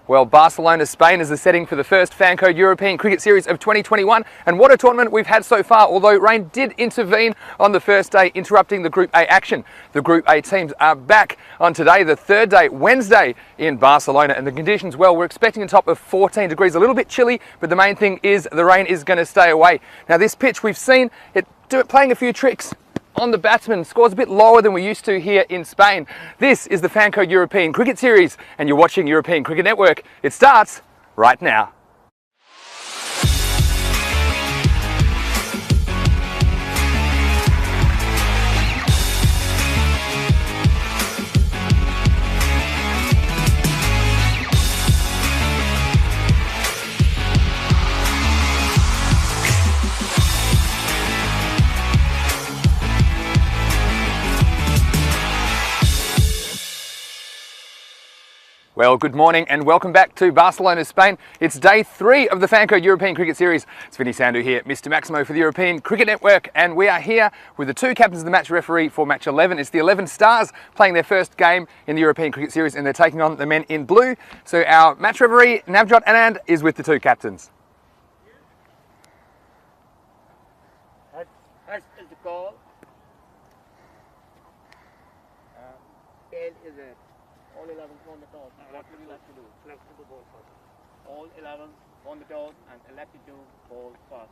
Well, Barcelona, Spain is the setting for the first Fancode European Cricket Series of 2021, and what a tournament we've had so far, although rain did intervene on the first day, interrupting the Group A action. The Group A teams are back on today, the third day, Wednesday, in Barcelona, and the conditions, well, we're expecting a top of 14 degrees, a little bit chilly, but the main thing is the rain is going to stay away. Now, this pitch, we've seen it playing a few tricks on the batsman, scores a bit lower than we're used to here in Spain. This is the Fancode European Cricket Series, and you're watching European Cricket Network. It starts right now. Well, good morning and welcome back to Barcelona, Spain. It's day 3 of the Fancode European Cricket Series. It's Vinny Sandhu here, Mr. Maximo for the European Cricket Network, and we are here with the two captains of the match referee for match 11. It's the 11 Stars playing their first game in the European Cricket Series, and they're taking on the men in blue. So our match referee, Navjot Anand, is with the two captains. Head is the call. Tail is it. All 11 on the toss. What would you like to do? Select the ball first. All 11 on the toss and elected to ball first.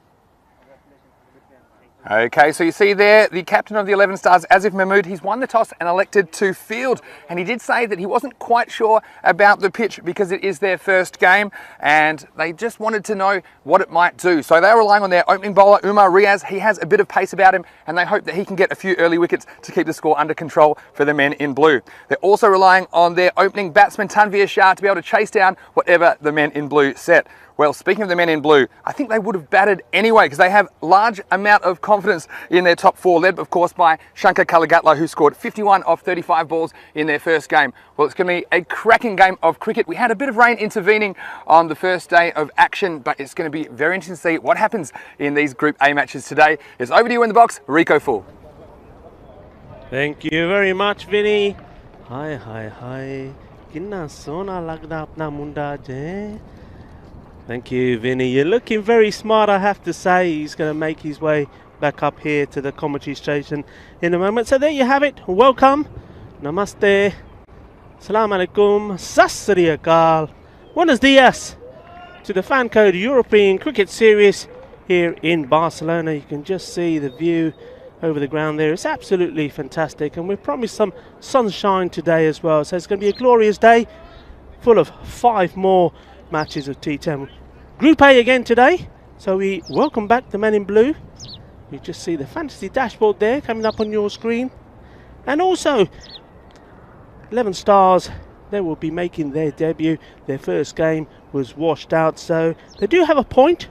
Congratulations to the big man. Okay, so you see there, the captain of the 11 Stars, Asif Mahmood, he's won the toss and elected to field. And he did say that he wasn't quite sure about the pitch because it is their first game and they just wanted to know what it might do. So they're relying on their opening bowler, Umar Riaz. He has a bit of pace about him and they hope that he can get a few early wickets to keep the score under control for the men in blue. They're also relying on their opening batsman, Tanveer Shah, to be able to chase down whatever the men in blue set. Well, speaking of the men in blue, I think they would have batted anyway because they have large amount of confidence in their top 4, led of course by Shankar Kaligatla, who scored 51 off 35 balls in their first game. Well, it's going to be a cracking game of cricket. We had a bit of rain intervening on the first day of action, but it's going to be very interesting to see what happens in these Group A matches today. It's over to you in the box, Rico Full. Thank you very much, Vinny. Hi. Kinna sona lagda apna munda je. Thank you, Vinny. You're looking very smart, I have to say. He's going to make his way back up here to the commentary station in a moment. So there you have it. Welcome. Namaste. Salam alaikum. Sasri akal. Buenos dias to the Fancode European Cricket Series here in Barcelona. You can just see the view over the ground there. It's absolutely fantastic. And we've promised some sunshine today as well. So it's going to be a glorious day full of 5 more matches of T10. Group A again today, so we welcome back the men in blue. You just see the fantasy dashboard there coming up on your screen, and also 11 Stars, they will be making their debut. Their first game was washed out, so they do have a point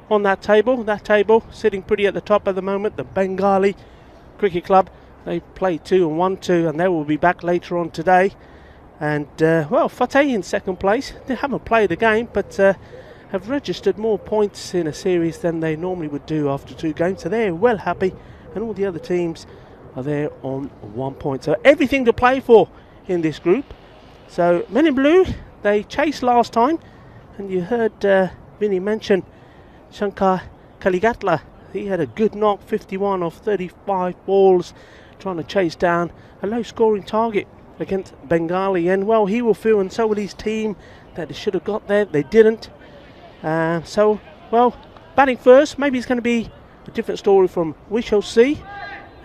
on that table sitting pretty at the top at the moment. The Bengali Cricket Club, they played 2 and 1-2, and they will be back later on today. And, well, Fateh in second place. They haven't played a game, but have registered more points in a series than they normally would do after 2 games. So they're well happy, and all the other teams are there on 1 point. So everything to play for in this group. So men in blue, they chased last time, and you heard Vinny mention Shankar Kaligatla. He had a good knock, 51 off 35 balls, trying to chase down a low-scoring target against Bengali, and well, he will feel, and so will his team, that they should have got there. They didn't. So, well, batting first, maybe it's going to be a different story from we shall see.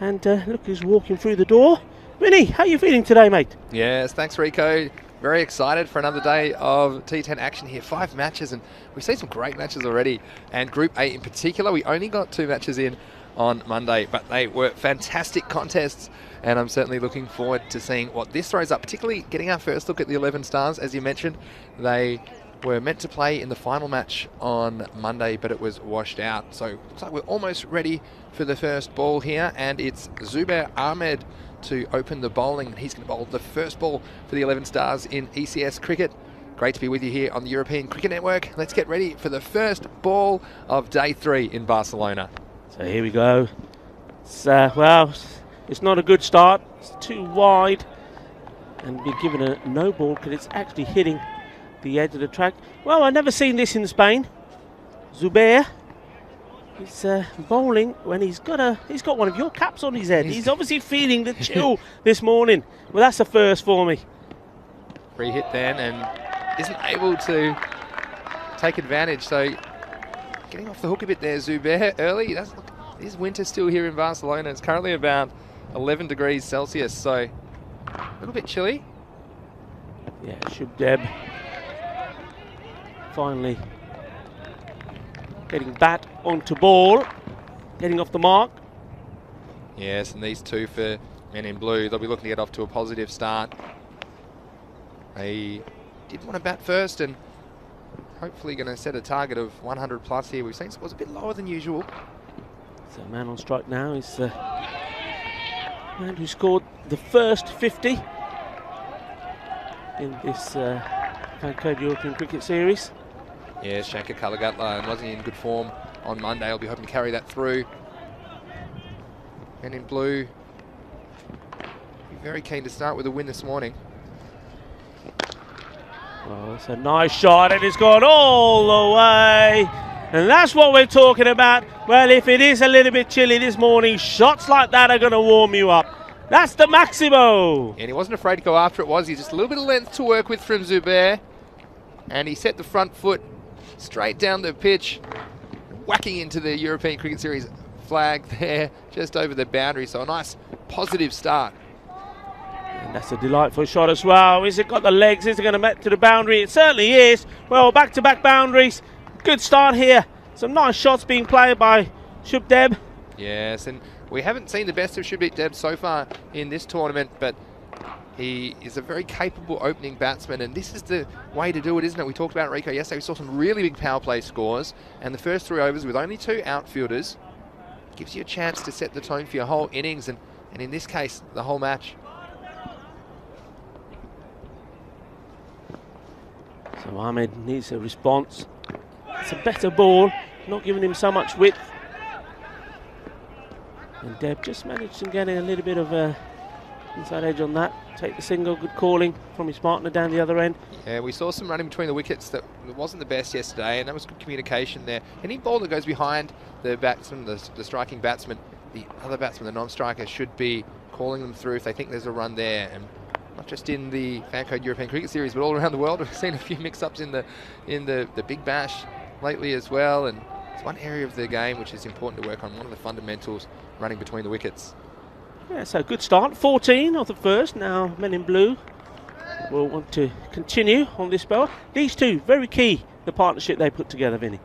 And look who's walking through the door. Vinny, how are you feeling today, mate? Yes, thanks, Rico. Very excited for another day of T10 action here. 5 matches, and we've seen some great matches already. And Group A in particular, we only got 2 matches in on Monday, but they were fantastic contests. And I'm certainly looking forward to seeing what this throws up, particularly getting our first look at the 11 Stars. As you mentioned, they were meant to play in the final match on Monday, but it was washed out. So looks like we're almost ready for the first ball here, and it's Zubair Ahmed to open the bowling, and he's going to bowl the first ball for the 11 Stars in ECS cricket. Great to be with you here on the European Cricket Network. Let's get ready for the first ball of day 3 in Barcelona. So here we go. Well, it's not a good start. It's too wide, and be given a no ball because it's actually hitting the edge of the track. Well, I've never seen this in Spain. Zubair is bowling when he's got one of your caps on his head. He's obviously feeling the chill this morning. Well, that's a first for me. Free hit then, and isn't able to take advantage. So getting off the hook a bit there, Zubair early. It is winter still here in Barcelona. It's currently about 11 degrees Celsius, so a little bit chilly. Yeah, Shubdeb finally getting bat onto ball, getting off the mark. Yes, and these two for men in blue, they'll be looking to get off to a positive start. They did want to bat first and hopefully going to set a target of 100 plus here. We've seen scores a bit lower than usual. So man on strike now is the man who scored the first 50 in this Vancouver European Cricket Series. Yeah, Shankar Kalagatla, and wasn't he in good form on Monday? I'll be hoping to carry that through. Men in blue, be very keen to start with a win this morning. Oh, it's a nice shot and it's gone all the way. And that's what we're talking about. Well, if it is a little bit chilly this morning, shots like that are going to warm you up. That's the Maximo. And he wasn't afraid to go after it, was he? Just a little bit of length to work with from Zubair. And he set the front foot straight down the pitch, whacking into the European Cricket Series flag there, just over the boundary. So a nice positive start. And that's a delightful shot as well. Is it got the legs? Is it going to make to the boundary? It certainly is. Well, back-to-back boundaries. Good start here. Some nice shots being played by Shubdeb. Yes, and we haven't seen the best of Shubdeb so far in this tournament, but he is a very capable opening batsman, and this is the way to do it, isn't it? We talked about Rico yesterday. We saw some really big power play scores, and the first 3 overs with only 2 outfielders gives you a chance to set the tone for your whole innings, and in this case, the whole match. So Ahmed needs a response. It's a better ball, not giving him so much width. And Deb just managed to get a little bit of a inside edge on that. Take the single, good calling from his partner down the other end. Yeah, we saw some running between the wickets that wasn't the best yesterday, and that was good communication there. Any ball that goes behind the batsman, the striking batsman, the other batsman, the non-striker, should be calling them through if they think there's a run there. And not just in the Vancouver European Cricket Series, but all around the world. We've seen a few mix-ups in the Big Bash lately as well, and it's one area of the game which is important to work on, one of the fundamentals, running between the wickets. Yeah, so good start. 14 of the first. Now men in blue will want to continue on this spell. These two, very key, the partnership they put together, Vinny.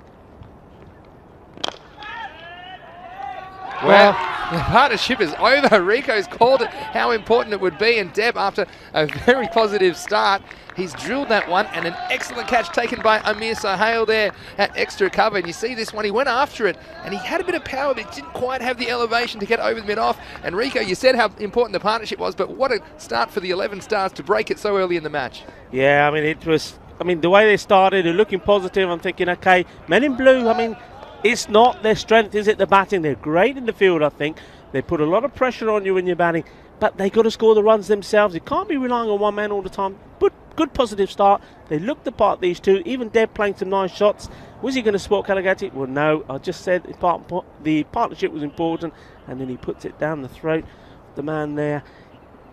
Well, the partnership is over. Rico's called it how important it would be, and Deb, after a very positive start, he's drilled that one, and an excellent catch taken by Amir Sohail there at extra cover. And you see this one, he went after it, and he had a bit of power, but didn't quite have the elevation to get over the mid-off. And Rico, you said how important the partnership was, but what a start for the 11 stars to break it so early in the match. Yeah, I mean, the way they started, they're looking positive. I'm thinking, okay, men in blue, I mean, it's not their strength, is it, the batting? They're great in the field, I think. They put a lot of pressure on you when you're batting, but they got to score the runs themselves. You can't be relying on one man all the time. But good positive start. They looked the part, these two. Even Deb playing some nice shots. Was he going to spot Kalagati? Well, no. I just said the partnership was important, and then he puts it down the throat of the man there.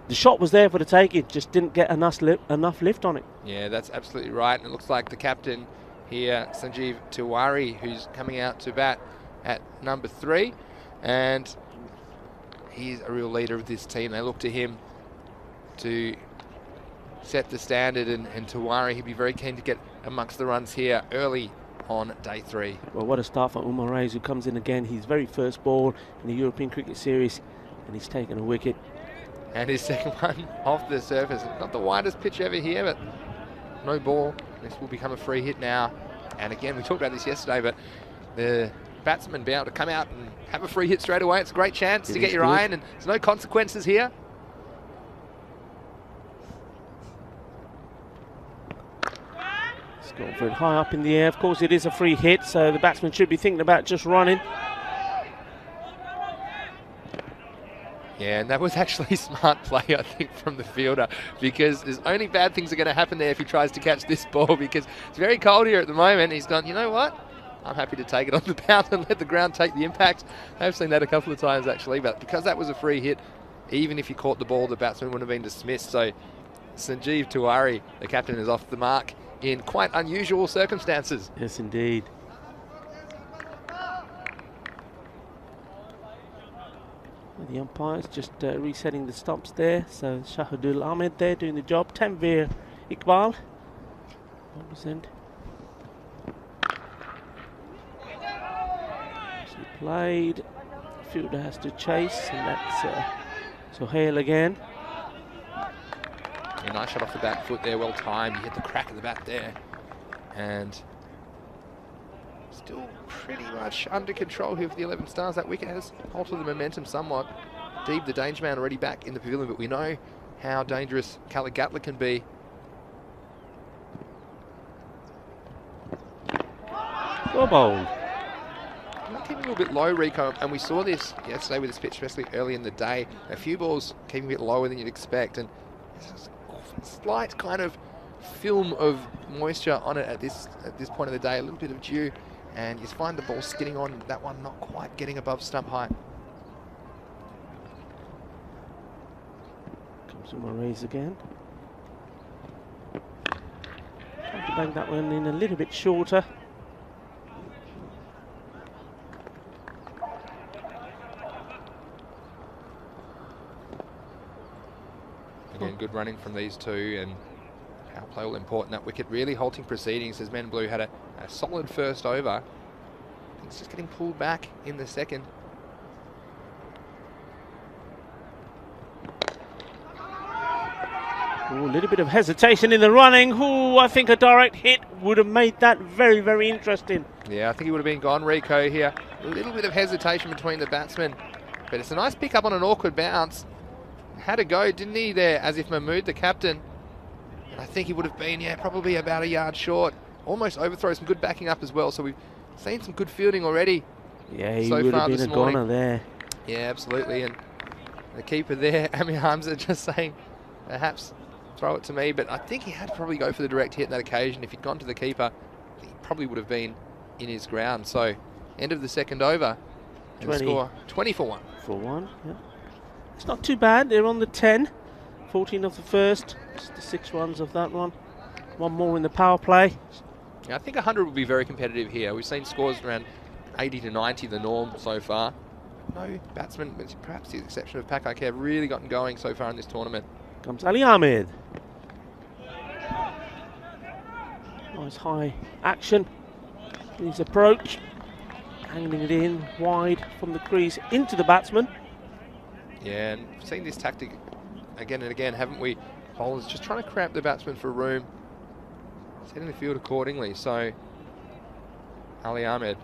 The shot was there for the taking, just didn't get enough lift on it. Yeah, that's absolutely right. And it looks like the captain here, Sanjeev Tiwari, who's coming out to bat at number 3, and he's a real leader of this team. They look to him to set the standard, and Tiwari, he'd be very keen to get amongst the runs here early on day 3. Well, what a start for Umar Reyes, who comes in again. His very first ball in the European Cricket Series, and he's taken a wicket. And his second one off the surface. Not the widest pitch ever here, but no ball. This will become a free hit now. And again, we talked about this yesterday, but the batsman be able to come out and have a free hit straight away. It's a great chance to get your eye in, and there's no consequences here. It's gone very high up in the air. Of course, it is a free hit, so the batsman should be thinking about just running. Yeah, and that was actually smart play, I think, from the fielder, because there's only bad things are going to happen there if he tries to catch this ball, because it's very cold here at the moment. He's gone, you know what? I'm happy to take it on the bounce and let the ground take the impact. I've seen that a couple of times, actually, but because that was a free hit, even if he caught the ball, the batsman would have been dismissed. So Sanjeev Tiwari, the captain, is off the mark in quite unusual circumstances. Yes, indeed. The umpire's just resetting the stops there. So Shahidul Ahmed there doing the job. Tanveer Iqbal. 100%. Played. Fielder has to chase, and that's Sohail again. A nice shot off the back foot there, well timed. He hit the crack of the bat there, and still pretty much under control here for the 11 Stars. That wicket has altered the momentum somewhat. Deeb, the danger man, already back in the pavilion, but we know how dangerous Kalagatla can be. Well bowled. Keeping a little bit low, Rico, and we saw this yesterday with this pitch, especially early in the day. A few balls keeping a bit lower than you'd expect, and there's a slight kind of film of moisture on it at this point of the day. A little bit of dew, and you find the ball skidding on, that one not quite getting above stump height. Comes to Moraes again. Trying to bang that one in a little bit shorter. Again, good running from these two, and power play all important. That wicket really halting proceedings as Men Blue had a solid first over. It's just getting pulled back in the second. Ooh, a little bit of hesitation in the running. Ooh, I think a direct hit would have made that very, very interesting. Yeah, I think he would have been gone, Rico, here. A little bit of hesitation between the batsmen, but it's a nice pick up on an awkward bounce. Had a go, didn't he, there, as if Mahmood, the captain. And I think he would have been, yeah, probably about a yard short. Almost overthrow, some good backing up as well. So we've seen some good fielding already. Yeah, he so would far have been this a morning. goner there. Yeah, absolutely. And the keeper there, Amir Hamza, just saying, perhaps throw it to me. But I think he had to probably go for the direct hit on that occasion. If he'd gone to the keeper, I think he probably would have been in his ground. So, end of the second over. And the score 20 for 1. For 1, yeah. It's not too bad. They're on the 10. 14 of the first. Just the 6 runs of that one. One more in the power play. Yeah, I think 100 will be very competitive here. We've seen scores around 80 to 90, the norm so far. No batsman, with perhaps the exception of Pakak, have really gotten going so far in this tournament. Comes Ali Ahmed. Nice high action. His approach. Hanging it in wide from the crease into the batsman. Yeah, and we've seen this tactic again and again, haven't we? Bowlers just trying to cramp the batsman for room, setting the field accordingly. So, Ali Ahmed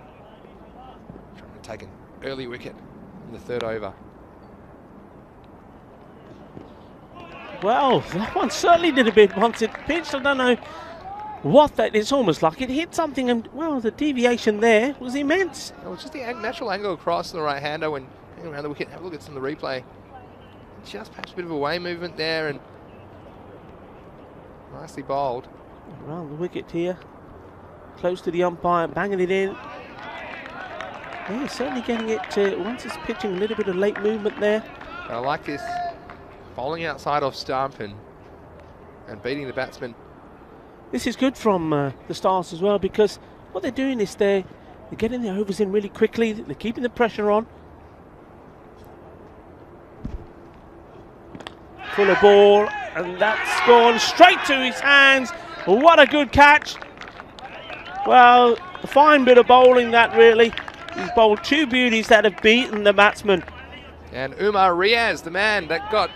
trying to take an early wicket in the third over. Well, that one certainly did a bit once it pitched. I don't know what that is. Almost like it hit something, and well, the deviation there was immense. It was just the natural angle across the right hander when hanging around the wicket. Have a look at some of the replay. Just perhaps a bit of a way movement there, and nicely bowled. Around the wicket here, close to the umpire, banging it in. Yeah, certainly getting it once it's pitching, a little bit of late movement there. And I like this bowling outside off stump and beating the batsman. This is good from the Stars as well, because what they're doing is they're getting the overs in really quickly. They're keeping the pressure on. Full of ball, and that's gone straight to his hands. What a good catch. Well, a fine bit of bowling that really. He's bowled 2 beauties that have beaten the batsman. And Umar Riaz, the man that got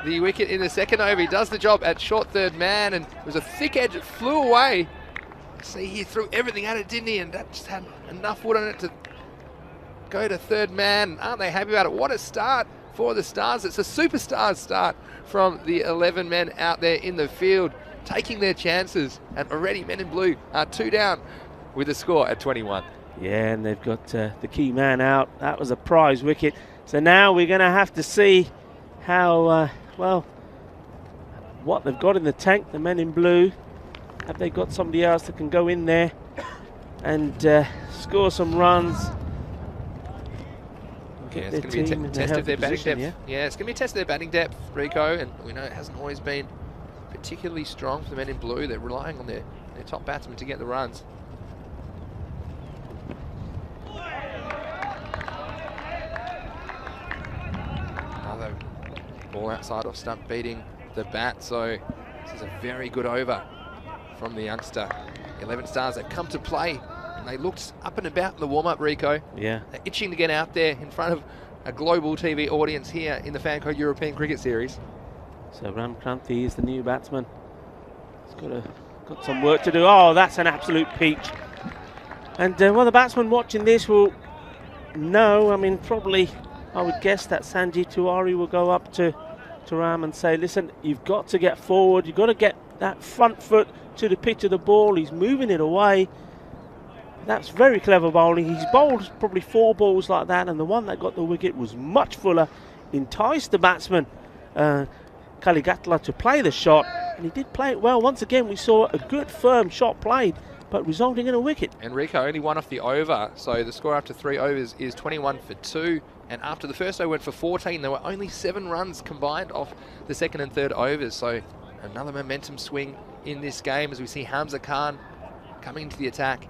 the wicket in the second over, he does the job at short third man, and it was a thick edge, it flew away. See, he threw everything at it, didn't he? And that just had enough wood on it to go to third man. Aren't they happy about it? What a start for the Stars. It's a superstar start from the 11 men out there in the field, taking their chances. And already Men in Blue are 2 down with the score at 21. Yeah, and they've got the key man out. That was a prize wicket. So now we're going to have to see how, well, what they've got in the tank, the men in blue. Have they got somebody else that can go in there and score some runs? Yeah, it's going to be a test of their batting depth. Yeah, it's going to be a test of their batting depth, Rico, and we know it hasn't always been particularly strong for the men in blue. They're relying on their top batsmen to get the runs. Another ball outside off stump beating the bat, so this is a very good over from the youngster. The 11 Stars, they've come to play, and they looked up and about in the warm-up, Rico. Yeah. They're itching to get out there in front of a global TV audience here in the Fan Code European Cricket Series. So Ram Kranthi is the new batsman. He's got some work to do. Oh, that's an absolute peach. And well, the batsman watching this will know, I mean, probably, I would guess that Sanjeev Tiwari will go up to Ram and say, listen, you've got to get forward. You've got to get that front foot to the pitch of the ball. He's moving it away. That's very clever bowling. He's bowled probably 4 balls like that, and the one that got the wicket was much fuller. Enticed the batsman, Kaligatla, to play the shot, and he did play it well. Once again, we saw a good firm shot played, but resulting in a wicket. And Rico only one off the over, so the score after 3 overs is 21 for 2. And after the first over went for 14, there were only 7 runs combined off the second and third overs. So another momentum swing in this game as we see Hamza Khan coming into the attack.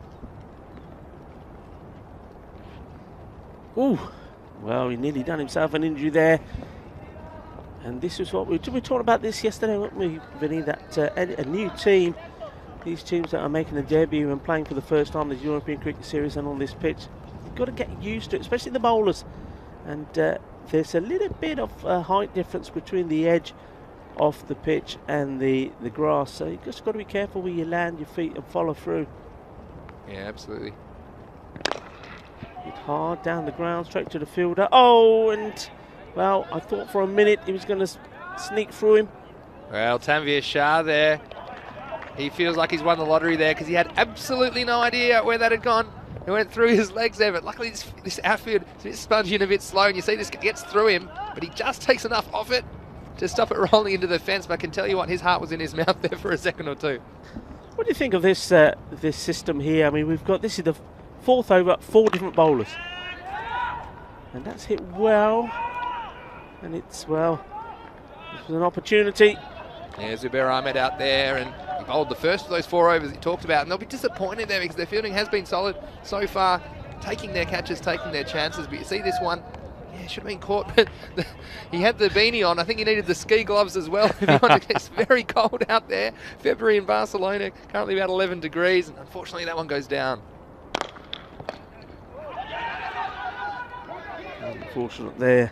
Ooh, well, he nearly done himself an injury there. And this is what we talked about this yesterday, weren't we, Vinny? That a new team, these teams that are making a debut and playing for the first time in the European Cricket Series and on this pitch, you've got to get used to it, especially the bowlers. And there's a little bit of height difference between the edge of the pitch and the grass, so you've just got to be careful where you land your feet and follow through. Yeah, absolutely. Hit hard down the ground, straight to the fielder. Oh, and well, I thought for a minute he was going to sneak through him. Well, Tanveer Shah there, he feels like he's won the lottery there because he had absolutely no idea where that had gone. It went through his legs there, but luckily this outfield is a bit spongy and a bit slow, and you see this gets through him, but he just takes enough off it to stop it rolling into the fence. But I can tell you what, his heart was in his mouth there for a second or two. What do you think of this this system here? I mean, we've got, this is the 4th over, 4 different bowlers. And that's hit well. And it's, well, this was an opportunity. Yeah, Zubair Ahmed out there, and he bowled the first of those 4 overs he talked about, and they'll be disappointed there because their fielding has been solid so far, taking their catches, taking their chances. But you see this one, yeah, should have been caught, but he had the beanie on. I think he needed the ski gloves as well. It's very cold out there. February in Barcelona, currently about 11 degrees, and unfortunately that one goes down. Unfortunate there.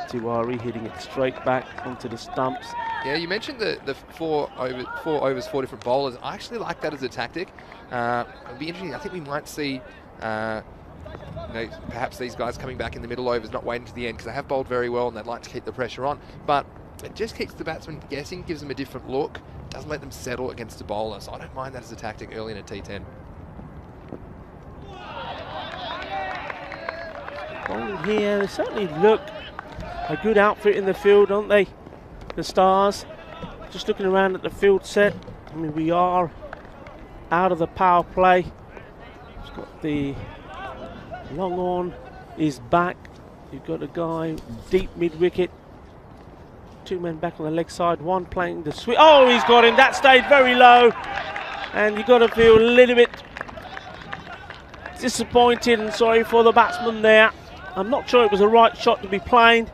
Tiwari hitting it straight back onto the stumps. Yeah, you mentioned the 4 overs, 4 different bowlers. I actually like that as a tactic. It'll be interesting. I think we might see perhaps these guys coming back in the middle overs, not waiting to the end, because they have bowled very well and they'd like to keep the pressure on. But it just keeps the batsman guessing, gives them a different look, doesn't let them settle against the bowler. So I don't mind that as a tactic early in a T10. Bowling here, they certainly look a good outfit in the field, don't they? The Stars. Just looking around at the field set, I mean, we are out of the power play. It's got the long on is back. You've got a guy deep mid-wicket. 2 men back on the leg side, 1 playing the sweep. Oh, he's got him. That stayed very low. And you've got to feel a little bit disappointed and sorry for the batsman there. I'm not sure it was the right shot to be playing,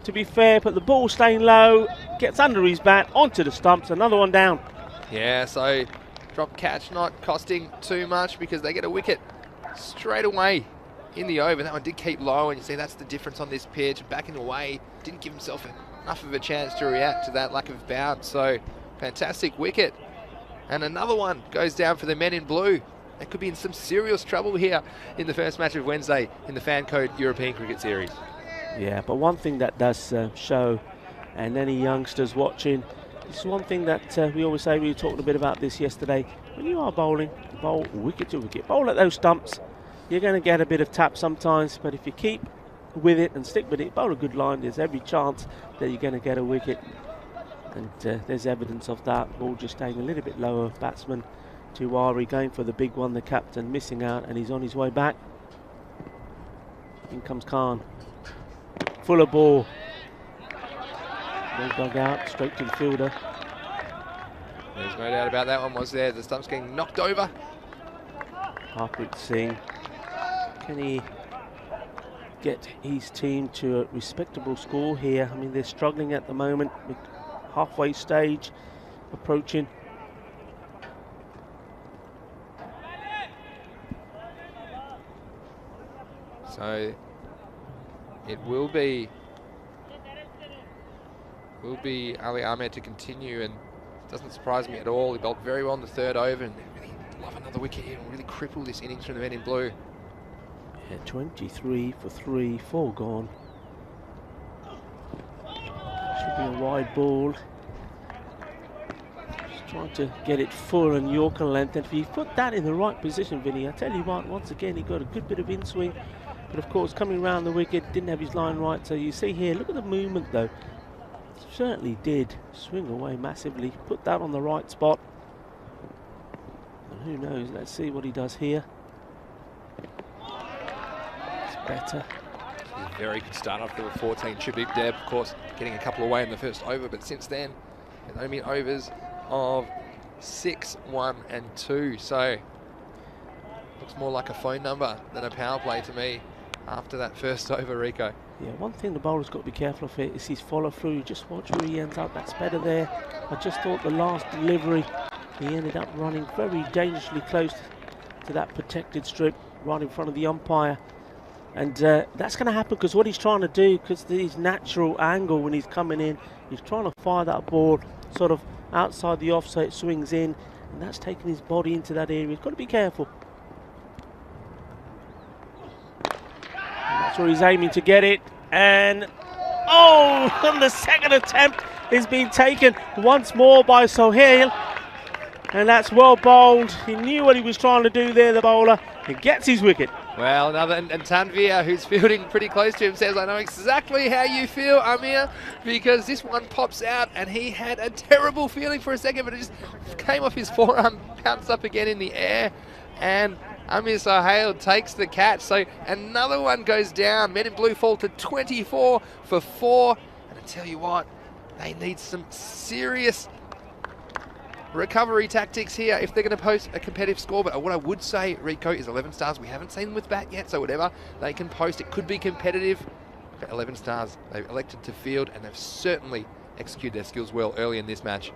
to be fair, but the ball staying low, gets under his bat, onto the stumps, another one down. Yeah, so drop catch not costing too much because they get a wicket straight away in the over. That one did keep low, and you see that's the difference on this pitch. Backing away, didn't give himself enough of a chance to react to that lack of bounce. So fantastic wicket. And another one goes down for the men in blue. They could be in some serious trouble here in the first match of Wednesday in the Fan Code European Cricket Series. Yeah, but one thing that does show, and any youngsters watching, it's one thing that we always say, we were talking a bit about this yesterday, when you are bowling, bowl wicket to wicket. Bowl at those stumps. You're going to get a bit of tap sometimes, but if you keep with it and stick with it, bowl a good line, there's every chance that you're going to get a wicket. And there's evidence of that. Ball just staying a little bit lower. Batsman Tiwari going for the big one, the captain missing out, and he's on his way back. In comes Khan. Fuller ball. No dug out, straight to the fielder. There's no doubt about that one, was there? The stump's getting knocked over. Harpreet Singh. Can he get his team to a respectable score here? I mean, they're struggling at the moment. With halfway stage approaching. So it will be Ali Ahmed to continue, and it doesn't surprise me at all. He bowled very well in the third over, and they really love another wicket here and really cripple this innings from the men in blue. Yeah, 23 for 3, 4 gone. Should be a wide ball. Just trying to get it full and Yorker length, and if you put that in the right position, Vinny, I tell you what, once again he got a good bit of in swing, but of course coming round the wicket didn't have his line right. So you see here, look at the movement though. Certainly did swing away massively. Put that on the right spot, and who knows, let's see what he does here. It's better. A very good start after the 14. Shabib Deb, of course, getting a couple away in the first over, but since then, it's only been overs of 6, 1 and 2. So looks more like a phone number than a power play to me after that first over, Rico. Yeah, one thing the bowler's got to be careful of here is his follow through. Just watch where he ends up. That's better there. I just thought the last delivery, he ended up running very dangerously close to that protected strip right in front of the umpire. And that's going to happen because what he's trying to do, because his natural angle when he's coming in, he's trying to fire that ball sort of outside the off so it swings in, and that's taking his body into that area. He's got to be careful. That's where he's aiming to get it, and oh, and the second attempt is being taken once more by Sohail, and that's well bowled. He knew what he was trying to do there, the bowler. He gets his wicket. Well, another, and Tanvir, who's fielding pretty close to him, says, I know exactly how you feel, Amir, because this one pops out, and he had a terrible feeling for a second, but it just came off his forearm, bounced up again in the air, and Amir Sohail takes the catch. So another one goes down. Men in blue fall to 24 for 4. And I tell you what, they need some serious recovery tactics here if they're going to post a competitive score. But what I would say, Rico, is 11 stars. We haven't seen them with bat yet, so whatever they can post, it could be competitive. But 11 stars, they've elected to field, and they've certainly executed their skills well early in this match.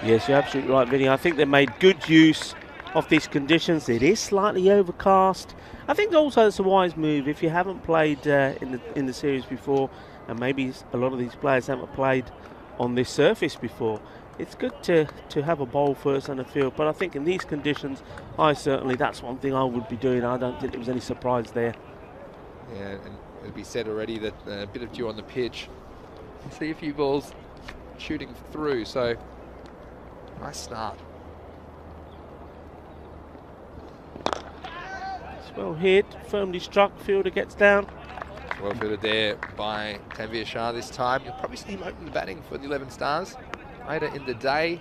Yes, you're absolutely right, Vinny. I think they made good use of these conditions. It is slightly overcast. I think also it's a wise move if you haven't played in the series before, and maybe a lot of these players haven't played on this surface before. It's good to have a bowl first on the field, but I think in these conditions, that's one thing I would be doing. I don't think there was any surprise there. Yeah, and it'll be said already that a bit of dew on the pitch. You see a few balls shooting through, so nice start. Well hit, firmly struck, fielder gets down. Well fielded there by Tanvir Shah this time. You'll probably see him open the batting for the 11 stars later in the day.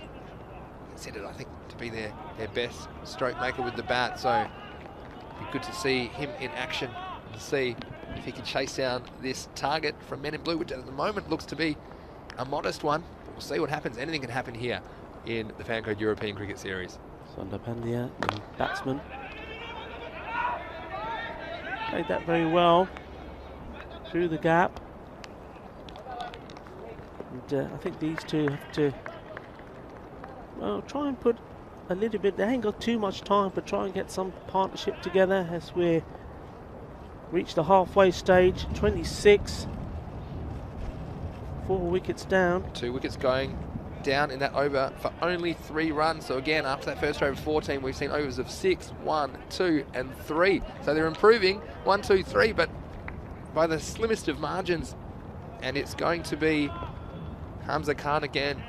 Considered, I think, to be their best stroke maker with the bat, so it'd be good to see him in action and see if he can chase down this target from Men in Blue, which at the moment looks to be a modest one. But we'll see what happens. Anything can happen here in the Fancode European Cricket Series. Sundar Pandya, the batsman. Played that very well through the gap, and I think these two have to, well, try and put a little bit. They ain't got too much time, but try and get some partnership together as we reach the halfway stage. 26, 4 wickets down. 2 wickets going down in that over for only 3 runs. So again, after that first over of 14, we've seen overs of 6, 1, 2 and 3. So they're improving 1, 2, 3, but by the slimmest of margins. And it's going to be Hamza Khan again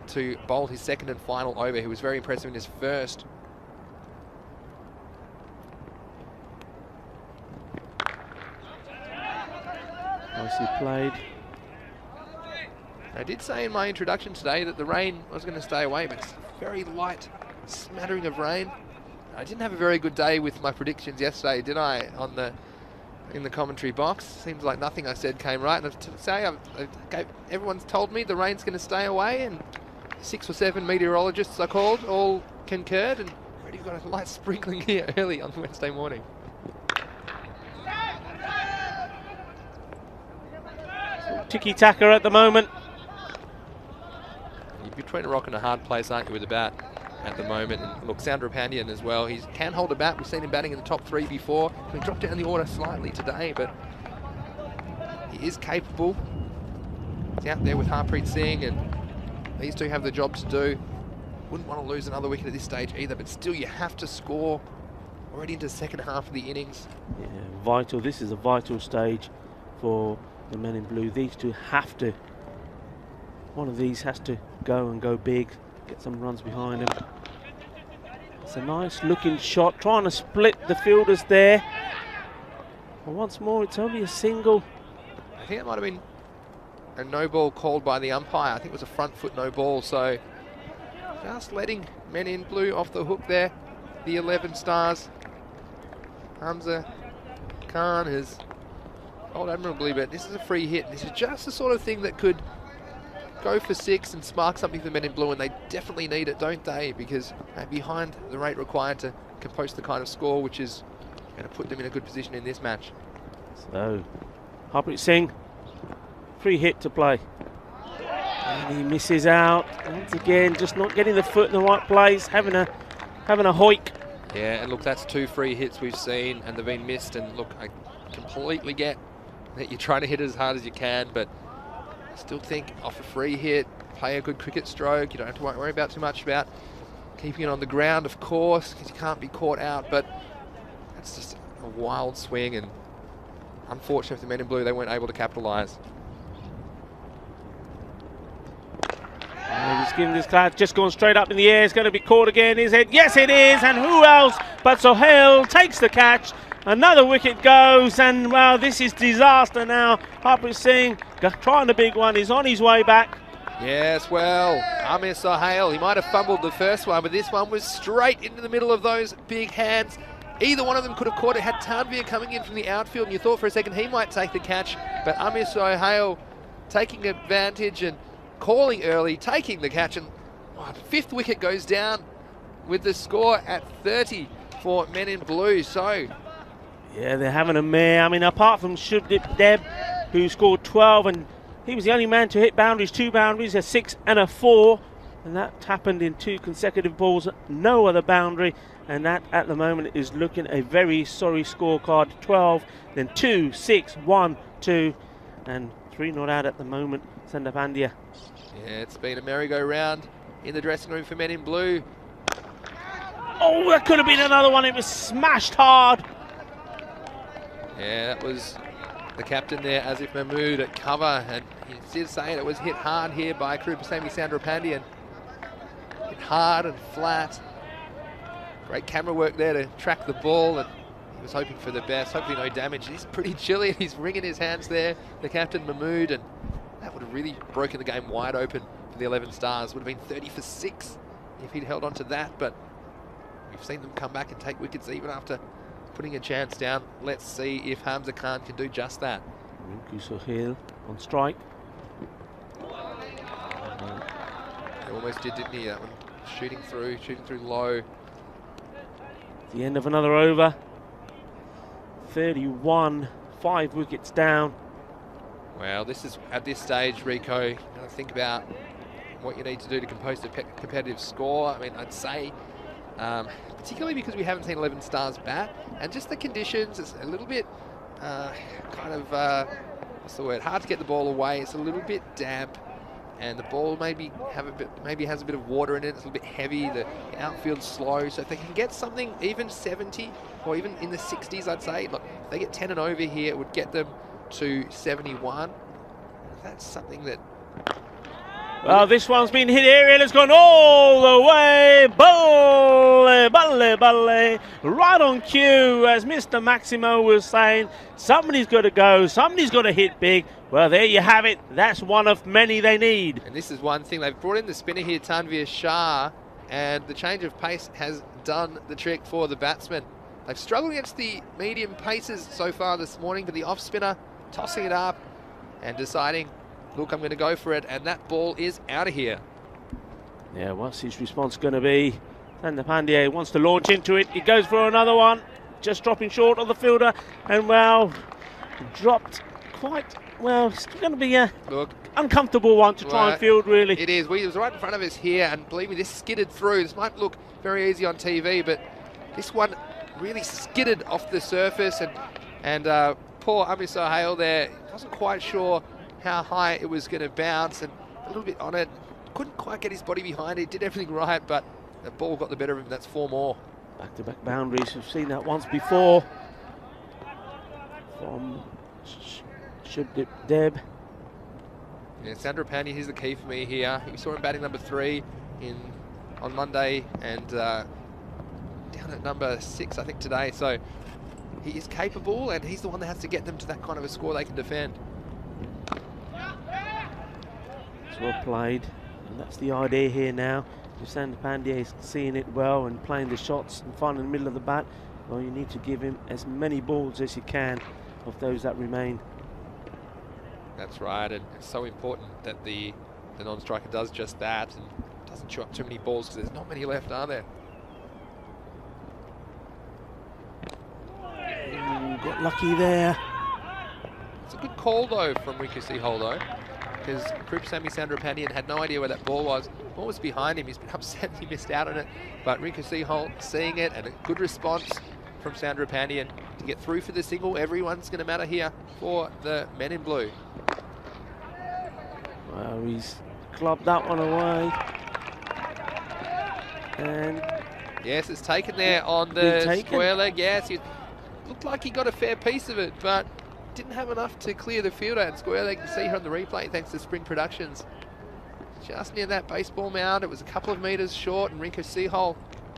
to bowl his second and final over. He was very impressive in his first. Nicely played. I did say in my introduction today that the rain was going to stay away, but it's a very light smattering of rain. I didn't have a very good day with my predictions yesterday, did I, in the commentary box? Seems like nothing I said came right. And to say, everyone's told me the rain's going to stay away, and 6 or 7 meteorologists I called all concurred, and already got a light sprinkling here early on Wednesday morning. Tiki-taka at the moment. You're between a rock and a hard place, aren't you, with the bat at the moment? And look, Sandra Pandian as well. He can hold a bat. We've seen him batting in the top 3 before. He dropped down the order slightly today, but he is capable. He's out there with Harpreet Singh, and these two have the job to do. Wouldn't want to lose another wicket at this stage either, but still you have to score already into the second half of the innings. Yeah, vital. This is a vital stage for the men in blue. These two have to. One of these has to go and go big, get some runs behind him. It's a nice looking shot, trying to split the fielders there. But once more, it's only a single. I think it might have been a no ball called by the umpire. I think it was a front foot no ball, so just letting men in blue off the hook there. The 11 stars. Hamza Khan has bowled admirably, but this is a free hit. This is just the sort of thing that could go for 6 and spark something for the men in blue, and they definitely need it, don't they? Because they're behind the rate required to post the kind of score which is going to put them in a good position in this match. So, Harpreet Singh, free hit to play. And he misses out. Once again, just not getting the foot in the right place, having a hoik. Yeah, and look, that's 2 free hits we've seen, and they've been missed. And look, I completely get that you're trying to hit as hard as you can, but I still think off a free hit, play a good cricket stroke. You don't have to worry about too much about keeping it on the ground, of course, because you can't be caught out, but it's just a wild swing, and unfortunately for the men in blue, they weren't able to capitalise. He's giving this catch, just gone straight up in the air. It's going to be caught again, is it? Yes, it is, and who else but Sohail takes the catch. Another wicket goes, and well, this is disaster now. Harpreet Singh trying the big one, he's on his way back. Yes, well, Amir Sohail, he might have fumbled the first one, but this one was straight into the middle of those big hands. Either one of them could have caught it. Had Tanvir coming in from the outfield, and you thought for a second he might take the catch, but Amir Sohail taking advantage and calling early, taking the catch, and 5th wicket goes down with the score at 30 for men in blue. So yeah, they're having a mare. I mean, apart from Shubdip Deb, who scored 12, and he was the only man to hit boundaries, 2 boundaries, a 6 and a 4, and that happened in 2 consecutive balls, no other boundary, and that at the moment is looking a very sorry scorecard. 12, then 2, 6, 1, 2, and 3 not out at the moment. Send up Andia. Yeah, it's been a merry-go-round in the dressing room for men in blue. Oh, that could have been another one. It was smashed hard. Yeah, that was the captain there, Asif Mahmood, at cover, and he did say it was hit hard here by Krupasamy Sandrapandian. Hit hard and flat. Great camera work there to track the ball, and he was hoping for the best, hopefully no damage. He's pretty chilly, and he's wringing his hands there, the captain Mahmood, and that would have really broken the game wide open for the 11 stars. Would have been 30 for 6 if he'd held on to that, but we've seen them come back and take wickets even after putting a chance down. Let's see if Hamza Khan can do just that. Rinku Sohail on strike. He almost did, didn't he? That one shooting through low. The end of another over. 31, 5 wickets down. Well, this is, at this stage, Rico, you got to think about what you need to do to compose a competitive score. I mean, I'd say, particularly because we haven't seen 11 stars bat, and just the conditions, it's a little bit what's the word? Hard to get the ball away. It's a little bit damp, and the ball maybe has a bit of water in it. It's a little bit heavy. The outfield's slow, so if they can get something even 70 or even in the 60s, I'd say. Look, if they get 10 and over here, it would get them to 71. That's something that Well, this one's been hit aerial. It's gone all the way. Balle, balle, balle. Right on cue, as Mr. Maximo was saying. Somebody's got to go. Somebody's got to hit big. Well, there you have it. That's one of many they need. And this is one thing. They've brought in the spinner here, Tanvir Shah, and the change of pace has done the trick for the batsman. They've struggled against the medium paces so far this morning, but the off spinner tossing it up and deciding, look, I'm going to go for it, and that ball is out of here. Yeah, what's his response going to be? Sander Pandya wants to launch into it. He goes for another one, just dropping short of the fielder, and well, dropped quite well. It's going to be a uncomfortable one to try and field, really. It is. He was right in front of us here, and believe me, this skidded through. This might look very easy on TV, but this one really skidded off the surface, and poor Ami Sohail there wasn't quite sure how high it was going to bounce, and a little bit on it. Couldn't quite get his body behind it. Did everything right, but the ball got the better of him. That's 4 more. Back-to-back boundaries. We've seen that once before from Shubdip Deb. Yeah, Sandra Pandya, he's the key for me here. We saw him batting number 3 on Monday, and down at number 6, I think, today. So he is capable, and he's the one that has to get them to that kind of a score they can defend. It's well played, and that's the idea here now. If Sander Pandya is seeing it well and playing the shots and finding the middle of the bat, well, you need to give him as many balls as you can of those that remain. That's right, and it's so important that the non-striker does just that and doesn't chew up too many balls, because there's not many left, are there? Ooh, got lucky there. It's a good call, though, from Rinku Sehol, though, because Krupasamy Sandrapanian had no idea where that ball was. The ball was behind him. He's been upset he missed out on it, but Rinku Sehol seeing it, and a good response from Sandrapanian to get through for the single. Everyone's going to matter here for the men in blue. Well, he's clubbed that one away. And yes, it's taken there on the square leg. Yes, it looked like he got a fair piece of it, but didn't have enough to clear the fielder at square leg. You can see here on the replay, thanks to Spring Productions. Just near that baseball mound. It was a couple of metres short, and Rinku Sehol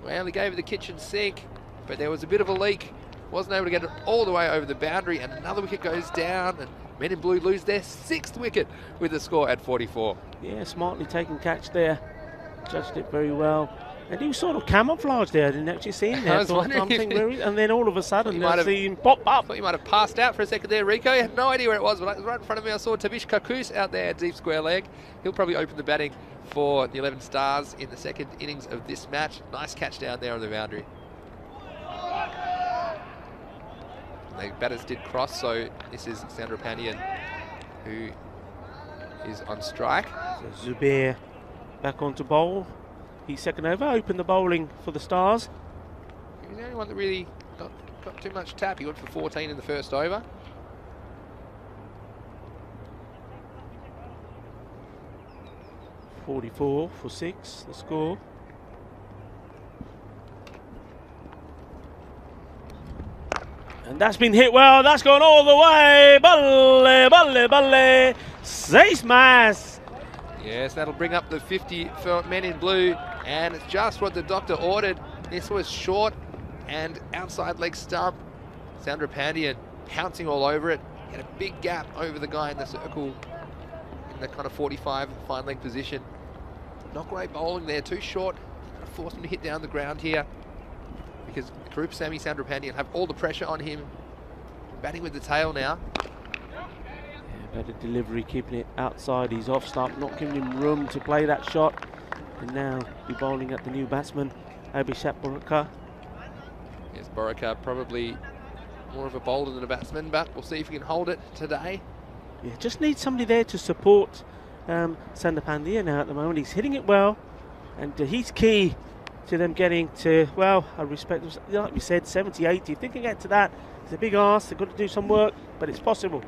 only gave it the kitchen sink, but there was a bit of a leak. Wasn't able to get it all the way over the boundary, and another wicket goes down, and men in blue lose their 6th wicket with the score at 44. Yeah, smartly taken catch there. Judged it very well. And he was sort of camouflaged there. I didn't actually see him there. I was wondering and then all of a sudden, I see him pop up. I thought you might have passed out for a second there, Rico. I had no idea where it was, but it was right in front of me. I saw Tavish Kakus out there at deep square leg. He'll probably open the batting for the 11 Stars in the 2nd innings of this match. Nice catch down there on the boundary. The batters did cross, so this is Sandrapanian who is on strike. So Zubair back onto bowl. He's second over, opened the bowling for the Stars. He was the only one that really got too much tap. He went for 14 in the first over. .44 for 6, the score. And that's been hit well. That's gone all the way. Balle, balle, balle. 6 más. Yes, that'll bring up the 50 for men in blue, and it's just what the doctor ordered. This was short and outside leg stump. Sandrapanian pouncing all over it. He had a big gap over the guy in the circle in the kind of 45 fine leg position. Not great bowling there, too short. Forced him to hit down the ground here, because Krupasamy Sandrapanian have all the pressure on him. Batting with the tail now. Better delivery, keeping it outside his off stump, not giving him room to play that shot. And now be bowling at the new batsman, Abhishek Boraka. Yes, Boraka probably more of a bowler than a batsman, but we'll see if he can hold it today. Yeah, just need somebody there to support Sander Pandya now at the moment. He's hitting it well, and he's key to them getting to, well, I respect, like we said, 70, 80. If they can get to that, it's a big ask. They've got to do some work, but it's possible.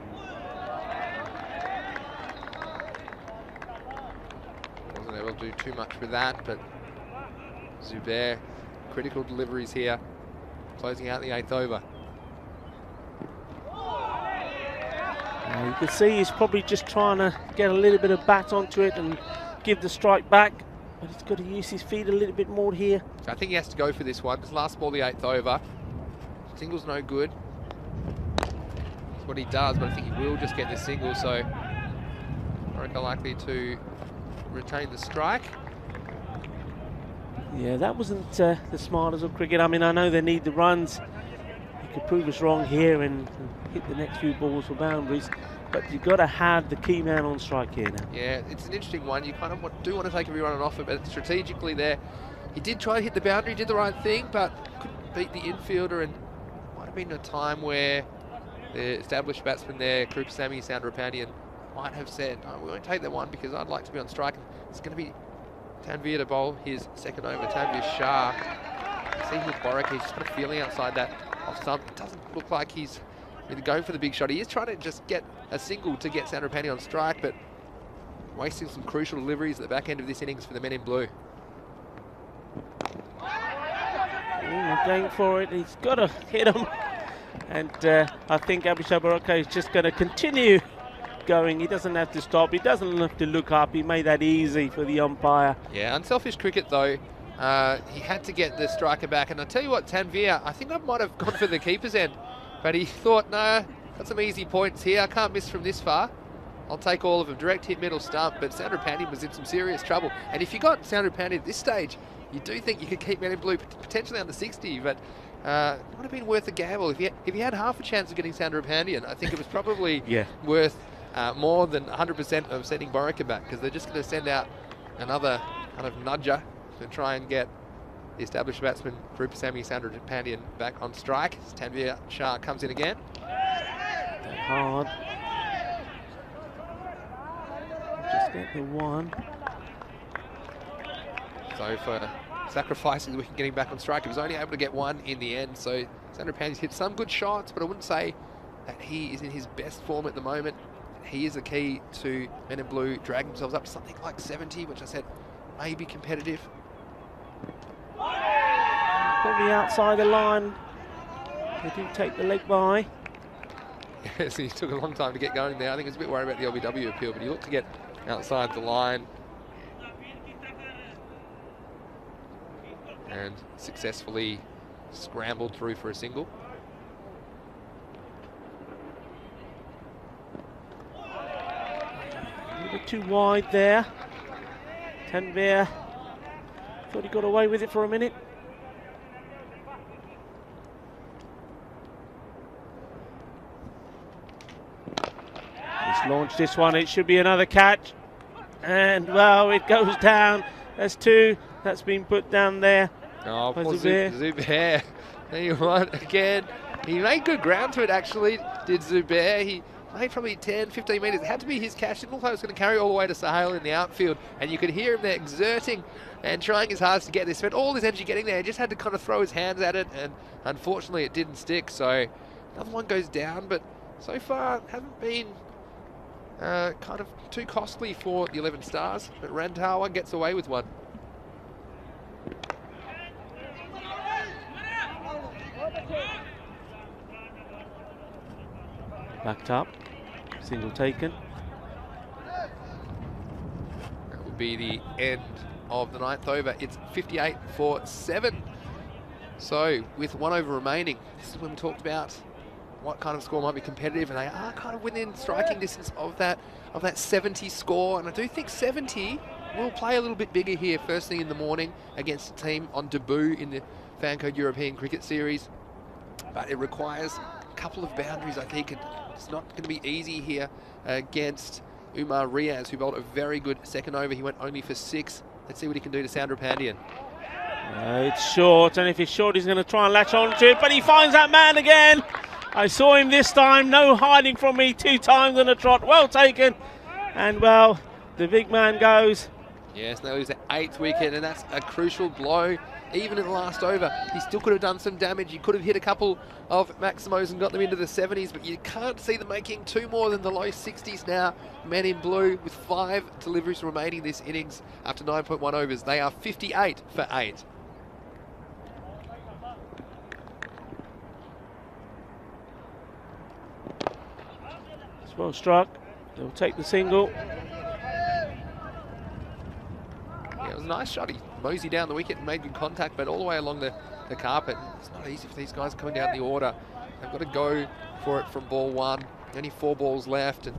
Will do too much with that, but Zubair, critical deliveries here, closing out the 8th over. You can see he's probably just trying to get a little bit of bat onto it and give the strike back, but he's got to use his feet a little bit more here. I think he has to go for this one. This last ball, the 8th over. Single's no good. That's what he does, but I think he will just get the single, so Orica likely to retain the strike. Yeah, that wasn't the smartest of cricket. I mean, I know they need the runs. He could prove us wrong here and hit the next few balls for boundaries, but you've got to have the key man on strike here now. Yeah, it's an interesting one. You kind of do want to take every run and offer, but strategically there, he did try to hit the boundary, did the right thing, but couldn't beat the infielder, and might have been a time where the established batsman there, Krupasamy Soundarapanian, might have said, no, we won't take that one because I'd like to be on strike. It's going to be Tanveer to bowl his second over. Tanveer Shah. See with Warwick, he's just got a feeling outside that off stump. It doesn't look like he's really going for the big shot. He is trying to just get a single to get Soundarapanian on strike, but wasting some crucial deliveries at the back end of this innings for the men in blue. Going for it, he's got to hit him. And I think Abhishek Baraka is just going to continue going. He doesn't have to stop. He doesn't have to look up. He made that easy for the umpire. Yeah, unselfish cricket though. He had to get the striker back. And I tell you what, Tanveer, I think I might have gone for the keeper's end. But he thought, no, got some easy points here. I can't miss from this far. I'll take all of them. Direct hit, middle stump. But Soundarapanian was in some serious trouble. And if you got Soundarapanian at this stage, you do think you could keep men in blue potentially under 60. But it would have been worth a gamble. If you had half a chance of getting Soundarapanian, I think it was probably worth more than 100% of sending Borika back, because they're just going to send out another kind of nudger to try and get the established batsman Krupasamy Soundarapanian back on strike. Tanveer Shah comes in again. That hard. Just get the one. So for sacrificing the wicket, getting back on strike, he was only able to get one in the end. So Soundarapanian's hit some good shots, but I wouldn't say that he is in his best form at the moment. He is the key to men in blue dragging themselves up to something like 70, which I said may be competitive. Probably outside the line. They do take the leg by. Yes, he took a long time to get going there. I think he was a bit worried about the LBW appeal, but he looked to get outside the line and successfully scrambled through for a single. A little bit too wide there. Tanveer thought he got away with it for a minute. He's launched this one. It should be another catch. And, well, it goes down. That's two. That's been put down there. Oh, by poor Zubair. Zubair. There you want again. He made good ground to it, actually, did Zubair. He made probably 10, 15 metres. It had to be his catch. It didn't look like it was going to carry all the way to Sahel in the outfield. And you could hear him there exerting and trying his hardest to get this. Spent all his energy getting there. He just had to kind of throw his hands at it. And unfortunately, it didn't stick. So another one goes down. But so far, haven't been kind of too costly for the 11 stars. But Randhawa gets away with one. Backed up. Single taken. That will be the end of the 9th over. It's 58 for 7. So with 1 over remaining, this is when we talked about what kind of score might be competitive, and they are kind of within striking distance of that 70 score. And I do think 70 will play a little bit bigger here first thing in the morning against a team on debut in the Fancode European Cricket Series. But it requires a couple of boundaries, I think. It's not going to be easy here against Umar Riaz, who bowled a very good second over. He went only for 6. Let's see what he can do to Soundarapanian. It's short, and if it's short, he's going to try and latch on to it, but he finds that man again. I saw him this time. No hiding from me. 2 times on a trot. Well taken. And, well, the big man goes. Yes, that was the 8th wicket, and that's a crucial blow. Even in the last over, he still could have done some damage. He could have hit a couple of Maximos and got them into the 70s, but you can't see them making 2 more than the low 60s now. Men in blue with 5 deliveries remaining this innings after 9.1 overs. They are 58 for 8. It's well struck. They'll take the single. a nice shot. He moseyed down the wicket and made good contact, but all the way along the carpet. It's not easy for these guys coming down the order. They've got to go for it from ball 1. Only 4 balls left. And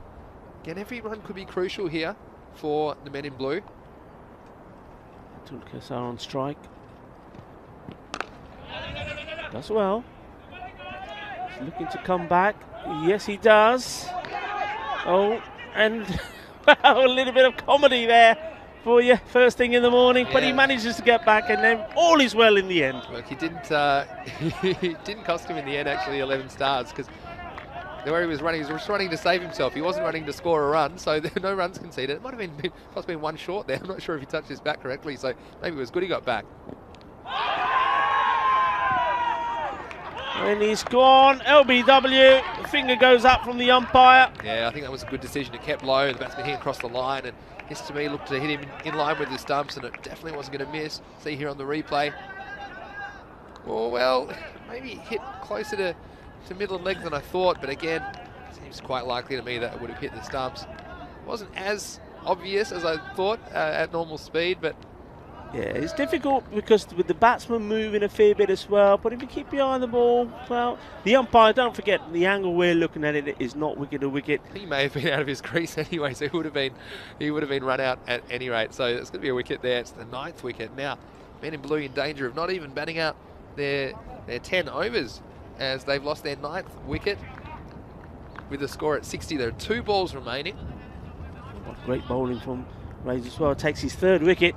again, every run could be crucial here for the men in blue. Atul Kesar on strike. Does well. He's looking to come back. Yes, he does. Oh, and a little bit of comedy there for you first thing in the morning, but he manages to get back, and then all is well in the end. Look, he didn't cost him in the end, actually, 11 stars, because the way he was just running to save himself. He wasn't running to score a run, so there were no runs conceded. It might have been one short there. I'm not sure if he touched his bat correctly, so maybe it was good he got back. And he's gone. LBW. The finger goes up from the umpire. Yeah, I think that was a good decision. It kept low. The batsman hit across the line, and this to me looked to hit him in line with the stumps, and it definitely wasn't going to miss. See here on the replay. Oh, well, maybe hit closer to middle and leg than I thought, but again, it seems quite likely to me that it would have hit the stumps. It wasn't as obvious as I thought at normal speed, but yeah, it's difficult because with the batsman moving a fair bit as well, but if you keep your eye on the ball, well, the umpire, don't forget, the angle we're looking at it is not wicket to wicket. He may have been out of his crease anyway, so he would have been run out at any rate. So it's going to be a wicket there. It's the 9th wicket. Now, men in blue in danger of not even batting out their 10 overs, as they've lost their 9th wicket with the score at 60. There are 2 balls remaining. What great bowling from Rays as well. Takes his 3rd wicket.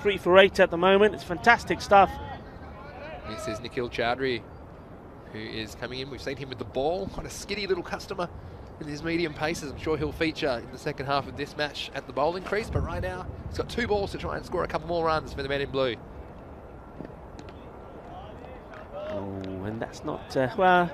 3 for 8 at the moment. It's fantastic stuff. This is Nikhil Chowdhury, who is coming in. We've seen him with the ball. Quite a skiddy little customer in his medium paces. I'm sure he'll feature in the second half of this match at the bowling crease. But right now, he's got 2 balls to try and score a couple more runs for the men in blue. Oh, and that's not, well,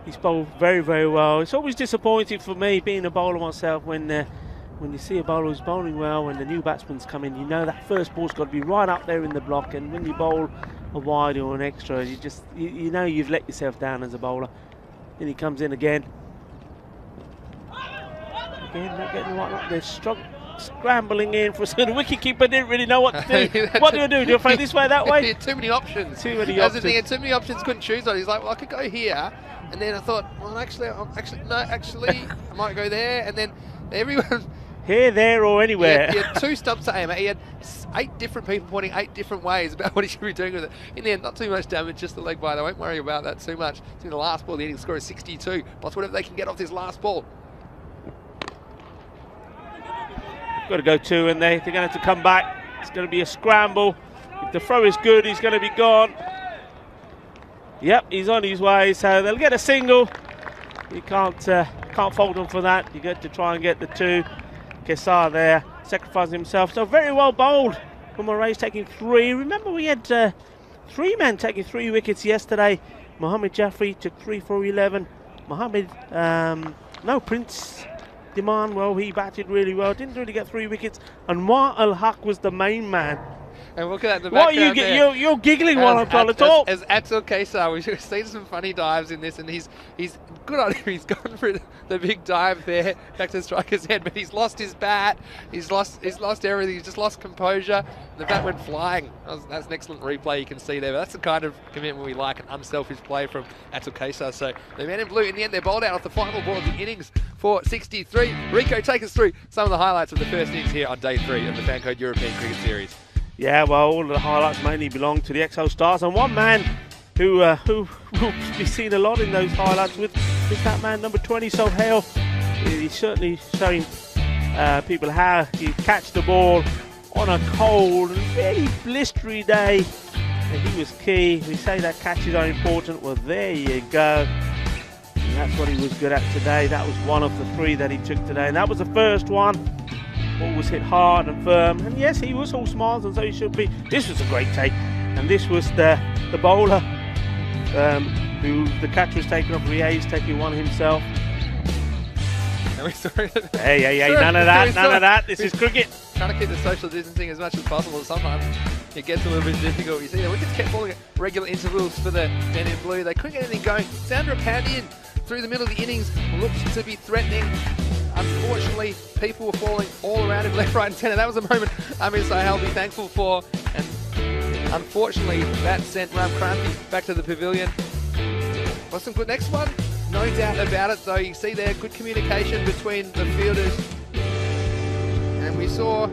he's bowled very, very well. It's always disappointing for me, being a bowler myself, when you see a bowler who's bowling well, when the new batsman's come in, you know that first ball's got to be right up there in the block, and when you bowl a wide or an extra, you know you've let yourself down as a bowler. Then he comes in again. Again, not getting right up there, scrambling in for a second. The wicketkeeper didn't really know what to do. What do I do? Do I throw this way, that way? Too many options. Too many options. He had too many options, couldn't choose on. He's like, well, I could go here, and then I thought, well, actually, I might go there, and then everyone. Here, there, or anywhere. He had 2 stumps to aim at. He had 8 different people pointing 8 different ways about what he should be doing with it. In the end, not too much damage, just the leg bite. I won't worry about that too much. It's in the last ball. The inning score is 62. Plus whatever they can get off this last ball. Got to go 2, and they're going to have to come back. It's going to be a scramble. If the throw is good, he's going to be gone. Yep, he's on his way, so they'll get a single. You can't fault them for that. You get to try and get the 2. Kesar there, sacrificing himself. So very well bowled from Rays, taking 3. Remember, we had 3 men taking 3 wickets yesterday. Mohammad Jaffrey took 3 for 11. Prince Diman, well, he batted really well. Didn't really get 3 wickets. And Anwar Al-Haq was the main man. And look at that. What are you get? You're giggling while I'm trying to talk. As Atul Kesar, we've seen some funny dives in this, and he's good on him. He's gone for the big dive there, back to the striker's head, but he's lost his bat. He's lost everything. He's just lost composure. The bat went flying. That's an excellent replay you can see there. But that's the kind of commitment we like, an unselfish play from Atul Kesar. So the men in blue, in the end, they're bowled out off the final ball of the innings for 63. Rico, take us through some of the highlights of the first innings here on day 3 of the Fancode European Cricket Series. Yeah, well, all of the highlights mainly belong to the XO Stars, and one man who will be seen a lot in those highlights is that man number 20, Sohail. He's certainly showing people how you catch the ball on a cold and very blistery day. And he was key. We say that catches are important. Well, there you go. And that's what he was good at today. That was one of the 3 that he took today, and that was the first one. Ball was hit hard and firm, and yes, he was all smiles, and so he should be. This was a great take, and this was the bowler who the catcher was taking off. Ria's taking one himself. Hey, none of that. This is cricket. Trying to keep the social distancing as much as possible. Sometimes it gets a little bit difficult. You see, the wickets kept falling at regular intervals for the men in blue. They couldn't get anything going. Sandra Pandian through the middle of the innings looked to be threatening. unfortunately, people were falling all around him, left, right, and centre. That was a moment Amir Sahel will be thankful for. And unfortunately, that sent Ram Kranthi back to the pavilion. Was some good. Next one, no doubt about it, though. You see there, good communication between the fielders. And we saw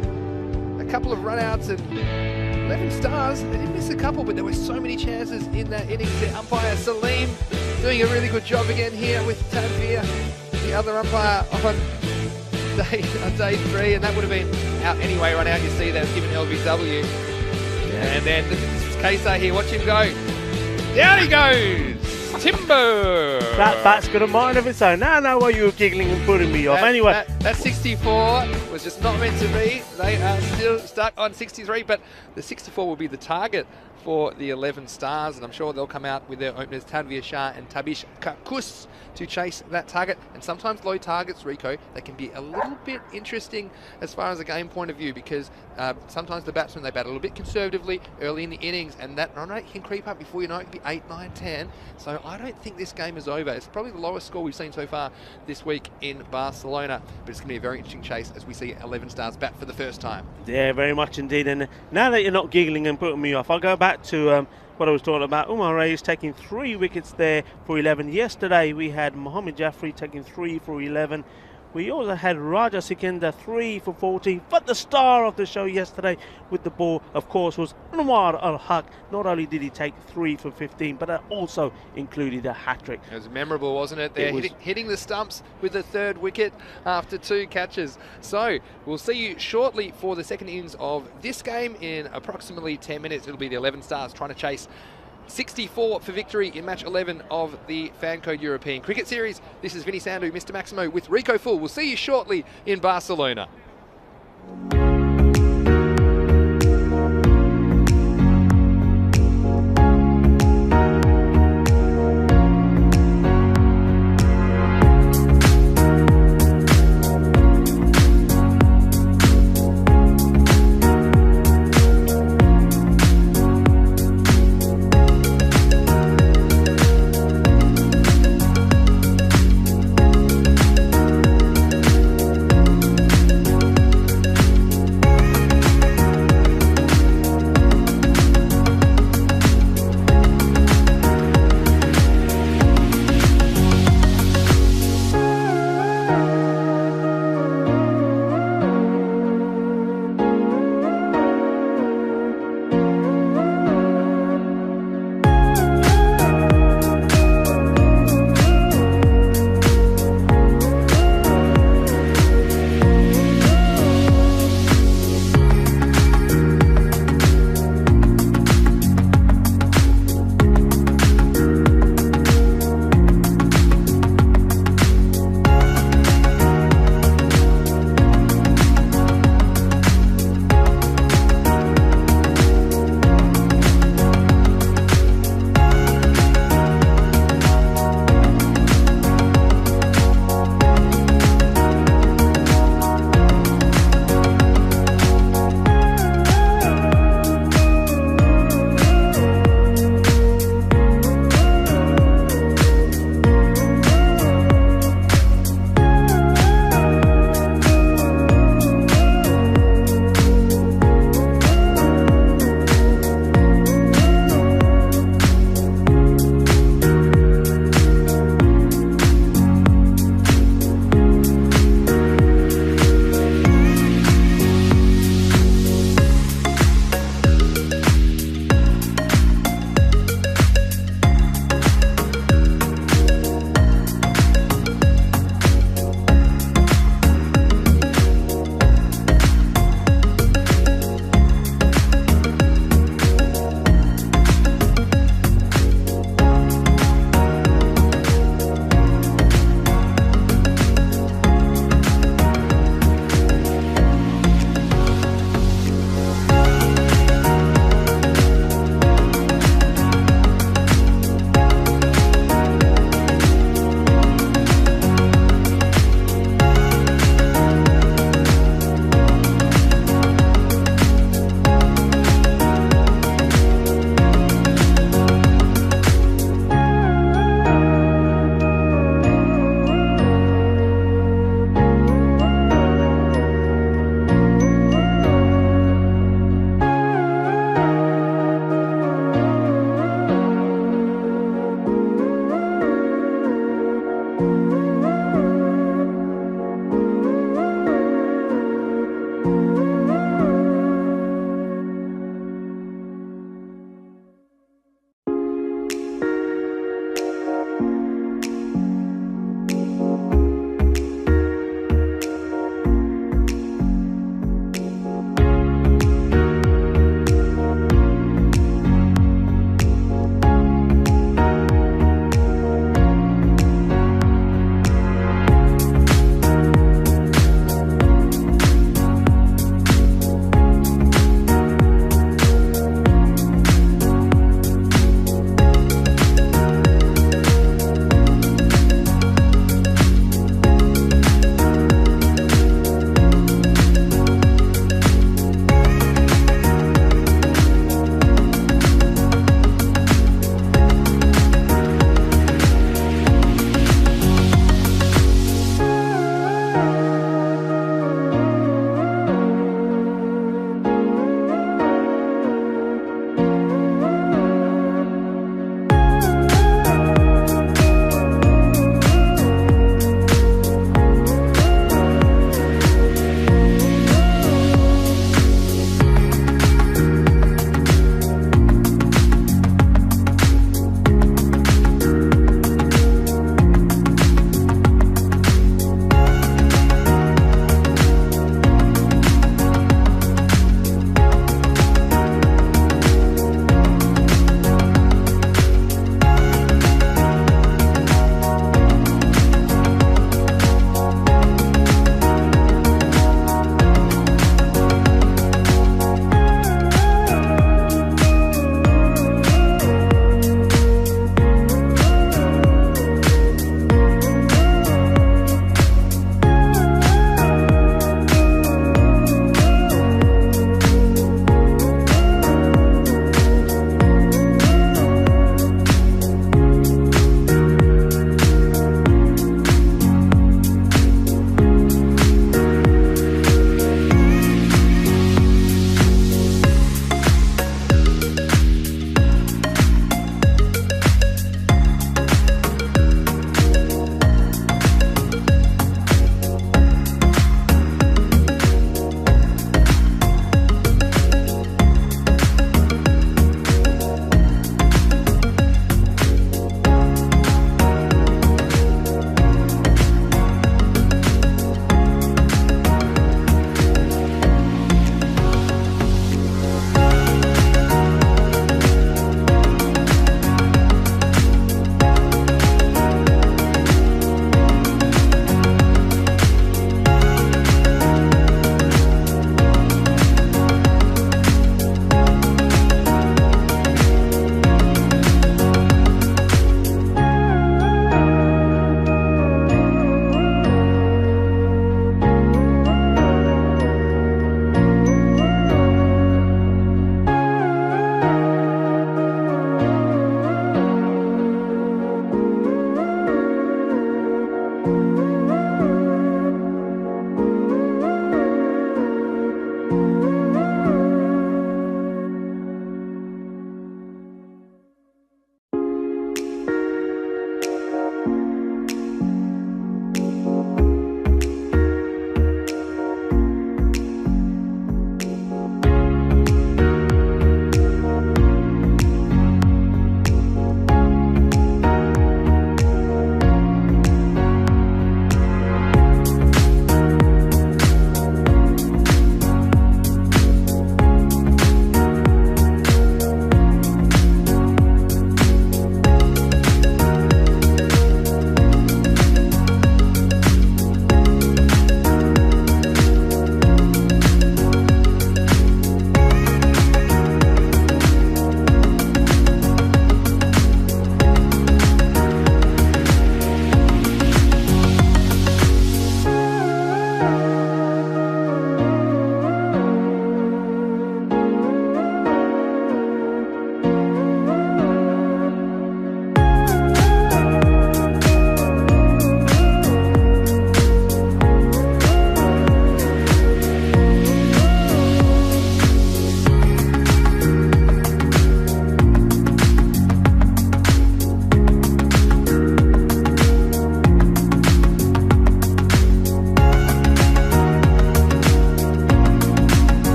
a couple of run-outs and 11 Stars. They did miss a couple, but there were so many chances in that innings. The umpire, Salim, doing a really good job again here with Tanvir, the other umpire on day 3, and that would have been out anyway. Run out, you see that, given LBW. And then this is Kaysar here. Watch him go. Down he goes. Timber. That bat's got a mind of its own. Now I know why you were giggling and putting me off. Anyway. That 64 was just not meant to be. They are still stuck on 63, but the 64 will be the target for the 11 Stars, and I'm sure they'll come out with their openers, Tanvir Shah and Tabish Kakus, to chase that target. And sometimes low targets, Rico, they can be a little bit interesting as far as a game point of view, because sometimes the batsmen, they bat a little bit conservatively early in the innings, and that run rate can creep up before you know it. It can be 8, 9, 10. So I don't think this game is over. It's probably the lowest score we've seen so far this week in Barcelona, but it's going to be a very interesting chase as we see 11 Stars bat for the first time. Yeah, very much indeed. And now that you're not giggling and putting me off, I'll go back to what I was talking about. Umar Reis taking 3 wickets there for 11. Yesterday we had Mohammad Jaffrey taking 3 for 11. We also had Raja Sikandar 3 for 14. But the star of the show yesterday with the ball, of course, was Anwar Al-Haq. Not only did he take 3 for 15, but that also included a hat-trick. It was memorable, wasn't it? There, hitting the stumps with the 3rd wicket after 2 catches. So we'll see you shortly for the second innings of this game in approximately 10 minutes. It'll be the 11 Stars trying to chase 64 for victory in match 11 of the Fancode European Cricket Series. This is Vinny Sandhu, Mr. Maximo with Rico Full. We'll see you shortly in Barcelona.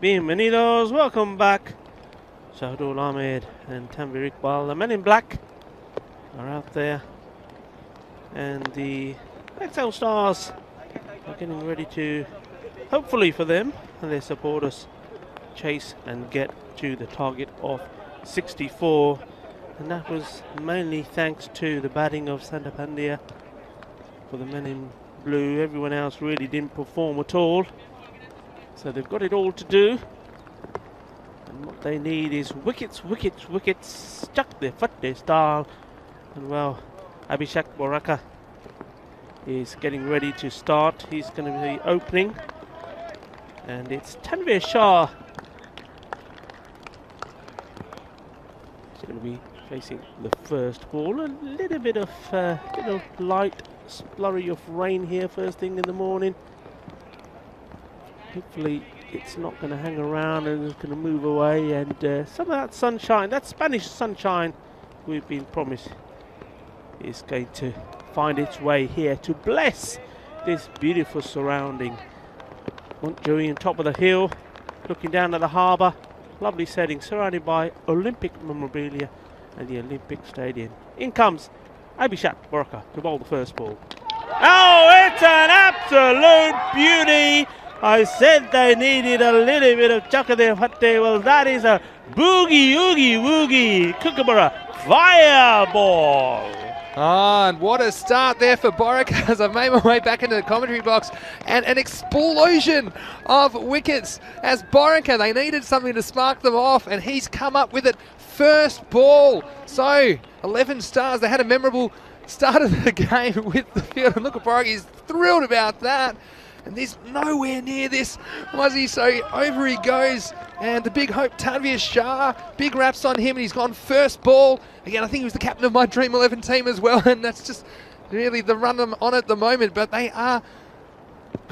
Bienvenidos, welcome back. Shahidul Ahmed and Tanvir Iqbal, the men in black, are out there. And the XL Stars are getting ready to, hopefully for them and their supporters, chase and get to the target of 64. And that was mainly thanks to the batting of Santa Pandya for the men in blue. Everyone else really didn't perform at all. So they've got it all to do. And what they need is wickets, wickets, wickets. Chuck their foot, their style. And well, Abhishek Boraka is getting ready to start. He's going to be opening. And it's Tanvir Shah. He's going to be facing the first ball. A little bit of light flurry of rain here first thing in the morning. Hopefully it's not going to hang around and it's going to move away, and some of that sunshine, that Spanish sunshine we've been promised, is going to find its way here to bless this beautiful surrounding. Montjuïc on top of the hill, looking down at the harbour, lovely setting, surrounded by Olympic memorabilia and the Olympic Stadium. In comes Abhishek Boraka to bowl the first ball. Oh, it's an absolute beauty! I said they needed a little bit of chakade fatte. Well, that is a boogie, oogie, woogie, Kookaburra fireball. Ah, and what a start there for Boraka as I've made my way back into the commentary box, and an explosion of wickets as Boraka, they needed something to spark them off, and he's come up with it first ball. So 11 stars, they had a memorable start of the game with the field, and look at Boraka, he's thrilled about that. And there's nowhere near this, was he? So over he goes, and the big hope, Tanvir Shah, big raps on him, and he's gone first ball. Again, I think he was the captain of my Dream 11 team as well, and that's just really the run them on at the moment. But they are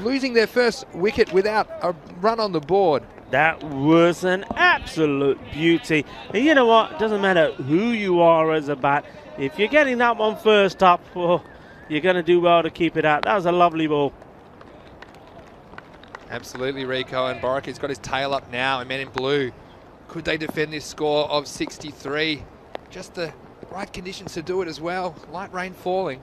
losing their first wicket without a run on the board. That was an absolute beauty. And you know what? It doesn't matter who you are as a bat. If you're getting that one first up, well, you're going to do well to keep it out. That was a lovely ball. Absolutely, Rico, and Boraka's got his tail up now, and men in blue, could they defend this score of 63? Just the right conditions to do it as well. Light rain falling.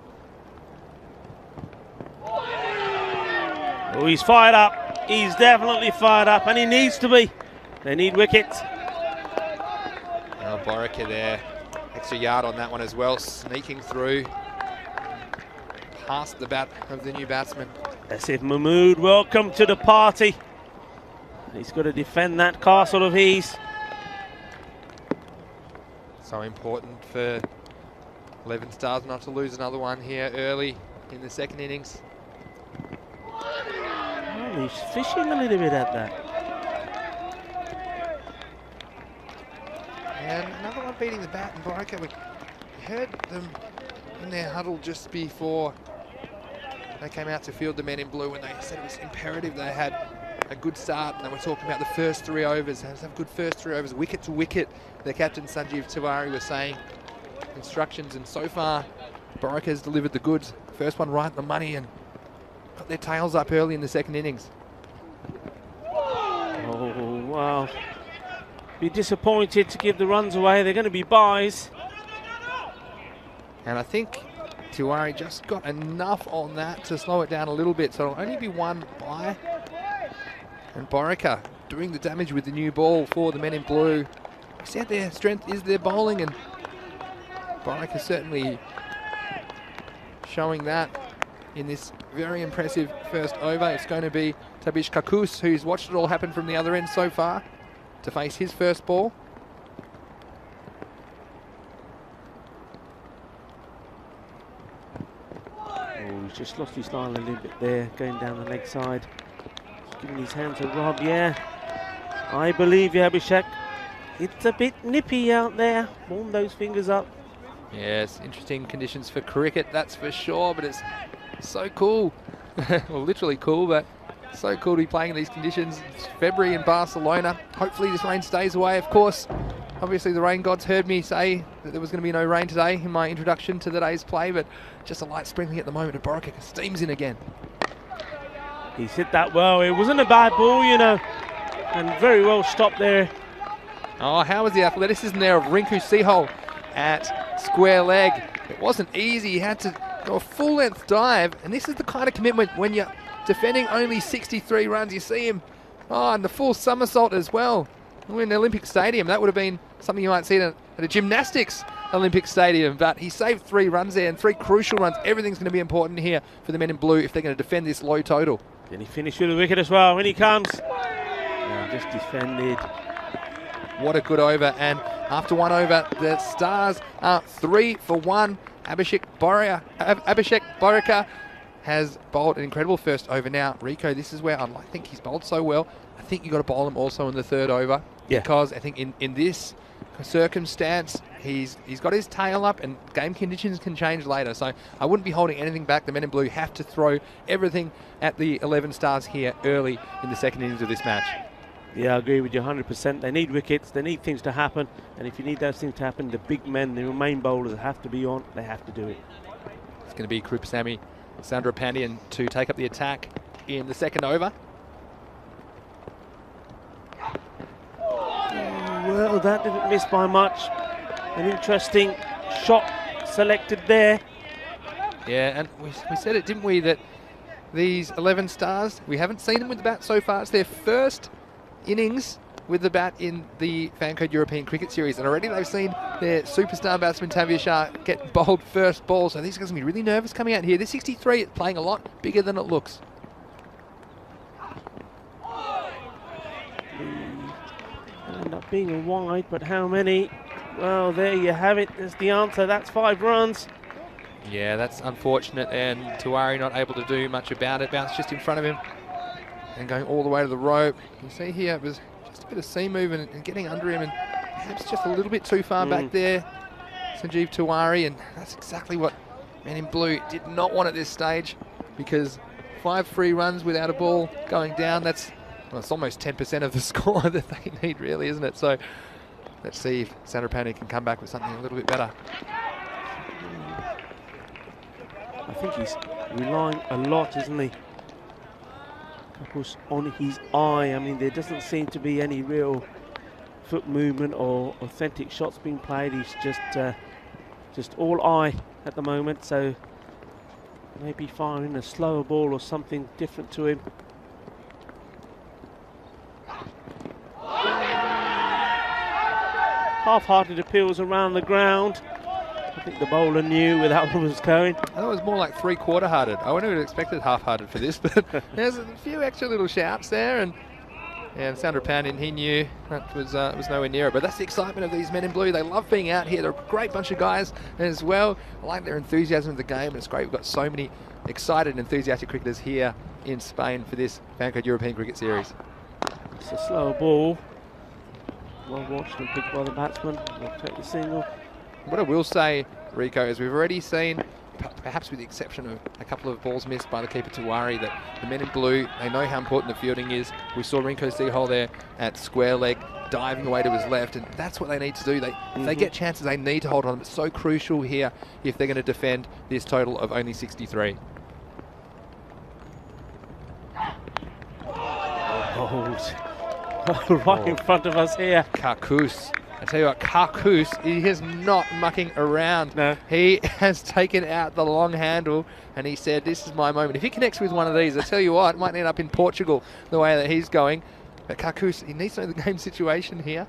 Oh, he's fired up. He's definitely fired up, and he needs to be. They need wickets. Oh, Boraka there, extra yard on that one as well, sneaking through past the bat of the new batsman. That's it, Mahmood, welcome to the party. He's got to defend that castle of his. So important for 11 stars not to lose another one here early in the second innings. Oh, he's fishing a little bit at that. And another one beating the bat, and Boraka, we heard them in their huddle just before they came out to field the men in blue, and they said it was imperative they had a good start, and they were talking about the first 3 overs. They have to have good first 3 overs, wicket to wicket. Their captain Sanjeev Tiwari was saying instructions, and so far Boraka has delivered the goods. First one right in the money, and got their tails up early in the second innings. Oh, wow. Be disappointed to give the runs away. They're going to be buys. And I think Tiwari just got enough on that to slow it down a little bit, so it'll only be 1 bye. And Boraka doing the damage with the new ball for the men in blue. I said their strength is their bowling, and Boraka certainly showing that in this very impressive first over. It's going to be Tabish Kakus, who's watched it all happen from the other end so far, to face his first ball. He's just lost his style a little bit there, going down the leg side. Giving his hands a rub, yeah. I believe you, Abhishek. It's a bit nippy out there. Warm those fingers up. Yes, interesting conditions for cricket, that's for sure, but it's so cool. Well, literally cool, but so cool to be playing in these conditions. It's February in Barcelona. Hopefully this rain stays away, of course. Obviously the rain gods heard me say that there was going to be no rain today in my introduction to the day's play, but just a light sprinkling at the moment. And Boraka steams in again. He's hit that well. It wasn't a bad ball, you know. and very well stopped there. Oh, how was the athleticism there of Rinku Sehol at square leg? It wasn't easy. He had to go a full-length dive, and this is the kind of commitment when you're defending only 63 runs. You see him, and the full somersault as well. We're in the Olympic Stadium. That would have been something you might see at a gymnastics Olympic Stadium, but he saved 3 runs there, and 3 crucial runs. Everything's going to be important here for the men in blue if they're going to defend this low total. Then he finished with a wicket as well. When he comes, just defended. What a good over, and after 1 over, the Stars are 3 for 1. Abhishek Borika has bowled an incredible first over. Now, Rico, this is where I think he's bowled so well. I think you've got to bowl him also in the 3rd over, because I think in this circumstance, he's got his tail up and game conditions can change later. So I wouldn't be holding anything back. The men in blue have to throw everything at the 11 Stars here early in the 2nd innings of this match. Yeah, I agree with you 100%. They need wickets, they need things to happen, and if you need those things to happen, the big men, the main bowlers have to be on, they have to do it. It's going to be Krupasamy Sandrapandian to take up the attack in the 2nd over. Well, that didn't miss by much. An interesting shot selected there. Yeah, and we said it, didn't we, that these 11 Stars, we haven't seen them with the bat so far. It's their first innings with the bat in the Fancode European Cricket Series, and already they've seen their superstar batsman Tanvir Shah get bowled first ball, so these guys are going to be really nervous coming out here. They're 63, playing a lot bigger than it looks. End up being a wide, but how many? Well, there you have it. There's the answer. That's 5 runs. Yeah, that's unfortunate, and Tiwari not able to do much about it. Bounce just in front of him and going all the way to the rope. You see here it was just a bit of seam movement and getting under him, and perhaps just a little bit too far back there, Sanjeev Tiwari, and that's exactly what men in blue did not want at this stage, because 5 free runs without a ball going down, that's, well, it's almost 10% of the score that they need, really, isn't it? So let's see if Sandrapani can come back with something a little bit better. I think he's relying a lot, isn't he? Of course, on his eye. I mean, there doesn't seem to be any real foot movement or authentic shots being played. He's just all eye at the moment. So maybe firing a slower ball or something different to him. Half-hearted appeals around the ground. I think the bowler knew where that one was going. I thought it was more like 3/4-hearted. I wouldn't have expected half-hearted for this, but there's a few extra little shouts there, and Sandrapani, he knew that was nowhere near it. But that's the excitement of these men in blue. They love being out here. They're a great bunch of guys as well. I like their enthusiasm of the game, and it's great. We've got so many excited and enthusiastic cricketers here in Spain for this Fancode European Cricket Series. It's a slower ball. Well watched and picked by the batsman. They'll take the single. What I will say, Rico, is we've already seen, perhaps with the exception of a couple of balls missed by the keeper Tiwari, that the men in blue, they know how important the fielding is. We saw Rinko Sehol there at square leg, diving away to his left, and that's what they need to do. If they get chances, they need to hold on. It's so crucial here if they're going to defend this total of only 63. Right in front of us here. Karkus. I tell you what, Karkus, he is not mucking around. No. He has taken out the long handle, and he said, this is my moment. If he connects with one of these, I tell you what, might end up in Portugal the way that he's going. But Karkus, he needs to know the game situation here.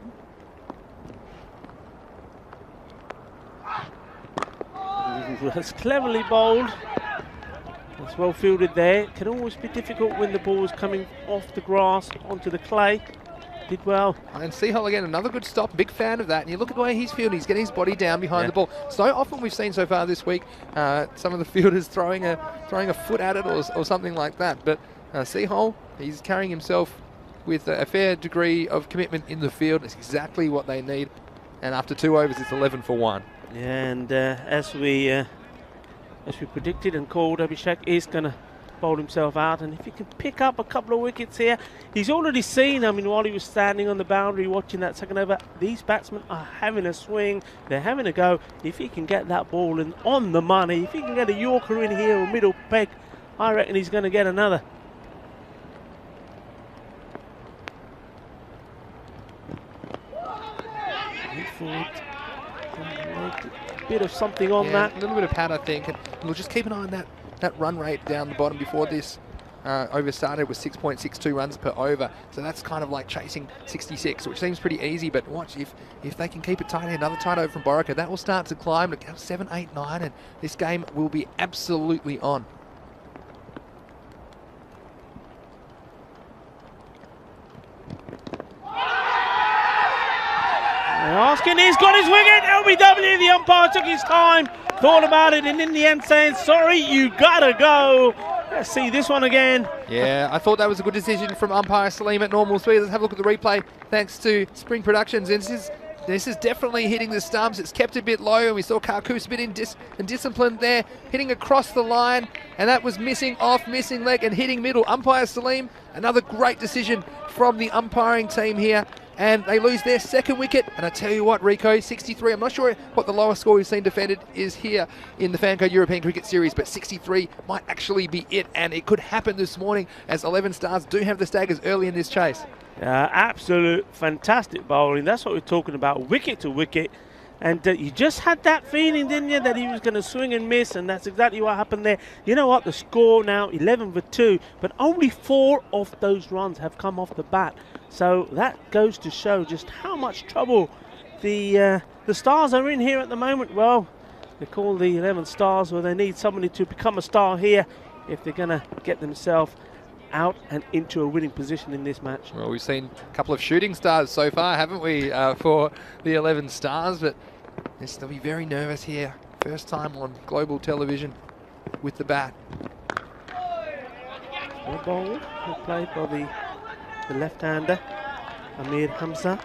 That's cleverly bowled. That's well fielded there. It can always be difficult when the ball is coming off the grass onto the clay. Did well. And Sehol again, another good stop. Big fan of that. And you look at the way he's fielding. He's getting his body down behind the ball. So often we've seen so far this week some of the fielders throwing a foot at it or something like that. But Sehol, he's carrying himself with a fair degree of commitment in the field. It's exactly what they need. And after 2 overs, it's 11 for 1. Yeah, and as we predicted and called, Abhishek is going to bowl himself out, and if he can pick up a couple of wickets here, he's already seen, I mean, while he was standing on the boundary watching that second over, these batsmen are having a swing, they're having a go. If he can get that ball in on the money, if he can get a Yorker in here or middle peg, I reckon he's going to get another. Wait for it. A bit of something on that. A little bit of pad, I think. And we'll just keep an eye on that run rate down the bottom. Before this over started was 6.62 runs per over. So that's kind of like chasing 66, which seems pretty easy. But watch, if they can keep it tight, another tight over from Borica, that will start to climb to 7, 8, 9, and this game will be absolutely on. Asking, he's got his wicket. LBW, the umpire took his time, thought about it, and in the end saying, sorry, you gotta go. Let's see this one again. Yeah, I thought that was a good decision from umpire Salim at normal speed. Let's have a look at the replay thanks to Spring Productions. And this is definitely hitting the stumps. It's kept a bit low, and we saw Karkus a bit indisciplined there, hitting across the line, and that was missing off, missing leg, and hitting middle. Umpire Salim, another great decision from the umpiring team here. And they lose their second wicket. And I tell you what, Rico, 63. I'm not sure what the lowest score we've seen defended is here in the Fancode European Cricket Series, but 63 might actually be it. And it could happen this morning as 11 Stars do have the staggers early in this chase. Absolute fantastic bowling. That's what we're talking about, wicket to wicket. And you just had that feeling, didn't you, that he was going to swing and miss, and that's exactly what happened there. You know what, the score now, 11 for 2, but only 4 of those runs have come off the bat. So that goes to show just how much trouble the Stars are in here at the moment. Well, they call the 11 Stars, where they need somebody to become a star here if they're going to get themselves out and into a winning position in this match. Well, we've seen a couple of shooting stars so far, haven't we, for the 11 Stars, but they'll be very nervous here. First time on global television with the bat. Well bowled, played by the left-hander, Amir Hamza.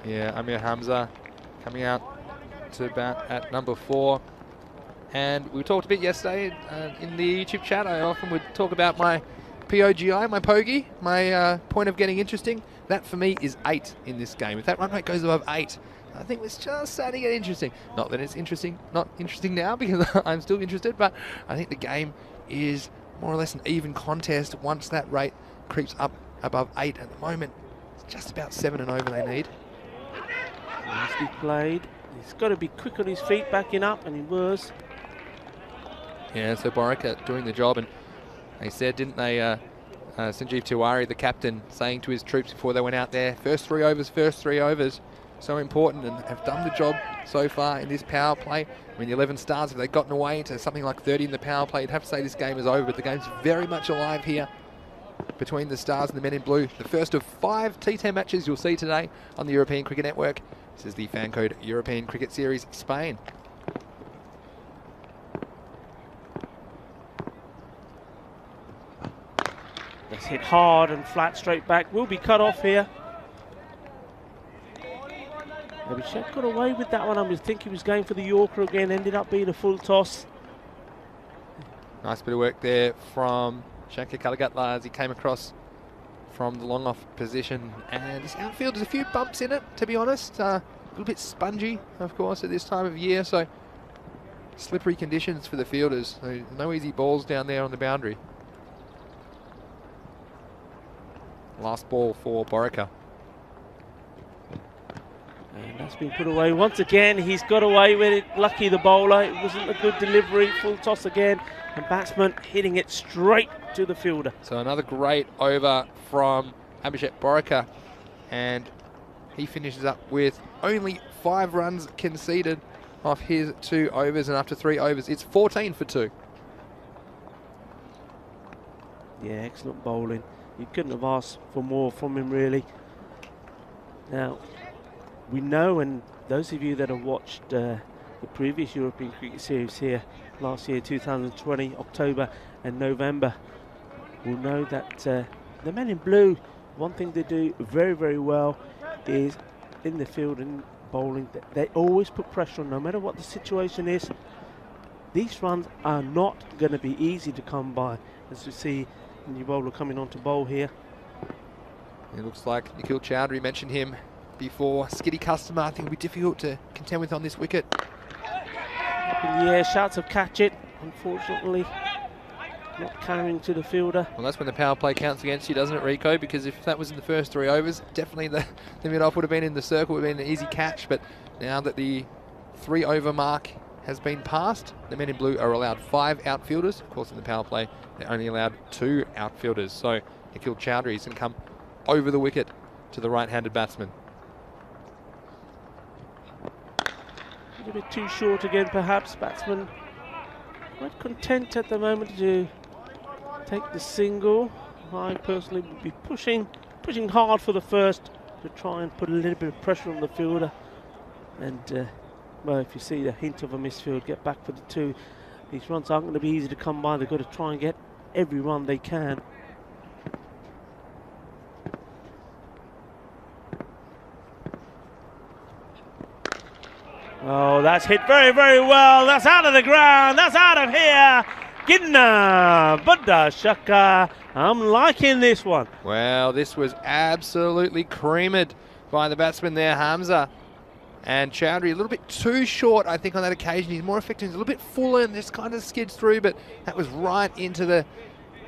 Yeah, Amir Hamza coming out to bat at number 4. And we talked a bit yesterday in the YouTube chat. I often would talk about my POGI, my POGI, my point of getting interesting. That for me is 8 in this game. If that run rate goes above 8, I think it's just starting to get interesting. Not that it's interesting, not interesting now because I'm still interested, but I think the game is more or less an even contest once that rate creeps up above 8. At the moment, it's just about 7 and over they need. Nicely played. He's got to be quick on his feet, backing up, and he was. Yeah, so Borica doing the job, and they said, didn't they, Sanjeev Tiwari, the captain, saying to his troops before they went out there, first three overs, so important, and have done the job so far in this power play. I mean, the 11 Stars, if they'd gotten away into something like 30 in the power play, you'd have to say this game is over, but the game's very much alive here between the Stars and the men in blue. The first of 5 T10 matches you'll see today on the European Cricket Network. This is the Fancode European Cricket Series, Spain. Let's hit hard and flat straight back. Will be cut off here. Abhishek got away with that one. I was thinking he was going for the Yorker again. Ended up being a full toss. Nice bit of work there from Shankar Kalagatla as he came across from the long off position. And this outfield, there's a few bumps in it, to be honest. A little bit spongy, of course, at this time of year. So slippery conditions for the fielders. So no easy balls down there on the boundary. Last ball for Borica. And that's been put away once again. He's got away with it. Lucky the bowler. It wasn't a good delivery. Full toss again. And batsman hitting it straight to the fielder. So another great over from Abhishek Borica. And he finishes up with only 5 runs conceded off his 2 overs. And after 3 overs, it's 14 for 2. Yeah, excellent bowling. You couldn't have asked for more from him, really. Now, we know, and those of you that have watched the previous European Cricket Series here last year, 2020, October and November, will know that the men in blue, one thing they do very, very well is in the field and bowling, they always put pressure on, no matter what the situation is. These runs are not going to be easy to come by, as you see. New bowler coming on to bowl here. It looks like Nikhil Chowdhury mentioned him before. Skiddy customer, I think it'll be difficult to contend with on this wicket. Up in the air, shouts of catch it. Unfortunately, not carrying to the fielder. Well, that's when the power play counts against you, doesn't it, Rico? Because if that was in the first 3 overs, definitely the mid-off would have been in the circle, would have been an easy catch. But now that the 3 over mark has been passed, the men in blue are allowed 5 outfielders. Of course, in the power play, they're only allowed 2 outfielders. So Nikhil Chowdhury can come over the wicket to the right-handed batsman. A little bit too short again, perhaps. Batsman quite content at the moment to take the single. I personally would be pushing hard for the first to try and put a little bit of pressure on the fielder. And well, if you see the hint of a misfield, get back for the 2. These runs aren't going to be easy to come by. They've got to try and get every run they can. Oh, that's hit very, very well. That's out of the ground. That's out of here. Ginna Buddha Shaka. I'm liking this one. Well, this was absolutely creamed by the batsman there, Hamza. And Chowdhury a little bit too short, I think, on that occasion. He's more effective. He's a little bit fuller and just kind of skids through, but that was right into the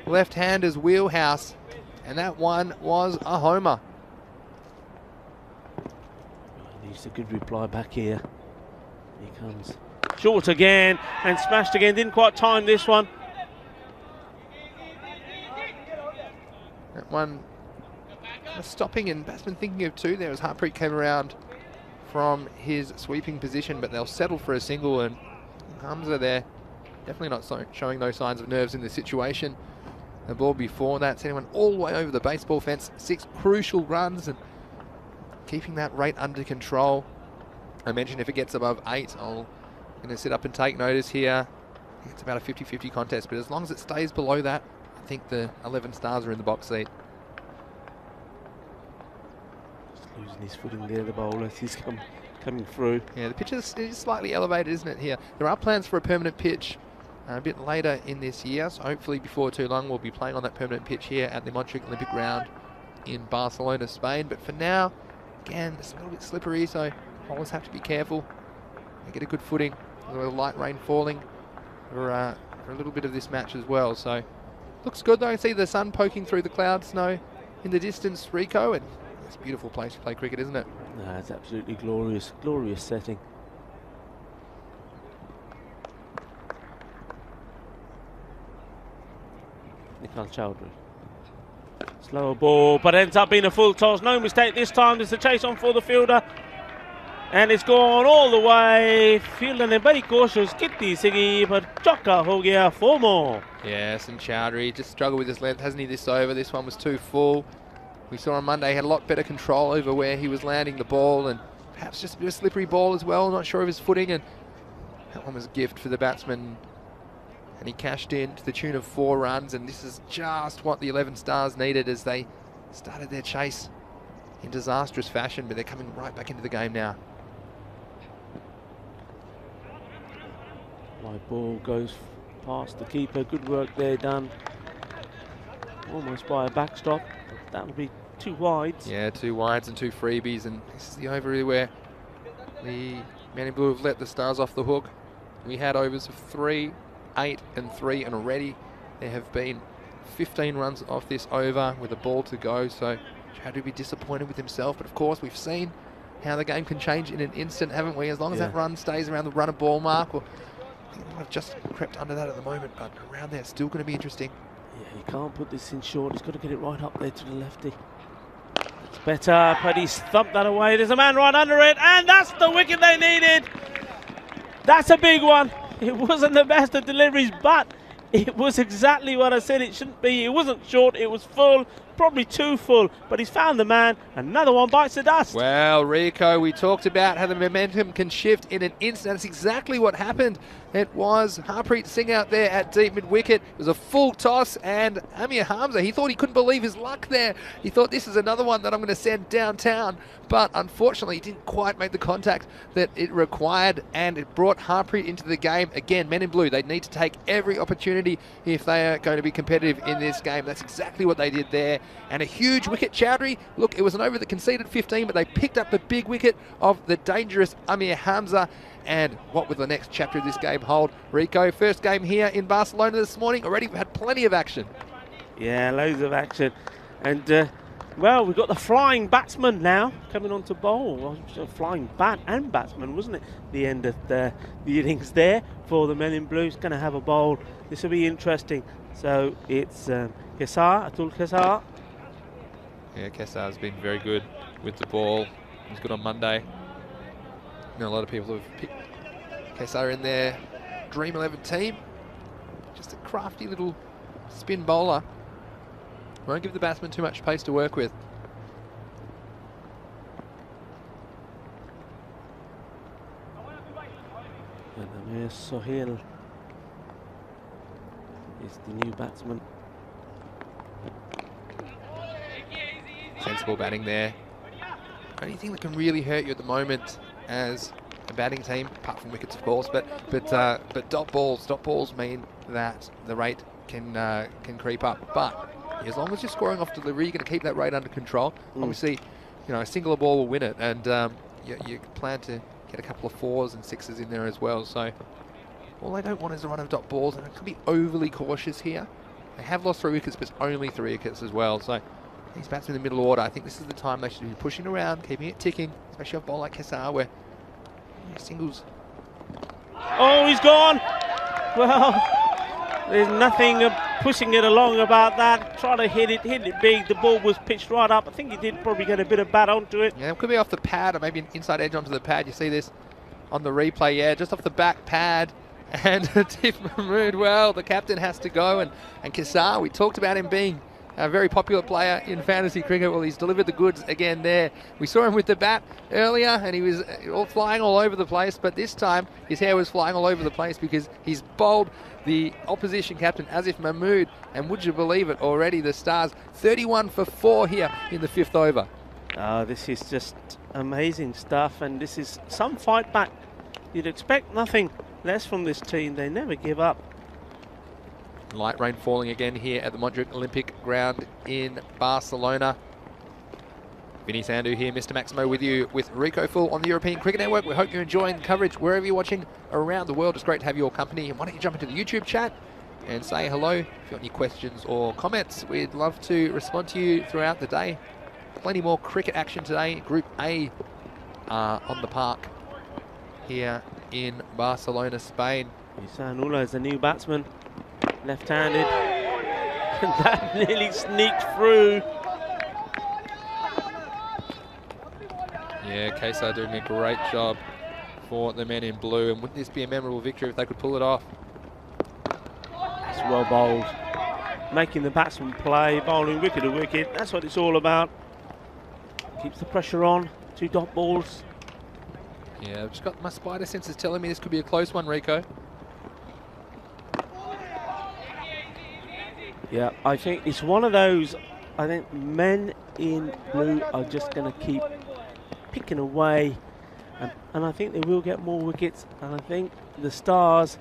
left-hander's wheelhouse. And that one was a homer. Needs a good reply back here. He comes short again and smashed again. Didn't quite time this one. That one stopping and batsman thinking of 2 there as Harpreet came around from his sweeping position, but they'll settle for a single, and Hamza there definitely not showing no signs of nerves in the situation. The ball before that sent him all the way over the baseball fence. 6 crucial runs and keeping that rate under control. I mentioned if it gets above 8, I'm going to sit up and take notice here. I think it's about a 50-50 contest, but as long as it stays below that, I think the 11 stars are in the box seat. Just losing his footing there, the bowler, as he's coming through. Yeah, the pitch is slightly elevated, isn't it, here? There are plans for a permanent pitch a bit later in this year, so hopefully before too long we'll be playing on that permanent pitch here at the Montjuic Olympic Ground in Barcelona, Spain. But for now, again, it's a little bit slippery, so bowlers have to be careful. They get a good footing. There's a light rain falling for a little bit of this match as well. So looks good though. I can see the sun poking through the cloud snow in the distance, Rico, and it's a beautiful place to play cricket, isn't it? No, it's absolutely glorious, glorious setting. Nikhil Chowdhury. Slower ball, but ends up being a full toss. No mistake this time. There's a chase on for the fielder. And it's gone all the way. Fielder ne very cautious. Kitty Sigi, but chokka ho gaya 4 more. Yes, and Chowdhury just struggled with his length, hasn't he, this over? This one was too full. We saw on Monday he had a lot better control over where he was landing the ball, and perhaps just a bit of a slippery ball as well. Not sure of his footing, and that one was a gift for the batsman. And he cashed in to the tune of 4 runs, and this is just what the 11 stars needed as they started their chase in disastrous fashion, but they're coming right back into the game now. My ball goes past the keeper. Good work there done. Almost by a backstop. That would be 2 wides. Yeah, 2 wides and 2 freebies, and this is the over really where the men in blue have let the stars off the hook. We had overs of 3, 8 and 3, and already there have been 15 runs off this over with a ball to go, so Chad would be disappointed with himself. But of course we've seen how the game can change in an instant, haven't we? As long as that run stays around the run of ball mark, or I think it might have just crept under that at the moment, but around there it's still going to be interesting. Yeah, he can't put this in short. He's got to get it right up there to the lefty. It's better, but he's thumped that away. There's a man right under it, and that's the wicket they needed. That's a big one. It wasn't the best of deliveries, but it was exactly what I said it shouldn't be. It wasn't short, it was full, probably too full, but he's found the man. Another one bites the dust. Well, Rico, we talked about how the momentum can shift in an instant. That's exactly what happened. It was Harpreet Singh out there at deep mid-wicket. It was a full toss, and Amir Hamza, he thought he couldn't believe his luck there. He thought, this is another one that I'm going to send downtown, but unfortunately he didn't quite make the contact that it required, and it brought Harpreet into the game. Again, men in blue, they need to take every opportunity if they are going to be competitive in this game. That's exactly what they did there. and a huge wicket. Chowdhury, look, it was an over that conceded 15, but they picked up the big wicket of the dangerous Amir Hamza. And what will the next chapter of this game hold? Rico, first game here in Barcelona this morning. Already we've had plenty of action. Yeah, loads of action. And, well, we've got the flying batsman now coming on to bowl. Well, it was a flying bat and batsman, wasn't it? The end of the innings there for the men in blue. It's going to have a bowl. This will be interesting. So it's Kesar, Atul Kesar. Yeah, Kesar has been very good with the ball. He was good on Monday. You know, a lot of people have picked Kesar in their Dream 11 team. Just a crafty little spin bowler. Won't give the batsman too much pace to work with. And Amir Sohail is the new batsman. Sensible batting there. Only thing that can really hurt you at the moment as a batting team, apart from wickets of course, but dot balls mean that the rate can creep up. But as long as you're scoring off delivery, you're going to keep that rate under control. Obviously, you know, a singular ball will win it, and you plan to get a couple of 4s and 6s in there as well. So all they don't want is a run of dot balls, and it can be overly cautious here. They have lost 3 wickets, but it's only 3 wickets as well. So these batsmen in the middle order, I think this is the time they should be pushing around, keeping it ticking, especially off a ball like Kesar, where singles. Oh, he's gone. Well, there's nothing pushing it along about that. Try to hit it big. The ball was pitched right up. I think he did probably get a bit of bat onto it. Yeah, it could be off the pad or maybe an inside edge onto the pad. You see this on the replay. Yeah, just off the back pad. And Tiff Mahmood, well, the captain has to go. And Kesar, we talked about him being a very popular player in fantasy cricket. Well, he's delivered the goods again there. We saw him with the bat earlier, and he was flying all over the place. But this time, his hair was flying all over the place because he's bowled the opposition captain, Asif Mahmood. And would you believe it, already the Stars 31 for 4 here in the 5th over. This is just amazing stuff, and this is some fight back. You'd expect nothing less from this team. They never give up. Light rain falling again here at the Montjuic Olympic Ground in Barcelona. Vinny Sandhu here, Mr. Maximo, with you with Rico Full on the European Cricket Network. We hope you're enjoying the coverage wherever you're watching around the world. It's great to have your company. And why don't you jump into the YouTube chat and say hello. If you've got any questions or comments, we'd love to respond to you throughout the day. Plenty more cricket action today. Group A on the park here in Barcelona, Spain. Isan Ullah is the new batsman. Left-handed, and that nearly sneaked through. Yeah, Kesar doing a great job for the men in blue, and wouldn't this be a memorable victory if they could pull it off? It's well bowled, making the batsman play, bowling wicket to wicket. That's what it's all about. Keeps the pressure on. 2 dot balls. Yeah, I've just got my spider senses telling me this could be a close one, Rico. Yeah, I think it's one of those. I think men in blue are just going to keep picking away, and I think they will get more wickets. And I think the Stars,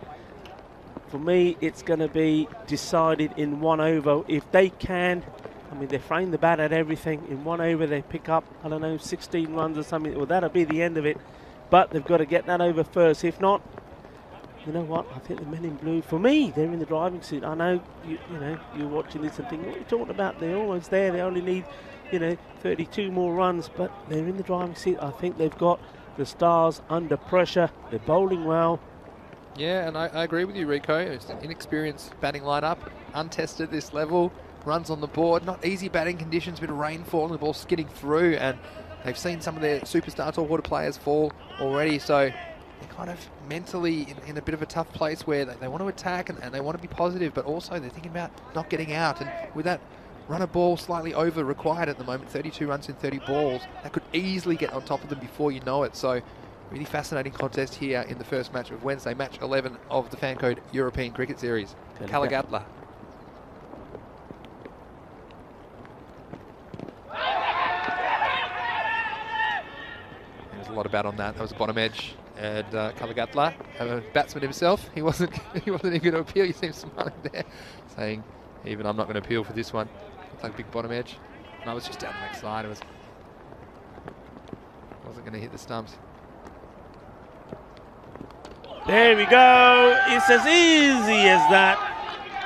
for me, it's going to be decided in 1 over. If they can, I mean, they frame the bat at everything. In 1 over, they pick up, I don't know, 16 runs or something. Well, that'll be the end of it. But they've got to get that over first. If not, you know what? I think the men in blue, for me, they're in the driving seat. I know, you know, you're watching this and thinking, what are you talking about? They're almost there. They only need, you know, 32 more runs, but they're in the driving seat. I think they've got the Stars under pressure. They're bowling well. Yeah, and I agree with you, Rico. It's an inexperienced batting lineup, untested at this level, runs on the board, not easy batting conditions, bit of rainfall and the ball skidding through, and they've seen some of their superstar tall water players fall already, so they're kind of mentally in a bit of a tough place where they want to attack and they want to be positive, but also they're thinking about not getting out. And with that run of ball slightly over required at the moment, 32 runs in 30 balls, that could easily get on top of them before you know it. So really fascinating contest here in the first match of Wednesday, match 11 of the Fancode European Cricket Series. Kalagatla. There's a lot of bat on that. That was a bottom edge. And Kalagatla, a batsman himself, he wasn't even going to appeal. You see him smiling there, saying, even I'm not going to appeal for this one. like a big bottom edge. And I was just down the next side. It wasn't going to hit the stumps. There we go. It's as easy as that.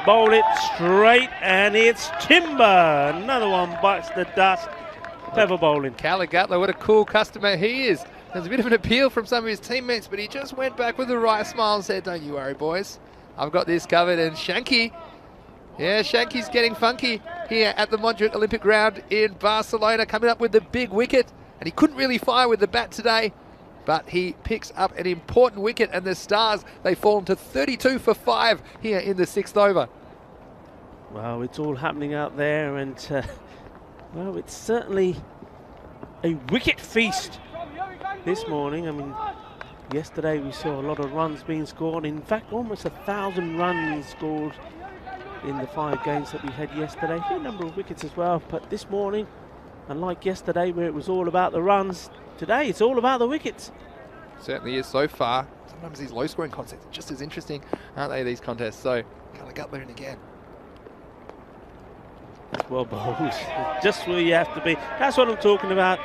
Bowl it straight, and it's timber. Another one bites the dust. Clever bowling. Calagatla, what a cool customer he is. There's a bit of an appeal from some of his teammates, but he just went back with the right smile and said, don't you worry, boys. I've got this covered. And Shanky, yeah, Shanky's getting funky here at the Montjuic Olympic Ground in Barcelona, coming up with the big wicket. And he couldn't really fire with the bat today, but he picks up an important wicket, and the Stars, they fall to 32 for 5 here in the 6th over. Well, it's all happening out there, and well, it's certainly a wicket feast this morning. I mean, yesterday we saw a lot of runs being scored. In fact, almost 1,000 runs scored in the 5 games that we had yesterday. A number of wickets as well, but this morning, unlike yesterday where it was all about the runs, today it's all about the wickets. Certainly is so far. Sometimes these low-scoring contests are just as interesting, aren't they, these contests? So, Calagatla in again. Well bowled, just where you have to be. That's what I'm talking about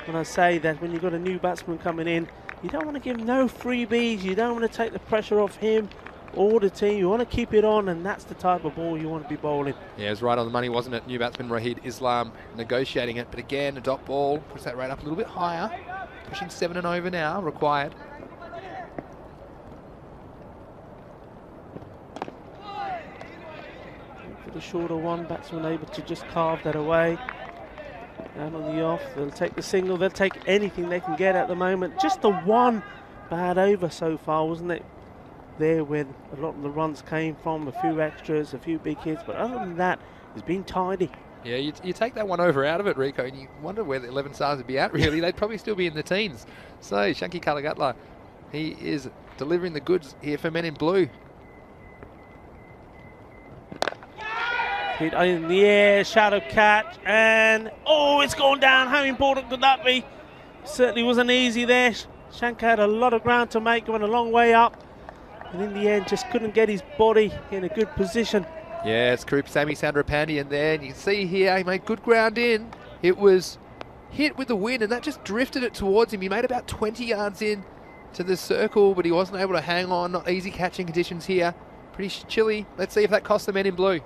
when I say that when you've got a new batsman coming in, you don't want to give no freebies, you don't want to take the pressure off him or the team, you want to keep it on, and that's the type of ball you want to be bowling. Yeah, it was right on the money, wasn't it? New batsman Rohid Islam negotiating it, but again, a dot ball puts that rate up a little bit higher, pushing 7 and over now, required. For the shorter one, batsman able to just carve that away. Down on the off, they'll take the single, they'll take anything they can get at the moment. Just the one bad over so far, wasn't it? There where a lot of the runs came from, a few extras, a few big hits, but other than that, it's been tidy. Yeah, you take that one over out of it, Rico, and you wonder where the 11 Stars would be at, really. They'd probably still be in the teens. So, Shanky Calagatla, he is delivering the goods here for Men in Blue. Hit in the air, shadow catch, and oh, it's gone down. How important could that be? Certainly wasn't easy there. Shank had a lot of ground to make, going a long way up, and in the end just couldn't get his body in a good position. Yeah, it's Group Sammy Sandrapandian there, and you can see here he made good ground in. It was hit with the wind, and that just drifted it towards him. He made about 20 yards in to the circle, but he wasn't able to hang on. Not easy catching conditions here. Pretty chilly. Let's see if that costs the Men in Blue.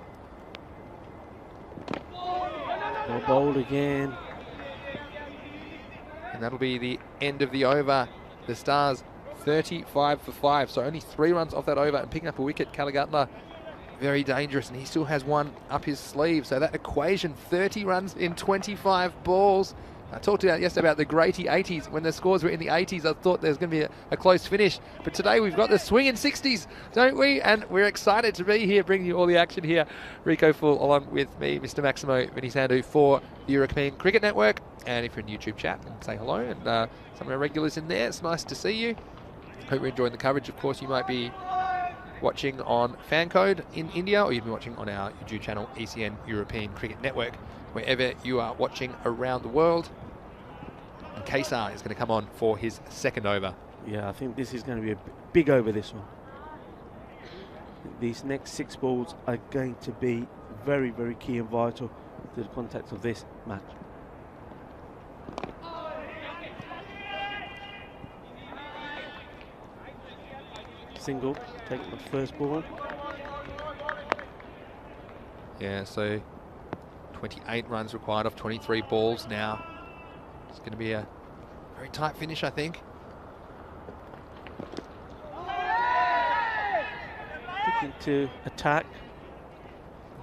Well bowled again. And that'll be the end of the over. The Stars 35 for 5, so only 3 runs off that over and picking up a wicket. Calagatla very dangerous, and he still has one up his sleeve. So that equation, 30 runs in 25 balls. I talked about yesterday about the Grady 80s. When the scores were in the 80s, I thought there was going to be a close finish. But today we've got the swinging 60s, don't we? And we're excited to be here, bringing you all the action here. Rico Full, along with me, Mr. Maximo Vinisandu, for the European Cricket Network. And if you're in YouTube chat, and say hello. And some of our regulars in there, it's nice to see you. Hope you're enjoying the coverage. Of course, you might be watching on Fancode in India, or you'd be watching on our YouTube channel, ECN European Cricket Network, wherever you are watching around the world. And Kesar is going to come on for his 2nd over. Yeah, I think this is going to be a big over, this one. These next 6 balls are going to be very, very key and vital to the context of this match. Single, taking the first ball. Yeah, so 28 runs required off 23 balls now. It's going to be a very tight finish, I think. Looking to attack.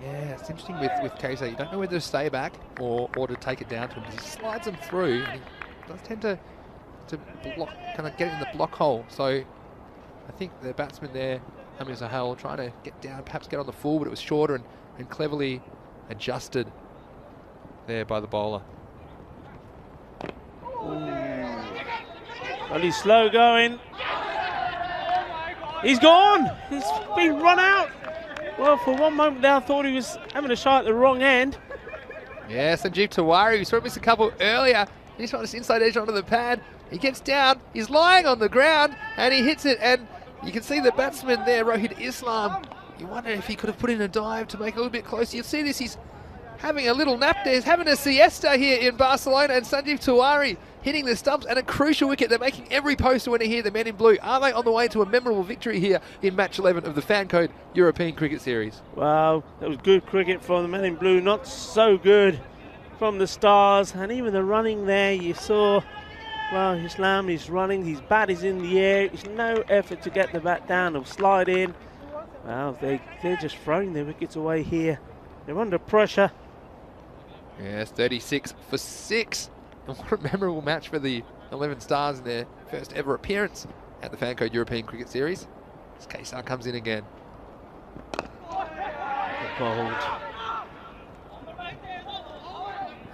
Yeah, it's interesting with Kesar. You don't know whether to stay back or to take it down to him, because he slides them through, and he does tend to block, kind of get in the block hole. So I think the batsman there, Amir Zahal, trying to get down, perhaps get on the full, but it was shorter and cleverly adjusted there by the bowler. Well, he's slow going. He's gone. He's been run out. Well, for one moment there, I thought he was having a shot at the wrong end. Yeah, Sanjeev Tiwari, we saw him miss a couple earlier. He's trying to inside edge onto the pad. He gets down, he's lying on the ground, and he hits it. And you can see the batsman there, Rohid Islam. You wonder if he could have put in a dive to make it a little bit closer. You'll see this, he's having a little nap there. He's having a siesta here in Barcelona, and Sanjeev Tiwari hitting the stumps and a crucial wicket. They're making every post winner here, the men in blue. Are they on the way to a memorable victory here in match 11 of the Fan Code European Cricket Series? Wow, that was good cricket from the men in blue. Not so good from the Stars. And even the running there, you saw, well, Islam is running. His bat is in the air. It's no effort to get the bat down or slide in. Well, they're just throwing their wickets away here. They're under pressure. Yes, 36 for 6. And what a memorable match for the 11 Stars in their first ever appearance at the Fan Code European Cricket Series. As Kesar comes in again. Bold.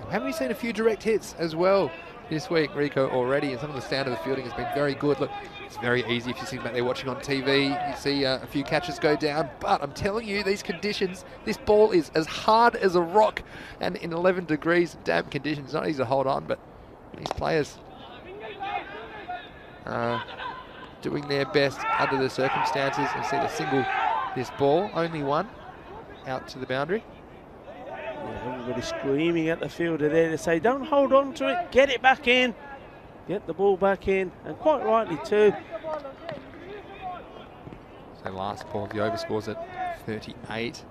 Haven't we seen a few direct hits as well this week, Rico, already? And some of the sound of the fielding has been very good. Look, it's very easy if you sit back there watching on TV. You see a few catches go down. But I'm telling you, these conditions, this ball is as hard as a rock. And in 11 degrees damp conditions, it's not easy to hold on. But these players are doing their best under the circumstances. And see the single, this ball, only one out to the boundary. Yeah, everybody screaming at the fielder there to say, don't hold on to it, get it back in. Get the ball back in, and quite rightly too. So last ball of the over scores at 38.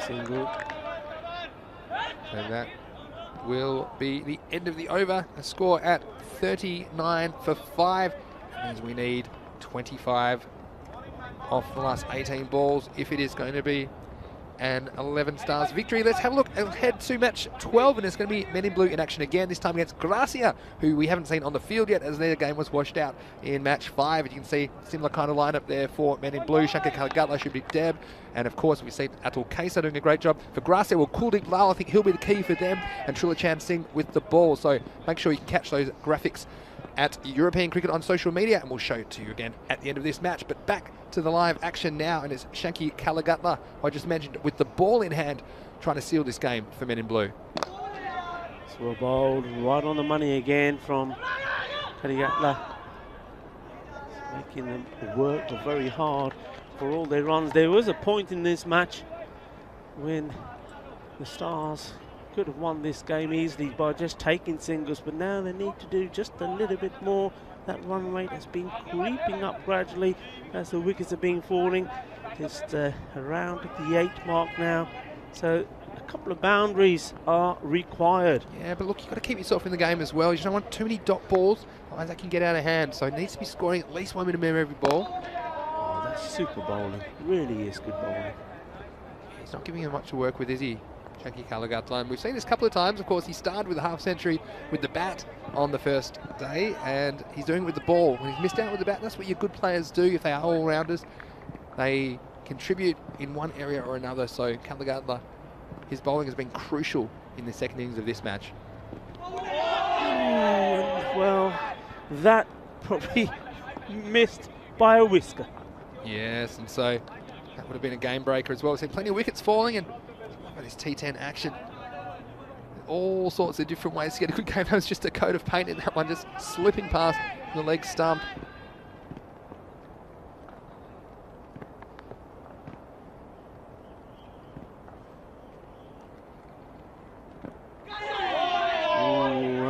Single. So that will be the end of the over. A score at 39 for 5. That means we need 25 off the last 18 balls if it is going to be an 11 Stars victory. Let's have a look ahead to match 12, and it's going to be men in blue in action again, this time against Gracia, who we haven't seen on the field yet as their game was washed out in match 5. And you can see similar kind of lineup there for men in blue. Shankar Kalagatla should be Deb, and of course we've seen Atul Kesar doing a great job. For Gracia, well, Kuldeep Lal, I think he'll be the key for them, and Trilochan Singh with the ball. So make sure you catch those graphics at European Cricket on social media, and we'll show it to you again at the end of this match. But back to the live action now, and it's Shanky Kalagatla, who I just mentioned, with the ball in hand, trying to seal this game for men in blue. So bowled right on the money again from Kalagatla, making them work very hard for all their runs. There was a point in this match when the Stars could have won this game easily by just taking singles, but now they need to do just a little bit more. That run rate has been creeping up gradually as the wickets are being falling. Just around the 8 mark now. So a couple of boundaries are required. Yeah, but look, you've got to keep yourself in the game as well. You don't want too many dot balls, otherwise that can get out of hand. So it needs to be scoring at least 1 minute every ball. Oh, that's super bowling. Really is good bowling. He's not giving him much to work with, is he? Shanky Kalagatla. And we've seen this a couple of times. Of course, he started with a half century with the bat on the first day, and he's doing it with the ball. When he's missed out with the bat, that's what your good players do if they are all-rounders. They contribute in one area or another. So Kalagatla, his bowling has been crucial in the second innings of this match. Well, that probably missed by a whisker. Yes, and so that would have been a game breaker as well. We've seen plenty of wickets falling, and this T10 action, all sorts of different ways to get a good game. That was just a coat of paint in that one, just slipping past the leg stump.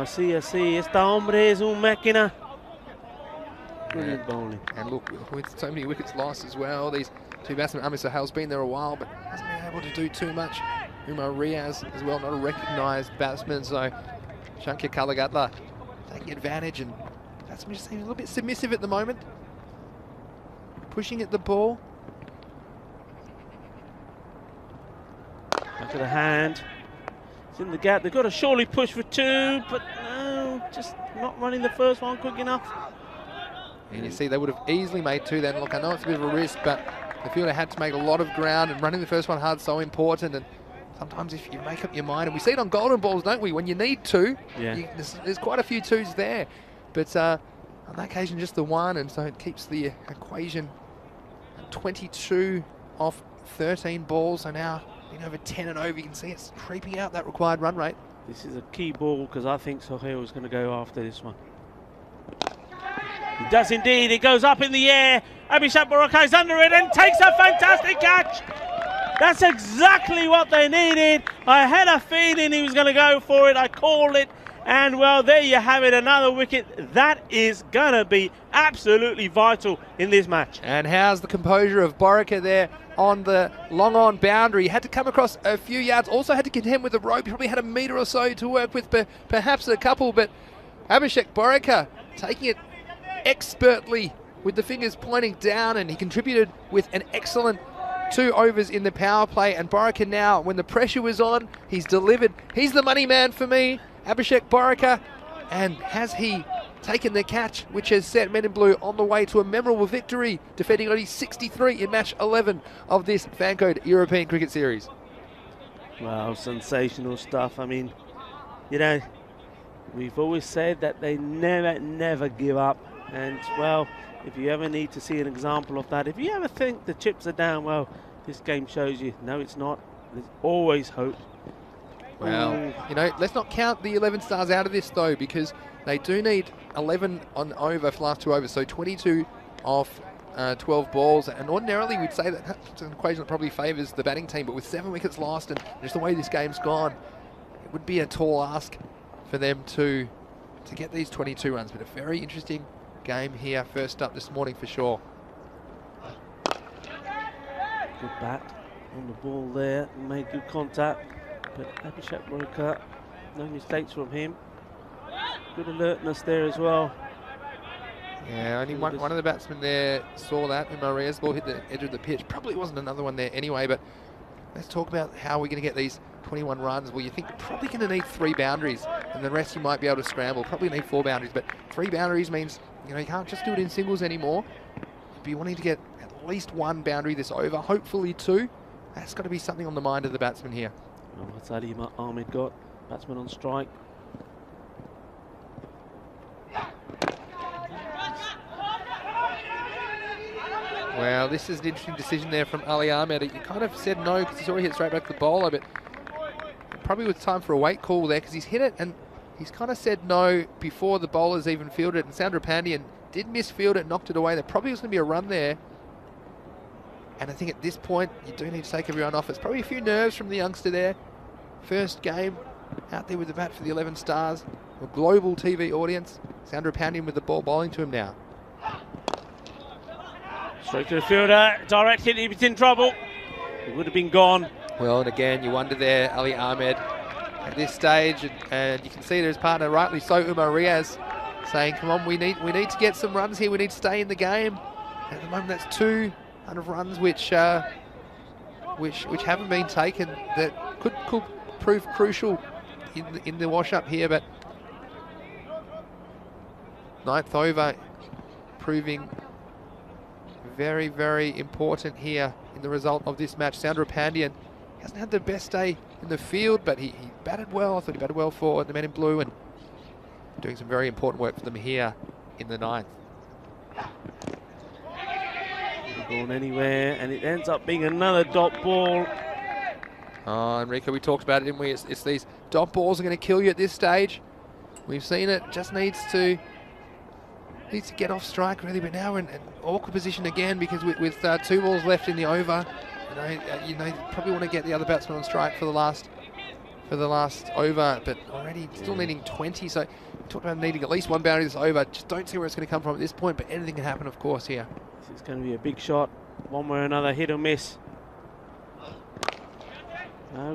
Así, este hombre es un máquina. Brilliant bowling. And look, with so many wickets lost as well, these two batsmen, Amir Sahal's been there a while, but hasn't been able to do too much. Umar Riaz as well, not a recognised batsman, so Shankar Kalagatla taking advantage, and batsmen just seem a little bit submissive at the moment. Pushing at the ball. Back of the hand. It's in the gap. They've got to surely push for 2, but no, just not running the first one quick enough. And you see they would have easily made 2 then. Look, I know it's a bit of a risk, but the fielder had to make a lot of ground, and running the first one hard is so important. And sometimes if you make up your mind, and we see it on golden balls, don't we? When you need 2, yeah. There's quite a few 2s there. But on that occasion, just the 1, and so it keeps the equation at 22 off 13 balls. So now, over 10 and over, you can see it's creeping out that required run rate. This is a key ball because I think Sohail is going to go after this one. He does indeed. It goes up in the air. Abhishek Barakai is under it and takes a fantastic catch. That's exactly what they needed. I had a feeling he was going to go for it. I called it. And, well, there you have it, another wicket. That is going to be absolutely vital in this match. And how's the composure of Borica there on the long-on boundary? He had to come across a few yards, also had to contend with the rope. He probably had a metre or so to work with, perhaps a couple, but Abhishek Borica taking it expertly with the fingers pointing down, and he contributed with an excellent 2 overs in the power play. And Borica now, when the pressure was on, he's delivered. He's the money man for me, Abhishek Borica. And has he taken the catch, which has set Men in Blue on the way to a memorable victory, defending only 63 in match 11 of this fan code European Cricket Series. Wow, sensational stuff. I mean, you know, we've always said that they never give up. And, well, if you ever need to see an example of that, if you ever think the chips are down, well, this game shows you, no, it's not. There's always hope. Well, you know, let's not count the 11 stars out of this, though, because they do need 11 on over for last 2 overs, so 22 off 12 balls. And ordinarily, we'd say that that's an equation that probably favours the batting team, but with 7 wickets lost and just the way this game's gone, it would be a tall ask for them to get these 22 runs. But a very interesting game here, first up this morning for sure. Good bat on the ball there, made good contact. But Abhishek Borica, no mistakes from him. Good alertness there as well. Yeah, only one of the batsmen there saw that. And Maria's ball hit the edge of the pitch. Probably wasn't another one there anyway, but let's talk about how we're going to get these 21 runs. Well, you think you're probably going to need 3 boundaries, and the rest you might be able to scramble. Probably need 4 boundaries, but 3 boundaries means, you know, you can't just do it in singles anymore. You'd be wanting to get at least 1 boundary this over, hopefully 2. That's got to be something on the mind of the batsman here. Well, what's Ali Ahmed got? Batsman on strike. Well, this is an interesting decision there from Ali Ahmed. He kind of said no because he's already hit straight back to the bowler, but probably with time for a wait call there because he's hit it and he's kind of said no before the bowlers even fielded it. And Sandra Pandian did misfield it, knocked it away. There probably was going to be a run there. And I think at this point, you do need to take everyone off. It's probably a few nerves from the youngster there. First game out there with the bat for the 11 stars. A global TV audience. Sandra Pandian with the ball bowling to him now. Straight to the fielder, direct hit, he was in trouble. It would have been gone. Well, and again, you wonder there, Ali Ahmed at this stage, and you can see there's partner, rightly so, Umar Riaz, saying, come on, we need to get some runs here, we need to stay in the game. At the moment, that's 200 runs which haven't been taken that could prove crucial in the wash-up here, but 9th over proving very, very important here in the result of this match. Sandra Pandian hasn't had the best day in the field, but he batted well. I thought he batted well for the Men in Blue and doing some very important work for them here in the 9th. Gone anywhere, and it ends up being another dot ball. Oh, Enrico, we talked about it, didn't we? It's these dot balls are going to kill you at this stage. We've seen it. Just needs to get off strike really, but now we're in an awkward position again because with 2 balls left in the over, you probably want to get the other batsman on strike for the last over, but already still needing 20. So we talked about needing at least 1 boundary this over. Just don't see where it's going to come from at this point, but anything can happen, of course, here. This is going to be a big shot, one way or another, hit or miss.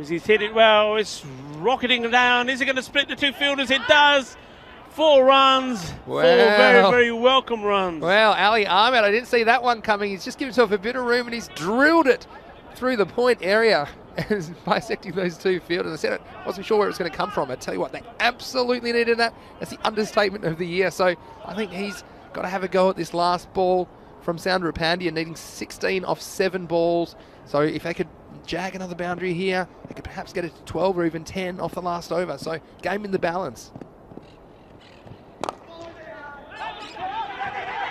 He's hit it well. It's rocketing down. Is it going to split the 2 fielders? It does. 4 runs, wow. 4 very, very welcome runs. Well, Ali Ahmed, I didn't see that one coming. He's just given himself a bit of room and he's drilled it through the point area and bisecting those 2 fielders. I said I wasn't sure where it was going to come from. I tell you what, they absolutely needed that. That's the understatement of the year. So I think he's got to have a go at this last ball from Sandra Pandian, needing 16 off 7 balls. So if they could jag another boundary here, they could perhaps get it to 12 or even 10 off the last over. So game in the balance.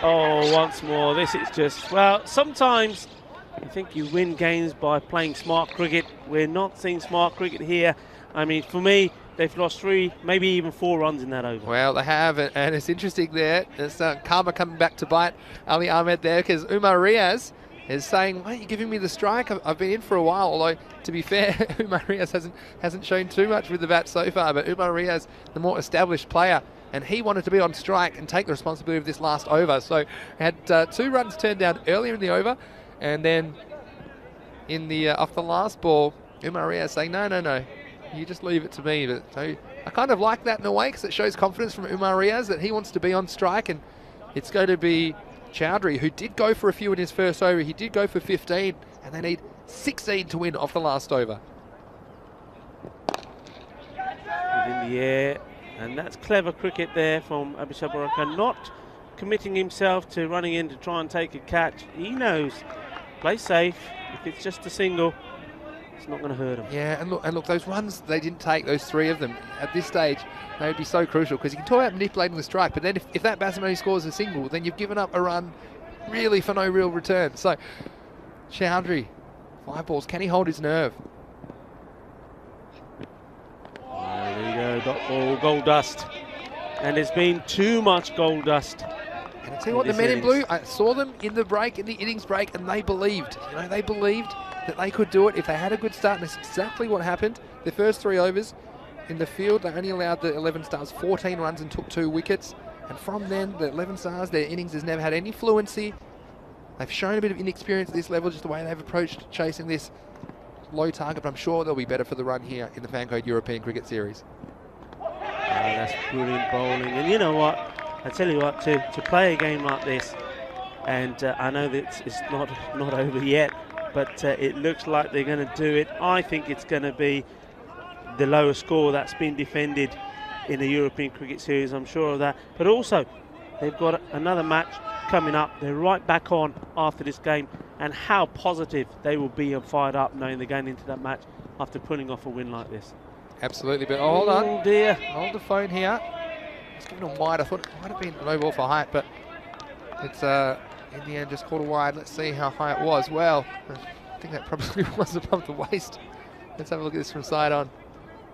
Oh, once more, this is just, well, sometimes I think you win games by playing smart cricket. We're not seeing smart cricket here. I mean, for me, they've lost 3, maybe even 4 runs in that over. Well, they have, and it's interesting there. It's karma coming back to bite Ali Ahmed there, because Umar Riaz is saying, why are you giving me the strike? I've been in for a while, although, to be fair, Umar Riaz hasn't shown too much with the bat so far, but Umar Riaz, the more established player, and he wanted to be on strike and take the responsibility of this last over. So had 2 runs turned down earlier in the over, and then in the off the last ball, Umar Riaz saying, no, you just leave it to me. But so I kind of like that in a way, because it shows confidence from Umar Riaz that he wants to be on strike, and it's going to be Chowdhury, who did go for a few in his first over. He did go for 15, and they need 16 to win off the last over. In the air, and that's clever cricket there from Abhishek Baraka, not committing himself to running in to try and take a catch. He knows, play safe. If it's just a single, it's not going to hurt him. Yeah, and look, those runs they didn't take, those 3 of them, at this stage, they would be so crucial, because you can talk about manipulating the strike, but then if that batsman only scores a single, then you've given up a run really for no real return. So, Chowdhury, 5 balls, can he hold his nerve? There you go, dot ball, gold dust. And there's been too much gold dust. And I tell you what, the men in blue, I saw them in the break, in the innings break, and they believed. You know, they believed that they could do it if they had a good start, and that's exactly what happened. The first 3 overs in the field, they only allowed the 11 Stars 14 runs and took 2 wickets. And from then, the 11 Stars, their innings has never had any fluency. They've shown a bit of inexperience at this level, just the way they've approached chasing this low target, but I'm sure they'll be better for the run here in the Fancode European Cricket Series. That's brilliant bowling. And you know what? I tell you what, to play a game like this, and I know that it's not over yet, but it looks like they're going to do it. I think it's going to be the lowest score that's been defended in the European Cricket Series, I'm sure of that. But also, they've got another match coming up. They're right back on after this game, and how positive they will be and fired up knowing they're going into that match after pulling off a win like this. Absolutely, but hold on. Oh dear. Hold the phone here. It's given them wide. I thought it might have been a no ball for height, but it's in the end just called a wide. Let's see how high it was. Well, I think that probably was above the waist. Let's have a look at this from side on.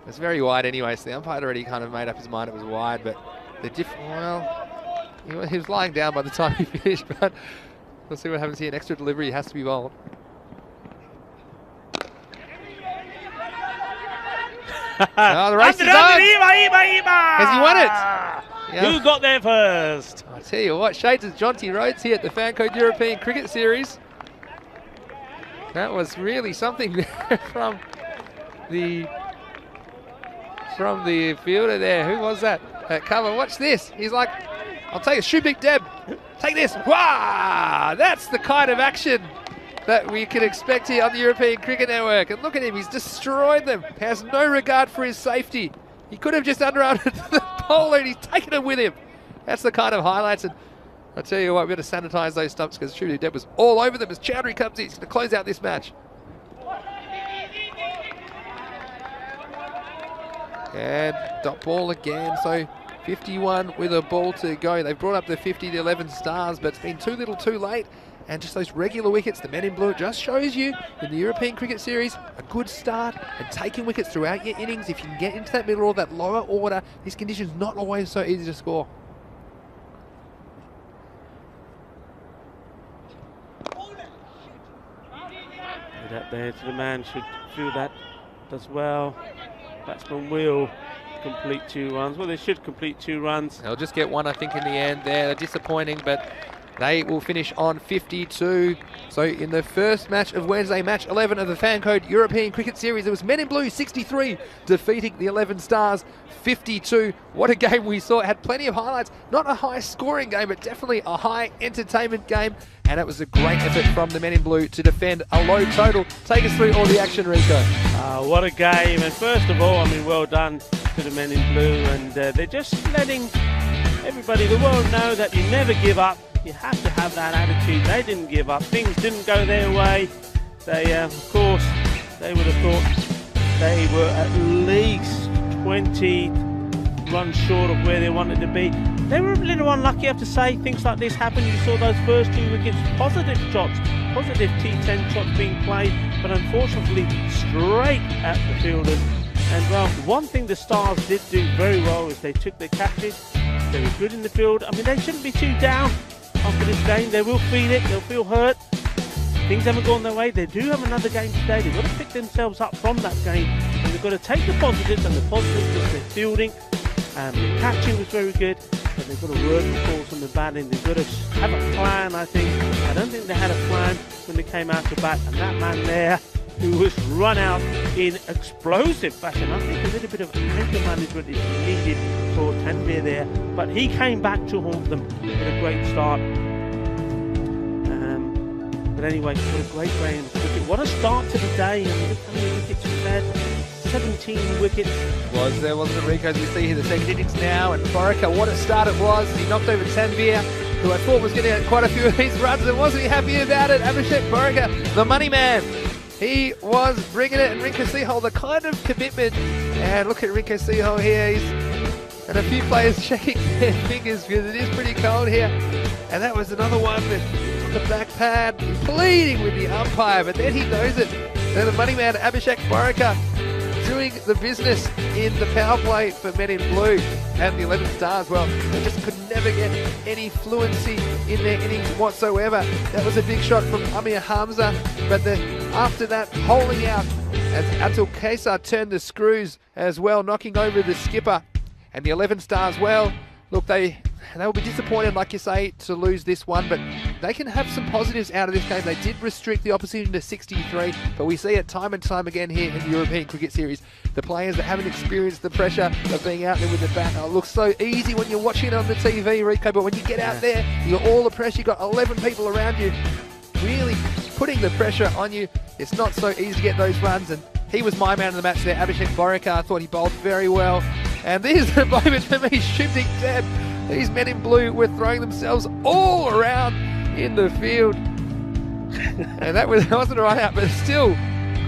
It's very wide anyway, so the umpire had already kind of made up his mind it was wide, but the well, he was lying down by the time he finished, but we'll see what happens here. An extra delivery has to be bowled. Oh, the race is on. Has he won it? Yeah. Who got there first? I tell you what, shades of Jonty Rhodes here at the Fancode European Cricket Series. That was really something there from the fielder there. Who was that? Cover, watch this. He's like, I'll take it. Shoot, Big Deb. Take this. Wow! That's the kind of action that we can expect here on the European Cricket Network. And look at him, he's destroyed them. Has no regard for his safety. He could have just underarmed the bowler and he's taken him with him. That's the kind of highlights. And I tell you what, we're going to sanitise those stumps because Shooty Deb was all over them as Chowdhury comes in. He's going to close out this match. And dot ball again, so 51 with a ball to go. They've brought up the 50 to 11 Stars, but it's been too little too late. And just those regular wickets, the men in blue, just shows you in the European Cricket Series, a good start and taking wickets throughout your innings. If you can get into that middle or that lower order, these conditions not always so easy to score. That there to the man should feel that does well. Batsman will complete 2 runs. Well, they should complete 2 runs. They'll just get 1, I think, in the end there. They're disappointing, but they will finish on 52. So in the first match of Wednesday, match 11 of the Fancode European Cricket Series, it was men in blue 63 defeating the 11 Stars 52. What a game we saw. It had plenty of highlights. Not a high scoring game, but definitely a high entertainment game. And it was a great effort from the men in blue to defend a low total. Take us through all the action, Rico. What a game. And first of all, I mean, well done to the men in blue. And they're just letting everybody, the world, know that you never give up. You have to have that attitude. They didn't give up. Things didn't go their way. They, of course, they would have thought they were at least 20 runs short of where they wanted to be. They were a little unlucky, I have to say. Things like this happen. You saw those first 2 wickets, positive shots, positive T10 shots being played, but unfortunately straight at the fielders. And well, one thing the Stars did do very well is they took their catches. They were good in the field. I mean, they shouldn't be too down after this game. They will feel it. They'll feel hurt. Things haven't gone their way. They do have another game today. They've got to pick themselves up from that game. And they've got to take the positives, and the positives was their fielding. The catching was very good. But they've got to work, of course, on the batting. They've got to have a plan, I think. I don't think they had a plan when they came out to bat. And that man there, who was run out in explosive fashion. I think a little bit of anger management is needed for Tanvir there. But he came back to haunt them with a great start. But anyway, what a great game. What a start to the day. I mean, look how many wickets we had. 17 wickets. There wasn't it, Rico, as we see here the second innings now, and Borica, what a start it was. He knocked over Tanvir, who I thought was going to get quite a few of these runs, and wasn't he happy about it? Abhishek Borica, the money man. He was bringing it, and Rinko Sehol, the kind of commitment. And look at Rinko Sehol here. And a few players checking their fingers because it is pretty cold here. And that was another one that the back pad, pleading with the umpire, but then he knows it. Then the money man, Abhishek Borica, doing the business in the power play for Men in Blue and the 11 Stars. Well, they just could never get any fluency in their innings whatsoever. That was a big shot from Amir Hamza, but after that, holding out as Atul Kesar turned the screws as well, knocking over the skipper. And the 11 Stars, well, look, they will be disappointed, like you say, to lose this one, but they can have some positives out of this game. They did restrict the opposition to 63, but we see it time and time again here in the European Cricket Series. The players that haven't experienced the pressure of being out there with the bat, it looks so easy when you're watching it on the TV, Rico, but when you get out there, you got all the pressure, you've got 11 people around you, really putting the pressure on you. It's not so easy to get those runs, and he was my man of the match there, Abhishek Borica. I thought he bowled very well. And there's the moment for me, Shivnik Deb. These Men in Blue were throwing themselves all around in the field. And that wasn't right out, but still,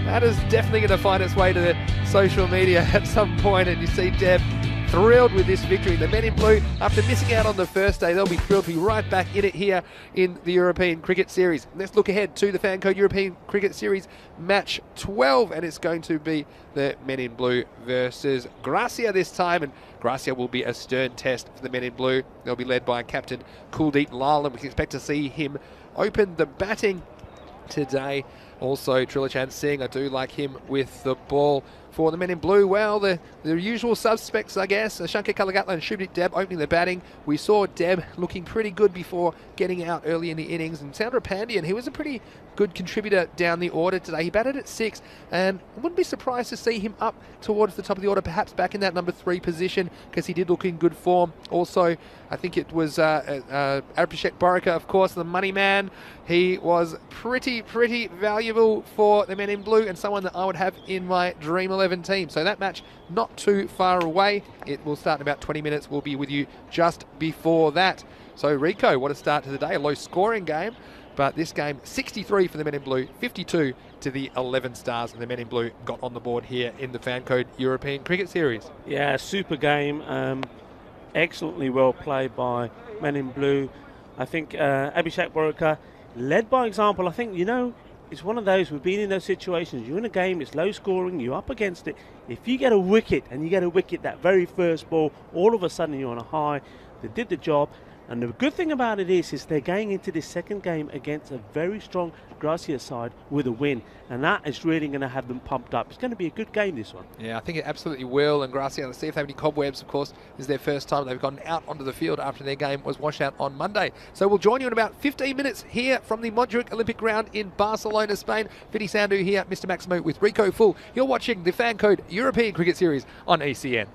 that is definitely going to find its way to the social media at some point. And you see Deb thrilled with this victory. The Men in Blue, after missing out on the first day, they'll be thrilled to be right back in it here in the European Cricket Series. Let's look ahead to the Fan Code European Cricket Series match 12, and it's going to be the Men in Blue versus Gracia this time, and Gracia will be a stern test for the Men in Blue. They'll be led by Captain Kuldeep Lal, and we can expect to see him open the batting today. Also, Trilochan Singh, I do like him with the ball. For the Men in Blue, well, the usual suspects, I guess. Shankar Kalagatla and Shubnik Deb opening the batting. We saw Deb looking pretty good before getting out early in the innings. And Sandra Pandian, he was a pretty good contributor down the order today. He batted at 6, and I wouldn't be surprised to see him up towards the top of the order, perhaps back in that number 3 position, because he did look in good form. Also, I think it was Abhishek Borica, of course, the money man. He was pretty valuable for the Men in Blue, and someone that I would have in my Dream 11 team. So that match not too far away. It will start in about 20 minutes. We'll be with you just before that. So Rico, what a start to the day. A low scoring game, but this game 63 for the Men in Blue, 52 to the 11 Stars, and the Men in Blue got on the board here in the Fan Code European Cricket Series. Yeah, super game. Excellently well played by Men in Blue. I think Abhishek Borica led by example. I think, it's one of those, we've been in those situations. You're in a game, it's low scoring, you're up against it. If you get a wicket, and you get a wicket that very first ball, all of a sudden you're on a high. They did the job. And the good thing about it is they're going into this second game against a very strong Gracia side with a win. And that is really going to have them pumped up. It's going to be a good game, this one. Yeah, I think it absolutely will. And Gracia, let's see if they have any cobwebs, of course. This is their first time they've gone out onto the field after their game was washed out on Monday. So we'll join you in about 15 minutes here from the Montjuic Olympic Ground in Barcelona, Spain. Vinny Sandhu here, Mr. Maximo with Rico Full. You're watching the Fan Code European Cricket Series on ECN.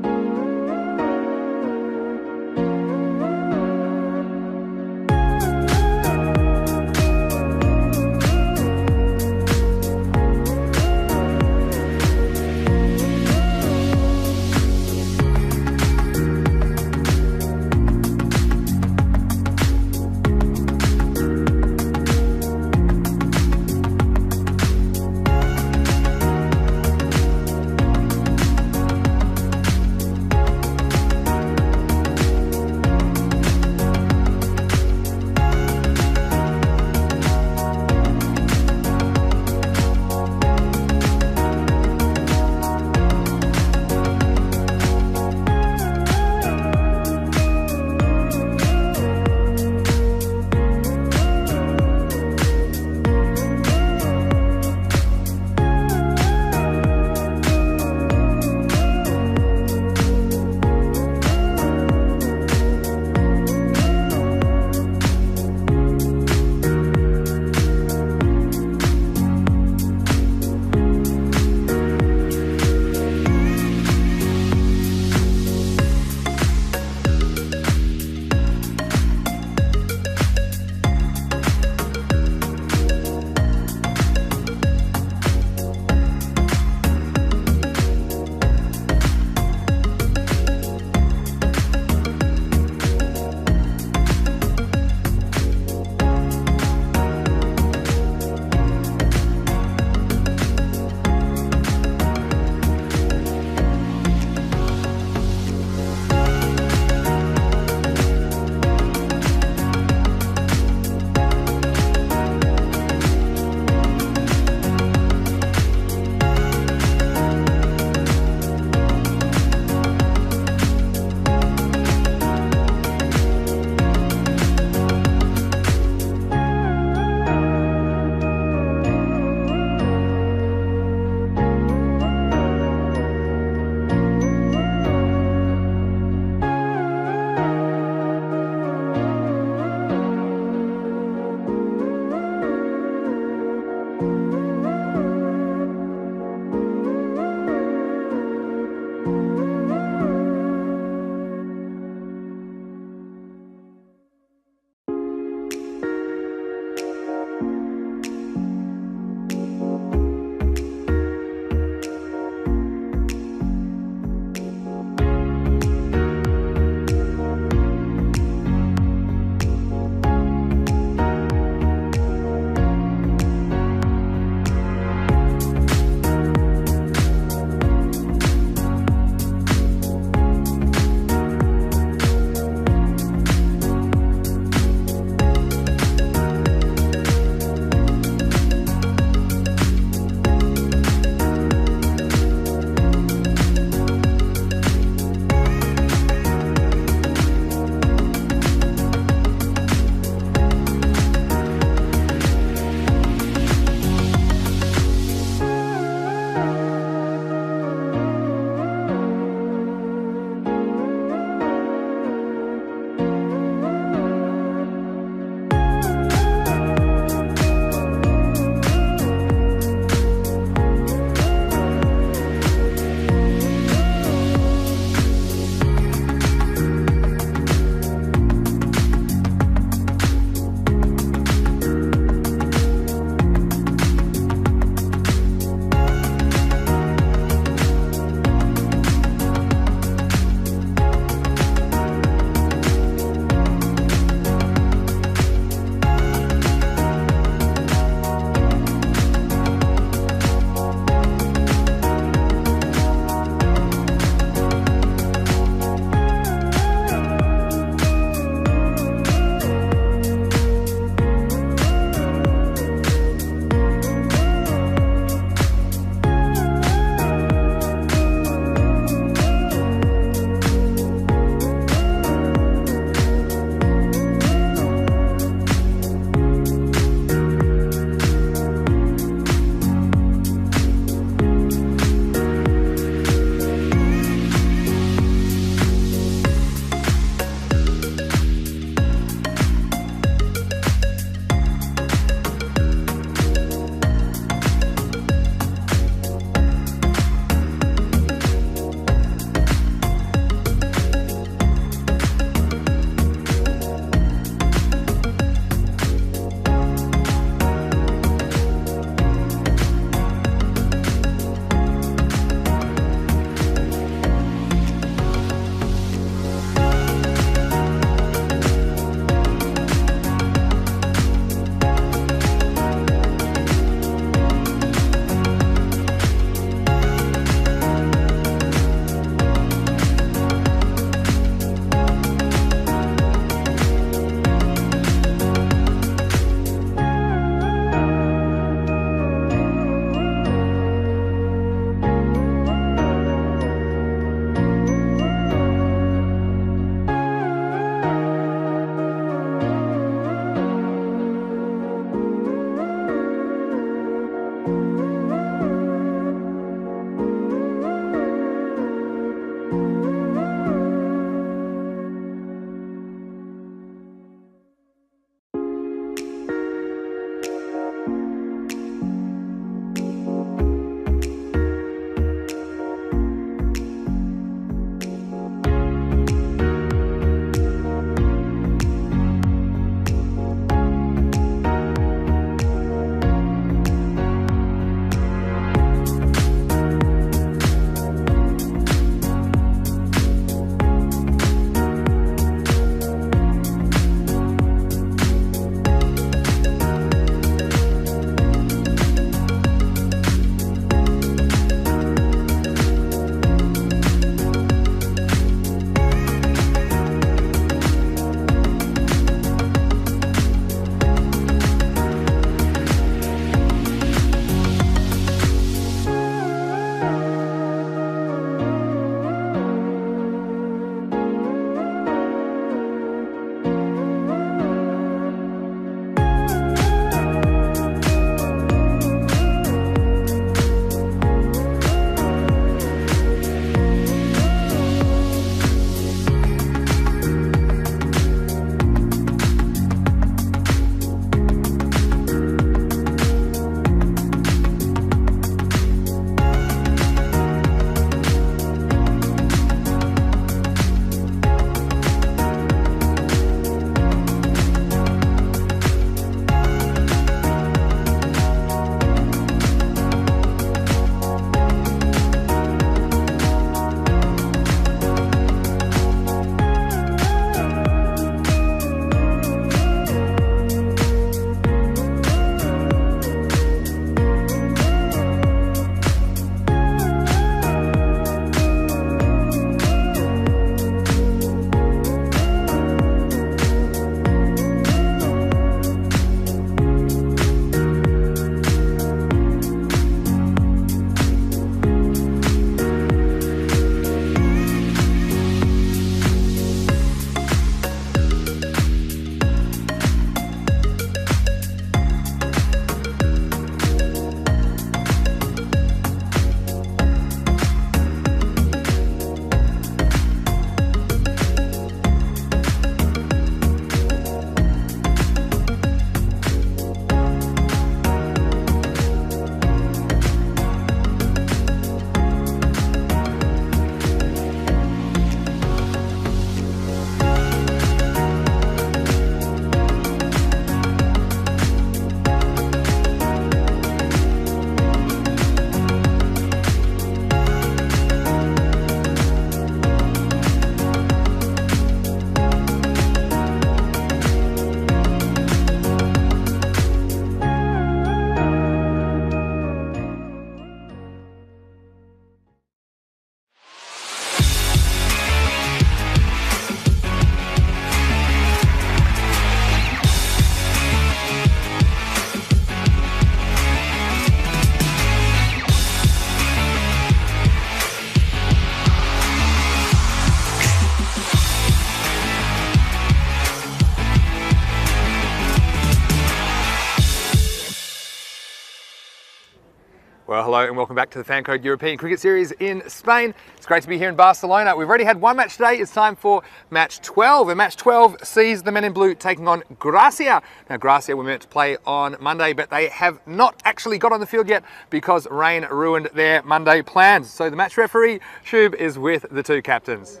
Well, hello and welcome back to the Fancode European Cricket Series in Spain. It's great to be here in Barcelona. We've already had one match today. It's time for match 12. And match 12 sees the men in blue taking on Gracia. Now, Gracia were meant to play on Monday, but they have not actually got on the field yet because rain ruined their Monday plans. So the match referee, Shub, is with the two captains.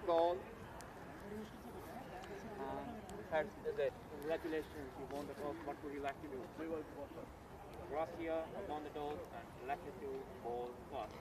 Ball. Congratulations, you won the toss. What would you like to do? We will go first. Gracia won the toss and elected to bowl first.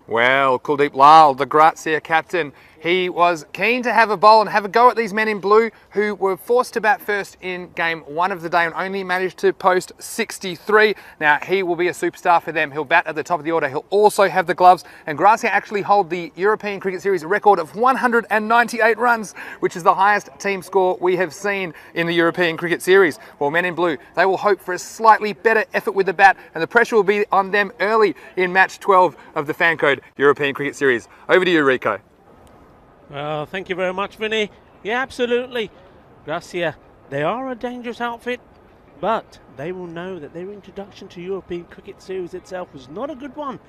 Well, Kuldeep Lal, the Gracia captain, he was keen to have a bowl and have a go at these men in blue who were forced to bat first in game 1 of the day and only managed to post 63. Now, he will be a superstar for them. He'll bat at the top of the order. He'll also have the gloves. And Gracia actually hold the European Cricket Series record of 198 runs, which is the highest team score we have seen in the European Cricket Series. Well, men in blue, they will hope for a slightly better effort with the bat, and the pressure will be on them early in match 12 of the Fancode European Cricket Series. Over to you, Rico. Well, thank you very much, Vinny. Yeah, absolutely. Gracia, they are a dangerous outfit, but they will know that their introduction to European Cricket Series itself was not a good one.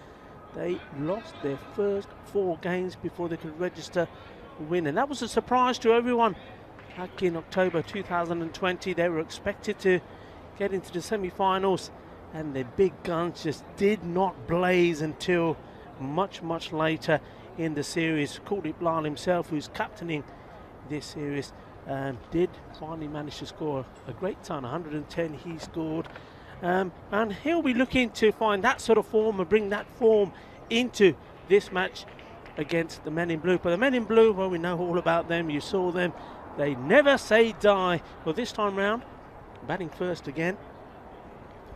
They lost their first 4 games before they could register a win, and that was a surprise to everyone. Back in October 2020, they were expected to get into the semi-finals, and their big guns just did not blaze until much later in the series. Kuldeep Lal himself, who's captaining this series, did finally manage to score a great ton, 110 he scored, and he'll be looking to find that sort of form and bring that form into this match against the men in blue. But the men in blue, well, we know all about them. You saw them, they never say die. Well, this time round, batting first again.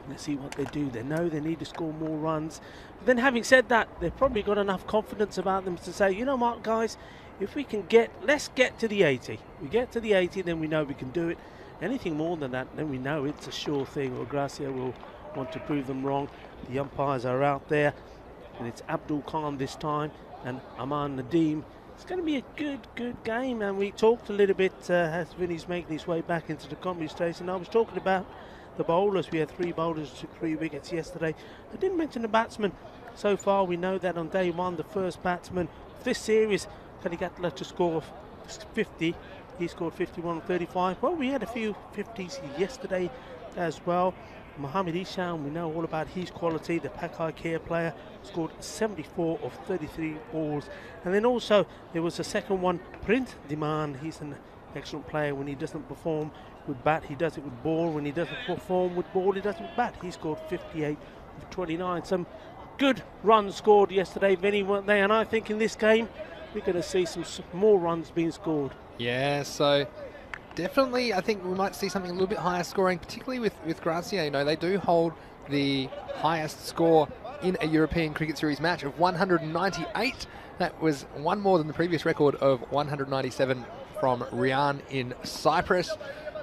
Let's see what they do. They know they need to score more runs. But then, having said that, they've probably got enough confidence about them to say, you know what, guys, if we can let's get to the 80. We get to the 80, then we know we can do it. Anything more than that, then we know it's a sure thing, or Gracia will want to prove them wrong. The umpires are out there, and it's Abdul Khan this time, and Aman Nadeem. It's going to be a good game, and we talked a little bit as Vinny's making his way back into the commentary station. I was talking about the bowlers. We had 3 bowlers who took 3 wickets yesterday. I didn't mention the batsmen. So far, we know that on day 1, the first batsman of this series, Kadigatla, to score 50. He scored 51 and 35. Well, we had a few 50s yesterday as well. Mohamed Isham, we know all about his quality. The Pakai Care player scored 74 of 33 balls. And then also, there was a second one, Prince Diman. He's an excellent player. When he doesn't perform with bat, he does it with ball. When he doesn't perform with ball, he does it with bat. He scored 58 of 29. Some good runs scored yesterday, Vinny, weren't they? And I think in this game, we're going to see some more runs being scored. Yeah, so definitely I think we might see something a little bit higher scoring, particularly with Gracia. You know, they do hold the highest score in a European Cricket Series match of 198. That was one more than the previous record of 197 from Rian in Cyprus.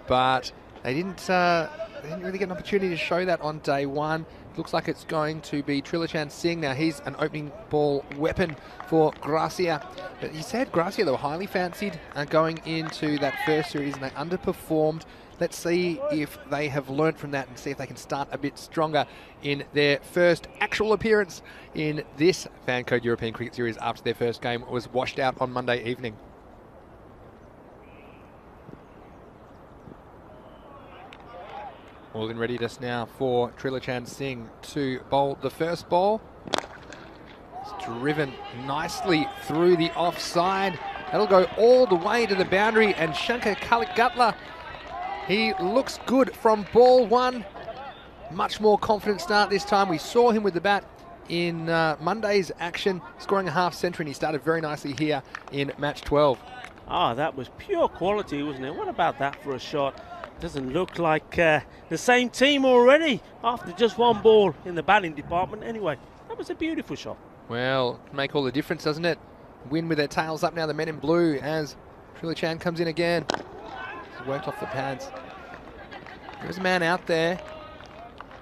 But they didn't really get an opportunity to show that on day 1. Looks like it's going to be Trilochan Singh. Now, he's an opening ball weapon for Gracia. But you said Gracia, they were highly fancied going into that first series, and they underperformed. Let's see if they have learned from that and see if they can start a bit stronger in their first actual appearance in this Fancode European Cricket Series after their first game was washed out on Monday evening. All in readiness now for Trilochan Singh to bowl the first ball. It's driven nicely through the offside. That'll go all the way to the boundary, and Shankar Kaligatla, he looks good from ball 1. Much more confident start this time. We saw him with the bat in Monday's action, scoring a half century, and he started very nicely here in match 12. Ah, that was pure quality, wasn't it? What about that for a shot? Doesn't look like the same team already after just 1 ball in the batting department. Anyway, that was a beautiful shot. Well, make all the difference, doesn't it? Win with their tails up now, the men in blue, as Trilochan comes in again. He's worked off the pads. There's a man out there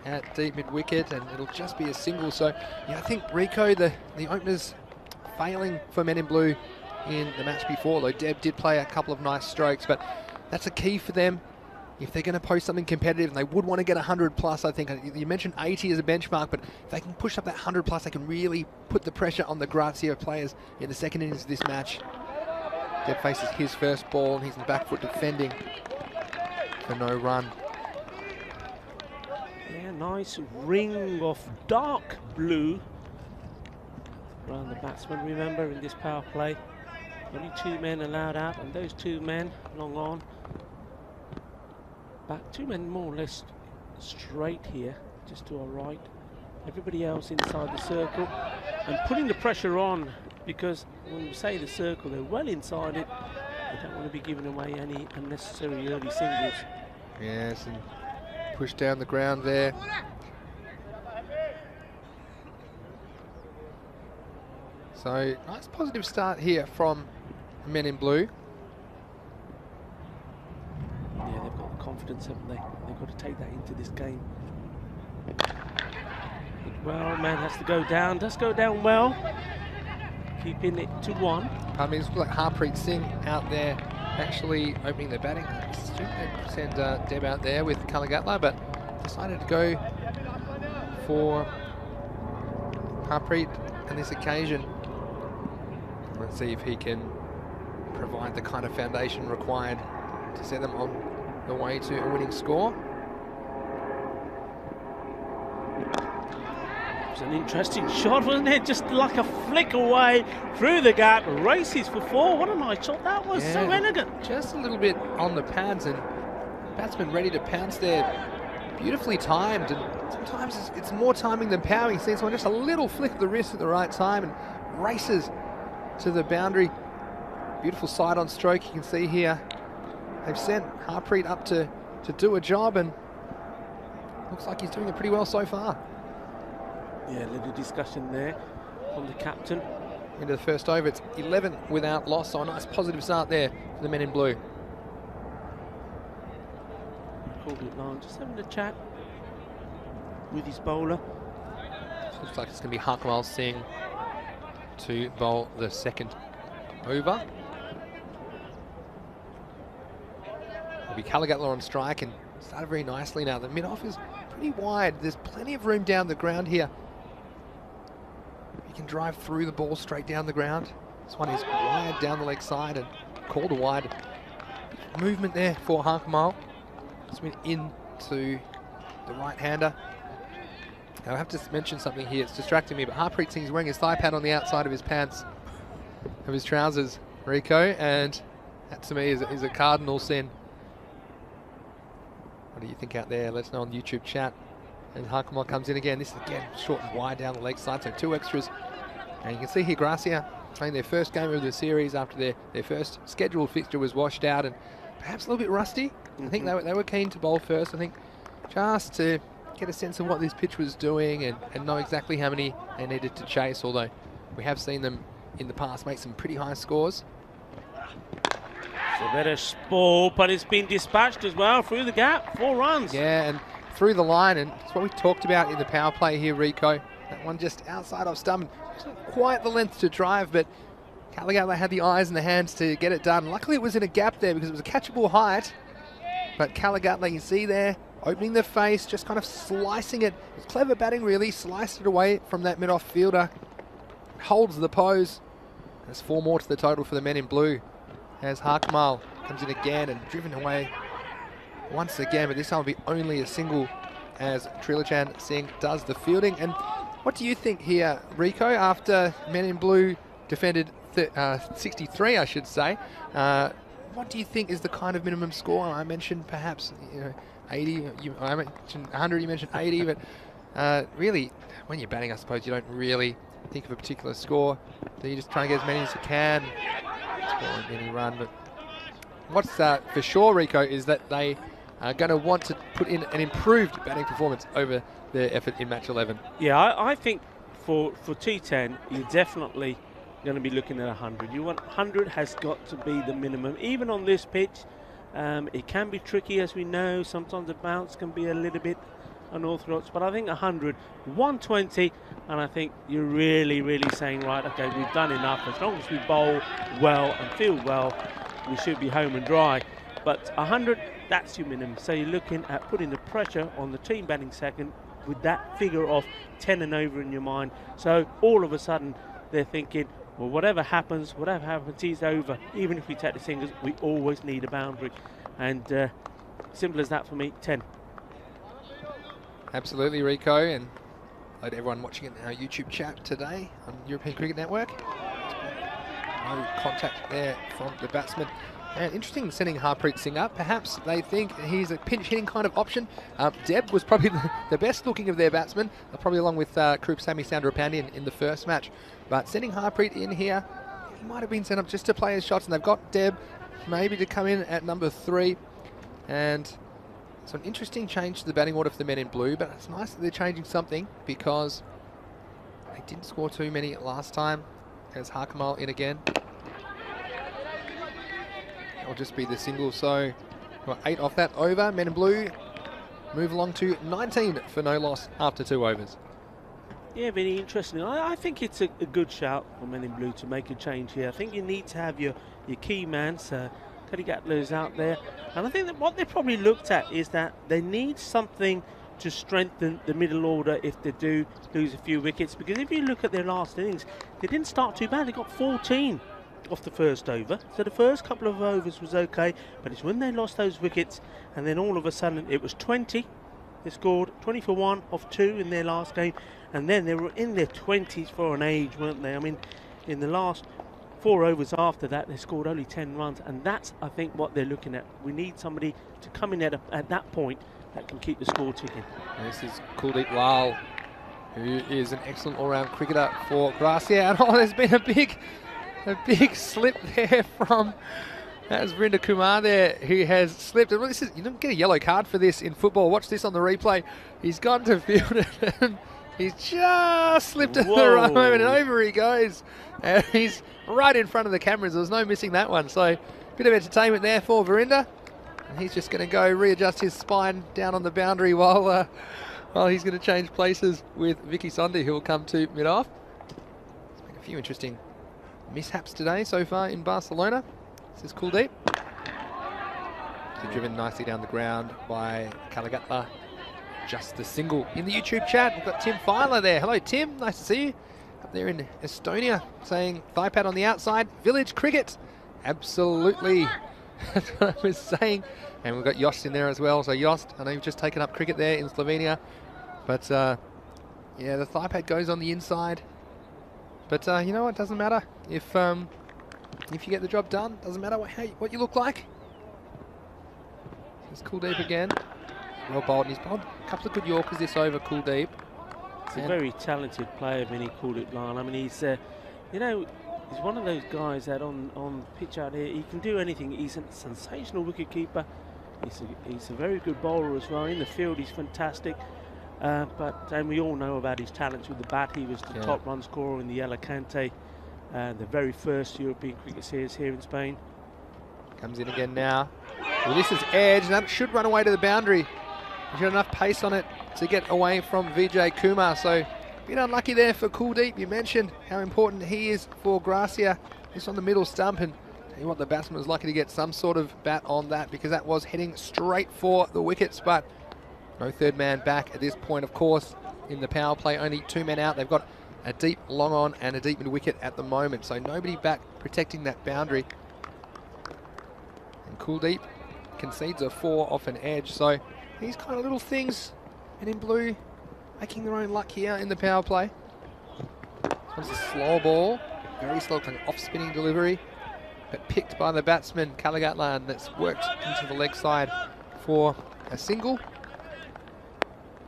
at deep mid-wicket, and it'll just be a single. So, yeah, I think Rico, the openers failing for men in blue in the match before, though Deb did play a couple of nice strokes, but that's a key for them. If they're going to post something competitive, and they would want to get 100 plus, I think. You mentioned 80 as a benchmark, but if they can push up that 100 plus, they can really put the pressure on the Grazia players in the second innings of this match. Deb faces his first ball, and he's in the back foot defending for no run. Yeah, nice ring of dark blue around the batsman. Remember, in this power play, only 2 men allowed out, and those 2 men long on. Back 2 men more or less straight here, just to our right. Everybody else inside the circle, and putting the pressure on, because when we say the circle, they're well inside it. They don't want to be giving away any unnecessary early singles. Yes, and push down the ground there. So, nice positive start here from the men in blue. Yeah, they've got the confidence, haven't they? They've got to take that into this game. Well, man has to go down. Does go down well. Keeping it to 1. Pardon me, it's like Harpreet Singh out there actually opening the batting. They send Deb out there with Kalagatla, but decided to go for Harpreet on this occasion. Let's see if he can provide the kind of foundation required to set them on the way to a winning score. It was an interesting shot, wasn't it? Just like a flick away through the gap, races for 4. What a nice shot that was, Yeah, so elegant. Just a little bit on the pads, and batsman ready to pounce there. Beautifully timed, and sometimes it's more timing than power. You see someone just a little flick of the wrist at the right time and races to the boundary. Beautiful side on stroke, you can see here. They've sent Harpreet up to do a job, and looks like he's doing it pretty well so far. Yeah, a little discussion there from the captain. Into the first over, it's 11 without loss, so a nice positive start there for the men in blue. Called it long, just having a chat with his bowler. Looks like it's going to be Harkamal Singh to bowl the second over. It'll be Kalagatla on strike, and started very nicely now. The mid-off is pretty wide. There's plenty of room down the ground here. You can drive through the ball straight down the ground. This one is wide down the leg side and called a wide. Movement there for Harkamal. It's went into the right-hander. Now I have to mention something here. It's distracting me, but Harpreet Singh's wearing his thigh pad on the outside of his pants, of his trousers, Rico, and that to me is a cardinal sin. What do you think out there? Let us know on YouTube chat. And Harkamal comes in again. This is again short and wide down the leg side, so 2 extras. And you can see here Grazia playing their first game of the series after their first scheduled fixture was washed out, and perhaps a little bit rusty. I think they were keen to bowl first, I think, just to get a sense of what this pitch was doing and know exactly how many they needed to chase, although we have seen them in the past make some pretty high scores. It's a better ball, but it's been dispatched as well through the gap. 4 runs. Yeah, and through the line, and it's what we talked about in the power play here, Rico. That one just outside of stump. It's not quite the length to drive, but Kalagatla had the eyes and the hands to get it done. Luckily it was in a gap there because it was a catchable height. But Kalagatla, you see there, opening the face, just kind of slicing it. It's clever batting really, sliced it away from that mid-off fielder. Holds the pose. There's 4 more to the total for the men in blue. As Harkamal comes in again and driven away once again, but this time will be only a single as Trilochan Singh does the fielding. And what do you think here, Rico, after men in blue defended 63, I should say? What do you think is the kind of minimum score? I mentioned perhaps 80, I mentioned 100, you mentioned 80, but really, when you're batting, I suppose you don't really think of a particular score. So you just try and get as many as you can, score any run. But what's for sure, Rico, is that they are going to want to put in an improved batting performance over their effort in match 11. Yeah, I think for T10, you're definitely going to be looking at 100. 100 has got to be the minimum, even on this pitch. It can be tricky, as we know. Sometimes the bounce can be a little bit unorthodox, but I think 100, 120, and I think you're really, really saying, right, okay, we've done enough. As long as we bowl well and field well, we should be home and dry. But 100, that's your minimum. So you're looking at putting the pressure on the team batting second with that figure of 10 and over in your mind. So all of a sudden they're thinking, well, whatever happens, he's over. Even if we take the singles, we always need a boundary. And simple as that for me, 10. Absolutely, Rico, and hello to everyone watching in our YouTube chat today on European Cricket Network. No contact there from the batsman. And interesting sending Harpreet Singh up. Perhaps they think he's a pinch hitting kind of option. Deb was probably the best looking of their batsmen, probably along with Krup Sami Soundarapandi in the first match. But sending Harpreet in here, he might have been sent up just to play his shots, and they've got Deb maybe to come in at number 3. And so an interesting change to the batting order for the men in blue, but it's nice that they're changing something because they didn't score too many last time. There's Harkamal in again. That'll just be the single, so got 8 off that over. Men in blue move along to 19 for no loss after 2 overs. Yeah, very interesting. I think it's a good shout for Men in Blue to make a change here. I think you need to have your key man, so Cody Gatler's out there. And I think that what they probably looked at is that they need something to strengthen the middle order if they do lose a few wickets. Because if you look at their last innings, they didn't start too bad. They got 14 off the first over. So the first couple of overs was okay, but it's when they lost those wickets and then all of a sudden it was 20. They scored 20 for 1 off 2 in their last game, and then they were in their 20s for an age, weren't they? I mean, in the last 4 overs after that, they scored only 10 runs, and that's, I think, what they're looking at. We need somebody to come in at that point that can keep the score ticking. This is Kuldeep Lal, who is an excellent all-round cricketer for Gracia. And there's been a big slip there from... That's Vrinder Kumar there, who has slipped. And this is, you don't get a yellow card for this in football. Watch this on the replay. He's gone to field it and he's just slipped at the right moment, and over he goes. And he's right in front of the cameras. There was no missing that one. So, bit of entertainment there for Vrinder. And he's just going to go readjust his spine down on the boundary while he's going to change places with Vicky Sondhi, who will come to mid-off. There's been a few interesting mishaps today so far in Barcelona. This is Kuldeep. So driven nicely down the ground by Kalagatla. Just the single in the YouTube chat. We've got Tim Filer there. Hello, Tim. Nice to see you. Up there in Estonia, saying thigh pad on the outside. Village cricket. Absolutely. That's what I was saying. And we've got Jost in there as well. So Jost, I know you've just taken up cricket there in Slovenia. But yeah, the thigh pad goes on the inside. But you know what? Doesn't matter if you get the job done. Doesn't matter what you look like. It's Kuldeep again. Well bowled. He's bowled a couple of good Yorkers this over, Kuldeep. He's a very talented player, Vinny Kuldeep Lal. I mean, he's, you know, he's one of those guys that on pitch out here, he can do anything. He's a sensational wicket keeper. He's a very good bowler as well. In the field, he's fantastic. And we all know about his talents with the bat. He was the top run scorer in the Alicante, the very first European Cricket Series here in Spain. Comes in again now. Well, this is edge. That should run away to the boundary. He's got enough pace on it to get away from Vijay Kumar. So, a bit unlucky there for Kuldeep. You mentioned how important he is for Gracia. Just on the middle stump. And tell you what, the batsman was lucky to get some sort of bat on that, because that was heading straight for the wickets. But no third man back at this point, of course, in the power play. Only 2 men out. They've got a deep long on and a deep mid wicket at the moment. So nobody back protecting that boundary. And Kuldeep concedes a 4 off an edge. So these kind of little things, and in blue, making their own luck here in the power play. This one's a slow ball. Very slow, kind of off-spinning delivery. But picked by the batsman, Kalagatlan, that's worked into the leg side for a single.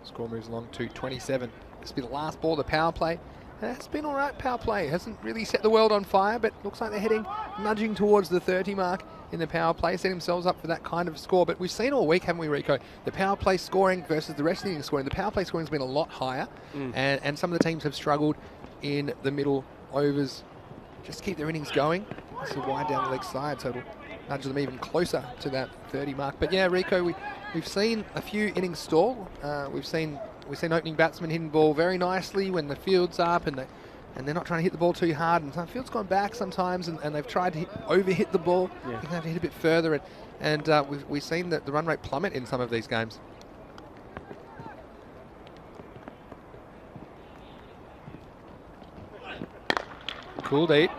Score moves along to 27. This will be the last ball of the power play. It's been all right, power play. Hasn't really set the world on fire, but looks like they're heading, nudging towards the 30 mark in the power play, set themselves up for that kind of score. But we've seen all week, haven't we, Rico? The power play scoring versus the rest of the innings scoring. The power play scoring has been a lot higher, and some of the teams have struggled in the middle overs. Just keep their innings going. This will wind down the leg side, so it'll nudge them even closer to that 30 mark. But yeah, Rico, we've seen a few innings stall. We've seen opening batsmen hitting ball very nicely when the field's up and and they're not trying to hit the ball too hard. And some field's gone back sometimes, and they've tried to over-hit the ball. Yeah. They have to hit a bit further, and we've seen the run rate plummet in some of these games. Cool deep.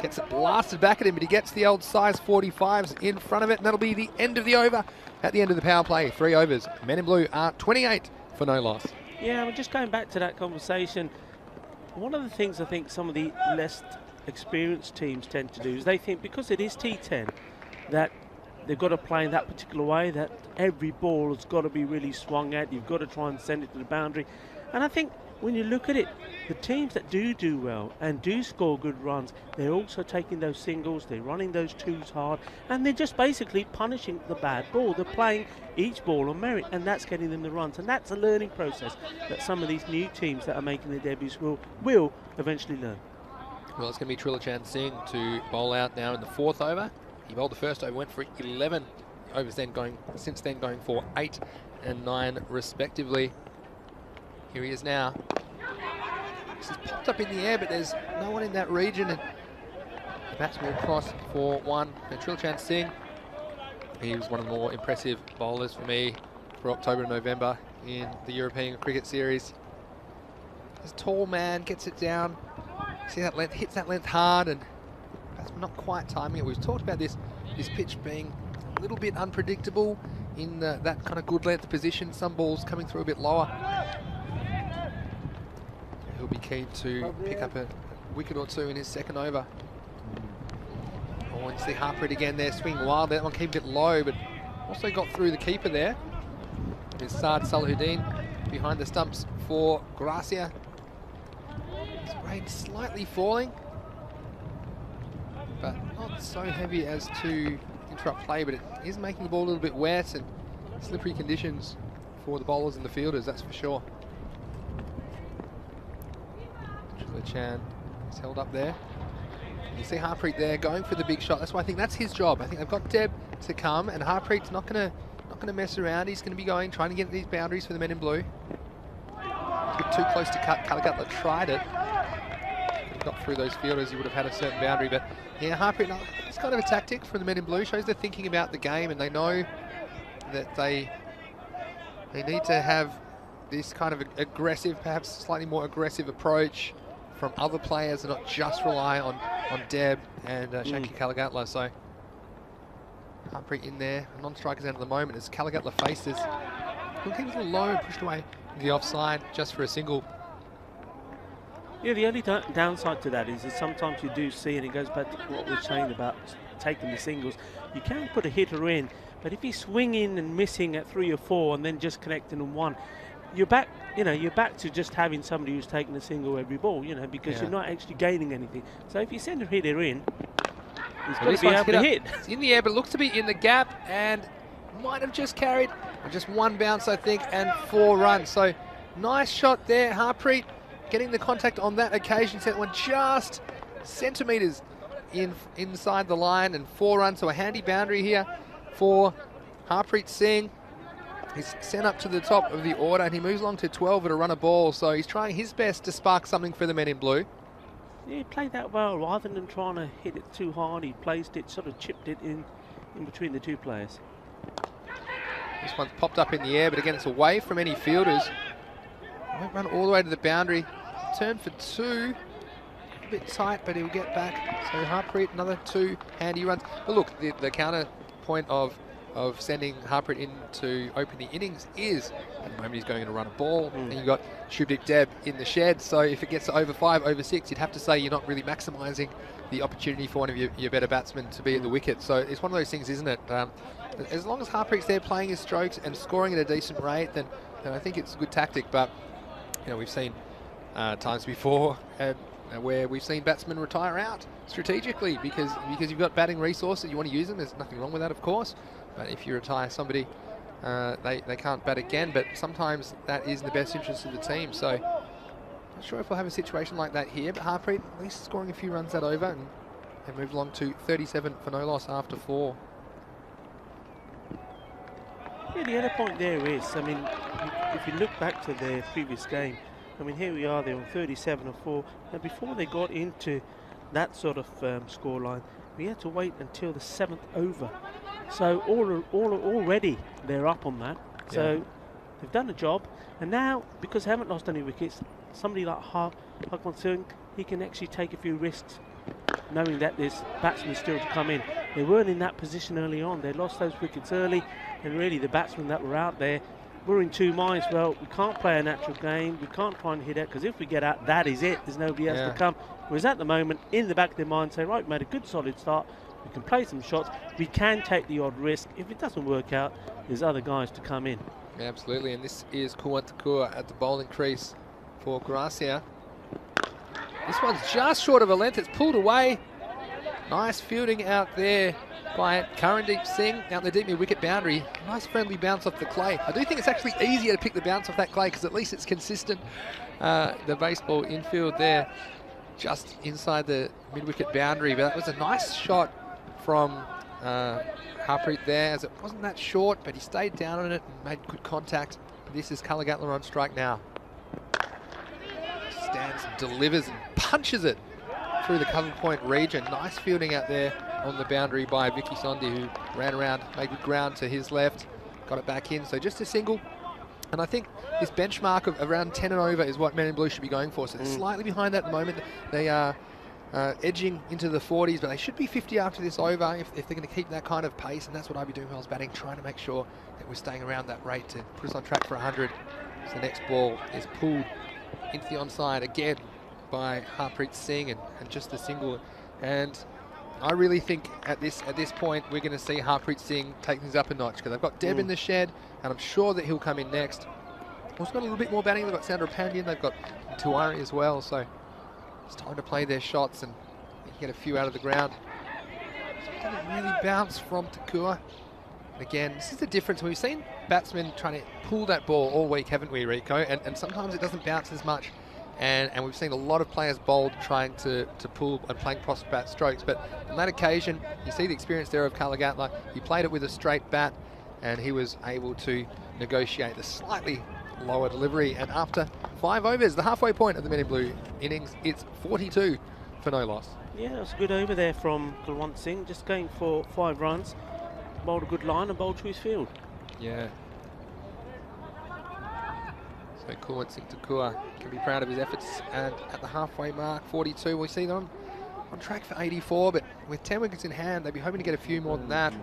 Gets it blasted back at him, but he gets the old size 45s in front of it, and that'll be the end of the over at the end of the power play. 3 overs. Men in Blue are 28 for no loss. Yeah, we're just going back to that conversation. One of the things I think some of the less experienced teams tend to do is they think because it is T10 that they've got to play in that particular way, that every ball has got to be really swung at. You've got to try and send it to the boundary. And I think when you look at it, the teams that do well and do score good runs, they're also taking those singles, they're running those twos hard, and they're just basically punishing the bad ball. They're playing each ball on merit, and that's getting them the runs. And that's a learning process that some of these new teams that are making their debuts will eventually learn. Well, it's going to be Trilochan Singh to bowl out now in the 4th over. He bowled the first over, went for 11 overs since then going for 8 and 9 respectively. Here he is now. This is popped up in the air, but there's no one in that region, and the batsman will cross for 1. And Trilochan Singh, he was one of the more impressive bowlers for me for October and November in the European Cricket Series. This tall man gets it down. See that length, hits that length hard, and that's not quite timing it. We've talked about this pitch being a little bit unpredictable in that kind of good length position. Some balls coming through a bit lower. He'll be keen to pick up a wicket or 2 in his 2nd over. Oh, and you see Harpreet again there, swinging wild. That one came a bit low, but also got through the keeper there. It's Saad Salahuddin behind the stumps for Gracia. Rain slightly falling, but not so heavy as to interrupt play, but it is making the ball a little bit wet and slippery conditions for the bowlers and the fielders, that's for sure. Chan is held up there. You see Harpreet there going for the big shot. That's why I think that's his job. I think they've got Deb to come, and Harpreet's not gonna mess around. He's gonna be going, trying to get these boundaries for the Men in Blue. A bit too close to cut. Kalagutla tried it. If he got through those fielders, he would have had a certain boundary. But yeah, Harpreet, it's kind of a tactic from the Men in Blue. Shows they're thinking about the game, and they know that they need to have this kind of aggressive, perhaps slightly more aggressive approach from other players and not just rely on Deb and Shanky Kalagutla. So Harpreet in there, non-strikers out at the moment as Kalagutla faces. He'll keep it a little low and pushed away the offside just for a single. Yeah, the only downside to that is that sometimes you do see, and it goes back to what we were saying about taking the singles, you can put a hitter in, but if he's swinging and missing at 3 or 4 and then just connecting on 1, you're back to just having somebody who's taking a single every ball, because you're not actually gaining anything. So if you send a hitter in, he's got to be able to hit. It's in the air, but looks to be in the gap, and might have just carried just 1 bounce, I think, and 4 runs. So nice shot there. Harpreet getting the contact on that occasion, sent one just centimetres inside the line, and 4 runs. So a handy boundary here for Harpreet Singh. He's sent up to the top of the order, and he moves along to 12 at a run of ball. So he's trying his best to spark something for the Men in Blue. Yeah, he played that well. Rather than trying to hit it too hard, he placed it, sort of chipped it in between the 2 players. This one's popped up in the air, but again, it's away from any fielders. Won't run all the way to the boundary. Turn for 2. A bit tight, but he'll get back. So Harpreet, another 2 handy runs. But look, the counter point of sending Harpreet in to open the innings is, at the moment he's going to run a ball, and you've got Shubnik Deb in the shed, so if it gets to over 5, over 6, you'd have to say you're not really maximising the opportunity for one of your better batsmen to be at the wicket. So it's one of those things, isn't it? As long as Harpreet's there playing his strokes and scoring at a decent rate, then I think it's a good tactic. But we've seen times before where we've seen batsmen retire out strategically because you've got batting resources, you want to use them. There's nothing wrong with that, of course. But if you retire somebody, they can't bat again. But sometimes that is in the best interest of the team. So not sure if we'll have a situation like that here. But Harpreet at least scoring a few runs that over, and they move along to 37 for no loss after 4. Yeah, the other point there is, if you look back to their previous game, I mean, here we are, they're on 37-4. And before they got into that sort of scoreline, we had to wait until the 7th over. So already they're up on that. So they've done a job. And now, because they haven't lost any wickets, somebody like Hakwan Singh, he can actually take a few risks, knowing that there's batsmen still to come in. They weren't in that position early on. They lost those wickets early, and really the batsmen that were out there were in two minds. Well, we can't play a natural game. We can't try and hit it, because if we get out, that is it. There's nobody else to come. Whereas at the moment, in the back of their mind, say, right, we made a good solid start. We can play some shots. We can take the odd risk. If it doesn't work out, there's other guys to come in. Yeah, absolutely, and this is Kuantakua at the bowling crease for Gracia. This one's just short of a length. It's pulled away. Nice fielding out there by Karandeep Singh out the deep mid-wicket boundary. Nice friendly bounce off the clay. I do think it's actually easier to pick the bounce off that clay because at least it's consistent. The baseball infield there just inside the mid-wicket boundary. But that was a nice shot from Harpreet there, as it wasn't that short, but he stayed down on it and made good contact. This is Kalagatla on strike now. Stands, delivers and punches it through the cover point region. Nice fielding out there on the boundary by Vicky Sondi, who ran around, made good ground to his left, got it back in. So just a single. And I think this benchmark of around 10 and over is what Men in Blue should be going for. So they're slightly behind that at the moment. They are edging into the 40s, but they should be 50 after this over if they're going to keep that kind of pace, and that's what I'll be doing when I was batting, trying to make sure that we're staying around that rate to put us on track for 100. So the next ball is pulled into the onside again by Harpreet Singh, and just a single. And I really think at this point we're going to see Harpreet Singh take things up a notch, because they've got Deb in the shed, and I'm sure that he'll come in next. Also got a little bit more batting. They've got Sandra Pandian, they've got Tuari as well, so it's time to play their shots and get a few out of the ground. It doesn't really bounce from Takua. And again, this is the difference. We've seen batsmen trying to pull that ball all week, haven't we, Rico? And sometimes it doesn't bounce as much. And we've seen a lot of players bowled trying to pull and playing cross bat strokes. But on that occasion, you see the experience there of Kalagatla. He played it with a straight bat, and he was able to negotiate the slightly lower delivery. And after 5 overs, the halfway point of the Men in Blue innings, it's 42 for no loss. Yeah, it was a good over there from Kulwant Singh, just going for 5 runs, bowled a good line and bowled to his field. Yeah. So Kulwant Singh Takua can be proud of his efforts, and at the halfway mark, 42, we see them on track for 84, but with 10 wickets in hand, they'd be hoping to get a few more than that.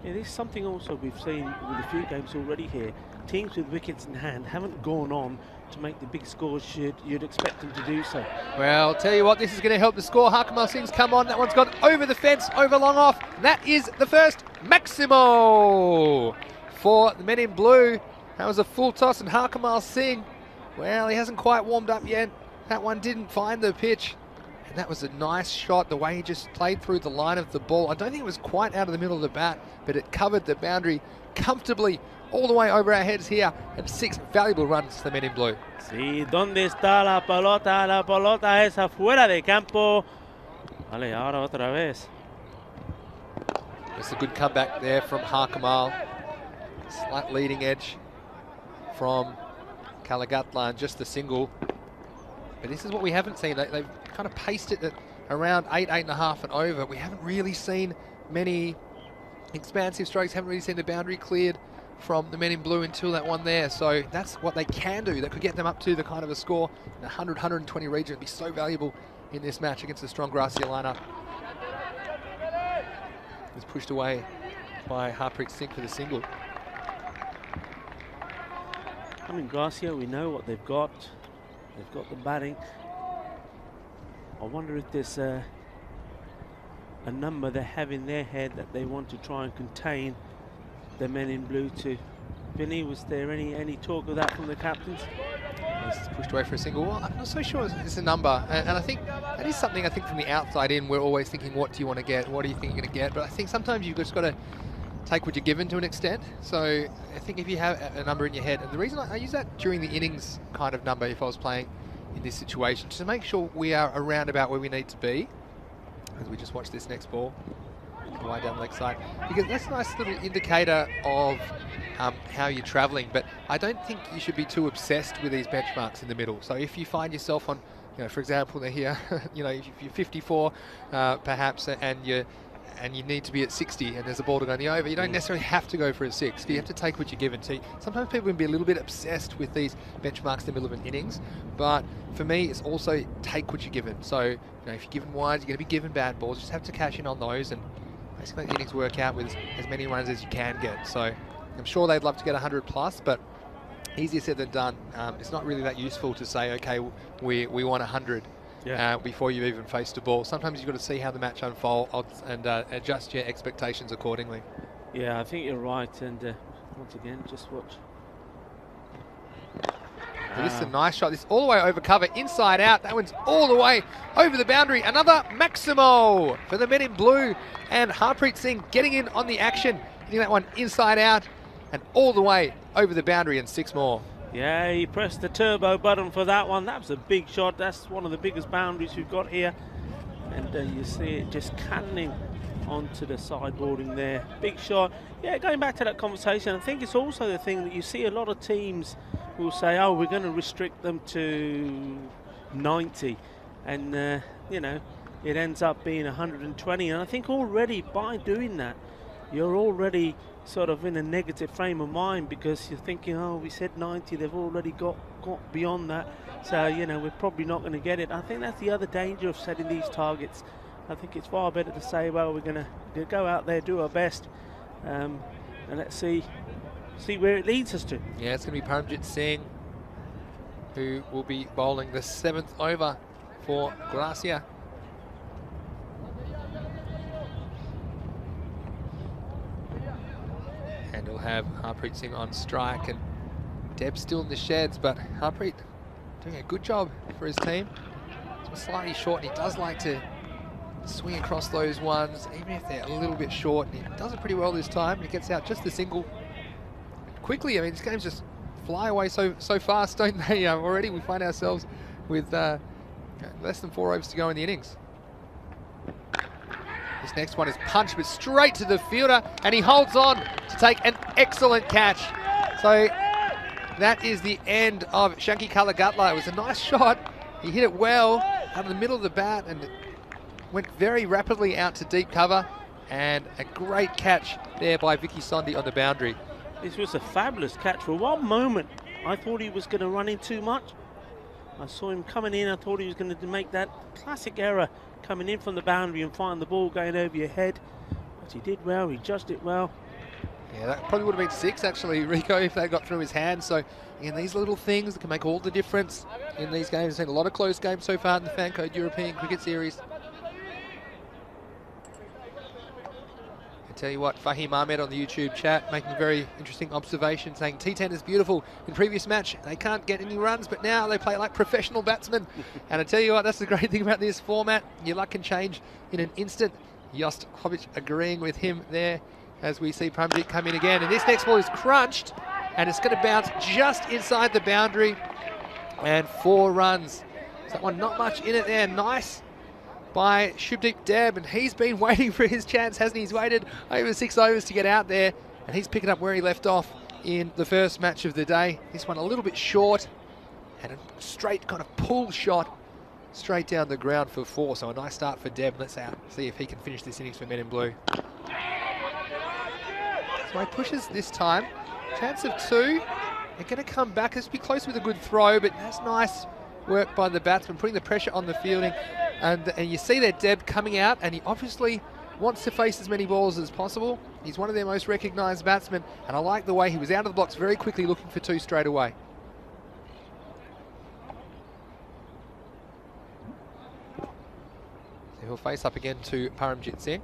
Yeah, there's something also we've seen with a few games already here. Teams with wickets in hand haven't gone on to make the big scores you'd expect them to do so. Well, I'll tell you what, this is going to help the score. Harkamal Singh's come on. That one's gone over the fence, over long off. That is the first Maximo for the Men in Blue. That was a full toss, and Harkamal Singh, well, he hasn't quite warmed up yet. That one didn't find the pitch. And that was a nice shot, the way he just played through the line of the ball. I don't think it was quite out of the middle of the bat, but it covered the boundary comfortably all the way over our heads here, and 6 valuable runs to the Men in Blue. Sí, ¿dónde está la pelota? La pelota es afuera de campo. Vale, ahora otra vez. It's a good comeback there from Harkamal. Slight leading edge from Kalagatla, and just a single. But this is what we haven't seen. They've kind of paced it at around 8, 8.5 and over. We haven't really seen many expansive strokes, haven't really seen the boundary cleared from the Men in Blue until that one there. So that's what they can do. That could get them up to the kind of a score in the 100, 120 region. It'd be so valuable in this match against the strong Gracia lineup. It's pushed away by Harpreet Singh for the single. I mean, Gracia, we know what they've got. They've got the batting. I wonder if there's a number they have in their head that they want to try and contain the Men in Blue to. Vinny, was there any talk of that from the captains? It's pushed away for a single. Well, I'm not so sure it's a number, and I think that is something. I think from the outside in, we're always thinking, what do you want to get? What do you think you're going to get? But I think sometimes you've just got to take what you're given to an extent. So I think if you have a number in your head, and the reason I use that during the innings kind of number, if I was playing in this situation, to make sure we are around about where we need to be, as we just watch this next ball. wide down the leg side, because that's a nice little indicator of how you're travelling. But I don't think you should be too obsessed with these benchmarks in the middle. So if you find yourself on, for example, they're here, if you're 54 perhaps, and you need to be at 60 and there's a ball to go in the over, you don't necessarily have to go for a 6. You have to take what you're given. So sometimes people can be a little bit obsessed with these benchmarks in the middle of an innings, but for me, it's also take what you're given. So, if you're given wides, you're going to be given bad balls. You just have to cash in on those and basically let the innings work out with as many runs as you can get. So I'm sure they'd love to get 100 plus, but easier said than done. It's not really that useful to say, okay, we want 100. Before you've even faced a ball. Sometimes you've got to see how the match unfolds and adjust your expectations accordingly. Yeah, I think you're right. And once again, just watch. This is a nice shot. This is all the way over cover, inside out. That one's all the way over the boundary. Another Maximo for the men in blue. And Harpreet Singh getting in on the action. Hitting that one inside out and all the way over the boundary, and 6 more. Yeah, he pressed the turbo button for that one. That was a big shot. That's one of the biggest boundaries we've got here. And you see it just cannoning onto the sideboarding there. Big shot. Yeah, going back to that conversation, I think it's also the thing that you see a lot of teams will say, oh, we're going to restrict them to 90. And, it ends up being 120. And I think already by doing that, you're already sort of in a negative frame of mind, because you're thinking, oh, we said 90, they've already got beyond that, so we're probably not going to get it. I think that's the other danger of setting these targets. I think it's far better to say, well, we're going to go out there, do our best, and let's see where it leads us to. Yeah, it's going to be Paramjit Singh who will be bowling the 7th over for Gracia. And he'll have Harpreet Singh on strike, and Deb's still in the sheds, but Harpreet doing a good job for his team. It's slightly short, and he does like to swing across those ones, even if they're a little bit short, and he does it pretty well this time. He gets out just the single quickly. I mean, these games just fly away so fast, don't they? Already we find ourselves with less than 4 overs to go in the innings. This next one is punched, but straight to the fielder, and he holds on to take an excellent catch. So that is the end of Shanky Kalagatla. It was a nice shot. He hit it well out of the middle of the bat and went very rapidly out to deep cover, and a great catch there by Vicky Sondhi on the boundary. This was a fabulous catch. For one moment, I thought he was going to run in too much. I saw him coming in. I thought he was going to make that classic error, coming in from the boundary and find the ball going over your head. But he did well. He judged it well. Yeah, that probably would have been 6 actually, Rico, if that got through his hands. So again, these little things that can make all the difference in these games. We've seen a lot of close games so far in the Fan Code European Cricket Series. I tell you what, Fahim Ahmed on the YouTube chat making a very interesting observation, saying T10 is beautiful. In previous match, they can't get any runs, but now they play like professional batsmen. And I tell you what, that's the great thing about this format. Your luck can change in an instant. Jost Hobbich agreeing with him there as we see Paramjit come in again. And this next ball is crunched, and it's going to bounce just inside the boundary. And 4 runs. So that one, not much in it there. Nice by Shubdeep Deb, and he's been waiting for his chance, hasn't he? He's waited over 6 overs to get out there, and he's picking up where he left off in the first match of the day. This one a little bit short, and a straight kind of pull shot straight down the ground for 4. So a nice start for Deb. Let's see if he can finish this innings for Men in Blue. So he pushes this time. Chance of 2. They're going to come back. This will be close with a good throw, but that's nice work by the batsman, putting the pressure on the fielding. And you see that Deb coming out, and he obviously wants to face as many balls as possible. He's one of their most recognised batsmen, and I like the way he was out of the blocks very quickly, looking for 2 straight away. So he'll face up again to Paramjit Singh.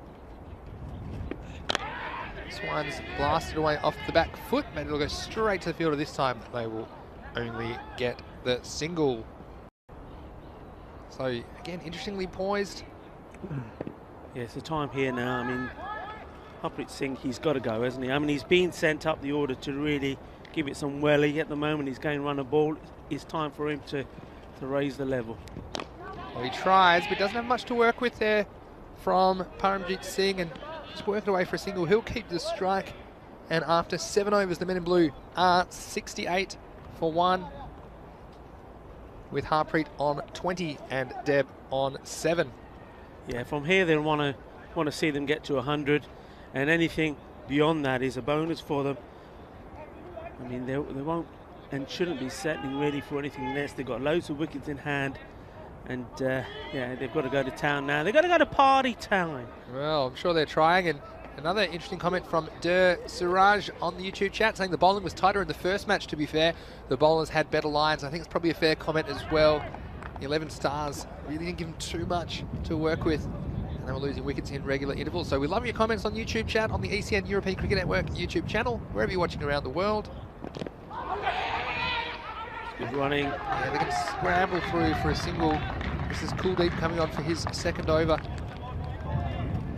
This one's blasted away off the back foot, but it'll go straight to the fielder this time. They will only get the single. So again, interestingly poised. Yeah, it's the time here now. I mean, Harpreet Singh, he's got to go, hasn't he? I mean, he's been sent up the order to really give it some welly. At the moment, he's going to run a ball. It's time for him to raise the level. Well, he tries, but doesn't have much to work with there from Paramjit Singh. And just working away for a single. He'll keep the strike. And after 7 overs, the men in blue are 68 for 1. With Harpreet on 20 and Deb on 7. Yeah, from here they'll want to see them get to 100, and anything beyond that is a bonus for them. I mean, they won't and shouldn't be settling really for anything less. They've got loads of wickets in hand, and yeah, they've got to go to town now. They've got to go to party time. Well, I'm sure they're trying. And another interesting comment from Der Suraj on the YouTube chat saying the bowling was tighter in the first match, to be fair. The bowlers had better lines. I think it's probably a fair comment as well. The 11 stars really didn't give them too much to work with. And they were losing wickets in regular intervals. So we love your comments on YouTube chat, on the ECN European Cricket Network YouTube channel, wherever you're watching around the world. Good running. Yeah, they're going to scramble through for a single. This is Kuldeep coming on for his second over.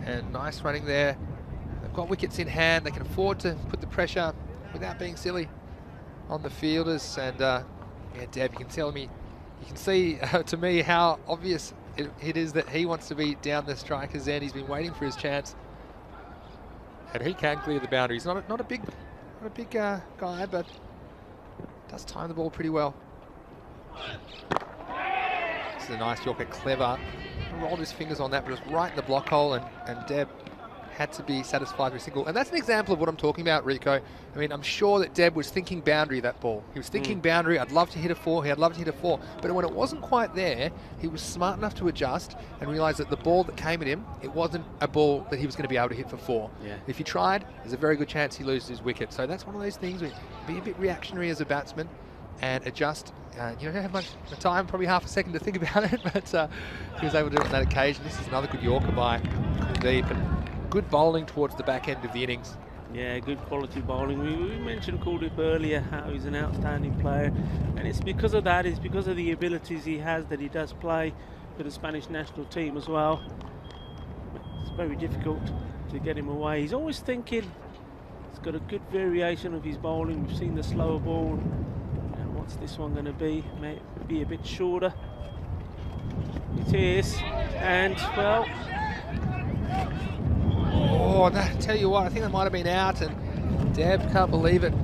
And nice running there. They've got wickets in hand. They can afford to put the pressure without being silly on the fielders. And yeah, Deb, you can see to me how obvious it is that he wants to be down the striker's end. He's been waiting for his chance, and he can clear the boundary. He's not a big guy, but does time the ball pretty well. This is a nice Yorker, clever. Rolled his fingers on that, but it was right in the block hole, and Deb had to be satisfied with a single. And that's an example of what I'm talking about, Rico. I mean, I'm sure that Deb was thinking boundary, that ball. He was thinking boundary. I'd love to hit a 4. I'd love to hit a 4. But when it wasn't quite there, he was smart enough to adjust and realise that the ball that came at him, it wasn't a ball that he was going to be able to hit for 4. Yeah. If he tried, there's a very good chance he loses his wicket. So that's one of those things where be a bit reactionary as a batsman and adjust. You don't have much time, probably half a second to think about it, but he was able to do it on that occasion. This is another good Yorker by Kuldeep, and good bowling towards the back end of the innings. Yeah, good quality bowling. We mentioned Kuldeep earlier, how he's an outstanding player, and it's because of that, it's because of the abilities he has that he does play for the Spanish national team as well. It's very difficult to get him away. He's always thinking. He's got a good variation of his bowling. We've seen the slower ball. What's this one going to be? May be a bit shorter. It is, and well. Oh, no, tell you what, I think that might have been out, and Deb can't believe it.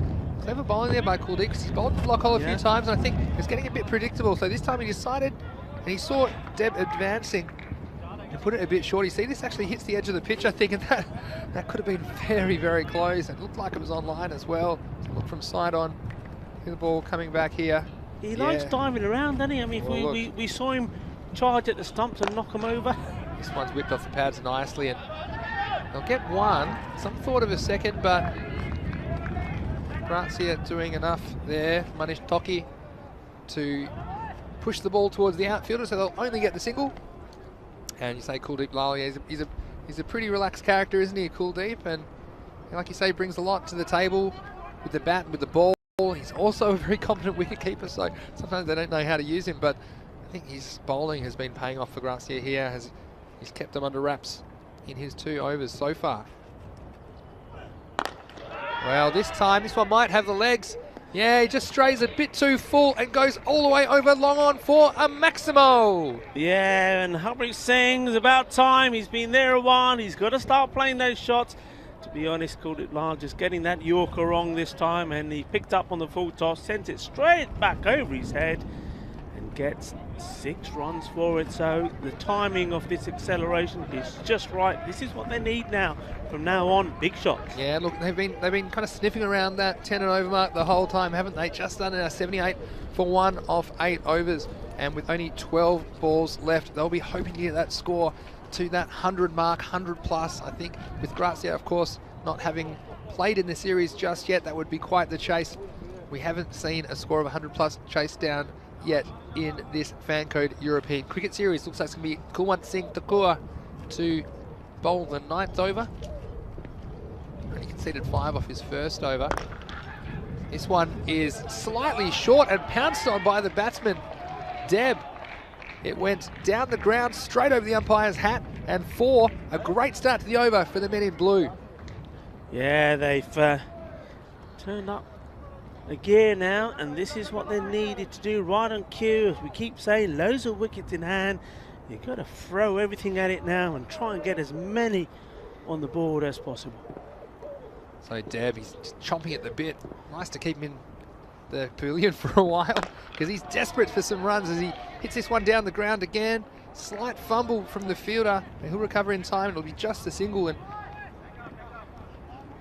Clever bowling there by Kuldeep, because he's bowled the block hole a few times, and I think it's getting a bit predictable. So this time he decided, and he saw Deb advancing, and put it a bit short. You see, this actually hits the edge of the pitch, I think, and that could have been very, very close. It looked like it was on line as well. So look from side on. The ball coming back here. He likes diving around, doesn't he? I mean, well, we saw him charge at the stumps and knock him over. This one's whipped off the pads nicely, and they'll get one. Some thought of a second, but Grazia doing enough there, Manish Toki, to push the ball towards the outfielder, so they'll only get the single. And you say Kuldeep Lal, yeah, he's a pretty relaxed character, isn't he, Kuldeep? And like you say, brings a lot to the table with the bat and with the ball. He's also a very competent wicketkeeper, so sometimes they don't know how to use him, but I think his bowling has been paying off for Grazia here. He's kept them under wraps in his 2 overs so far. Well, this one might have the legs. Yeah, he just strays a bit too full and goes all the way over long on for a Maximo. Yeah, and Harpreet Singh's about time. He's been there a while. He's got to start playing those shots. To be honest, Kuldeep Lal just getting that Yorker wrong this time, and he picked up on the full toss, sent it straight back over his head, and gets 6 runs for it. So the timing of this acceleration is just right. This is what they need now. From now on, big shots. Yeah, look, they've been kind of sniffing around that 10 and over mark the whole time, haven't they? Just done 78 for 1 of 8 overs, and with only 12 balls left, they'll be hoping to get that score to that 100 mark, 100 plus. I think with Grazia, of course, not having played in the series just yet, that would be quite the chase. We haven't seen a score of 100 plus chase down yet in this Fan Code European Cricket Series. Looks like it's going to be Kulwant Singh Thakur to bowl the 9th over. And he conceded 5 off his first over. This one is slightly short and pounced on by the batsman, Deb. It went down the ground, straight over the umpire's hat, and 4, a great start to the over for the men in blue. Yeah, they've turned up a gear now, and this is what they needed to do right on cue. As we keep saying, loads of wickets in hand. You've got to throw everything at it now and try and get as many on the board as possible. So Deb, he's just chomping at the bit. Nice to keep him in the pavilion for a while because he's desperate for some runs as he hits this one down the ground again. Slight fumble from the fielder. He'll recover in time. It'll be just a single. And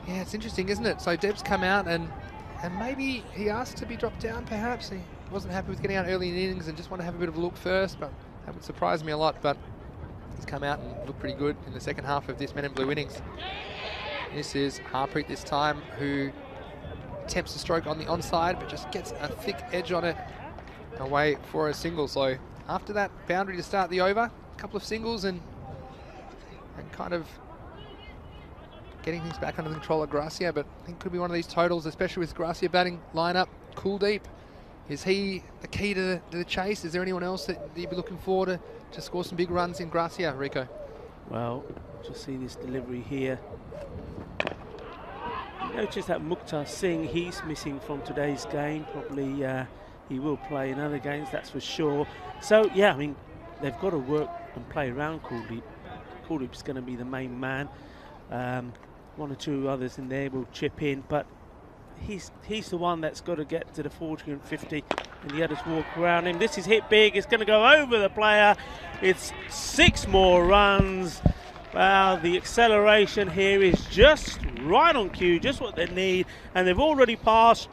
yeah, it's interesting, isn't it? So Deb's come out and maybe he asked to be dropped down, perhaps. He wasn't happy with getting out early in the innings and just wanted to have a bit of a look first, but that would surprise me a lot. But he's come out and looked pretty good in the second half of this Men in Blue innings. This is Harpreet this time, who attempts to stroke on the onside, but just gets a thick edge on it away for a single. So after that boundary to start the over, a couple of singles and kind of getting things back under control of Gracia, but I think it could be one of these totals, especially with Gracia batting lineup. Kuldeep, is he the key to the chase? Is there anyone else that you'd be looking for to score some big runs in Gracia, Rico? Well, just see this delivery here. Notice that Mukhtar Singh, he's missing from today's game. Probably he will play in other games, that's for sure. So yeah, I mean, they've got to work and play around Kuldeep. Kuldeep's going to be the main man. One or two others in there will chip in, but he's the one that's got to get to the 40 and 50, and the others walk around him. This is hit big. It's going to go over the player. It's 6 more runs. Wow, the acceleration here is just right on cue, just what they need, and they've already passed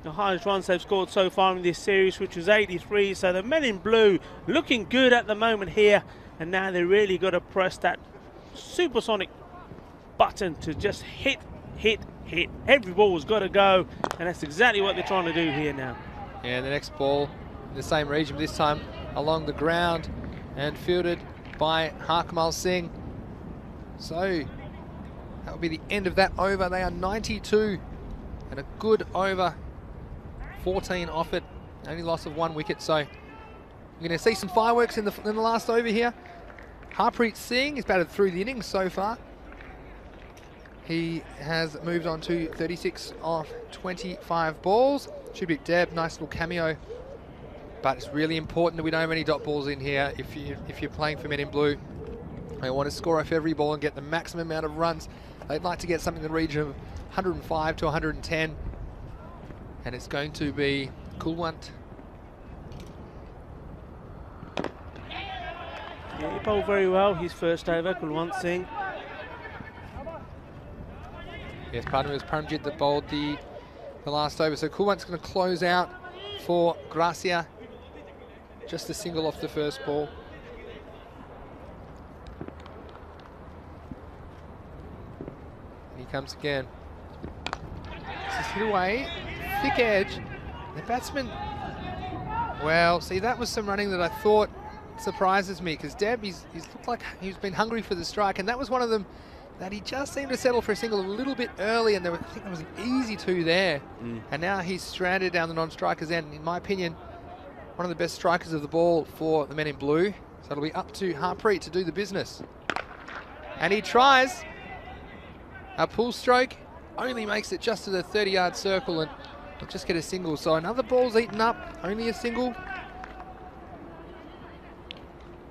the highest runs they've scored so far in this series, which was 83. So the Men in Blue looking good at the moment here, and now they really got to press that supersonic button to just hit. Every ball's got to go, and that's exactly what they're trying to do here now. Yeah, the next ball in the same region, this time along the ground and fielded by Harkamal Singh. So that will be the end of that over. They are 92 and a good over. 14 off it, only loss of 1 wicket. So you're going to see some fireworks in the last over here. Harpreet Singh has batted through the innings so far. He has moved on to 36 off 25 balls. Shubik Deb, nice little cameo. But it's really important that we don't have any dot balls in here if you're playing for Men in Blue. They want to score off every ball and get the maximum amount of runs. They'd like to get something in the region of 105 to 110. And it's going to be Kulwant. Yeah, he bowled very well his first over, Kulwant Singh. Yes, pardon me, it was Paramjit that bowled the last over. So Kulwant's going to close out for Gracia. Just a single off the first ball. And he comes again. This is hit away. Thick edge. The batsman, well, see, that was some running that I thought surprises me, because Deb, he's looked like he's been hungry for the strike, and that was one of them that he just seemed to settle for a single a little bit early, and I think there was an easy 2 there. And now he's stranded down the non-striker's end. In my opinion, one of the best strikers of the ball for the Men in Blue. So it'll be up to Harpreet to do the business. And he tries a pull stroke, only makes it just to the 30-yard circle, and he'll just get a single. So another ball's eaten up, only a single.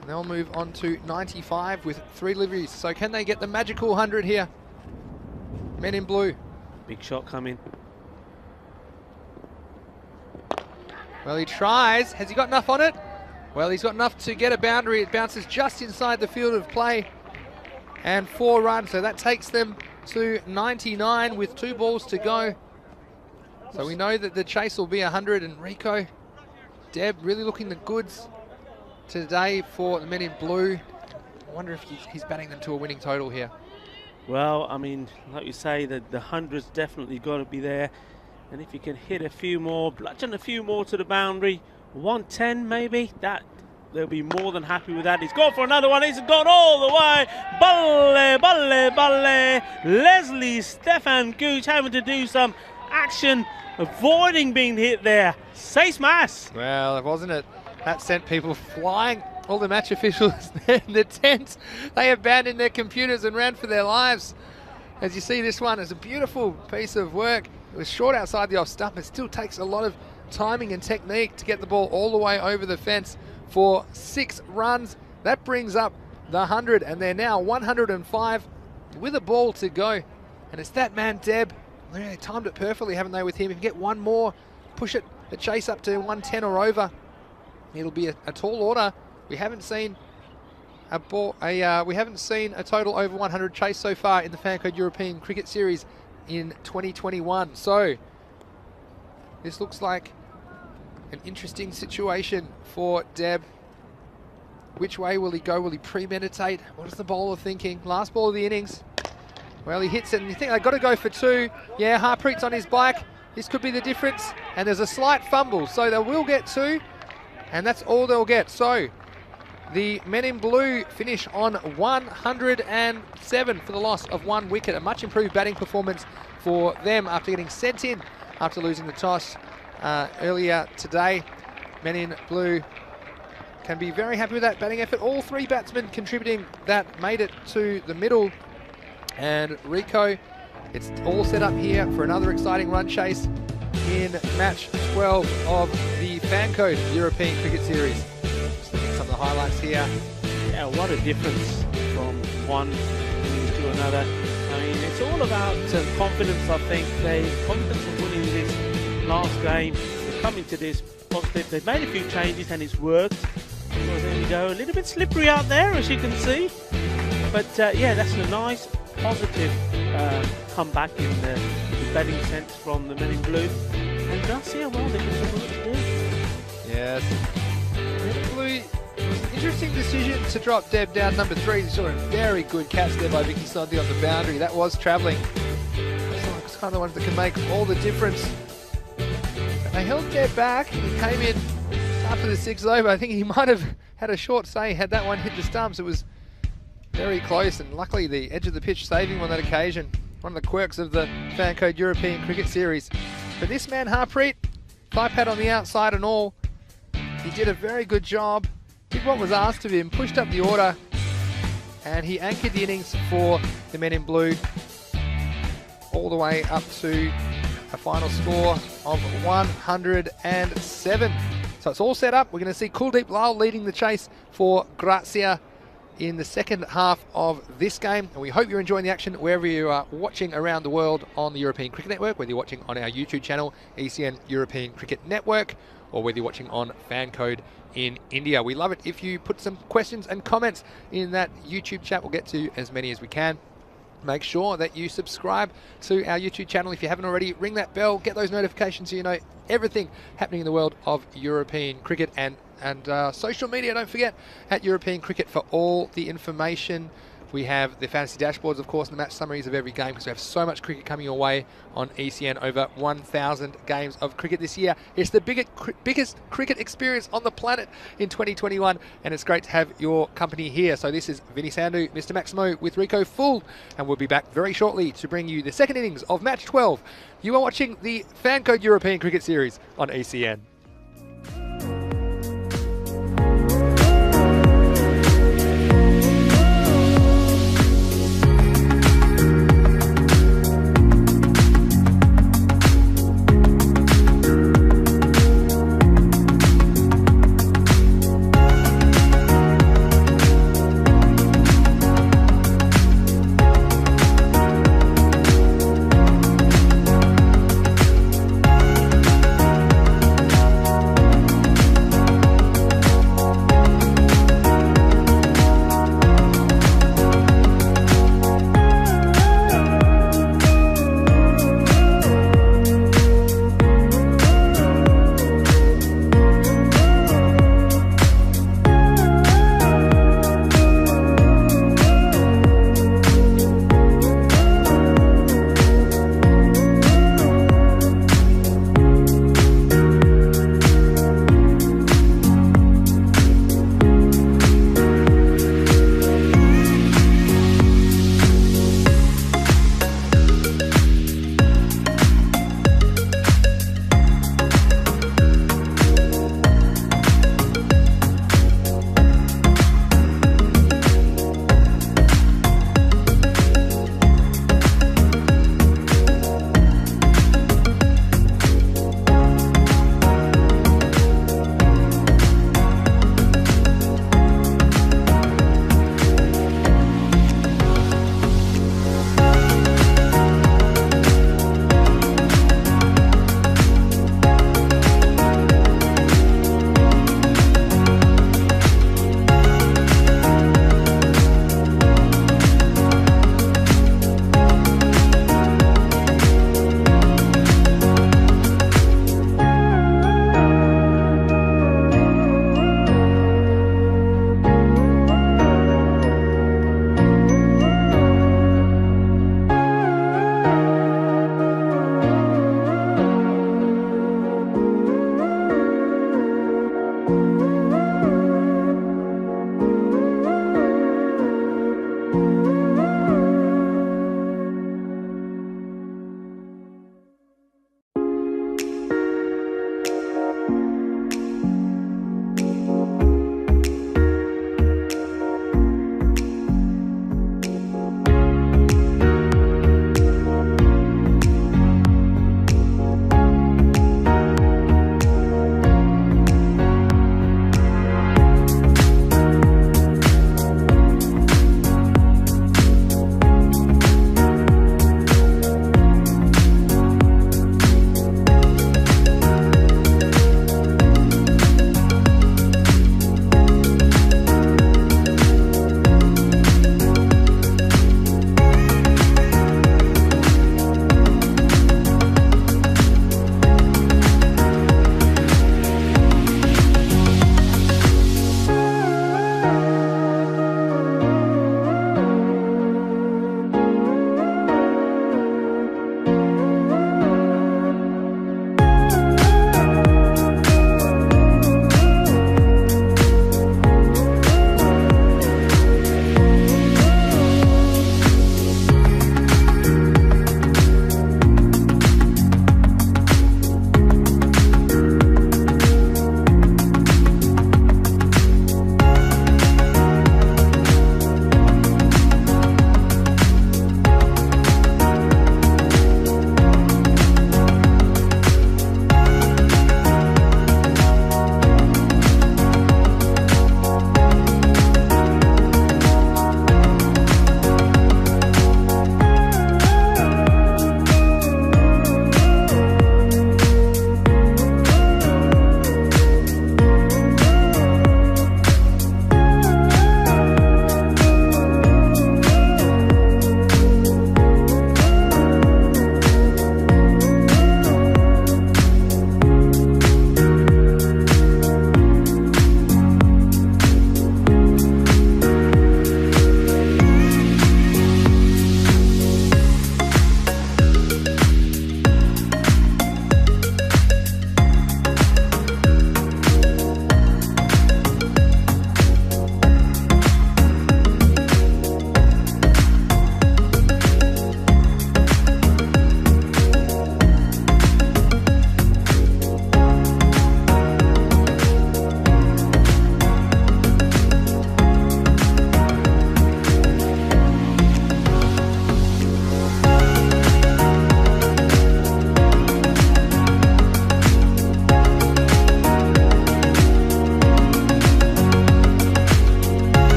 And they'll move on to 95 with 3 deliveries. So can they get the magical 100 here? Men in Blue. Big shot coming. Well, he tries. Has he got enough on it? Well, he's got enough to get a boundary. It bounces just inside the field of play. And 4 runs. So that takes them to 99 with 2 balls to go. So we know that the chase will be 100. And Rico, Deb really looking the goods today for the Men in Blue. I wonder if he's batting them to a winning total here. Well, I mean, like you say, the 100's definitely got to be there. And if you can hit a few more, bludgeon a few more to the boundary, 110 maybe, that they'll be more than happy with that. He's gone for another one. He's gone all the way. Balle. Leslie Stefan Gooch having to do some action, avoiding being hit there. Say smash. Well, wasn't it? That sent people flying. All the match officials in the tent, they abandoned their computers and ran for their lives. As you see, this one is a beautiful piece of work. It was short outside the off stump. It still takes a lot of timing and technique to get the ball all the way over the fence for 6 runs. That brings up the 100, and they're now 105 with a ball to go. And it's that man, Deb. They timed it perfectly, haven't they, with him? If you get one more, push it, the chase up to 110 or over, it'll be a tall order. We haven't seen we haven't seen a total over 100 chase so far in the Fancode European Cricket Series in 2021. So this looks like an interesting situation for Deb. Which way will he go? Will he premeditate? What is the bowler thinking? Last ball of the innings. Well, he hits it, and you think they've got to go for 2. Yeah, Harpreet's on his bike. This could be the difference. And there's a slight fumble, so they will get 2. And that's all they'll get. So the men in blue finish on 107 for the loss of 1 wicket. A much improved batting performance for them after getting sent in after losing the toss earlier today. Men in blue can be very happy with that batting effort. All 3 batsmen contributing that made it to the middle. And Rico, it's all set up here for another exciting run chase in match 12 of the Fancode European Cricket Series. Just looking at some of the highlights here. Yeah, what a difference from one innings to another. I mean, it's all about confidence, I think. Confidence of winning this last game. They're coming to this positive. They've made a few changes and it's worked. So there we go. A little bit slippery out there, as you can see. But yeah, that's a nice, positive comeback in the batting sense from the men in blue. And Garcia, well, they can do what to do. Yes. Men in blue, it was an interesting decision to drop Deb down number 3. You saw a very good catch there by Vicky Sondhi on the boundary. That was travelling. It's kind of the ones that can make all the difference. And they held Deb back. He came in after the 6th over. I think he might have had a short say had that one hit the stumps. It was very close, and luckily the edge of the pitch saving him on that occasion. One of the quirks of the Fancode European Cricket Series. But this man, Harpreet, 5 pad on the outside and all, he did a very good job, did what was asked of him, pushed up the order, and he anchored the innings for the men in blue all the way up to a final score of 107. So it's all set up. We're going to see Kuldeep Lal leading the chase for Grazia in the second half of this game, and we hope you're enjoying the action wherever you are watching around the world on the European Cricket Network, whether you're watching on our YouTube channel, ECN European Cricket Network, or whether you're watching on Fancode in India. We love it if you put some questions and comments in that YouTube chat. We'll get to as many as we can. Make sure that you subscribe to our YouTube channel if you haven't already. Ring that bell, get those notifications so you know everything happening in the world of European cricket and social media. Don't forget, at European Cricket for all the information. We have the fantasy dashboards, of course, and the match summaries of every game because we have so much cricket coming your way on ECN. Over 1,000 games of cricket this year. It's the biggest cricket experience on the planet in 2021, and it's great to have your company here. So this is Vinny Sandhu, Mr. Maximo with Rico Full, and we'll be back very shortly to bring you the second innings of match 12. You are watching the Fancode European Cricket Series on ECN.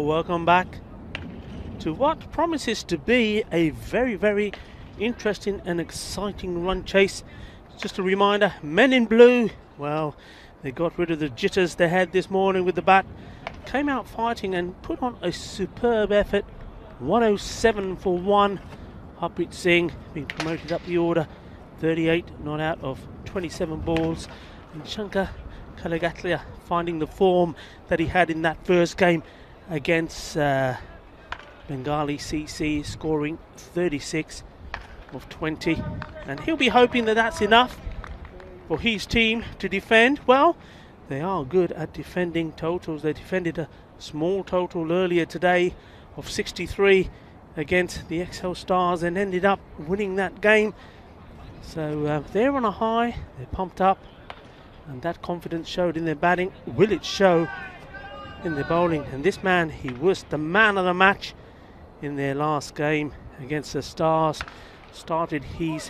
welcome back to what promises to be a very, very interesting and exciting run chase. Just a reminder, men in blue, well, they got rid of the jitters they had this morning with the bat, came out fighting and put on a superb effort. 107 for 1. Harpreet Singh being promoted up the order, 38 not out of 27 balls, and Shankar Kalagatlia finding the form that he had in that first game against Bengali CC, scoring 36 of 20, and he'll be hoping that that's enough for his team to defend. Well, they are good at defending totals. They defended a small total earlier today of 63 against the XL Stars and ended up winning that game. So they're on a high, they're pumped up, and that confidence showed in their batting. Will it show in their bowling? And this man, he was the man of the match in their last game against the Stars. Started his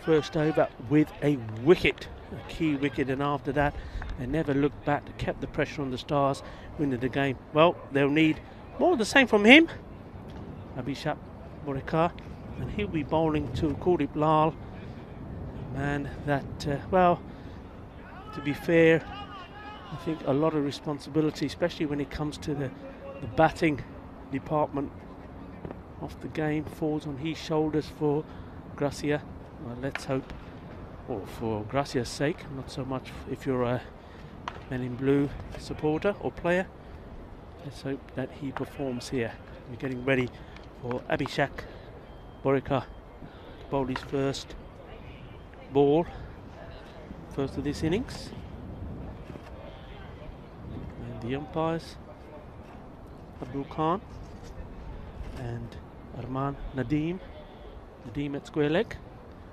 first over with a wicket, a key wicket, and after that they never looked back, kept the pressure on the Stars, winning the game. Well, they'll need more of the same from him, Abhishek Borikar, and he'll be bowling to Kuldeep Lal, a man that, well, to be fair, I think a lot of responsibility, especially when it comes to the batting department of the game, falls on his shoulders for Gracia. Well, let's hope, or for Gracia's sake, not so much if you're a Men in Blue supporter or player. Let's hope that he performs here. We're getting ready for Abhishek Borikar to bowl his first ball, first of this innings. And the umpires, Abdul Khan and Arman Nadeem at square leg,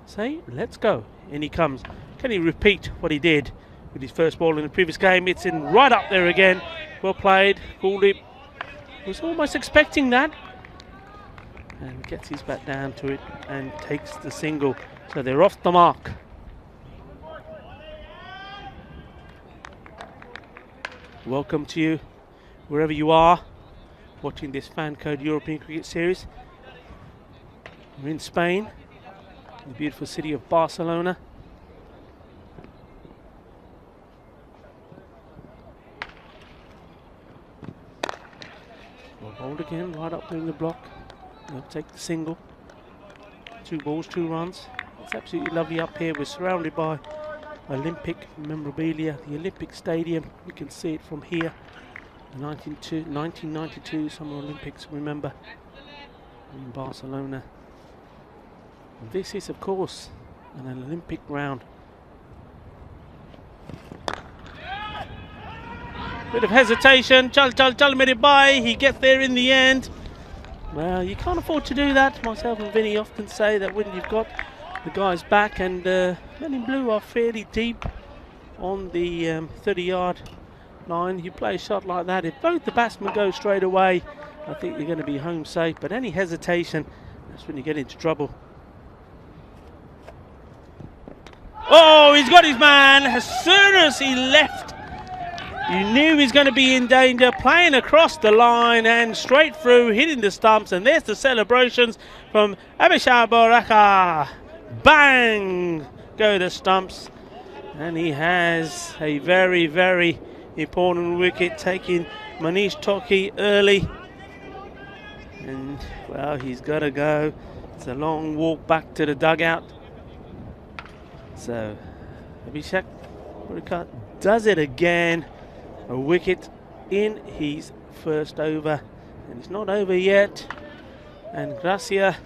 say let's go. In he comes. Can he repeat what he did with his first ball in the previous game? It's in right up there again. Well played. Kuldeep was almost expecting that, and gets his bat down to it and takes the single. So they're off the mark. Welcome to you wherever you are watching this Fan Code European Cricket Series. We're in Spain, in the beautiful city of Barcelona. Well bowled again, right up there in the block. They'll take the single. 2 balls, 2 runs. It's absolutely lovely up here. We're surrounded by Olympic memorabilia, the Olympic Stadium. We can see it from here. The 1992 Summer Olympics, remember, in Barcelona. And this is, of course, an Olympic ground. Bit of hesitation. Chal made it by. He gets there in the end. Well, you can't afford to do that. Myself and Vinny often say that when you've got the guys back, and Men in Blue are fairly deep on the 30-yard line. You play a shot like that, if both the batsmen go straight away, I think you're going to be home safe. But any hesitation, that's when you get into trouble. Oh, he's got his man. As soon as he left, you knew he's going to be in danger. Playing across the line and straight through, hitting the stumps. And there's the celebrations from Abhishek Borikar. Bang! Go the stumps. And he has a very, very important wicket, taking Manish Toki early. And, well, he's got to go. It's a long walk back to the dugout. So, Abhishek Borikar does it again. A wicket in his first over. And it's not over yet. And Gracia,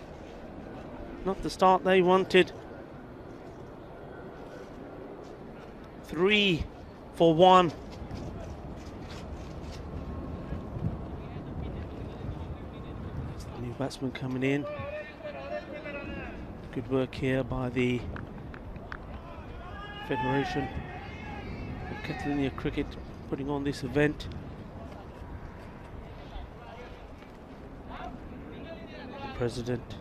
not the start they wanted. 3 for 1. That's the new batsman coming in. Good work here by the Federation of Catalonia Cricket putting on this event. The President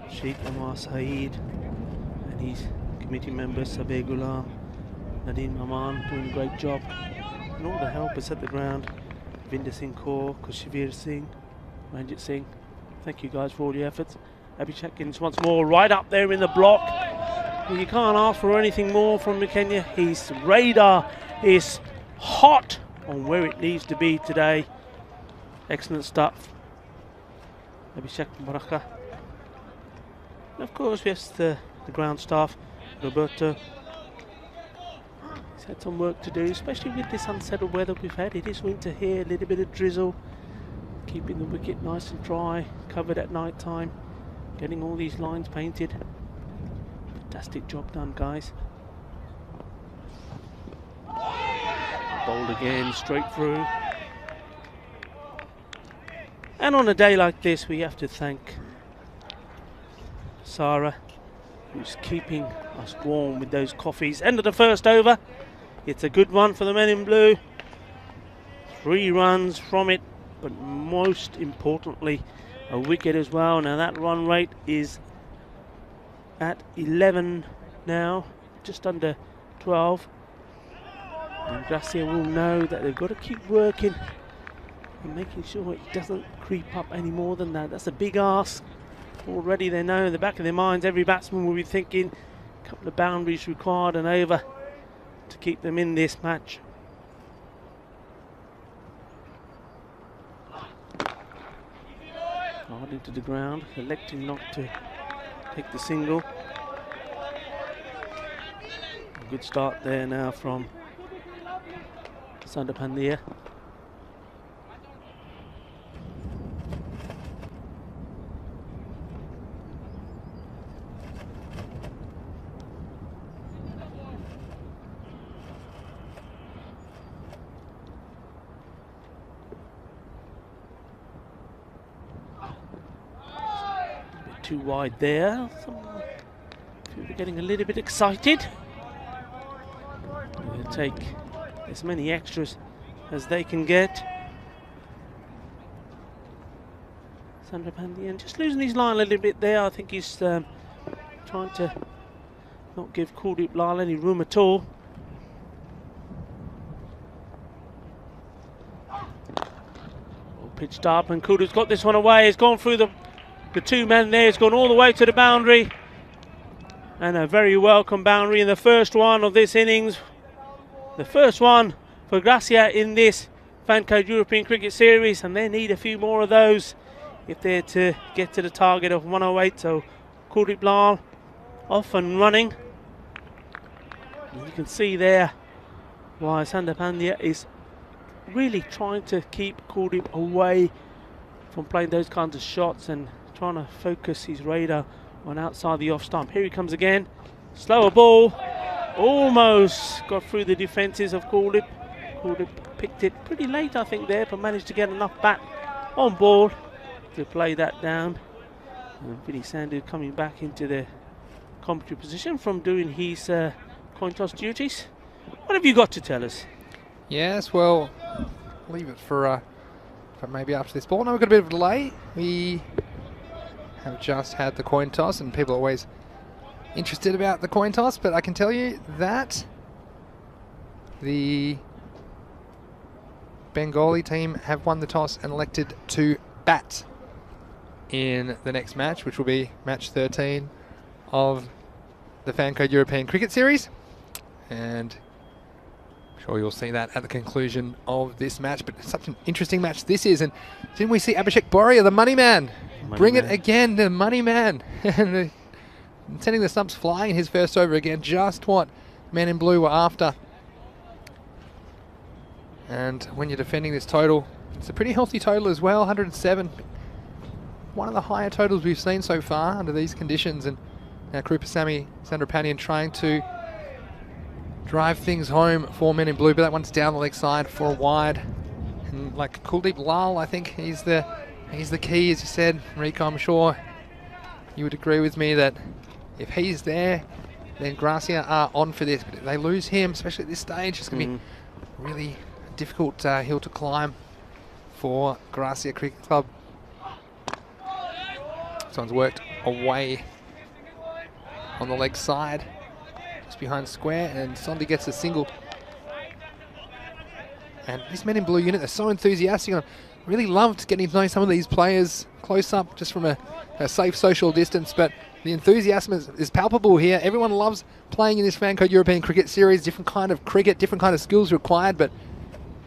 Sheikh Omar Saeed and his committee members Sabir Ghulam, Nadeem Aman doing a great job, and all the helpers at the ground Vinder Singh Kaur, Kushvir Singh, Ranjit Singh. Thank you guys for all your efforts. Abhishek Ginness once more, right up there in the block. Well, you can't ask for anything more from Kenya. His radar is hot on where it needs to be today. Excellent stuff. Abhishek Baraka. And of course, yes, the ground staff, Roberto. He's had some work to do, especially with this unsettled weather we've had. It is winter here, a little bit of drizzle, keeping the wicket nice and dry, covered at night time, getting all these lines painted. Fantastic job done, guys. Bowled again, straight through. And on a day like this, we have to thank Sarah, who's keeping us warm with those coffees. End of the first over. It's a good one for the men in blue. 3 runs from it, but most importantly, a wicket as well. Now that run rate is at 11 now, just under 12. And Gracia will know that they've got to keep working and making sure it doesn't creep up any more than that. That's a big ask. Already they know in the back of their minds, every batsman will be thinking a couple of boundaries required and over to keep them in this match. Hard into the ground, electing not to take the single. A good start there now from Sandra Pandya. Too wide there. People are getting a little bit excited. They'll take as many extras as they can get. Sandra Pandya just losing his line a little bit there. I think he's trying to not give Kuldeep Lal any room at all. All pitched up and Kuldeep's got this one away. He's gone through the 2 men there. It's gone all the way to the boundary, and a very welcome boundary in the first one of this innings. The first one for Gracia in this Fancode European Cricket Series, and they need a few more of those if they're to get to the target of 108. So Kuldeep Lal off and running. And you can see there why Sandra Pandya is really trying to keep Kuldeep away from playing those kinds of shots and trying to focus his radar on outside the off stump. Here he comes again. Slower ball. Almost got through the defences of Kuldeep. Kuldeep picked it pretty late, I think, there, but managed to get enough bat on ball to play that down. And Vinny Sandhu coming back into the commentary position from doing his coin toss duties. What have you got to tell us? Yes, well, leave it for maybe after this ball. Now we've got a bit of a delay. We have just had the coin toss, and people are always interested about the coin toss, but I can tell you that the Bengali team have won the toss and elected to bat in the next match, which will be match 13 of the Fancode European Cricket Series. And I'm sure you'll see that at the conclusion of this match, but such an interesting match this is. And didn't we see Abhishek Boria, the money man, bring it again, the money man, and sending the stumps flying in his first over again, just what men in blue were after. And when you're defending this total, it's a pretty healthy total as well, 107. One of the higher totals we've seen so far under these conditions. And now Krupasamy Sandra trying to drive things home for men in blue, but that one's down the leg side for a wide. And like Kuldeep Lal, I think he's the key, as you said, Rico. I'm sure you would agree with me that if he's there, then Gracia are on for this. But if they lose him, especially at this stage, it's going to be really a difficult hill to climb for Gracia Cricket Club. Someone's worked away on the leg side, just behind square, and Sondi gets a single. And this Men in Blue unit, they're so enthusiastic. I really loved getting to know some of these players close up just from a safe social distance. But the enthusiasm is palpable here. Everyone loves playing in this Fan Code European Cricket Series. Different kind of cricket, different kind of skills required. But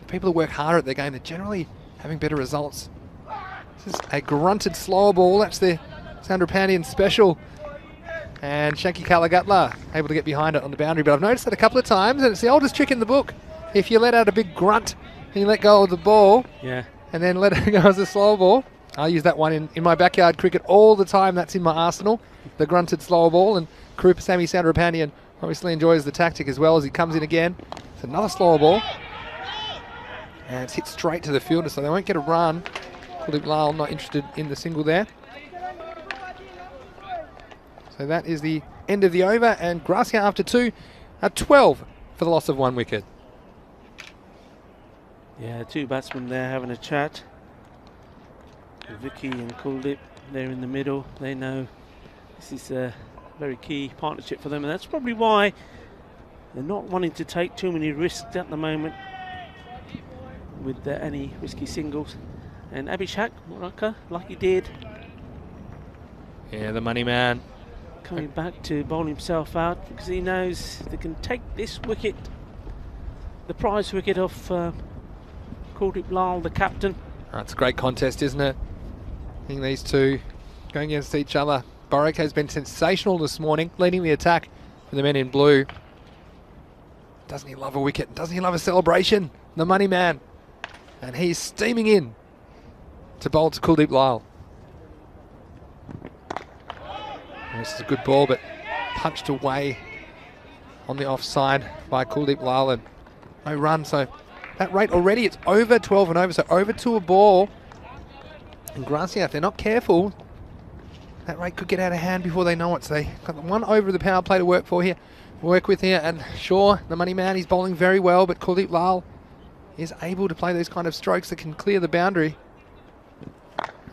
the people who work harder at their game, they're generally having better results. This is a grunted slower ball. That's the Sandrapanian special. And Shanky Kalagatla able to get behind it on the boundary. But I've noticed that a couple of times, and it's the oldest trick in the book. If you let out a big grunt and you let go of the ball, and then let it go as a slow ball, I use that one in my backyard cricket all the time. That's in my arsenal, the grunted slow ball. And Sammy Sandrapanian obviously enjoys the tactic as well as he comes in again. It's another slow ball. And it's hit straight to the fielder, so they won't get a run. Kuldeep Lal not interested in the single there. So that is the end of the over, and Gracia after 2 at 12 for the loss of 1 wicket. Yeah, 2 batsmen there having a chat. Vicky and Kuldeep, they're in the middle. They know this is a very key partnership for them, and that's probably why they're not wanting to take too many risks at the moment with any risky singles. And Abhishek Moraka, like he did. Yeah, the money man. Coming back to bowl himself out because he knows they can take this wicket, the prize wicket of Kuldeep Lal, the captain. It's a great contest, isn't it? I think these two going against each other. Borek has been sensational this morning, leading the attack for the Men in Blue. Doesn't he love a wicket? Doesn't he love a celebration? The money man. And he's steaming in to bowl to Kuldeep Lal. This is a good ball, but punched away on the offside by Kuldeep Lal, and no run. So that rate already, it's over 12 and over, so over to a ball. And Gracia, if they're not careful, that rate could get out of hand before they know it. So they got one over the power play to work with here. And sure, the money man, he's bowling very well, but Kuldeep Lal is able to play those kind of strokes that can clear the boundary.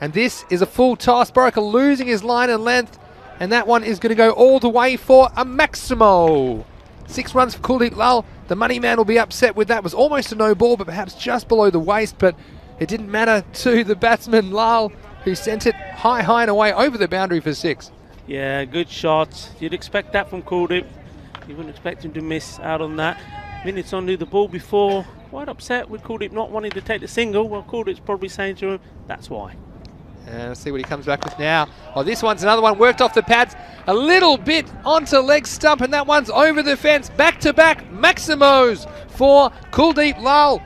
And this is a full toss. Boraka losing his line and length. And that one is going to go all the way for a Maximo. 6 runs for Kuldeep Lal. The money man will be upset with that. It was almost a no ball, but perhaps just below the waist. But it didn't matter to the batsman Lal, who sent it high and away over the boundary for 6. Yeah, good shot. You'd expect that from Kuldeep. You wouldn't expect him to miss out on that. Minutes on to the ball before. Quite upset with Kuldeep not wanting to take the single. Well, Kuldeep's probably saying to him, that's why. And let's see what he comes back with now. Oh, this one's another one worked off the pads a little bit onto leg stump, and that one's over the fence. Back-to-back Maximos for Kuldeep Lal.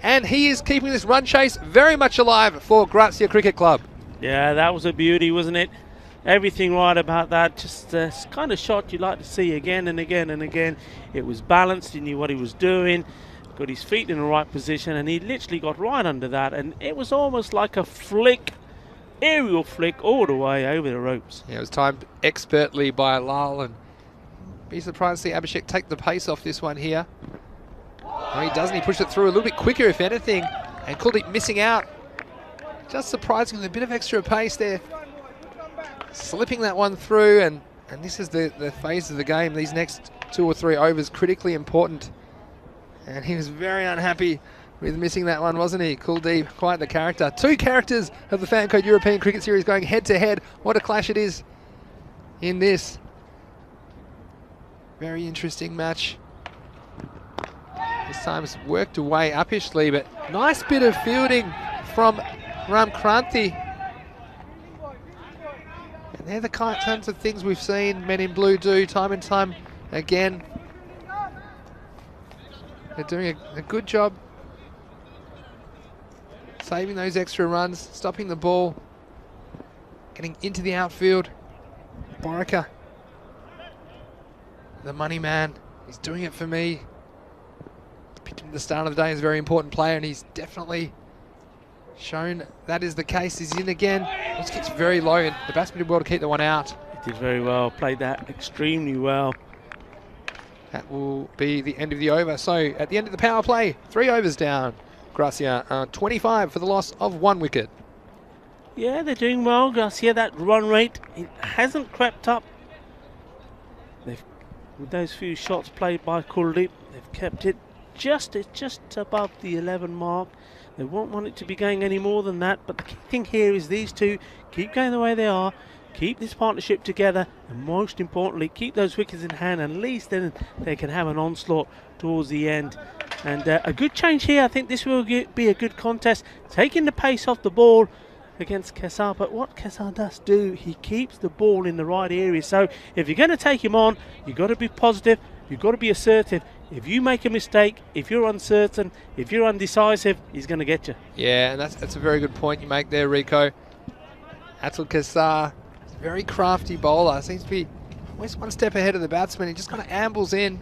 And he is keeping this run chase very much alive for Gracia Cricket Club. Yeah, that was a beauty, wasn't it? Everything right about that. Just the kind of shot you'd like to see again and again and again. It was balanced. He knew what he was doing. Got his feet in the right position, and he literally got right under that. And it was almost like a flick. Aerial flick all the way over the ropes. Yeah, it was timed expertly by Lal, and be surprised to see Abhishek take the pace off this one here. No, he doesn't. He pushed it through a little bit quicker, if anything, and Kuldeep missing out. Just surprising with a bit of extra pace there. Slipping that one through, and this is the phase of the game. These next 2 or 3 overs critically important. And he was very unhappy with missing that one, wasn't he? Kuldeep, quite the character. 2 characters of the Fan Code European Cricket Series going head to head. What a clash it is in this. Very interesting match. This time it's worked away uppishly, but nice bit of fielding from Ram Kranthi. And they're the kinds of things we've seen Men in Blue do time and time again. They're doing a good job saving those extra runs, stopping the ball, getting into the outfield. Boraka, the money man, he's doing it for me. Picked him at the start of the day as a very important player, and he's definitely shown that is the case. He's in again. This gets very low, and the batsman did well to keep the one out. He did very well, played that extremely well. That will be the end of the over. So at the end of the power play, 3 overs down. Gracia 25 for the loss of 1 wicket. Yeah, they're doing well. Gracia, that run rate, it hasn't crept up. With those few shots played by Kuldeep, they've kept it it's just above the 11 mark. They won't want it to be going any more than that, but the key thing here is these two keep going the way they are, keep this partnership together, and most importantly, keep those wickets in hand, and at least then they can have an onslaught towards the end. And a good change here. I think this will be a good contest, taking the pace off the ball against Kesar. But what Kesar does do, he keeps the ball in the right area. So if you're going to take him on, you've got to be positive, you've got to be assertive. If you make a mistake, if you're uncertain, if you're undecisive, he's going to get you. Yeah, and that's a very good point you make there, Rico. Atul Kesar, very crafty bowler. Seems to be always one step ahead of the batsman. He just kind of ambles in.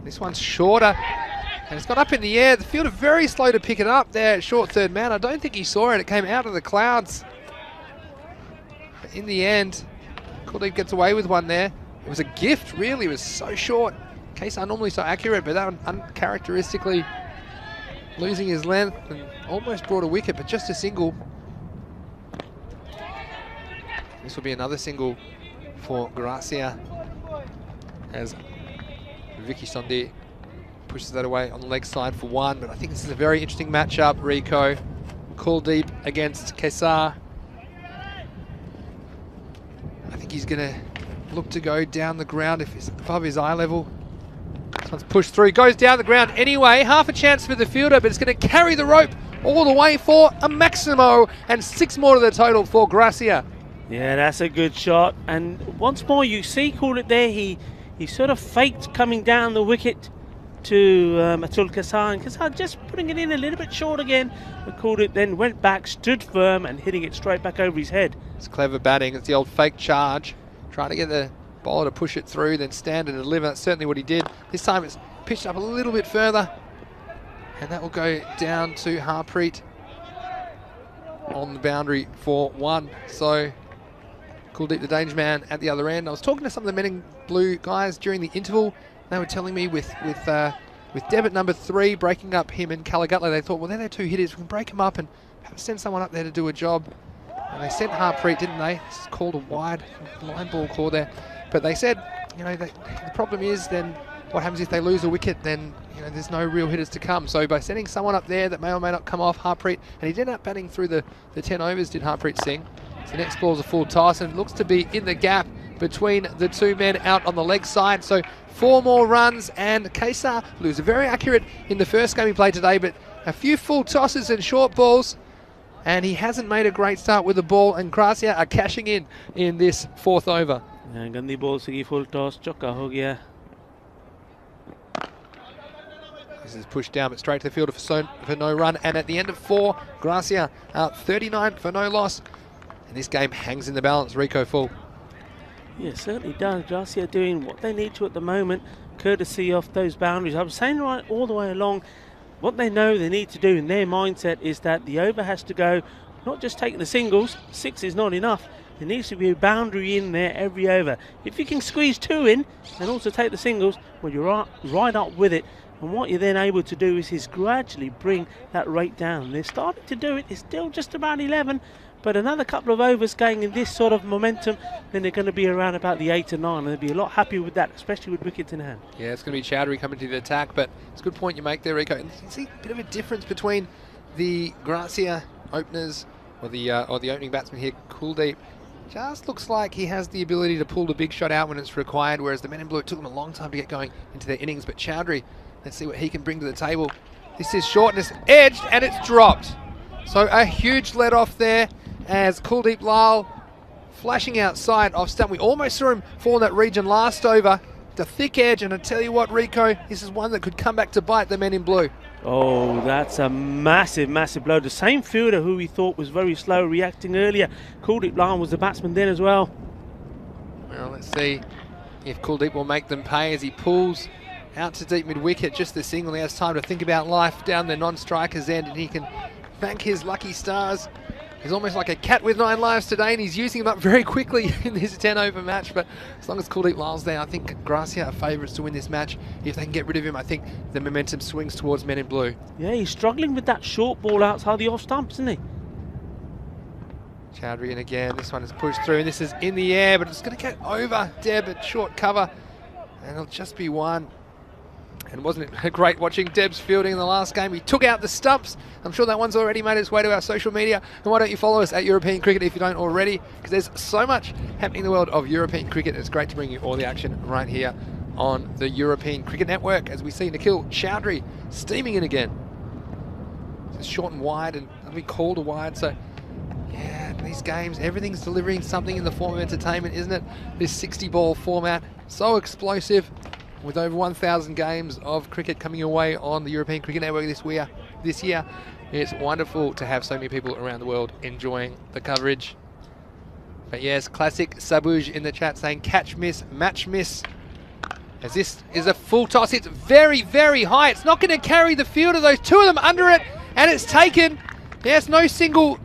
This one's shorter, and it's got up in the air. The fielder very slow to pick it up there at short third man. I don't think he saw it. It came out of the clouds. But in the end, Kuldeep gets away with one there. It was a gift, really. It was so short. Kesar normally so accurate, but that one uncharacteristically losing his length and almost brought a wicket, but just a single. This will be another single for Gracia as Vicky Sondhi pushes that away on the leg side for one. But I think this is a very interesting matchup, Rico. Kuldeep against Kesar. I think he's going to look to go down the ground if it's above his eye level. This one's pushed through, goes down the ground anyway. Half a chance for the fielder, but it's going to carry the rope all the way for a Maximo, and 6 more to the total for Gracia. Yeah, that's a good shot. And once more, you see Kuldeep there. He sort of faked coming down the wicket to Atul Kesar, and Kesar just putting it in a little bit short again. But Kuldeep then went back, stood firm, and hitting it straight back over his head. It's clever batting. It's the old fake charge. Trying to get the bowler to push it through, then stand and deliver. That's certainly what he did. This time it's pitched up a little bit further, and that will go down to Harpreet on the boundary for 1. So Kuldeep, the danger man, at the other end. I was talking to some of the men in blue guys during the interval. They were telling me with Deb at number 3 breaking up him and Kalagatley, they thought, well, they're their 2 hitters. We can break them up and perhaps send someone up there to do a job. And they sent Harpreet, didn't they? It's called a wide line ball call there. But they said, you know, the problem is then what happens if they lose a wicket? Then, you know, there's no real hitters to come. So by sending someone up there that may or may not come off, Harpreet, and he did end up batting through the 10 overs, did Harpreet Singh. The next ball's a full toss, and it looks to be in the gap between the 2 men out on the leg side. So 4 more runs, and Kesar was very accurate in the first game he played today, but a few full tosses and short balls, and he hasn't made a great start with the ball, and Gracia are cashing in this 4th over. Gandhi ball se full toss, chokka ho gaya. This is pushed down, but straight to the fielder for no run, and at the end of 4, Gracia 39 for no loss. And this game hangs in the balance, Rico Full. Yeah, certainly does. Gracia doing what they need to at the moment, courtesy of those boundaries. I was saying right all the way along, what they know they need to do in their mindset is that the over has to go, not just taking the singles, 6 is not enough. There needs to be a boundary in there every over. If you can squeeze 2 in and also take the singles, well, you're right up with it. And what you're then able to do is gradually bring that rate down. They're starting to do it. It's still just about 11. But another couple of overs going in this sort of momentum, then they're going to be around about the 8 or 9. And they'll be a lot happier with that, especially with wickets in hand. Yeah, it's going to be Chowdhury coming to the attack, but it's a good point you make there, Rico. And you can see a bit of a difference between the Gracia openers or the opening batsman here, Kuldeep. Just looks like he has the ability to pull the big shot out when it's required, whereas the men in blue, it took them a long time to get going into their innings. But Chowdhury, let's see what he can bring to the table. This is short and it's edged and it's dropped. So a huge let off there as Kuldeep Lal flashing outside off stump. We almost saw him fall in that region last over. The thick edge, and I tell you what, Rico, this is one that could come back to bite the men in blue. Oh, that's a massive, massive blow. The same fielder who we thought was very slow reacting earlier. Kuldeep Lal was the batsman then as well. Well, let's see if Kuldeep will make them pay as he pulls out to deep mid-wicket. Just the single. He has time to think about life down the non-striker's end, and he can thank his lucky stars. He's almost like a cat with 9 lives today, and he's using them up very quickly in this 10-over match. But as long as Kuldeep Lal's there, I think Gracia are favourites to win this match. If they can get rid of him, I think the momentum swings towards men in blue. Yeah, he's struggling with that short ball outside the off stump, isn't he? Chowdhury in again. This one is pushed through, and this is in the air, but it's going to get over Deb at short cover, and it'll just be 1. And wasn't it great watching Deb's fielding in the last game? He took out the stumps. I'm sure that one's already made its way to our social media. And why don't you follow us at European Cricket if you don't already? Because there's so much happening in the world of European cricket. It's great to bring you all the action right here on the European Cricket Network as we see Nikhil Chowdhury steaming in again. It's short and wide, and it'll be called a wide. So, yeah, these games, everything's delivering something in the form of entertainment, isn't it? This 60-ball format, so explosive. With over 1,000 games of cricket coming away on the European Cricket Network this year, it's wonderful to have so many people around the world enjoying the coverage. But yes, classic Sabuj in the chat saying catch miss, match miss. As this is a full toss, it's very, very high. It's not going to carry the fielder, those two of them under it, and it's taken. Yes, no signal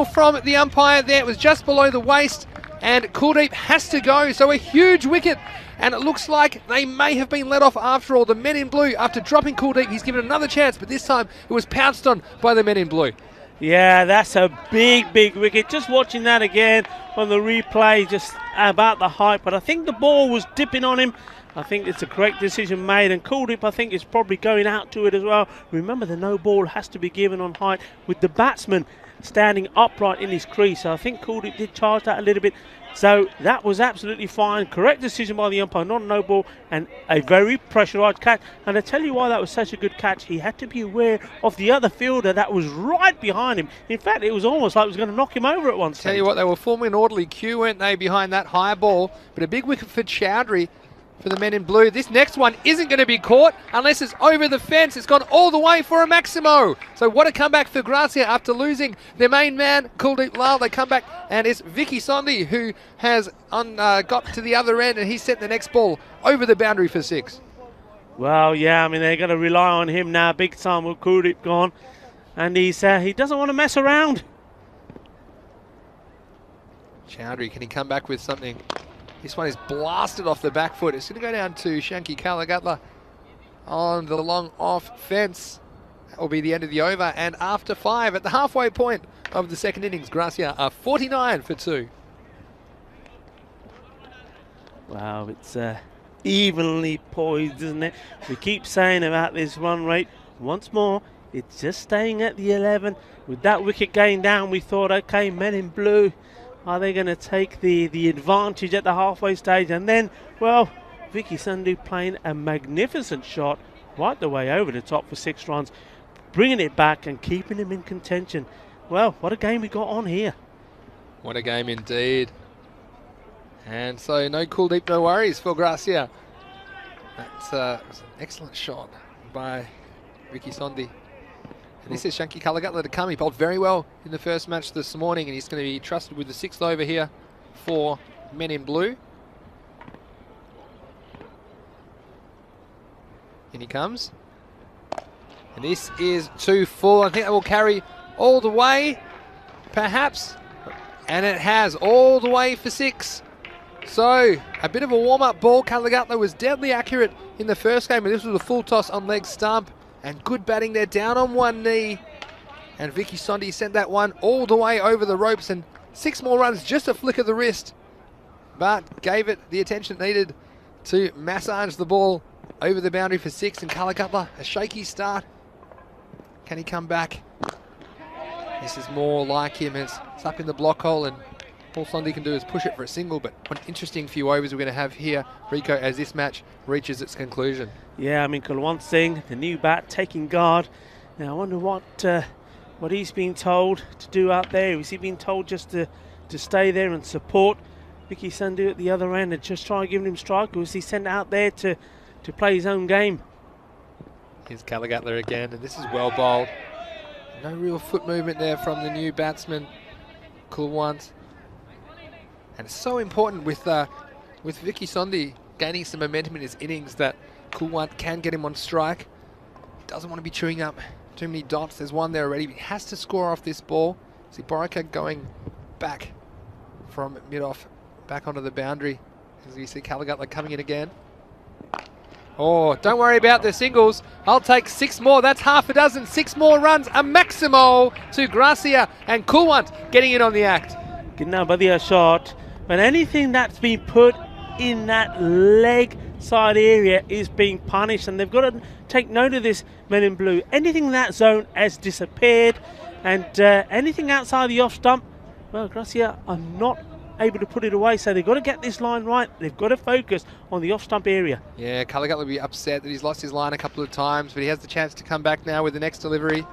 from the umpire there. It was just below the waist, and Kuldeep has to go. So a huge wicket. And it looks like they may have been let off after all. The men in blue, after dropping Kuldeep, he's given another chance, but this time it was pounced on by the men in blue. Yeah, that's a big, big wicket. Just watching that again on the replay, just about the height. But I think the ball was dipping on him. I think it's a correct decision made. And Kuldeep, I think, is probably going out to it as well. Remember, the no ball has to be given on height with the batsman standing upright in his crease. So I think Kuldeep did charge that a little bit. So that was absolutely fine. Correct decision by the umpire, not a no ball, and a very pressurised catch. And I tell you why that was such a good catch. He had to be aware of the other fielder that was right behind him. In fact, it was almost like it was going to knock him over at one stage. Tell you what, they were forming an orderly queue, weren't they, behind that high ball? But a big wicket for Chowdhury for the men in blue. This next one isn't going to be caught unless it's over the fence. It's gone all the way for a Maximo. So what a comeback for Gracia after losing their main man, Kuldeep Lal. They come back and it's Vicky Sondhi who has got to the other end, and he sent the next ball over the boundary for 6. Well, yeah, I mean, they're going to rely on him now big time with Kuldeep gone. And he doesn't want to mess around. Chowdhury, can he come back with something? This one is blasted off the back foot. It's going to go down to Shanky Kalagatla on the long off fence. That will be the end of the over. And after 5, at the halfway point of the second innings, Gracia are 49 for 2. Wow, it's evenly poised, isn't it? We keep saying about this run rate. Once more, it's just staying at the 11. With that wicket going down, we thought, okay, men in blue, are they going to take the advantage at the halfway stage? And then, well, Vicky Sondhi playing a magnificent shot right the way over the top for 6 runs, bringing it back and keeping him in contention. Well, what a game we got on here. What a game indeed. And so no Kuldeep, no worries for Gracia. That was an excellent shot by Vicky Sondhi. And this is Shanky Kalagatla to come. He bowled very well in the first match this morning, and he's going to be trusted with the 6th over here for men in blue. In he comes. And this is too full. I think that will carry all the way, perhaps. And it has all the way for 6. So, a bit of a warm-up ball. Kalagatla was deadly accurate in the first game, but this was a full toss on leg stump. And good batting there, down on one knee. And Vicky Sondhi sent that one all the way over the ropes, and 6 more runs, just a flick of the wrist. But gave it the attention it needed to massage the ball over the boundary for 6. And Kalagatla, a shaky start. Can he come back? This is more like him. It's up in the block hole, and all Sondhi can do is push it for a single. But what an interesting few overs we're going to have here, Rico, as this match reaches its conclusion. Yeah, I mean, Kulwant Singh, the new bat, taking guard. Now, I wonder what he's been told to do out there. Is he being told just to stay there and support Vicky Sondhi at the other end and just try giving him strike, or is he sent out there to play his own game? Here's Kalagatla again, and this is well bowled. No real foot movement there from the new batsman, Kulwant. And it's so important with Vicky Sondhi gaining some momentum in his innings that Kulwant can get him on strike. He doesn't want to be chewing up too many dots. There's one there already. He has to score off this ball. See Borika going back from mid-off, back onto the boundary. As you see Kalagatla coming in again. Oh, don't worry about the singles. I'll take 6 more. That's half a dozen. 6 more runs. A Maximo to Gracia, and Kulwant getting in on the act. Ginna Badia shot. But anything that's been put in that leg outside area is being punished, and they've got to take note of this, men in blue. Anything in that zone has disappeared, and anything outside the off stump, well, Gracia are not able to put it away, so they've got to get this line right. They've got to focus on the off stump area. Yeah, Callaghan will be upset that he's lost his line a couple of times, but he has the chance to come back now with the next delivery.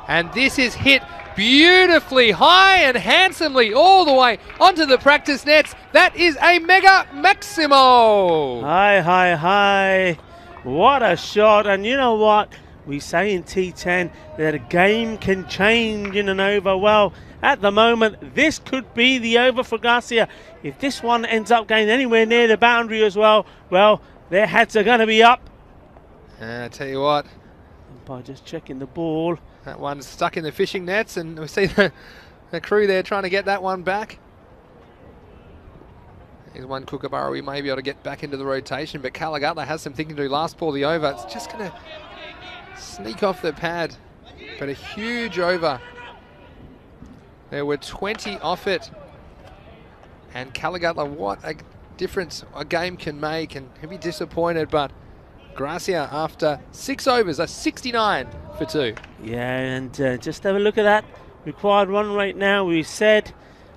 And this is hit beautifully, high and handsomely, all the way onto the practice nets. That is a Mega Maximo. Hi. What a shot. And you know what? We say in T10 that a game can change in an over. Well, at the moment, this could be the over for Garcia. If this one ends up going anywhere near the boundary as well, their hats are going to be up. I tell you what. By just checking the ball. That one's stuck in the fishing nets, and we see the crew there trying to get that one back. Here's one Kookaburra we may be able to get back into the rotation, but Callaghan has some thinking to do. Last ball, the over. It's just going to sneak off the pad, but a huge over. There were 20 off it. And Callaghan, what a difference a game can make, and he'll be disappointed, but Gracia, after 6 overs, a 69 for 2. Yeah, and just have a look at that required run rate now. We said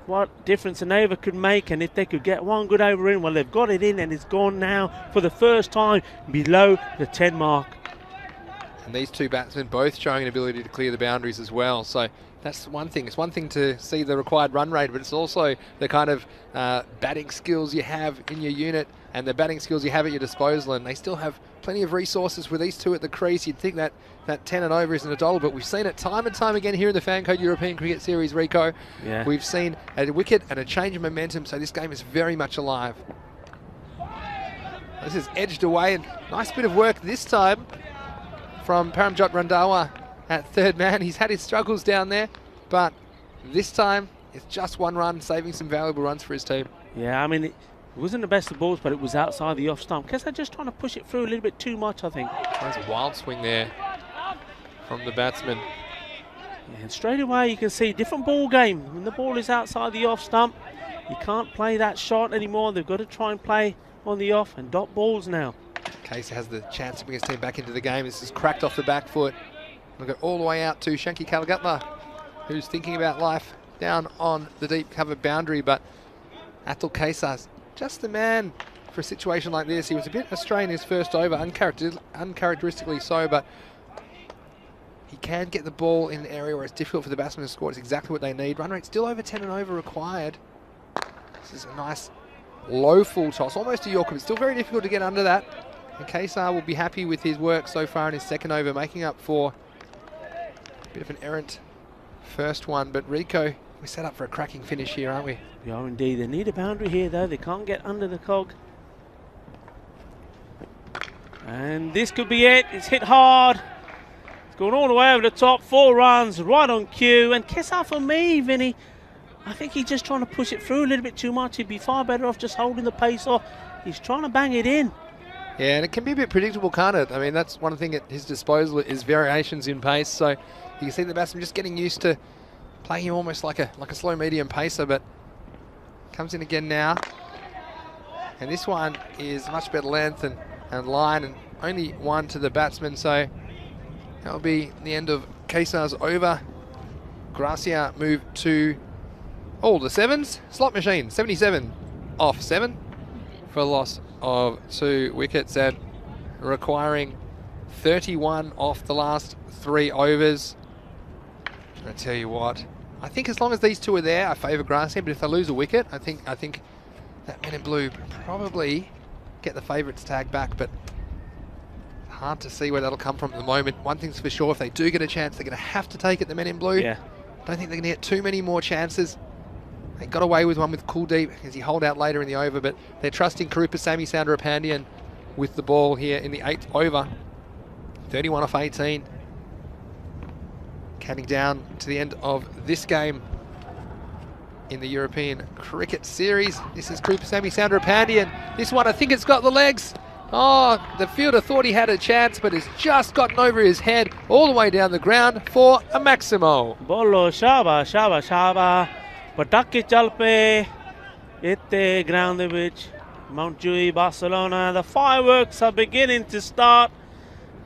what difference an over could make, and if they could get one good over in, well, they've got it in, and it's gone now for the first time below the 10 mark. And these two batsmen both showing an ability to clear the boundaries as well. So that's one thing. It's one thing to see the required run rate, but it's also the kind of batting skills you have in your unit and the batting skills you have at your disposal. And they still have plenty of resources with these two at the crease. You'd think that 10 and over isn't a dollar, but we've seen it time and time again here in the Fan Code European Cricket Series, Rico. Yeah. We've seen a wicket and a change of momentum, so this game is very much alive. This is edged away, and nice bit of work this time from Paramjot Randhawa at third man. He's had his struggles down there, but this time it's just one run, saving some valuable runs for his team. Yeah, I mean, it wasn't the best of balls, but it was outside the off stump. Guess they're just trying to push it through a little bit too much, I think. There's a wild swing there from the batsman. Yeah, and straight away you can see different ball game. When the ball is outside the off stump, you can't play that shot anymore. They've got to try and play on the off and dot balls now. Case has the chance to bring his team back into the game. This is cracked off the back foot. We'll go all the way out to Shanky Callaghan, who's thinking about life down on the deep covered boundary, but Atul Kesar's just the man for a situation like this. He was a bit astray in his first over, uncharacteristically so, but he can get the ball in an area where it's difficult for the batsman to score. It's exactly what they need. Run rate still over 10 and over required. This is a nice low full toss, almost a Yorker, but still very difficult to get under that. And Kesar will be happy with his work so far in his second over, making up for a bit of an errant first one. But Rico, we're set up for a cracking finish here, aren't we? We are indeed. They need a boundary here, though. They can't get under the cog. And this could be it. It's hit hard. It's gone all the way over the top. 4 runs, right on cue. And Kesar, for me, Vinny, I think he's just trying to push it through a little bit too much. He'd be far better off just holding the pace off. He's trying to bang it in. Yeah, and it can be a bit predictable, can't it? I mean, that's one thing at his disposal is variations in pace. So you can see the batsman just getting used to playing him almost like a slow medium pacer, but comes in again now. And this one is much better length and line, and only one to the batsman. So that'll be the end of Kesar's over. Gracia move to all the 7s. Slot machine, 77 off 7 for a loss of 2 wickets and requiring 31 off the last 3 overs. I tell you what, I think as long as these two are there, I favour Gracia, but if they lose a wicket, I think that men in blue probably get the favourites tag back, but hard to see where that'll come from at the moment. One thing's for sure, if they do get a chance, they're going to have to take it, the men in blue. Yeah. Don't think they're going to get too many more chances. They got away with one with Kuldeep as he holed out later in the over, but they're trusting Karupasamy Soundarapandian with the ball here in the 8th over. 31 off 18. Counting down to the end of this game in the European Cricket Series. This is Karupasamy Soundarapandian. This one, I think it's got the legs. Oh, the fielder thought he had a chance, but has just gotten over his head all the way down the ground for a Maximo. Bolo, shaba. पटक के चल पे इतने ground ਦੇ ਵਿੱਚ Montjuic, Barcelona. The fireworks are beginning to start.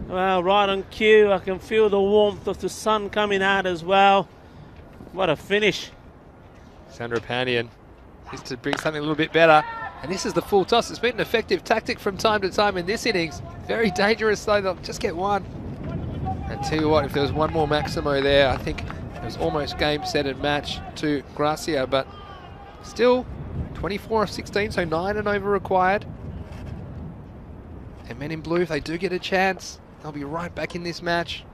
Well, right on cue. I can feel the warmth of the sun coming out as well. What a finish. Sandra Pandian is to bring something a little bit better. And this is the full toss. It's been an effective tactic from time to time in this innings. Very dangerous though, they'll just get one. And tell you what, if there was one more Maximo there, I think it was almost game, set and match to Gracia, but still 24 of 16, so 9 and over required. And Men in Blue, if they do get a chance, they'll be right back in this match.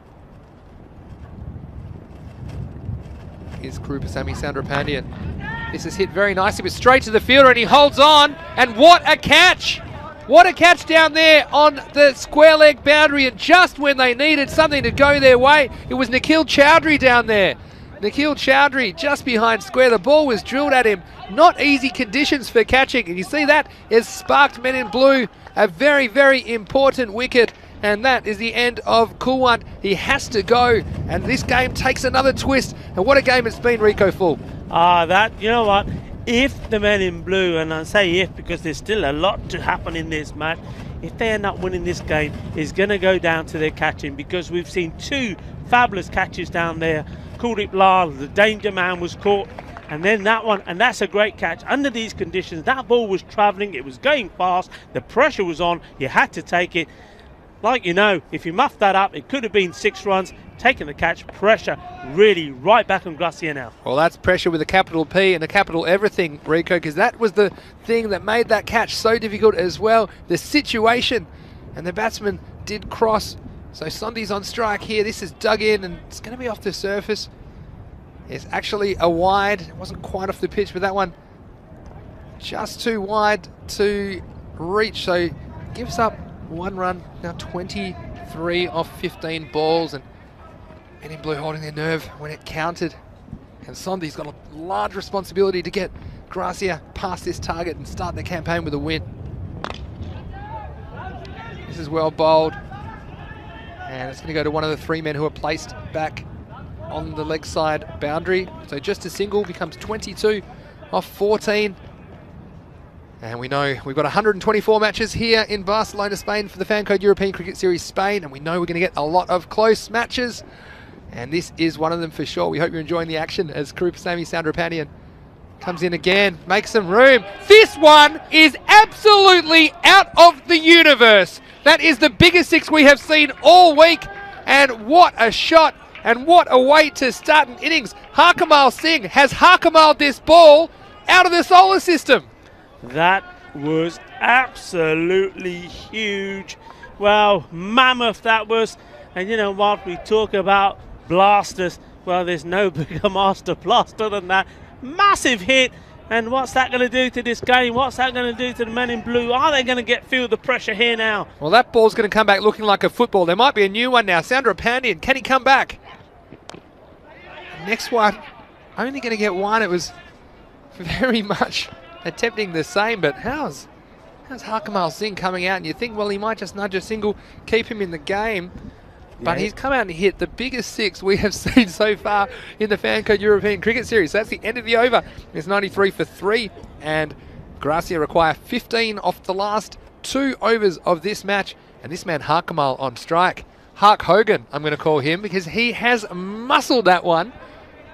Here's Krupasamy Sandrapandian. This is hit very nicely, but straight to the fielder, and he holds on. And what a catch! What a catch down there on the square leg boundary, and just when they needed something to go their way, it was Nikhil Chowdhury down there. Nikhil Chowdhury just behind square. The ball was drilled at him. Not easy conditions for catching, and you see that has sparked Men in Blue a very, very important wicket. And that is the end of Kulwant. He has to go, and this game takes another twist. And what a game it's been, Rico Full. You know what? If the Men in Blue, and I say if because there's still a lot to happen in this match, if they end up winning this game, it's going to go down to their catching, because we've seen 2 fabulous catches down there. Kuldeep Lal, the danger man, was caught, and then that one, and that's a great catch. Under these conditions, that ball was travelling, it was going fast, the pressure was on, you had to take it. Like you know, if you muffed that up, it could have been 6 runs. Taking the catch, pressure really right back on Gracia now. Well, that's pressure with a capital P and a capital everything, Rico, because that was the thing that made that catch so difficult as well. The situation, and the batsman did cross. So Sondhi's on strike here. This is dug in, and it's going to be off the surface. It's actually a wide. It wasn't quite off the pitch, but that one just too wide to reach. So gives up 1 run. Now 23 off 15 balls, and Men in Blue holding their nerve when it counted. And Sondhi's got a large responsibility to get Gracia past this target and start the campaign with a win. This is well bowled. And it's going to go to one of the 3 men who are placed back on the leg side boundary. So just a single becomes 22 off 14. And we know we've got 124 matches here in Barcelona, Spain for the Fan Code European Cricket Series Spain. And we know we're going to get a lot of close matches. And this is one of them for sure. We hope you're enjoying the action as Krupasamy Sandrapandian comes in again, makes some room. This one is absolutely out of the universe. That is the biggest 6 we have seen all week. And what a shot, and what a way to start an innings. Harkamal Singh has Harkamal'd this ball out of the solar system. That was absolutely huge. Well, mammoth that was. And you know what, we talk about blasters. Well, there's no bigger master blaster than that. Massive hit. And what's that going to do to this game? What's that going to do to the Men in Blue? Are they going to feel the pressure here now? Well, that ball's going to come back looking like a football. There might be a new one now. Sandrapandian, can he come back? Next one, only going to get 1. It was very much attempting the same, but how's Harkamal Singh coming out? And you think, well, he might just nudge a single, keep him in the game. But he's come out and hit the biggest 6 we have seen so far in the Fan Code European Cricket Series. So that's the end of the over. It's 93 for 3, and Gracia require 15 off the last 2 overs of this match. And this man Harkamal on strike. Hark Hogan, I'm going to call him, because he has muscled that one.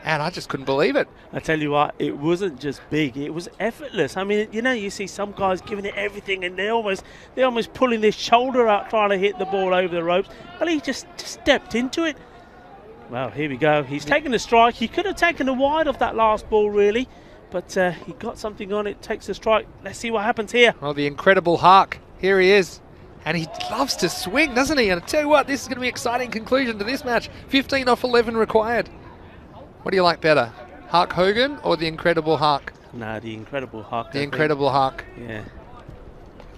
And I just couldn't believe it. I tell you what, it wasn't just big, it was effortless. I mean, you know, you see some guys giving it everything, and they're almost pulling their shoulder out trying to hit the ball over the ropes. Well, he just stepped into it. Well, here we go. He's taken the strike. He could have taken the wide off that last ball, really. But he got something on it, takes the strike. Let's see what happens here. Well, the incredible Hark. Here he is. And he loves to swing, doesn't he? And I tell you what, this is going to be an exciting conclusion to this match. 15 off 11 required. What do you like better, Hark Hogan or the incredible Hark? No, the incredible Hark. The incredible Hark. Yeah.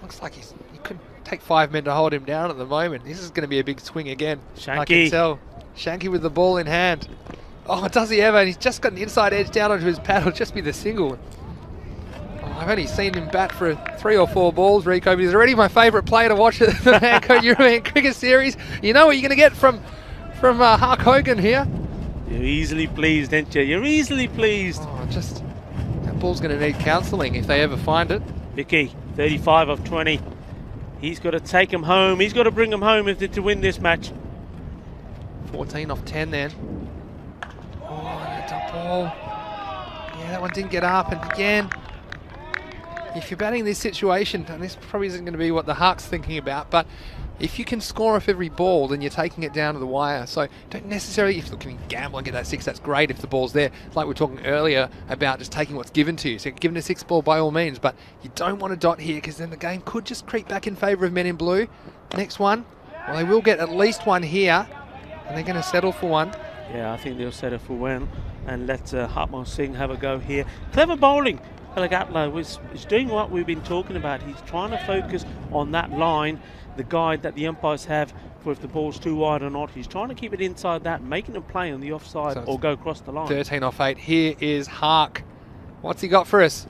Looks like he could take 5 men to hold him down at the moment. This is going to be a big swing again. Shanky. I can tell. Shanky with the ball in hand. Oh, does he ever? And he's just got an inside edge down onto his pad. It'll just be the single. Oh, I've only seen him bat for 3 or 4 balls, Rico, but he's already my favourite player to watch at the Fan Code European Cricket Series. You know what you're going to get from Hark Hogan here. You're easily pleased, aren't you? You're easily pleased. Oh, that ball's going to need counselling if they ever find it. Vicky, 35 of 20. He's got to take him home. He's got to bring him home if they're to win this match. 14 off 10 then. Oh, and a top ball. Yeah, that one didn't get up. And again, if you're batting this situation, and this probably isn't going to be what the Hawks thinking about, but if you can score off every ball, then you're taking it down to the wire. So don't necessarily, if you can gamble and get that 6, that's great if the ball's there. Like we were talking earlier about just taking what's given to you. So given a 6 ball by all means, but you don't want to dot here because then the game could just creep back in favour of men in blue. Next one, well, they will get at least one here, and they're going to settle for one. Yeah, I think they'll settle for one and let Hartman Singh have a go here. Clever bowling. Kalagatla is doing what we've been talking about. He's trying to focus on that line, the guide that the umpires have for if the ball's too wide or not. He's trying to keep it inside that, making them play on the offside So or go across the line. 13 off 8. Here is Hark. What's he got for us?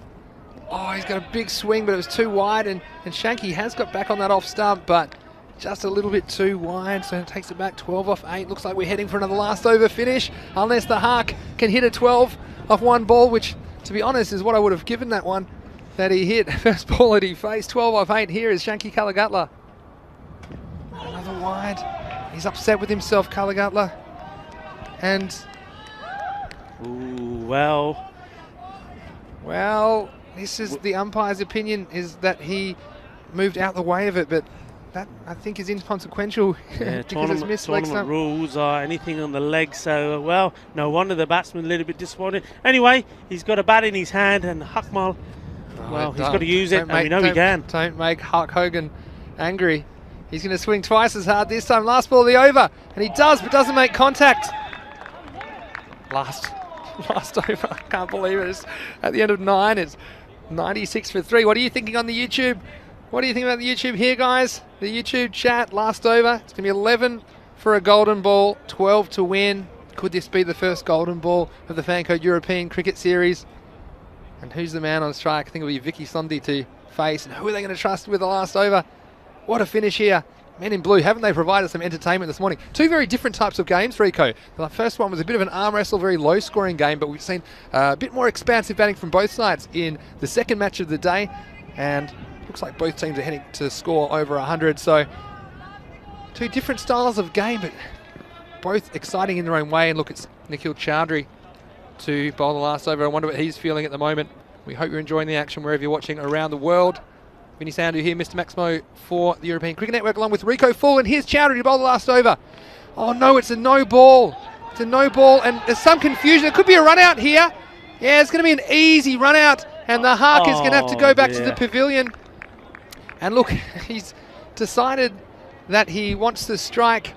Oh, he's got a big swing, but it was too wide, and Shanky has got back on that off stump, but just a little bit too wide, so it takes it back 12 off 8. Looks like we're heading for another last over finish, unless the Hark can hit a 12 off one ball, which, to be honest, is what I would have given that one that he hit. First ball that he faced, 12 off 8. Here is Shanky Kalagatla. Another wide. He's upset with himself, Kalagatla. And, Ooh, well, this is the umpire's opinion, is that he moved out the way of it, but that, I think, is inconsequential yeah, because it's missed leg tournament stump. rules are anything on the leg, so, well, no wonder the batsman a little bit disappointed. Anyway, he's got a bat in his hand, and Hakmal, well, he's got to use it, and we know he can. Don't make Hulk Hogan angry. He's going to swing twice as hard this time. Last ball of the over, and he does, but doesn't make contact. Last over. I can't believe it. It's at the end of 9. It's 96 for 3. What are you thinking on the YouTube? What do you think about the YouTube here, guys? The YouTube chat, last over. It's going to be 11 for a golden ball, 12 to win. Could this be the first golden ball of the Fancode European Cricket Series? And who's the man on strike? I think it'll be Vicky Sondhi to face. And who are they going to trust with the last over? What a finish here. Men in blue, haven't they provided some entertainment this morning? 2 very different types of games, Rico. The first one was a bit of an arm wrestle, very low scoring game, but we've seen a bit more expansive batting from both sides in the second match of the day. And looks like both teams are heading to score over 100. So 2 different styles of game, but both exciting in their own way. And look, it's Nikhil Chowdhury to bowl the last over. I wonder what he's feeling at the moment. We hope you're enjoying the action wherever you're watching around the world. Vinny Sandhu here, Mr. Maximo for the European Cricket Network, along with Rico Full, and here's Chowdhury to bowl the last over. Oh no, it's a no ball. It's a no ball, and there's some confusion. It could be a run out here. Yeah, it's going to be an easy run out, and the Hark is going to have to go back to the pavilion. And look, he's decided that he wants to strike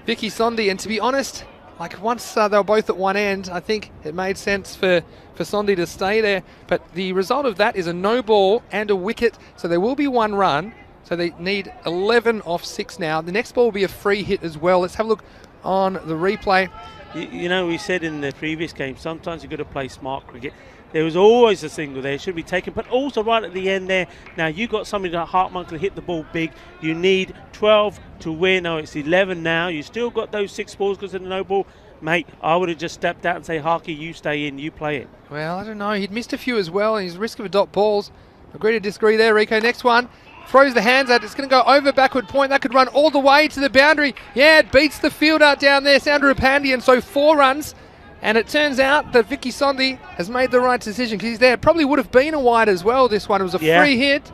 Vicky Sondhi, and to be honest, like once they were both at one end, I think it made sense for Sondhi to stay there. But the result of that is a no ball and a wicket, so there will be 1 run. So they need 11 off 6 now. The next ball will be a free hit as well. Let's have a look on the replay. You know, we said in the previous game, sometimes you've got to play smart cricket. There was always a single there, should be taken, but also right at the end there. Now you got somebody that Hartman can hit the ball big. You need 12 to win. Oh, it's 11 now. You still got those 6 balls because of the no ball. Mate, I would have just stepped out and say, Harky, you stay in, you play it. Well, I don't know. He'd missed a few as well, and his risk of a dot balls. Agree to disagree there, Rico. Next one. Throws the hands out. It's going to go over backward point. That could run all the way to the boundary. Yeah, it beats the fielder down there, Sandra Pandian. So 4 runs. And it turns out that Vicky Sondhi has made the right decision because he's there. Probably would have been a wide as well, this one. It was a free hit,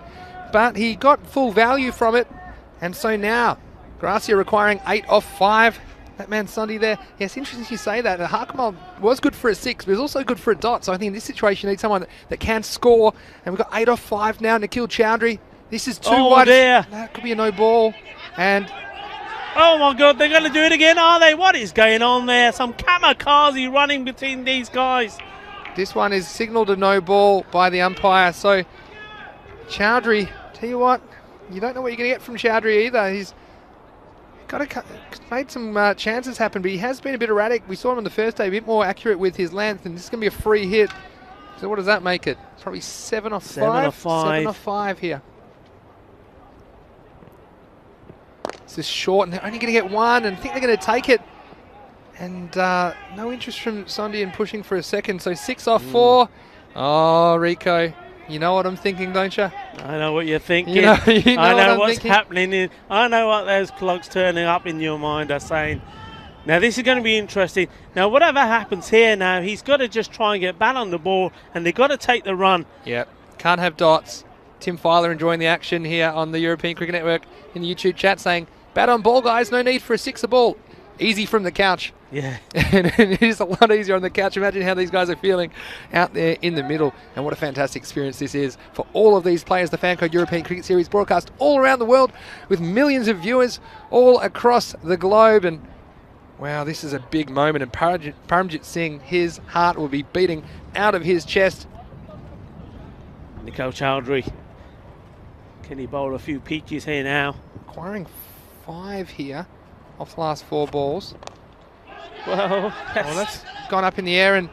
but he got full value from it. And so now, Gracia requiring 8 off 5. That man Sondhi there. Yes, interesting you say that. Harkamal was good for a 6, but he was also good for a dot. So I think in this situation, you need someone that can score. And we've got 8 off 5 now. Nikhil Chowdhury. This is 2 wide. Dear. That could be a no ball. And oh my God, they're going to do it again, are they? What is going on there? Some kamikaze running between these guys. this one is signalled a no ball by the umpire. So Chowdhury, tell you what, you don't know what you're going to get from Chowdhury either. He's made some chances happen, but he has been a bit erratic. We saw him on the first day, a bit more accurate with his length, and this is going to be a free hit. So what does that make it? Probably 7 off 5. 7 off 5 here. This is short, and they're only going to get one, and I think they're going to take it. And no interest from Sondhi in pushing for a second, so 6 off 4. Oh, Rico. You know what I'm thinking, don't you? I know what you're thinking. You know I what know I'm what's thinking? happening. I know what those clogs turning up in your mind are saying. Now, this is going to be interesting. Now, whatever happens here now, he's got to just try and get back on the ball, and they've got to take the run. Yep. Can't have dots. Tim Filer enjoying the action here on the European Cricket Network in the YouTube chat saying, bat on ball, guys. No need for a sixer ball. Easy from the couch. Yeah. And it is a lot easier on the couch. Imagine how these guys are feeling out there in the middle. And what a fantastic experience this is for all of these players. The Fancode European Cricket Series broadcast all around the world with millions of viewers all across the globe. And wow, this is a big moment. And Paramjit Singh, his heart will be beating out of his chest. Nicole Chowdhury. Can he bowl a few peaches here now? Acquiring 5 here off the last 4 balls. Well, That's gone up in the air and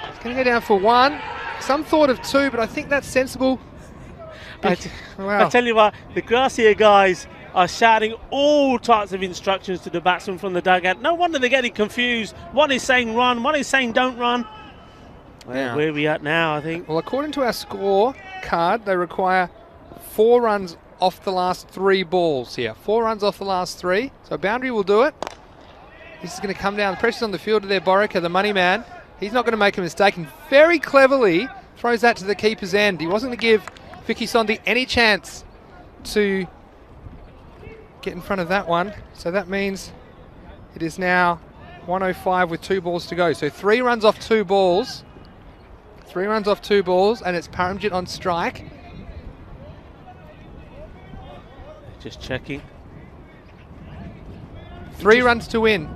it's going to go down for 1. Some thought of 2, but I think that's sensible. I Wow. tell you what, the Gracia guys are shouting all types of instructions to the batsman from the dugout. No wonder they're getting confused. One is saying run, one is saying don't run. Well, where are we at now, I think? Well, according to our score card, they require 4 runs off the last 3 balls here. 4 runs off the last 3. So a boundary will do it. This is going to come down. The pressure's on the fielder there, Borika, the money man. He's not going to make a mistake and very cleverly throws that to the keeper's end. He wasn't going to give Vicky Sondhi any chance to get in front of that one. So that means it is now 105 with 2 balls to go. So 3 runs off 2 balls. 3 runs off 2 balls, and it's Paramjit on strike. Just checking. 3 runs to win.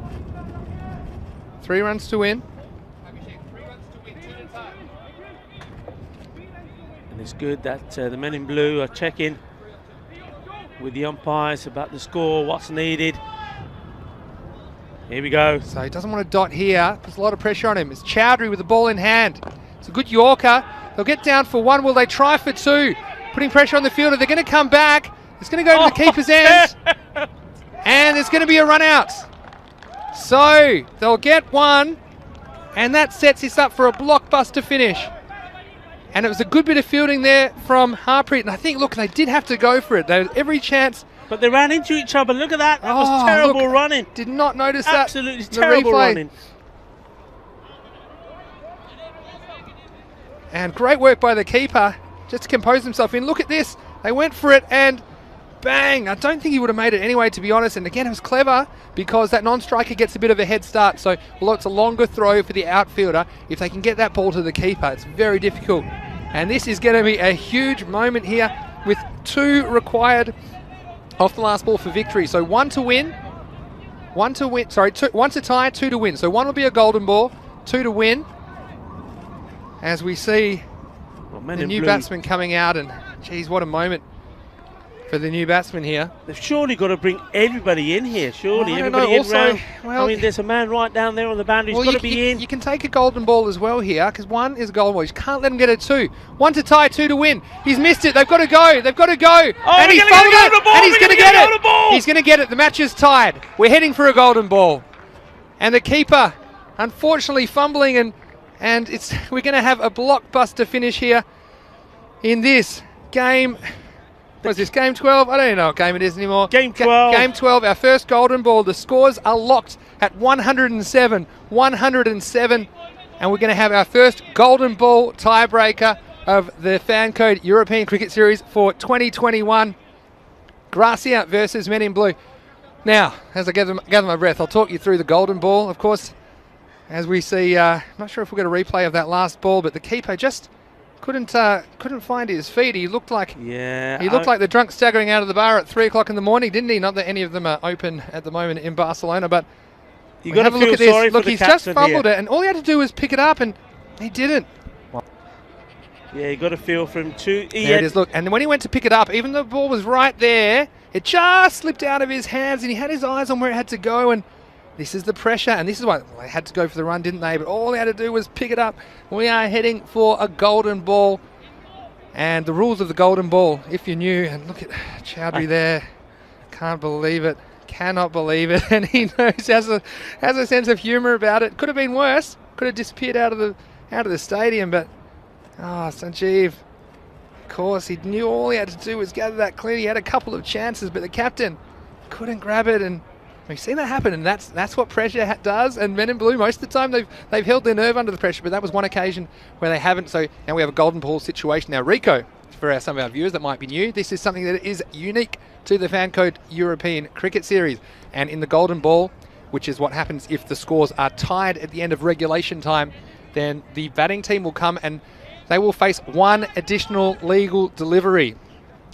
3 runs to win. And it's good that the men in blue are checking with the umpires about the score, what's needed. Here we go. So he doesn't want to dot here. There's a lot of pressure on him. It's Chowdhury with the ball in hand. It's a good Yorker. They'll get down for 1. Will they try for 2? Putting pressure on the fielder. They're going to come back. It's going to go to the keeper's end. And there's going to be a run out. So they'll get 1. And that sets this up for a blockbuster finish. And it was a good bit of fielding there from Harpreet. And I think, look, they did have to go for it. They had every chance. But they ran into each other. Look at that. That was terrible running. Did not notice Absolutely that. terrible running. And great work by the keeper just to compose himself in. Look at this. They went for it and bang. I don't think he would have made it anyway, to be honest. And again, it was clever because that non-striker gets a bit of a head start. So it's a longer throw for the outfielder. If they can get that ball to the keeper, it's very difficult. And this is going to be a huge moment here with 2 required off the last ball for victory. So 1 to win. 1 to win. Sorry, 1 to tie, 2 to win. So 1 will be a golden ball, 2 to win. As we see the new batsman coming out, and geez, what a moment for the new batsman here. They've surely got to bring everybody in here, surely. Well, I don't everybody know, in also, round. well, I mean, there's a man right down there on the boundary. He's got to be in. You can take a golden ball as well here, because 1 is a golden ball. You can't let him get a 2. 1 to tie, 2 to win. He's missed it. They've got to go. They've got to go. Oh, and he's fumbled it. And he's going to get it. He's going to get it. The match is tied. We're heading for a golden ball. And the keeper, unfortunately, fumbling, and we're going to have a blockbuster finish here in this game. What is this, game 12? I don't even know what game it is anymore. Game 12. Game 12, our first golden ball. The scores are locked at 107. 107. And we're going to have our first golden ball tiebreaker of the Fancode European Cricket Series for 2021. Gracia versus Men in Blue. Now, as I gather my breath, I'll talk you through the golden ball, of course. As we see, I'm not sure if we'll get a replay of that last ball, but the keeper just couldn't find his feet. He looked like like the drunk staggering out of the bar at 3 o'clock in the morning, didn't he? Not that any of them are open at the moment in Barcelona, but you got to have a look at feel sorry this. for Look, the he's just captain fumbled here. it, and all he had to do was pick it up, and he didn't. Yeah, you got to feel for him too. There it is. Look, and when he went to pick it up, even though the ball was right there, it just slipped out of his hands, and he had his eyes on where it had to go, and this is the pressure, and this is why they had to go for the run, didn't they? But all they had to do was pick it up. We are heading for a golden ball. And the rules of the golden ball, if you're new, and look at Chowdhury there. Can't believe it. Cannot believe it. And he knows, has a sense of humour about it. Could have been worse. Could have disappeared out of the stadium, but Sanjeev Of course, he knew all he had to do was gather that clean. He had a couple of chances, but the captain couldn't grab it, and we've seen that happen, and that's what pressure does. And Men in Blue, most of the time, they've held their nerve under the pressure, but that was one occasion where they haven't. So now we have a golden ball situation. Now, Rico, for some of our viewers that might be new, this is something that is unique to the Fan Code European Cricket Series. And in the golden ball, which is what happens if the scores are tied at the end of regulation time, then the batting team will come and they will face one additional legal delivery.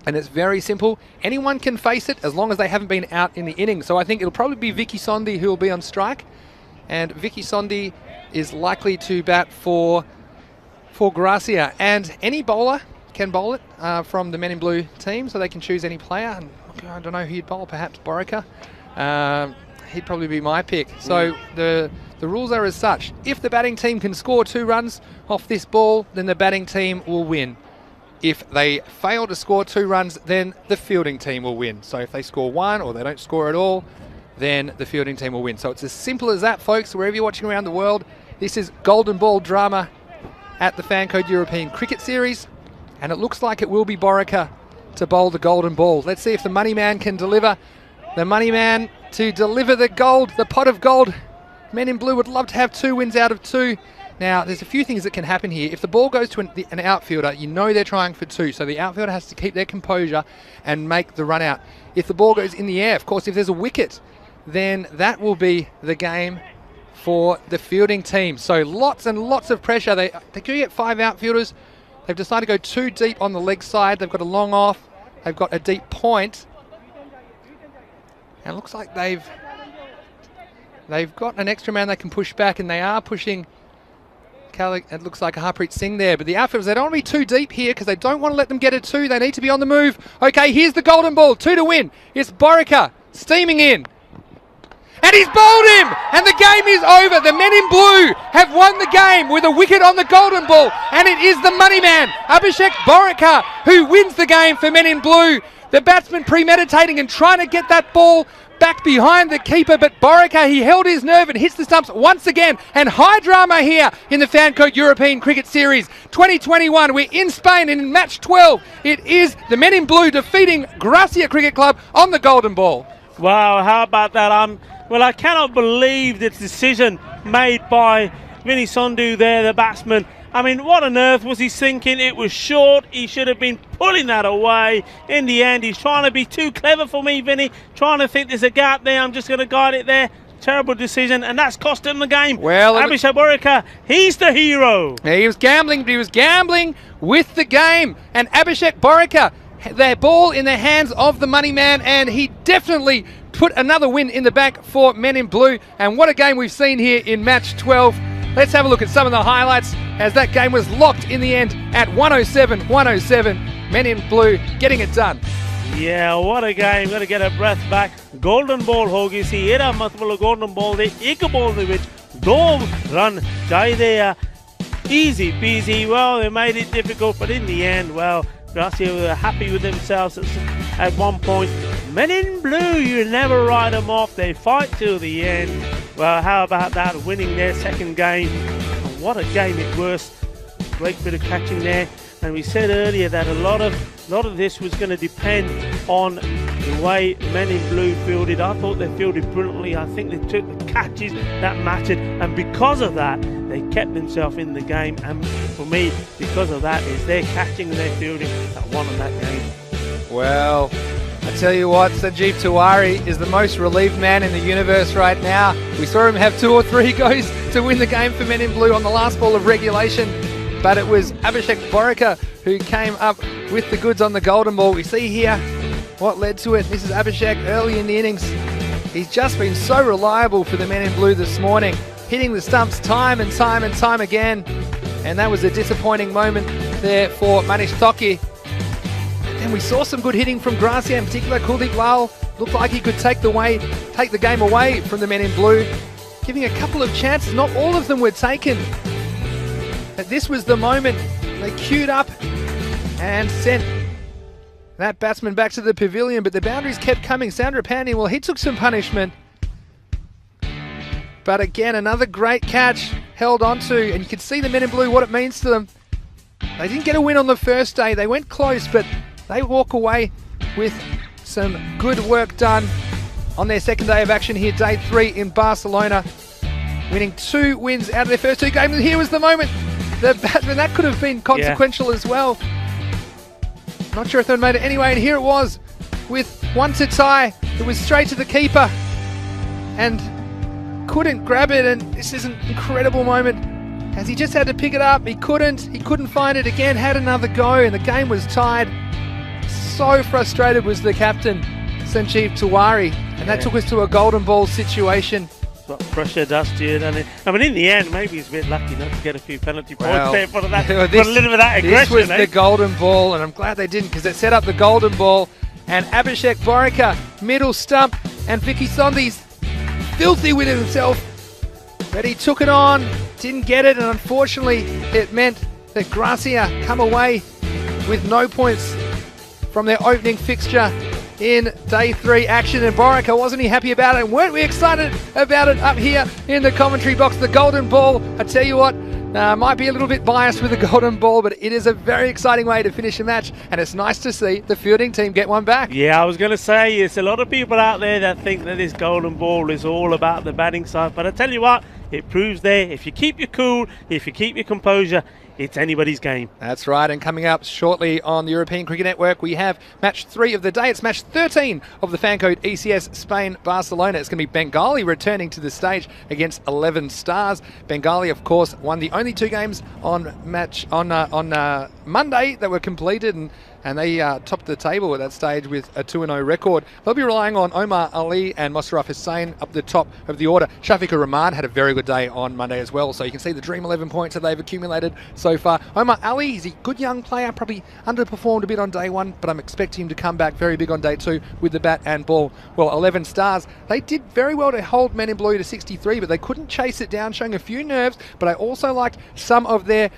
And it's very simple. Anyone can face it as long as they haven't been out in the inning. So I think it'll probably be Vicky Sondhi who will be on strike. And Vicky Sondhi is likely to bat for Gracia. And any bowler can bowl it from the Men in Blue team, so they can choose any player. And I don't know who you'd bowl, perhaps Borica. He'd probably be my pick. So the rules are as such. If the batting team can score 2 runs off this ball, then the batting team will win. If they fail to score 2 runs, then the fielding team will win. So if they score 1 or they don't score at all, then the fielding team will win. So it's as simple as that, folks. Wherever you're watching around the world, this is golden ball drama at the Fan Code European Cricket Series. And it looks like it will be Borica to bowl the golden ball. Let's see if the money man can deliver. The money man to deliver the gold, the pot of gold. Men in Blue would love to have 2 wins out of 2. Now, there's a few things that can happen here. If the ball goes to an outfielder, you know they're trying for 2. So the outfielder has to keep their composure and make the run out. If the ball goes in the air, of course, if there's a wicket, then that will be the game for the fielding team. So lots and lots of pressure. They do get 5 outfielders. They've decided to go 2 deep on the leg side. They've got a long off. They've got a deep point. And it looks like they've got an extra man they can push back, and they are pushing. It looks like a Harpreet Singh there, but the outfielders, they don't want to be too deep here because they don't want to let them get a 2. They need to be on the move. Okay, here's the golden ball, 2 to win. It's Borica steaming in. And he's bowled him, and the game is over. The Men in Blue have won the game with a wicket on the golden ball, and it is the money man, Abhishek Borica, who wins the game for Men in Blue. The batsman premeditating and trying to get that ball back behind the keeper, but Borica, he held his nerve and hits the stumps once again. And high drama here in the Fan Code European Cricket Series 2021. We're in Spain, and in match 12, it is the Men in Blue defeating Gracia Cricket Club on the golden ball. Wow, how about that? Well, I cannot believe the decision made by Vinny Sondhu there, the batsman. I mean, what on earth was he thinking? It was short. He should have been pulling that away. In the end, he's trying to be too clever for me, Vinny. Trying to think there's a gap there. I'm just going to guide it there. Terrible decision, and that's cost him the game. Well, Abhishek Borica, he's the hero. Yeah, he was gambling, but he was gambling with the game. And Abhishek Borica, their ball in the hands of the money man, and he definitely put another win in the bank for Men in Blue. And what a game we've seen here in match 12. Let's have a look at some of the highlights as that game was locked in the end at 107-107. Men in Blue getting it done. Yeah, what a game. Got to get a breath back. Golden ball hogi si era matlab golden ball de ek ball de vich 2 run chahide. Easy peasy. Well, they made it difficult, but in the end, well, Gracia were happy with themselves at one point. Men in Blue, you never write them off. They fight till the end. Well, how about that, winning their second game? And what a game it was. Great bit of catching there. And we said earlier that a lot of this was going to depend on the way Men in Blue fielded. I thought they fielded brilliantly. I think they took the catches that mattered, and because of that, they kept themselves in the game. And for me, because of that, is their catching and their fielding that won on that game. Well, I tell you what, Sanjeev Tiwari is the most relieved man in the universe right now. We saw him have 2 or 3 goes to win the game for Men in Blue on the last ball of regulation, but it was Abhishek Borica who came up with the goods on the golden ball. We see here what led to it. This is Abhishek early in the innings. He's just been so reliable for the Men in Blue this morning, hitting the stumps time and time and time again. And that was a disappointing moment there for Manish Thoki. And we saw some good hitting from Gracia, in particular Kuldeep Lal. Looked like he could take the game away from the Men in Blue, giving a couple of chances. Not all of them were taken. But this was the moment they queued up and sent that batsman back to the pavilion, but the boundaries kept coming. Sandra Pandey, well, he took some punishment. But again, another great catch held onto, and you can see the Men in Blue, what it means to them. They didn't get a win on the first day. They went close, but they walk away with some good work done on their second day of action here, day 3 in Barcelona, winning 2 wins out of their first 2 games. And here was the moment. The batsman, that could have been consequential as well. Not sure if they made it anyway, and here it was with 1 to tie. It was straight to the keeper and couldn't grab it, and this is an incredible moment as he just had to pick it up. He couldn't find it again, had another go, and the game was tied. So frustrated was the captain, Sanjeev Tiwari, and that took us to a golden ball situation. What pressure does to you, doesn't it? I mean, in the end, maybe he's a bit lucky not to get a few penalty points there for that. For a little bit of that aggression. This was the golden ball, and I'm glad they didn't, because it set up the golden ball. And Abhishek Borika, middle stump, and Vicky Sondhi's filthy with himself. But he took it on, didn't get it, and unfortunately it meant that Gracia come away with no points from their opening fixture in day 3 action. And Borika, wasn't he happy about it? And weren't we excited about it up here in the commentary box? The golden ball, I tell you what, might be a little bit biased with the golden ball, but it is a very exciting way to finish a match, and it's nice to see the fielding team get one back. Yeah, I was going to say, it's a lot of people out there that think that this golden ball is all about the batting side, but I tell you what, it proves there, if you keep your cool, if you keep your composure, it's anybody's game. That's right, and coming up shortly on the European Cricket Network, we have match 3 of the day. It's match 13 of the fan code ECS Spain-Barcelona. It's going to be Bengali returning to the stage against 11 Stars. Bengali, of course, won the only 2 games on Monday that were completed, and they topped the table at that stage with a 2-0 record. They'll be relying on Omar Ali and Mosharraf Hussain up the top of the order. Shafiqur Rahman had a very good day on Monday as well, so you can see the dream 11 points that they've accumulated so far. Omar Ali, he's a good young player, probably underperformed a bit on day 1, but I'm expecting him to come back very big on day 2 with the bat and ball. Well, 11 Stars, they did very well to hold Men in Blue to 63, but they couldn't chase it down, showing a few nerves, but I also liked some of their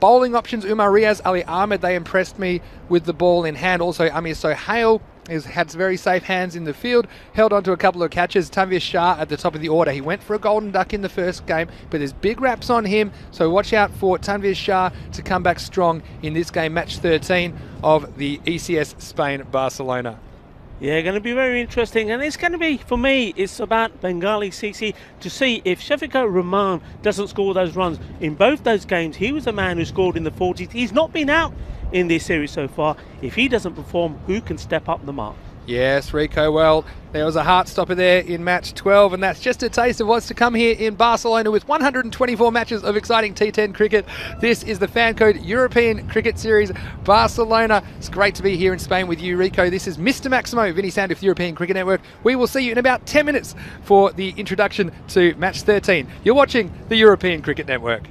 bowling options. Umar Riaz, Ali Ahmed, they impressed me with the ball in hand. Also, Amir Sohail had very safe hands in the field, held on to a couple of catches. Tanvir Shah at the top of the order. He went for a golden duck in the first game, but there's big raps on him, so watch out for Tanvir Shah to come back strong in this game, match 13 of the ECS Spain-Barcelona. Yeah, going to be very interesting, and it's going to be, for me, it's about Bengali CC to see if Shafiqur Rahman doesn't score those runs. In both those games, he was a man who scored in the 40s. He's not been out in this series so far. If he doesn't perform, who can step up the mark? Yes, Rico, well, there was a heart stopper there in match 12, and that's just a taste of what's to come here in Barcelona with 124 matches of exciting T10 cricket. This is the fan code European Cricket Series Barcelona. It's great to be here in Spain with you, Rico. This is Mr. Maximo, Vinny Sand with European Cricket Network. We will see you in about 10 minutes for the introduction to match 13. You're watching the European Cricket Network.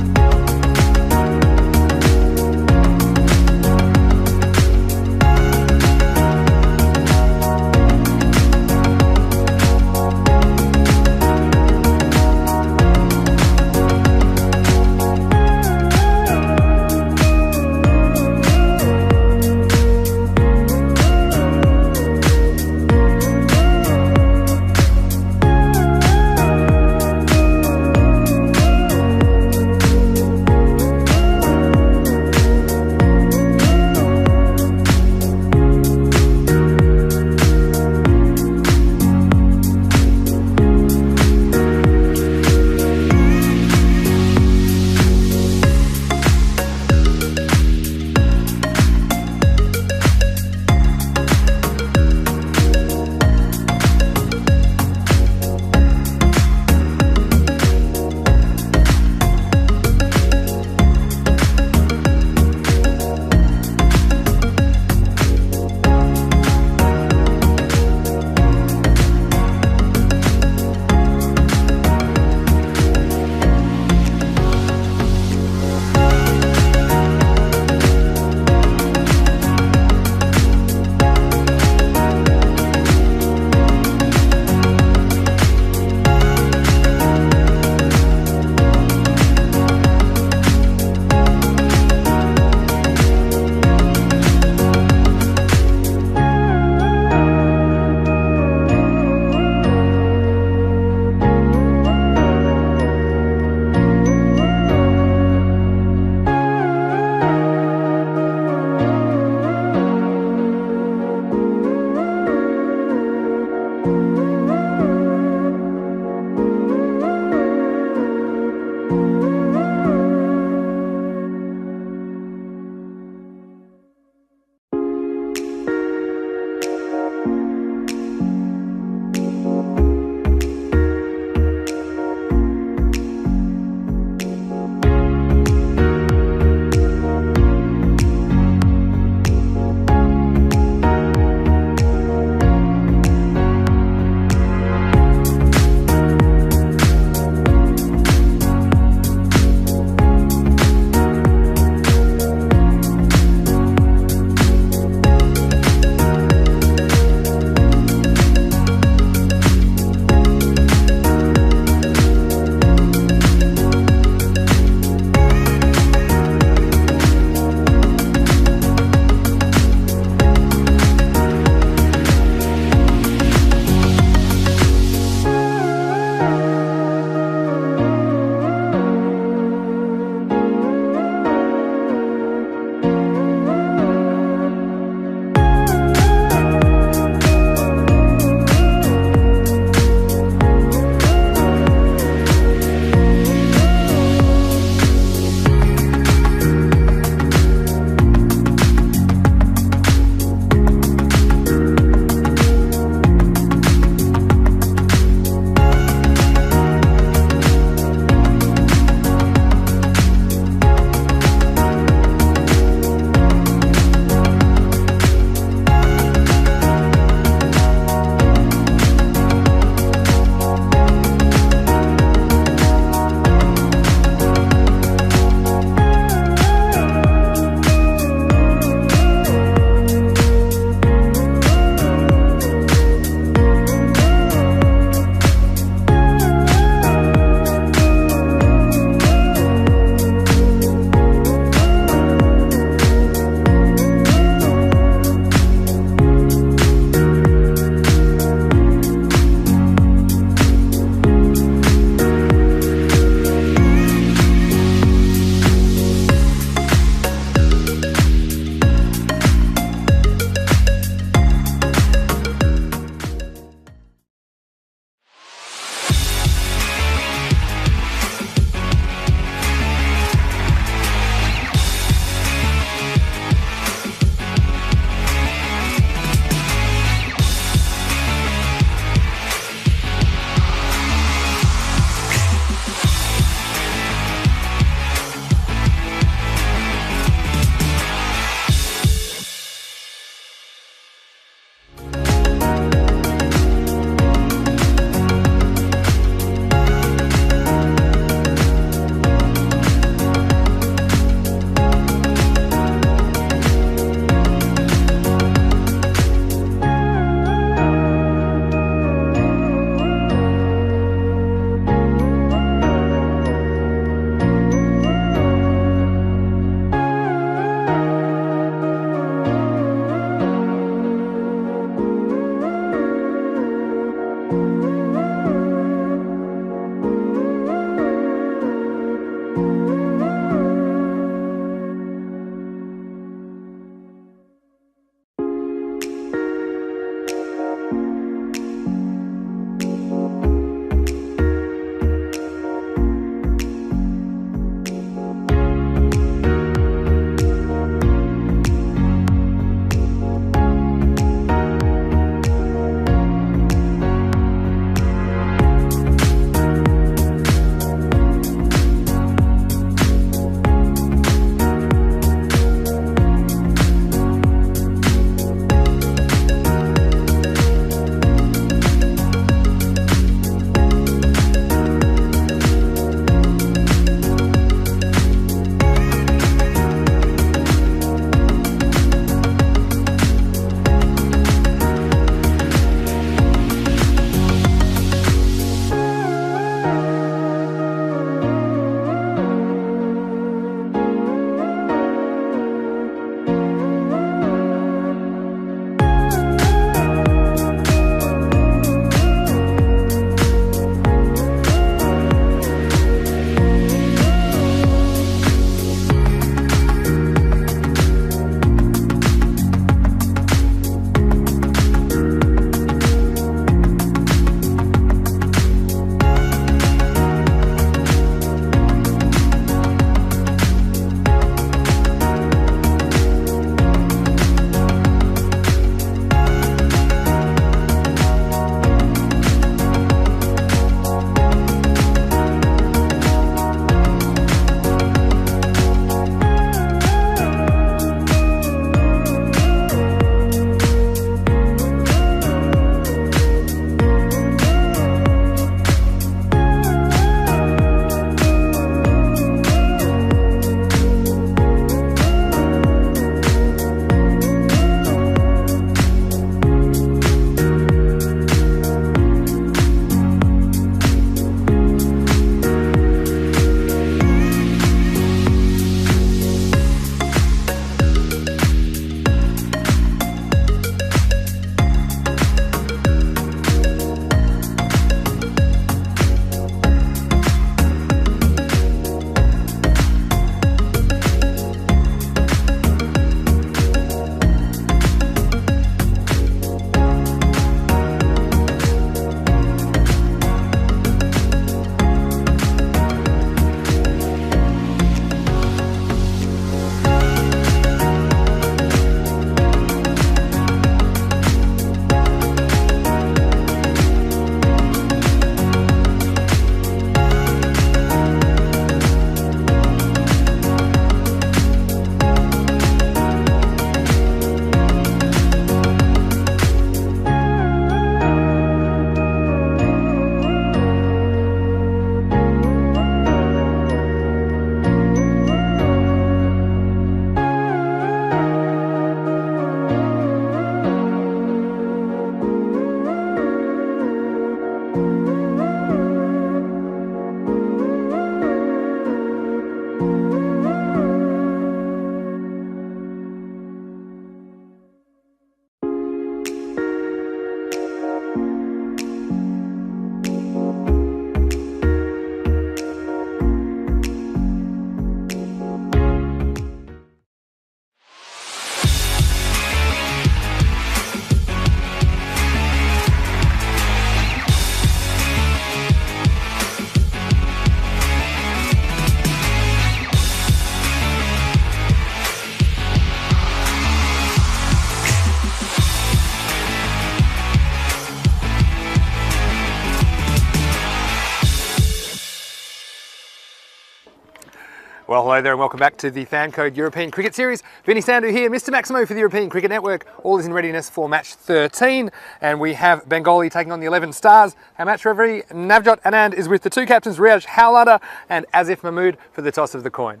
Well, hello there and welcome back to the Fan Code European Cricket Series. Vinny Sandhu here, Mr. Maximo for the European Cricket Network. All is in readiness for match 13, and we have Bengali taking on the 11 Stars. Our match referee, Navjot Anand, is with the two captains, Riaj Howlada and Asif Mahmood, for the toss of the coin.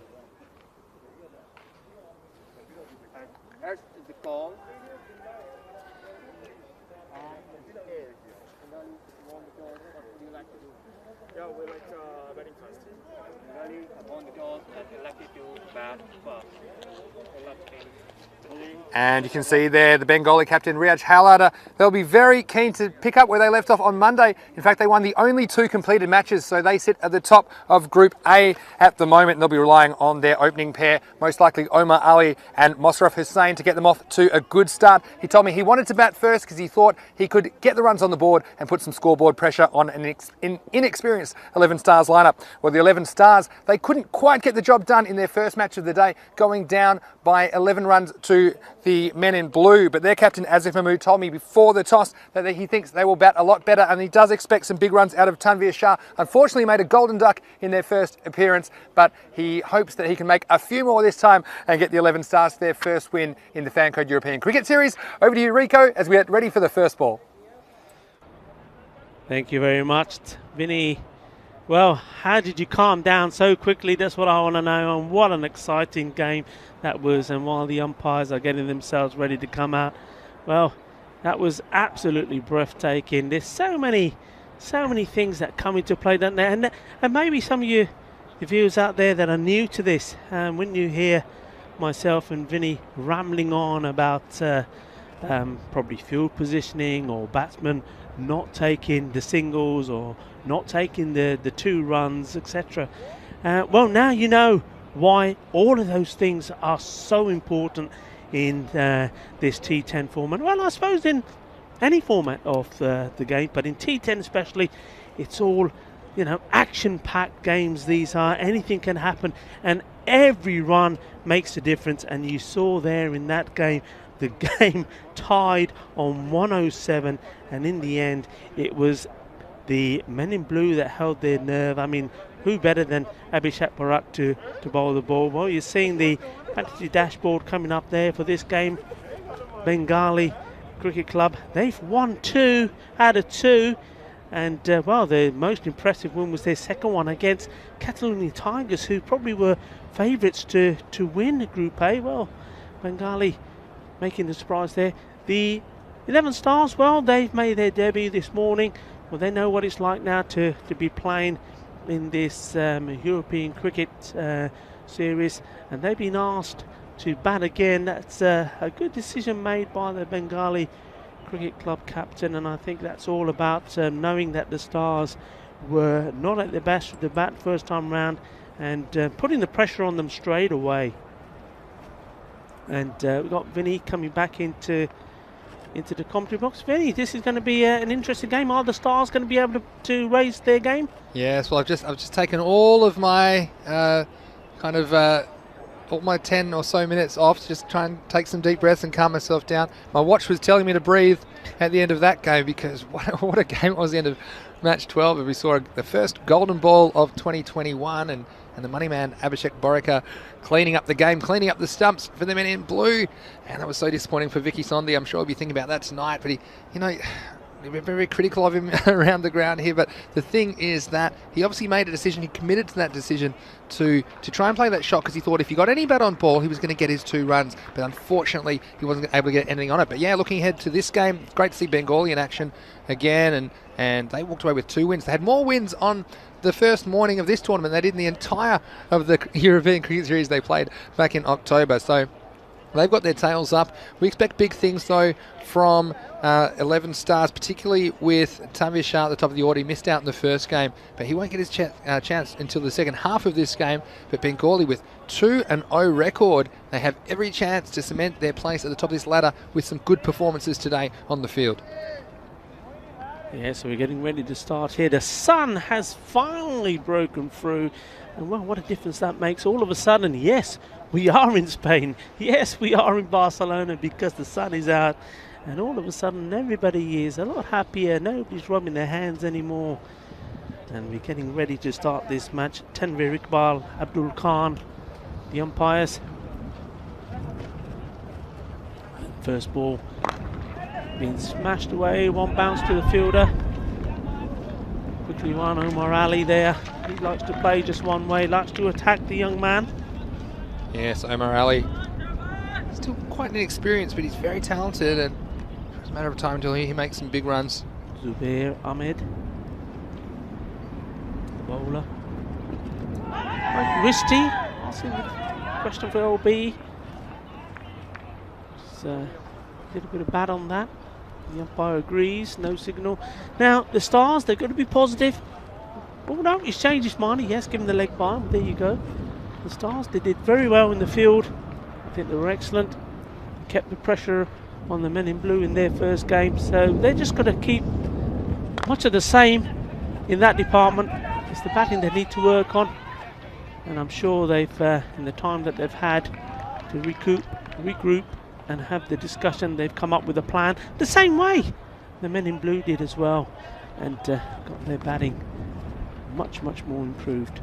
As is the call. Yeah, we like batting first. Bengali upon the toss and elected to bat first. And you can see there the Bengali captain, Riaj Howlada. They'll be very keen to pick up where they left off on Monday. In fact, they won the only 2 completed matches, so they sit at the top of Group A at the moment. And they'll be relying on their opening pair, most likely Omar Ali and Mosraf Hussain, to get them off to a good start. He told me he wanted to bat first because he thought he could get the runs on the board and put some scoreboard pressure on an inexperienced 11 Stars lineup. Well, the 11 Stars, they couldn't quite get the job done in their first match of the day, going down by 11 runs to the men in blue, but their captain Asif Mahmood told me before the toss that he thinks they will bat a lot better, and he does expect some big runs out of Tanveer Shah. Unfortunately made a golden duck in their first appearance, but he hopes that he can make a few more this time and get the 11 Stars their first win in the Fan Code European Cricket Series. Over to you, Rico, as we get ready for the first ball. Thank you very much, Vinny. Well, how did you calm down so quickly? That's what I want to know. And what an exciting game that was. And while the umpires are getting themselves ready to come out, well, that was absolutely breathtaking. There's so many things that come into play, don't there? And maybe some of you, the viewers out there that are new to this, when you hear myself and Vinny rambling on about probably field positioning or batsmen not taking the singles or not taking the 2 runs, etc. Well, now you know why all of those things are so important in this T10 format. Well, I suppose in any format of the game, but in T10 especially, it's all, you know, action-packed games. These are, anything can happen, and every run makes a difference. And you saw there in that game, the game tied on 107, and in the end it was the men in blue that held their nerve. I mean, who better than Abhishek Barak to bowl the ball? Well, you're seeing the fantasy dashboard coming up there for this game. Bengali Cricket Club, they've won 2 out of 2, and well, the most impressive win was their second one against Catalonia Tigers, who probably were favourites to win Group A. Well, Bengali making the surprise there. The 11 Stars, well, they've made their debut this morning. Well, they know what it's like now to be playing in this European Cricket Series, and they've been asked to bat again. That's a good decision made by the Bengali Cricket Club captain, and I think that's all about knowing that the Stars were not at their best with the bat first time round, and putting the pressure on them straight away. And we've got Vinny coming back into the commentary box. Vinny, this is going to be an interesting game. Are the Stars going to be able to raise their game? Yes, well, I've just taken all of my all my 10 or so minutes off to just try and take some deep breaths and calm myself down. My watch was telling me to breathe at the end of that game, because what a game it was, the end of match 12. We saw the first golden ball of 2021, and the money man Abhishek Barak cleaning up the game, cleaning up the stumps for the men in blue. And that was so disappointing for Vicky Sondhi. I'm sure he'll be thinking about that tonight, but we're very critical of him around the ground here. But the thing is that he obviously made a decision. He committed to that decision to try and play that shot, because he thought if he got any bat on ball, he was going to get his 2 runs. But unfortunately, he wasn't able to get anything on it. But yeah, looking ahead to this game, it's great to see Bengali in action again. And they walked away with 2 wins. They had more wins on the first morning of this tournament than they did in the entire of the European Cricket Series they played back in October. So they've got their tails up. We expect big things, though, from 11 Stars, particularly with Tanveer Shah at the top of the order. He missed out in the first game, but he won't get his chance until the second half of this game. But Bengali, with 2-0 record, they have every chance to cement their place at the top of this ladder with some good performances today on the field. Yeah, so we're getting ready to start here. The sun has finally broken through, and well, what a difference that makes. All of a sudden, yes, we are in Spain. Yes, we are in Barcelona, because the sun is out, and all of a sudden everybody is a lot happier. Nobody's rubbing their hands anymore, and we're getting ready to start this match. Tanveer Iqbal, Abdul Khan, the umpires. First ball being smashed away, one bounce to the fielder. Quickly run Omar Ali there. He likes to play just one way, likes to attack the young man. Yes, Omar Ali. Still quite inexperienced, but he's very talented, and it's a matter of time until he makes some big runs. Zubair Ahmed, the bowler. Quite risky. Asking the question for LB. It's a little bit of bad on that. The umpire agrees, no signal. Now, the Stars, they're going to be positive. Oh no, he's changed his mind. Yes, give him the leg by. There you go. The Stars, they did very well in the field. I think they were excellent. Kept the pressure on the men in blue in their first game. So they're just going to keep much of the same in that department. It's the batting they need to work on. And I'm sure they've, in the time that they've had to regroup and have the discussion, they've come up with a plan the same way the men in blue did as well, and got their batting much more improved.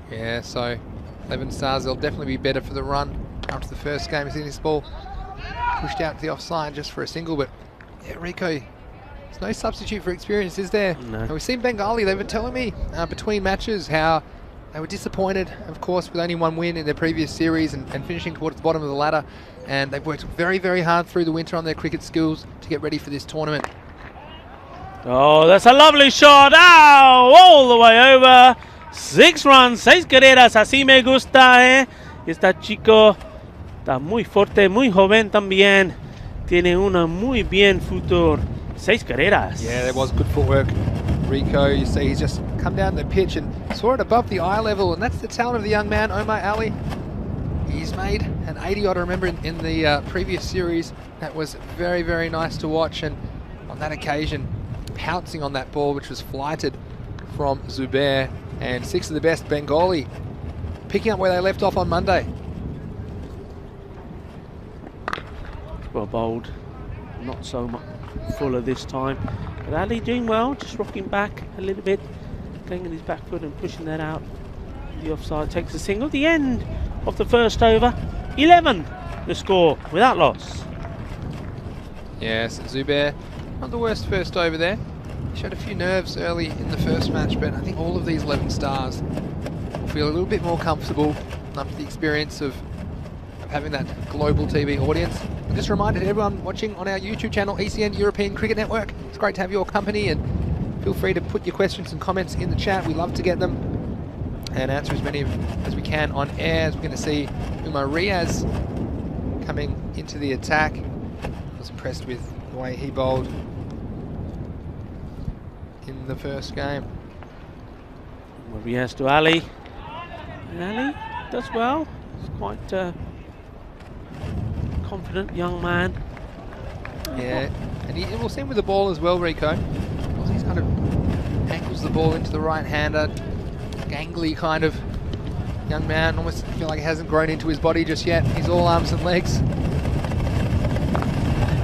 Yeah, so 11 Stars, they'll definitely be better for the run after the first game. Seeing this ball pushed out to the offside just for a single, but yeah, Rico, there's no substitute for experience, is there? No. And we've seen Bengali, they've been telling me between matches how they were disappointed, of course, with only one win in their previous series and finishing towards the bottom of the ladder. And they've worked very hard through the winter on their cricket skills to get ready for this tournament. Oh, that's a lovely shot. Ow! All the way over. 6 runs, 6 carreras. Así me gusta, eh. Este chico está muy fuerte, muy joven también. Tiene una muy bien futuro. 6 carreras. Yeah, there was good footwork. Rico, you see, he's just come down the pitch and saw it above the eye level, and that's the talent of the young man, Omar Ali. He's made an 80-odd, I remember, in the previous series. That was very nice to watch, and on that occasion, pouncing on that ball, which was flighted from Zubair, and 6 of the best Bengali, picking up where they left off on Monday. Well bowled, not so much fuller this time. But Ali doing well, just rocking back a little bit, going on his back foot and pushing that out. The offside takes a single. The end of the first over, 11 the score without loss. Yes, Zubair, not the worst first over there. He showed a few nerves early in the first match, but I think all of these 11 Stars will feel a little bit more comfortable after the experience of having that global TV audience. And just a reminder to everyone watching on our YouTube channel, ECN European Cricket Network, it's great to have your company, and feel free to put your questions and comments in the chat. We love to get them and answer as many as we can on air. As we're going to see Umar Riaz coming into the attack. I was impressed with the way he bowled in the first game. Riaz to Ali. And Ali does well. He's quite confident young man. Yeah, and we'll see him with the ball as well, Rico. He's kind of ankles the ball into the right-hander, gangly kind of young man. Almost feel like he hasn't grown into his body just yet. He's all arms and legs.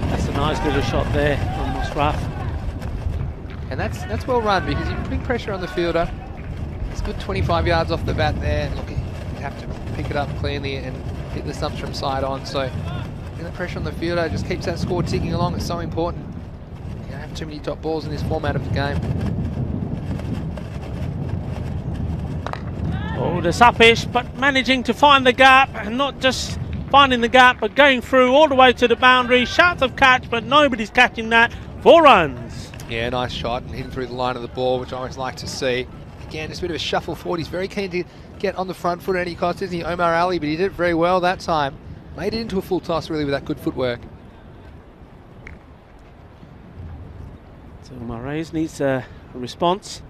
That's a nice little shot there on Musraf. And that's well run, because you're putting pressure on the fielder. It's good 25 yards off the bat there. Look, you have to pick it up cleanly and hit the stumps from side on. So the pressure on the fielder just keeps that score ticking along. It's so important. You don't have too many top balls in this format of the game. Oh, the Sapish, but managing to find the gap, and not just finding the gap, but going through all the way to the boundary. Shouts of catch, but nobody's catching that. 4 runs. Yeah, nice shot and hitting through the line of the ball, which I always like to see. Again, just a bit of a shuffle forward. He's very keen to get on the front foot at any cost, isn't he, Omar Ali? But he did it very well that time. Made it into a full toss, really, with that good footwork. So Marais needs a response.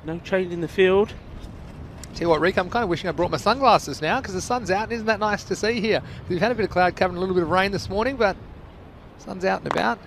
No change in the field. Tell you what, Rick, I'm kind of wishing I brought my sunglasses now, because the sun's out, and isn't that nice to see here? We've had a bit of cloud cover and a little bit of rain this morning, but sun's out and about.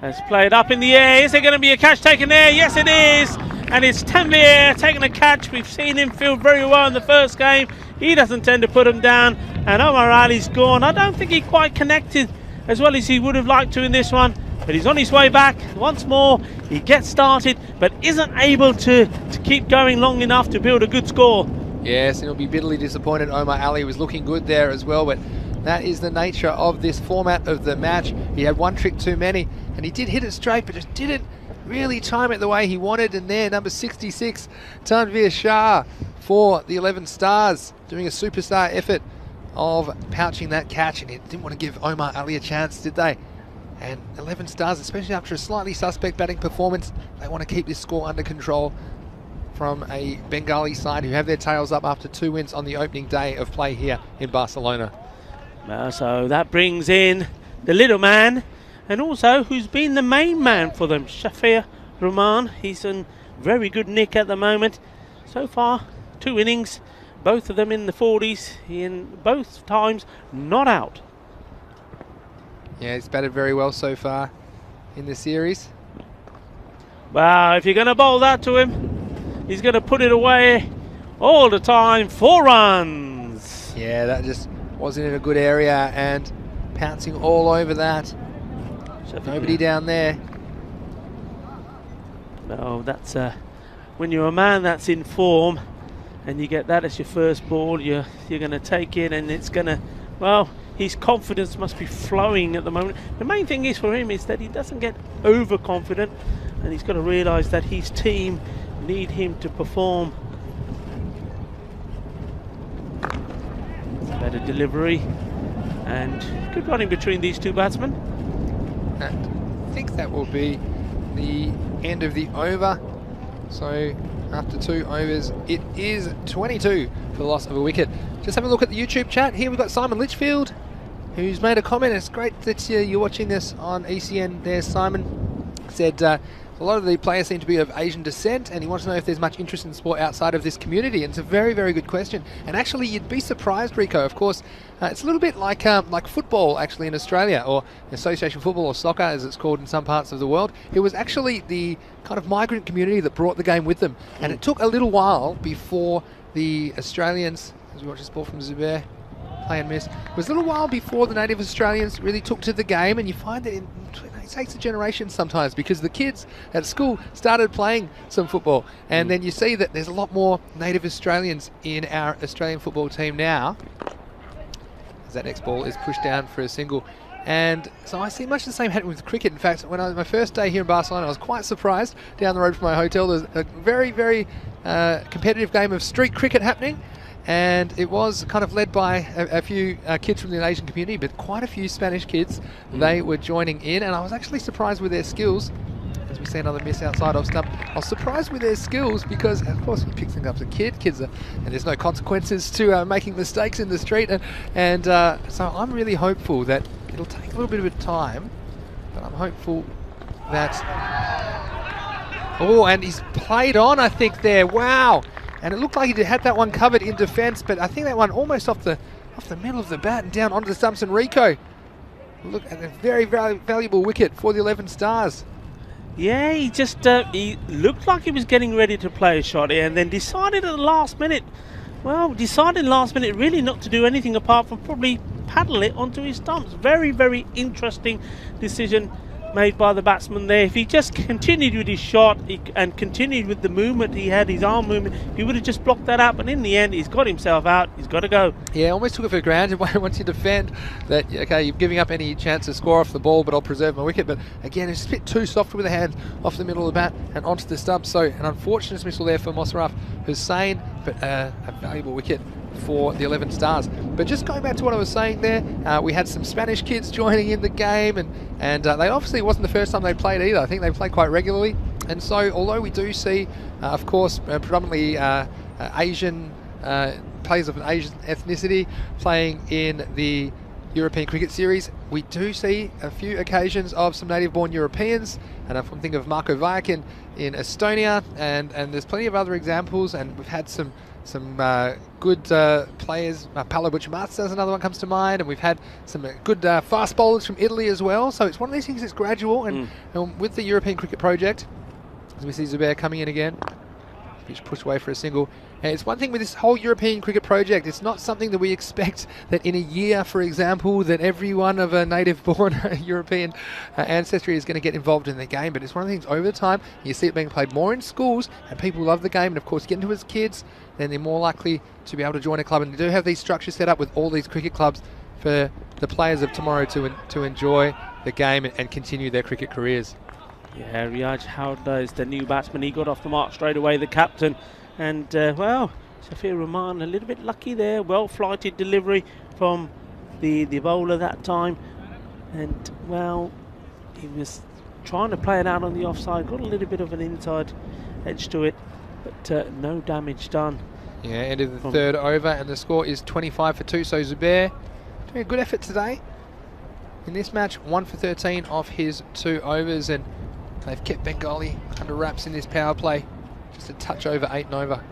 Let's play it up in the air. Is there going to be a catch taken there? Yes, it is. And it's Tanvir taking a catch. We've seen him field very well in the first game. He doesn't tend to put him down. And Omar Ali's gone. I don't think he quite connected as well as he would have liked to in this one. But he's on his way back once more. He gets started, but isn't able to keep going long enough to build a good score. Yes, and he'll be bitterly disappointed. Omar Ali was looking good there as well, but that is the nature of this format of the match. He had one trick too many, and he did hit it straight, but just didn't really time it the way he wanted. And there, number 66, Tanveer Shah for the 11 Stars, doing a superstar effort of pouching that catch, and he didn't want to give Omar Ali a chance, did they? And 11 Stars, especially after a slightly suspect batting performance, they want to keep this score under control from a Bengali side who have their tails up after 2 wins on the opening day of play here in Barcelona. So that brings in the little man, and also who's been the main man for them, Shafir Rahman. He's in very good nick at the moment. So far, 2 innings, both of them in the 40s, in both times not out. Yeah, he's batted very well so far in the series. Wow, if you're going to bowl that to him, he's going to put it away all the time. 4 runs. Yeah, that just wasn't in a good area, and pouncing all over that. Nobody down there. No, that's when you're a man that's in form and you get that as your first ball, you're going to take it, and it's going to, well, his confidence must be flowing at the moment. The main thing is for him is that he doesn't get overconfident, and he's got to realise that his team need him to perform. Better delivery and good running between these 2 batsmen. And I think that will be the end of the over. So after 2 overs, it is 22 for the loss of a wicket. Just have a look at the YouTube chat. Here we've got Simon Litchfield, who's made a comment. It's great that you're watching this on ECN there, Simon. Said a lot of the players seem to be of Asian descent, and he wants to know if there's much interest in sport outside of this community. And it's a very, very good question. And actually, you'd be surprised, Rico. Of course, it's a little bit like football, actually, in Australia, or association football, or soccer, as it's called in some parts of the world. It was actually the kind of migrant community that brought the game with them. And it took a little while before the Australians, as we watch this ball from Zubair, play and miss, it was a little while before the native Australians really took to the game. And you find that it takes a generation sometimes, because the kids at school started playing some football, and then you see that there's a lot more native Australians in our Australian football team now, as that next ball is pushed down for a single. And so I see much the same happening with cricket. In fact, when I was my first day here in Barcelona, I was quite surprised. Down the road from my hotel, there's a very, very competitive game of street cricket happening, and it was kind of led by a few kids from the Asian community, but quite a few Spanish kids. They were joining in, and I was actually surprised with their skills. As we see another miss outside off stump, I was surprised with their skills, because of course you pick things up as a kid. And there's no consequences to making mistakes in the street, and so I'm really hopeful that it'll take a little bit of time, but I'm hopeful that. Oh, and he's played on, I think there. Wow. And it looked like he had that one covered in defence, but I think that one almost off the middle of the bat and down onto the stumps. And Rico, look at a very, very valuable wicket for the 11 Stars. Yeah, he just he looked like he was getting ready to play a shot here, and then decided at the last minute, really not to do anything apart from probably paddle it onto his stumps. Very, very interesting decision made by the batsman there. If he just continued with his shot and continued with the movement he had, his arm movement, he would have just blocked that out. But in the end, he's got himself out. He's got to go. Yeah, almost took it for granted once you defend that, okay, you're giving up any chance to score off the ball, but I'll preserve my wicket. But again, it's a bit too soft with the hand off the middle of the bat and onto the stump. So an unfortunate dismissal there for Mosarraf Hussain, but a valuable wicket for the 11 Stars. But just going back to what I was saying there, we had some Spanish kids joining in the game, and they obviously wasn't the first time they played either. I think they played quite regularly, and so although we do see, of course, predominantly Asian players of an Asian ethnicity playing in the European Cricket Series, we do see a few occasions of some native-born Europeans, and I'm thinking of Marko Vajakin in Estonia, and there's plenty of other examples, and we've had some good players. Paolo Bucciamazza is another one comes to mind, and we've had some good fast bowlers from Italy as well. So it's one of these things that's gradual, and with the European Cricket Project, as we see Zubair coming in again, he's pushed away for a single, And it's one thing with this whole European cricket project, it's not something that we expect that in a year, for example, that everyone of a native-born European ancestry is going to get involved in the game. But it's one of the things over time, you see it being played more in schools, and people love the game. And of course, get into it as kids, then they're more likely to be able to join a club. And they do have these structures set up with all these cricket clubs for the players of tomorrow to enjoy the game and continue their cricket careers. Yeah, Riyaj Howdler is the new batsman. He got off the mark straight away, the captain. And, well, Shafir Rahman a little bit lucky there. Well-flighted delivery from the bowler that time. And, well, he was trying to play it out on the offside. Got a little bit of an inside edge to it. But no damage done. Yeah, end of the third over. And the score is 25 for 2. So Zubair doing a good effort today in this match. 1 for 13 off his 2 overs. And they've kept Bengali under wraps in this power play. Just a touch over 8 and over.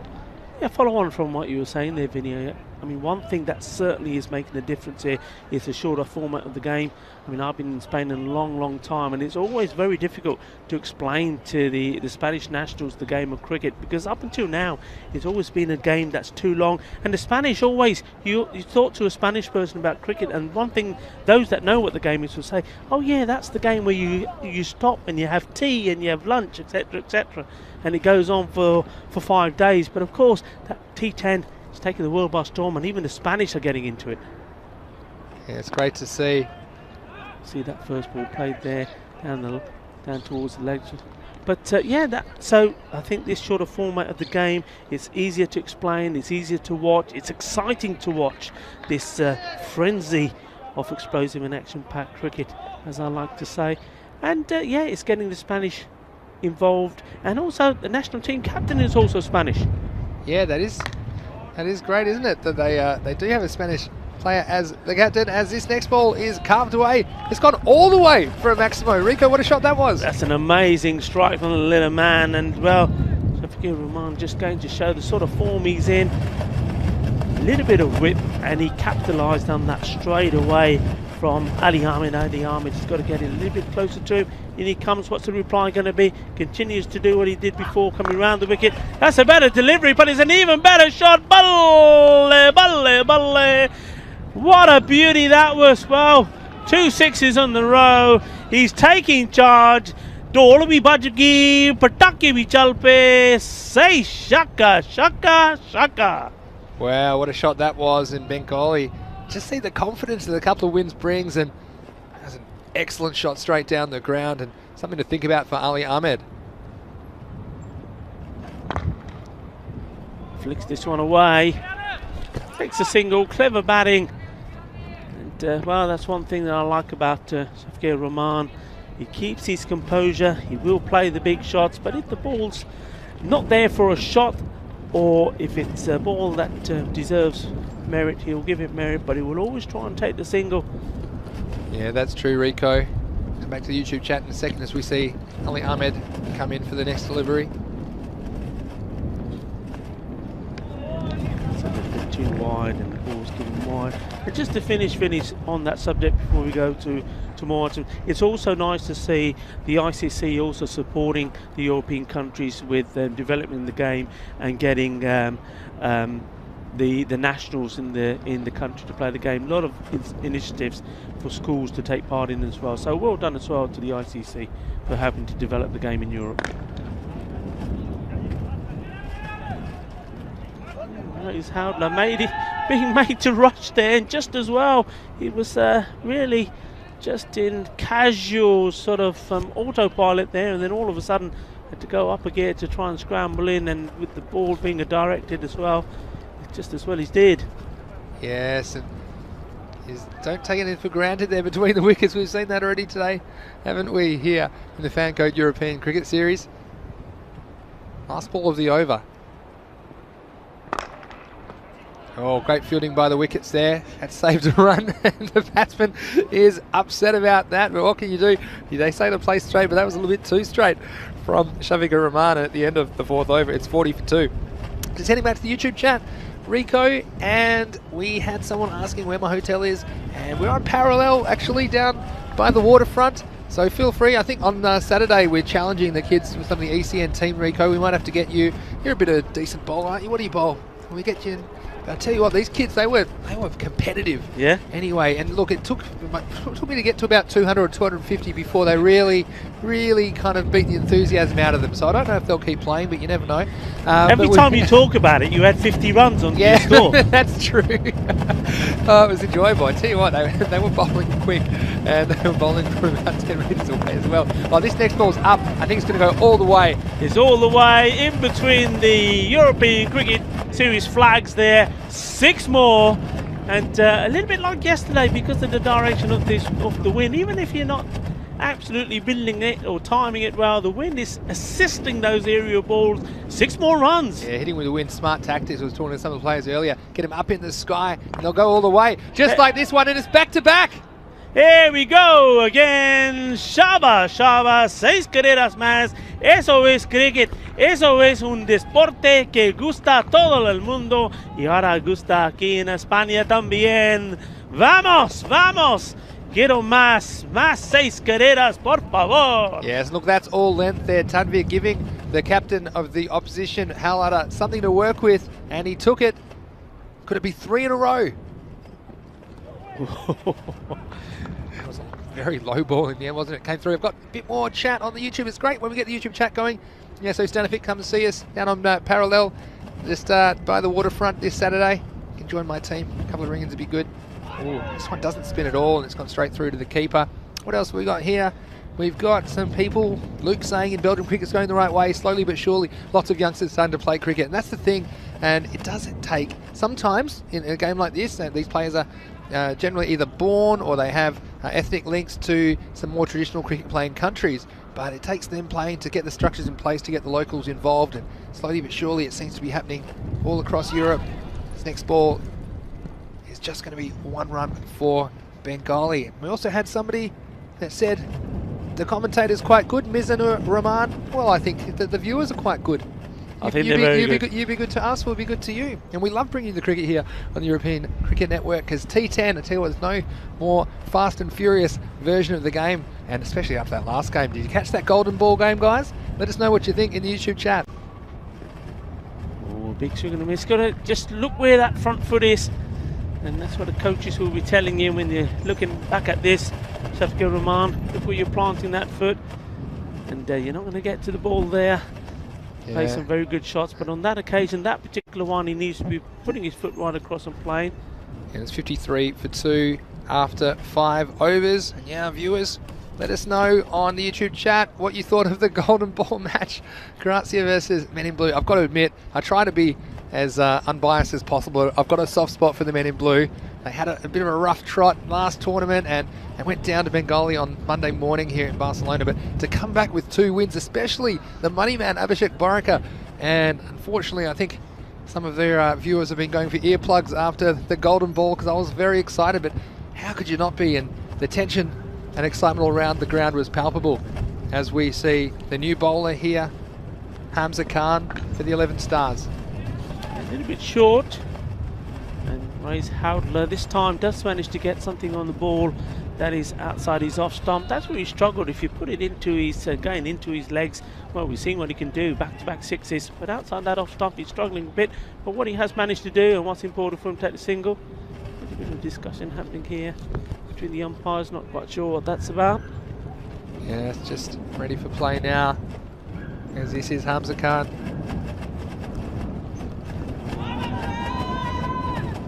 Yeah, follow on from what you were saying there, Vinny. I mean, one thing that certainly is making a difference here is the shorter format of the game. I mean, I've been in Spain a long, long time, and it's always very difficult to explain to the Spanish nationals the game of cricket, because up until now, it's always been a game that's too long. And the Spanish always, you talk to a Spanish person about cricket, and one thing, those that know what the game is will say, oh yeah, that's the game where you stop and you have tea and you have lunch, etc., etc. And it goes on for 5 days. But of course, that T10 is taking the world by storm, and even the Spanish are getting into it. Yeah, it's great to see. See that first ball played there down towards the legs. But yeah, so I think this shorter format of the game, it's easier to explain, it's easier to watch, it's exciting to watch this frenzy of explosive and action-packed cricket, as I like to say. And yeah, it's getting the Spanish involved, and also the national team captain is also Spanish. Yeah, that is great, isn't it? That they do have a Spanish player as the captain. As this next ball is carved away, it's gone all the way for a Maximo. Rico, what a shot that was! That's an amazing strike from the little man, and well, Shafir Rahman just going to show the sort of form he's in. A little bit of whip, and he capitalised on that straight away from Ali Ahmed. Ali Ahmed has got to get in a little bit closer to him. In he comes. What's the reply going to be? Continues to do what he did before, coming round the wicket. That's a better delivery, but it's an even better shot. Balle, balle, balle. What a beauty that was. Well, 2 sixes on the row. He's taking charge. Dole bhi baj gayi, patake bhi chal pe. Say shaka, shaka, shaka. Wow, what a shot that was in Bengali. Just see the confidence that a couple of wins brings, and has an excellent shot straight down the ground, and something to think about for Ali Ahmed. Flicks this one away. Takes a single, clever batting. And well, that's one thing that I like about Shafir Rahman. He keeps his composure, he will play the big shots, but if the ball's not there for a shot, or if it's a ball that deserves merit, he'll give it merit, but he will always try and take the single. Yeah, that's true, Rico. Come back to the YouTube chat in a second as we see Ali Ahmed come in for the next delivery. It's a little bit too wide, and the ball's given wide. And just to finish on that subject before we go to more, it's also nice to see the ICC also supporting the European countries with developing the game and getting the nationals in the country to play the game. A lot of initiatives for schools to take part in as well. So well done as well to the ICC for having to develop the game in Europe. He's Howdler being made to rush there, and just as well, he was really just in casual sort of autopilot there, and then all of a sudden had to go up a gear to try and scramble in, and with the ball being directed as well, just as well he's did. Yes, and don't take anything for granted there between the wickets. We've seen that already today, haven't we, here in the Fan Code European Cricket Series. Last ball of the over. Oh, great fielding by the wickets there. That saved a run, and the batsman is upset about that. But what can you do? They say to play straight, but that was a little bit too straight from Shafir Rahman at the end of the 4th over. It's 40 for 2. Just heading back to the YouTube chat, Rico, and we had someone asking where my hotel is, and we're on Parallel, actually, down by the waterfront. So feel free. I think on Saturday we're challenging the kids with some of the ECN team, Rico. We might have to get you You're a bit of a decent bowler, aren't you? What do you bowl? Can we get you in? I'll tell you what, these kids, they were competitive. Yeah. Anyway, and look, it took me to get to about 200 or 250 before they really kind of beat the enthusiasm out of them. So I don't know if they'll keep playing, but you never know. Every time you talk about it, you had 50 runs on your score. That's true. It was enjoyable. I tell you what, they were bowling quick, and they were bowling from about 10 metres away as well. Well, this next ball's up. I think it's going to go all the way. It's all the way in between the European Cricket Series flags there. 6 more, and a little bit like yesterday because of the direction of the wind. Even if you're not absolutely building it or timing it well, the wind is assisting those aerial balls. 6 more runs. Yeah, hitting with the wind, smart tactics. I was talking to some of the players earlier. Get them up in the sky, and they'll go all the way, just like this one, and it's back to back. Here we go again. Shaba, 6 carreras más. Eso es cricket. Eso es un deporte que gusta a todo el mundo y ahora gusta aquí en España también. Vamos, vamos. Quiero más 6 carreras, por favor. Yes, look, that's all length there. Tanvir giving the captain of the opposition, Halada, something to work with, and he took it. Could it be 3 in a row? It was a very low ball in the end, wasn't it? Came through. I've got a bit more chat on the YouTube. It's great when we get the YouTube chat going. Yeah, so Stanifit, come and see us down on Parallel, just by the waterfront this Saturday. You can join my team. A couple of ringings would be good. Ooh, this one doesn't spin at all, and it's gone straight through to the keeper. What else have we got here? We've got some people, Luke saying in Belgium cricket's going the right way, slowly but surely. Lots of youngsters starting to play cricket, and that's the thing. And it doesn't take, sometimes in a game like this, these players are generally either born or they have ethnic links to some more traditional cricket playing countries. But it takes them playing to get the structures in place, to get the locals involved, and slowly but surely it seems to be happening all across Europe. This next ball is just going to be 1 run for Bengali. We also had somebody that said the commentator's quite good, Mizanur Rahman. Well, I think that the viewers are quite good. I think they're very good. You'd be good to us, we'll be good to you. And we love bringing the cricket here on the European Cricket Network, because T10, I tell you what, there's no more fast and furious version of the game, and especially after that last game. Did you catch that golden ball game, guys? Let us know what you think in the YouTube chat. Oh, big swing and a miss. Got to just look where that front foot is, and that's what the coaches will be telling you when you're looking back at this. Shafqat Rahman, look where you're planting that foot, and you're not going to get to the ball there. Yeah. Play some very good shots, but on that occasion, that particular one, he needs to be putting his foot right across and playing. And it's 53 for 2 after 5 overs. And yeah, viewers, let us know on the YouTube chat what you thought of the golden ball match. Grazia versus Men in Blue. I've got to admit, I try to be as unbiased as possible. I've got a soft spot for the Men in Blue. They had a bit of a rough trot last tournament and went down to Bengali on Monday morning here in Barcelona. But to come back with 2 wins, especially the money man Abhishek Baraka, and unfortunately I think some of their viewers have been going for earplugs after the golden ball, because I was very excited, but how could you not be? And the tension and excitement all around the ground was palpable as we see the new bowler here, Hamza Khan, for the 11 Stars. A little bit short, and Race Howdler this time does manage to get something on the ball that is outside his off stump. That's where he struggled. If you put it into his going into his legs, well, we've seen what he can do, back-to-back 6s, but outside that off stump he's struggling a bit. But what he has managed to do, and what's important for him to take the single, a bit of discussion happening here between the umpires, not quite sure what that's about. Yeah, it's just ready for play now, as this is Hamza Khan.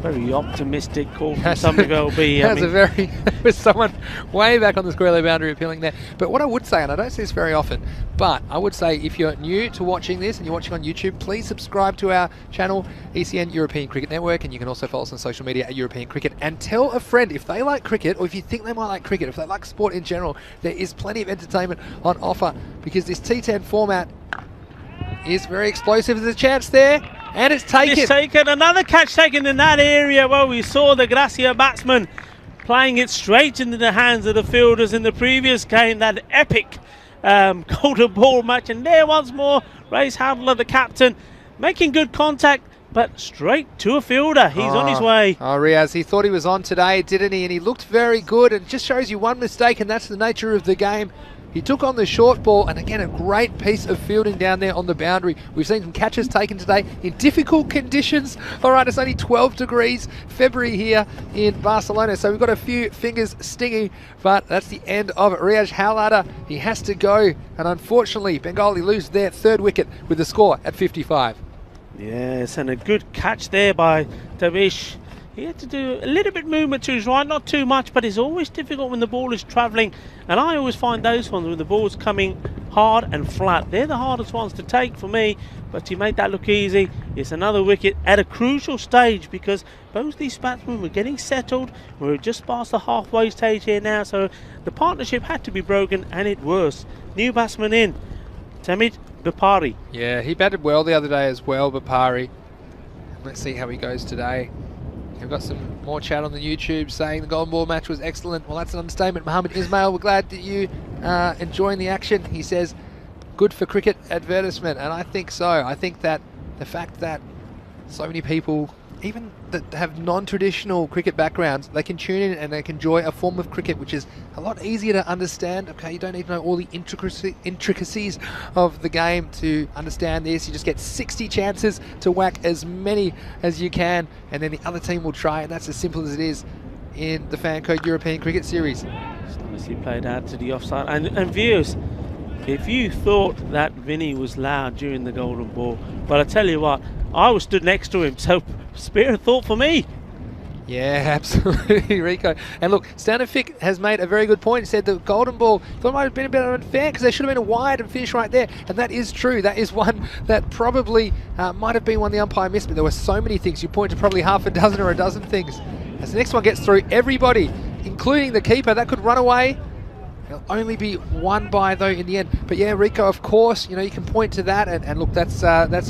Very optimistic call from somebody LB. That's a very, with someone way back on the square leg boundary appealing there. But what I would say, and I don't see this very often, but I would say if you're new to watching this and you're watching on YouTube, please subscribe to our channel, ECN European Cricket Network, and you can also follow us on social media at European Cricket. And tell a friend if they like cricket, or if you think they might like cricket, if they like sport in general, there is plenty of entertainment on offer, because this T10 format is very explosive. There's a chance there, and it's taken. It's taken. Another catch taken in that area where we saw the Grazia batsman playing it straight into the hands of the fielders in the previous game, that epic golden ball match. And there once more, Race Howdler, the captain, making good contact, but straight to a fielder. He's on his way. Oh, Riaz, he thought he was on today, didn't he? And he looked very good, and just shows you one mistake, and that's the nature of the game. He took on the short ball, and again, a great piece of fielding down there on the boundary. We've seen some catches taken today in difficult conditions. All right, it's only 12 degrees February here in Barcelona, so we've got a few fingers stinging, but that's the end of Riyaj Howlada. He has to go, and unfortunately, Bengali lose their third wicket with the score at 55. Yes, and a good catch there by Tavish. He had to do a little bit movement to his right, not too much, but it's always difficult when the ball is travelling. And I always find those ones when the ball's coming hard and flat. They're the hardest ones to take for me, but he made that look easy. It's another wicket at a crucial stage because both these batsmen were getting settled. We're just past the halfway stage here now, so the partnership had to be broken, and it was. New batsman in, Tamid Bapari. Yeah, he batted well the other day as well, Bapari. Let's see how he goes today. We've got some more chat on the YouTube saying the golden ball match was excellent. Well, that's an understatement. Mohammed Ismail, we're glad that you enjoying the action. He says, good for cricket advertisement. And I think so. I think that the fact that so many people, even that have non-traditional cricket backgrounds, they can tune in and they can enjoy a form of cricket which is a lot easier to understand. Okay, you don't need to know all the intricacies of the game to understand this. You just get 60 chances to whack as many as you can, and then the other team will try, and that's as simple as it is in the Fan Code European Cricket Series. It's nicely played out to the offside. And viewers, if you thought that Vinny was loud during the golden ball, but I tell you what, I was stood next to him, so spare a thought for me. Yeah, absolutely, Rico. And look, Stanovic has made a very good point. He said the golden ball thought it might have been a bit unfair because there should have been a wide and finish right there. And that is true. That is one that probably might have been one the umpire missed, but there were so many things. You point to probably half a dozen or a dozen things. As the next one gets through, everybody, including the keeper, that could run away. It'll only be one by though in the end. But yeah, Rico, of course, you know, you can point to that, and look, that's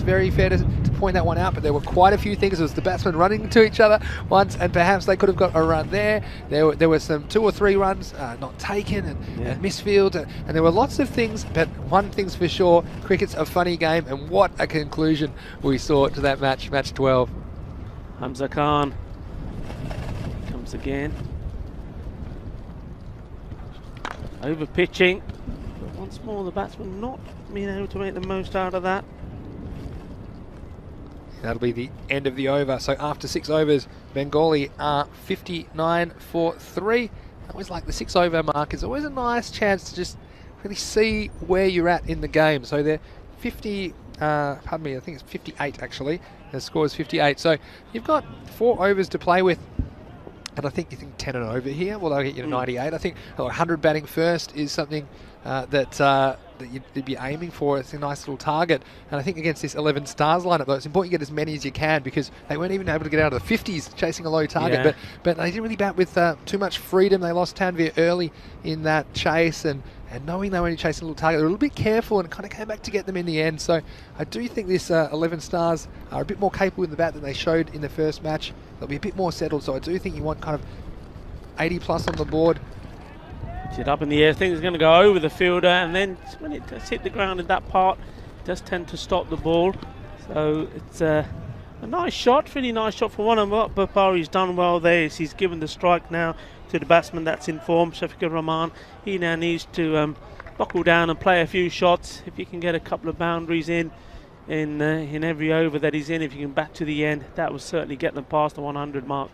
very fair to point that one out. But there were quite a few things. It was the batsmen running into each other once, and perhaps they could have got a run there. There were some 2 or 3 runs not taken and misfield, and there were lots of things. But one thing's for sure, cricket's a funny game, and what a conclusion we saw to that match 12. Hamza Khan comes again. Over pitching, but once more the batsman not being able to make the most out of that. That'll be the end of the over. So after 6 overs, Bengali are 59 for 3. I always like the 6 over mark. It's always a nice chance to just really see where you're at in the game. So they're 50, pardon me, I think it's 58 actually. The score is 58. So you've got 4 overs to play with. And I think you think 10 and over here, well, they'll get you to 98. I think 100 batting first is something that you'd be aiming for. It's a nice little target. And I think against this 11 stars lineup, though, it's important you get as many as you can because they weren't even able to get out of the 50s chasing a low target. Yeah. But they didn't really bat with too much freedom. They lost Tanvir early in that chase, and knowing they were only chasing a little target, they were a little bit careful and kind of came back to get them in the end. So I do think this 11 stars are a bit more capable in the bat than they showed in the first match. They'll be a bit more settled, so I do think you want kind of 80 plus on the board. It up in the air. I think it's going to go over the fielder, and then when it does hit the ground in that part, it does tend to stop the ball. So it's a nice shot, really nice shot for one of them. Bapari's done well there. He's given the strike now to the batsman that's in form, Shafiqur Rahman. He now needs to buckle down and play a few shots. If you can get a couple of boundaries in every over that he's in, if you can bat to the end, that will certainly get them past the 100 mark.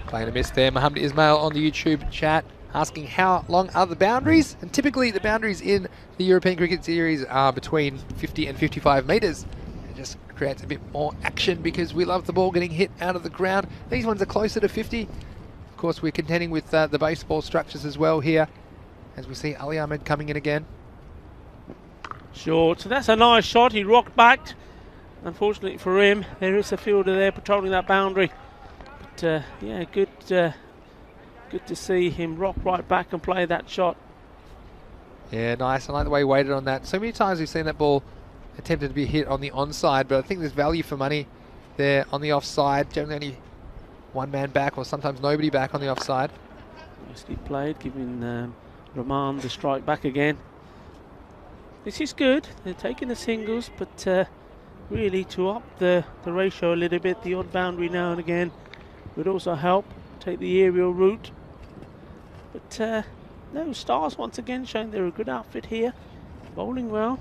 Playing a miss there. Mohammed Ismail on the YouTube chat asking how long are the boundaries, and typically the boundaries in the European Cricket Series are between 50 and 55 metres. It just creates a bit more action because we love the ball getting hit out of the ground. These ones are closer to 50. Of course, we're contending with the baseball structures as well here, as we see Ali Ahmed coming in again. Short, so that's a nice shot. He rocked back. Unfortunately for him, there is a fielder there patrolling that boundary. But yeah, good to see him rock right back and play that shot. Yeah, nice. I like the way he waited on that. So many times we've seen that ball attempted to be hit on the onside, but I think there's value for money there on the offside. Generally only one man back, or sometimes nobody back on the offside. Nicely played, giving Rahman the strike back again. This is good. They're taking the singles, but really to up the ratio a little bit, the odd boundary now and again would also help. Take the aerial route. But no, Stars once again showing they're a good outfit here. Bowling well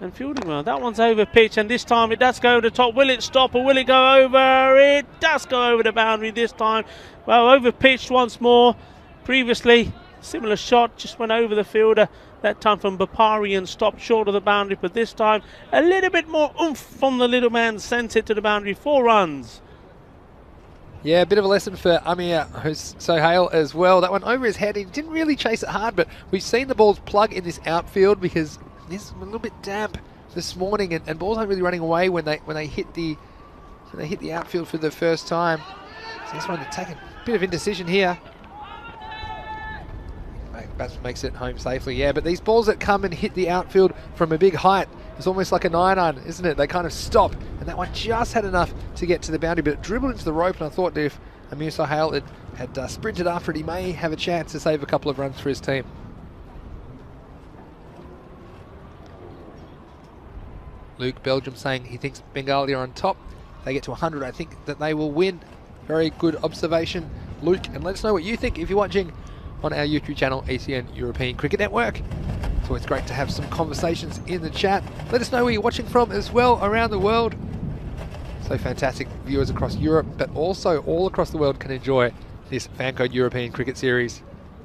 and fielding well. That one's over pitch, and this time it does go to the top. Will it stop or will it go over? It does go over the boundary this time. Well, over pitched once more. Previously, similar shot, just went over the fielder. That time from Bapari and stopped short of the boundary, but this time a little bit more oomph from the little man, sent it to the boundary. 4 runs. Yeah, a bit of a lesson for Amir Sohail as well. That one over his head. He didn't really chase it hard, but we've seen the balls plug in this outfield because this is a little bit damp this morning, and balls aren't really running away when they hit the outfield for the first time. So this one to take a bit of indecision here. Batsman makes it home safely, yeah. But these balls that come and hit the outfield from a big height, it's almost like a 9-iron, isn't it? They kind of stop, and that one just had enough to get to the boundary, but it dribbled into the rope, and I thought that if Amir Sohail had sprinted after it, he may have a chance to save a couple of runs for his team. Luke Belgium saying he thinks Bengali are on top. If they get to 100, I think that they will win. Very good observation, Luke. And let us know what you think if you're watching on our YouTube channel, ECN European Cricket Network. It's always great to have some conversations in the chat. Let us know where you're watching from as well around the world. So fantastic viewers across Europe, but also all across the world can enjoy this Fancode European Cricket Series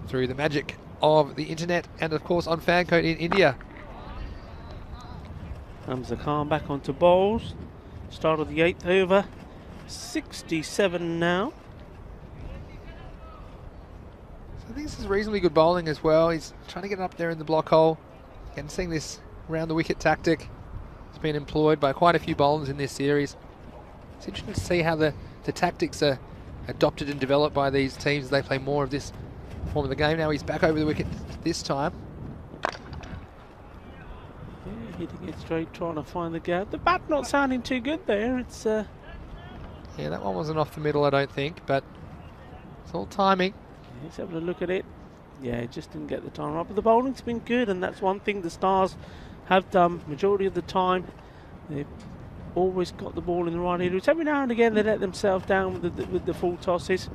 through the magic of the internet and of course on Fancode in India. Hamza Khan back onto bowls. Start of the 8th over. 67 now. I think this is reasonably good bowling as well. He's trying to get up there in the block hole. And seeing this round the wicket tactic has been employed by quite a few bowlers in this series. It's interesting to see how the tactics are adopted and developed by these teams as they play more of this form of the game. Now he's back over the wicket this time. Yeah, hitting it straight, trying to find the gap. The bat not sounding too good there. It's yeah, that one wasn't off the middle, I don't think, but it's all timing. Let's have a look at it. Yeah, it just didn't get the time right. But the bowling's been good, and that's one thing the Stars have done majority of the time. They've always got the ball in the right areas. Every now and again they let themselves down with the full tosses.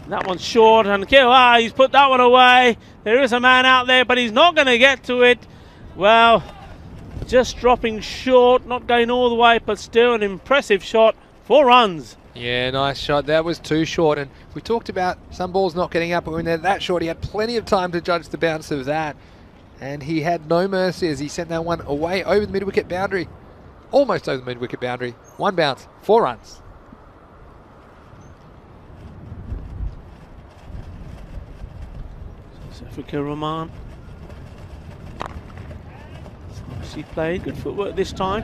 That one's short, and he's put that one away. There is a man out there, but he's not going to get to it. Well, just dropping short, not going all the way, but still an impressive shot. 4 runs. Yeah, nice shot. That was too short, and we talked about some balls not getting up, but when they're that short, he had plenty of time to judge the bounce of that, and he had no mercy as he sent that one away over the mid-wicket boundary, almost over the mid-wicket boundary. 1 bounce, 4 runs. South Africa Rahman. He played good footwork this time.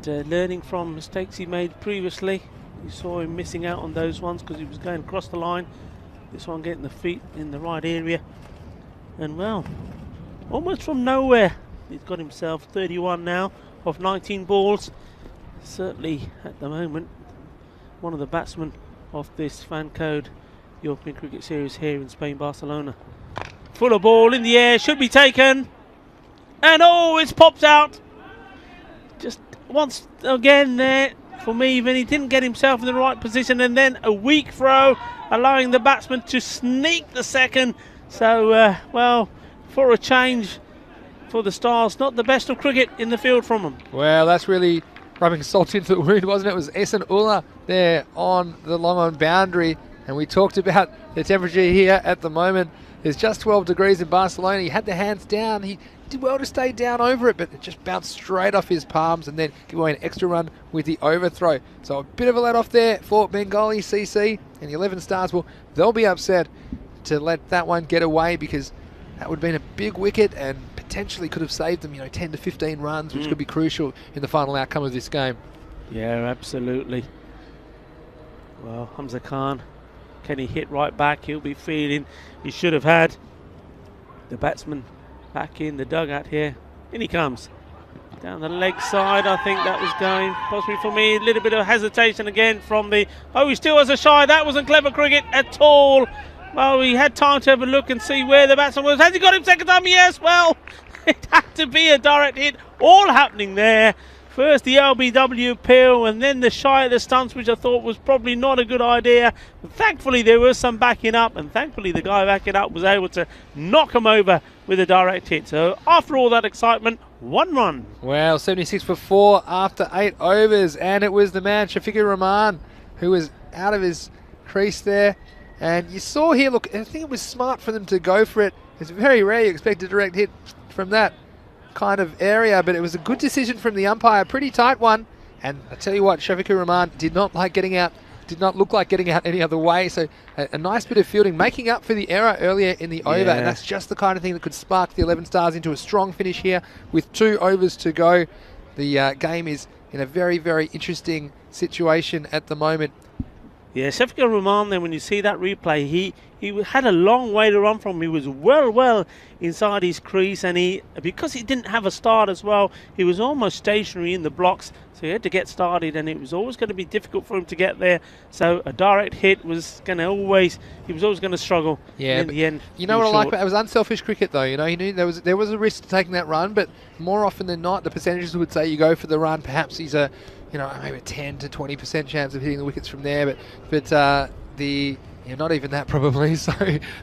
Learning from mistakes he made previously. You saw him missing out on those ones because he was going across the line. This one getting the feet in the right area. And well, almost from nowhere, he's got himself 31 now of 19 balls. Certainly at the moment, one of the batsmen of this Fancode European Cricket Series here in Spain, Barcelona. Full of ball in the air, should be taken. And oh, it's popped out. Just once again there for me, when he didn't get himself in the right position, and then a weak throw, allowing the batsman to sneak the second. So, well, for a change for the Stars, not the best of cricket in the field from them. Well, that's really rubbing salt into the wound, wasn't it? It was Ehsan Ullah there on the long on boundary, and we talked about the temperature here at the moment. It's just 12 degrees in Barcelona. He had the hands down. He did well to stay down over it, but it just bounced straight off his palms and then give away an extra run with the overthrow. So a bit of a let off there for Bengali CC, and the 11 Stars they'll be upset to let that one get away, because that would have been a big wicket and potentially could have saved them, 10 to 15 runs, which could be crucial in the final outcome of this game. Yeah, absolutely. Well, Hamza Khan, can he hit right back? He'll be feeling he should have had the batsman back in the dugout here. In he comes. Down the leg side, I think that was going possibly for me. A little bit of hesitation again from the... Oh, he still has a shy. That wasn't clever cricket at all. Well, he had time to have a look and see where the batsman was. Has he got him second time? Yes, well, it had to be a direct hit. All happening there First the LBW peel and then the shy of the stunts, which I thought was probably not a good idea. But thankfully there was some backing up, and thankfully the guy backing up was able to knock him over with a direct hit. So after all that excitement, 1 run. Well, 76 for 4 after 8 overs, and it was the man Shafiqur Rahman who was out of his crease there. And you saw here, look, I think it was smart for them to go for it. It's very rare you expect a direct hit from that kind of area, but it was a good decision from the umpire, pretty tight one. And I tell you what, Shafiqur Rahman did not like getting out, did not look like getting out any other way. So a nice bit of fielding, making up for the error earlier in the over, and that's just the kind of thing that could spark the 11 Stars into a strong finish here with 2 overs to go. The game is in a very, very interesting situation at the moment. Yeah, Shafiqur Rahman then, when you see that replay, he had a long way to run from. He was well inside his crease, and because he didn't have a start as well, he was almost stationary in the blocks, so he had to get started, and it was always going to be difficult for him to get there. So a direct hit was going to he was always going to struggle. Yeah, in the end, you know what I like about it? It was unselfish cricket, though. You know, he knew there was a risk to taking that run, but more often than not, the percentages would say you go for the run. Perhaps he's maybe a 10 to 20% chance of hitting the wickets from there, but not even that probably. So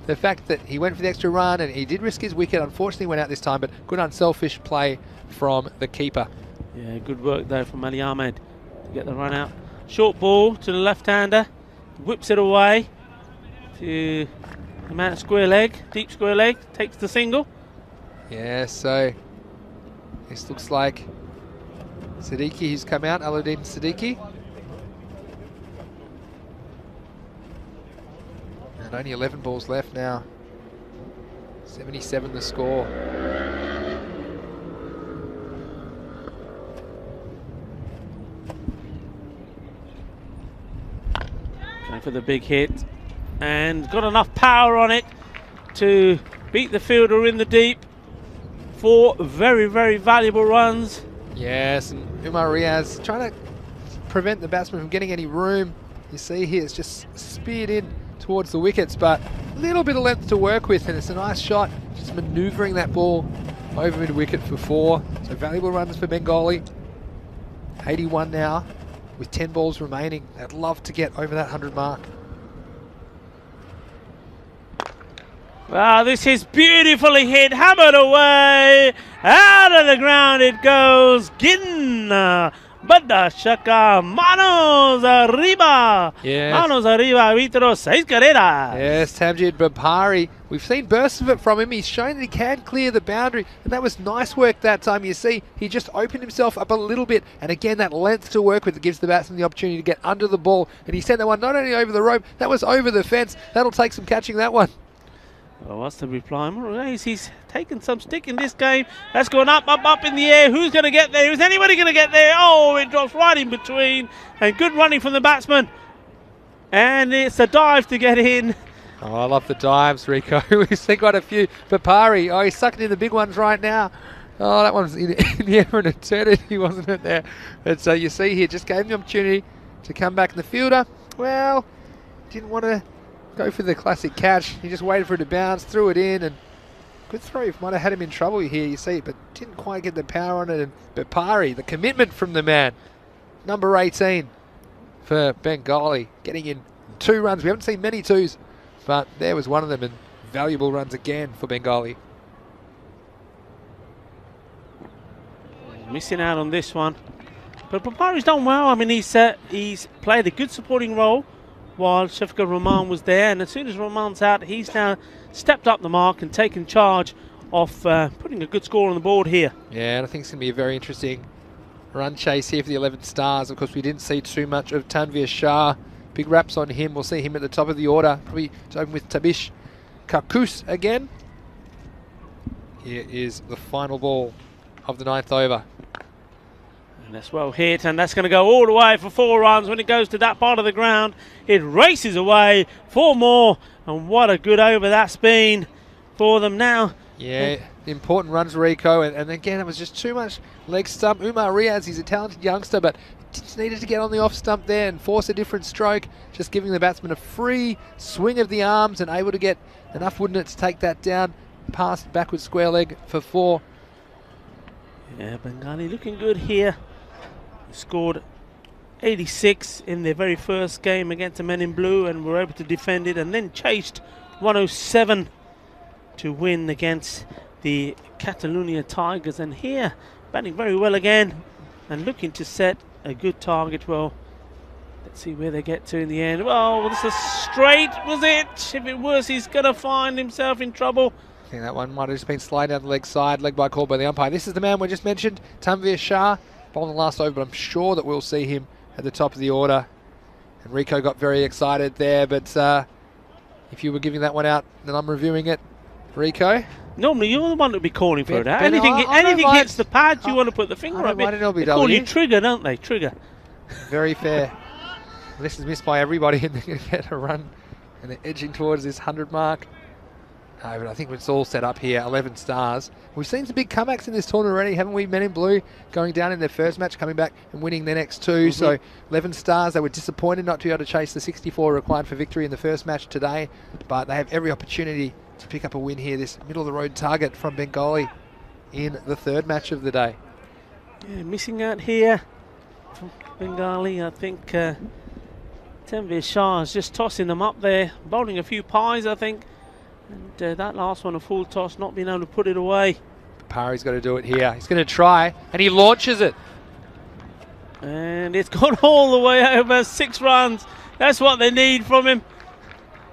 the fact that he went for the extra run and he did risk his wicket, unfortunately went out this time, but good unselfish play from the keeper. Yeah, good work though from Ali Ahmed to get the run out. Short ball to the left-hander, whips it away to the man at square leg, deep square leg, takes the single. Yeah, so this looks like Siddiqui, who's come out, Alauddin Siddiqui. And only 11 balls left now. 77 the score. Going for the big hit. And got enough power on it to beat the fielder in the deep. 4 very, very valuable runs. Yes, and Umar Riaz trying to prevent the batsman from getting any room. You see here, it's just speared in towards the wickets, but a little bit of length to work with, and it's a nice shot, just manoeuvring that ball over mid-wicket for 4. So valuable runs for Bengali. 81 now, with 10 balls remaining. They'd love to get over that 100 mark. Wow, this is beautifully hit, hammered away, out of the ground it goes. Ginna, Bada Shaka, manos arriba. Yes. Manos arriba, Vitro, 6 carreras. Yes, Tamjid Babari. We've seen bursts of it from him. He's shown that he can clear the boundary, and that was nice work that time. You see, he just opened himself up a little bit, and again, that length to work with gives the batsman the opportunity to get under the ball, and he sent that one not only over the rope, that was over the fence. That'll take some catching, that one. Well, what's the reply? He's taken some stick in this game. That's gone up in the air. Who's going to get there? Is anybody going to get there? Oh, it drops right in between. And good running from the batsman. And it's a dive to get in. Oh, I love the dives, Rico. We've seen quite a few. Papari, he's sucking in the big ones right now. Oh, that one's in the air for an eternity, wasn't it there? But so you see here, just gave him the opportunity to come back in the fielder. Well, didn't want to go for the classic catch. He just waited for it to bounce, threw it in, and good throw. Might have had him in trouble here, you see, but didn't quite get the power on it. And Bapari, the commitment from the man, number 18 for Bengali, getting in 2 runs. We haven't seen many 2s, but there was one of them, and valuable runs again for Bengali. Missing out on this one, but Bapari's done well. I mean, he's played a good supporting role while Shafiqur Rahman was there, and as soon as Rahman's out, he's now stepped up the mark and taken charge of putting a good score on the board here. Yeah, and I think it's going to be a very interesting run chase here for the 11 Stars. Of course, we didn't see too much of Tanvir Shah. Big raps on him. We'll see him at the top of the order, probably to open with Tabish Kakus again. Here is the final ball of the 9th over. And that's well hit, and that's going to go all the way for 4 runs. When it goes to that part of the ground, it races away 4 more, and what a good over that's been for them now. Yeah, important runs, Rico, and again, it was just too much leg stump. Umar Riaz, he's a talented youngster, but just needed to get on the off stump there and force a different stroke, just giving the batsman a free swing of the arms and able to get enough, wouldn't it, to take that down past backward square leg for 4. Yeah, Bengali looking good here. scored 86 in their very first game against the Men in Blue and were able to defend it, and then chased 107 to win against the Catalonia Tigers. And here, batting very well again and looking to set a good target. Well, let's see where they get to in the end. Well, this is straight, was it? If it was, he's going to find himself in trouble. I think that one might have just been sliding down the leg side, leg by call by the umpire. This is the man we just mentioned, Tanveer Shah, bowling the last over, but I'm sure that we'll see him at the top of the order. And Rico got very excited there, but if you were giving that one out, then I'm reviewing it. Rico? Normally you're the one that would be calling for it. Ben, Anything hits the pad, you want to put the finger up it. They call you trigger, don't they? Trigger. Very fair. This is missed by everybody, and they're going to get a run, and they're edging towards this 100 mark. But I think it's all set up here. 11 stars. We've seen some big comebacks in this tournament already, haven't we? Men in Blue going down in their first match, coming back and winning their next two. So 11 stars. They were disappointed not to be able to chase the 64 required for victory in the first match today, but they have every opportunity to pick up a win here. This middle of the road target from Bengali in the third match of the day. Yeah, missing out here from Bengali. I think Tanveer Shah is just tossing them up there, bowling a few pies, I think. And that last one, a full toss, not being able to put it away. Pari's got to do it here. He's going to try, and he launches it. And it's gone all the way over. 6 runs. That's what they need from him.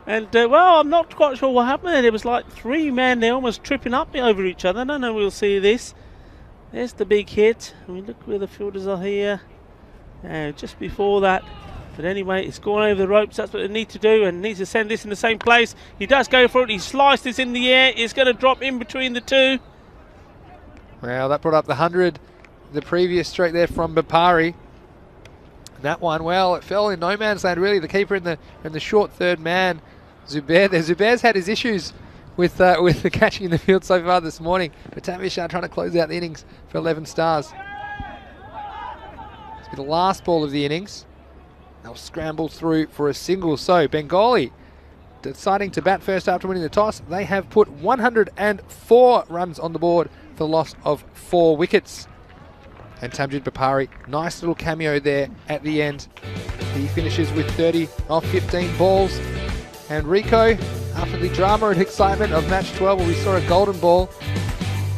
And, well, I'm not quite sure what happened there. It was like 3 men. They're almost tripping up over each other. I don't know, we'll see this. There's the big hit. I mean, look where the fielders are here. Just before that. But anyway, it's gone over the ropes. That's what they need to do, and needs to send this in the same place. He does go for it. He sliced this in the air. It's going to drop in between the two. Well, that brought up the 100. The previous straight there from Bapari. That one, well, it fell in no man's land, really. The keeper in the short third man, Zubair there. Zubair's had his issues with the catching in the field so far this morning. But Tanveer Shah trying to close out the innings for 11 stars. It's the last ball of the innings. They'll scramble through for a single. So Bengali deciding to bat first after winning the toss. They have put 104 runs on the board for the loss of 4 wickets. And Tamjid Bapari, nice little cameo there at the end. He finishes with 30 off 15 balls. And Rico, after the drama and excitement of match 12 where we saw a golden ball,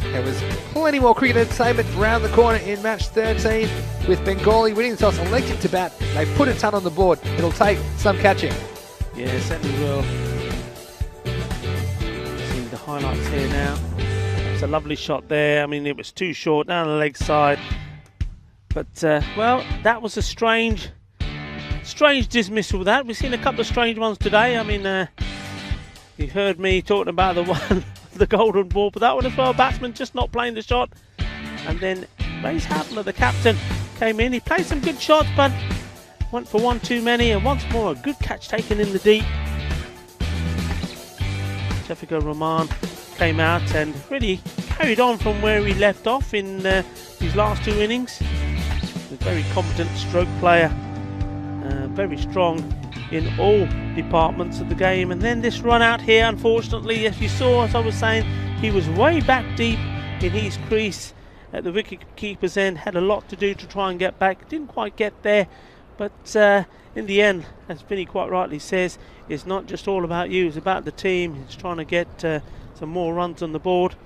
there was plenty more cricket entertainment round the corner in match 13 with Bengali winning the toss, elected to bat. They put a ton on the board. It'll take some catching. Yeah, certainly will. Seeing the highlights here now. It's a lovely shot there. I mean, it was too short down the leg side. But, well, that was a strange dismissal of that. We've seen a couple of strange ones today. I mean, you heard me talking about the one, the golden ball, but that one as well, batsman just not playing the shot. And then Race Hadler, the captain, came in. He played some good shots, but went for one too many. And once more, a good catch taken in the deep. Shafiqur Rahman came out and really carried on from where he left off in his last 2 innings. A very competent stroke player, very strong in all departments of the game. And then this run out here, unfortunately, as you saw, as I was saying, he was way back deep in his crease at the wicket keeper's end, had a lot to do to try and get back, didn't quite get there, but in the end, as Vinny quite rightly says, it's not just all about you, it's about the team. It's trying to get some more runs on the board,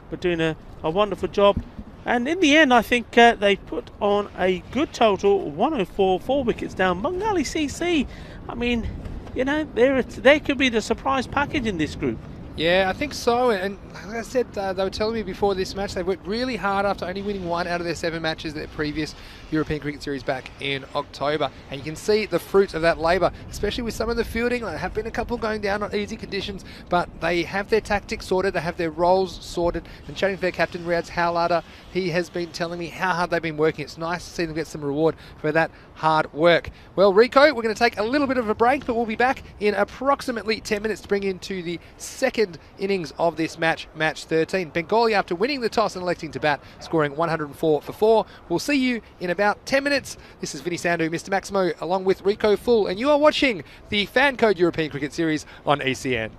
but doing a wonderful job. And in the end, I think they put on a good total, 104, 4 wickets down. Bengali CC, I mean, you know, they could be the surprise package in this group. Yeah, I think so. And like I said, they were telling me before this match, they worked really hard after only winning 1 out of their 7 matches their previous European Cricket Series back in October. And you can see the fruit of that labour, especially with some of the fielding. There have been a couple going down on easy conditions, but they have their tactics sorted, they have their roles sorted. And chatting to their captain, Riaz Howlada, he has been telling me how hard they've been working. It's nice to see them get some reward for that hard work. Well, Rico, we're going to take a little bit of a break, but we'll be back in approximately 10 minutes to bring into the second innings of this match, match 13. Bengali, after winning the toss and electing to bat, scoring 104 for 4. We'll see you in about 10 minutes. This is Vinny Sandhu, Mr. Maximo, along with Rico Full, and you are watching the Fan Code European Cricket Series on ECN.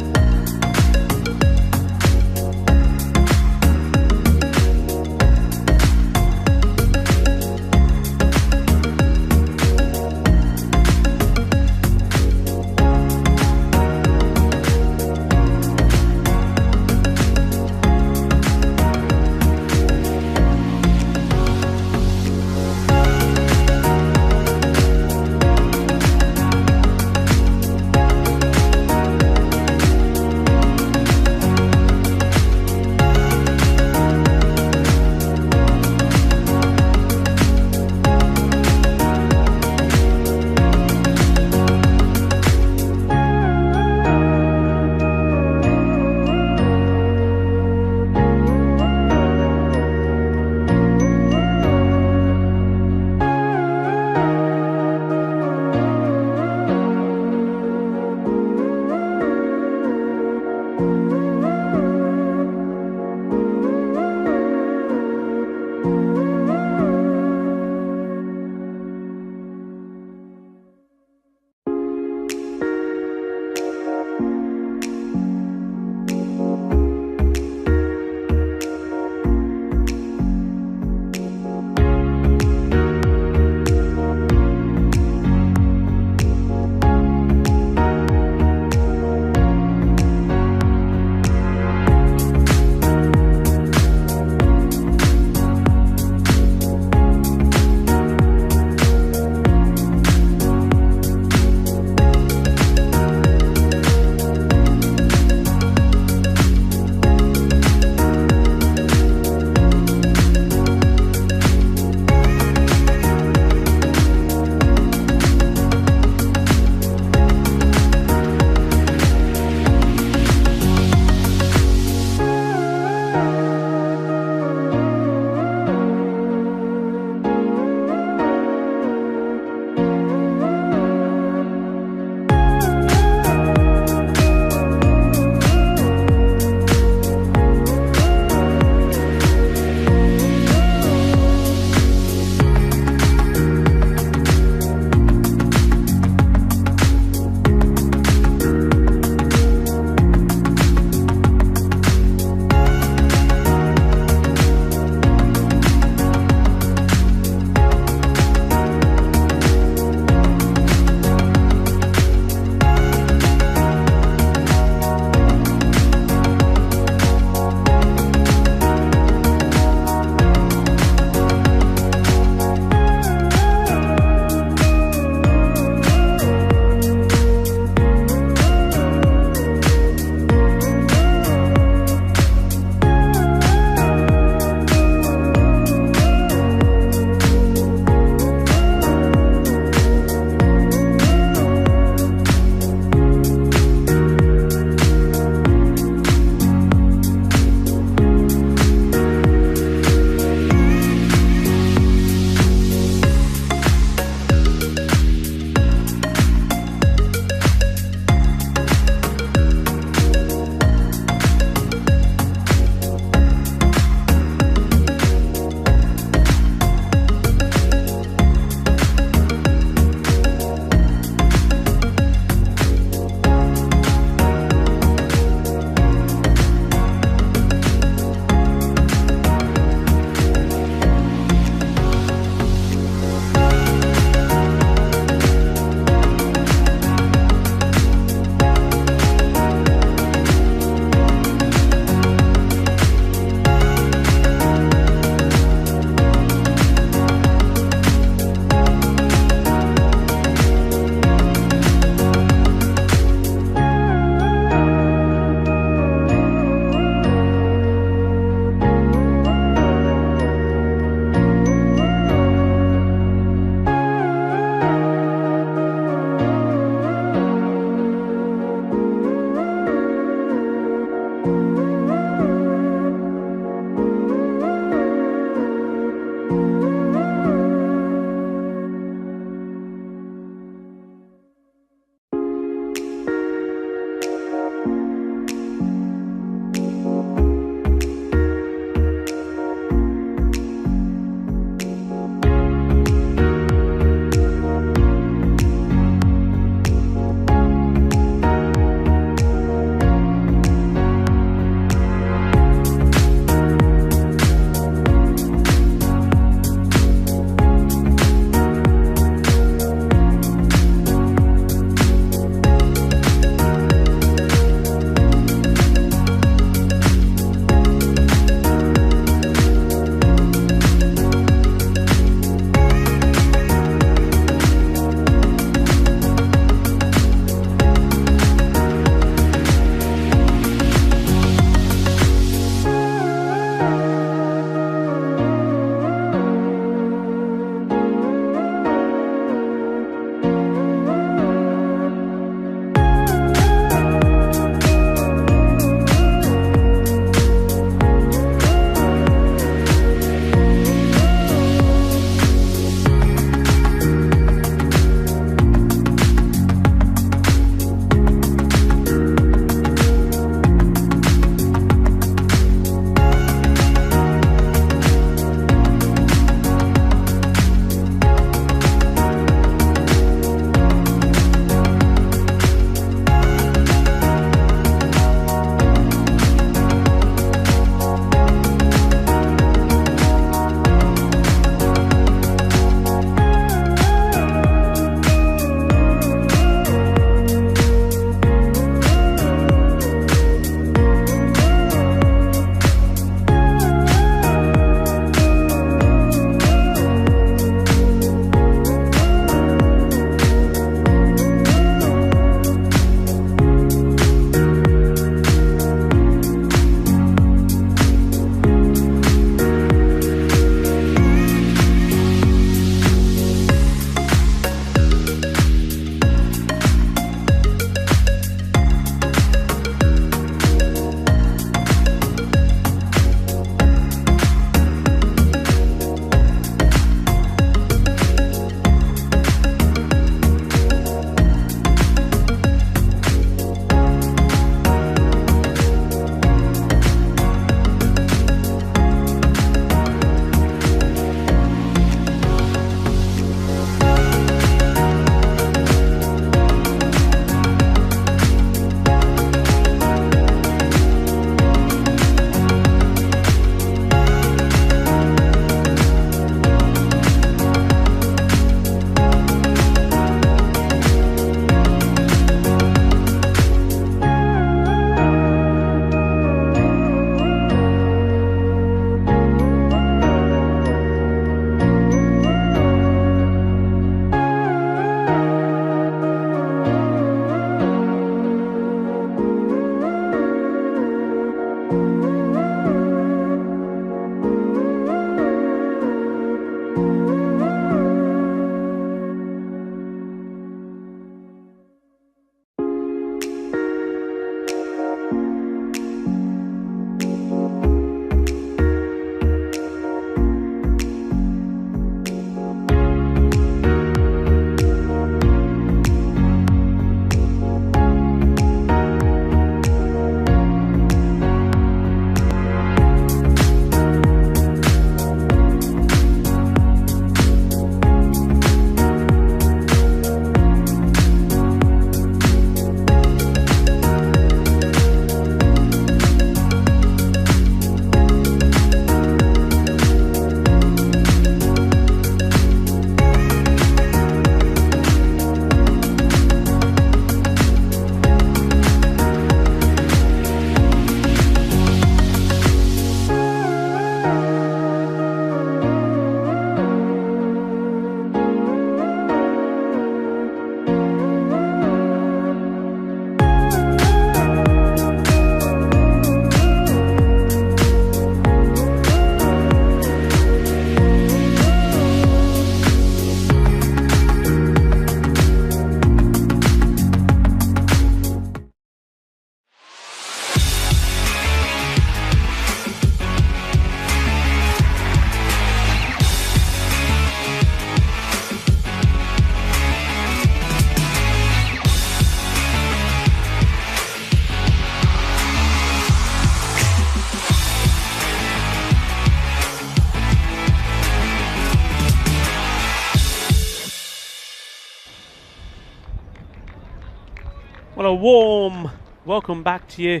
Well, a warm welcome back to you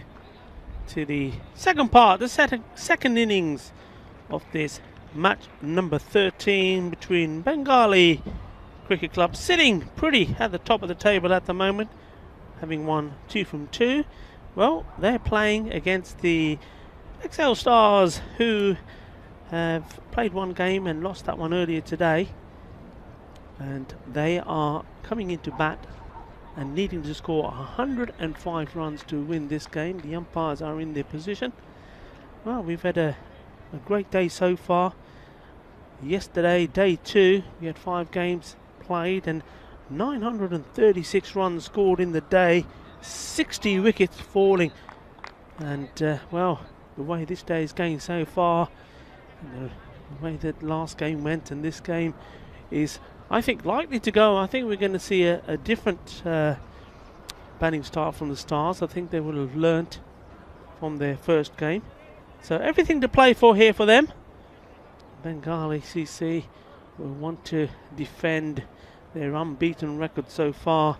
to the second part, the second innings of this match number 13 between Bengali Cricket Club, sitting pretty at the top of the table at the moment, having won 2 from 2. Well, they're playing against the XL Stars, who have played one game and lost that one earlier today, and they are coming into bat and needing to score 105 runs to win this game. The umpires are in their position. Well, we've had a great day so far. Yesterday, day 2, we had 5 games played and 936 runs scored in the day, 60 wickets falling. And well, the way this day is going so far, the way that last game went and this game is, I think, likely to go. I think we're going to see a different batting start from the Stars. I think they will have learnt from their first game. So everything to play for here for them. Bengali CC will want to defend their unbeaten record so far.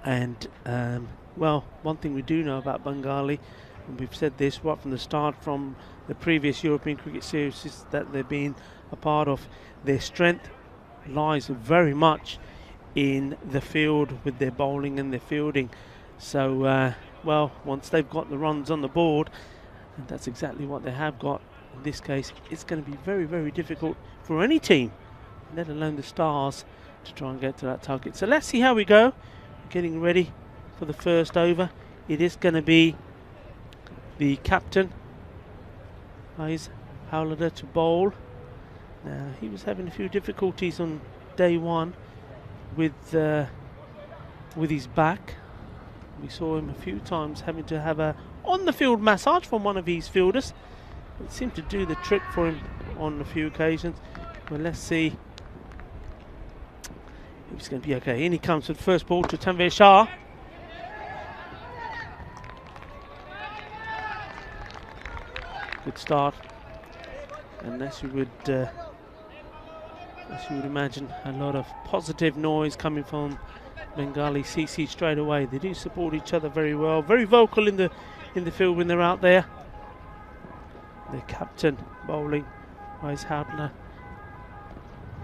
And well, one thing we do know about Bengali, and we've said this right from the start from the previous European Cricket Series, is that they've been a part of. Their strength lies very much in the field with their bowling and their fielding. So, well, once they've got the runs on the board, and that's exactly what they have got in this case, it's going to be very, very difficult for any team, let alone the Stars, to try and get to that target. So let's see how we go. Getting ready for the first over. It is going to be the captain, Faiz Howlader, to bowl. Now, he was having a few difficulties on day 1 with his back. We saw him a few times having to have a on-the-field massage from one of his fielders. It seemed to do the trick for him on a few occasions. Well, let's see if it's going to be okay. In he comes with the first ball to Tanvir Shah. Good start. And as you would imagine, a lot of positive noise coming from Bengali CC straight away. They do support each other very well, very vocal in the field when they're out there. The captain bowling, Faiz Howlader.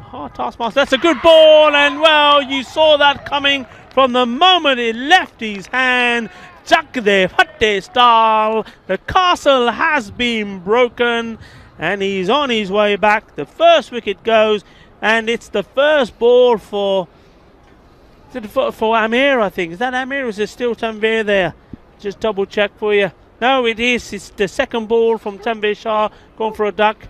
Hard taskmaster, that's a good ball, and well, you saw that coming from the moment it left his hand. Chakde Fatte style, the castle has been broken, and he's on his way back. The first wicket goes, and it's the first ball for Amir, I think. Is that Amir, or is there still Tanvir there? Just double check for you. No, it is. It's the second ball from Tanvir Shah, gone for a duck.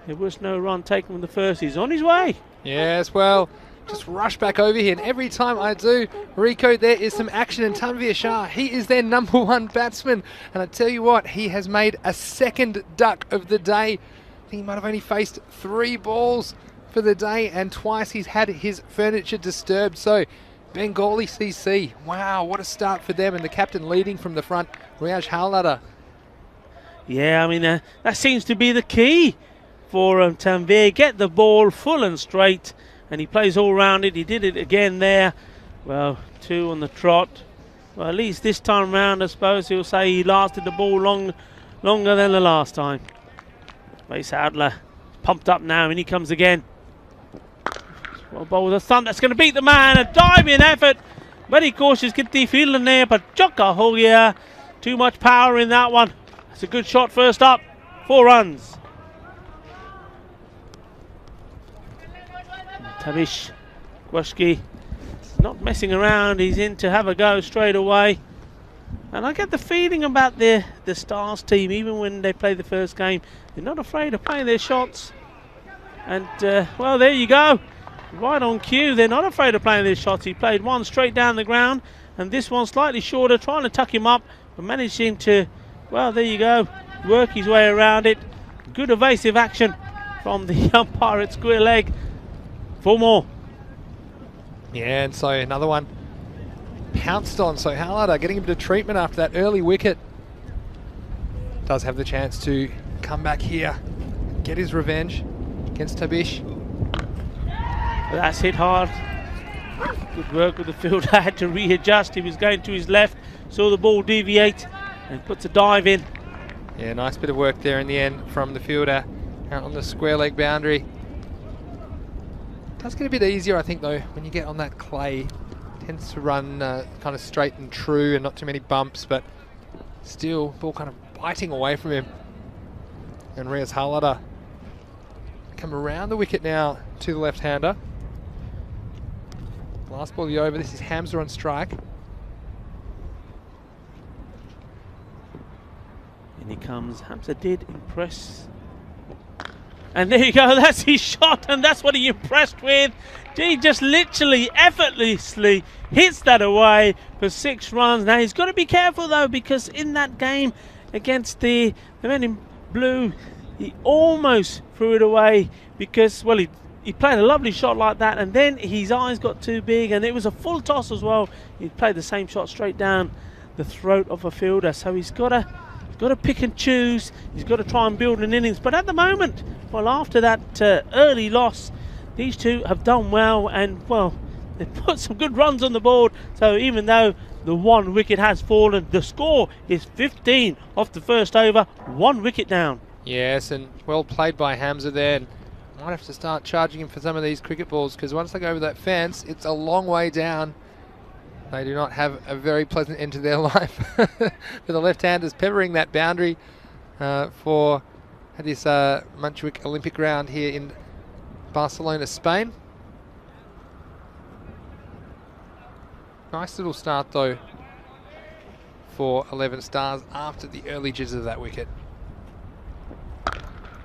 There was no run taken from the first. He's on his way. Yes, well, just rush back over here. And every time I do, Rico, there is some action. And Tanvir Shah, he is their number 1 batsman. And I tell you what, he has made a second duck of the day. I think he might have only faced 3 balls for the day, and twice he's had his furniture disturbed. So Bengali CC, wow, what a start for them. And the captain leading from the front, Faiz Howlader. Yeah, I mean, that seems to be the key for Tanvir. Get the ball full and straight, and he plays all round it. He did it again there. Well, 2 on the trot. Well, at least this time round, I suppose he'll say he lasted the ball longer than the last time. Faiz Howlader pumped up now, and he comes again. Well, ball with a thump, that's going to beat the man. A diving effort, very cautious, Kitty fielding there, but Jokka ho gaya. Too much power in that one. It's a good shot first up. 4 runs. Tabish Gwashki not messing around. He's in to have a go straight away. And I get the feeling about the Stars team, even when they play the first game, they're not afraid of playing their shots. And, well, there you go. Right on cue. They're not afraid of playing their shots. He played one straight down the ground, and this one slightly shorter, trying to tuck him up, but managing to, well, there you go, work his way around it. Good evasive action from the umpire at square leg. 4 more. Yeah, and so another one pounced on. So Howlader getting him to treatment after that early wicket. Does have the chance to come back here, get his revenge against Tabish. That's hit hard Good work with the fielder. Had to readjust. He was going to his left, saw the ball deviate, and puts a dive in. Yeah, nice bit of work there in the end from the fielder out on the square leg boundary. Does get a bit easier, I think, though, when you get on that clay. Tends to run kind of straight and true and not too many bumps, but still, ball kind of biting away from him. And Riaz Halada come around the wicket now to the left-hander. Last ball of the over. This is Hamza on strike. In he comes. Hamza did impress. And there you go. That's his shot, and that's what he impressed with. He just literally, effortlessly hits that away for 6 runs. Now he's got to be careful though, because in that game against the men in blue, he almost threw it away because, well, he played a lovely shot like that, and then his eyes got too big, and it was a full toss as well. He played the same shot straight down the throat of a fielder, so he's got to pick and choose. He's got to try and build an innings. But at the moment, well, after that early loss, these two have done well, and well, they've put some good runs on the board. So even though the 1 wicket has fallen, the score is 15 off the first over, 1 wicket down. Yes, and well played by Hamza there. And might have to start charging him for some of these cricket balls, because once they go over that fence, it's a long way down. They do not have a very pleasant end to their life. For the left-handers peppering that boundary for this Montjuic Olympic ground here in Barcelona, Spain. Nice little start though for 11 Stars after the early jitters of that wicket.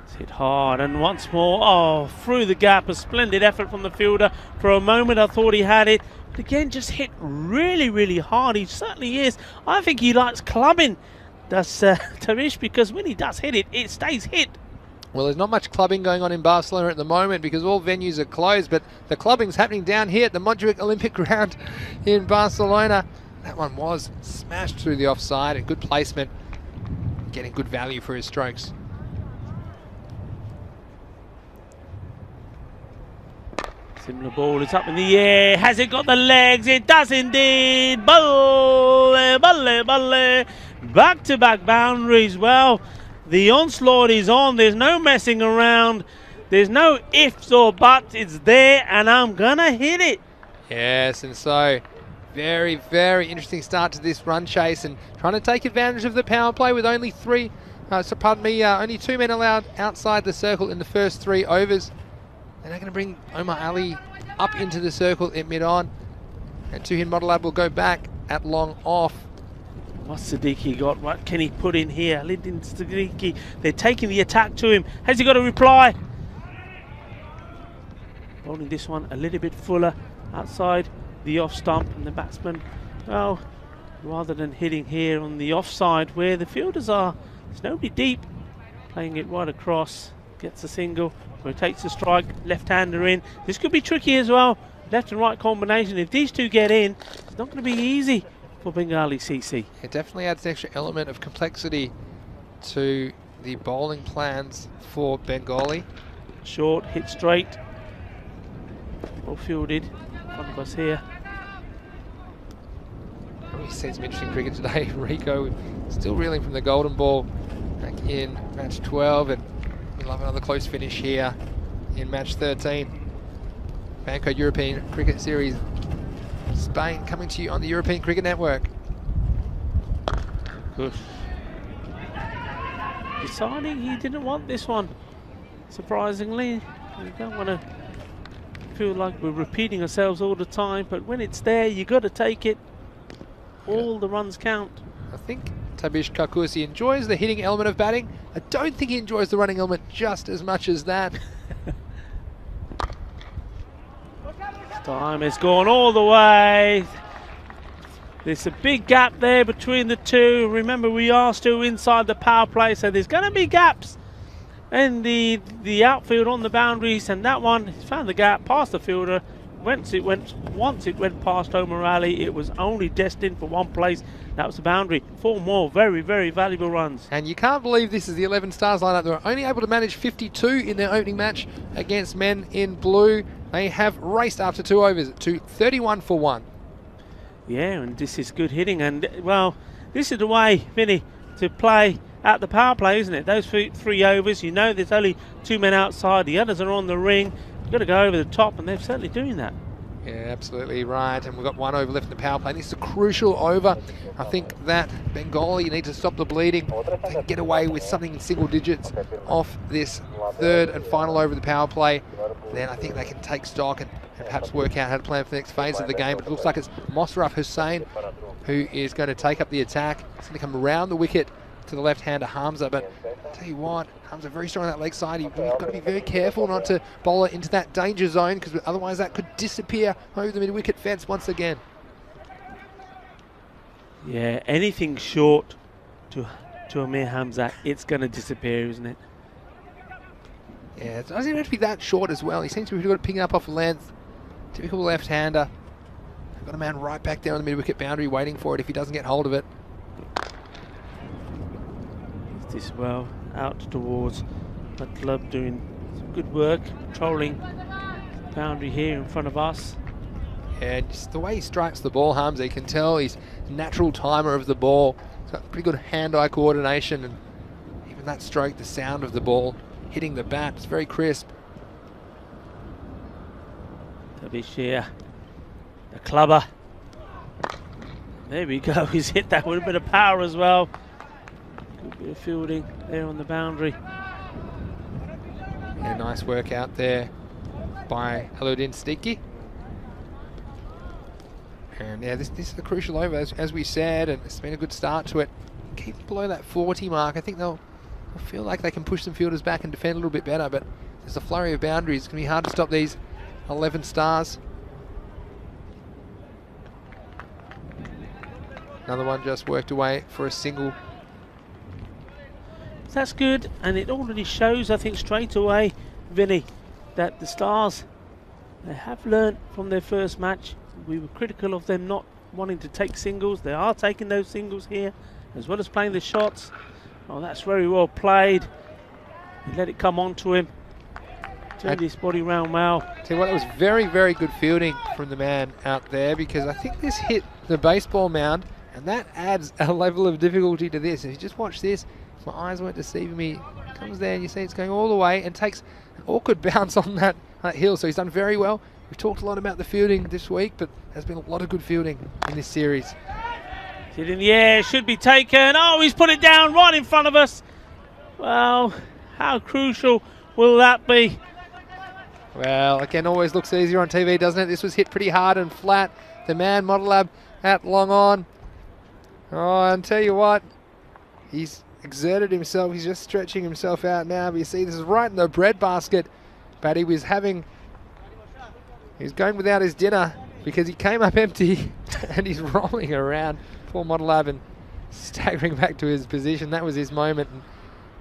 It's hit hard, and once more, through the gap, a splendid effort from the fielder. For a moment I thought he had it, but again just hit really, really hard. He certainly is. I think he likes clubbing, does Tarish, because when he does hit it, it stays hit. Well, there's not much clubbing going on in Barcelona at the moment because all venues are closed, but the clubbing's happening down here at the Montjuic Olympic ground in Barcelona. That one was smashed through the offside, and good placement, getting good value for his strokes. Similar ball, it's up in the air. Has it got the legs? It does indeed. Balle, balle, balle. Back-to-back boundaries. Well, the onslaught is on. There's no messing around. There's no ifs or buts. It's there, and I'm gonna hit it. Yes, and so very, very interesting start to this run chase, and trying to take advantage of the power play with only only 2 men allowed outside the circle in the first 3 overs. And they're going to bring Omar Ali up into the circle at mid-on, and T10 Modelab will go back at long off. What's Siddiqui got? What can he put in here? Lyndon Siddiqui, they're taking the attack to him. Has he got a reply? Bowling this one a little bit fuller outside the off stump, and the batsman, well, rather than hitting here on the offside where the fielders are, there's nobody deep, playing it right across, gets a single, rotates the strike, left-hander in. This could be tricky as well, left and right combination. If these two get in, it's not going to be easy for Bengali CC. It definitely adds an extra element of complexity to the bowling plans for Bengali. Short, hit straight, well fielded in front of us here. We've seen some interesting cricket today. Rico still reeling from the golden ball back in match 12, and we love another close finish here in match 13. Banco European Cricket Series Spain coming to you on the European Cricket Network. Good. Deciding he didn't want this one, surprisingly. You don't want to feel like we're repeating ourselves all the time, but when it's there, you got to take it. All the runs count. I think Tabish Kakusi enjoys the hitting element of batting. I don't think he enjoys the running element just as much as that. Time has gone all the way. There's a big gap there between the two. Remember, we are still inside the power play, so there's going to be gaps in the outfield on the boundaries, and that one found the gap past the fielder, once it went past O'Malley, it was only destined for one place. That was the boundary. 4 more very, very valuable runs. And you can't believe this is the 11 Stars lineup. They were only able to manage 52 in their opening match against men in blue. They have raced after 2 overs to 31 for 1. Yeah, and this is good hitting. And, well, this is the way, Vinny, to play at the power play, isn't it? Those 3 overs, you know there's only 2 men outside. The others are on the ring. You've got to go over the top, and they're certainly doing that. Yeah, absolutely right. And we've got 1 over left in the power play. This is a crucial over. I think that Bengali need to stop the bleeding and get away with something in single digits off this 3rd and final over of the power play. Then I think they can take stock and perhaps work out how to plan for the next phase of the game. But it looks like it's Mosraf Hussain who is going to take up the attack. It's going to come around the wicket to the left-hander Hamza, but I'll tell you what, Hamza very strong on that leg side. You've got to be very careful not to bowl it into that danger zone, because otherwise that could disappear over the mid-wicket fence once again. Yeah, anything short to Amir Hamza, it's going to disappear, isn't it? Yeah, it doesn't even have to be that short as well. He seems to be good at picking up off length. Typical left-hander. Got a man right back there on the mid-wicket boundary waiting for it if he doesn't get hold of it. This well out towards the club, doing some good work, controlling the boundary here in front of us. Yeah, just the way he strikes the ball, Hamza, you can tell he's a natural timer of the ball. He's got pretty good hand-eye coordination, and even that stroke, the sound of the ball hitting the bat, it's very crisp. Tabishir, the clubber. There we go, he's hit that with a bit of power as well. Good bit of fielding there on the boundary. Yeah, nice work out there by Aludin Siddiqui. And yeah, this is a crucial over, as we said, and it's been a good start to it. Keep below that 40 mark. I think they'll feel like they can push some fielders back and defend a little bit better, but there's a flurry of boundaries. It's going to be hard to stop these 11 Stars. Another one just worked away for a single. That's good, and it already shows, I think, straight away, Vinny, that the Stars, they have learnt from their first match. We were critical of them not wanting to take singles. They are taking those singles here, as well as playing the shots. Oh, that's very well played. He let it come onto him. Turned his body round well. Tell you what, it was very, very good fielding from the man out there, because I think this hit the baseball mound, and that adds a level of difficulty to this. If you just watch this, if my eyes weren't deceiving me, comes there and you see it's going all the way and takes an awkward bounce on that hill. So he's done very well. We've talked a lot about the fielding this week, but there's been a lot of good fielding in this series. Hit in the air, should be taken. Oh, he's put it down right in front of us. Well, how crucial will that be? Well, again, always looks easier on TV, doesn't it? This was hit pretty hard and flat. The man, Modelab, at long on. Oh, and tell you what, he's exerted himself. He's just stretching himself out now. But you see, this is right in the breadbasket. But he was going without his dinner because he came up empty and he's rolling around. Poor Modelab and staggering back to his position. That was his moment. And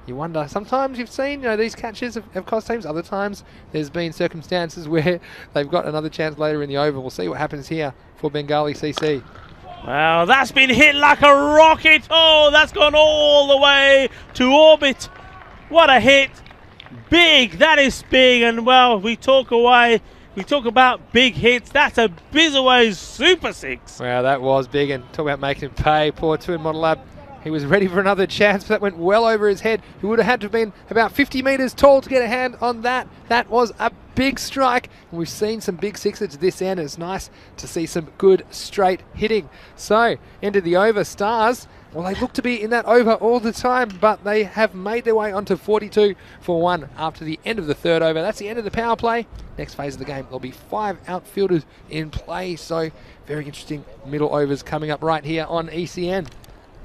you wonder, sometimes you've seen, these catches have cost teams. Other times there's been circumstances where they've got another chance later in the over. We'll see what happens here for Bengali CC. Well, that's been hit like a rocket. Oh, that's gone all the way to orbit. What a hit. Big, that is big. And well, we talk about big hits. That's a Bizaway's Super 6. Well, that was big, and talk about making him pay. Poor Twin Modelab. He was ready for another chance, but that went well over his head. He would have had to have been about 50 metres tall to get a hand on that. That was a big strike, and we've seen some big sixes to this end. It's nice to see some good straight hitting. So, into the over, Stars. Well, they look to be in that over all the time, but they have made their way onto 42 for 1 after the end of the 3rd over. That's the end of the power play. Next phase of the game, there'll be 5 outfielders in play. So, very interesting middle overs coming up right here on ECN.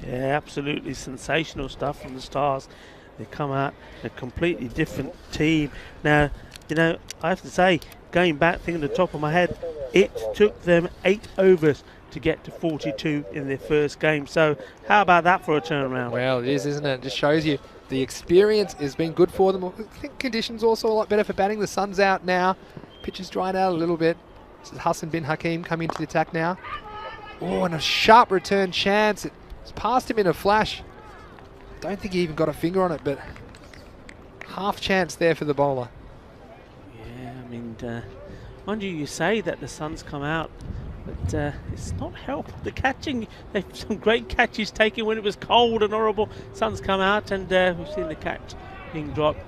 Yeah, absolutely sensational stuff from the Stars. They come out a completely different team. Now, I have to say, going back, thinking at the top of my head, it took them 8 overs to get to 42 in their first game. So how about that for a turnaround? Well, it is, isn't it? It just shows you the experience has been good for them. I think conditions also a lot better for batting. The sun's out now. Pitch has dried out a little bit. Hassan bin Hakim coming into the attack now. Oh, and a sharp return chance. It's past him in a flash. Don't think he even got a finger on it, but half chance there for the bowler. Yeah, I mean, mind you say that the sun's come out, but it's not helped. The catching, they've some great catches taken when it was cold and horrible. Sun's come out, and we've seen the catch being dropped.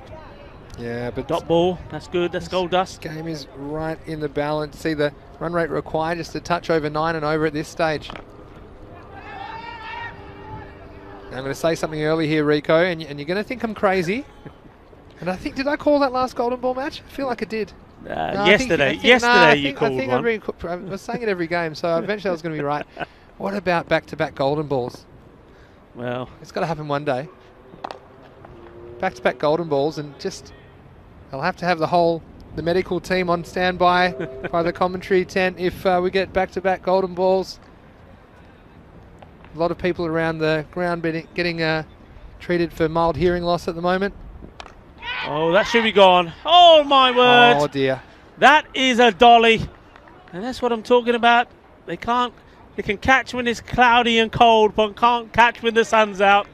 Yeah, but dot ball, that's good, that's gold dust. Game is right in the balance. See the run rate required just a touch over 9 and over at this stage. Now I'm going to say something early here, Rico, and you're going to think I'm crazy. And I think, did I call that last golden ball match? I feel like I did. No, yesterday you called one. I was saying it every game, so eventually I was going to be right. What about back-to-back golden balls? Well, it's got to happen one day. Back-to-back golden balls, and just I'll have to have the medical team on standby by the commentary tent if we get back-to-back golden balls. A lot of people around the ground getting treated for mild hearing loss at the moment. Oh, that should be gone. Oh, my word. Oh, dear. That is a dolly. And that's what I'm talking about. They can catch when it's cloudy and cold, but can't catch when the sun's out.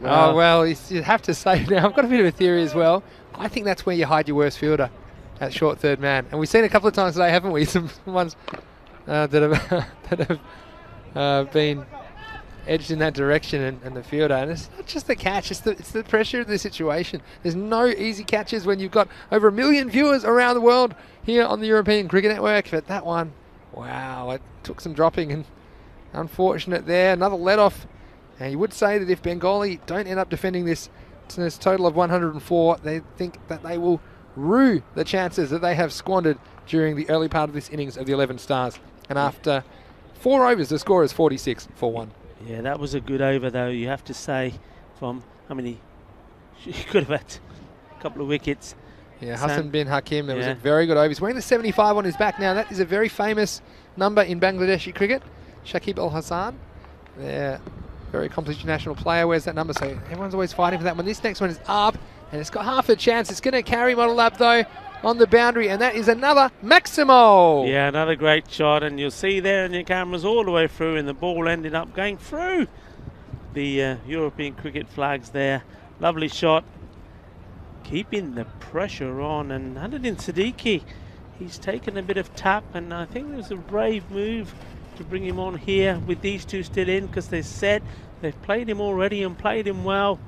Oh, well, you have to say now, I've got a bit of a theory as well. I think that's where you hide your worst fielder, at short third man. And we've seen a couple of times today, haven't we? Some ones that have been edged in that direction, and the fielder. And it's not just the catch, it's the pressure of the situation. There's no easy catches when you've got over 1 million viewers around the world here on the European Cricket Network. But that one, wow, it took some dropping, and unfortunate there. Another let off. And you would say that if Bengali don't end up defending this total of 104, they think that they will rue the chances that they have squandered during the early part of this innings of the 11 Stars. And after 4 overs, the score is 46 for 1. Yeah, that was a good over, though, you have to say. From, I mean, he could have had a couple of wickets. Yeah, Hassan bin Hakim, it was a very good over. He's wearing the 75 on his back now. That is a very famous number in Bangladeshi cricket. Shakib Al Hassan, their very accomplished national player, wears that number, so everyone's always fighting for that one. This next one is up, and it's got half a chance. It's going to carry Model Up, though, on the boundary, and that is another Maximo. Yeah, another great shot, and you'll see there in your cameras all the way through, and the ball ended up going through the European cricket flags there. Lovely shot, keeping the pressure on, and Adedin Siddiqui, he's taken a bit of tap, and I think it was a brave move to bring him on here with these two still in, because they said they've played him already and played him well.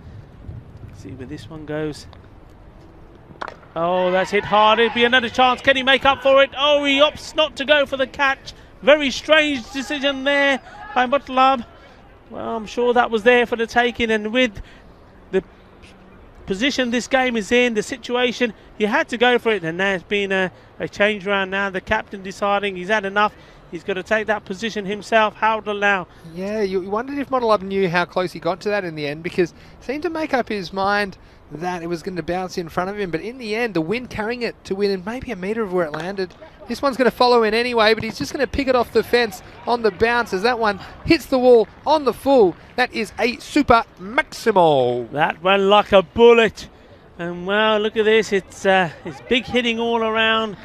Let's see where this one goes. Oh, that's hit hard. It'll be another chance. Can he make up for it? Oh, he opts not to go for the catch. Very strange decision there by Mutlab. Well, I'm sure that was there for the taking, and with the position this game is in, the situation, you had to go for it, and there's been a change around now. The captain deciding he's had enough. He's got to take that position himself. How to allow? Yeah, you wondered if Model Up knew how close he got to that in the end, because he seemed to make up his mind that it was going to bounce in front of him. But in the end, the wind carrying it to within maybe a metre of where it landed. This one's going to follow in anyway, but he's just going to pick it off the fence on the bounce as that one hits the wall on the full. That is a super Maximo. That went like a bullet. And wow, look at this. It's big hitting all around.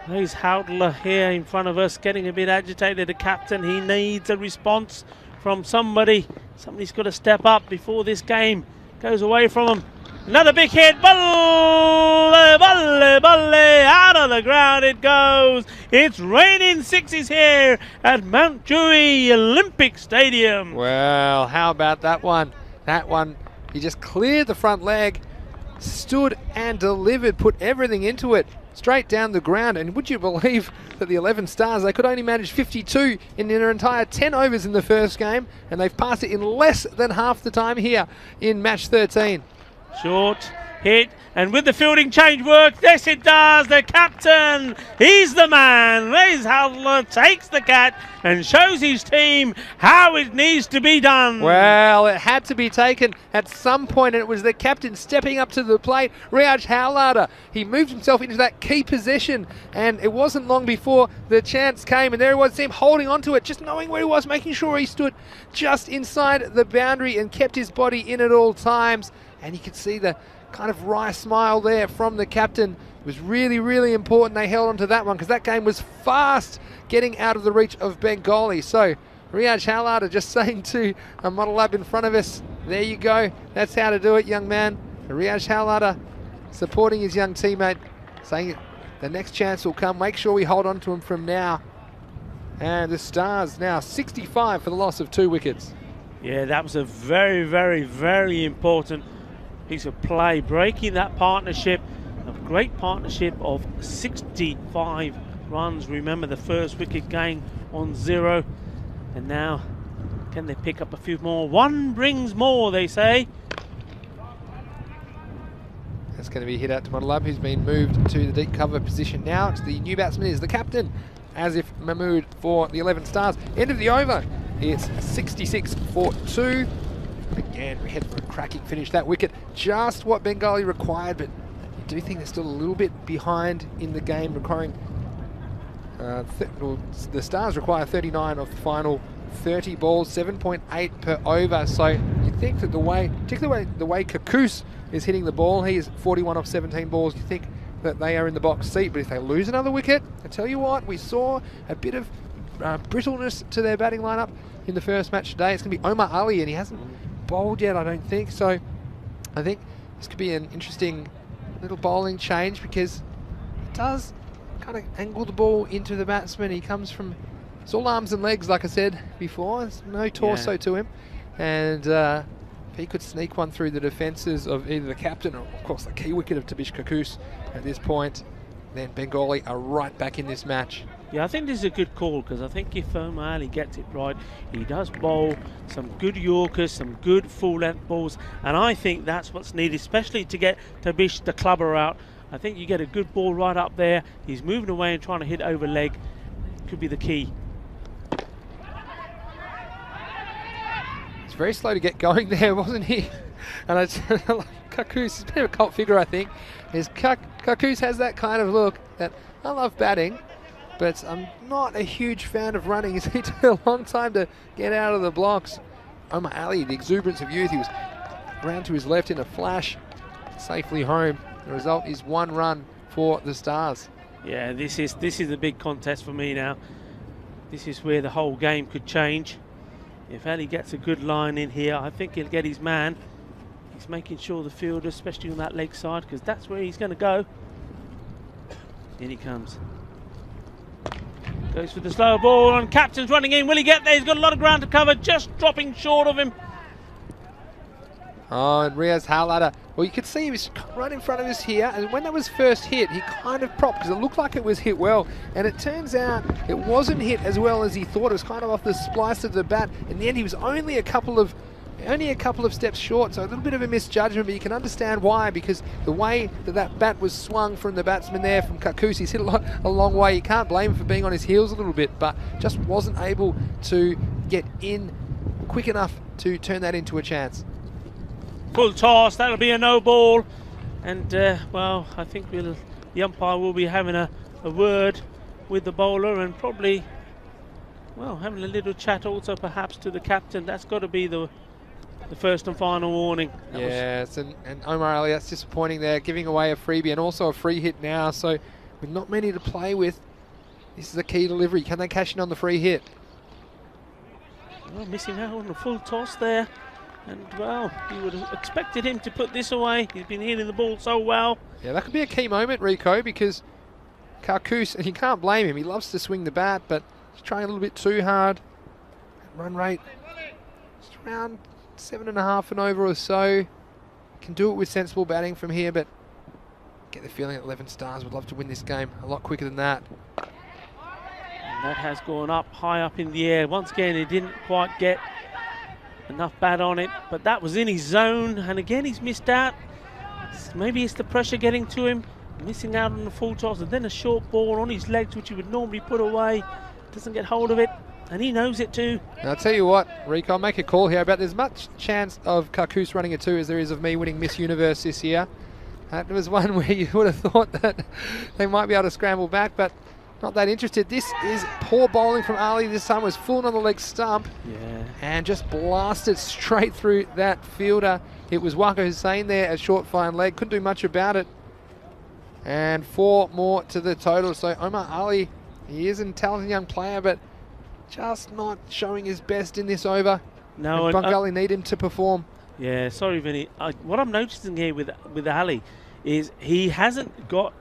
There's Howdler here in front of us getting a bit agitated. The captain, he needs a response from somebody. Somebody's got to step up before this game goes away from him. Another big hit. Balle, balle, balle. Out of the ground it goes. It's raining sixes here at Mount Dewey Olympic Stadium. Well, how about that one? That one, he just cleared the front leg, stood and delivered, put everything into it. Straight down the ground, and would you believe that the 11 Stars, they could only manage 52 in their entire 10 overs in the first game, and they've passed it in less than half the time here in match 13. Short hit, and with the fielding change work, yes it does. The captain, he's the man. Ray's Howdler takes the catch and shows his team how it needs to be done. Well, it had to be taken at some point, and it was the captain stepping up to the plate. Raj Howdler, he moved himself into that key position, and it wasn't long before the chance came, and there it was, him holding onto it, just knowing where he was, making sure he stood just inside the boundary and kept his body in at all times. And you could see the kind of wry smile there from the captain. It was really, really important they held on to that one because that game was fast getting out of the reach of Bengali. So Riyaj Halada just saying to a model lab in front of us, there you go, that's how to do it, young man. Riyaj Halada supporting his young teammate, saying the next chance will come. Make sure we hold on to him from now. And the Stars now 65 for the loss of 2 wickets. Yeah, that was a very, very, very important piece of play, breaking that partnership, a great partnership of 65 runs. Remember the first wicket gain on 0, and now can they pick up a few more? One brings more, they say. That's going to be hit out to Model Up, who's been moved to the deep cover position now. It's the new batsman is the captain, Asif Mahmood for the 11 Stars. End of the over. It's 66 for 2. Again, we head for a cracking finish. That wicket, just what Bengali required, but I do think they're still a little bit behind in the game, requiring the Stars require 39 of the final 30 balls, 7.8 per over. So you think that particularly the way Kakus is hitting the ball, he is 41 off 17 balls. You think that they are in the box seat, but if they lose another wicket, I tell you what, we saw a bit of brittleness to their batting lineup in the first match today. It's going to be Omar Ali, and he hasn't bowled yet, I don't think. So I think this could be an interesting little bowling change because it does kind of angle the ball into the batsman. He comes from, it's all arms and legs, like I said before. There's no torso to him. And if he could sneak one through the defences of either the captain or, of course, the key wicket of Tabish Kakus at this point, then Bengali are right back in this match. Yeah, I think this is a good call because I think if Omar Ali gets it right, he does bowl some good Yorkers, some good full-length balls, and I think that's what's needed, especially to get Tabish the clubber out. I think you get a good ball right up there. He's moving away and trying to hit over leg. Could be the key. It's very slow to get going there, wasn't he? And Kakus is a bit of a cult figure, I think. Kakus has that kind of look that I love batting, but I'm not a huge fan of running. It took a long time to get out of the blocks. Omar Ali, the exuberance of youth, he was round to his left in a flash, safely home. The result is 1 run for the Stars. Yeah, this is the big contest for me now. This is where the whole game could change. If Ali gets a good line in here, I think he'll get his man. He's making sure the fielder, especially on that leg side, because that's where he's going to go. In he comes. Goes for the slow ball, and captain's running in. Will he get there? He's got a lot of ground to cover, just dropping short of him. Oh, and Riyaz Halada, well, you could see he was right in front of us here, and when that was first hit, he kind of propped because it looked like it was hit well, and it turns out it wasn't hit as well as he thought. It was kind of off the splice of the bat. In the end, he was only a couple of steps short, so a little bit of a misjudgment, but you can understand why, because the way that bat was swung from the batsman there, from Kakus, he's hit a long way. You can't blame him for being on his heels a little bit, but just wasn't able to get in quick enough to turn that into a chance. Full toss, that'll be a no ball, and well, I think the umpire will be having a word with the bowler and probably, well, having a little chat also perhaps to the captain. That's got to be the first and final warning. Yes, and Omar Ali, that's disappointing there, giving away a freebie and also a free hit now, so with not many to play with, this is a key delivery. Can they cash in on the free hit? Well, missing out on the full toss there. And, well, you would have expected him to put this away. He's been hitting the ball so well. Yeah, that could be a key moment, Rico, because Kakus, and you can't blame him, he loves to swing the bat, but he's trying a little bit too hard. Run rate, just around 7.5 and over or so. Can do it with sensible batting from here, but get the feeling that 11 Stars would love to win this game a lot quicker than that. And that has gone up, high up in the air. Once again, he didn't quite get enough bat on it, but that was in his zone, and again he's missed out. Maybe it's the pressure getting to him, missing out on the full toss, and then a short ball on his legs which he would normally put away. Doesn't get hold of it, and he knows it too. Now, I'll tell you what, Rico, I'll make a call here about there's much chance of Kakus running a 2 as there is of me winning Miss Universe this year. That was one where you would have thought that they might be able to scramble back, but not that interested. This is poor bowling from Ali. This time was full on the leg stump. Yeah. And just blasted straight through that fielder. It was Waka Hussain there, a short fine leg. Couldn't do much about it. And 4 more to the total. So Omar Ali, he is a talented young player, but just not showing his best in this over. No, and Bungali need him to perform. Yeah, sorry, Vinny. What I'm noticing here with Ali is he hasn't got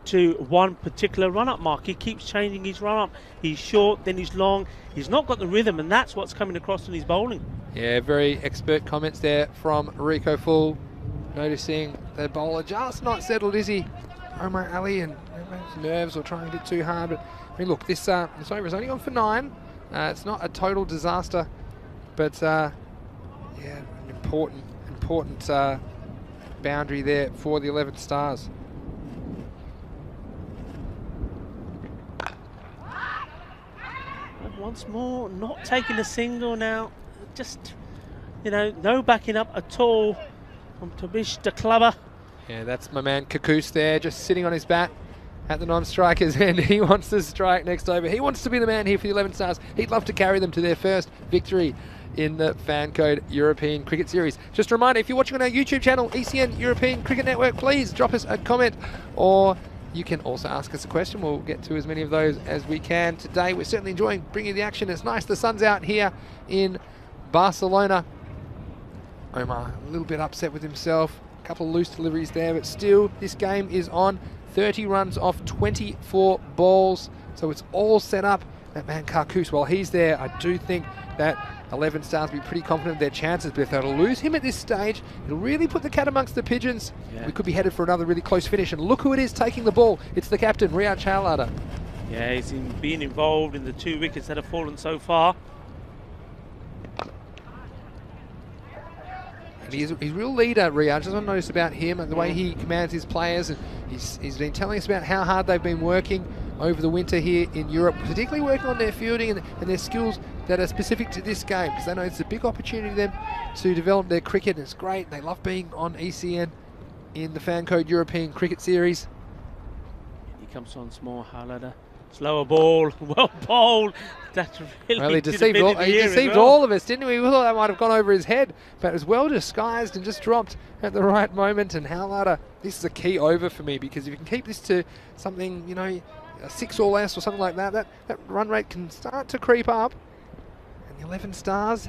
to one particular run-up mark. He keeps changing his run-up. He's short, then he's long. He's not got the rhythm, and that's what's coming across in his bowling. Yeah, very expert comments there from Rico Full. Noticing the bowler just not settled, is he? Omar Ali, and nerves or trying a bit too hard. But I mean, look, this over is only on for 9. It's not a total disaster, but yeah, an important boundary there for the 11 stars. And once more, not taking a single now. Just, no backing up at all from Tabish the clubber. Yeah, that's my man Kakoos there, just sitting on his bat at the non-striker's end. He wants to strike next over. He wants to be the man here for the 11 stars. He'd love to carry them to their first victory in the Fan Code European Cricket Series. Just a reminder, if you're watching on our YouTube channel, ECN European Cricket Network, please drop us a comment, or you can also ask us a question. We'll get to as many of those as we can today. We're certainly enjoying bringing you the action. It's nice the sun's out here in Barcelona. Omar a little bit upset with himself. A couple of loose deliveries there, but still this game is on. 30 runs off 24 balls, so it's all set up. That man Karkus, while he's there, I do think that 11 stars will be pretty confident of their chances, but if they were to lose him at this stage, it'll really put the cat amongst the pigeons. Yeah. We could be headed for another really close finish, and look who it is taking the ball. It's the captain, Riyad Chahlada. Yeah, he's been involved in the 2 wickets that have fallen so far. And he's a real leader, Riyad. Just want to notice about him and the way he commands his players. And he's been telling us about how hard they've been working over the winter here in Europe, particularly working on their fielding and their skills that are specific to this game, because they know it's a big opportunity for them to develop their cricket. And it's great. They love being on ECN in the Fan Code European Cricket Series. He comes on small, Halada. Slower ball, well bowled. That's really well, he deceived all of us, didn't we? We thought that might have gone over his head, but it was well disguised and just dropped at the right moment. And Halada, this is a key over for me, because if you can keep this to something, a 6 or less or something like that, that run rate can start to creep up. And the 11 stars,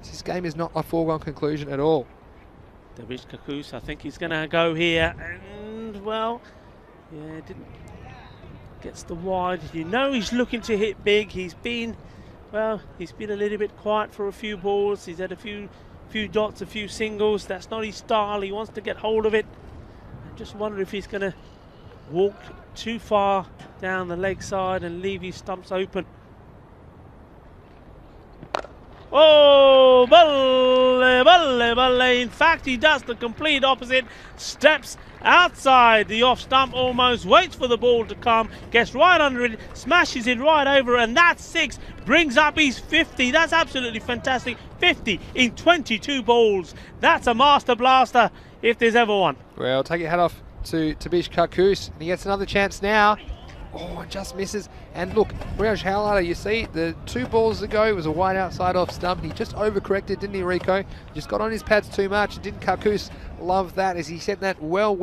this game is not a foregone conclusion at all. Davish Kakus, I think he's going to go here, and well, yeah, didn't. Gets the wide. He's looking to hit big. He's been a little bit quiet for a few balls. He's had a few dots, a few singles. That's not his style. He wants to get hold of it. I just wonder if he's going to walk too far down the leg side and leave his stumps open. Oh, balle, balle, balle. In fact, he does the complete opposite. Steps outside the off stump almost, waits for the ball to come, gets right under it, smashes it right over, and that's 6. Brings up his 50. That's absolutely fantastic. 50 in 22 balls. That's a master blaster if there's ever one. Well, take your hat off to Tabish Karkus, and he gets another chance now. Oh, just misses. And look, Riyad Chahlada, you see, the 2 balls ago, it was a wide outside off stump, and he just overcorrected, didn't he, Rico? Just got on his pads too much. Didn't Karkus love that, as he sent that well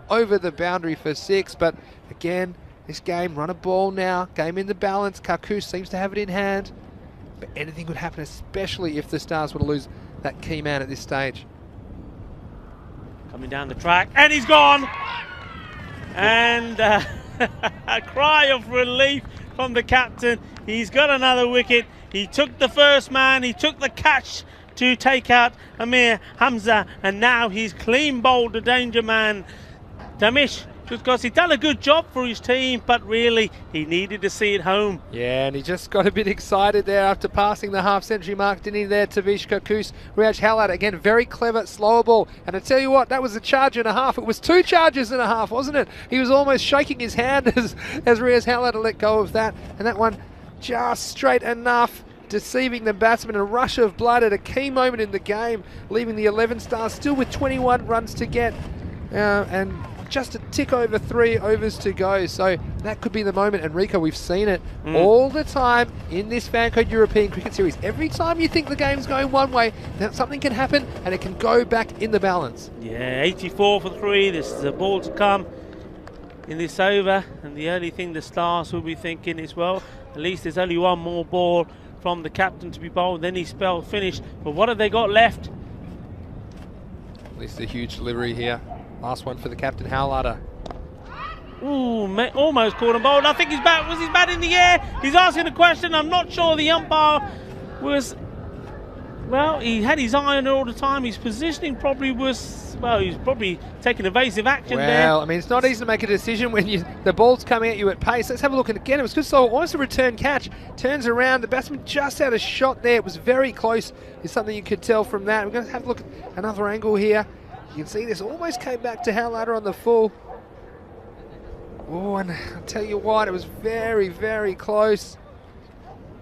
over the boundary for 6. But again, this game, run a ball now, game in the balance. Karkus seems to have it in hand. But anything could happen, especially if the Stars were to lose that key man at this stage. Coming down the track, and he's gone! And a cry of relief from the captain. He's got another wicket. He took the first man, he took the catch to take out Amir Hamza, and now he's clean bowled the danger man, Damish, because he's done a good job for his team, but really he needed to see it home. Yeah, and he just got a bit excited there after passing the half-century mark, didn't he there, Tavish Karkus? Riyad Chahlada, again, very clever, slower ball. And I tell you what, that was a charge and a half. It was 2 charges and a half, wasn't it? He was almost shaking his hand as Riyad Chahlada let go of that. And that one just straight enough, deceiving the batsman. A rush of blood at a key moment in the game, leaving the 11 stars still with 21 runs to get. And just tick over 3 overs to go. So that could be the moment. And Rico, we've seen it all the time in this Fan Code European Cricket Series. Every time you think the game's going one way, then something can happen and it can go back in the balance. Yeah, 84 for 3. This is a ball to come in this over. And the only thing the Stars will be thinking is, well, at least there's only one more ball from the captain to be bowled. Then his spell finished. But what have they got left? At least a huge delivery here. Last one for the captain, Howlader. Ooh, almost caught him bowled. I think his bat in the air. He's asking a question. I'm not sure the umpire was, well, he had his eye on it all the time. His positioning probably was, well, he was probably taking evasive action there. Well, I mean, it's not easy to make a decision when the ball's coming at you at pace. Let's have a look at it again. It was good, so almost a return catch. Turns around. The batsman just had a shot there. It was very close. Is something you could tell from that. We're going to have a look at another angle here. You can see this almost came back to Howlader on the full. Oh, and I'll tell you what, it was very, very close.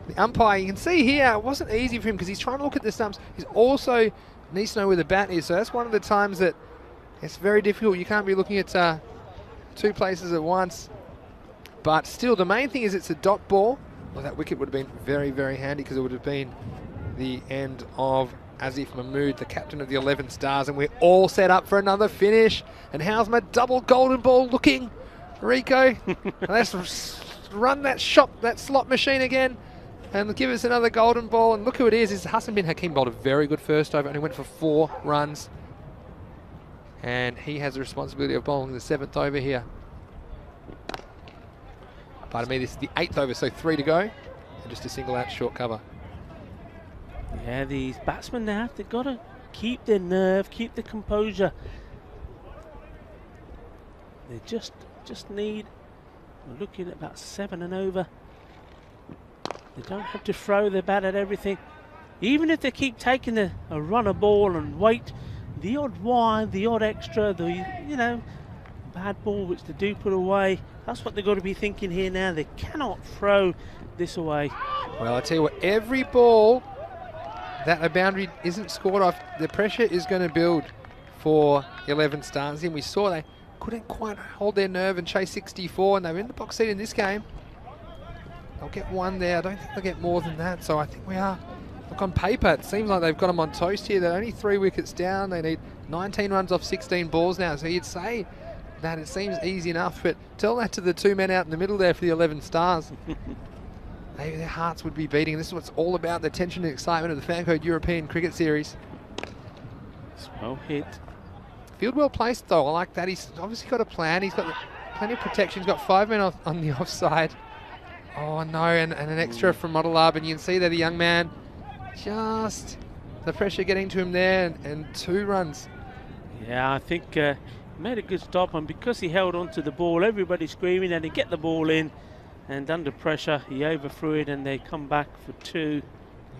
The umpire, you can see here, it wasn't easy for him because he's trying to look at the stumps. He's also needs to know where the bat is. So that's one of the times that it's very difficult. You can't be looking at 2 places at once. But still, the main thing is it's a dot ball. Well, that wicket would have been very, very handy because it would have been the end of Asif Mahmood, the captain of the 11 Stars, and we're all set up for another finish. And how's my double golden ball looking, Rico? Let's run that slot machine again and give us another golden ball. And look who it is. It's Hassan bin Hakim bowled a very good first over, only went for 4 runs. And he has the responsibility of bowling the 7th over here. Pardon me, this is the 8th over, so 3 to go. And just a single out short cover. Yeah, these batsmen now, they've got to keep their nerve, keep the composure. They just need, we're looking at about 7 and over. They don't have to throw their bat at everything. Even if they keep taking a runner ball and wait, the odd wide, the odd extra, the bad ball which they do put away, that's what they've got to be thinking here now. They cannot throw this away. Well, I tell you what, every ball that a boundary isn't scored off, the pressure is going to build for 11 Stars. And we saw they couldn't quite hold their nerve and chase 64, and they were in the box seat in this game. They'll get 1 there. I don't think they'll get more than that. So I think we are, look, on paper, it seems like they've got them on toast here. They're only 3 wickets down. They need 19 runs off 16 balls now. So you'd say that it seems easy enough, but tell that to the 2 men out in the middle there for the 11 Stars. Their hearts would be beating. This is what's all about, the tension and excitement of the Fan Code European Cricket Series. It's well hit. Field well placed though, I like that. He's obviously got a plan. He's got plenty of protection. He's got 5 men on the offside. Oh no, and an extra from Modelab, and you can see there the young man, just the pressure getting to him there, and 2 runs. Yeah, I think he made a good stop, and because he held on to the ball, everybody screaming, and he get the ball in. And under pressure, he overthrew it, and they come back for 2.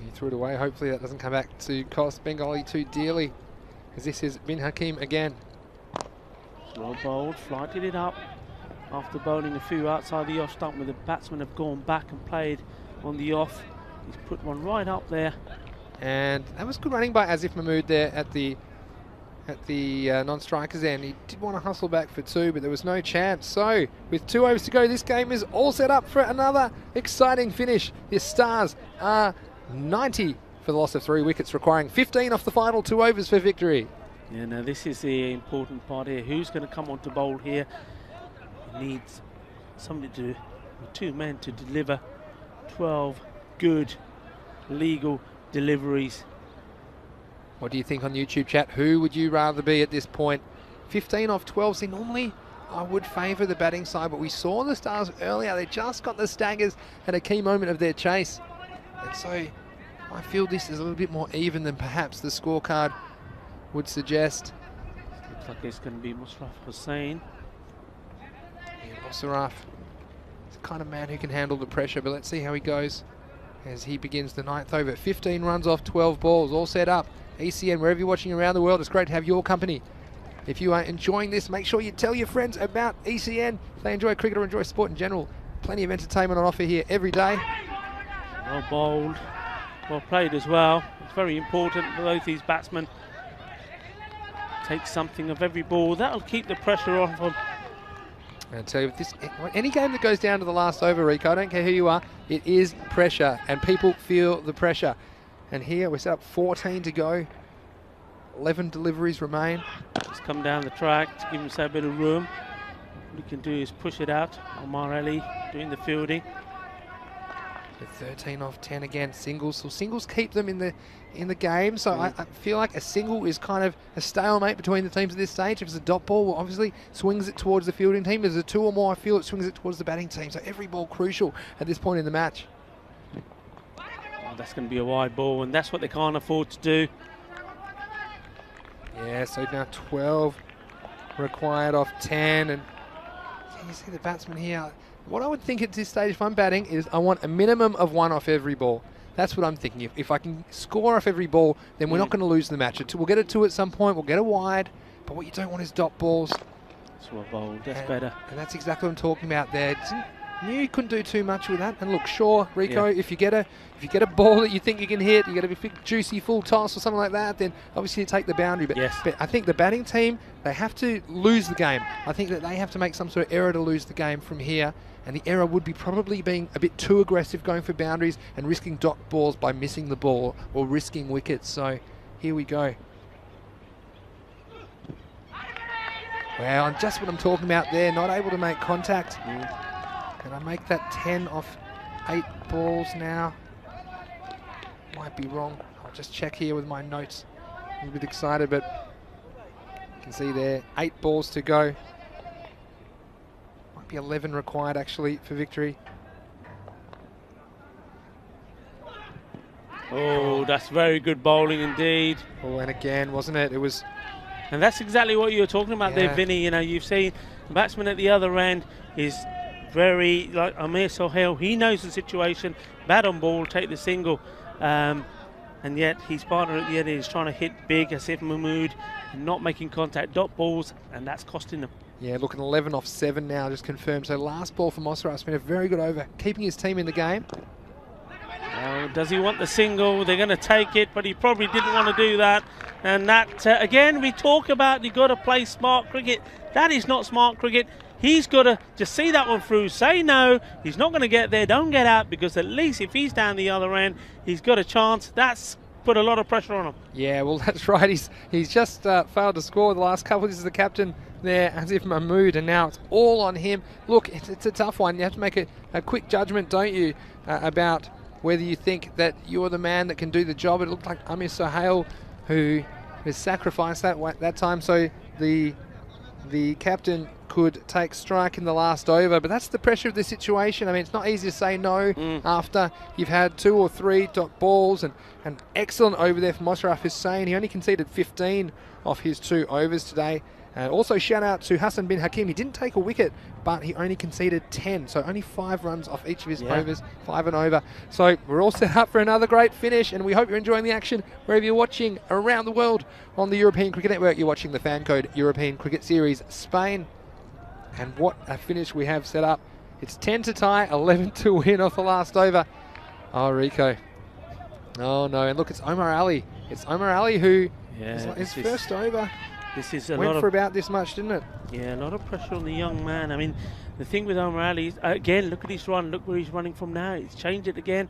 He threw it away. Hopefully that doesn't come back to cost Bengali too dearly, because this is Bin Hakim again. Well bowled, flighted it up after bowling a few outside the off stump, where the batsmen have gone back and played on the off. He's put one right up there. And that was good running by Asif Mahmood there at the non-strikers end. He did want to hustle back for 2, but there was no chance. So with 2 overs to go, this game is all set up for another exciting finish. The Stars are 90 for the loss of 3 wickets, requiring 15 off the final 2 overs for victory. Yeah, now this is the important part here. Who's going to come on to bowl here? He needs somebody to, 2 men to deliver 12 good legal deliveries. What do you think on YouTube chat? Who would you rather be at this point? 15 off 12. See, normally I would favour the batting side, but we saw the Stars earlier. They just got the staggers at a key moment of their chase. And so I feel this is a little bit more even than perhaps the scorecard would suggest. Looks like it's going to be Musraf Hussain. Yeah, Musraf is the kind of man who can handle the pressure, but let's see how he goes as he begins the 9th over. 15 runs off 12 balls, all set up. ECN, wherever you're watching around the world, it's great to have your company. If you are enjoying this, make sure you tell your friends about ECN. If they enjoy cricket or enjoy sport in general, plenty of entertainment on offer here every day. Well bowled, well played as well. It's very important for both these batsmen. Take something of every ball. That'll keep the pressure off them And I tell you, any game that goes down to the last over, Rico, I don't care who you are, it is pressure, and people feel the pressure. And here we're set up 14 to go. 11 deliveries remain. Just come down the track to give himself a bit of room. What he can do is push it out. Omar Ali doing the fielding. 13 off 10 again, singles. So singles keep them in the game. So I feel like a single is kind of a stalemate between the teams at this stage. If it's a dot ball, well, obviously swings it towards the fielding team. If it's a 2 or more, I feel it swings it towards the batting team. So every ball crucial at this point in the match. Oh, that's going to be a wide ball, and that's what they can't afford to do. Yeah, so now 12 required off 10. And you see the batsman here. What I would think at this stage if I'm batting is I want a minimum of 1 off every ball. That's what I'm thinking. If I can score off every ball, then we're not going to lose the match. We'll get a 2 at some point, we'll get a wide, but what you don't want is dot balls. That's what bowled, that's better. And that's exactly what I'm talking about there. Knew you couldn't do too much with that. And look, sure, Rico, if you get a ball that you think you can hit, you get a big juicy full toss or something like that, then obviously you take the boundary. But, but I think the batting team, they have to lose the game. I think that they have to make some sort of error to lose the game from here. And the error would be probably being a bit too aggressive, going for boundaries and risking dot balls by missing the ball or risking wickets. So here we go. Well, and just what I'm talking about there, not able to make contact. Can I make that 10 off 8 balls now? Might be wrong. I'll just check here with my notes. A little bit excited, but you can see there, 8 balls to go. Might be 11 required actually for victory. Oh, that's very good bowling indeed. Oh, and again, wasn't it? It was. And that's exactly what you were talking about there, Vinny. You know, you've seen the batsman at the other end is very, like Amir Sohail, he knows the situation, bat on ball, take the single, and yet his partner at the end is trying to hit big, Asif Mahmood, not making contact, dot balls, and that's costing them. Yeah, look, an 11 off 7 now, just confirmed. So last ball for Mosra, been a very good over, keeping his team in the game. Does he want the single? They're going to take it, but he probably didn't want to do that. And that, again, we talk about you got to play smart cricket. That is not smart cricket. He's got to just see that one through, say no, he's not going to get there, don't get out, because at least if he's down the other end, he's got a chance. That's put a lot of pressure on him. Yeah, well, that's right. He's just failed to score the last couple. This is the captain there, Asif Mahmood, and now it's all on him. Look, it's a tough one. You have to make a quick judgment, don't you, about whether you think that you're the man that can do the job. It looked like Amir Sohail who has sacrificed that time, so the captain could take strike in the last over, but that's the pressure of the situation. I mean, it's not easy to say no after you've had 2 or 3 dot balls, and an excellent over there for Mosharraf Hussain. He only conceded 15 off his 2 overs today. Also shout out to Hassan bin Hakim. He didn't take a wicket, but he only conceded 10, so only 5 runs off each of his overs, 5 and over. So we're all set up for another great finish, and we hope you're enjoying the action wherever you're watching around the world on the European Cricket Network. You're watching the Fan Code European Cricket Series Spain. And what a finish we have set up. It's 10 to tie, 11 to win off the last over. Oh, Rico. Oh, no. And look, it's Omar Ali. It's Omar Ali who his first over went for about this much, didn't it? Yeah, a lot of pressure on the young man. I mean, the thing with Omar Ali is, again, look at his run. Look where he's running from now. He's changed it again.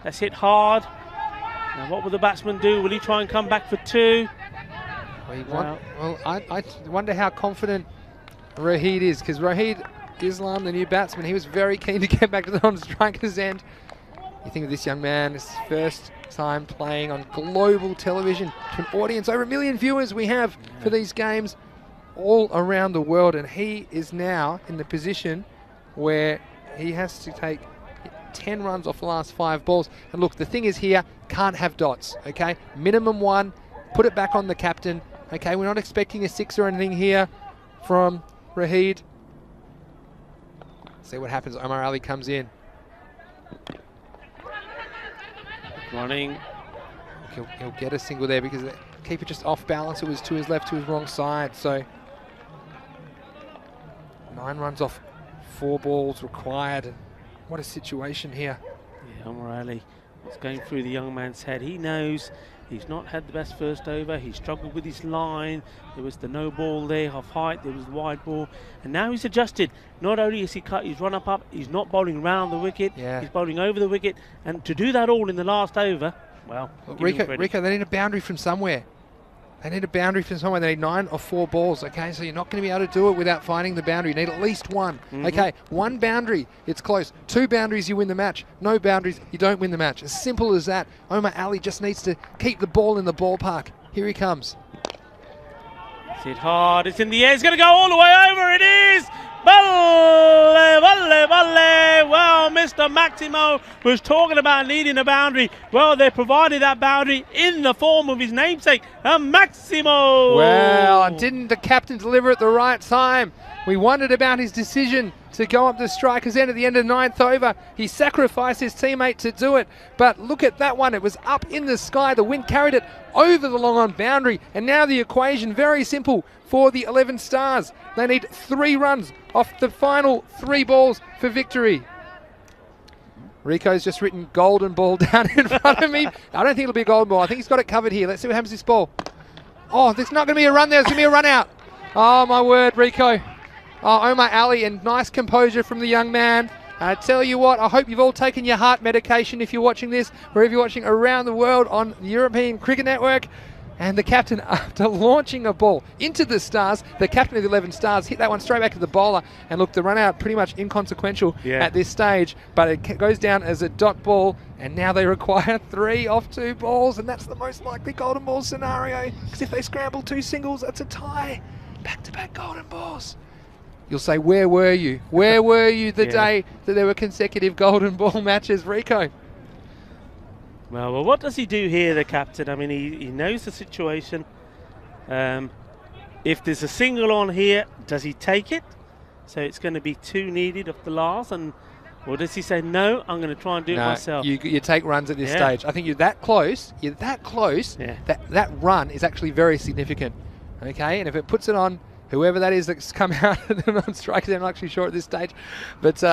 That's hit hard. Now, what will the batsman do? Will he try and come back for 2? Well, I wonder how confident Rahid is, because Rahid Islam, the new batsman, he was very keen to get back to the on-strikers end. You think of this young man, his first time playing on global television to an audience, over 1 million viewers we have for these games all around the world, and he is now in the position where he has to take 10 runs off the last 5 balls. And look, the thing is here, can't have dots, okay? Minimum 1, put it back on the captain, okay? We're not expecting a 6 or anything here from Rahid. See what happens. Omar Ali comes in. Running. He'll get a single there because the keeper just off balance. It was to his left, to his wrong side. So 9 runs off 4 balls required. And what a situation here. Yeah, Omar Ali, what's going through the young man's head? He knows He's not had the best first over. He struggled with his line. There was the no ball there off height. There was the wide ball. And now he's adjusted. Not only has he cut his run up, he's not bowling round the wicket. Yeah. He's bowling over the wicket. And to do that all in the last over, well, Rico, they need a boundary from somewhere. They need a boundary from somewhere. They need 9 or 4 balls, okay? So you're not going to be able to do it without finding the boundary. You need at least one. Okay, 1 boundary, it's close. 2 boundaries, you win the match. No boundaries, you don't win the match. As simple as that. Omar Ali just needs to keep the ball in the ballpark. Here he comes. It's hit hard. It's in the air. It's going to go all the way over. It is. Balle, balle, balle. Well, Mr. Maximo was talking about needing a boundary. Well, they provided that boundary in the form of his namesake, Maximo. Well, and didn't the captain deliver at the right time? We wondered about his decision to go up the striker's end at the end of 9th over. He sacrificed his teammate to do it. But look at that one. It was up in the sky. The wind carried it over the long on boundary. And now the equation, very simple for the 11 Stars. They need 3 runs off the final 3 balls for victory. Rico's just written golden ball down in front of me. I don't think it'll be a golden ball. I think he's got it covered here. Let's see what happens to this ball. Oh, there's not going to be a run there. There's going to be a run out. Oh, my word, Rico. Oh, Omar Ali, and nice composure from the young man. I tell you what, I hope you've all taken your heart medication if you're watching this, wherever you're watching around the world on the European Cricket Network. And the captain, after launching a ball into the Stars, the captain of the 11 Stars hit that one straight back to the bowler. And look, the run out pretty much inconsequential at this stage, but it goes down as a dot ball. And now they require 3 off 2 balls, and that's the most likely golden ball scenario. Because if they scramble 2 singles, that's a tie. Back-to-back golden balls. You'll say, where were you? Where were you the day that there were consecutive golden ball matches, Rico? Well, what does he do here, the captain? I mean, he knows the situation. If there's a single on here, does he take it? So it's going to be 2 needed of the last, or does he say, no, I'm going to try and do it myself? You take runs at this stage. I think you're that close. That run is actually very significant. Okay, and if it puts it on whoever that is that's come out on strikers, I'm not actually sure at this stage. But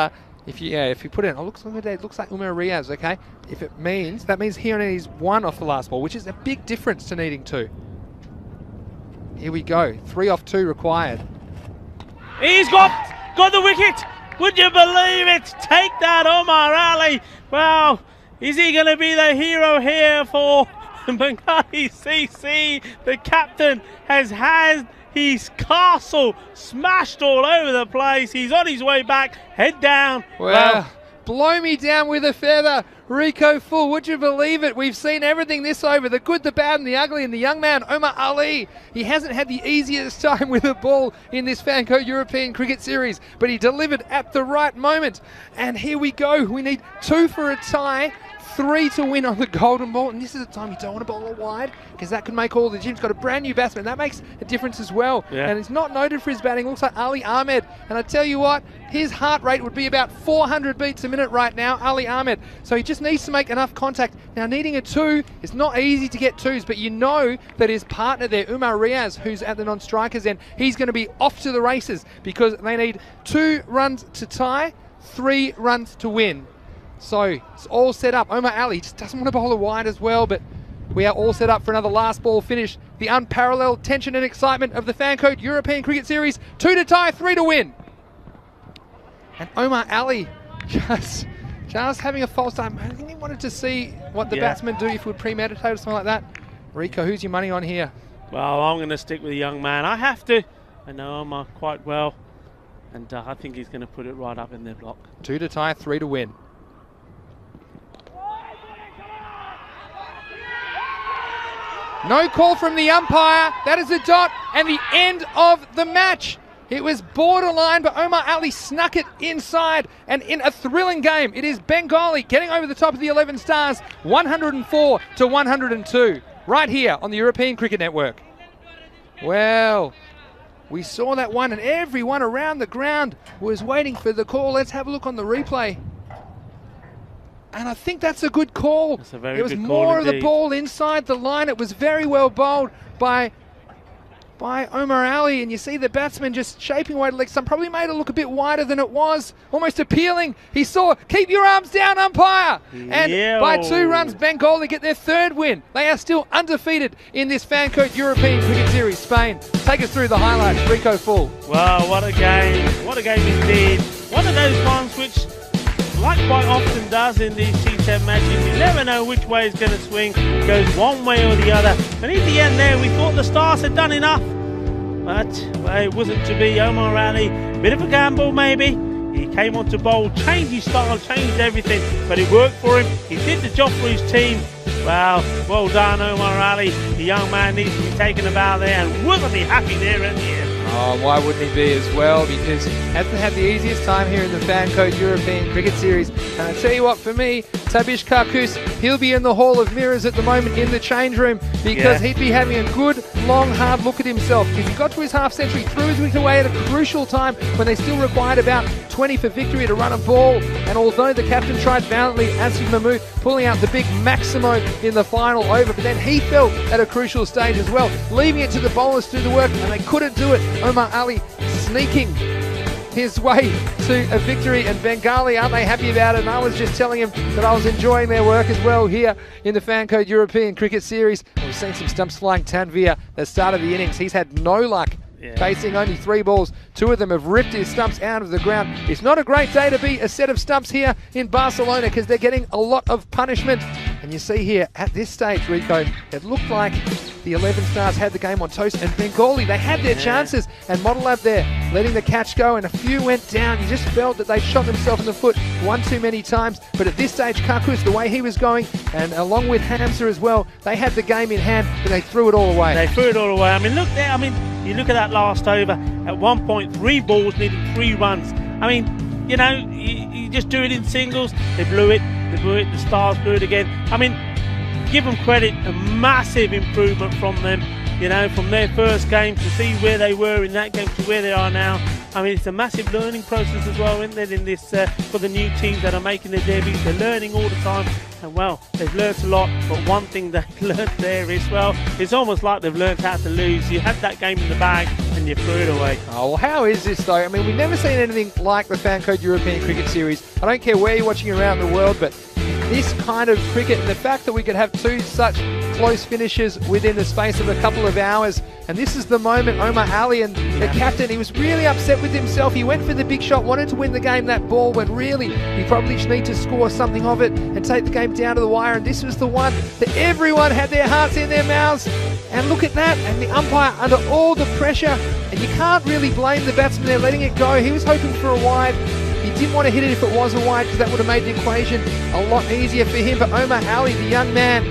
if you put it in, it looks like Umar Riaz, okay? If it means, that means he only needs 1 off the last ball, which is a big difference to needing 2. Here we go, 3 off 2 required. He's got the wicket! Would you believe it? Take that, Omar Ali! Well, is he going to be the hero here for Bengali CC? The captain has had his castle smashed all over the place. He's on his way back, head down. Well, blow me down with a feather. Rico Full, would you believe it? We've seen everything this over, the good, the bad, and the ugly. And the young man, Omar Ali, he hasn't had the easiest time with a ball in this Fanco European Cricket Series, but he delivered at the right moment. And here we go. We need 2 for a tie, 3 to win on the golden ball, and this is a time you don't want to bowl it wide because that could make all the difference. Got a brand new batsman, that makes a difference as well. And he's not noted for his batting. Looks like Ali Ahmed, and I tell you what, his heart rate would be about 400 beats a minute right now, Ali Ahmed. So he just needs to make enough contact. Now needing a 2, it's not easy to get 2s, but you know that his partner there, Umar Riaz, who's at the non-strikers end, he's going to be off to the races because they need 2 runs to tie, 3 runs to win. So it's all set up. Omar Ali just doesn't want to bowl it wide as well, but we are all set up for another last ball finish. The unparalleled tension and excitement of the Fanco European Cricket Series. 2 to tie, 3 to win. And Omar Ali just having a false time. I think he wanted to see what the batsmen do if we premeditate or something like that. Rico, who's your money on here? Well, I'm going to stick with the young man. I have to. I know Omar quite well, and I think he's going to put it right up in their block. 2 to tie, 3 to win. No call from the umpire. That is a dot and the end of the match. It was borderline, but Omar Ali snuck it inside. And in a thrilling game, it is Bengali getting over the top of the 11 Stars, 104 to 102, right here on the European Cricket Network. Well, we saw that one, and everyone around the ground was waiting for the call. Let's have a look on the replay. And I think that's a good call. It was more of the ball inside the line. It was very well bowled by by Omar Ali, and you see the batsman just shaping away to leg stump, probably made it look a bit wider than it was, almost appealing. He saw, keep your arms down, umpire! And by 2 runs, Bengali get their 3rd win. They are still undefeated in this Fancode European Cricket Series. Spain, take us through the highlights. Rico Full. Wow, what a game indeed. One of those ones which, like quite often does in these T10 matches, you never know which way it's going to swing. It goes one way or the other. And in the end there, we thought the Stars had done enough. But well, it wasn't to be. Omar Ali, bit of a gamble maybe. He came on to bowl, changed his style, changed everything. But it worked for him. He did the job for his team. Wow, well done Omar Ali. The young man needs to be taken about there, and wasn't he happy there at the end? Oh, why wouldn't he be as well? Because he hasn't had the easiest time here in the Fancode European Cricket Series. And I tell you what, for me, Tabish Karkus, he'll be in the Hall of Mirrors at the moment in the change room, because he'd be having a good, long, hard look at himself. Because he got to his half century, threw his wicket away at a crucial time when they still required about 20 for victory to run a ball. And although the captain tried valiantly, Asif Mahmood pulling out the big maximo in the final over, but then he fell at a crucial stage as well, leaving it to the bowlers to do the work, and they couldn't do it. Omar Ali sneaking his way to a victory, and Bengali, aren't they happy about it? And I was just telling him that I was enjoying their work as well here in the Fancode European Cricket Series. And we've seen some stumps flying. Tanvir, the start of the innings, he's had no luck. Facing only 3 balls, 2 of them have ripped his stumps out of the ground. It's not a great day to be a set of stumps here in Barcelona, because they're getting a lot of punishment. And you see here, at this stage, Rico, it looked like the 11 Stars had the game on toast, and Bengali, they had their chances, and Modelab there letting the catch go, and a few went down. You just felt that they shot themselves in the foot one too many times. But at this stage, Karkus, the way he was going, and along with Hamza as well, they had the game in hand, but they threw it all away. They threw it all away. I mean, look there. I mean, you look at that last over. At one point, 3 balls needing 3 runs. I mean, you know, you just do it in singles. They blew it. The Stars blew it again. I mean, give them credit, a massive improvement from them, you know, from their first game to see where they were in that game to where they are now. I mean, it's a massive learning process as well, isn't it, in this, for the new teams that are making their debuts. They're learning all the time, and well, they've learnt a lot, but one thing they've learnt there is, well, it's almost like they've learnt how to lose. You had that game in the bag, and you threw it away. Oh, well, how is this, though? I mean, we've never seen anything like the Fancode European Cricket Series. I don't care where you're watching around the world, but this kind of cricket, and the fact that we could have 2 such close finishes within the space of a couple of hours, and this is the moment. Omar Ali, and the captain, he was really upset with himself. He went for the big shot, wanted to win the game, that ball, when really he probably just need to score something of it and take the game down to the wire, and this was the one that everyone had their hearts in their mouths. And look at that, and the umpire under all the pressure, and you can't really blame the batsman there letting it go. He was hoping for a wide. He didn't want to hit it if it was a wide, because that would have made the equation a lot easier for him. But Omar Ali, the young man,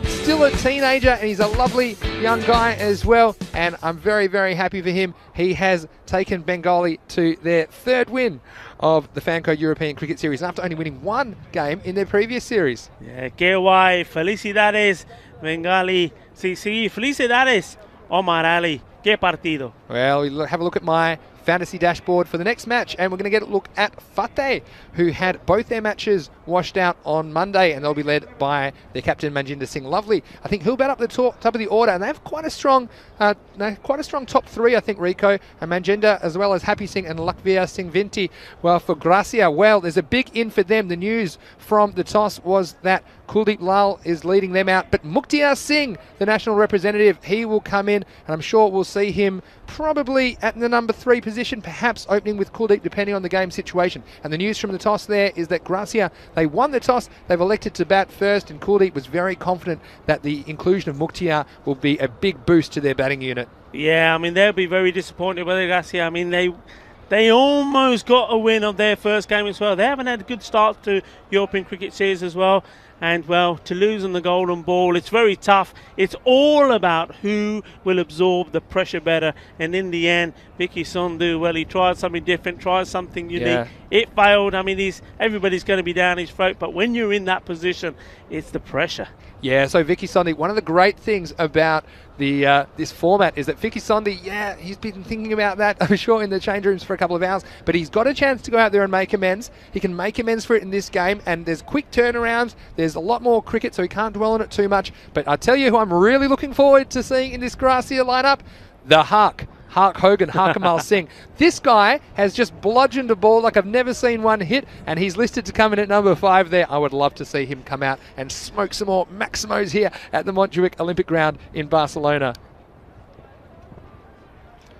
still a teenager, and he's a lovely young guy as well. And I'm very, very happy for him. He has taken Bengali to their 3rd win of the Fancode European Cricket Series, after only winning 1 game in their previous series. Yeah, qué guay. Felicidades, Bengali. Sí, felicidades, Omar Ali. Qué partido. Well, we'll have a look at my fantasy dashboard for the next match, and we're going to get a look at Fateh, who had both their matches washed out on Monday, and they'll be led by their captain Manjinder Singh Lovely. I think he'll bat up the top of the order, and they have quite a strong top 3, I think, Rico, and Manjinder, as well as Happy Singh and Lakvir Singh Vinti. Well, for Gracia, well, there's a big in for them. The news from the toss was that Kuldeep Lal is leading them out, but Mukhtiar Singh, the national representative, he will come in, and I'm sure we'll see him probably at the number 3 position, perhaps opening with Kuldeep, depending on the game situation. And the news from the toss there is that Gracia, they won the toss, they've elected to bat first, and Kuldeep was very confident that the inclusion of Mukhtiar will be a big boost to their batting unit. Yeah, I mean, they'll be very disappointed with Gracia. I mean, they almost got a win on their first game as well. They haven't had a good start to European Cricket Series as well. And, well, to lose on the golden ball, it's very tough. It's all about who will absorb the pressure better. And in the end, Vicky Sandhu, well, he tried something different, tried something unique. Yeah. It failed. I mean, everybody's going to be down his throat. But when you're in that position, it's the pressure. Yeah, so Vicky Sandhu, one of the great things about this format is that Vicky Sandhu, he's been thinking about that, I'm sure, in the change rooms for a couple of hours, but he's got a chance to go out there and make amends. He can make amends for it in this game, and there's quick turnarounds, there's a lot more cricket, so he can't dwell on it too much. But I tell you who I'm really looking forward to seeing in this Gracia lineup, the Hark Hogan, Harkamal Singh. This guy has just bludgeoned a ball like I've never seen one hit, and he's listed to come in at number 5 there. I would love to see him come out and smoke some more Maximos here at the Montjuic Olympic Ground in Barcelona.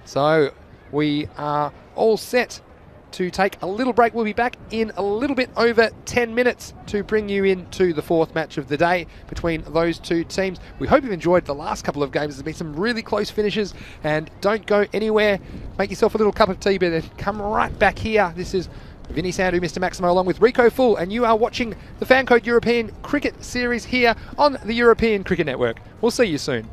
So we are all set to take a little break. We'll be back in a little bit over 10 minutes to bring you into the 4th match of the day between those two teams. We hope you've enjoyed the last couple of games. There's been some really close finishes, and don't go anywhere. Make yourself a little cup of tea, but then come right back here. This is Vinny Sandu, Mr. Maximo, along with Rico Full, and you are watching the Fancode European Cricket Series here on the European Cricket Network. We'll see you soon.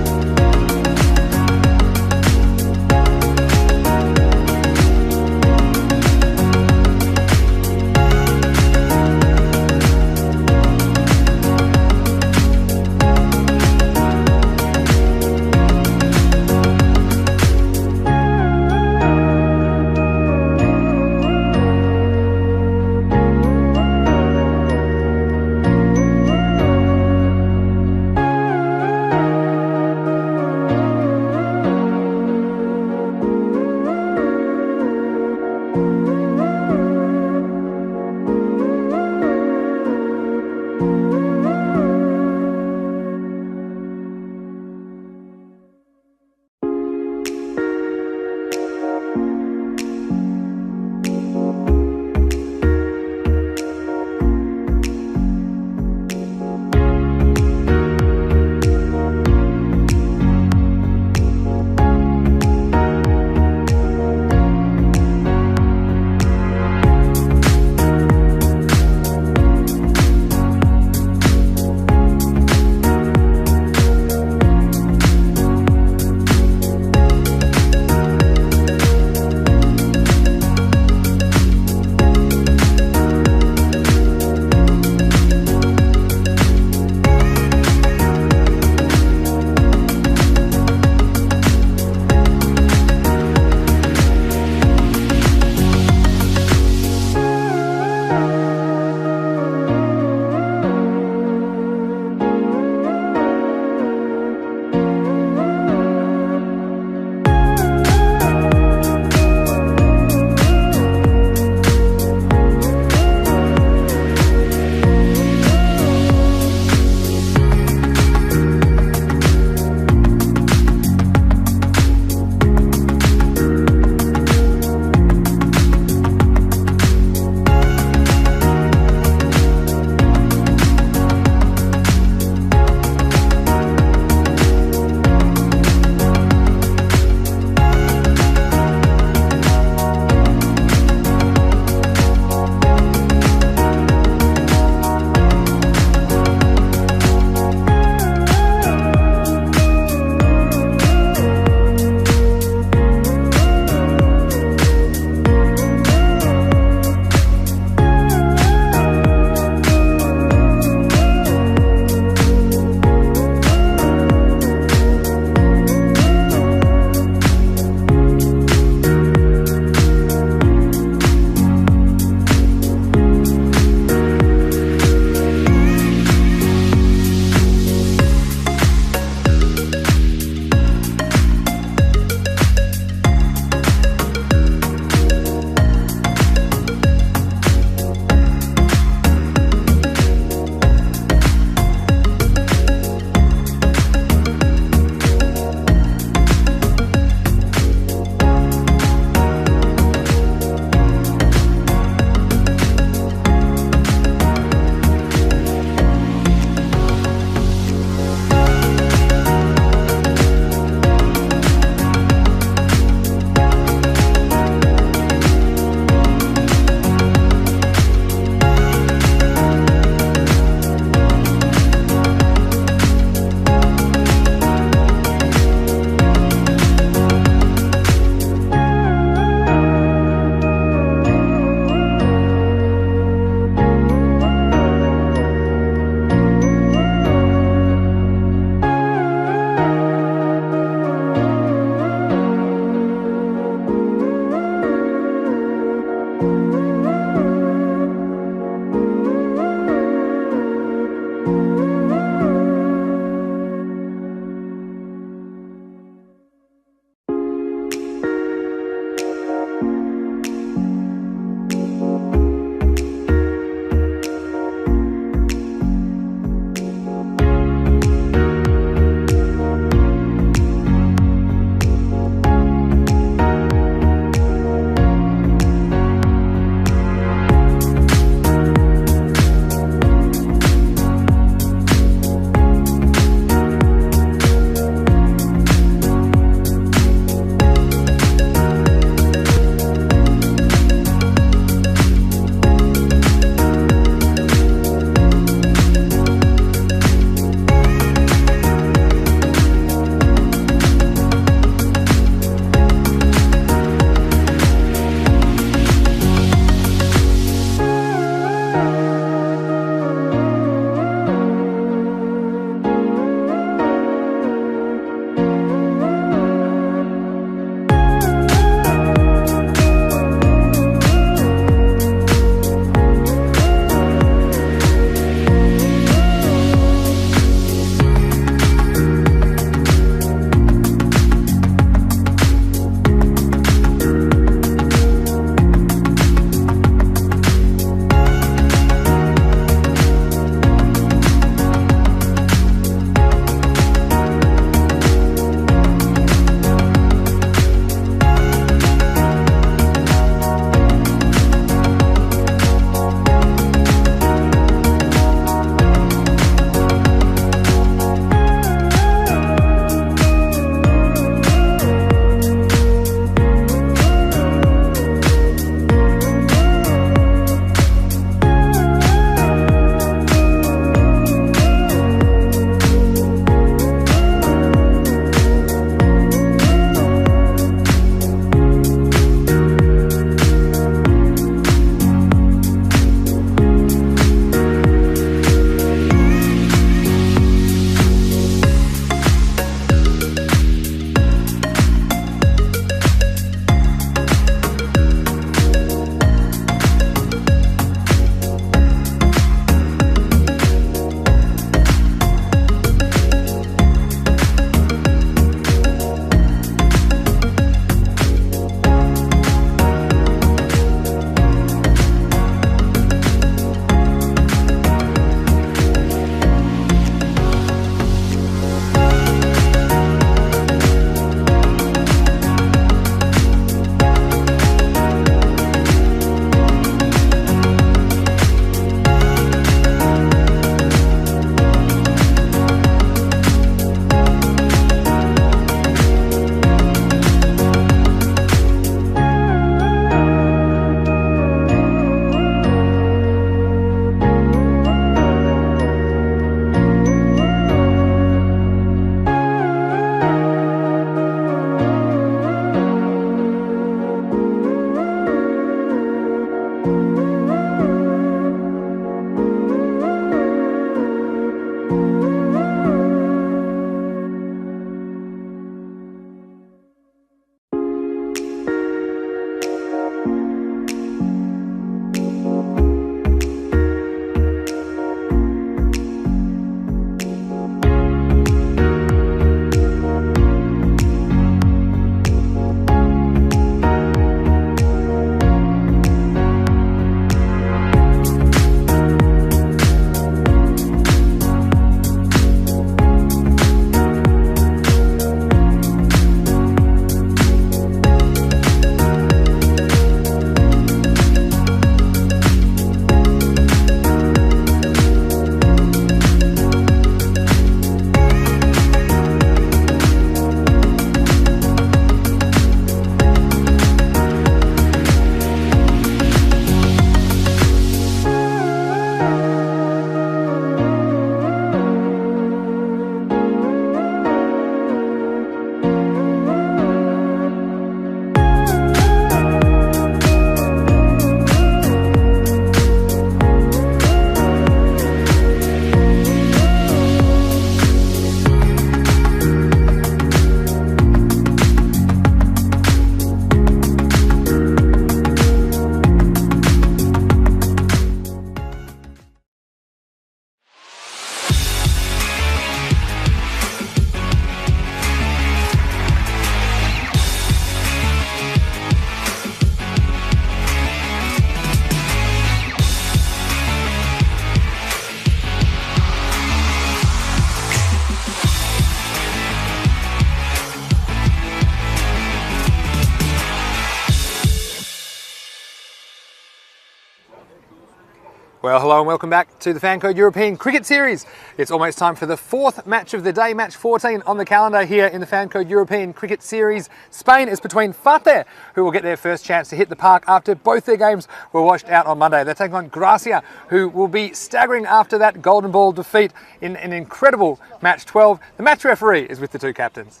Well, hello and welcome back to the Fan Code European Cricket Series. It's almost time for the fourth match of the day, match 14 on the calendar here in the Fan Code European Cricket Series. Spain is between Fateh, who will get their first chance to hit the park after both their games were washed out on Monday. They're taking on Gracia, who will be staggering after that golden ball defeat in an incredible match 12. The match referee is with the two captains.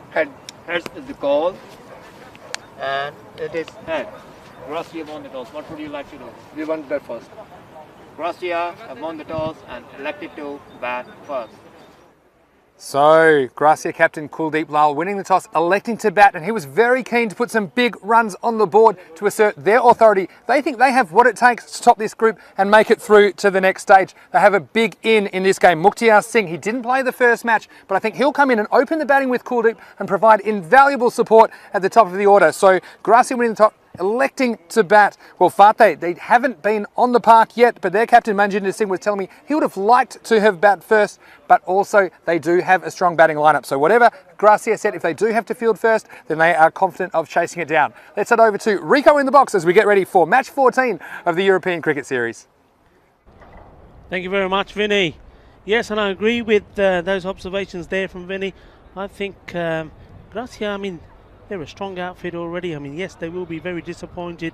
Heads is the call, and it is head. Gracia won the toss. What would you like to do? We want that first. Gracia have won the toss and elected to bat first. So, Gracia captain Kuldeep Lal winning the toss, electing to bat, and he was very keen to put some big runs on the board to assert their authority. They think they have what it takes to top this group and make it through to the next stage. They have a big in this game. Mukhtiar Singh, he didn't play the first match, but I think he'll come in and open the batting with Kuldeep and provide invaluable support at the top of the order. So, Gracia winning the top, electing to bat. Well, Fateh, they haven't been on the park yet, but their captain Manjinder Singh was telling me he would have liked to have bat first, but also they do have a strong batting lineup. So whatever Gracia said, if they do have to field first, then they are confident of chasing it down. Let's head over to Rico in the box as we get ready for match 14 of the European Cricket Series. Thank you very much, Vinny. Yes, and I agree with those observations there from Vinny. I think Gracia, they're a strong outfit already. Yes, they will be very disappointed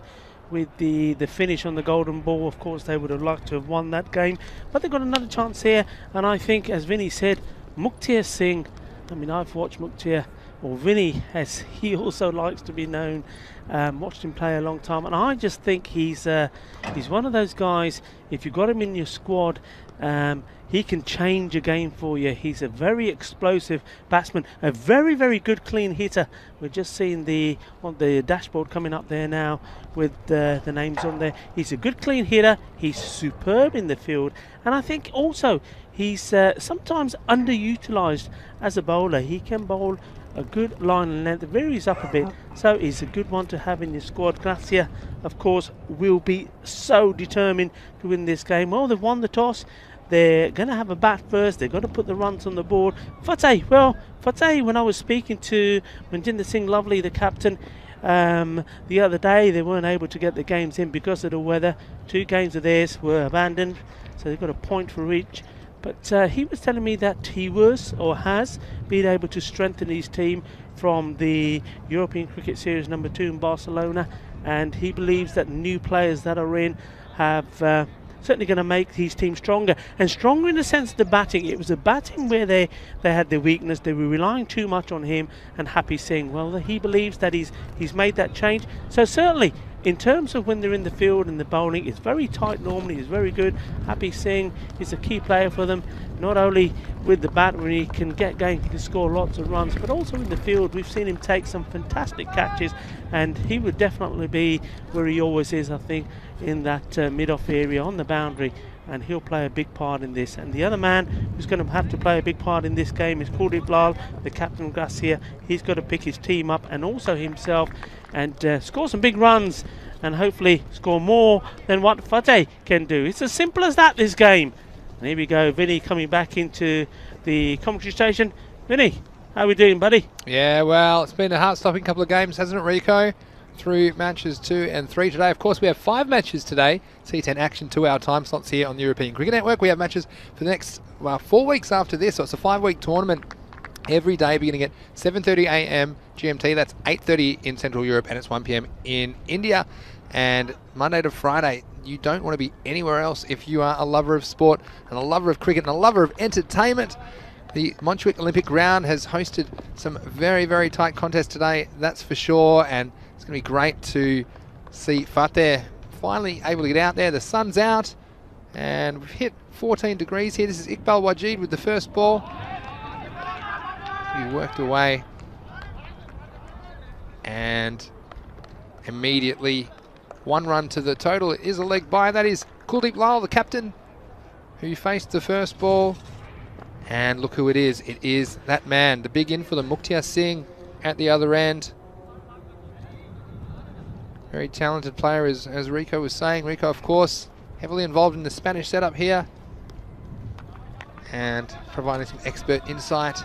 with the finish on the golden ball. Of course, they would have liked to have won that game, but they've got another chance here. And I think, as Vinny said, Mukhtiar Singh, I've watched Mukhtiar, or Vinny, as he also likes to be known, watched him play a long time, and I just think he's one of those guys, if you've got him in your squad, he can change a game for you. He's a very explosive batsman, a very, very good clean hitter. We're just seeing on the dashboard coming up there now with the names on there. He's a good clean hitter. He's superb in the field, and I think also he's sometimes underutilised as a bowler. He can bowl a good line and length, varies up a bit, so he's a good one to have in your squad. Gracia, of course, will be so determined to win this game. Well, they've won the toss. They're going to have a bat first. They've got to put the runs on the board. Fateh, when I was speaking to Manjinder Singh Lovely, the captain, the other day, they weren't able to get the games in because of the weather. 2 games of theirs were abandoned, so they've got a point for each. But he was telling me that he was or has been able to strengthen his team from the European Cricket Series number 2 in Barcelona, and he believes that new players that are in have certainly going to make his team stronger, and stronger in the sense of the batting. It was the batting where they had their weakness. They were relying too much on him and Happy Singh. Well, he believes that he's made that change. So certainly, in terms of when they're in the field and the bowling, it's very tight normally. He's very good. Happy Singh is a key player for them, not only with the bat when he can get going, he can score lots of runs, but also in the field. We've seen him take some fantastic catches, and he would definitely be where he always is, I think, in that mid-off area on the boundary, and he'll play a big part in this. And the other man who's going to have to play a big part in this game is Kuldeep Lal, the captain of Gracia. He's got to pick his team up and also himself and score some big runs and hopefully score more than what Fateh can do. It's as simple as that, this game. And here we go, Vinny coming back into the commentary station. Vinny, how are we doing, buddy? Yeah, well, it's been a heart-stopping couple of games, hasn't it, Rico? Through matches 2 and 3 today. Of course, we have 5 matches today. T10 action 2-hour time slots here on the European Cricket Network. We have matches for the next 4 weeks after this, so it's a 5-week tournament every day beginning at 7:30 a.m. GMT. That's 8:30 in Central Europe, and it's 1 p.m. in India. And Monday to Friday, you don't want to be anywhere else if you are a lover of sport and a lover of cricket and a lover of entertainment. The Montjuic Olympic Ground has hosted some very, very tight contests today, that's for sure, and it's going to be great to see Fateh finally able to get out there. The sun's out, and we've hit 14 degrees here. This is Iqbal Wajid with the first ball. He worked away, and immediately 1 run to the total. It is a leg by. That is Kuldeep Lal, the captain, who faced the first ball. And look who it is. It is that man, the big in for the Mukhtiar Singh at the other end. Very talented player, as Rico was saying. Rico, of course, heavily involved in the Spanish setup here and providing some expert insight.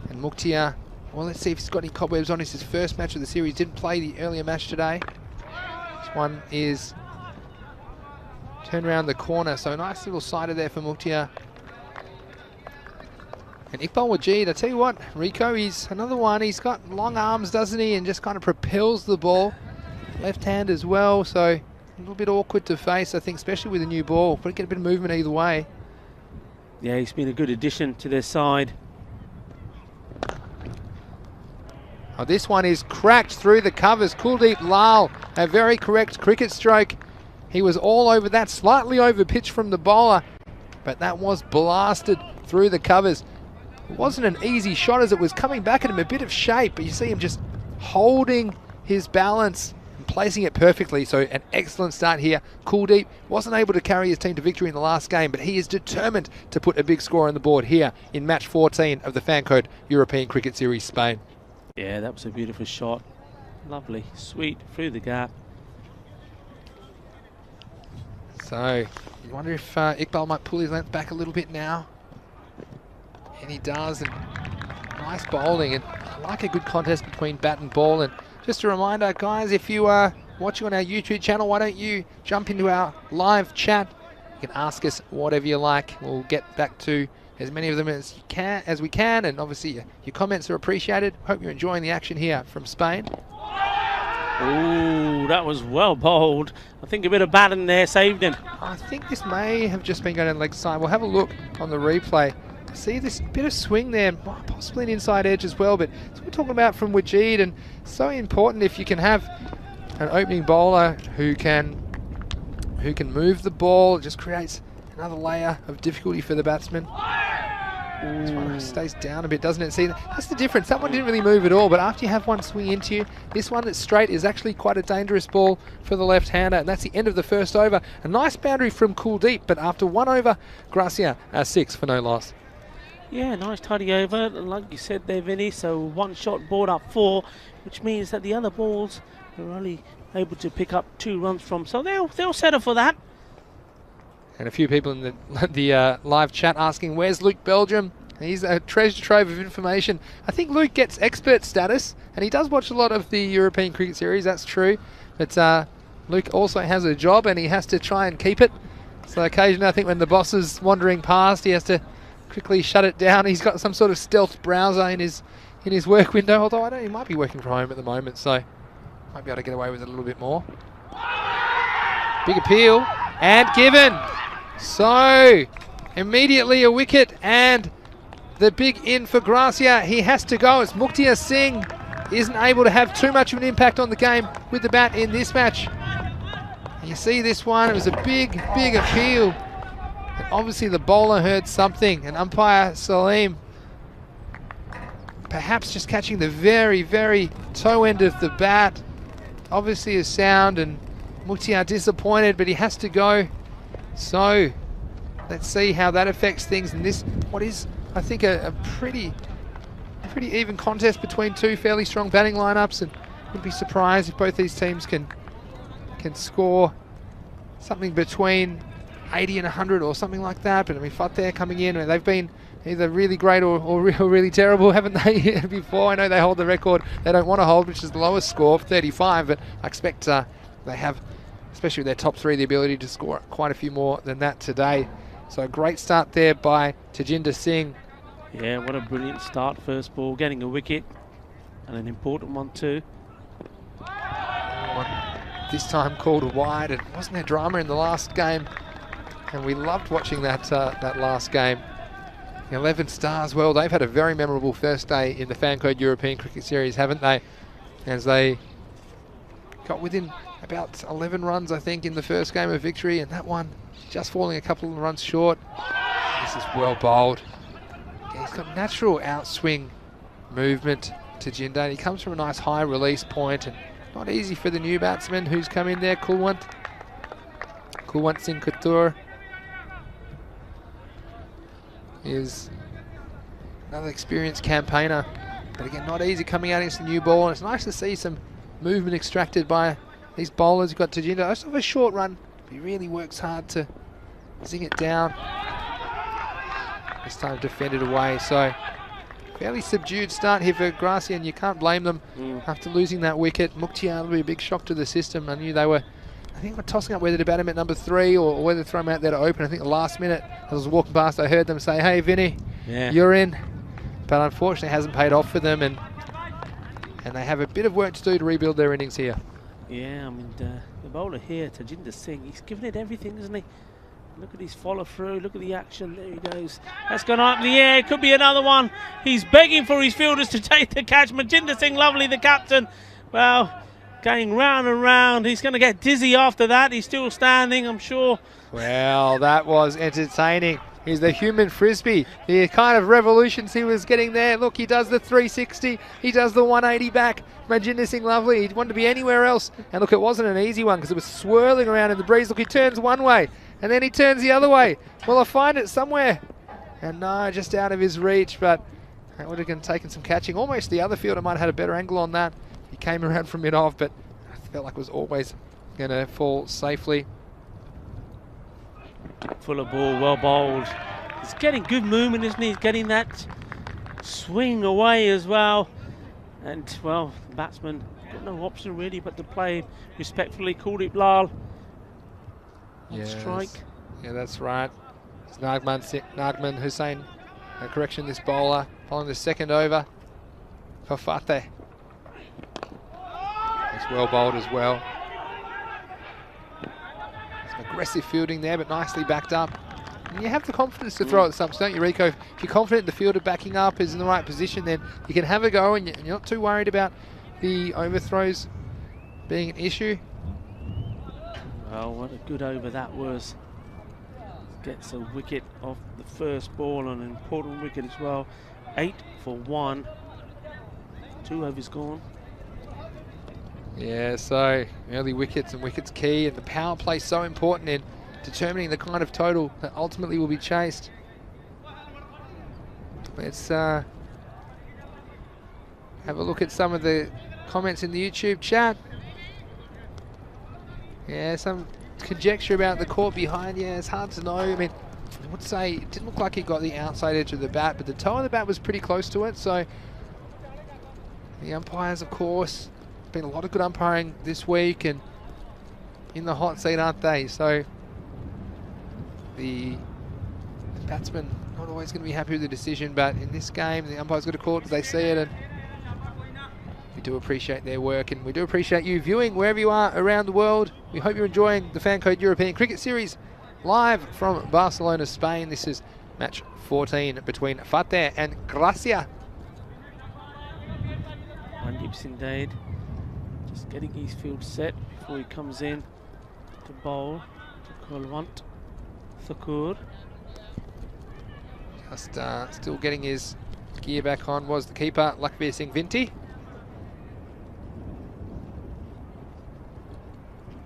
And Mukhtiar, well, let's see if he's got any cobwebs on. It's his first match of the series. Didn't play the earlier match today. He's one is turned around the corner, so a nice little sider there for Mukhtia. And Iqbal Wajid, I tell you what, Rico, he's another one. He's got long arms, doesn't he, and just kind of propels the ball. Left hand as well, so a little bit awkward to face, I think, especially with a new ball. But get a bit of movement either way. Yeah, he's been a good addition to their side. Oh, this one is cracked through the covers. Kuldeep Lal, a very correct cricket stroke. He was all over that, slightly over pitch from the bowler, but that was blasted through the covers. It wasn't an easy shot as it was coming back at him a bit of shape, but you see him just holding his balance and placing it perfectly. So an excellent start here. Kuldeep wasn't able to carry his team to victory in the last game, but he is determined to put a big score on the board here in match 14 of the Fancode European Cricket Series Spain. Yeah, that was a beautiful shot. Lovely, sweet, through the gap. So you wonder if Iqbal might pull his length back a little bit now. And he does, and nice bowling, and I like a good contest between bat and ball. And just a reminder, guys, if you are watching on our YouTube channel, why don't you jump into our live chat? You can ask us whatever you like. We'll get back to as many of them as we can, and obviously your comments are appreciated. Hope you're enjoying the action here from Spain. Ooh, that was well bowled. I think a bit of batting there saved him. I think this may have just been going down the leg side. We'll have a look on the replay. See this bit of swing there, possibly an inside edge as well, but that's what we're talking about from Wajid, and so important if you can have an opening bowler who can move the ball. It just creates another layer of difficulty for the batsman. This one stays down a bit, doesn't it? See, that's the difference. That one didn't really move at all, but after you have one swing into you, this one that's straight is actually quite a dangerous ball for the left-hander, and that's the end of the first over. A nice boundary from Kuldeep, but after one over, Gracia 6 for no loss. Yeah, nice tidy over, like you said there, Vinny. So one shot brought up 4, which means that the other balls are only able to pick up 2 runs from. So they'll settle for that. And a few people in the live chat asking, where's Luke Belgium? He's a treasure trove of information. I think Luke gets expert status, and he does watch a lot of the European Cricket Series, that's true. But Luke also has a job, and he has to try and keep it. So occasionally, I think when the boss is wandering past, he has to quickly shut it down. He's got some sort of stealth browser in his work window, although I don't know, he might be working from home at the moment, so might be able to get away with it a little bit more. Big appeal, and given. So immediately a wicket, and the big in for Gracia. He has to go as Mukhtia Singh isn't able to have too much of an impact on the game with the bat in this match. And you see this one, it was a big appeal. And obviously the bowler heard something, and umpire Salim perhaps just catching the very toe end of the bat. Obviously a sound, and Mukhtia disappointed, but he has to go. So let's see how that affects things in this, what is, I think, a pretty even contest between two fairly strong batting lineups, and wouldn't be surprised if both these teams can score something between 80 and 100 or something like that. But I mean, Fateh coming in, and they've been either really great or really terrible, haven't they, before? I know they hold the record they don't want to hold, which is the lowest score of 35, but I expect they have, especially with their top 3, the ability to score quite a few more than that today. So a great start there by Tajinder Singh. Yeah, what a brilliant start. First ball, getting a wicket, and an important one too. This time called wide, and wasn't there drama in the last game? And we loved watching that last game. The 11 Stars, well, they've had a very memorable first day in the Fancode European Cricket Series, haven't they? As they got within about 11 runs, I think, in the first game of victory, and that one just falling a couple of runs short. This is well bowled. Yeah, he's got natural outswing movement to Jinder. He comes from a nice high release point, and not easy for the new batsman who's come in there, Kulwant Singh Katur. Is another experienced campaigner, but again, not easy coming out against the new ball. And it's nice to see some movement extracted by these bowlers. You've got Tajinder, also have a short run, but he really works hard to zing it down. This time defended away, so fairly subdued start here for Gracia, and you can't blame them after losing that wicket. Mukhtia will be a big shock to the system. I knew they were I think we're tossing up whether to bat him at number 3 or whether to throw him out there to open. I think the last minute, as I was walking past, I heard them say, "Hey, Vinny, you're in." But unfortunately, it hasn't paid off for them, and they have a bit of work to do to rebuild their innings here. Yeah, I mean, the bowler here, Tajinder Singh, he's given it everything, isn't he? Look at his follow through, look at the action, there he goes. That's gone up in the air, could be another one. He's begging for his fielders to take the catch. Tajinder Singh, lovely, the captain. Well, going round and round, he's going to get dizzy after that. He's still standing, I'm sure. Well, that was entertaining. He's the human frisbee. The kind of revolutions he was getting there. Look, he does the 360. He does the 180 back. Tajinder Singh, lovely. He wanted to be anywhere else. And look, it wasn't an easy one because it was swirling around in the breeze. Look, he turns one way and then he turns the other way. Well, I find it somewhere. And no, just out of his reach. But that would have taken some catching. Almost the other fielder might have had a better angle on that. He came around from mid-off, but I felt like it was always going to fall safely. Fuller ball, well bowled. He's getting good movement, isn't he? He's getting that swing away as well. And, well, the batsman got no option really but to play respectfully. Kuldeep Lal on strike. Yeah, that's right. It's Nagman Hussain. Correction, this bowler following the second over for Fateh. It's well bowled as well. Some aggressive fielding there, but nicely backed up. And you have the confidence to throw at the stumps, don't you, Rico? If you're confident the fielder backing up is in the right position, then you can have a go and you're not too worried about the overthrows being an issue. Well, what a good over that was. Gets a wicket off the first ball, an important wicket as well. 8 for 1. 2 overs gone. Yeah, so early wickets and wickets key, and the power play so important in determining the kind of total that ultimately will be chased. Let's have a look at some of the comments in the YouTube chat. Yeah, some conjecture about the court behind. Yeah, it's hard to know. I mean, I would say it didn't look like he got the outside edge of the bat, but the toe of the bat was pretty close to it. So the umpires, of course, been a lot of good umpiring this week and in the hot seat, aren't they? So the batsman not always going to be happy with the decision, but in this game the umpire's got to call it as they see it, and we do appreciate their work, and we do appreciate you viewing wherever you are around the world. We hope you're enjoying the Fan Code European Cricket Series live from Barcelona, Spain. This is match 14 between Fateh and Gracia. Mandeep Singh Dade just getting his field set before he comes in to bowl to Kulwant Thakur. Just still getting his gear back on was the keeper, Lakbir Singh Vinti.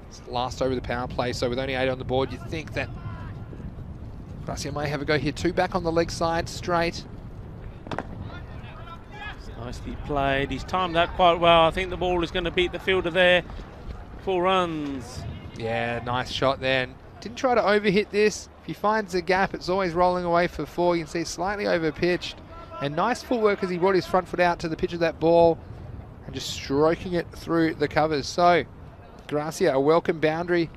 It's the last over the power play, so with only 8 on the board, you'd think that Gracia may have a go here. 2 back on the leg side, straight. Nicely played. He's timed that quite well. I think the ball is going to beat the fielder there. 4 runs. Yeah, nice shot there. And didn't try to overhit this. If he finds a gap, it's always rolling away for 4. You can see slightly over pitched. And nice footwork as he brought his front foot out to the pitch of that ball and just stroking it through the covers. So Gracia, a welcome boundary.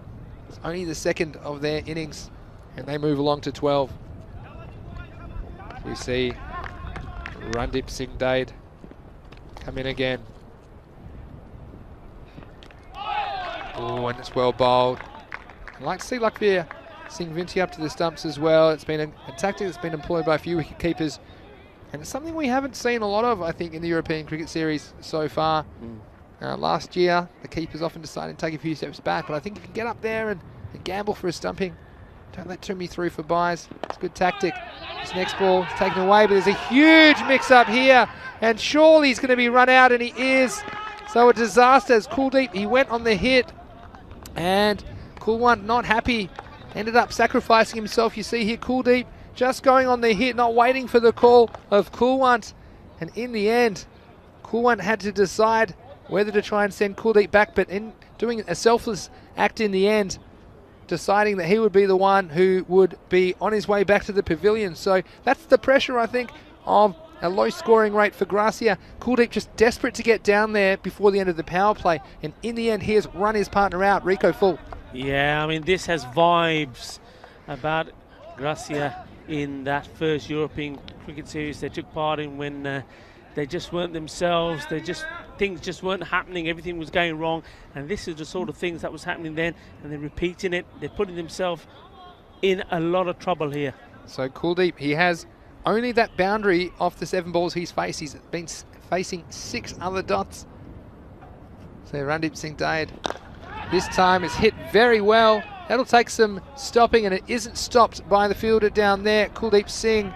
It's only the second of their innings and they move along to 12. We see Randeep Singh Dade come in again. Oh, and it's well bowled. I'd like to see Lakbir Singh Vinti up to the stumps as well. It's been a tactic that's been employed by a few wicket keepers, and it's something we haven't seen a lot of, I think, in the European Cricket Series so far. Last year, the keepers often decided to take a few steps back, but I think you can get up there and gamble for a stumping. Don't let too many through for buys. It's good tactic. This next ball is taken away, but there's a huge mix-up here, and surely he's going to be run out, and he is. So a disaster as Kuldeep, he went on the hit, and Kulwant not happy, ended up sacrificing himself. You see here Kuldeep just going on the hit, not waiting for the call of Kulwant, and in the end, Kulwant had to decide whether to try and send Kuldeep back, but in doing a selfless act in the end, deciding that he would be the one who would be on his way back to the pavilion. So that's the pressure, I think, of a low scoring rate for Gracia. Kuldeep just desperate to get down there before the end of the power play, and in the end he has run his partner out. Rico full. Yeah, I mean, this has vibes about Gracia in that first European cricket series they took part in when they just weren't themselves. Things just weren't happening. Everything was going wrong, and this is the sort of things that was happening then, and they're repeating it. They're putting themselves in a lot of trouble here. So Kuldeep, he has only that boundary off the 7 balls he's faced. He's been facing 6 other dots. So Randeep Singh Dayed this time is hit very well. That'll take some stopping, and it isn't stopped by the fielder down there, Kuldeep Singh.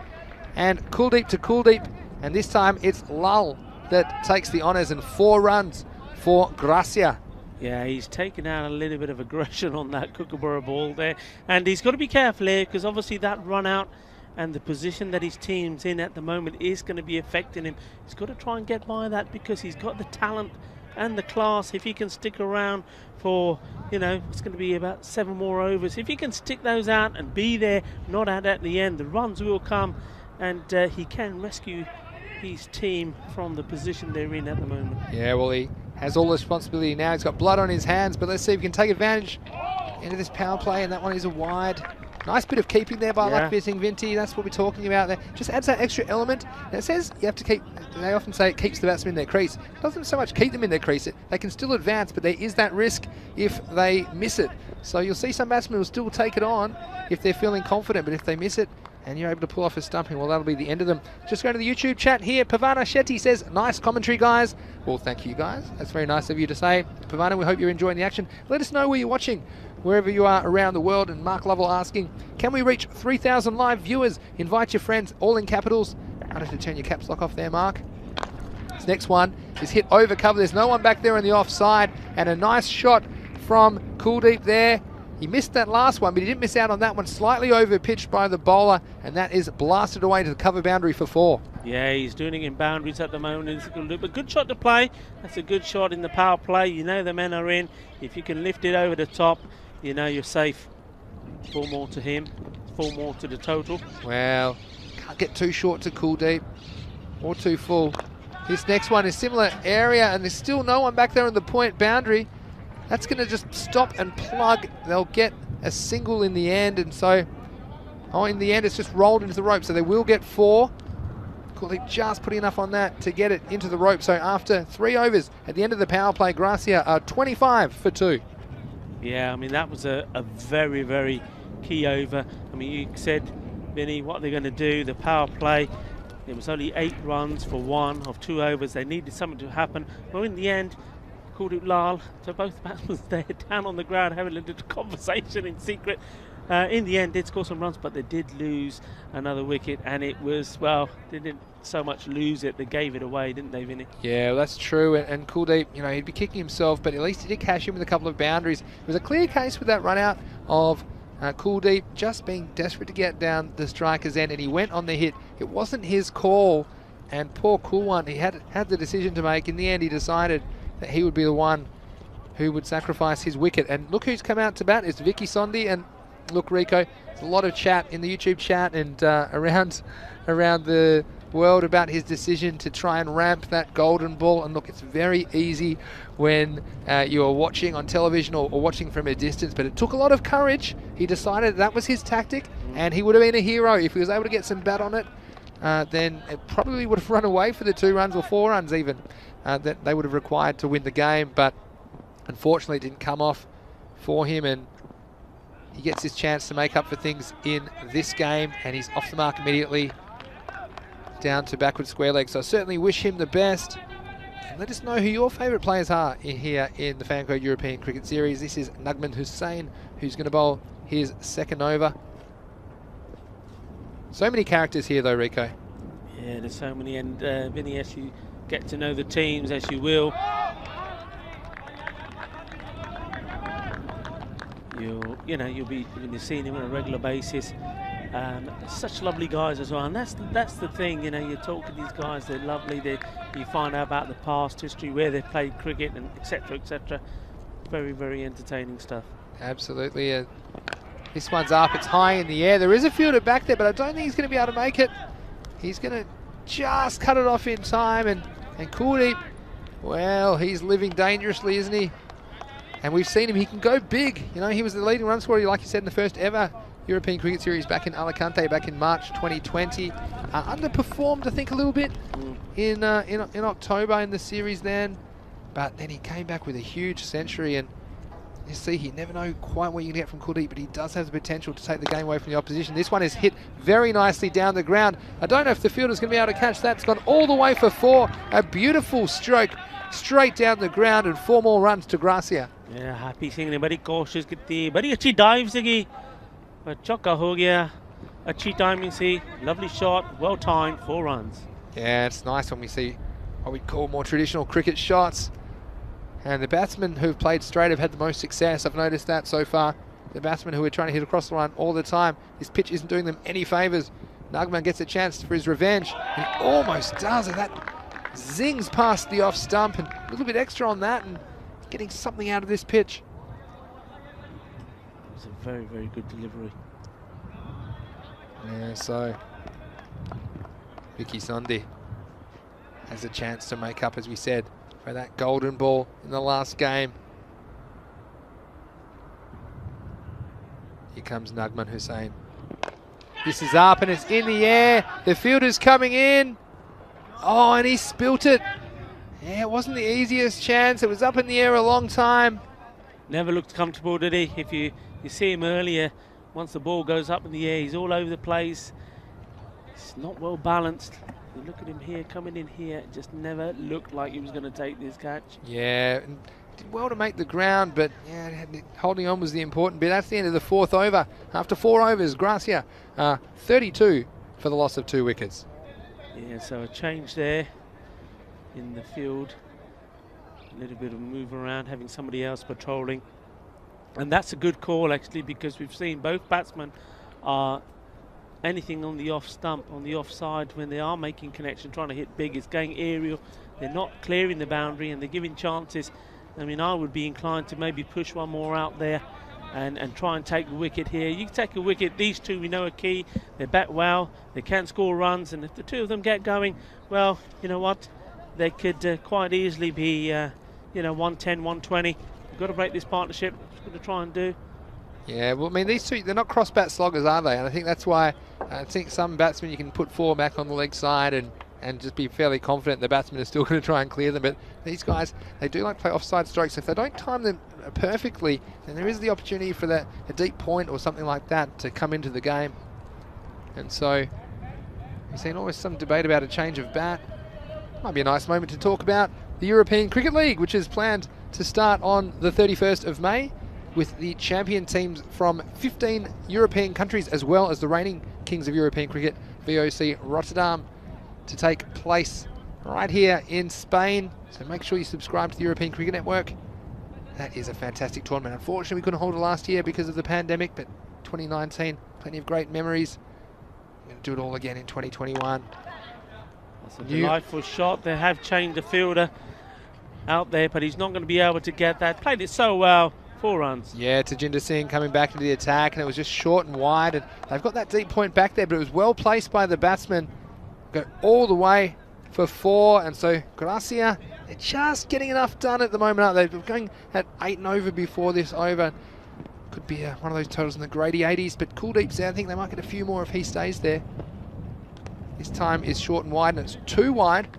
And Kuldeep to Kuldeep, and this time it's Lal that takes the honours, and 4 runs for Gracia. Yeah, he's taken out a little bit of aggression on that Kookaburra ball there, and he's got to be careful here because obviously that run out and the position that his team's in at the moment is going to be affecting him. He's got to try and get by that because he's got the talent and the class. If he can stick around for, you know, it's going to be about 7 more overs. If he can stick those out and be there, not out at the end, the runs will come, and he can rescue his team from the position they're in at the moment. Yeah, well, he has all the responsibility now. He's got blood on his hands, but let's see if he can take advantage into this power play, and that one is a wide. Nice bit of keeping there by Luckveer Singh Vinti. That's what we're talking about there. Just adds that extra element. And it says you have to keep, they often say it keeps the batsmen in their crease. It doesn't so much keep them in their crease. They can still advance, but there is that risk if they miss it. So you'll see some batsmen will still take it on if they're feeling confident, but if they miss it and you're able to pull off a stumping, well, that'll be the end of them. Just going to the YouTube chat here. Pavana Shetty says, nice commentary, guys. Well, thank you, guys. That's very nice of you to say. Pavana, we hope you're enjoying the action. Let us know where you're watching, wherever you are around the world. And Mark Lovell asking, can we reach 3,000 live viewers? Invite your friends, all in capitals. I don't have to turn your caps lock off there, Mark. This next one is hit over cover. There's no one back there on the offside. And a nice shot from Kuldeep there. He missed that last one, but he didn't miss out on that one. Slightly over pitched by the bowler, and that is blasted away to the cover boundary for 4. Yeah, he's doing it in boundaries at the moment. But good shot to play. That's a good shot in the power play. You know the men are in. If you can lift it over the top, you know you're safe. 4 more to him, 4 more to the total. Well, can't get too short to Kuldeep or too full. This next one is similar area, and there's still no one back there on the point boundary. That's going to just stop and plug. They'll get a single in the end, and so, in the end it's just rolled into the rope, so they will get 4. Kuldeep just put enough on that to get it into the rope. So after 3 overs at the end of the power play, Gracia are 25 for 2. Yeah, I mean, that was a very, very key over. I mean, you said, Vinny, what they're going to do, the power play, it was only 8 runs for 1 of 2 overs. They needed something to happen. Well, in the end, Kuldeep Lal, so both batsmen there down on the ground having a little conversation in secret. In the end, did score some runs, but they did lose another wicket, and it was, well, they didn't so much lose it, they gave it away, didn't they, Vinny? Yeah, well, that's true, and Kuldeep, you know, he'd be kicking himself, but at least he did cash in with a couple of boundaries. It was a clear case with that run out of Kuldeep just being desperate to get down the striker's end, and he went on the hit. It wasn't his call, and poor Kulwan, he had the decision to make. In the end, he decided that he would be the one who would sacrifice his wicket. And look who's come out to bat. It's Vicky Sondhi. And look, Rico, there's a lot of chat in the YouTube chat and around the world about his decision to try and ramp that golden ball. And look, it's very easy when you are watching on television or watching from a distance, but it took a lot of courage. He decided that was his tactic, and he would have been a hero if he was able to get some bat on it. Then it probably would have run away for the 2 runs or 4 runs even that they would have required to win the game, but unfortunately it didn't come off for him, and he gets his chance to make up for things in this game, and he's off the mark immediately down to backward square leg. So I certainly wish him the best, and let us know who your favourite players are here in the Fancode European Cricket Series. This is Nugman Hussain, who's going to bowl his 2nd over. So many characters here though, Rico. Yeah, there's so many, and Vinny, as you get to know the teams, as you will, you'll be seeing him on a regular basis. Such lovely guys as well, and that's the thing. You know, you talk to these guys, they're lovely. You find out about the past history, where they played cricket, and etc., etc. Very, very entertaining stuff. Absolutely. This one's up, it's high in the air. There is a fielder back there, but I don't think he's going to be able to make it. He's going to just cut it off in time, and Kuldeep, well, he's living dangerously, isn't he? And we've seen him, he can go big. You know, he was the leading run scorer, like you said, in the first ever European Cricket Series back in Alicante back in March 2020. Underperformed, I think, a little bit in October in the series then. But then he came back with a huge century, and you see, you never know quite what you can get from Kuldeep, but he does have the potential to take the game away from the opposition. This one is hit very nicely down the ground. I don't know if the fielder's going to be able to catch that. It's gone all the way for 4. A beautiful stroke straight down the ground, and 4 more runs to Gracia. Yeah, happy seeing ने बड़ी कोशिश की थी, बड़ी अच्छी dive सीगी, पर चौका हो गया. अच्छी timing C, lovely shot, well timed, 4 runs. Yeah, it's nice when we see what we call more traditional cricket shots. And the batsmen who've played straight have had the most success. I've noticed that so far. The batsmen who are trying to hit across the line all the time, this pitch isn't doing them any favours. Nagman gets a chance for his revenge. He almost does, and that zings past the off stump, and a little bit extra on that, and getting something out of this pitch. It was a very, very good delivery. Yeah, so Vicky Sundhi has a chance to make up, as we said, for that golden ball in the last game. Here comes Nagman Hussain. This is up and it's in the air. The fielder's coming in. Oh, and he spilt it. Yeah, it wasn't the easiest chance. It was up in the air a long time. Never looked comfortable, did he? If you see him earlier, once the ball goes up in the air, he's all over the place. It's not well balanced. You look at him here, coming in here, it just never looked like he was going to take this catch. Yeah, and did well to make the ground, but yeah, holding on was the important bit. That's the end of the 4th over. After 4 overs, Gracia 32 for the loss of 2 wickets. Yeah, so a change there in the field. A little bit of a move around, having somebody else patrolling. And that's a good call, actually, because we've seen both batsmen are anything on the off stump, on the offside, when they are making connection, trying to hit big, it's going aerial. They're not clearing the boundary and they're giving chances. I mean, I would be inclined to maybe push one more out there and try and take a wicket here. You can take a wicket, these two we know are key. They bat well, they can score runs, and if the two of them get going, well, you know what, they could quite easily be, 110, 120. We've got to break this partnership. That's what we're going to try and do. Yeah, well, I mean, these two, they're not cross-bat sloggers, are they? And I think that's why I think some batsmen you can put 4 back on the leg side and just be fairly confident the batsmen are still going to try and clear them. But these guys, they do like to play offside strokes. If they don't time them perfectly, then there is the opportunity for a deep point or something like that to come into the game. And so we've seen always some debate about a change of bat. Might be a nice moment to talk about the European Cricket League, which is planned to start on the 31st of May. With the champion teams from 15 European countries, as well as the reigning kings of European cricket, VOC Rotterdam, to take place right here in Spain. So make sure you subscribe to the European Cricket Network. That is a fantastic tournament. Unfortunately, we couldn't hold it last year because of the pandemic, but 2019, plenty of great memories. We're going to do it all again in 2021. That's a delightful shot. They have changed the fielder out there, but he's not going to be able to get that. Played it so well. 4 runs. Yeah, Tajinder Singh coming back into the attack, and it was just short and wide, and they've got that deep point back there, but it was well placed by the batsman. Go all the way for 4, and so Gracia, they're just getting enough done at the moment, aren't they? They're going at 8 and over before this over. Could be one of those totals in the Grady 80s, but Kuldeep's there. I think they might get a few more if he stays there. This time is short and wide, and it's too wide.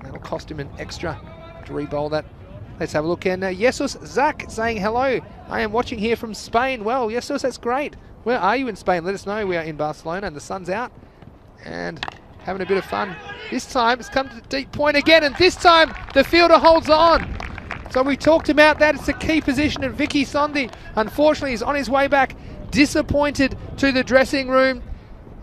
That'll cost him an extra to re-bowl that. Let's have a look. And Jesus Zach saying hello. I am watching here from Spain. Well, Jesus, that's great. Where are you in Spain? Let us know. We are in Barcelona and the sun's out and having a bit of fun. This time it's come to the deep point again, and this time the fielder holds on. So we talked about that. It's a key position, and Vicky Sundhi, unfortunately, is on his way back, disappointed to the dressing room.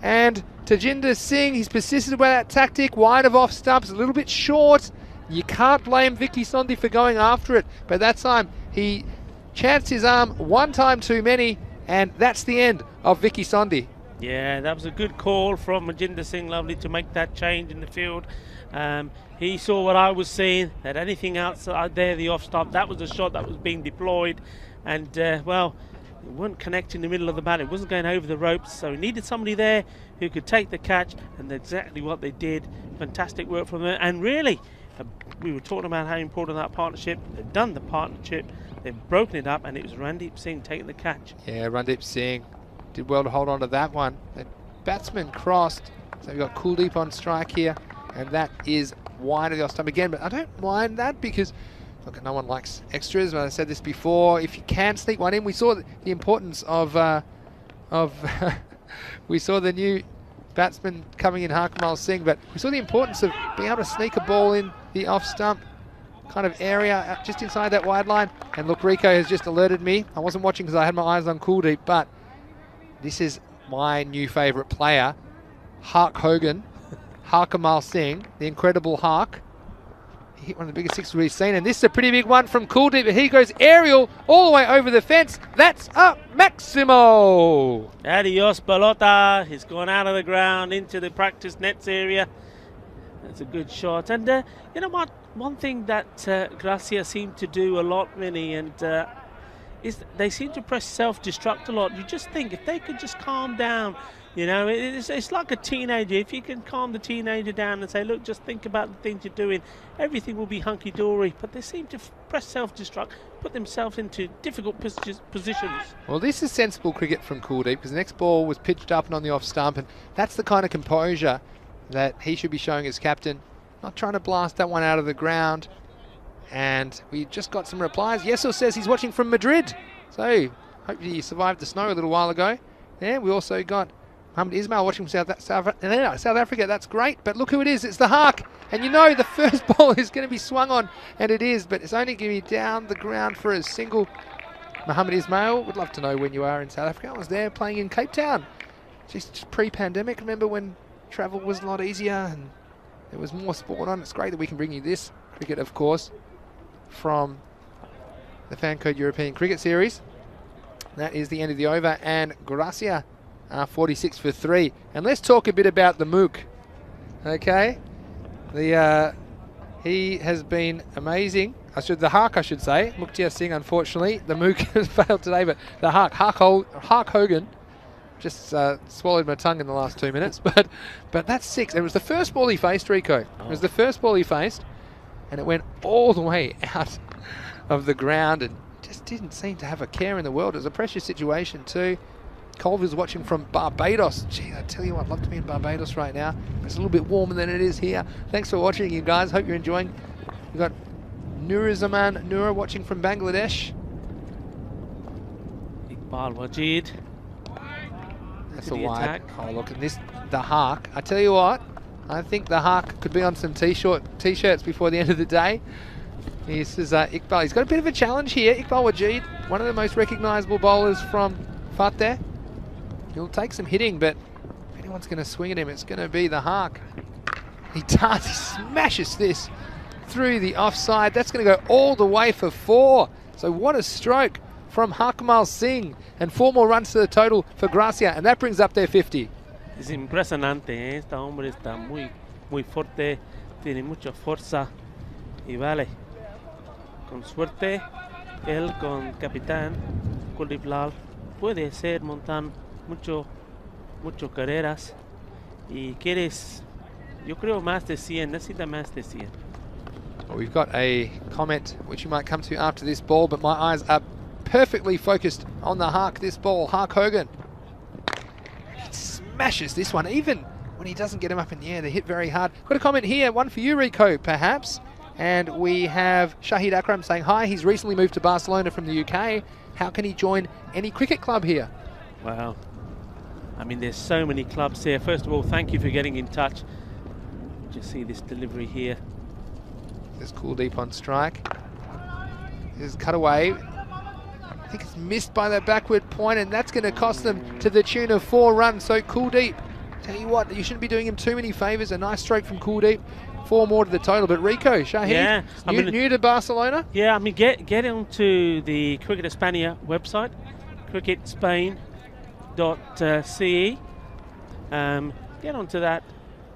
And Tajinder Singh, he's persisted with that tactic, wide of off stumps, a little bit short. You can't blame Vicky Sundhi for going after it, but that time he chanced his arm one time too many, and that's the end of Vicky Sundhi. Yeah, that was a good call from Tajinder Singh, lovely to make that change in the field. He saw what I was seeing, that anything outside there, the off stump, that was a shot that was being deployed, and well, it wasn't connecting the middle of the bat, it wasn't going over the ropes, so he needed somebody there who could take the catch, and that's exactly what they did. Fantastic work from them, and really, we were talking about how important that partnership. They've done the partnership. They've broken it up, and it was Randeep Singh taking the catch. Yeah, Randeep Singh did well to hold on to that one. The batsman crossed, so we've got Kuldeep on strike here, and that is wide of the off stump again. But I don't mind that because, look, no one likes extras. I said this before. If you can sneak one in, we saw the importance of we saw the new batsman coming in, Harkamal Singh, but we saw the importance of being able to sneak a ball in the off stump kind of area just inside that wide line. And look, Rico has just alerted me. I wasn't watching because I had my eyes on Kuldeep, but this is my new favourite player, Hark Hogan, Harkamal Singh, the incredible Hark. He hit one of the biggest sixes we've seen, and this is a pretty big one from Kuldeep. He goes aerial all the way over the fence. That's up Maximo. Adios, pelota. He's gone out of the ground into the practice nets area. That's a good shot. And you know what? One thing that Gracia seemed to do a lot, Vinny, and is they seem to press self-destruct a lot. You just think if they could just calm down, you know, it's like a teenager. If you can calm the teenager down and say, look, just think about the things you're doing, everything will be hunky-dory. But they seem to press self-destruct, put themselves into difficult positions. Well, this is sensible cricket from Kuldeep because the next ball was pitched up and on the off stump, and that's the kind of composure that he should be showing as captain. Not trying to blast that one out of the ground. And we just got some replies. Yeso says he's watching from Madrid. So, hope you survived the snow a little while ago. And we also got Mohammed Ismail watching from South Africa. That's great. But look who it is. It's the Hark. And you know the first ball is going to be swung on. And it is. But it's only going to be down the ground for a single. Mohammed Ismail, would love to know when you are in South Africa. I was there playing in Cape Town. Just pre-pandemic. Remember when travel was a lot easier and there was more sport on. It's great that we can bring you this cricket, of course, from the Fan Code European Cricket Series. That is the end of the over, and Gracia 46 for 3. And let's talk a bit about the Mook. Okay, he has been amazing. The Hark, I should say. Muktia Singh, unfortunately, the Mook has failed today, but the Hark Hogan. Just swallowed my tongue in the last 2 minutes, but that's 6. It was the first ball he faced, Rico. It was the first ball he faced, and it went all the way out of the ground and just didn't seem to have a care in the world. It was a pressure situation too. Colville's watching from Barbados. Gee, I tell you what, I'd love to be in Barbados right now. It's a little bit warmer than it is here. Thanks for watching, you guys. Hope you're enjoying. We've got Nurizaman Nura watching from Bangladesh. Iqbal Wajid. That's a wide. Oh, look at this. The Hark. I tell you what, I think the Hark could be on some t-shirts before the end of the day. This is Iqbal. He's got a bit of a challenge here. Iqbal Wajid, one of the most recognisable bowlers from Fateh. He'll take some hitting, but if anyone's going to swing at him, it's going to be the Hark. He does. He smashes this through the offside. That's going to go all the way for 4. So what a stroke from Harkamal Singh, and 4 more runs to the total for Gracia, and that brings up their 50. Es impresionante, ¿eh? Este hombre está muy fuerte, tiene mucha fuerza y vale. Con suerte, él con capitán Kuldeep Lal puede ser montar mucho carreras y quieres, yo creo más de 100, necesita más de 100. Well, we've got a comment which you might come to after this ball, but my eyes are perfectly focused on the Hark, this ball. Hark Hogan. He smashes this one, even when he doesn't get him up in the air. They hit very hard. Got a comment here, one for you, Rico, perhaps. And we have Shahid Akram saying, hi, he's recently moved to Barcelona from the UK. How can he join any cricket club here? Wow. I mean, there's so many clubs here. First of all, thank you for getting in touch. Just see this delivery here. There's Kuldeep on strike. There's cutaway. I think it's missed by that backward point, and that's going to cost them to the tune of 4 runs. So Kuldeep, tell you what, you shouldn't be doing him too many favours. A nice stroke from Kuldeep. 4 more to the total. But Rico, Shahid, yeah, new to Barcelona? Yeah, I mean, get onto the Cricket España website, cricketspain.ce. Get onto that,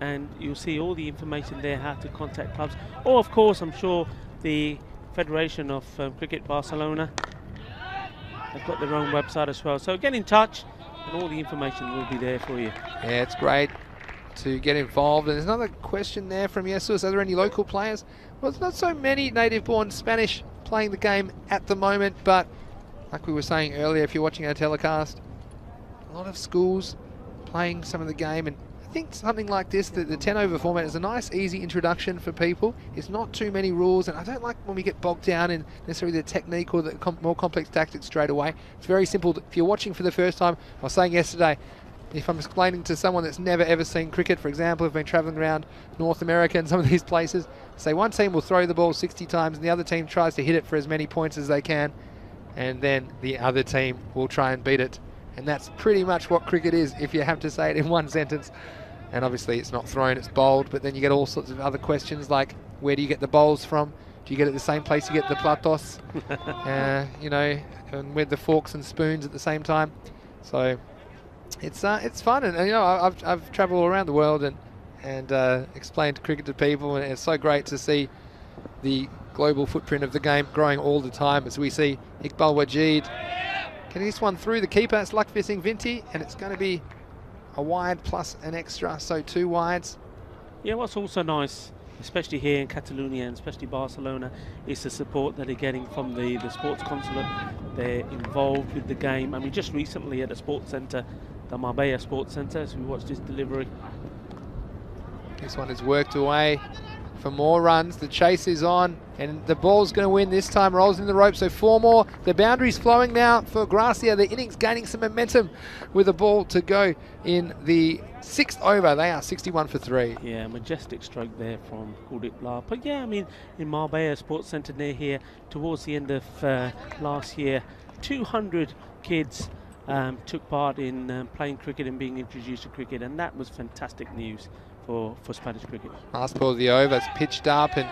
and you'll see all the information there, how to contact clubs. Or, of course, I'm sure the Federation of Cricket Barcelona have got their own website as well. So get in touch, and all the information will be there for you. Yeah, it's great to get involved. And there's another question there from Jesus. Are there any local players? Well, there's not so many native-born Spanish playing the game at the moment, but like we were saying earlier, if you're watching our telecast, a lot of schools playing some of the game, and I think something like this, the 10 over format, is a nice easy introduction for people. It's not too many rules, and I don't like when we get bogged down in necessarily the technique or the more complex tactics straight away. It's very simple. If you're watching for the first time, I was saying yesterday, if I'm explaining to someone that's never ever seen cricket, for example, have been travelling around North America and some of these places, say one team will throw the ball 60 times and the other team tries to hit it for as many points as they can, and then the other team will try and beat it. And that's pretty much what cricket is, if you have to say it in one sentence. And obviously it's not thrown, it's bowled, but then you get all sorts of other questions like, where do you get the bowls from? Do you get it the same place you get the platos? You know, and with the forks and spoons at the same time. So it's fun, and you know, I've travelled all around the world and explained cricket to people, and it's so great to see the global footprint of the game growing all the time, as we see Iqbal Wajid getting this one through the keeper. It's Lakvir Singh Vinti, and it's going to be a wide plus an extra, so 2 wides. Yeah, what's also nice, especially here in Catalonia and especially Barcelona, is the support that they're getting from the sports consulate. They're involved with the game. I mean, just recently at the sports centre, the Marbella Sports Centre, as we watched this delivery. This one is worked away for more runs. The chase is on, and the ball's going to win this time. Rolls in the rope, so 4 more. The boundary's flowing now for Gracia. The innings gaining some momentum with a ball to go in the 6th over. They are 61 for 3. Yeah, majestic stroke there from Kuldeep Lal. But yeah, I mean, in Marbella Sports Centre near here, towards the end of last year, 200 kids took part in playing cricket and being introduced to cricket, and that was fantastic news for Spanish cricket. Last ball of the over, it's pitched up, and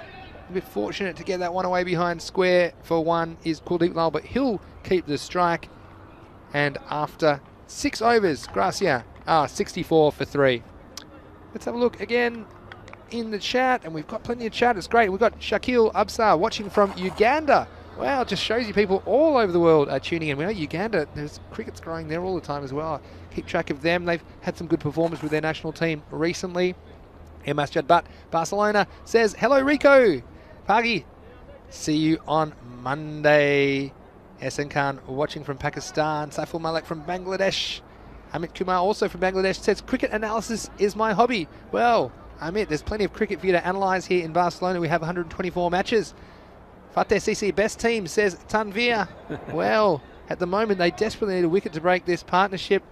a bit fortunate to get that one away behind square for 1 is Kuldeep Lal, but he'll keep the strike. And after 6 overs, Gracia are 64 for 3. Let's have a look again in the chat, and we've got plenty of chat. It's great. We've got Shakil Absar watching from Uganda. Wow, it just shows you people all over the world are tuning in. We know Uganda, there's cricket's growing there all the time as well. Keep track of them. They've had some good performance with their national team recently. Masjid Butt, Barcelona says, hello Rico, Pagi, see you on Monday. SN Khan watching from Pakistan. Saiful Malik from Bangladesh. Amit Kumar also from Bangladesh says, cricket analysis is my hobby. Well, Amit, there's plenty of cricket for you to analyse here in Barcelona. We have 124 matches. Fateh CC best team says Tanvir. Well, at the moment they desperately need a wicket to break this partnership.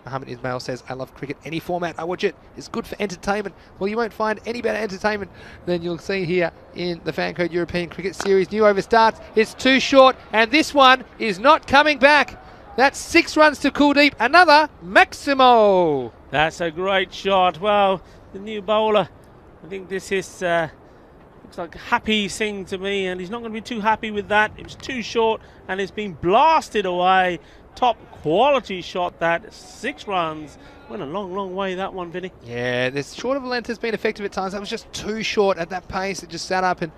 Mohammed Ismail says, I love cricket, any format, I watch it. It's good for entertainment. Well, you won't find any better entertainment than you'll see here in the Fan Code European Cricket Series. New over starts, it's too short, and this one is not coming back. That's 6 runs to Kuldeep, another Maximo. That's a great shot. Well, the new bowler, I think this is looks like Happy Singh to me, and he's not going to be too happy with that. It was too short, and it's been blasted away. Top quality shot, that 6 runs. Went a long, long way, that one, Vinny. Yeah, this short of a length has been effective at times. That was just too short at that pace. It just sat up, and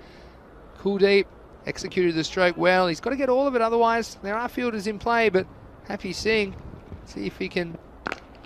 Kuldeep executed the stroke well. He's got to get all of it, otherwise there are fielders in play, but Happy Singh, see if he can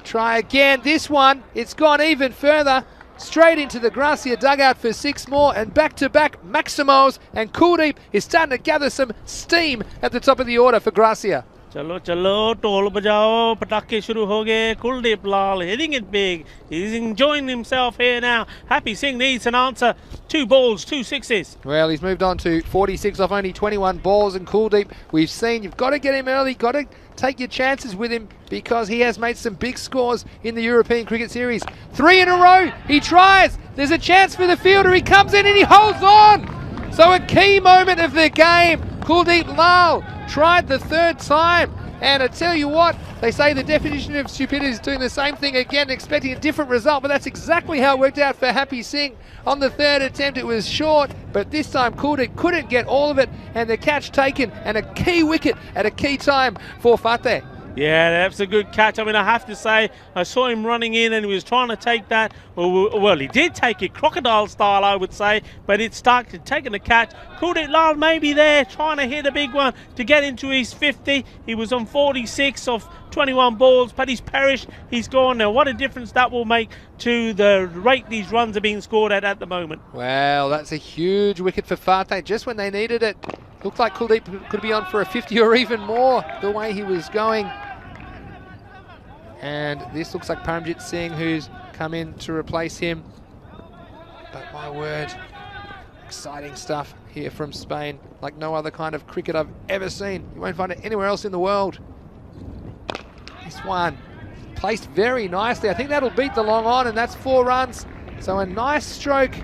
try again. This one, it's gone even further. Straight into the Gracia dugout for 6 more, and back-to-back Maximos, and Kuldeep is starting to gather some steam at the top of the order for Gracia. Chalo, chalo, tol bajao, patake shuru ho gaye. Kuldeep Lal hitting it big. He's enjoying himself here now. Happy Singh needs an answer. 2 balls, 2 sixes. Well, he's moved on to 46 off only 21 balls, and Kuldeep, we've seen, you've got to get him early, got to take your chances with him, because he has made some big scores in the European Cricket Series. 3 in a row, he tries, there's a chance for the fielder, he comes in and he holds on. So a key moment of the game, Kuldeep Lal tried the 3rd time, and I tell you what, they say the definition of stupidity is doing the same thing again, expecting a different result, but that's exactly how it worked out for Happy Singh. On the 3rd attempt it was short, but this time Kuldeep couldn't get all of it, and the catch taken, and a key wicket at a key time for Fateh. Yeah, that's a good catch. I mean, I have to say, I saw him running in and he was trying to take that. Well, he did take it crocodile style, I would say, but it started taking the catch. Kuldeep Lal maybe there, trying to hit a big one to get into his 50. He was on 46 of 21 balls, but he's perished. He's gone now. What a difference that will make to the rate these runs are being scored at the moment. Well, that's a huge wicket for Fateh, just when they needed it. Looked like Kuldeep could be on for a 50 or even more the way he was going. And this looks like Paramjit Singh, who's come in to replace him. But my word, exciting stuff here from Spain, like no other kind of cricket I've ever seen. You won't find it anywhere else in the world. This one placed very nicely. I think that'll beat the long on, and that's 4 runs. So a nice stroke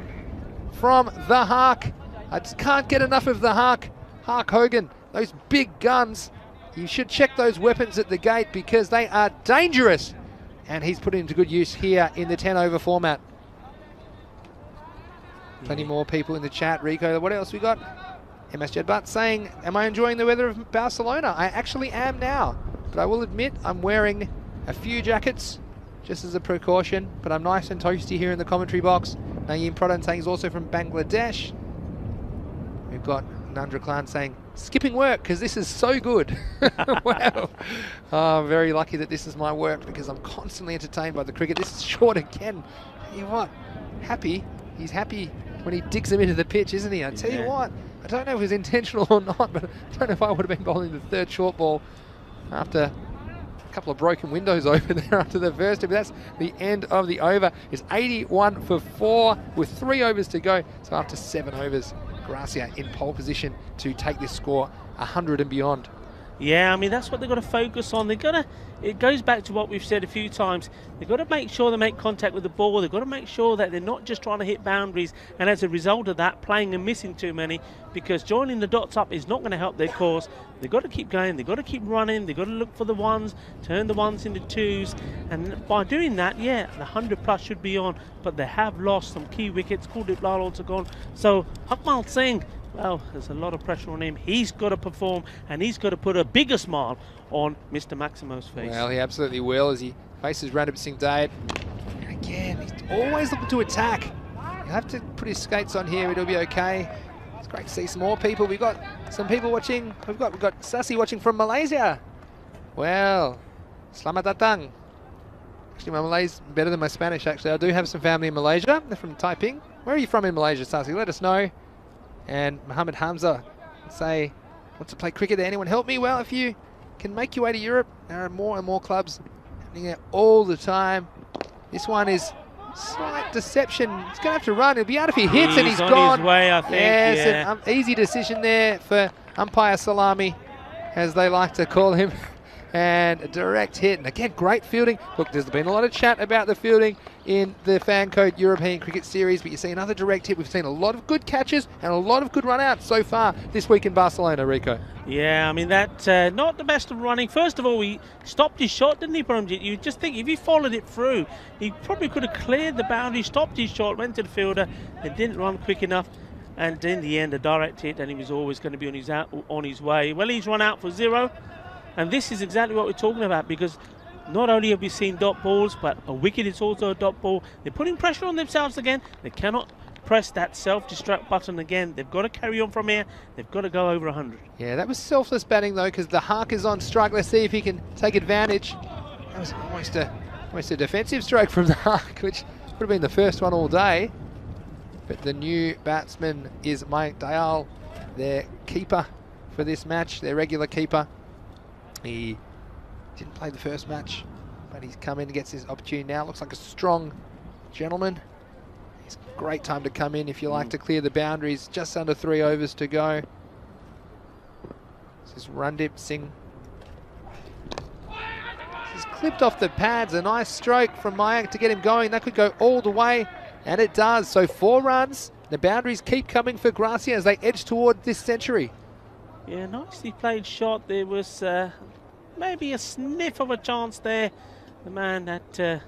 from the Hark. I just can't get enough of the Hark. Hark Hogan, those big guns. You should check those weapons at the gate because they are dangerous. And he's put it into good use here in the 10-over format. Plenty more people in the chat. Rico, what else we got? MS Jedbat saying, am I enjoying the weather of Barcelona? I actually am now. But I will admit I'm wearing a few jackets just as a precaution. But I'm nice and toasty here in the commentary box. Naeem Pradhan saying he's also from Bangladesh. We've got Nandra Khan saying, skipping work because this is so good. Wow. I'm very lucky that this is my work because I'm constantly entertained by the cricket. This is short again. Tell you what, happy. He's happy when he digs him into the pitch, isn't he? I tell you what, I don't know if it was intentional or not, but I don't know if I would have been bowling the third short ball after a couple of broken windows over there after the first. But that's the end of the over. It's 81 for 4 with 3 overs to go. So after 7 overs, Gracia in pole position to take this score 100 and beyond. Yeah, I mean, that's what they've got to focus on. They've got to, it goes back to what we've said a few times. They've got to make sure they make contact with the ball. They've got to make sure that they're not just trying to hit boundaries, and as a result of that, playing and missing too many, because joining the dots up is not going to help their cause. They've got to keep going. They've got to keep running. They've got to look for the ones, turn the ones into twos, and by doing that, yeah, the 100 plus should be on, but they have lost some key wickets. Kuldeep Lal also gone. So, Akmal Singh, well, there's a lot of pressure on him. He's got to perform, and he's got to put a bigger smile on Mr. Maximo's face. Well, he absolutely will as he faces Ranbir Singh Dayat. And again, he's always looking to attack. He'll have to put his skates on here. It'll be okay. It's great to see some more people. We've got some people watching. We've got Sasi watching from Malaysia. Well, selamat datang. Actually, my Malay's better than my Spanish, actually. I do have some family in Malaysia. They're from Taiping. Where are you from in Malaysia, Sasi? Let us know. And Mohammed Hamza say, wants to play cricket there. Anyone help me? Well, if you can make your way to Europe, there are more and more clubs happening there all the time. This one is slight deception. He's going to have to run. He'll be out if he hits, and he's on gone. His way, I think. Yes, yeah. an easy decision there for umpire Salami, as they like to call him. And a direct hit. And again, great fielding. Look, there's been a lot of chat about the fielding in the Fan Code European Cricket Series, but you see another direct hit. We've seen a lot of good catches and a lot of good run-outs so far this week in Barcelona, Rico. Yeah, I mean, that not the best of running. First of all, he stopped his shot, didn't he, Paramjit? You just think if he followed it through, he probably could have cleared the boundary, stopped his shot, went to the fielder, and didn't run quick enough. And in the end, a direct hit, and he was always going to be on his way. Well, he's run out for 0. And this is exactly what we're talking about, because not only have we seen dot balls, but a wicket is also a dot ball. They're putting pressure on themselves again. They cannot press that self-destruct button again. They've got to carry on from here. They've got to go over 100. Yeah, that was selfless batting, though, because the Hark is on strike. Let's see if he can take advantage. That was almost a defensive stroke from the Hark, which would have been the first one all day. But the new batsman is Mayank Dayal, their keeper for this match, their regular keeper. He didn't play the first match, but he's come in and gets his opportunity now. Looks like a strong gentleman. It's a great time to come in if you like to clear the boundaries. Just under 3 overs to go. This is Ranbir Singh. This is clipped off the pads. A nice stroke from Mayank to get him going. That could go all the way, and it does. So 4 runs. The boundaries keep coming for Gracia as they edge toward this century. Yeah, nicely played shot. There was maybe a sniff of a chance there. The man that,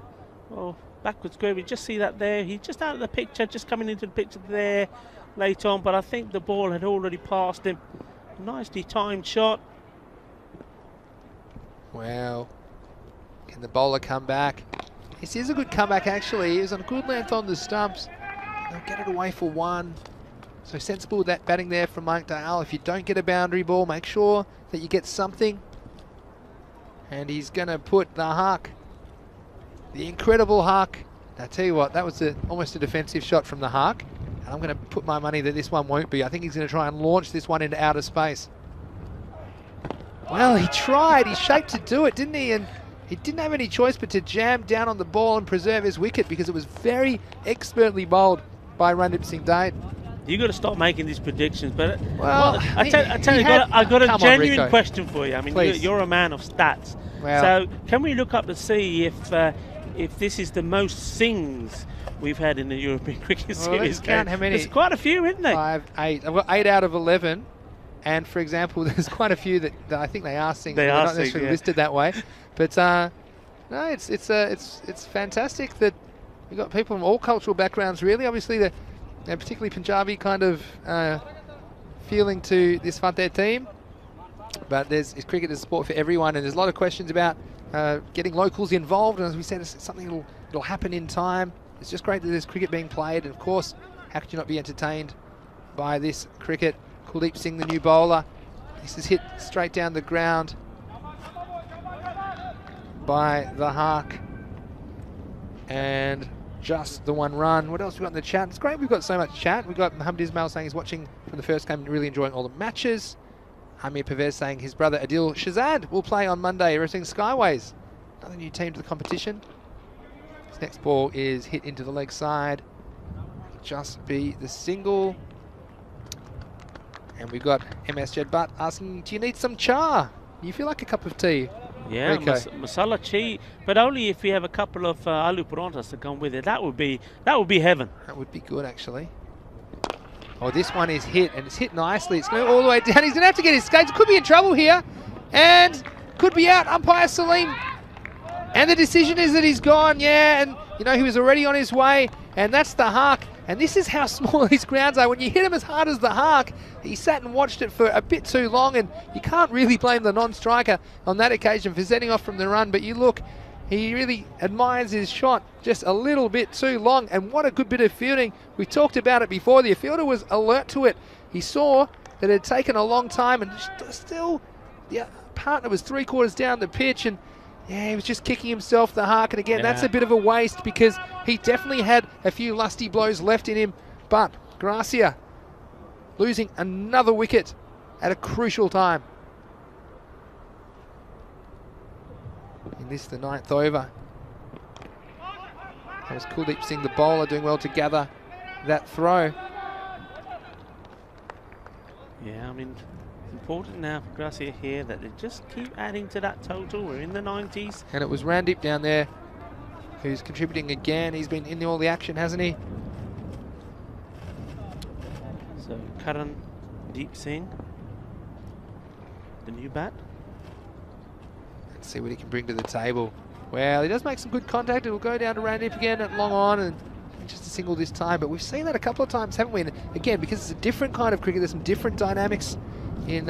well, backwards square, we just see that there. He's just out of the picture, just coming into the picture there late on, but I think the ball had already passed him. Nicely timed shot. Wow. Can the bowler come back? This is a good comeback, actually. He was on good length on the stumps. They'll get it away for 1. So sensible with that batting there from Mayank Dayal. If you don't get a boundary ball, make sure that you get something. And he's going to put the Hark, the incredible Hark. I tell you what, that was almost a defensive shot from the Hark. And I'm going to put my money that this one won't be. I think he's going to try and launch this one into outer space. Well, he tried. He shaped to do it, didn't he? And he didn't have any choice but to jam down on the ball and preserve his wicket because it was very expertly bowled by Randeep Singh Dade. You got to stop making these predictions, but Well, I tell you, I got a genuine question for you. I mean, Please. you're a man of stats. Well, So can we look up to see if this is the most sings we've had in the European Cricket Series? Let's count how many. There's quite a few, isn't there? 5, 8. I've got 8 out of 11. And for example, there's quite a few that I think they are sings. They're not necessarily listed that way. But no, it's fantastic that we've got people from all cultural backgrounds. Really, obviously, the particularly Punjabi kind of feeling to this Fateh team. But there's cricket is sport for everyone, and there's a lot of questions about getting locals involved. And as we said, it's something that'll happen in time. It's just great that there's cricket being played, and of course, how could you not be entertained by this cricket? Kuldeep Singh, the new bowler. This is hit straight down the ground by the Hark. And just the one run. What else we got in the chat? It's great we've got so much chat. We've got Muhammad Ismail saying he's watching from the first game and really enjoying all the matches. Amir Pervez saying his brother Adil Shazad will play on Monday representing Skyways. Another new team to the competition. This next ball is hit into the leg side. Just be the single. And we've got MS Jedbat asking, do you need some cha? You feel like a cup of tea? Yeah, masala chai, but only if we have a couple of aloo paranthas to come with it. That would be heaven. That would be good, actually. Oh, this one is hit, and it's hit nicely. It's going all the way down. He's going to have to get his skates. Could be in trouble here, and could be out. Umpire Salim. And the decision is that he's gone, yeah, and you know he was already on his way, and that's the Hark. And this is how small these grounds are. When you hit him as hard as the Hark, he sat and watched it for a bit too long, and you can't really blame the non-striker on that occasion for setting off from the run. But you look, he really admires his shot just a little bit too long, and what a good bit of fielding. We talked about it before. The fielder was alert to it. He saw that it had taken a long time, and still the partner was 3/4 down the pitch, and yeah, he was just kicking himself, the Hark. And again, that's a bit of a waste because he definitely had a few lusty blows left in him. But Gracia losing another wicket at a crucial time. In this, the 9th over. That was Kuldeep Singh, the bowler, doing well to gather that throw. Yeah, I mean, important now for Gracia here that they just keep adding to that total. We're in the 90s. And it was Randeep down there who's contributing again. He's been in all the action, hasn't he? So Karan Deep Singh, the new bat. Let's see what he can bring to the table. Well, he does make some good contact. It will go down to Randeep again at long on, and just a single this time. But we've seen that a couple of times, haven't we? And again, because it's a different kind of cricket, there's some different dynamics in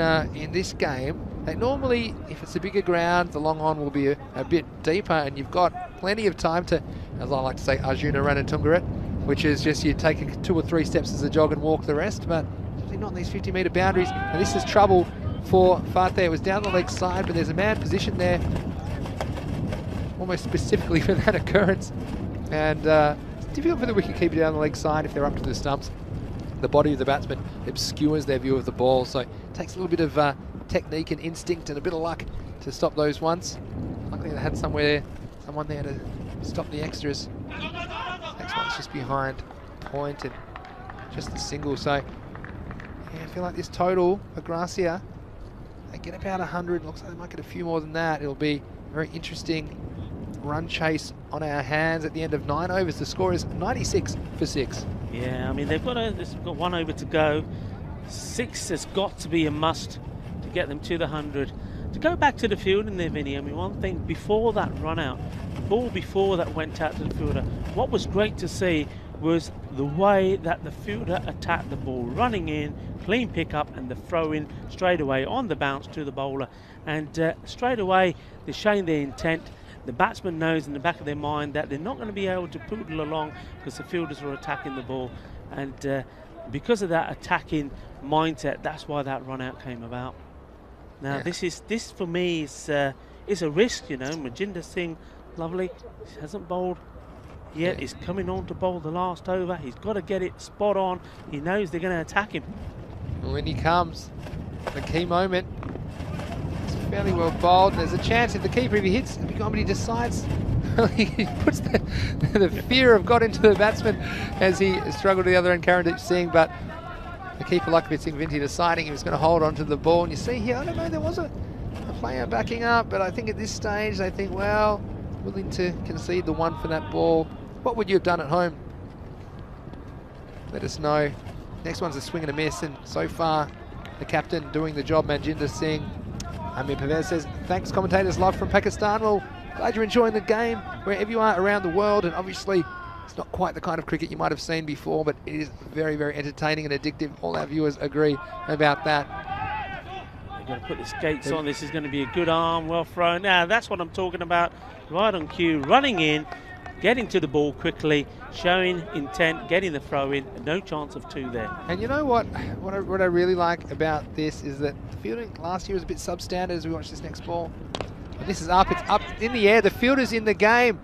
this game. Like normally, if it's a bigger ground, the long on will be a bit deeper, and you've got plenty of time to, as I like to say, Arjuna Ranatungarat, which is just you take 2 or 3 steps as a jog and walk the rest, but not in these 50-metre boundaries. And this is trouble for Fateh. It was down the leg side, but there's a man positioned there almost specifically for that occurrence. And it's difficult for the wicketkeeper down the leg side if they're up to the stumps. The body of the batsman obscures their view of the ball, so it takes a little bit of technique and instinct and a bit of luck to stop those ones. Luckily they had someone there to stop the extras. Next one's just behind point and just the single. So yeah, I feel like this total for Gracia, they get about 100. Looks like they might get a few more than that. It'll be a very interesting run chase on our hands at the end of 9 overs. The score is 96 for 6. Yeah, I mean, they've got 1 over to go. 6 has got to be a must to get them to the 100. To go back to the field in there, Vinny, I mean, one thing before that run out, the ball before that went out to the fielder, what was great to see was the way that the fielder attacked the ball, running in, clean pickup, and the throw in straight away on the bounce to the bowler. And straight away, they're showing their intent. The batsman knows in the back of their mind that they're not going to be able to poodle along because the fielders are attacking the ball. And because of that attacking mindset, that's why that run out came about. Now, this for me is a risk, you know. Majinder Singh, lovely, he hasn't bowled yet is coming on to bowl the last over. He's got to get it spot on. He knows they're going to attack him. When he comes, the key moment. It's fairly well bowled. There's a chance if the keeper, if he hits, but he decides. He puts the fear of God into the batsman as he struggled to the other end, Karandeep Singh, but the keeper, Luckbit Singh Vinti, deciding he was going to hold on to the ball. And you see here, I don't know, there was a player backing up, but I think at this stage they think, well, willing to concede the one for that ball. What would you have done at home? Let us know. Next one's a swing and a miss, and so far the captain doing the job, Manjinder Singh. Amir Pervez says, thanks commentators, love from Pakistan. Well, glad you're enjoying the game wherever you are around the world, and obviously it's not quite the kind of cricket you might have seen before, but it is very, very entertaining and addictive. All our viewers agree about that. They're going to put the skates on. This is going to be a good arm, well thrown. Now, that's what I'm talking about. Right on cue, running in, getting to the ball quickly, showing intent, getting the throw in, no chance of two there. And you know what? What I really like about this is that the fielding last year was a bit substandard as we watch this next ball. And this is up, it's up in the air, the fielder's in the game.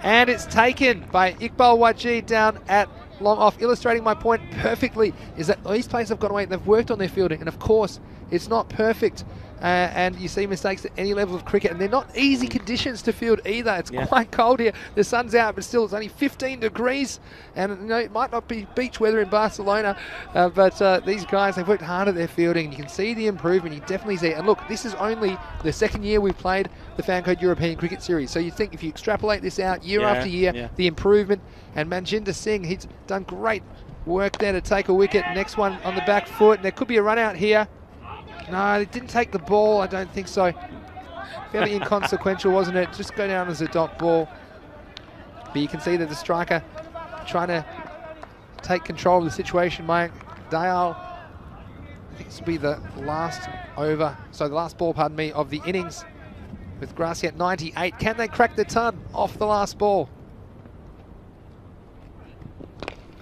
And it's taken by Iqbal Wajid down at long off. Illustrating my point perfectly is that these players have gone away and they've worked on their fielding. And of course, it's not perfect. And you see mistakes at any level of cricket, and they're not easy conditions to field either. It's quite cold here. The sun's out, but still it's only 15 degrees, and you know, it might not be beach weather in Barcelona, but these guys, they've worked hard at their fielding. You can see the improvement. You definitely see it. And look, this is only the second year we've played the Fancode European Cricket Series. So you think if you extrapolate this out year after year, the improvement. And Manjinder Singh, he's done great work there to take a wicket. Next one on the back foot, and there could be a run out here. No, it didn't take the ball, I don't think so. Fairly inconsequential, wasn't it? Just go down as a dot ball. But you can see that the striker trying to take control of the situation. Mayank Dayal, I think this will be the last over, so the last ball, pardon me, of the innings with Gracia at 98. Can they crack the ton off the last ball?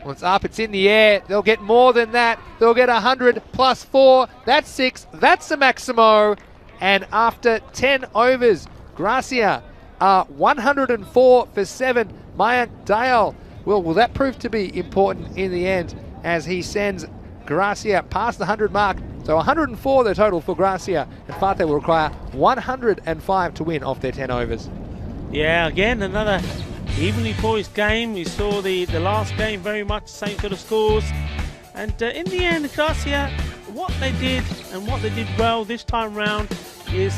Well, it's up, it's in the air. They'll get more than that. They'll get 100 plus 4. That's 6. That's a Maximo. And after 10 overs, Gracia are 104 for 7. Mayank Dayal, well, will that prove to be important in the end as he sends Gracia past the 100 mark? So 104 the total for Gracia. And Fateh will require 105 to win off their 10 overs. Yeah, again, another evenly poised game. We saw the last game very much the same sort of scores, and in the end, Gracia, what they did and what they did well this time round is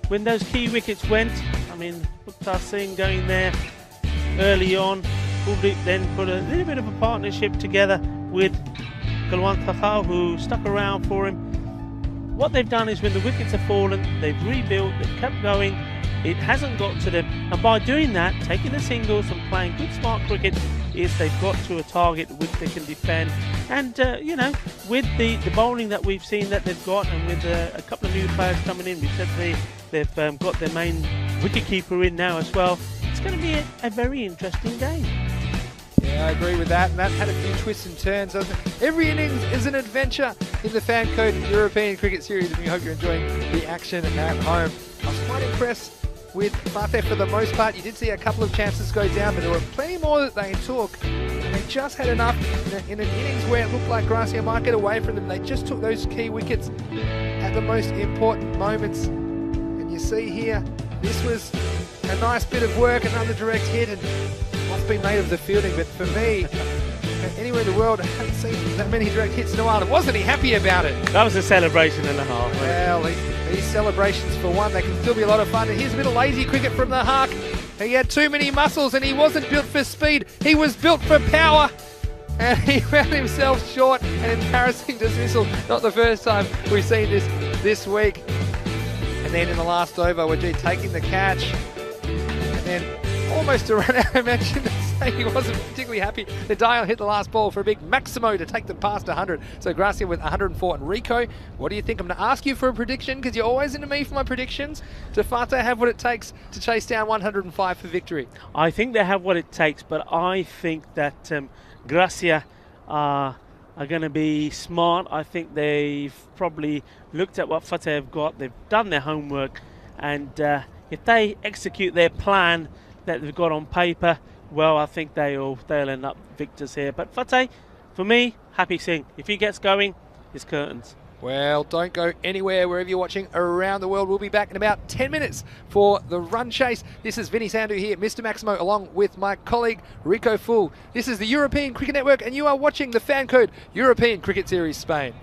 when those key wickets went. I mean, Bukta Singh going there early on, Kuldeep then put a little bit of a partnership together with Kulwant Kakao, who stuck around for him. What they've done is when the wickets have fallen, they've rebuilt, they've kept going. It hasn't got to them, and by doing that, taking the singles and playing good smart cricket, is they've got to a target which they can defend. And you know, with the bowling that we've seen that they've got, and with a couple of new players coming in, we said they've got their main wicketkeeper in now as well. It's going to be a very interesting game. Yeah, I agree with that, and that had a few twists and turns. Every innings is an adventure in the Fancode European Cricket Series, and we hope you're enjoying the action at home. I was quite impressed with Fateh for the most part. You did see a couple of chances go down, but there were plenty more that they took. And they just had enough in an innings where it looked like Gracia might get away from them. They just took those key wickets at the most important moments. And you see here, this was a nice bit of work, another direct hit, and what's been made of the fielding. But for me, anywhere in the world, I haven't seen that many direct hits in a while. Wasn't he happy about it? That was a celebration and a half. Well, these celebrations, for one, they can still be a lot of fun. And here's a bit of lazy cricket from the Hark. He had too many muscles, and he wasn't built for speed. He was built for power. And he found himself short. An embarrassing dismissal. Not the first time we've seen this week. And then in the last over, Wajid taking the catch. And then almost a run out. I mentioned that he wasn't particularly happy. The dial hit the last ball for a big Maximo to take them past 100. So Gracia with 104. And Rico, what do you think? I'm going to ask you for a prediction, because you're always into me for my predictions. Do Fateh have what it takes to chase down 105 for victory? I think they have what it takes, but I think that Gracia are going to be smart. I think they've probably looked at what Fateh have got. They've done their homework, and if they execute their plan that they've got on paper, well, I think they'll end up victors here. But Fateh, for me, happy seeing. If he gets going, it's curtains. Well, don't go anywhere wherever you're watching around the world. We'll be back in about 10 minutes for the run chase. This is Vinny Sandu here, Mr. Maximo, along with my colleague Rico Full. This is the European Cricket Network, and you are watching the Fan Code European Cricket Series Spain.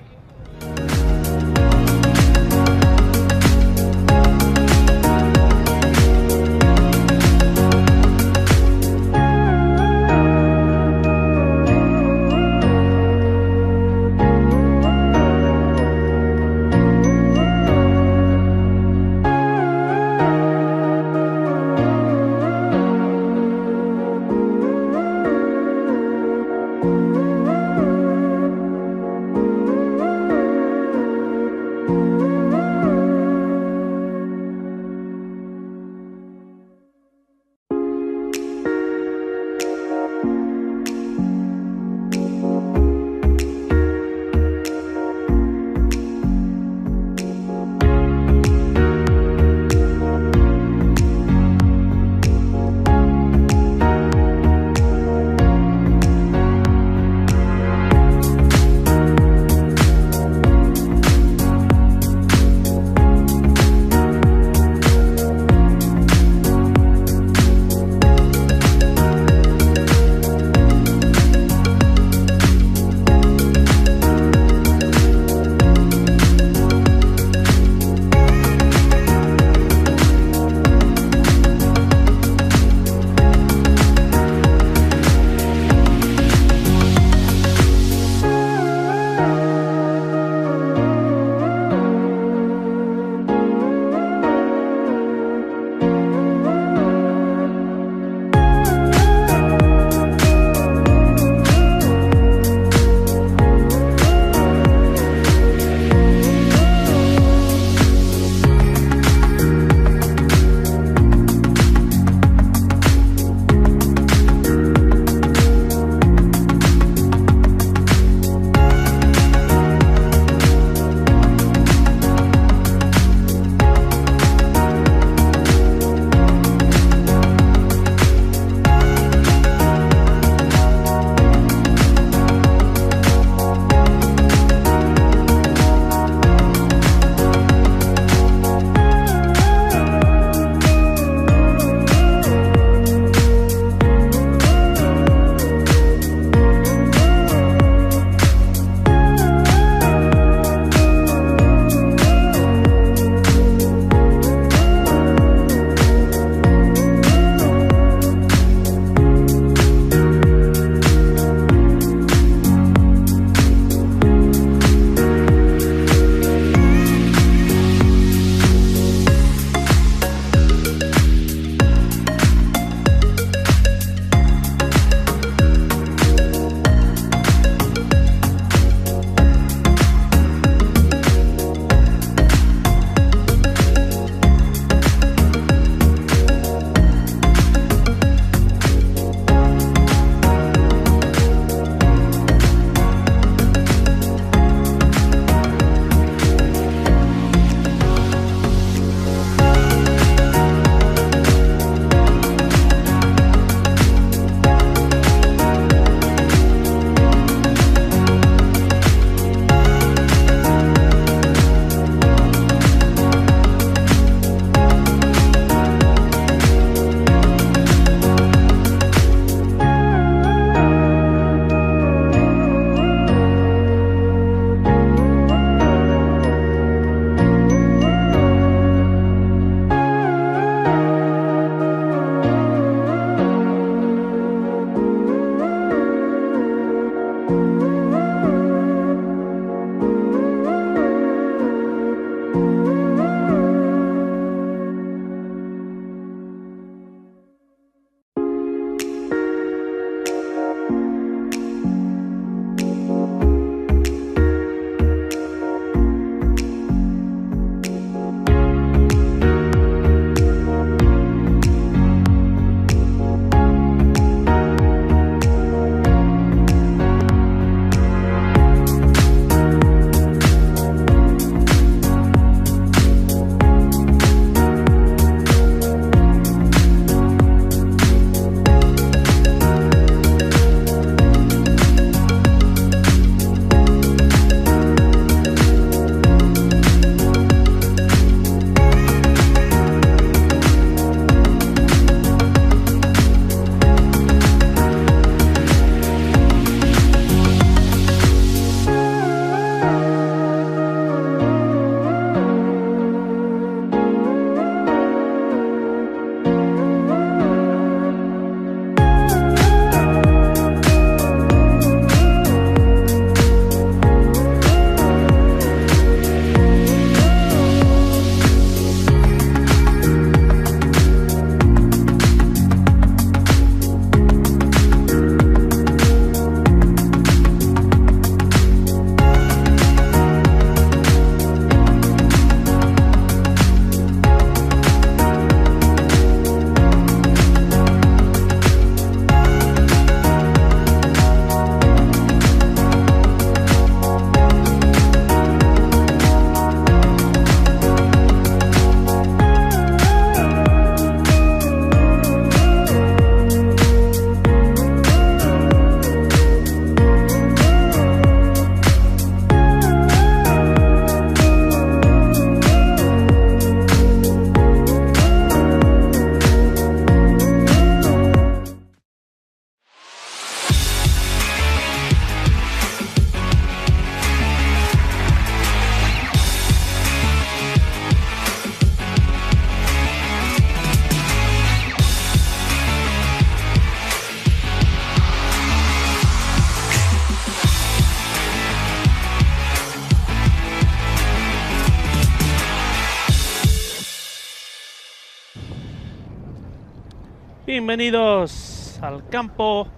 Bienvenidos al campo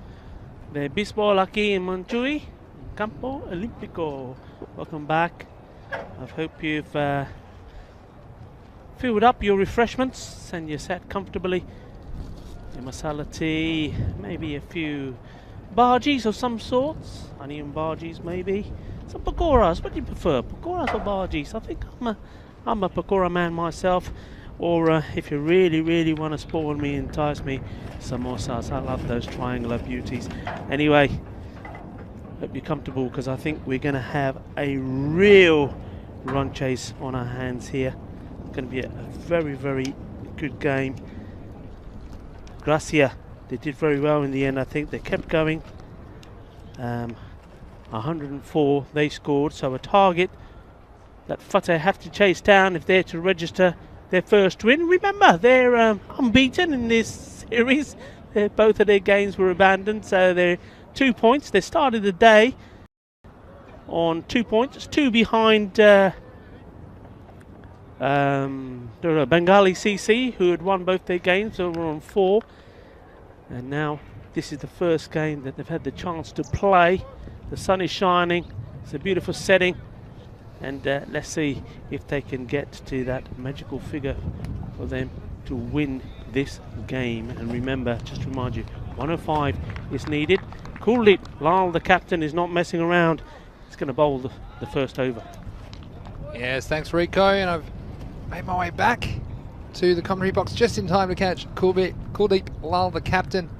de béisbol aquí en Montjuïc, Campo Olímpico. Welcome back. I hope you've filled up your refreshments and you're sat comfortably. Your masala tea, maybe a few bhajis of some sorts, onion bhajis maybe. Some pakoras. What do you prefer, pakoras or bhajis? I think I'm a pakora man myself. Or if you really want to spoil me, entice me, samosas. I love those triangular beauties. Anyway, hope you're comfortable because I think we're going to have a real run chase on our hands here. It's going to be a very good game. Gracia, they did very well in the end. I think they kept going. 104 they scored, so a target that Fateh have to chase down if they're to register their first win. Remember, they're unbeaten in this series. Both of their games were abandoned, so they're 2 points. They started the day on 2 points, 2 behind Bengali CC, who had won both their games, so were on 4. And now this is the first game that they've had the chance to play. The sun is shining, it's a beautiful setting. And let's see if they can get to that magical figure for them to win this game. And remember, just to remind you, 105 is needed. Kuldeep Lal, the captain, is not messing around. He's going to bowl the first over. Yes, thanks Rico, and I've made my way back to the commentary box just in time to catch Kuldeep Lal, the captain.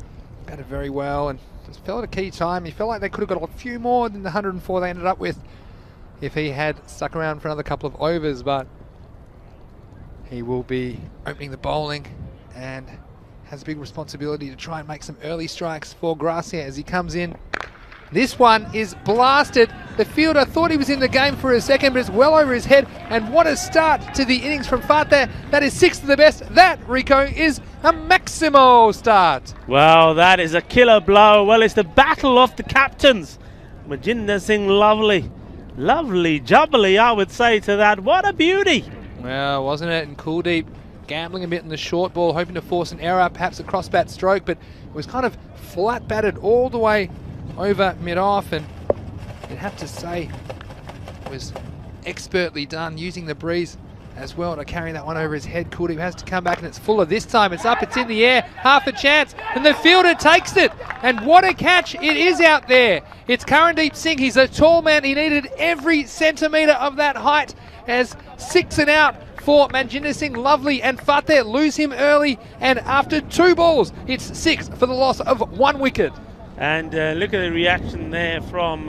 Batted very well and just fell at a key time. He felt like they could have got a few more than the 104 they ended up with if he had stuck around for another couple of overs, but he will be opening the bowling and has a big responsibility to try and make some early strikes for Gracia as he comes in. This one is blasted. The fielder thought he was in the game for a second, but it's well over his head. And what a start to the innings from Fateh. That is 6th of the best. That, Rico, is a Maximo start. Well, that is a killer blow. Well, it's the battle of the captains. Majinder Singh, lovely jubbly, I would say to that. What a beauty. Well, wasn't it? And Kuldeep gambling a bit in the short ball, hoping to force an error, perhaps a cross-bat stroke, but it was kind of flat-batted all the way over mid-off, and you'd have to say it was expertly done, using the breeze as well to carry that one over his head. Kuldeep has to come back, and it's fuller this time. It's up, it's in the air, half a chance, and the fielder takes it. And what a catch it is out there. It's Karandeep Singh. He's a tall man. He needed every centimetre of that height as 6 and out for Manjinder Singh. Lovely, and Fateh lose him early, and after 2 balls, it's 6 for the loss of 1 wicket. And look at the reaction there from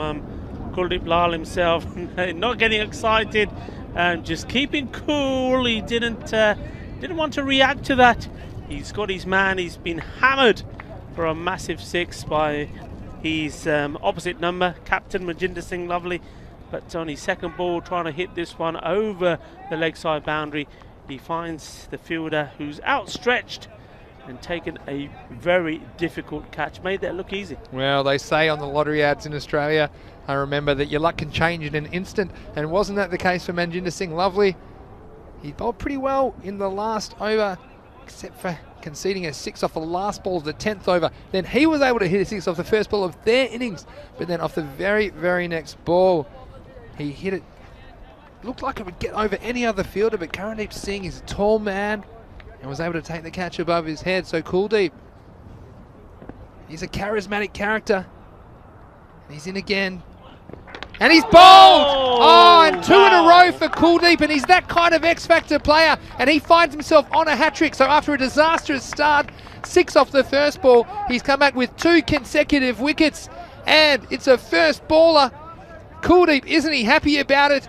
Kuldeep Lal himself, not getting excited, just keeping cool. He didn't want to react to that. He's got his man. He's been hammered for a massive 6 by his opposite number, Captain Manjinder Singh. Lovely, but on his second ball, trying to hit this one over the leg side boundary, he finds the fielder who's outstretched and taken a very difficult catch. Made that look easy. Well, they say on the lottery ads in Australia, I remember, that your luck can change in an instant, and wasn't that the case for Manjinder Singh? Lovely. He bowled pretty well in the last over, except for conceding a 6 off the last ball of the 10th over. Then he was able to hit a 6 off the first ball of their innings, but then off the very next ball, he hit it. Looked like it would get over any other fielder, but Karandeep Singh is a tall man and was able to take the catch above his head. So Kuldeep, he's a charismatic character. And he's in again. And he's bowled! Oh, and 2 in a row for Kuldeep, and he's that kind of X-Factor player, and he finds himself on a hat-trick. So after a disastrous start, 6 off the first ball, he's come back with 2 consecutive wickets, and it's a first baller. Kuldeep, isn't he happy about it?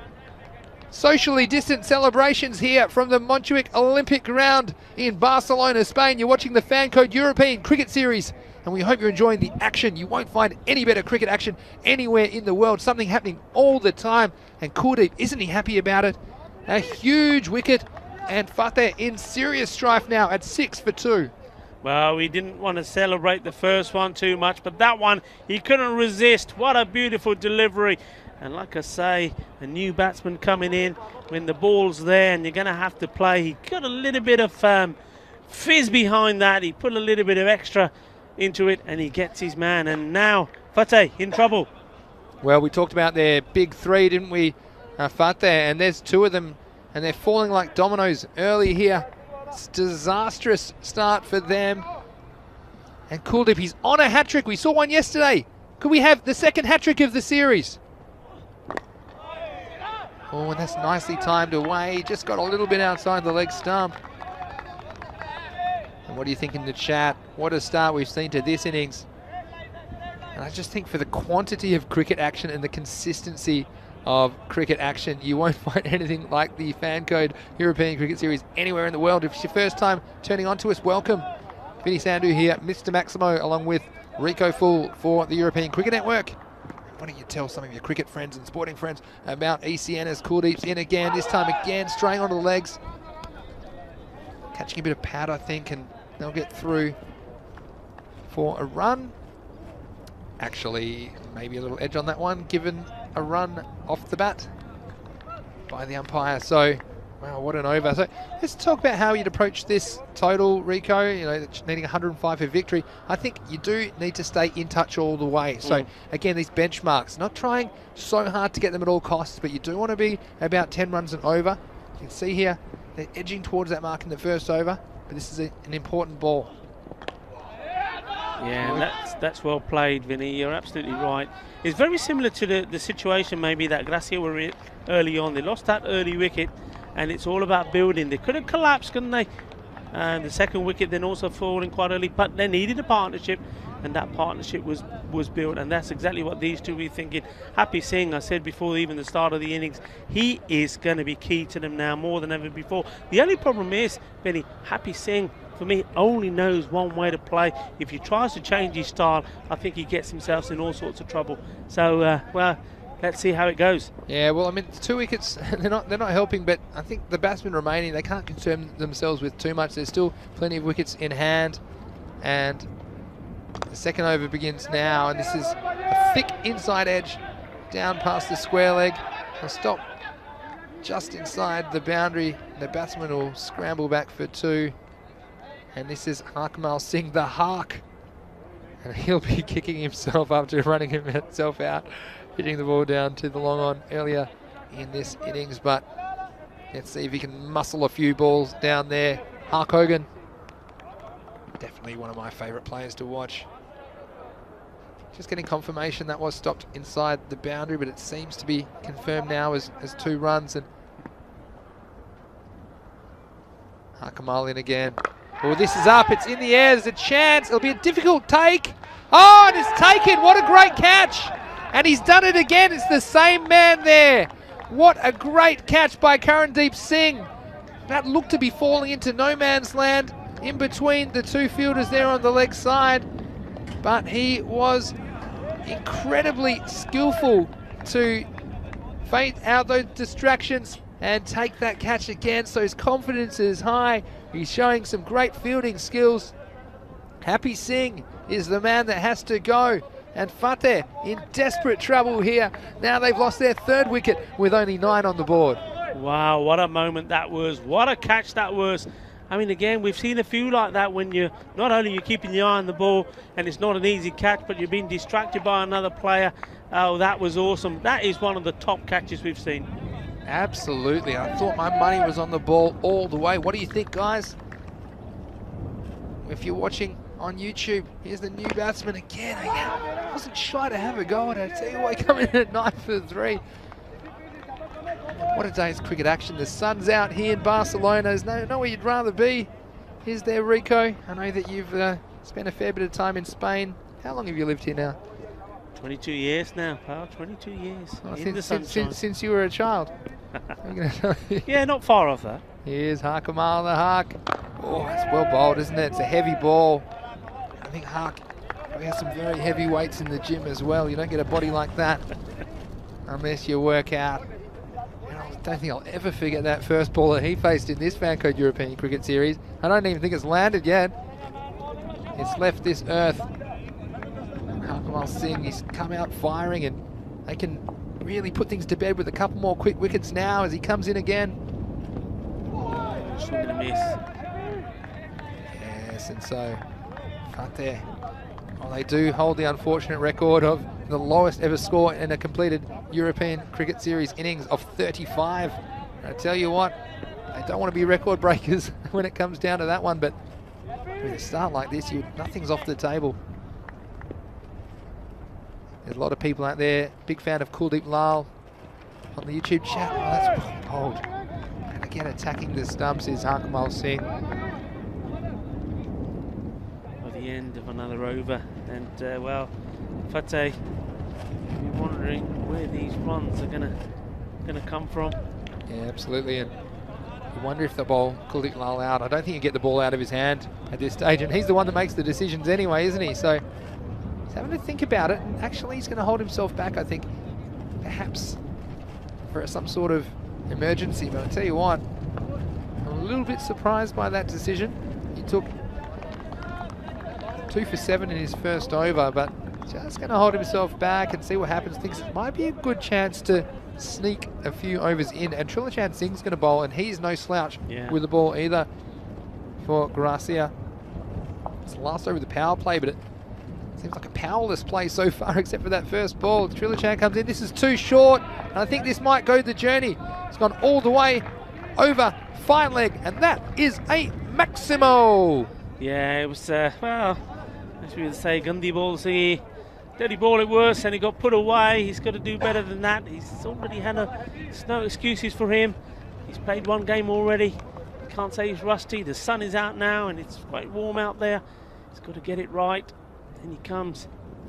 Socially distant celebrations here from the Montjuïc Olympic ground in Barcelona, Spain. You're watching the Fan Code European Cricket Series, and we hope you're enjoying the action. You won't find any better cricket action anywhere in the world. Something happening all the time, and Kuldeep, isn't he happy about it? A huge wicket, and Fateh in serious strife now at 6 for 2. Well, we didn't want to celebrate the first one too much, but that one, he couldn't resist. What a beautiful delivery. And like I say, a new batsman coming in, when the ball's there and you're going to have to play, he got a little bit of fizz behind that. He put a little bit of extra into it, and he gets his man. And now Fateh in trouble. Well, we talked about their big three, didn't we, Fateh? And there's two of them, and they're falling like dominoes early here. It's a disastrous start for them. And Kuldeep, he's on a hat-trick. We saw one yesterday. Could we have the second hat-trick of the series? Oh, and that's nicely timed away. Just got a little bit outside the leg stump. And what do you think in the chat? What a start we've seen to this innings. And I just think for the quantity of cricket action and the consistency of cricket action, you won't find anything like the fan code European Cricket Series anywhere in the world. If it's your first time turning on to us, welcome. Vinny Sandhu here, Mr. Maximo, along with Rico Full for the European Cricket Network. Why don't you tell some of your cricket friends and sporting friends about ECN as Kuldeep's in again, this time again, straying onto the legs. Catching a bit of powder, I think, and they'll get through for a run. Actually, maybe a little edge on that one, given a run off the bat by the umpire. So, wow, what an over. So let's talk about how you'd approach this total, Rico. You know, needing 105 for victory. I think you do need to stay in touch all the way. So again, these benchmarks, not trying so hard to get them at all costs, but you do want to be about 10 runs and over. You can see here, they're edging towards that mark in the first over, but this is an important ball. Yeah, and that's well played, Vinny. You're absolutely right. It's very similar to the situation maybe that Gracia were in early on. They lost that early wicket, and it's all about building. They could have collapsed, couldn't they? And the second wicket then also falling quite early, but they needed a partnership, and that partnership was built, and that's exactly what these two were thinking. Happy Singh, I said before even the start of the innings, he is going to be key to them now more than ever before. The only problem is, Vinny, Happy Singh, for me, only knows one way to play. If he tries to change his style, I think he gets himself in all sorts of trouble. So, well, let's see how it goes. Yeah, well, I mean, 2 wickets, they're not helping, but I think the batsmen remaining, they can't concern themselves with too much. There's still plenty of wickets in hand, and the second over begins now, and this is a thick inside edge down past the square leg. They'll stop just inside the boundary. The batsman will scramble back for 2. And this is Harkamal Singh, the Hark. And he'll be kicking himself after running himself out, hitting the ball down to the long on earlier in this innings. But let's see if he can muscle a few balls down there. Hark Hogan, definitely one of my favourite players to watch. Just getting confirmation that was stopped inside the boundary, but it seems to be confirmed now as 2 runs. And Harkamal in again. Oh, this is up. It's in the air. There's a chance. It'll be a difficult take. Oh, and it's taken. What a great catch. And he's done it again. It's the same man there. What a great catch by Karandeep Singh. That looked to be falling into no man's land in between the 2 fielders there on the leg side. But he was incredibly skillful to feint out those distractions and take that catch again. So his confidence is high. He's showing some great fielding skills. Happy Singh is the man that has to go. And Fateh in desperate trouble here. Now they've lost their 3rd wicket with only 9 on the board. Wow, what a moment that was. What a catch that was. I mean, again, we've seen a few like that when you're not only you're keeping your eye on the ball and it's not an easy catch, but you're being distracted by another player. Oh, that was awesome. That is one of the top catches we've seen. Absolutely. I thought my money was on the ball all the way. What do you think, guys? If you're watching on YouTube, here's the new batsman again. I wasn't shy to have a go, and I tell you what, coming in at 9 for 3. What a day's cricket action. The sun's out here in Barcelona. There's nowhere you'd rather be. Here's there, Rico. I know that you've spent a fair bit of time in Spain. How long have you lived here now? 22 years now, pal. 22 years. Oh, since you were a child. Yeah, not far off that. Here's Harkamal the Hark. Oh, it's well bowled, isn't it? It's a heavy ball. I think Hark probably has some very heavy weights in the gym as well. You don't get a body like that unless you work out. And I don't think I'll ever forget that first ball that he faced in this Fan Code European Cricket Series. I don't even think it's landed yet. It's left this earth. Harkamal Singh, he's come out firing, and they can really put things to bed with a couple more quick wickets now as he comes in again. Swing and a miss. innings. And so, Fateh, well, they do hold the unfortunate record of the lowest ever score in a completed European Cricket Series innings of 35. I tell you what, they don't want to be record breakers when it comes down to that one, but with a start like this, nothing's off the table. There's a lot of people out there, big fan of Kuldeep Lal on the YouTube chat. Oh, that's bold. And again, attacking the stumps is Harkamal Singh. By the end of another over, and well, Fateh, you're wondering where these runs are gonna come from. Yeah, absolutely. And you wonder if the ball Kuldeep Lal out. I don't think you get the ball out of his hand at this stage, and he's the one that makes the decisions anyway, isn't he? So he's having to think about it, and actually he's going to hold himself back, I think, perhaps for some sort of emergency. But I tell you what, I'm a little bit surprised by that decision. He took 2 for 7 in his first over, but just going to hold himself back and see what happens. Thinks it might be a good chance to sneak a few overs in, and Trilochan Singh's going to bowl, and he's no slouch with the ball either for Gracia. It's the last over of the power play, but it seems like a powerless play so far, except for that first ball. Trilochan comes in. This is too short, and I think this might go the journey. It's gone all the way over fine leg, and that is a Maximo. Yeah, it was, well, as we would say, Gandhi ball, see, dirty ball at worst, and he got put away. He's got to do better than that. He's already had there's no excuses for him. He's played one game already. Can't say he's rusty. The sun is out now, and it's quite warm out there. He's got to get it right. And he comes.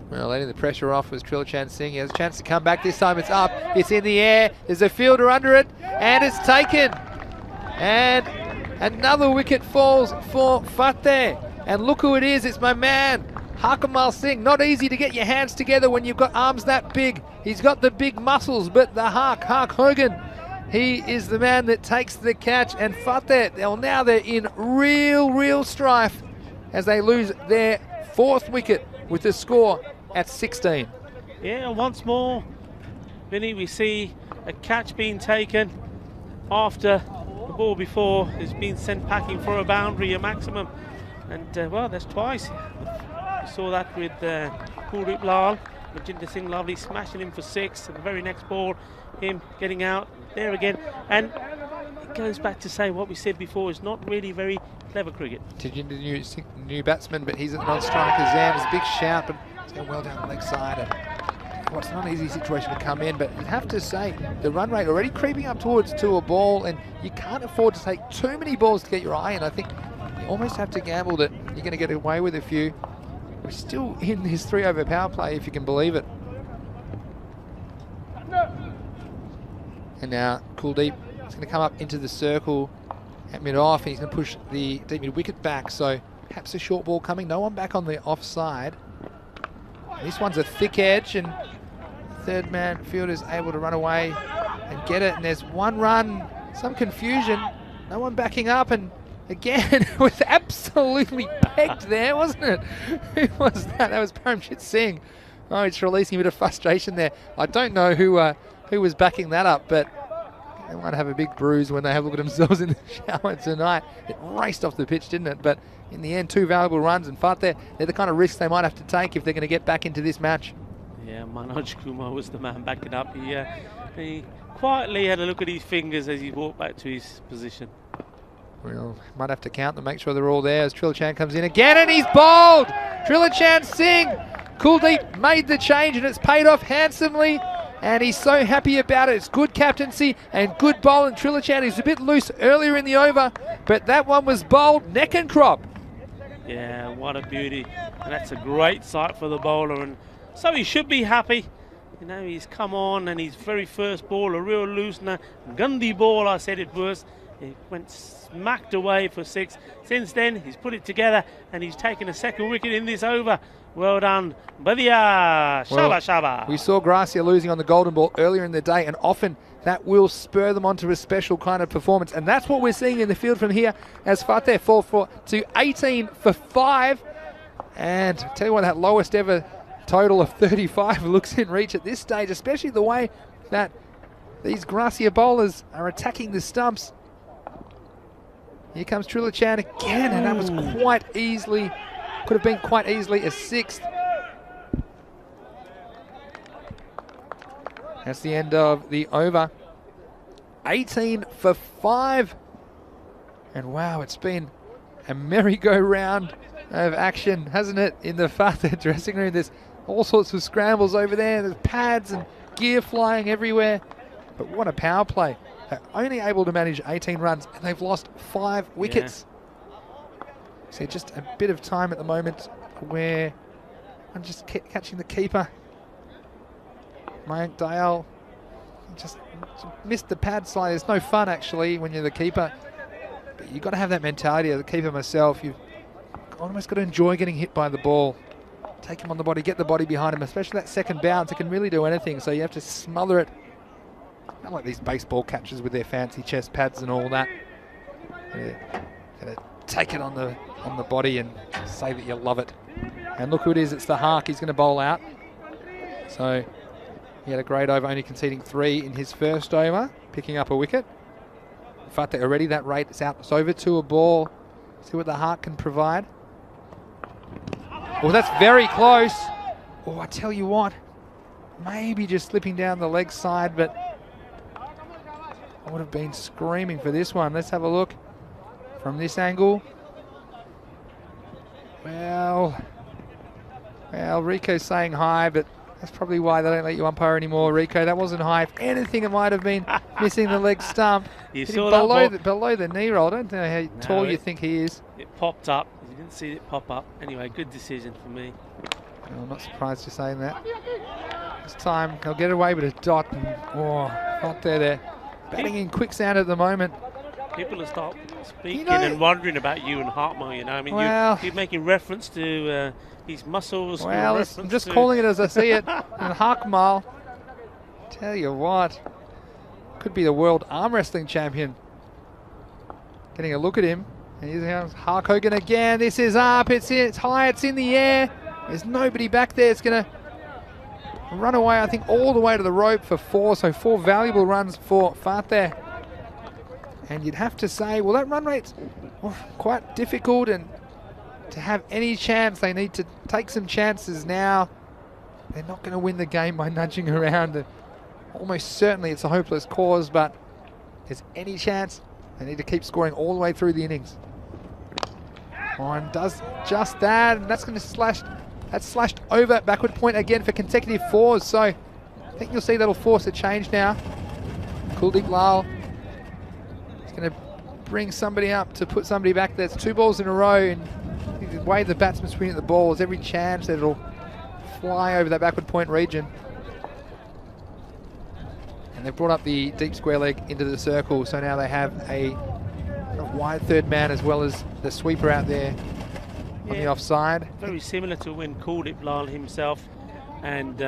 Well, letting the pressure off was Trilochan Singh. He has a chance to come back. This time it's up. It's in the air. There's a fielder under it, and it's taken. And another wicket falls for Fateh. And look who it is. It's my man, Harkamal Singh. Not easy to get your hands together when you've got arms that big. He's got the big muscles, but the Hark Hogan, he is the man that takes the catch. And Fateh, well, now they're in real strife as they lose their 4th wicket with the score at 16. Yeah, once more, Vinny, we see a catch being taken after the ball before has been sent packing for a boundary, a maximum. And, well, that's twice. We saw that with Kuldeep Lal. Majinder Singh Lovely smashing him for 6. And the very next ball, him getting out there again. And it goes back to say what we said before, it's not really very clever cricket. Tajinder, new batsman, but he's at the non-striker's end. It's a big shout, but it's going well down the leg side. And, well, it's not an easy situation to come in, but you'd have to say the run rate already creeping up towards to a ball, and you can't afford to take too many balls to get your eye in. I think you almost have to gamble that you're going to get away with a few. We're still in this 3-over power play, if you can believe it. And now Kuldeep is going to come up into the circle at mid-off, and he's going to push the deep mid-wicket back, so perhaps a short ball coming. No one back on the offside. And this one's a thick edge, and third man fielder's able to run away and get it, and there's one run, some confusion, no one backing up, and again, it was absolutely pegged there, wasn't it? Who was that? That was Paramjit Singh. Oh, it's releasing a bit of frustration there. I don't know who was backing that up, but they might have a big bruise when they have a look at themselves in the shower tonight. It raced off the pitch, didn't it? But in the end, 2 valuable runs, and Fateh, they're the kind of risks they might have to take if they're going to get back into this match. Yeah, Manoj Kumar was the man backing up. He quietly had a look at his fingers as he walked back to his position. Well, might have to count them, make sure they're all there as Trilochan comes in again, and he's bowled! Trilochan Singh! Kuldeep made the change, and it's paid off handsomely, and he's so happy about it. It's good captaincy and good bowling. Trilochan is a bit loose earlier in the over, but that one was bowled neck and crop. Yeah, what a beauty. And that's a great sight for the bowler, and so he should be happy. You know, he's come on, and his very first ball, a real loosener. Gandhi ball, I said it was. It went smacked away for 6. Since then, he's put it together, and he's taken a 2nd wicket in this over. Well done, Badia. Shaba, shaba. We saw Gracia losing on the golden ball earlier in the day, and often that will spur them onto a special kind of performance. And that's what we're seeing in the field from here as Fateh fall to 18 for 5. And I tell you what, that lowest ever total of 35 looks in reach at this stage, especially the way that these Gracia bowlers are attacking the stumps. Here comes Trilichan again, and that was could have been quite easily a 6th. That's the end of the over. 18 for 5. And wow, it's been a merry-go-round of action, hasn't it, in the Fateh dressing room? There's all sorts of scrambles over there. There's pads and gear flying everywhere. But what a power play. They're only able to manage 18 runs, and they've lost 5 wickets. So just a bit of time at the moment where I'm just catching the keeper. Mayank Dayal just missed the pad slide. It's no fun, actually, when you're the keeper. But you've got to have that mentality. As the keeper myself, you've almost got to enjoy getting hit by the ball. Take him on the body, get the body behind him, especially that second bounce. It can really do anything, so you have to smother it. Not like these baseball catchers with their fancy chest pads and all that. Gonna take it on the body and say that you love it. And look who it is, it's the Hark. He's going to bowl out. So he had a great over, only conceding 3 in his first over, picking up a wicket. Fateh already, that rate is out. It's over to a ball. See what the Hark can provide. Oh, that's very close. Oh, I tell you what, maybe just slipping down the leg side, but I would have been screaming for this one. Let's have a look from this angle. Well, Rico's saying hi, but that's probably why they don't let you umpire anymore, Rico. That wasn't high. If anything, it might have been missing the leg stump. You saw below the knee roll. I don't know how tall you think he is. It popped up. You didn't see it pop up. Anyway, good decision for me. I'm not surprised you're saying that. This time, they'll get away with a dot. And, not there. Batting in quicksand at the moment. People will start speaking and wondering about you and Hartmire, you know. I mean, you're making reference to his muscles. Well, I'm just calling it as I see it. And Hartmire, tell you what, could be the world arm wrestling champion. Getting a look at him. And here's Hark Hogan again. This is up. It's high. It's in the air. There's nobody back there. It's going to run away, I think, all the way to the rope for 4. So 4 valuable runs for Fateh. And you'd have to say, well, that run rate's quite difficult, and to have any chance, they need to take some chances now. They're not going to win the game by nudging around. And almost certainly it's a hopeless cause, but if there's any chance, they need to keep scoring all the way through the innings. And does just that, and that's going to slash. That's slashed over backward point again for consecutive 4s. So I think you'll see that'll force a change now. Kuldeep Lal is going to bring somebody up to put somebody back there. It's 2 balls in a row, and the way the batsman swing at the ball is every chance that it'll fly over that backward point region. And they've brought up the deep square leg into the circle, so now they have a wide third man as well as the sweeper out there on the offside. Very similar to when Kuldeep Lal himself and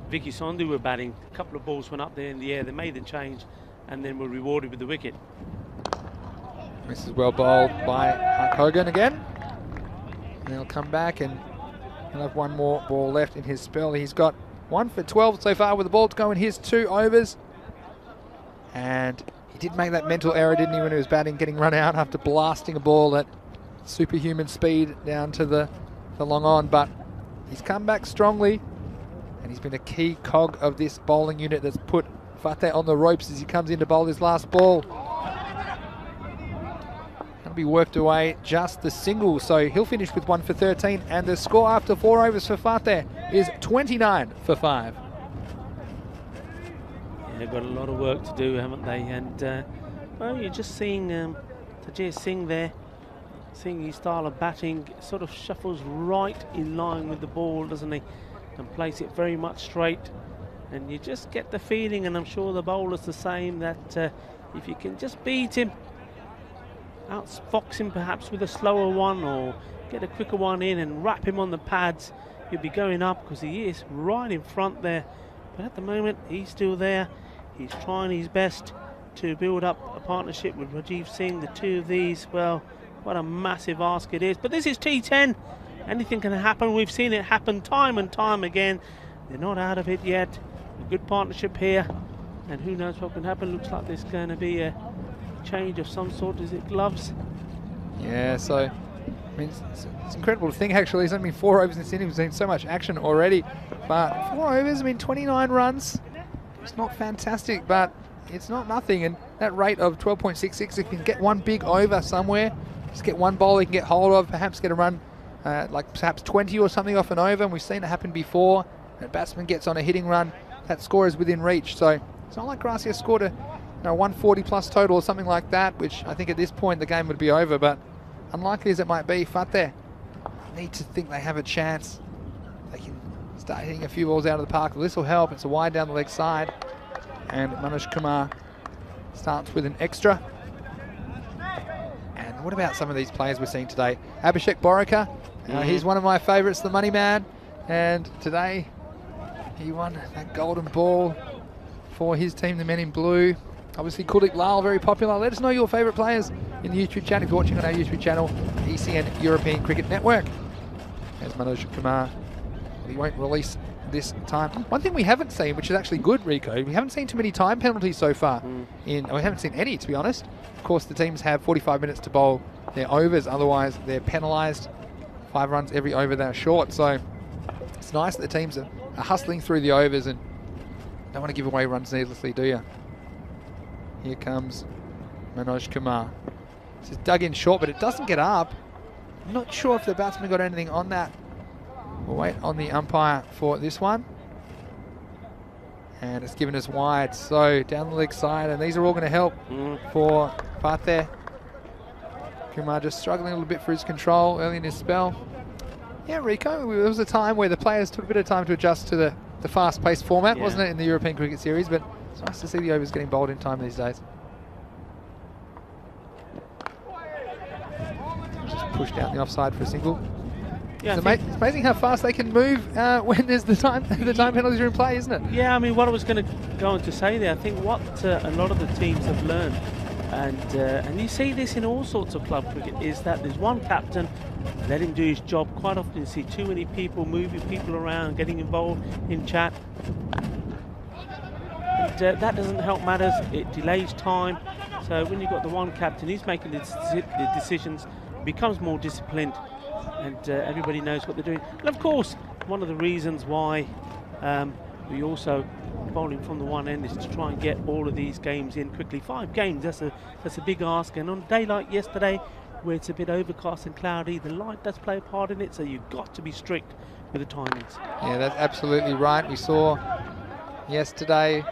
Vicky Sandhu were batting. A couple of balls went up there in the air. They made the change and then were rewarded with the wicket. This is well bowled by Hark Hogan again. And he'll come back and he'll have 1 more ball left in his spell. He's got 1 for 12 so far with the ball to go in his 2 overs. And he did make that mental error, didn't he, when he was batting, getting run out after blasting a ball at superhuman speed down to the long on. But he's come back strongly, and he's been a key cog of this bowling unit that's put Fateh on the ropes as he comes in to bowl his last ball. That'll be worked away, just the single, so he'll finish with 1 for 13, and the score after 4 overs for Fateh is 29 for 5. Yeah, they've got a lot of work to do, haven't they? And well, you're just seeing Tajir Singh there, seeing his style of batting, sort of shuffles right in line with the ball, doesn't he? And plays it very much straight. And you just get the feeling, and I'm sure the bowler's the same, that if you can just beat him, outfox him perhaps with a slower one, or get a quicker one in and wrap him on the pads, you'll be going up, because he is right in front there. But at the moment, he's still there. He's trying his best to build up a partnership with Rajiv Singh. The 2 of these, well, what a massive ask it is. But this is T10. Anything can happen. We've seen it happen time and time again. They're not out of it yet. A good partnership here. And who knows what can happen. Looks like there's going to be a change of some sort. Is it gloves? Yeah, so I mean, it's incredible to think actually. It's only been 4 overs in this inning. We've seen so much action already. But 4 overs, I mean, 29 runs. It's not fantastic, but it's not nothing. And that rate of 12.66, if you can get one big over somewhere, just get one bowler you can get hold of, perhaps get a run like perhaps 20 or something off an over. And we've seen it happen before. A batsman gets on a hitting run, that score is within reach. So it's not like Gracia scored a 140 plus total or something like that, which I think at this point the game would be over. But unlikely as it might be, Fateh need to think they have a chance. They can start hitting a few balls out of the park. This will help. It's a wide down the leg side. And Manoj Kumar starts with an extra. And what about some of these players we're seeing today? Abhishek Borika, he's one of my favourites, the money man. And today he won that golden ball for his team, the men in blue. Obviously, Kuldeep Lal, very popular. Let us know your favourite players in the YouTube chat if you're watching on our YouTube channel, ECN European Cricket Network. As Manoj Kumar, he won't release this time. One thing we haven't seen, which is actually good, Rico, we haven't seen too many time penalties so far. We haven't seen any, to be honest. Of course, the teams have 45 minutes to bowl their overs, otherwise they're penalised. 5 runs every over they're short. So it's nice that the teams are hustling through the overs and don't want to give away runs needlessly, do you? Here comes Manoj Kumar. This is dug in short, but it doesn't get up. I'm not sure if the batsman got anything on that. We'll wait on the umpire for this one. And it's given us wide, so down the leg side, and these are all going to help for Fateh. Kumar just struggling a little bit for his control early in his spell. Yeah, Rico, there was a time where the players took a bit of time to adjust to the fast-paced format, wasn't it, in the European Cricket Series? But it's nice to see the overs getting bowled in time these days. Just pushed out the offside for a single. Yeah, it's amazing how fast they can move when there's the time penalties are in play, isn't it? Yeah, I mean, what I was going to go on to say there, I think what a lot of the teams have learned, and you see this in all sorts of club cricket, is that there's one captain, let him do his job. Quite often you see too many people moving people around, getting involved in chat. And that doesn't help matters, it delays time. So when you've got the one captain, he's making the decisions, becomes more disciplined, and everybody knows what they're doing. And of course, one of the reasons why we also bowling from the one end is to try and get all of these games in quickly. 5 games, that's a big ask, and on a day like yesterday, where it's a bit overcast and cloudy, the light does play a part in it, so you've got to be strict with the timings. Yeah, that's absolutely right. We saw yesterday,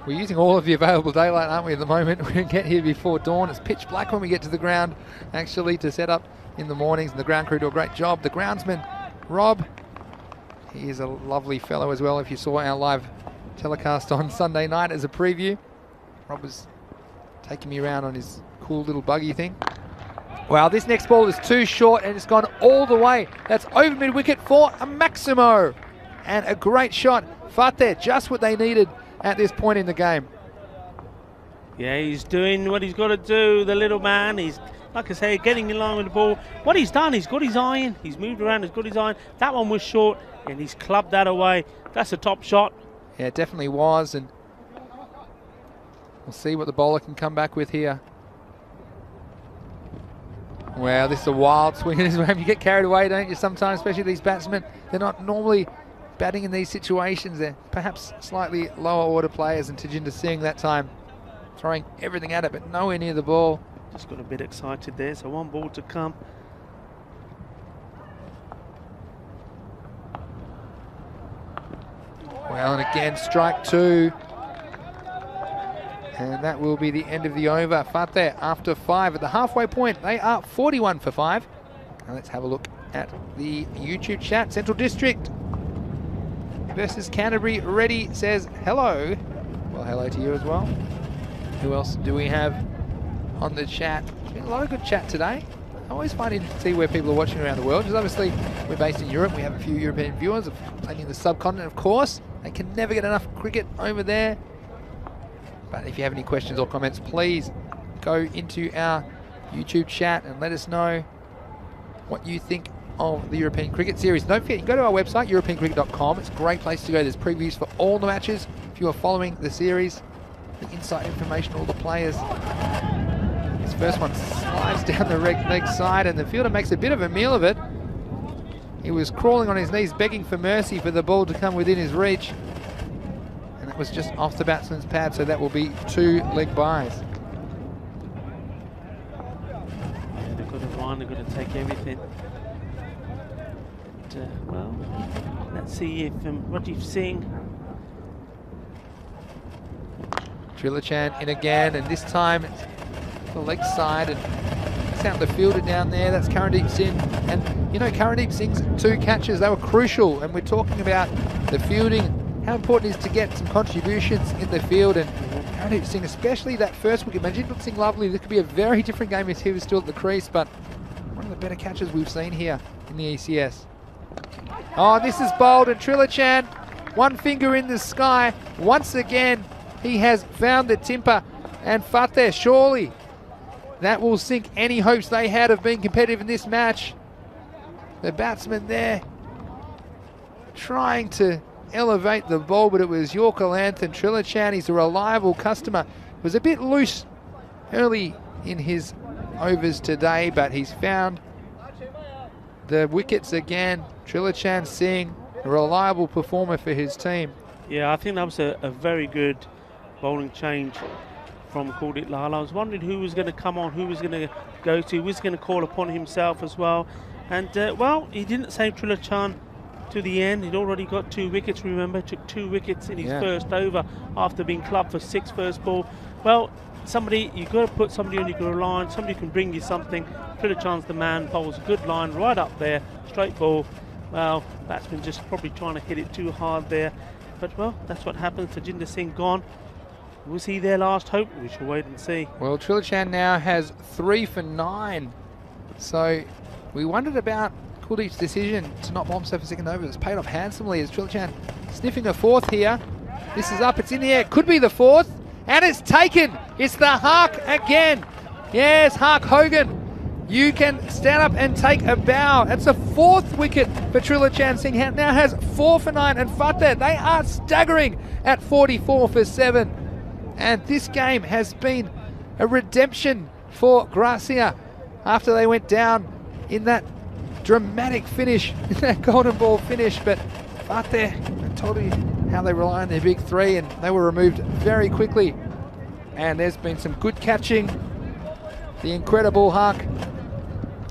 we're using all of the available daylight, aren't we, at the moment? We're going to get here before dawn. It's pitch black when we get to the ground, actually, to set up in the mornings, and the ground crew do a great job. The groundsman, Rob, he is a lovely fellow as well. If you saw our live telecast on Sunday night as a preview, Rob was taking me around on his cool little buggy thing. Wow, this next ball is too short and it's gone all the way. That's over mid-wicket for a Maximo. And a great shot. Fateh, just what they needed at this point in the game. Yeah, he's doing what he's got to do, the little man. He's, like I say, getting in line with the ball. What he's done, he's got his eye in. He's moved around, he's got his eye in. That one was short and he's clubbed that away. That's a top shot. Yeah, it definitely was. And we'll see what the bowler can come back with here. Wow, this is a wild swing in his way. You get carried away, don't you, sometimes, especially these batsmen. They're not normally batting in these situations. They're perhaps slightly lower order players, and Tajinder Singh that time throwing everything at it, but nowhere near the ball. Just got a bit excited there, so one ball to come. Well, and again, strike 2. And that will be the end of the over. Fateh after 5 at the halfway point. They are 41 for 5. Now let's have a look at the YouTube chat. Central District versus Canterbury. Reddy says hello. Well, hello to you as well. Who else do we have on the chat? There's been a lot of good chat today. I always find it to see where people are watching around the world, because obviously we're based in Europe. We have a few European viewers, plenty in the subcontinent, of course. They can never get enough cricket over there. But if you have any questions or comments, please go into our YouTube chat and let us know what you think of the European Cricket Series. Don't forget, you can go to our website, europeancricket.com. It's a great place to go. There's previews for all the matches. If you are following the series, the inside information, all the players, First one slides down the leg side, and the fielder makes a bit of a meal of it. He was crawling on his knees, begging for mercy for the ball to come within his reach. And that was just off the batsman's pad, so that will be 2 leg byes. Yeah, they've got to run, they've got to take everything. But, well, let's see if Rajiv Singh. Trilochan in again, and this time the leg side, and out the fielder down there. That's Karandeep Singh, and you know, Karandeep Singh's 2 catches, they were crucial, and we're talking about the fielding, how important it is to get some contributions in the field. And Karandeep Singh, especially that first wicket, Manjit Singh lovely. This could be a very different game if he was still at the crease, but one of the better catches we've seen here in the ECS. Oh, this is bold, and Trilochan, 1 finger in the sky once again. He has found the timper, and Fateh, surely that will sink any hopes they had of being competitive in this match. The batsman there trying to elevate the ball, but it was Yorker Lanthan. Trilochan, he's a reliable customer. Was a bit loose early in his overs today, but he's found the wickets again. Trilochan Singh, a reliable performer for his team. Yeah, I think that was a very good bowling change from Kuldeep Lal. I was wondering who was going to come on, who was going to go to, who was going to call upon himself as well. And, well, he didn't save Trilochan to the end. He'd already got 2 wickets, remember. Took 2 wickets in his first over after being clubbed for 6 first ball. Well, you've got to put somebody on your line, somebody who can bring you something. Trilochan's the man, bowls a good line right up there, straight ball. Well, batsman just probably trying to hit it too hard there. But, well, that's what happens. Tajinder Singh gone. Was he their last hope? We shall wait and see. Well, Trilochan now has 3 for 9. So we wondered about Kuldeep's decision to not bomb himself for second over. It's paid off handsomely as Trilochan sniffing a 4th here. This is up, it's in the air. Could be the 4th. And it's taken. It's the Hark again. Yes, Hark Hogan. You can stand up and take a bow. That's a 4th wicket for Trilochan Singh. Now has 4 for 9. And Fateh, they are staggering at 44 for 7. And this game has been a redemption for Gracia after they went down in that dramatic finish, that golden ball finish. But Fateh, I told you how they rely on their big 3, and they were removed very quickly. And there's been some good catching. The incredible Hark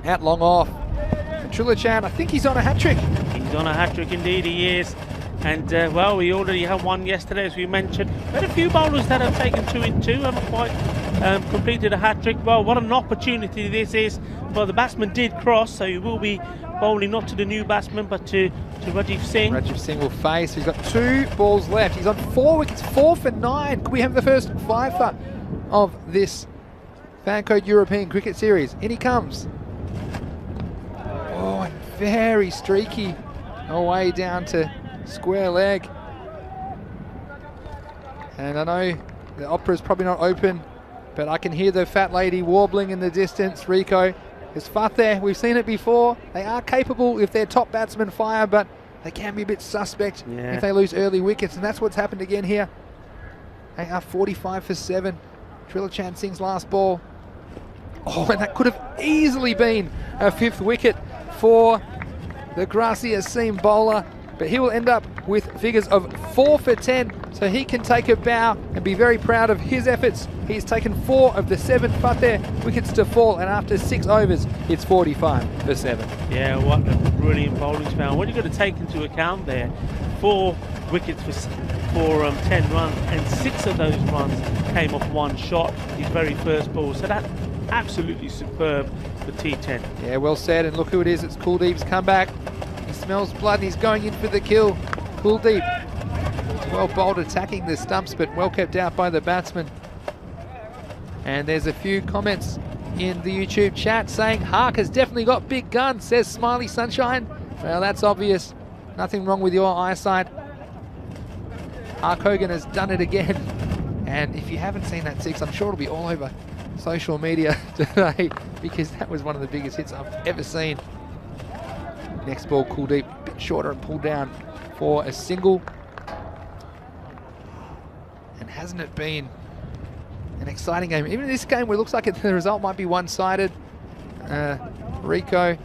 at long off. And Trilochan, I think he's on a hat-trick. He's on a hat-trick indeed, he is. And, well, we already had one yesterday, as we mentioned. We had a few bowlers that have taken 2 in 2, haven't quite completed a hat-trick. Well, what an opportunity this is. Well, the batsman did cross, so he will be bowling not to the new batsman, but to Rajiv Singh. Rajiv Singh will face. He's got 2 balls left. He's on 4 wickets, 4 for 9. Could we have the first 5-fer of this Fan Code European Cricket Series? In he comes. Oh, and very streaky away down to square leg. And I know the opera's probably not open, but I can hear the fat lady warbling in the distance, Rico. There's Fateh, we've seen it before. They are capable if their top batsmen fire, but they can be a bit suspect if they lose early wickets, and that's what's happened again here. They are 45 for 7. Trilochan Singh's last ball. Oh, and that could have easily been a 5th wicket for the Gracia seam bowler. But he will end up with figures of 4 for 10, so he can take a bow and be very proud of his efforts. He's taken 4 of the 7 Fateh wickets to fall, and after 6 overs, it's 45 for 7. Yeah, what a brilliant bowling spell. What you've got to take into account there, 4 wickets for 10 runs, and 6 of those runs came off 1 shot, his very first ball. So that's absolutely superb for T10. Yeah, well said, and look who it is. It's Kuldeep's comeback. He smells blood and he's going in for the kill. Kuldeep, well bowled attacking the stumps, but well kept out by the batsman. And there's a few comments in the YouTube chat saying Hark has definitely got big guns, says Smiley Sunshine. Well, that's obvious. Nothing wrong with your eyesight. Hark Hogan has done it again. And if you haven't seen that 6, I'm sure it'll be all over social media today, because that was one of the biggest hits I've ever seen. Next ball, Kuldeep, a bit shorter and pulled down for a single. And hasn't it been an exciting game. Even in this game where it looks like the result might be one-sided, Rico,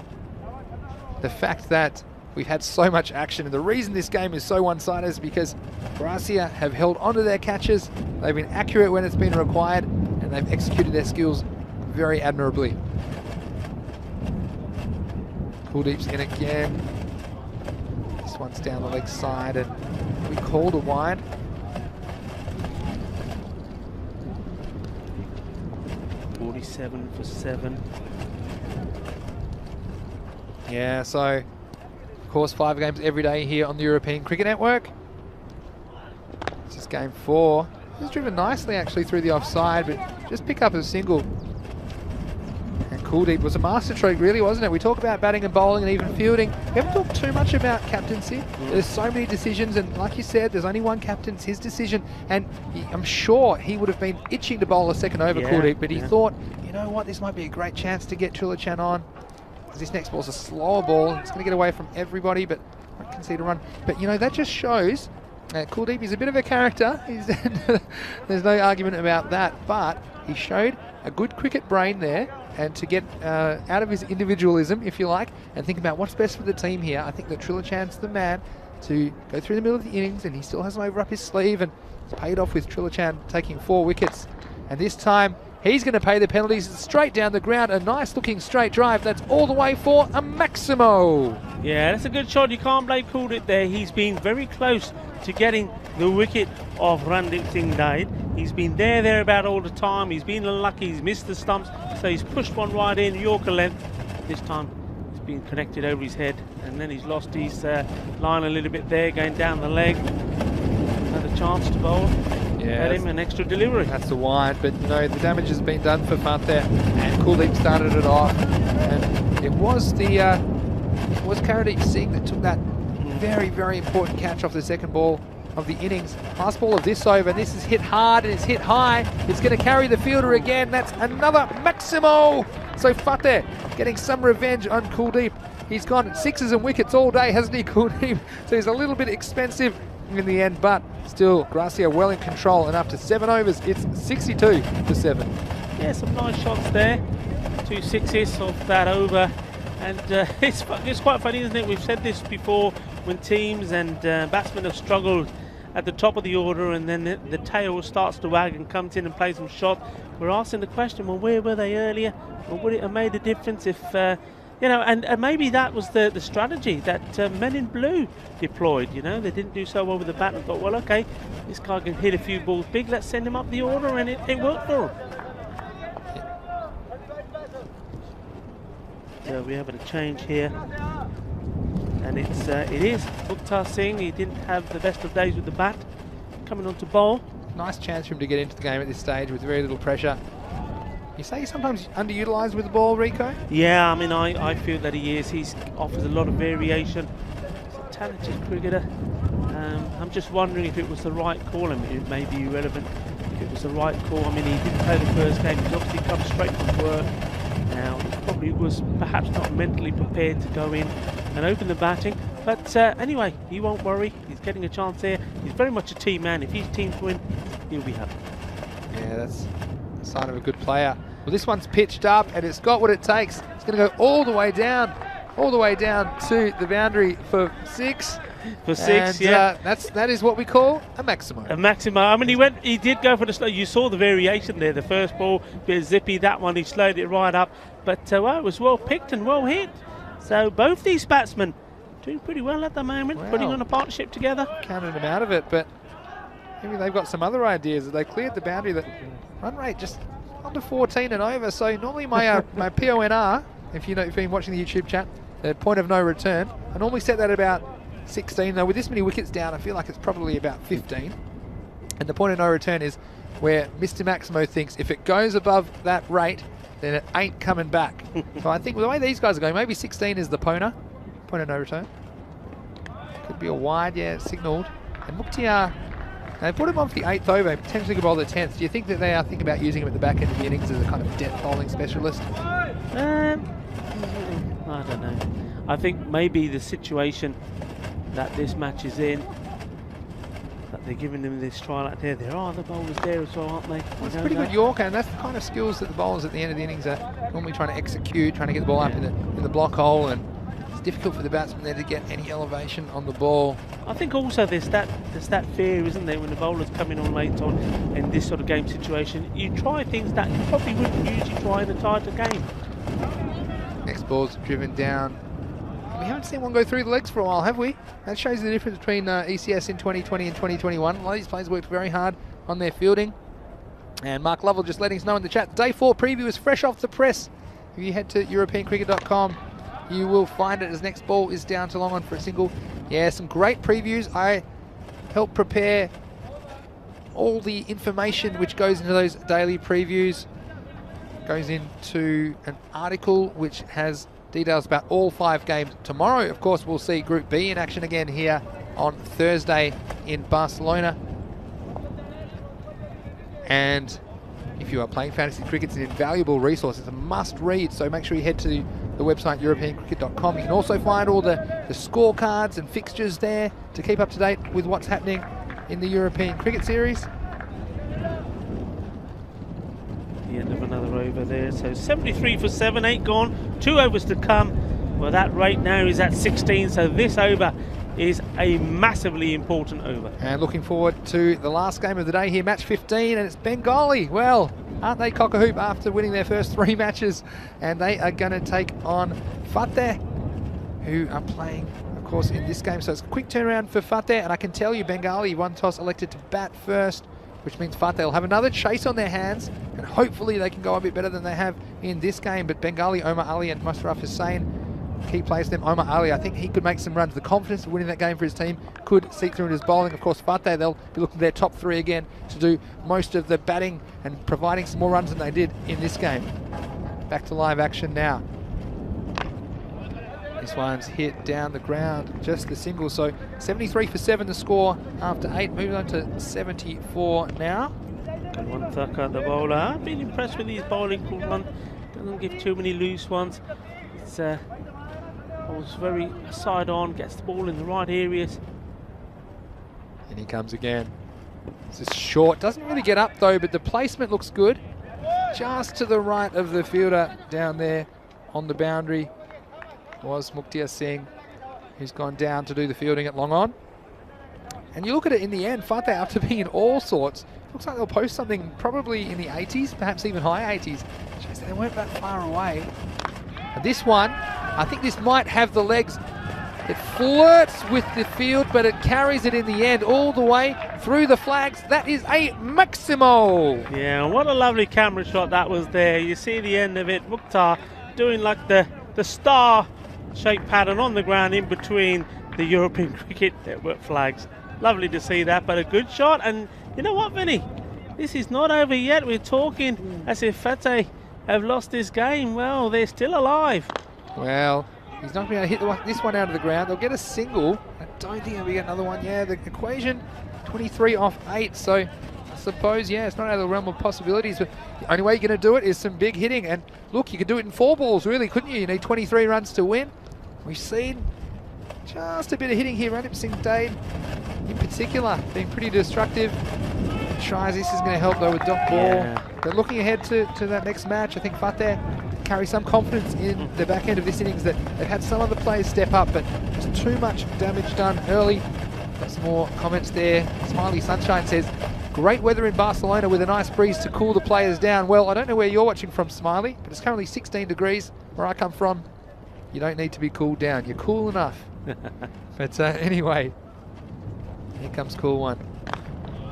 the fact that we've had so much action, and the reason this game is so one-sided is because Gracia have held onto their catches, they've been accurate when it's been required, and they've executed their skills very admirably. Kuldeep's in again. This one's down the leg side, and we called a wide. Seven for 7. Yeah, so of course 5 games every day here on the European Cricket Network. This is game 4. He's driven nicely actually through the offside, but just pick up a single. And Kuldeep was a masterstroke really, wasn't it? We talk about batting and bowling and even fielding. We haven't talked too much about captaincy. There's so many decisions, and like you said, there's only one captain, it's his decision, and I'm sure he would have been itching to bowl a second over Kuldeep, but he thought, you know what, this might be a great chance to get Trilochan on. This next ball's a slower ball. It's going to get away from everybody, but won't concede a run. But, you know, that just shows Kuldeep is a bit of a character. There's no argument about that. But he showed a good cricket brain there, and to get out of his individualism, if you like, and think about what's best for the team here. I think that Trilochan's the man to go through the middle of the innings, and he still has him over up his sleeve, and it's paid off with Trilochan taking 4 wickets. And this time, he's going to pay the penalties straight down the ground. A nice looking straight drive. That's all the way for a Maximo. Yeah, that's a good shot. You can't blame Kuldeep there. He's been very close to getting the wicket of Randeep Singh died. He's been there about all the time. He's been unlucky. He's missed the stumps. So he's pushed one right in, Yorker length. This time it's been connected over his head. And then he's lost his line a little bit there, going down the leg. Another chance to bowl. Yeah, Had him an extra delivery. That's the wide, but you know the damage has been done for Fante, and Kuldeep started it off, and it was Karadeep Singh that took that very, very important catch off the second ball of the innings. Last ball of this over, and this is hit hard and it's hit high. It's going to carry the fielder again. That's another Maximo. So Fate getting some revenge on Kuldeep. He's gone 6s and wickets all day, hasn't he, Kuldeep? So he's a little bit expensive in the end, but still Gracia well in control, and up to 7 overs it's 62 for 7. Yeah, some nice shots there. 2 6s off that over, and it's quite funny, isn't it? We've said this before, when teams and batsmen have struggled at the top of the order, and then the tail starts to wag and comes in and plays some shot. We're asking the question, well, where were they earlier? Or would it have made a difference if you know, and maybe that was the strategy that Men in Blue deployed. You know, they didn't do so well with the bat and thought, well, okay, this guy can hit a few balls big, let's send him up the order, and it worked for him. So we have a change here, and it is Mukhtar Singh. He didn't have the best of days with the bat, coming on to bowl. Nice chance for him to get into the game at this stage with very little pressure. You say he's sometimes underutilised with the ball, Rico? Yeah, I mean, I feel that he is. He offers a lot of variation. He's a talented cricketer. I'm just wondering if it was the right call. I mean, it may be irrelevant if it was the right call. I mean, he didn't play the first game. He's obviously come straight from work. Now, he probably was perhaps not mentally prepared to go in and open the batting. But anyway, he won't worry. He's getting a chance here. He's very much a team man. If his teams win, he'll be happy. Yeah, that's a sign of a good player. Well, this one's pitched up, and it's got what it takes. It's going to go all the way down to the boundary for 6. For 6, yeah. That is what we call a Maximo. A Maximo. I mean, he did go for the slow. You saw the variation there. The first ball, bit zippy. That one, he slowed it right up. But well, it was well picked and well hit. So both these batsmen doing pretty well at the moment, putting on a partnership together. Counted them out of it, but maybe they've got some other ideas. They cleared the boundary. That run rate just under 14 and over. So normally my my PONR, if you've been watching the YouTube chat, the point of no return, I normally set that about 16. Though with this many wickets down, I feel like it's probably about 15. And the point of no return is where Mr. Maximo thinks if it goes above that rate, then it ain't coming back. So I think with the way these guys are going, maybe 16 is the point of no return. Could be a wide, yeah, signalled. And Mukhtar, they put him on for the 8th over, potentially could bowl the 10th. Do you think that they are thinking about using him at the back end of the innings as a kind of depth bowling specialist? I don't know. I think maybe the situation that this match is in, that they're giving them this try like there. There are the bowlers there as well, aren't they? Well, it's a pretty good Yorker, and that's the kind of skills that the bowlers at the end of the innings are normally trying to execute, trying to get the ball up in the block hole, and it's difficult for the batsman there to get any elevation on the ball. I think also there's that fear, isn't there, when the bowlers come in on late on in this sort of game situation. You try things that you probably wouldn't usually try in a tighter game. Next ball's driven down. We haven't seen one go through the legs for a while, have we? That shows the difference between ECS in 2020 and 2021. A lot of these players worked very hard on their fielding. And Mark Lovell just letting us know in the chat, Day 4 preview is fresh off the press. If you head to EuropeanCricket.com, you will find it as next ball is down to long on for a single. Yeah, some great previews. I helped prepare all the information which goes into those daily previews. Goes into an article which has details about all 5 games. Tomorrow, of course, we'll see Group B in action again here on Thursday in Barcelona. And if you are playing fantasy cricket, it's an invaluable resource. It's a must read, so make sure you head to the website EuropeanCricket.com. You can also find all the scorecards and fixtures there to keep up to date with what's happening in the European Cricket Series. The end of another over there. So 73 for 7, 8 gone, 2 overs to come. Well, that rate now is at 16, so this over is a massively important over. And looking forward to the last game of the day here, match 15, and it's Bengali. Well, aren't they cock-a-hoop after winning their first 3 matches? And they are going to take on Fateh, who are playing, of course, in this game. So it's a quick turnaround for Fateh, and I can tell you Bengali, one toss elected to bat first, which means Fateh will have another chase on their hands, and hopefully they can go a bit better than they have in this game. But Bengali, Omar Ali and Musharraf Hussain, key players for them. Omar Ali, I think he could make some runs. The confidence of winning that game for his team could seep through in his bowling. Of course, Fateh, they'll be looking at their top 3 again to do most of the batting and providing some more runs than they did in this game. Back to live action now. This one's hit down the ground, just the single. So 73 for 7 the score after 8. Moving on to 74 now. Good one, Thaka, the bowler. I've been impressed with his bowling. Cool one. Doesn't give too many loose ones. It's bowls very side on, gets the ball in the right areas. And he comes again. This is short. Doesn't really get up though, but the placement looks good. Just to the right of the fielder down there on the boundary was Mukhtar Singh, who's gone down to do the fielding at long on. And you look at it in the end, Fateh, after being in all sorts, looks like they'll post something probably in the 80s, perhaps even high 80s. Shows that they weren't that far away. And this one, I think this might have the legs. It flirts with the field, but it carries it in the end all the way through the flags. That is a Maximo. Yeah, what a lovely camera shot that was there. You see the end of it, Mukhtar doing like the star shape pattern on the ground in between the European Cricket Network flags. Lovely to see that, but a good shot. And you know what, Vinny? This is not over yet. We're talking as if Fateh have lost this game. Well, they're still alive. Well, he's not going to hit this one out of the ground. They'll get a single. I don't think they'll get another one. Yeah, the equation, 23 off 8. So I suppose, yeah, it's not out of the realm of possibilities. But the only way you're going to do it is some big hitting. And look, you could do it in 4 balls, really, couldn't you? You need 23 runs to win. We've seen just a bit of hitting here. Ranip Singh Dade, in particular, being pretty destructive. Tries this is going to help though with dot ball. Yeah. But looking ahead to that next match, I think Fateh carry some confidence in the back end of this innings that they've had some other players step up, but there's too much damage done early. Got some more comments there. Smiley Sunshine says, great weather in Barcelona with a nice breeze to cool the players down. Well, I don't know where you're watching from, Smiley, but it's currently 16 degrees where I come from. You don't need to be cooled down. You're cool enough. But anyway, here comes cool one.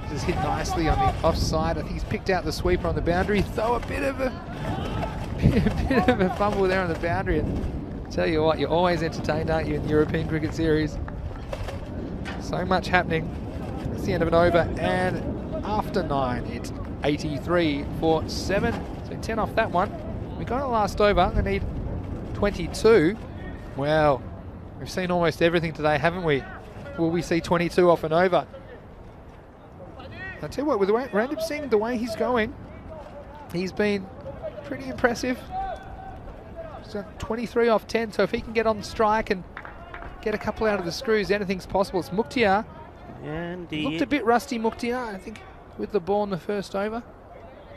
Just hit nicely on the offside. I think he's picked out the sweeper on the boundary. Though a bit of a fumble there on the boundary. And tell you what, you're always entertained, aren't you, in the European Cricket Series? So much happening. It's the end of an over, and after 9, it's 83 for 7. So 10 off that one. We got a last over. They need 22. Well, we've seen almost everything today, haven't we? Will we see 22 off and over? I'll tell you what, with Ranip Singh, the way he's going, he's been pretty impressive. He's got 23 off 10, so if he can get on strike and get a couple out of the screws, anything's possible. It's Mukhtar And Looked a bit rusty, Mukhtar, I think, with the ball in the first over.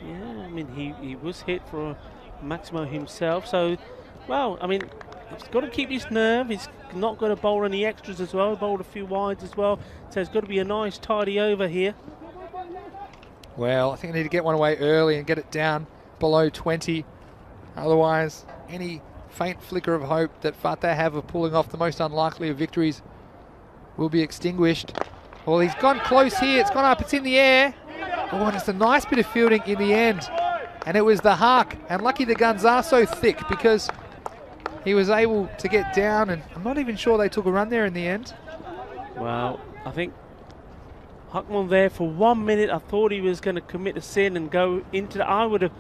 Yeah, I mean, he was hit for Maximo himself. So, well, I mean, he's got to keep his nerve. He's not going to bowl any extras as well. He bowled a few wides as well. So it's got to be a nice, tidy over here. Well, I think I need to get one away early and get it down below 20. Otherwise, any faint flicker of hope that Fateh have of pulling off the most unlikely of victories will be extinguished. Well, he's gone close here. It's gone up. It's in the air. Oh, and it's a nice bit of fielding in the end. And it was the hark. And lucky the guns are so thick because he was able to get down. And I'm not even sure they took a run there in the end. Well, I think Huckman there for 1 minute. I thought he was going to commit a sin and go into the... I would have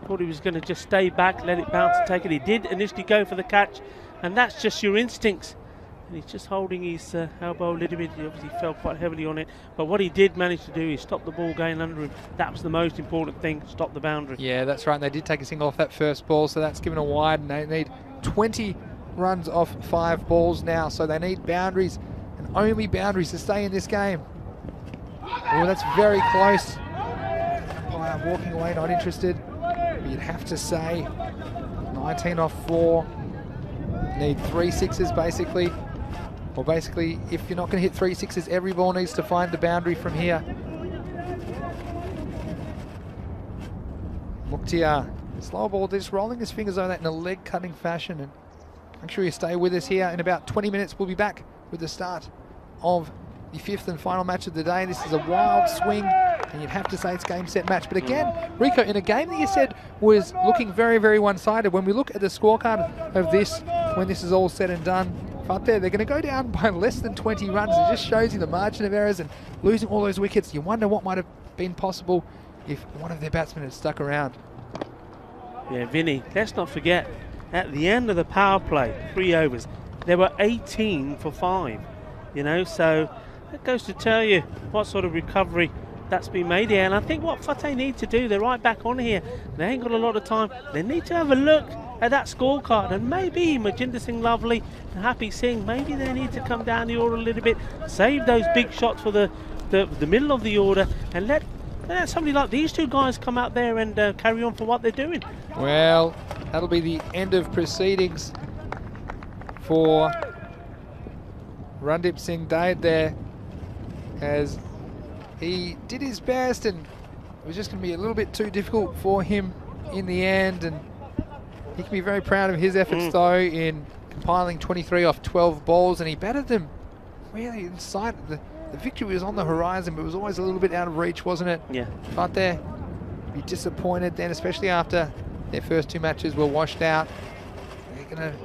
thought he was going to just stay back, let it bounce and take it. He did initially go for the catch. And that's just your instincts. And he's just holding his elbow a little bit. He obviously fell quite heavily on it. But what he did manage to do is stop the ball going under him. That was the most important thing, stop the boundary. Yeah, that's right. And they did take a single off that first ball, so that's given a wide. And they need 20 runs off 5 balls now. So they need boundaries, and only boundaries to stay in this game. Oh, that's very close. Umpire walking away, not interested. But you'd have to say 19 off 4. Need 3 sixes basically. Or basically, if you're not going to hit 3 sixes, every ball needs to find the boundary from here. Mukhtar, slow ball, just rolling his fingers over that in a leg-cutting fashion. And make sure you stay with us here. In about 20 minutes, we'll be back with the start of the 5th and final match of the day. This is a wild swing, and you'd have to say it's game, set, match. But again, Rico, in a game that you said was looking very, very one-sided, when we look at the scorecard of this, when this is all said and done, they're going to go down by less than 20 runs. It just shows you the margin of errors, and losing all those wickets, you wonder what might have been possible if one of their batsmen had stuck around. Yeah, Vinny, let's not forget, at the end of the power play, 3 overs, there were 18 for 5. You know, so that goes to tell you what sort of recovery that's been made here. And I think what Fateh need to do, they're right back on here. They ain't got a lot of time. They need to have a look at that scorecard, and maybe Majinder Singh Lovely and Happy Singh, maybe they need to come down the order a little bit, save those big shots for the middle of the order, and let somebody like these 2 guys come out there and carry on for what they're doing. Well, that'll be the end of proceedings for Randip Singh Dade there, as he did his best, and it was just going to be a little bit too difficult for him in the end. And he can be very proud of his efforts though in compiling 23 off 12 balls, and he batted them really inside. The victory was on the horizon, but it was always a little bit out of reach, wasn't it? Yeah. But they'd be disappointed then, especially after their first 2 matches were washed out. They're going to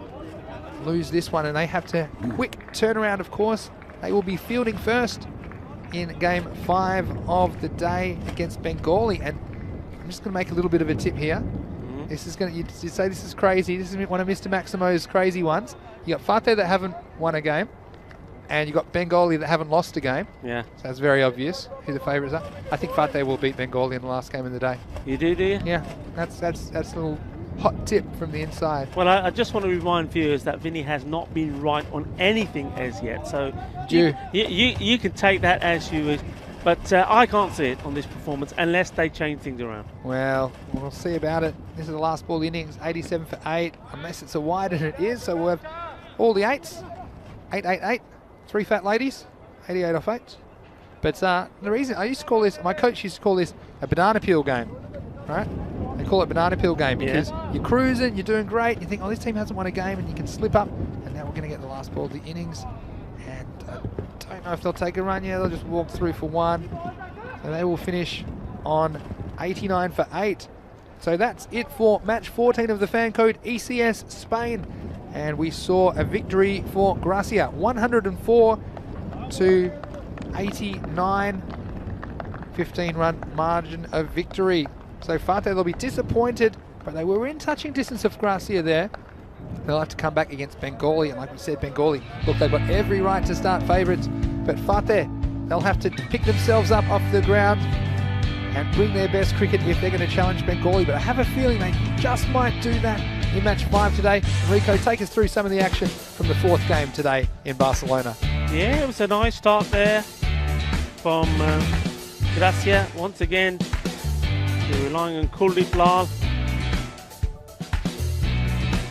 lose this one, and they have to quick turnaround, of course. They will be fielding first in game 5 of the day against Bengali, and I'm just going to make a little bit of a tip here. This is going to, you say this is crazy, this is one of Mr. Maximo's crazy ones. You got Fateh that haven't won a game, and you got Bengali that haven't lost a game. Yeah. So it's very obvious who the favourites are. I think Fateh will beat Bengali in the last game of the day. You do you? Yeah, that's a little hot tip from the inside. Well, I just want to remind viewers that Vinny has not been right on anything as yet. So you can take that as you wish. But I can't see it on this performance unless they change things around. Well, we'll see about it. This is the last ball innings, 87 for 8, unless it's a wide, and it is. So we'll have all the 8s. 8, 8, 8. 3 fat ladies, 88 off 8. But the reason, I used to call this, my coach used to call this a banana peel game, right? They call it banana peel game because you're cruising, you're doing great, you think, oh, this team hasn't won a game, and you can slip up, and now we're going to get the last ball of the innings. And I don't know if they'll take a run. Yeah, they'll just walk through for 1. So they will finish on 89 for 8. So that's it for match 14 of the fan code ECS Spain. And we saw a victory for Gracia, 104 to 89, 15-run margin of victory. So Fateh, they'll be disappointed, but they were in touching distance of Gracia there. They'll have to come back against Bengali, and like we said, Bengali, look, they've got every right to start favourites, but Fateh, they'll have to pick themselves up off the ground and bring their best cricket if they're going to challenge Bengali. But I have a feeling they just might do that in match 5 today. Rico, take us through some of the action from the 4th game today in Barcelona. Yeah, it was a nice start there. from Gracia once again. They're relying on Kuldeep Lal.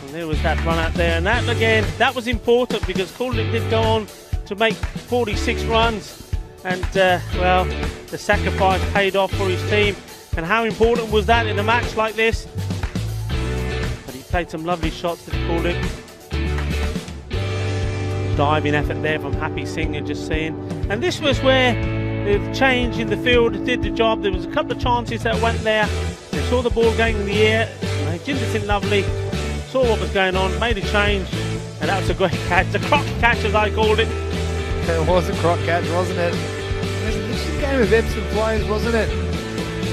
And there was that run out there. And that again, that was important because Kuldeep did go on to make 46 runs. And well, the sacrifice paid off for his team. And how important was that in a match like this? But he played some lovely shots that Kuldeep. Diving effort there from Happy Singh, just saying. And this was where the change in the field did the job. There was a couple of chances that went there. They saw the ball going in the air. Jinder Singh lovely saw what was going on, made a change, and that was a great catch. The croc catch, as I called it. It was a croc catch, wasn't it? It was an interesting game of ebbs and flows, wasn't it?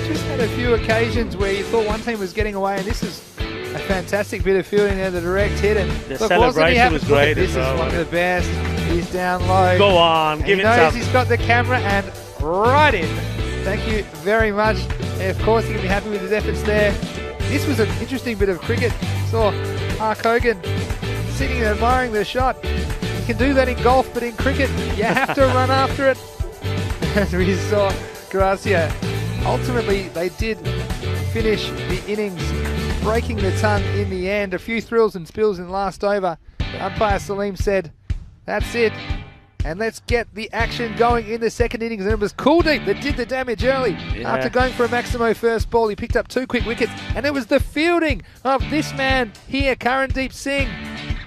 Just had a few occasions where you thought one team was getting away, and this is a fantastic bit of fielding there, the direct hit. And the celebration was great as well. This is one of the best. He's down low. Go on, give it up. He knows he's got the camera and right in. Thank you very much. And of course, he can be happy with his efforts there. This was an interesting bit of cricket. Saw Mark Hogan sitting and admiring the shot. You can do that in golf, but in cricket, you have to run after it. And we saw Gracia. Ultimately, they did finish the innings, breaking the tongue in the end. A few thrills and spills in the last over. The umpire Salim said, that's it. And let's get the action going in the second innings. And it was Kuldeep that did the damage early. Yeah. After going for a Maximo first ball, he picked up 2 quick wickets. And it was the fielding of this man here, Karandeep Singh,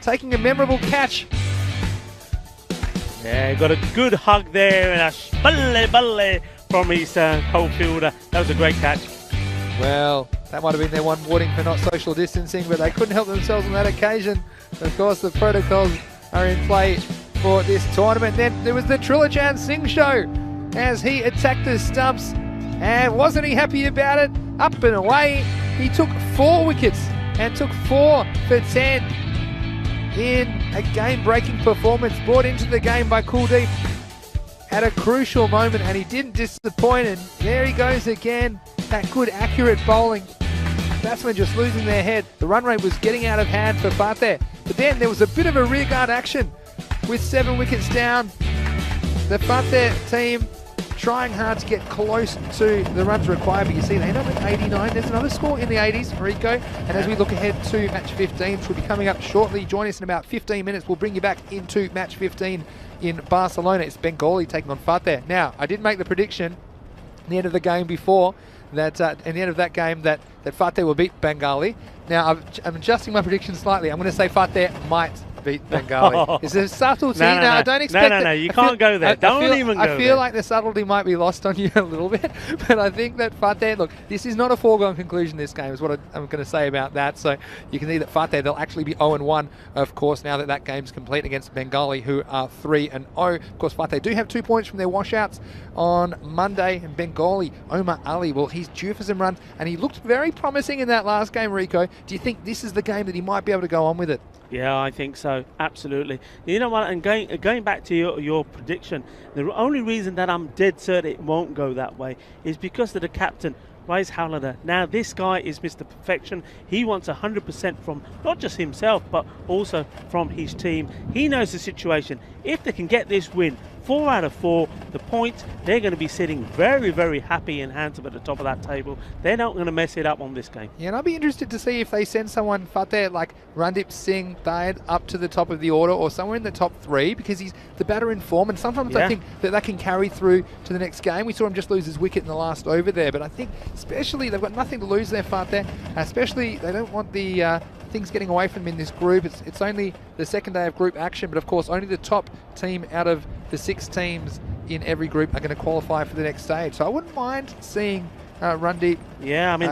taking a memorable catch. Yeah, got a good hug there and a balle from his co-fielder. That was a great catch. Well, that might have been their one warning for not social distancing, but they couldn't help themselves on that occasion. Of course, the protocols are in play for this tournament. Then there was the Trilochan Singh show as he attacked the stumps, and wasn't he happy about it? Up and away. He took 4 wickets and took 4 for 10 in a game-breaking performance brought into the game by Kuldeep at a crucial moment, and he didn't disappoint. And there he goes again. That good, accurate bowling. Batsmen just losing their head. The run rate was getting out of hand for Fateh. But then there was a bit of a rearguard action with 7 wickets down. The Fateh team trying hard to get close to the runs required, but you see they end up at 89. There's another score in the 80s, Rico. And as we look ahead to match 15, which will be coming up shortly, join us in about 15 minutes. We'll bring you back into match 15 in Barcelona. It's Bengali taking on Fateh. Now, I did make the prediction at the end of the game before that, at the end of that game, that Fateh will beat Bengali. Now, I'm adjusting my prediction slightly. I'm going to say Fateh might beat Bengali. Is there subtlety? No, I don't expect No, you can't go there. Don't even go there. I feel like the subtlety might be lost on you a little bit, but I think that Fateh, look, this is not a foregone conclusion, this game, is what I'm going to say about that. So you can see that Fateh, they'll actually be 0-1, of course, now that that game's complete against Bengali, who are 3-0. Of course, Fateh do have 2 points from their washouts on Monday, and Bengali, Omar Ali, well, he's due for some runs, and he looked very promising in that last game, Rico. Do you think this is the game that he might be able to go on with it? Yeah, I think so. Absolutely. You know what? And going back to your prediction, the only reason that I'm dead certain it won't go that way is because of the captain, Rais Howlander. Now, this guy is Mr. Perfection. He wants 100% from not just himself, but also from his team. He knows the situation. If they can get this win, 4 out of 4, the points, they're going to be sitting very, very happy and handsome at the top of that table. They're not going to mess it up on this game. Yeah, and I'll be interested to see if they send someone, Fateh, like Randeep Singh, Dayed, up to the top of the order or somewhere in the top 3, because he's the batter in form, and sometimes I think that can carry through to the next game. We saw him just lose his wicket in the last over there, but I think especially they've got nothing to lose there, Fateh. Especially they don't want the things getting away from them in this group. It's only the second day of group action, but of course only the top team out of the 6 teams in every group are going to qualify for the next stage. So I wouldn't mind seeing Randeep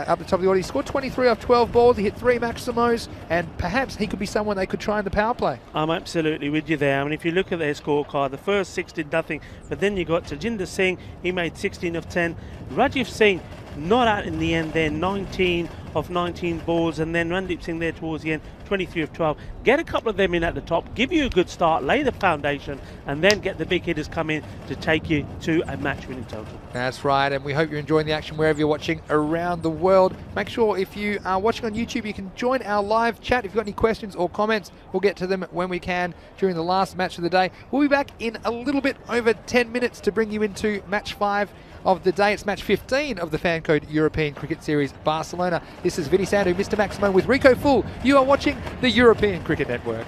up the top of the order. He scored 23 off 12 balls, he hit 3 Maximos, and perhaps he could be someone they could try in the power play. I'm absolutely with you there. I mean, if you look at their scorecard, the first 6 did nothing, but then you got Tajinder Singh, he made 16 of 10. Rajiv Singh, not out in the end there, 19 of 19 balls, and then Randeep Singh there towards the end, 23 of 12. Get a couple of them in at the top, give you a good start, lay the foundation, and then get the big hitters come in to take you to a match-winning total. That's right, and we hope you're enjoying the action wherever you're watching around the world. Make sure if you are watching on YouTube, you can join our live chat. If you've got any questions or comments, we'll get to them when we can during the last match of the day. We'll be back in a little bit over 10 minutes to bring you into match 5 of the day. It's match 15 of the Fan Code European Cricket Series Barcelona. This is Vinny Sandu, Mr. Maximo with Rico Full. You are watching the European Cricket Network.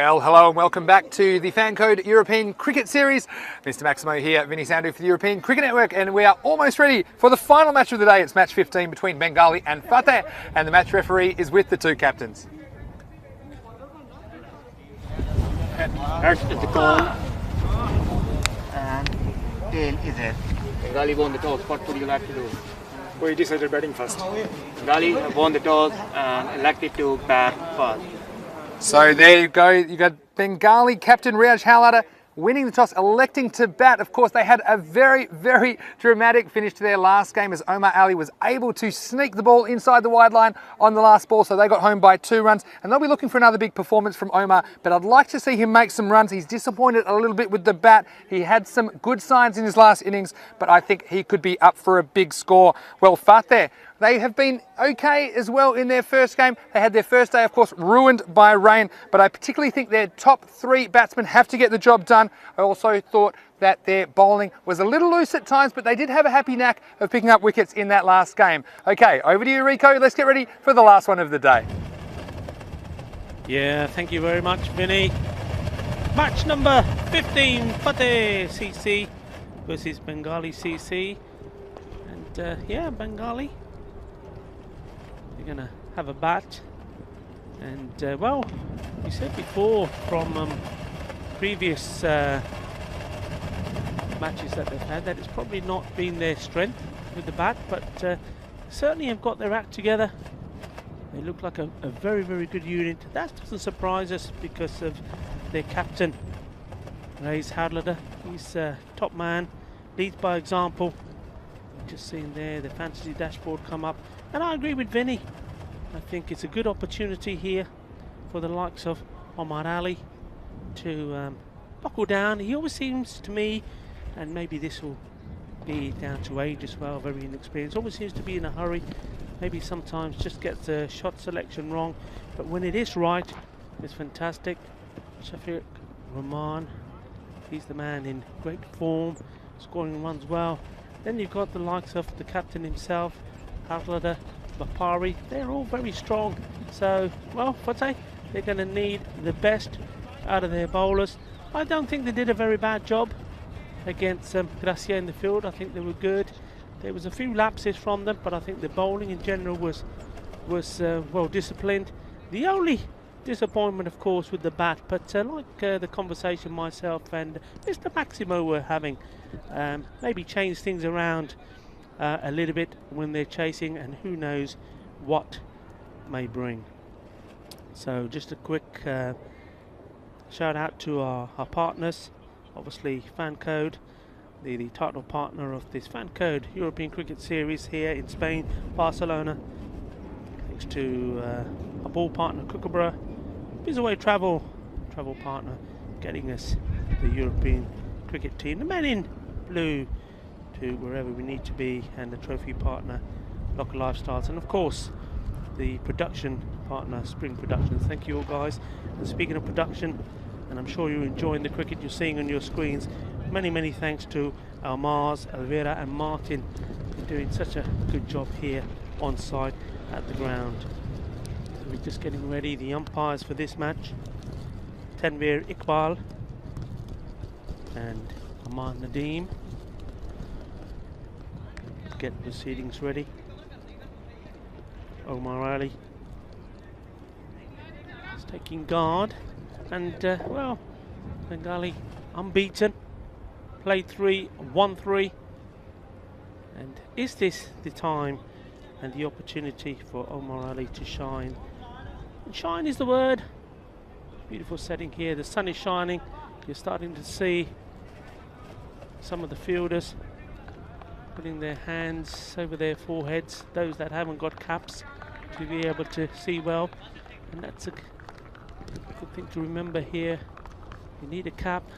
Well, hello and welcome back to the Fan Code European Cricket Series. Mr. Maximo here, Vinny Sandhu for the European Cricket Network, and we are almost ready for the final match of the day. It's match 15 between Bengali and Fateh, and the match referee is with the two captains. Head is the call and tail is it. Bengali won the toss. What would you like to do? We decided batting first. Bengali won the toss and elected to bat first. So there you go. You got Bengali captain Riyaj Halada winning the toss, electing to bat. Of course, they had a very, very dramatic finish to their last game as Omar Ali was able to sneak the ball inside the wide line on the last ball. So they got home by 2 runs, and they'll be looking for another big performance from Omar. But I'd like to see him make some runs. He's disappointed a little bit with the bat. He had some good signs in his last innings, but I think he could be up for a big score. Well, Fateh, they have been okay as well in their first game. They had their first day, of course, ruined by rain, but I particularly think their top 3 batsmen have to get the job done. I also thought that their bowling was a little loose at times, but they did have a happy knack of picking up wickets in that last game. Okay, over to you, Rico. Let's get ready for the last one of the day. Yeah, thank you very much, Vinny. Match number 15, Fateh CC versus Bengali CC. And yeah, Bengali, you're going to have a bat. And well, we said before from previous matches that they've had that it's probably not been their strength with the bat, but certainly have got their act together. They look like a very, very good unit. That doesn't surprise us because of their captain, Riyaj Halada. He's top man, leads by example. Just seeing there the fantasy dashboard come up, and I agree with Vinny. I think it's a good opportunity here for the likes of Omar Ali to buckle down. He always seems to me, and maybe this will be down to age as well, very inexperienced, always seems to be in a hurry, maybe sometimes just gets the shot selection wrong, but when it is right, it's fantastic. Shafiq Rahman, he's the man in great form, scoring runs well. Then you've got the likes of the captain himself, Halada, Bapari. They're all very strong. So, well, Fateh, they're going to need the best out of their bowlers. I don't think they did a very bad job against Gracia in the field. I think they were good. There was a few lapses from them, but I think the bowling in general was well disciplined. The only disappointment, of course, with the bat, but like the conversation myself and Mr. Maximo were having, maybe change things around a little bit when they're chasing, and who knows what may bring. So just a quick shout out to our partners, obviously Fan Code, the title partner of this Fan Code European Cricket Series here in Spain, Barcelona. Thanks to our ball partner Kookaburra, Bizaway Travel partner, getting us the European cricket team, the men in blue, to wherever we need to be, and the trophy partner Local Lifestyles, and of course the production partner Spring Productions. Thank you all, guys. And speaking of production, and I'm sure you're enjoying the cricket you're seeing on your screens, many thanks to Almaz, Alvera and Martin for doing such a good job here on site at the ground. So we're just getting ready. The umpires for this match, Tanveer Iqbal and Aman Nadeem. Get proceedings ready. Omar Ali is taking guard, and well, Bengali unbeaten, played 3, won 3, and is this the time and the opportunity for Omar Ali to shine? And shine is the word. Beautiful setting here, the sun is shining. You're starting to see some of the fielders putting their hands over their foreheads, those that haven't got caps, to be able to see well. And that's a good thing to remember here. You need a cap.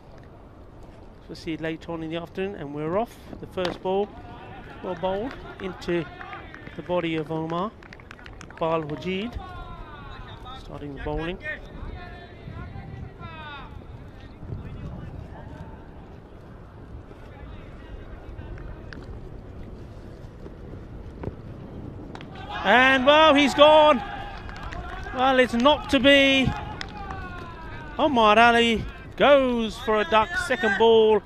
We'll see later on in the afternoon, and we're off. The first ball, well bowled into the body of Omar. Iqbal Wajid starting the bowling. And well, he's gone. Well, it's not to be. Omar Ali goes for a duck, second ball.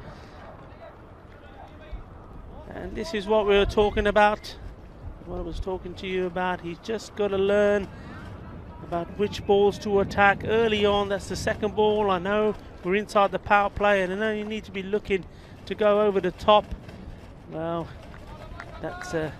And this is what we were talking about, what I was talking to you about. He's just got to learn about which balls to attack early on. That's the second ball. I know we're inside the power play, and I know you need to be looking to go over the top. Well, that's a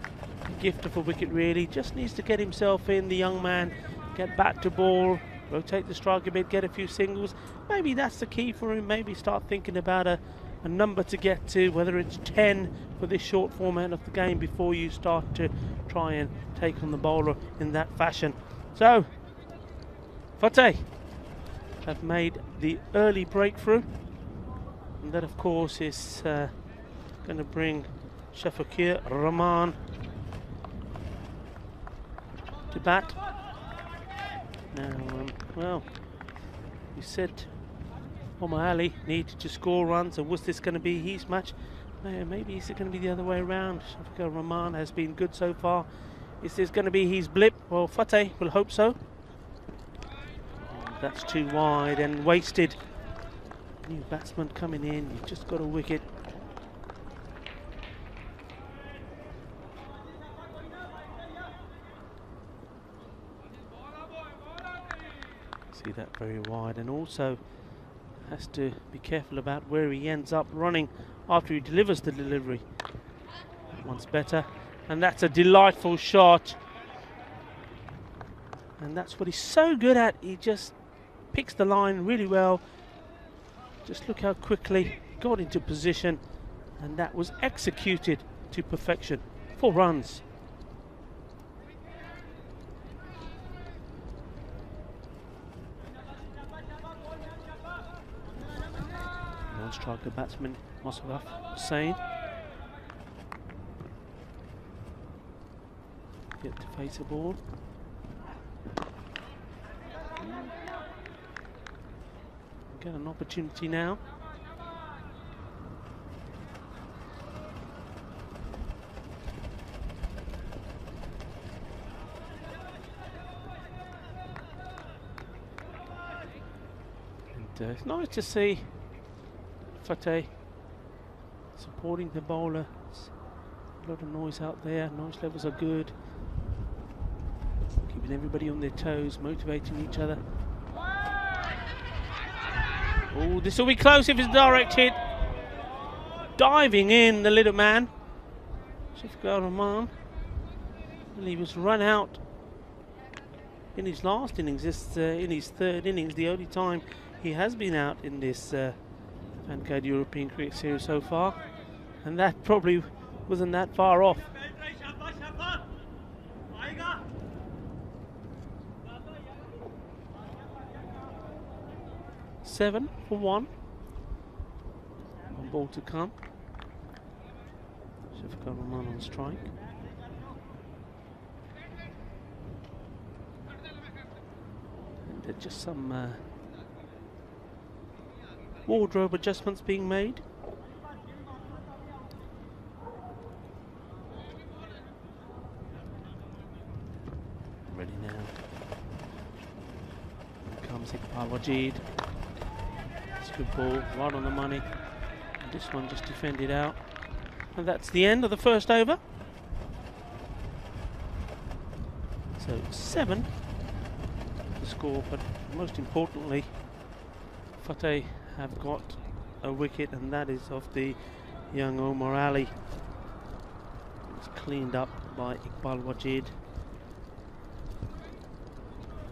gift of a wicket really. Just needs to get himself in, the young man, get back to ball, rotate the strike a bit, get a few singles. Maybe that's the key for him. Maybe start thinking about a number to get to, whether it's 10 for this short format of the game before you start to try and take on the bowler in that fashion. So, Fateh have made the early breakthrough, and that of course is going to bring Shafakir Rahman to bat. Now, well, we said Omar Ali needed to score runs, and was this going to be his match? Maybe is it going to be the other way around? Shafakir Rahman has been good so far. Is this going to be his blip? Well, Fateh will hope so. That's too wide and wasted. New batsman coming in, you've just got a wicket. See that very wide, and also has to be careful about where he ends up running after he delivers the delivery. One's better, and that's a delightful shot. And that's what he's so good at. He just picks the line really well. Just look how quickly he got into position, and that was executed to perfection. 4 runs. Non-striker batsman Musharraf Hussain. Get to face the ball. Get an opportunity now. And it's nice to see Fateh supporting the bowler. There's a lot of noise out there. Noise levels are good. Keeping everybody on their toes, motivating each other. Oh, this will be close if it's direct hit. Diving in, the little man. Shafakir Rahman. Well, he was run out in his last innings, in his third innings, the only time he has been out in this Vanguard European Cricket Series so far. And that probably wasn't that far off. 7 for 1. One ball to come. Shafakir Rahman on strike. And there's just some wardrobe adjustments being made. Ready now. Here comes Iqbal Wajid. Good ball, right on the money. And this one just defended out. And that's the end of the first over. So 7 to score, but most importantly, Fateh have got a wicket, and that is of the young Omar Ali. It's cleaned up by Iqbal Wajid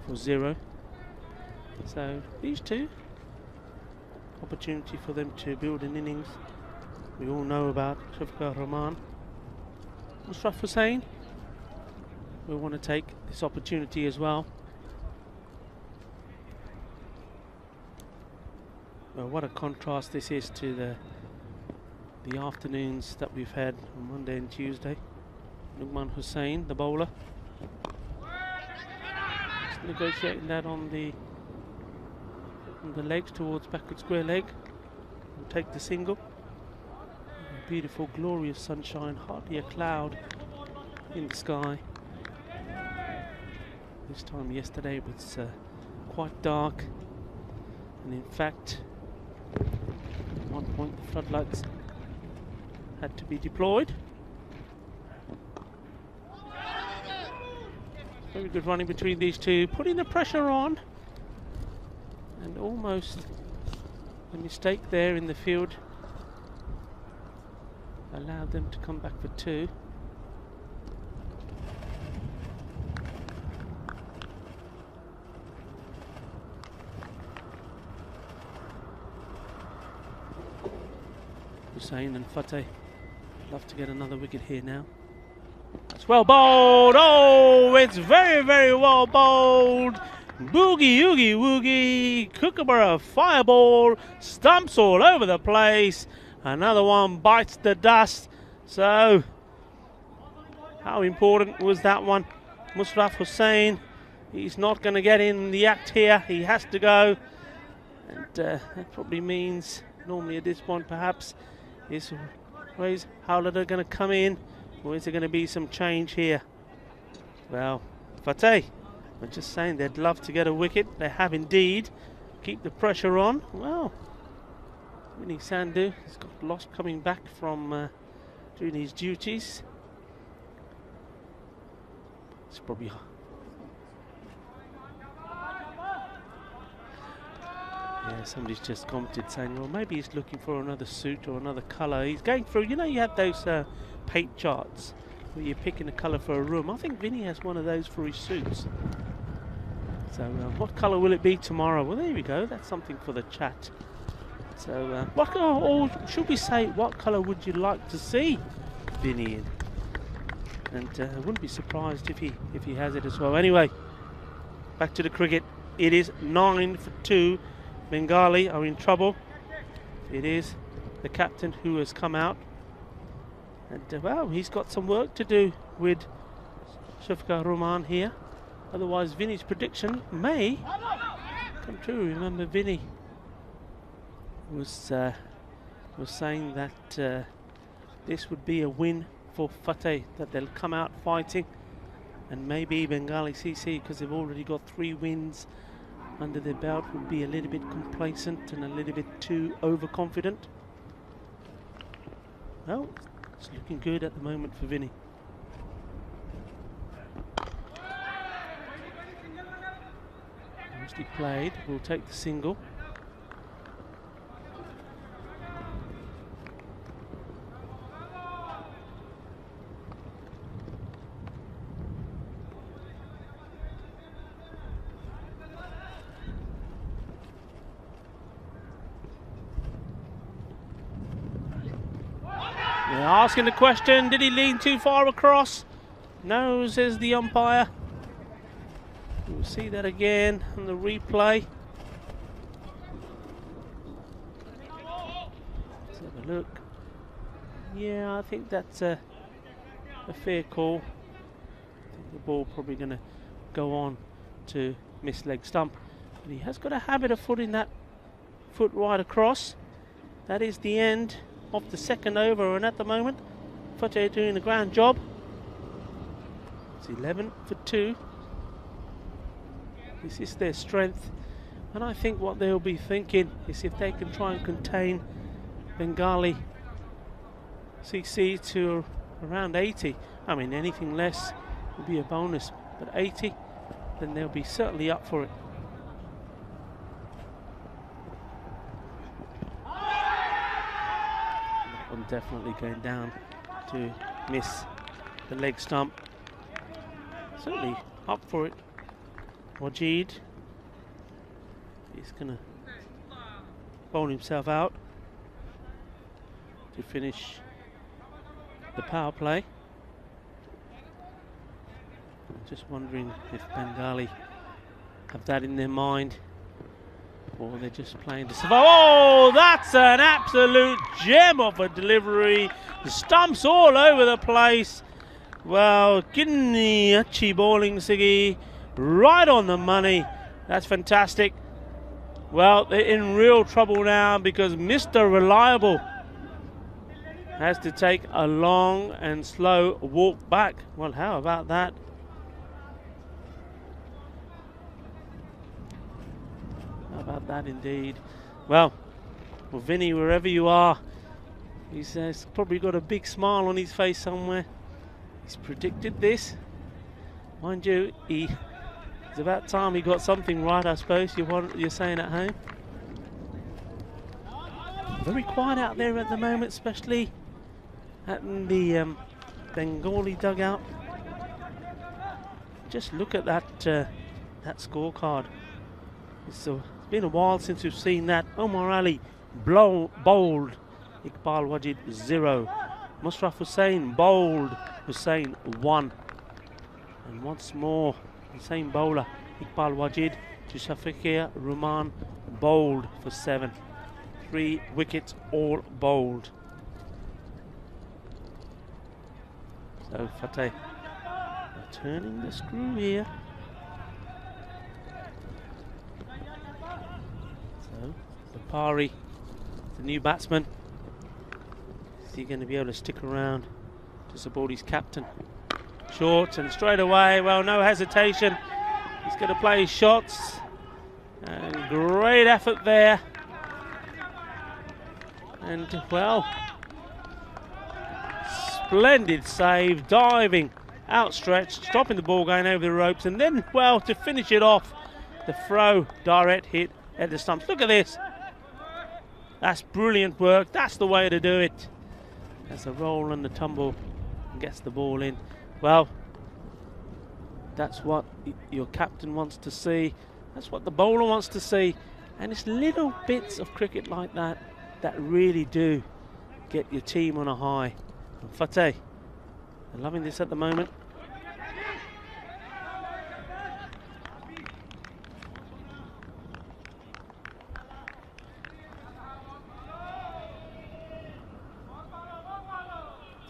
for 0. So these two, opportunity for them to build an innings. We all know about Shafakir Rahman. Musharraf Hussain will want to take this opportunity as well. Well, what a contrast this is to the afternoons that we've had on Monday and Tuesday. Luqman Hussain, the bowler, just negotiating that on the legs towards backward square leg, and take the single. Beautiful, glorious sunshine, hardly a cloud in the sky. This time yesterday it was quite dark, And in fact, at one point the floodlights had to be deployed. Very good running between these two, putting the pressure on, and almost a mistake there in the field allowed them to come back for two. Hussain and Fateh love to get another wicket here now. That's well bowled. Oh, it's very, very well bowled. Boogie, oogie, woogie. Kookaburra fireball. Stumps all over the place. Another one bites the dust. So, how important was that one? Mushraf Hussain, he's not going to get in the act here. He has to go. And that probably means, normally at this point perhaps, is Howler going to come in, or is there going to be some change here? Well, Fateh, I'm just saying they'd love to get a wicket. They have indeed. Keep the pressure on. Well, Vinny Sandhu has got lost coming back from doing his duties. It's probably yeah, somebody's just commented saying, well, maybe he's looking for another suit or another colour. He's going through, you know, you have those paint charts where you're picking a colour for a room. I think Vinny has one of those for his suits. So what colour will it be tomorrow? Well, there we go. That's something for the chat. So what colour, or should we say, what colour would you like to see Vinny in? And I wouldn't be surprised if he has it as well. Anyway, back to the cricket. It is 9 for 2. Bengali are in trouble. It is the captain who has come out. And well, he's got some work to do with Shafqat Rahman here. Otherwise, Vinny's prediction may come true. Remember, Vinny was saying that this would be a win for Fateh, that they'll come out fighting, and maybe Bengali CC, because they've already got 3 wins under their belt, would be a little bit complacent and a little bit too overconfident. Well, it's looking good at the moment for Vinny. Nicely played. We'll take the single. Asking the question, did he lean too far across? No, says the umpire. We'll see that again on the replay. Let's have a look. Yeah, I think that's a fair call. I think the ball probably going to go on to miss leg stump. But he has got a habit of putting that foot right across. That is the end of the second over, and at the moment Fateh doing a grand job. It's 11 for 2. This is their strength, and I think what they'll be thinking is if they can try and contain Bengali CC to around 80, I mean anything less would be a bonus, but 80, then they'll be certainly up for it. I'm definitely going down to miss the leg stump. Certainly up for it. Wajid, he's going to bowl himself out to finish the power play. I'm just wondering if Bengali have that in their mind, or they're just playing to survive. Oh, that's an absolute gem of a delivery. The stumps all over the place. Well, Kinni Achi bowling Sigi, right on the money. That's fantastic. Well, they're in real trouble now because Mr. Reliable has to take a long and slow walk back. Well, how about that? How about that indeed. Well, Vinny, wherever you are, he's probably got a big smile on his face somewhere. He's predicted this. Mind you, it's about time he got something right, I suppose, you're saying at home. Very quiet out there at the moment, especially at the Bengali dugout. Just look at that that scorecard. It's been a while since we've seen that. Omar Ali bowled, Iqbal Wajid 0. Mushraf Hussain bowled, Hussain 1. And once more, the same bowler, Iqbal Wajid to Shafiqia Rahman bowled for 7. 3 wickets all bowled. So Fateh turning the screw here. So Bapari, the new batsman, is he going to be able to stick around to support his captain? Short and straight away, well, no hesitation. He's going to play his shots. And great effort there. And, well, splendid save, diving, outstretched, stopping the ball going over the ropes. And then, well, to finish it off, the throw, direct hit at the stumps. Look at this. That's brilliant work. That's the way to do it. That's a roll and the tumble and gets the ball in. Well, that's what your captain wants to see. That's what the bowler wants to see. And it's little bits of cricket like that that really do get your team on a high. And Fateh, they're loving this at the moment.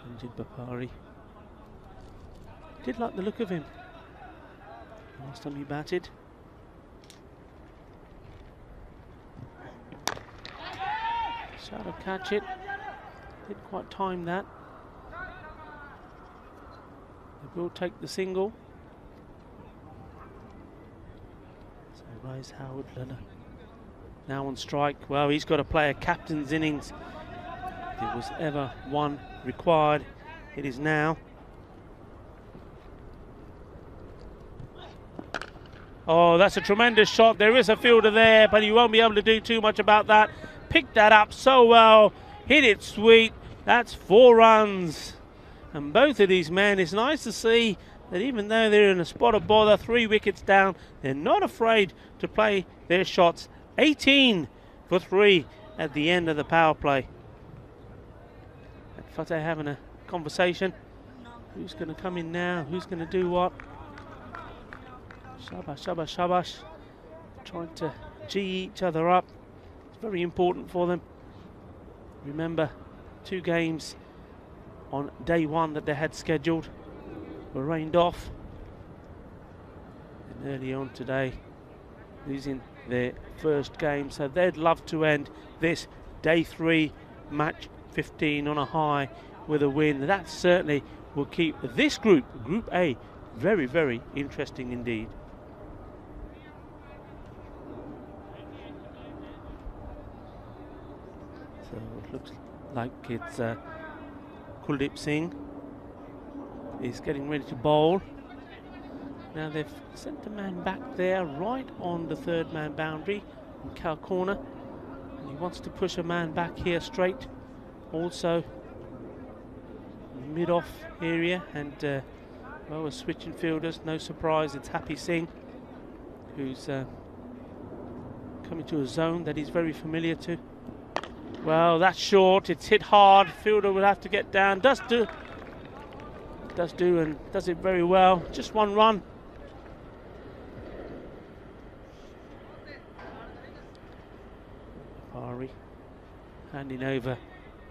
Sanjid Bapari. Did like the look of him last time he batted. Tried to catch it, didn't quite time that. They will take the single. So Rise Howard now on strike. Well, he's got to play a captain's innings. If there was ever one required, it is now. Oh, that's a tremendous shot. There is a fielder there, but he won't be able to do too much about that. Picked that up so well, hit it sweet. That's 4 runs. And both of these men, it's nice to see that even though they're in a spot of bother, 3 wickets down, they're not afraid to play their shots. 18 for 3 at the end of the power play. And Fateh having a conversation. Who's going to come in now? Who's going to do what? Shabash, shabash, shabash. Trying to gee each other up. Very important for them. Remember, 2 games on day 1 that they had scheduled were rained off. And early on today, losing their first game. So they'd love to end this day 3, match 15 on a high with a win. That certainly will keep this group, Group A, very, very interesting indeed. So it looks like it's Kuldeep Singh is getting ready to bowl. Now they've sent a man back there right on the 3rd man boundary in Cal corner. And he wants to push a man back here straight. Also mid-off area and well, we're switching fielders. No surprise, it's Happy Singh who's coming to a zone that he's very familiar to. Well, that's short, it's hit hard. Fielder will have to get down. Does do and does it very well. Just 1 run. Ari handing over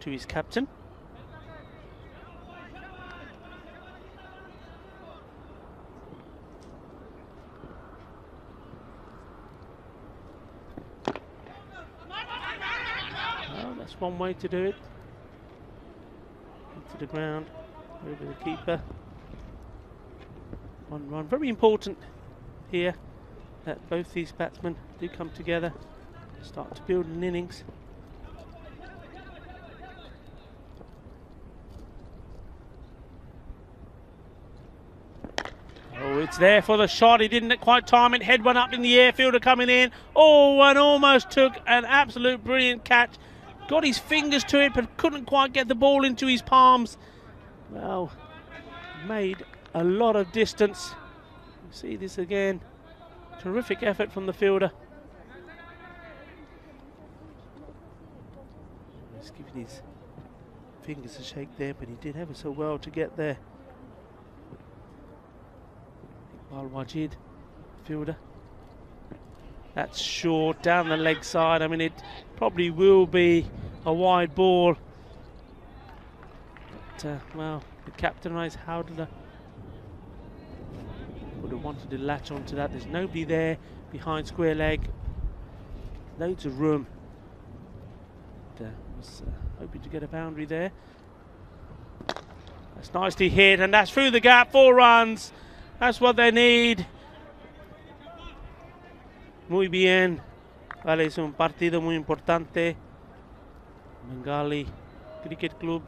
to his captain. That's one way to do it. Into the ground, over the keeper. 1 run. Very important here that both these batsmen do come together start to build an innings. Oh, it's there for the shot. He didn't quite time it. Head went up in the air. Fielder coming in. Oh, and almost took an absolute brilliant catch. Got his fingers to it, but couldn't quite get the ball into his palms. Well, made a lot of distance. You see this again. Terrific effort from the fielder. He's giving his fingers a shake there, but he did ever so well to get there. Wajid, fielder. That's short, down the leg side. I mean, it probably will be a wide ball. But, well, the captain raised, how did I... Would have wanted to latch onto that. There's nobody there behind square leg. Loads of room. But, was hoping to get a boundary there. That's nicely hit, and that's through the gap. 4 runs. That's what they need. Muy bien. Vale, es un partido muy importante. Bengali Cricket Club.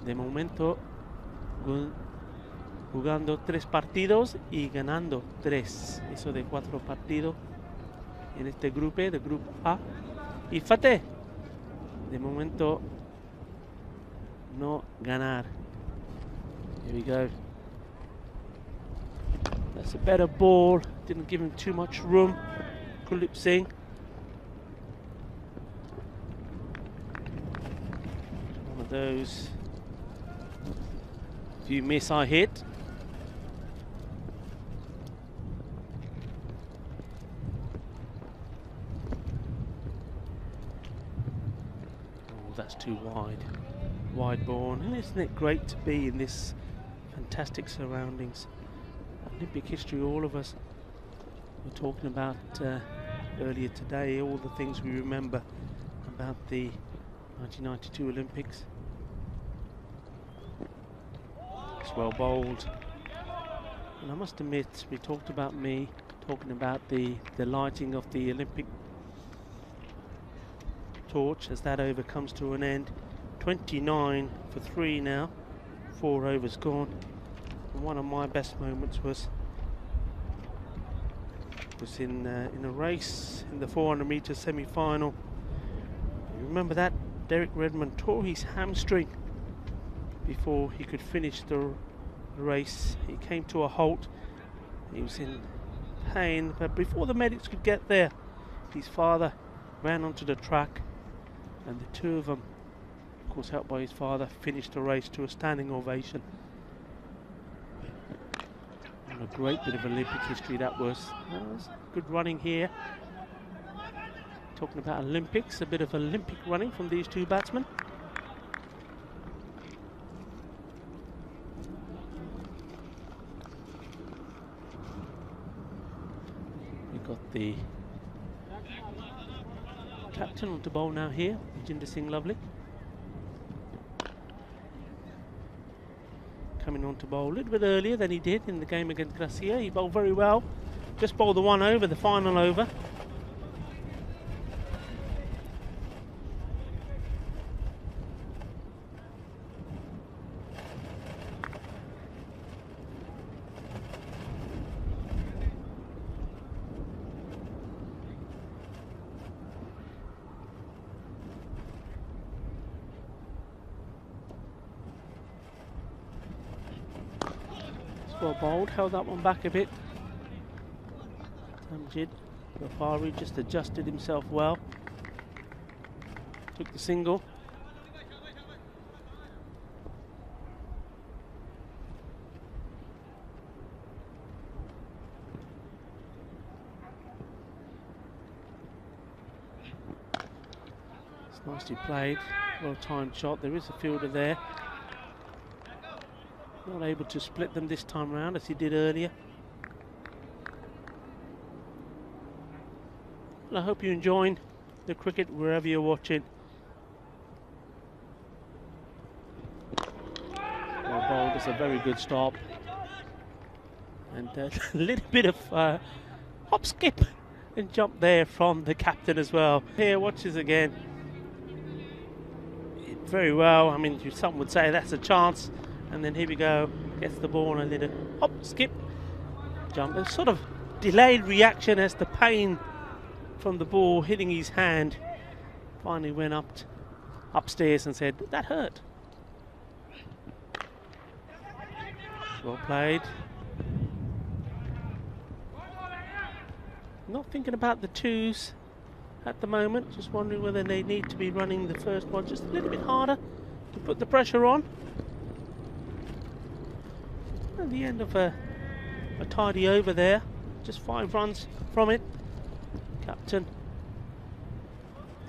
De momento jugando 3 partidos y ganando 3. Eso de 4 partidos en este grupo, de grupo A. Y fíjate, de momento no ganar. Here we go. That's a better ball. Didn't give him too much room. Kuldeep Singh. One of those. If you miss, I hit. Oh, that's too wide. Wide ball. And isn't it great to be in this fantastic surroundings? Olympic history, all of us were talking about earlier today, all the things we remember about the 1992 Olympics. It's well bowled. And I must admit, we talked about me talking about the lighting of the Olympic torch as that over comes to an end. 29 for 3 now, 4 overs gone. And one of my best moments was in a race in the 400 meter semi-final. You remember that? Derek Redmond tore his hamstring before he could finish the race. He came to a halt. He was in pain, but before the medics could get there, his father ran onto the track, and the two of them, of course helped by his father, finished the race to a standing ovation. And a great bit of Olympic history that was. Good running here. Talking about Olympics, a bit of Olympic running from these two batsmen. We've got the captain on to bowl now here, Jinder Singh Lovely. Coming on to bowl a little bit earlier than he did in the game against Gracia. He bowled very well. Just bowled the 1 over, the final over. Well bowled, held that one back a bit. Tamjid Rafari just adjusted himself well. Took the single. It's nicely played, well timed shot. There is a fielder there. Not able to split them this time round as he did earlier. Well, I hope you're enjoying the cricket wherever you're watching. Well bowled, it's a very good stop. And a little bit of hop skip And jump there from the captain as well. Here, watch this again. Very well. I mean, some would say that's a chance. And then here we go. Gets the ball and a little hop, skip, jump. A sort of delayed reaction as the pain from the ball hitting his hand finally went upstairs and said, that hurt. Well played. Not thinking about the twos at the moment, just wondering whether they need to be running the first one just a little bit harder to put the pressure on. At the end of a tidy over there, just 5 runs from it. Captain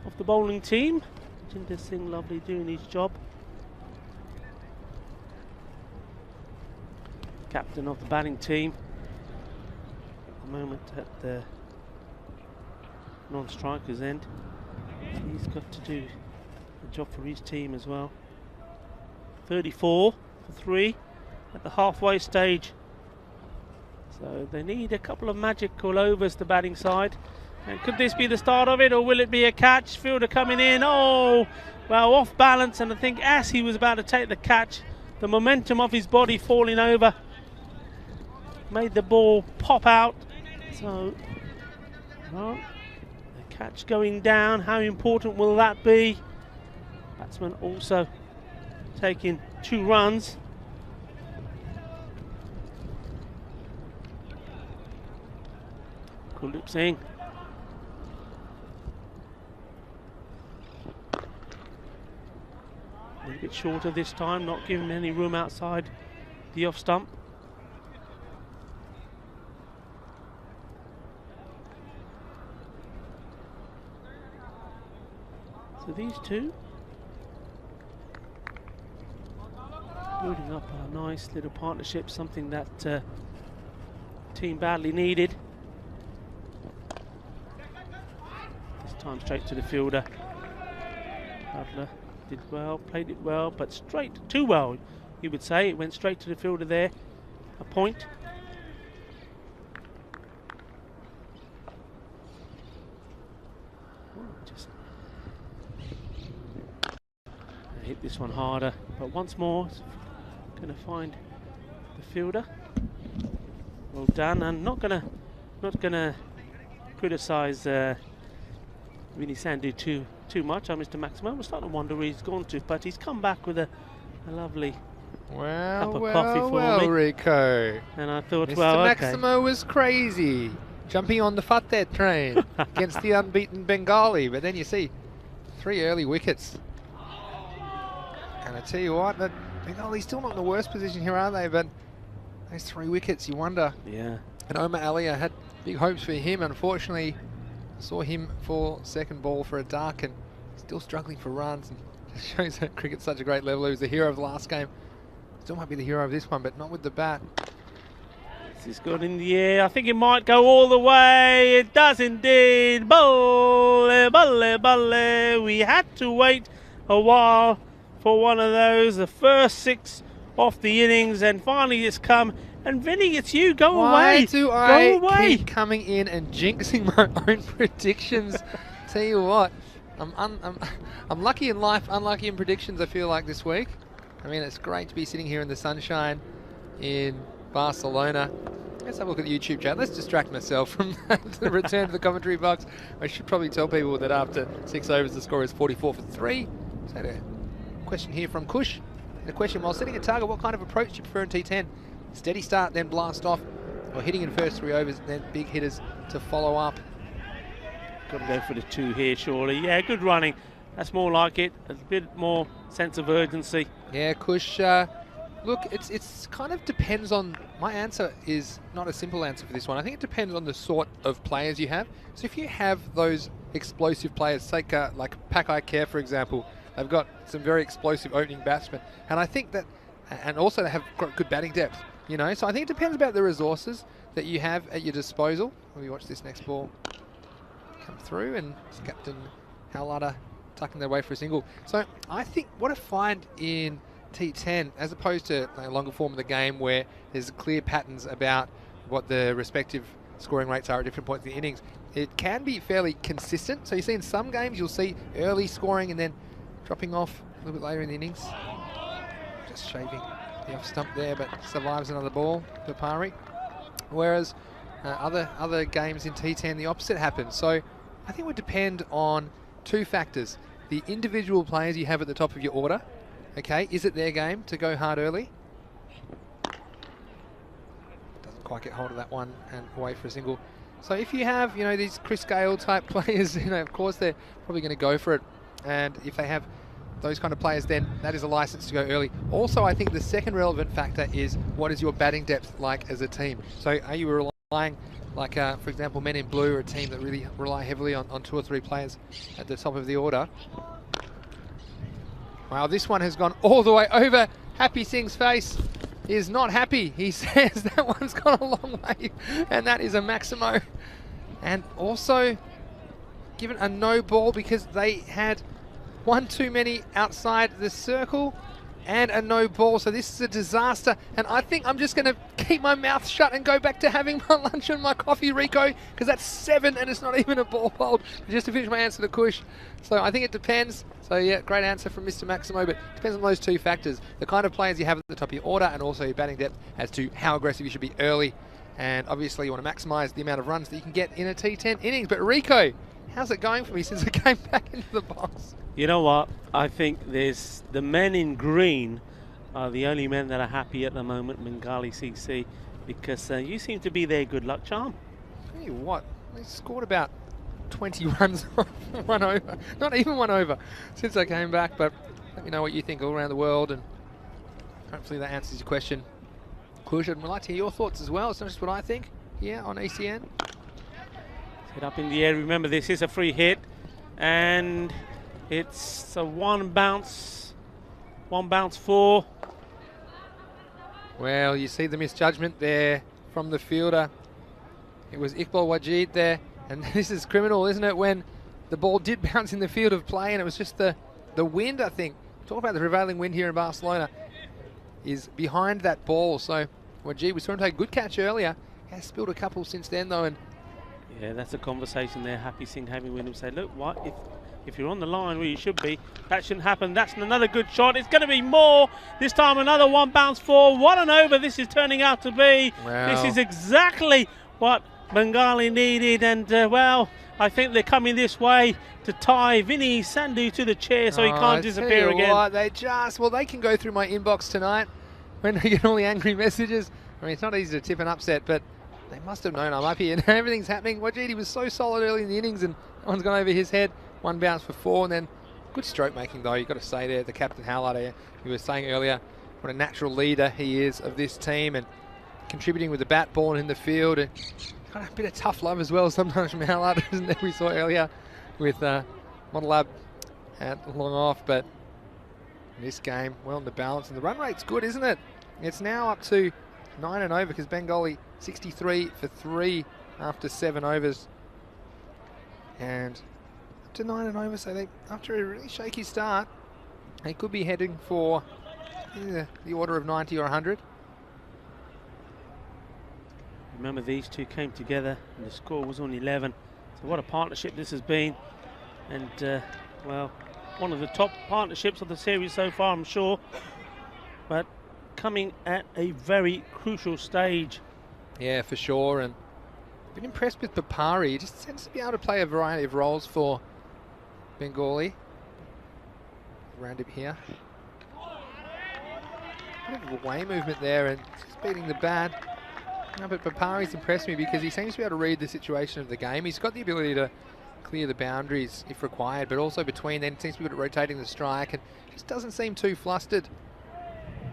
of the bowling team, Jinder Singh, lovely doing his job. Captain of the batting team at the moment at the non-strikers end. He's got to do a job for his team as well. 34 for 3 at the halfway stage. So they need a couple of magical overs, the batting side. And could this be the start of it, or will it be a catch? Fielder coming in. Oh, well, off balance, and I think as he was about to take the catch, the momentum of his body falling over made the ball pop out. So, well, the catch going down, how important will that be? Batsman also taking 2 runs. Kuldeep Singh. A little bit shorter this time, not giving any room outside the off stump. So these two building up a nice little partnership, something that team badly needed. This time straight to the fielder. Butler did well, played it well, but straight, too well, you would say. It went straight to the fielder there. A point. Just hit this one harder, but once more, going to find the fielder. Well done, and not gonna criticise Vinny Sandhu too much. Mr. Maximo was starting to wonder where he's gone to, but he's come back with a lovely cup of coffee for me. Rico. And I thought, Mr. well, Maximo was crazy, jumping on the Fateh train against the unbeaten Bengali. But then you see 3 early wickets. And I tell you what, that Bengali's still not in the worst position here, are they? But those 3 wickets, you wonder. Yeah. And Omar Ali, I had big hopes for him. Unfortunately, saw him for second ball for a duck and still struggling for runs. And it shows that cricket's such a great level. He was the hero of the last game. Still might be the hero of this one, but not with the bat. This is good in the air. I think it might go all the way. It does indeed. Balle, balle, balle. We had to wait a while for one of those. The first 6 off the innings, and finally it's come. And Vinny, it's you. Go away. Why do I Go away. keep coming in and jinxing my own predictions? Tell you what, I'm lucky in life, unlucky in predictions, I feel like, this week. I mean, it's great to be sitting here in the sunshine in Barcelona. Let's have a look at the YouTube chat. Let's distract myself from the return to the commentary box. I should probably tell people that after 6 overs, the score is 44 for 3. So a question here from Kush. The question, while setting a target, what kind of approach do you prefer in T10? Steady start, then blast off, or hitting in first 3 overs, then big hitters to follow up? Got to go for the 2 here, surely. Yeah, good running. That's more like it. A bit more sense of urgency. Yeah, Kush. Look, it's kind of depends on. My answer is not a simple answer for this one. I think it depends on the sort of players you have. So if you have those explosive players, take like Pakai Care, for example, they've got some very explosive opening batsmen, and I think that, and also they have got good batting depth. You know, so I think it depends about the resources that you have at your disposal. Let me watch this next ball come through, and Captain Howlada tucking their way for a single. So I think what I find in T10, as opposed to a longer form of the game where there's clear patterns about what the respective scoring rates are at different points in the innings, it can be fairly consistent. So you see in some games you'll see early scoring and then dropping off a little bit later in the innings. Just shaving the off stump there, but survives another ball, Papari. Whereas other games in T10, the opposite happens. So I think it would depend on two factors. The individual players you have at the top of your order. Okay, is it their game to go hard early? Doesn't quite get hold of that one and away for a single. So if you have, you know, these Chris Gale type players, you know, of course they're probably going to go for it. And if they have those kind of players, then that is a license to go early. Also, I think the second relevant factor is what is your batting depth like as a team? So are you relying, like, for example, Men in Blue are a team that really rely heavily on 2 or 3 players at the top of the order. Wow, this one has gone all the way over. Happy Singh's face is not happy. He says that one's gone a long way, and that is a Maximo. And also given a no ball because they had one too many outside the circle and a no ball. So this is a disaster. And I think I'm just going to keep my mouth shut and go back to having my lunch and my coffee, Rico, because that's 7 and it's not even a ball bowled. Just to finish my answer to Kush. So I think it depends. So yeah, great answer from Mr. Maximo, but it depends on those two factors. The kind of players you have at the top of your order and also your batting depth as to how aggressive you should be early. And obviously you want to maximise the amount of runs that you can get in a T10 innings. But Rico, how's it going for me since I came back into the box? You know what? I think there's the men in green are the only men that are happy at the moment, Bengali CC, because you seem to be their good luck charm. Tell you what, they scored about 20 runs, 1 over, not even 1 over since I came back. But let me know what you think all around the world, and hopefully that answers your question. Kush, I'd like to hear your thoughts as well. It's not just what I think here on ECN. Hit up in the air. Remember, this is a free hit, and it's a one bounce 4. Well, you see the misjudgment there from the fielder. It was Iqbal Wajid there, and this is criminal, isn't it, when the ball did bounce in the field of play, and it was just the wind, I think. Talk about the prevailing wind here in Barcelona is behind that ball. So Wajid, we saw him take a good catch earlier. He has spilled a couple since then, though, and yeah, that's a conversation there. Happy Singh having with him say, look, what if you're on the line where you should be, that shouldn't happen. That's another good shot. It's going to be more. This time another 1 bounce 4. What an over this is turning out to be. Wow. This is exactly what Bengali needed. And, well, I think they're coming this way to tie Vinny Sandhu to the chair so he can't disappear again. What, they can go through my inbox tonight when they get all the angry messages. I mean, it's not easy to tip an upset, but they must have known I'm up here and everything's happening. Wajid, he was so solid early in the innings and that one's gone over his head. 1 bounce for 4, and then good stroke making though. You've got to say there, the captain Howlard, he was saying earlier what a natural leader he is of this team and contributing with the bat ball in the field, and got a bit of tough love as well sometimes from Howlard, isn't there? We saw earlier with Model at long off, but in this game, well in the balance, and the run rate's good, isn't it? It's now up to 9 and over because Bengali 63 for 3 after 7 overs, and to 9 and over, so they, after a really shaky start, they could be heading for the order of 90 or 100. Remember, these two came together and the score was on 11. So what a partnership this has been, and well, one of the top partnerships of the series so far, I'm sure, but coming at a very crucial stage. Yeah, for sure, and been impressed with Papari. He just tends to be able to play a variety of roles for Bengali. Around him here. Bit of a away movement there and just beating the bat. No, but Papari's impressed me because he seems to be able to read the situation of the game. He's got the ability to clear the boundaries if required, but also between then seems to be good at rotating the strike and just doesn't seem too flustered.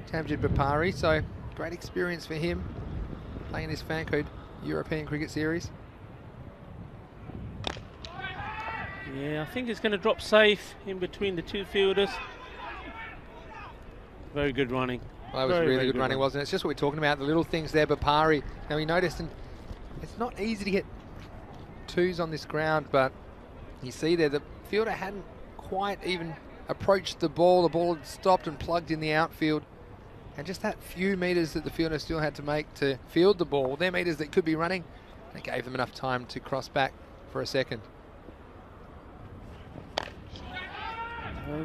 Tamjid Papari, so great experience for him playing this fan code European Cricket Series. Yeah, I think it's going to drop safe in between the two fielders. Very good running. Well, that was really good running, wasn't it? It's just what we're talking about, the little things there. Papari, now we noticed, and it's not easy to get 2s on this ground, but you see there, the fielder hadn't quite even approached the ball. The ball had stopped and plugged in the outfield. And just that few metres that the fielder still had to make to field the ball, they're metres that could be running. They gave them enough time to cross back for for a second.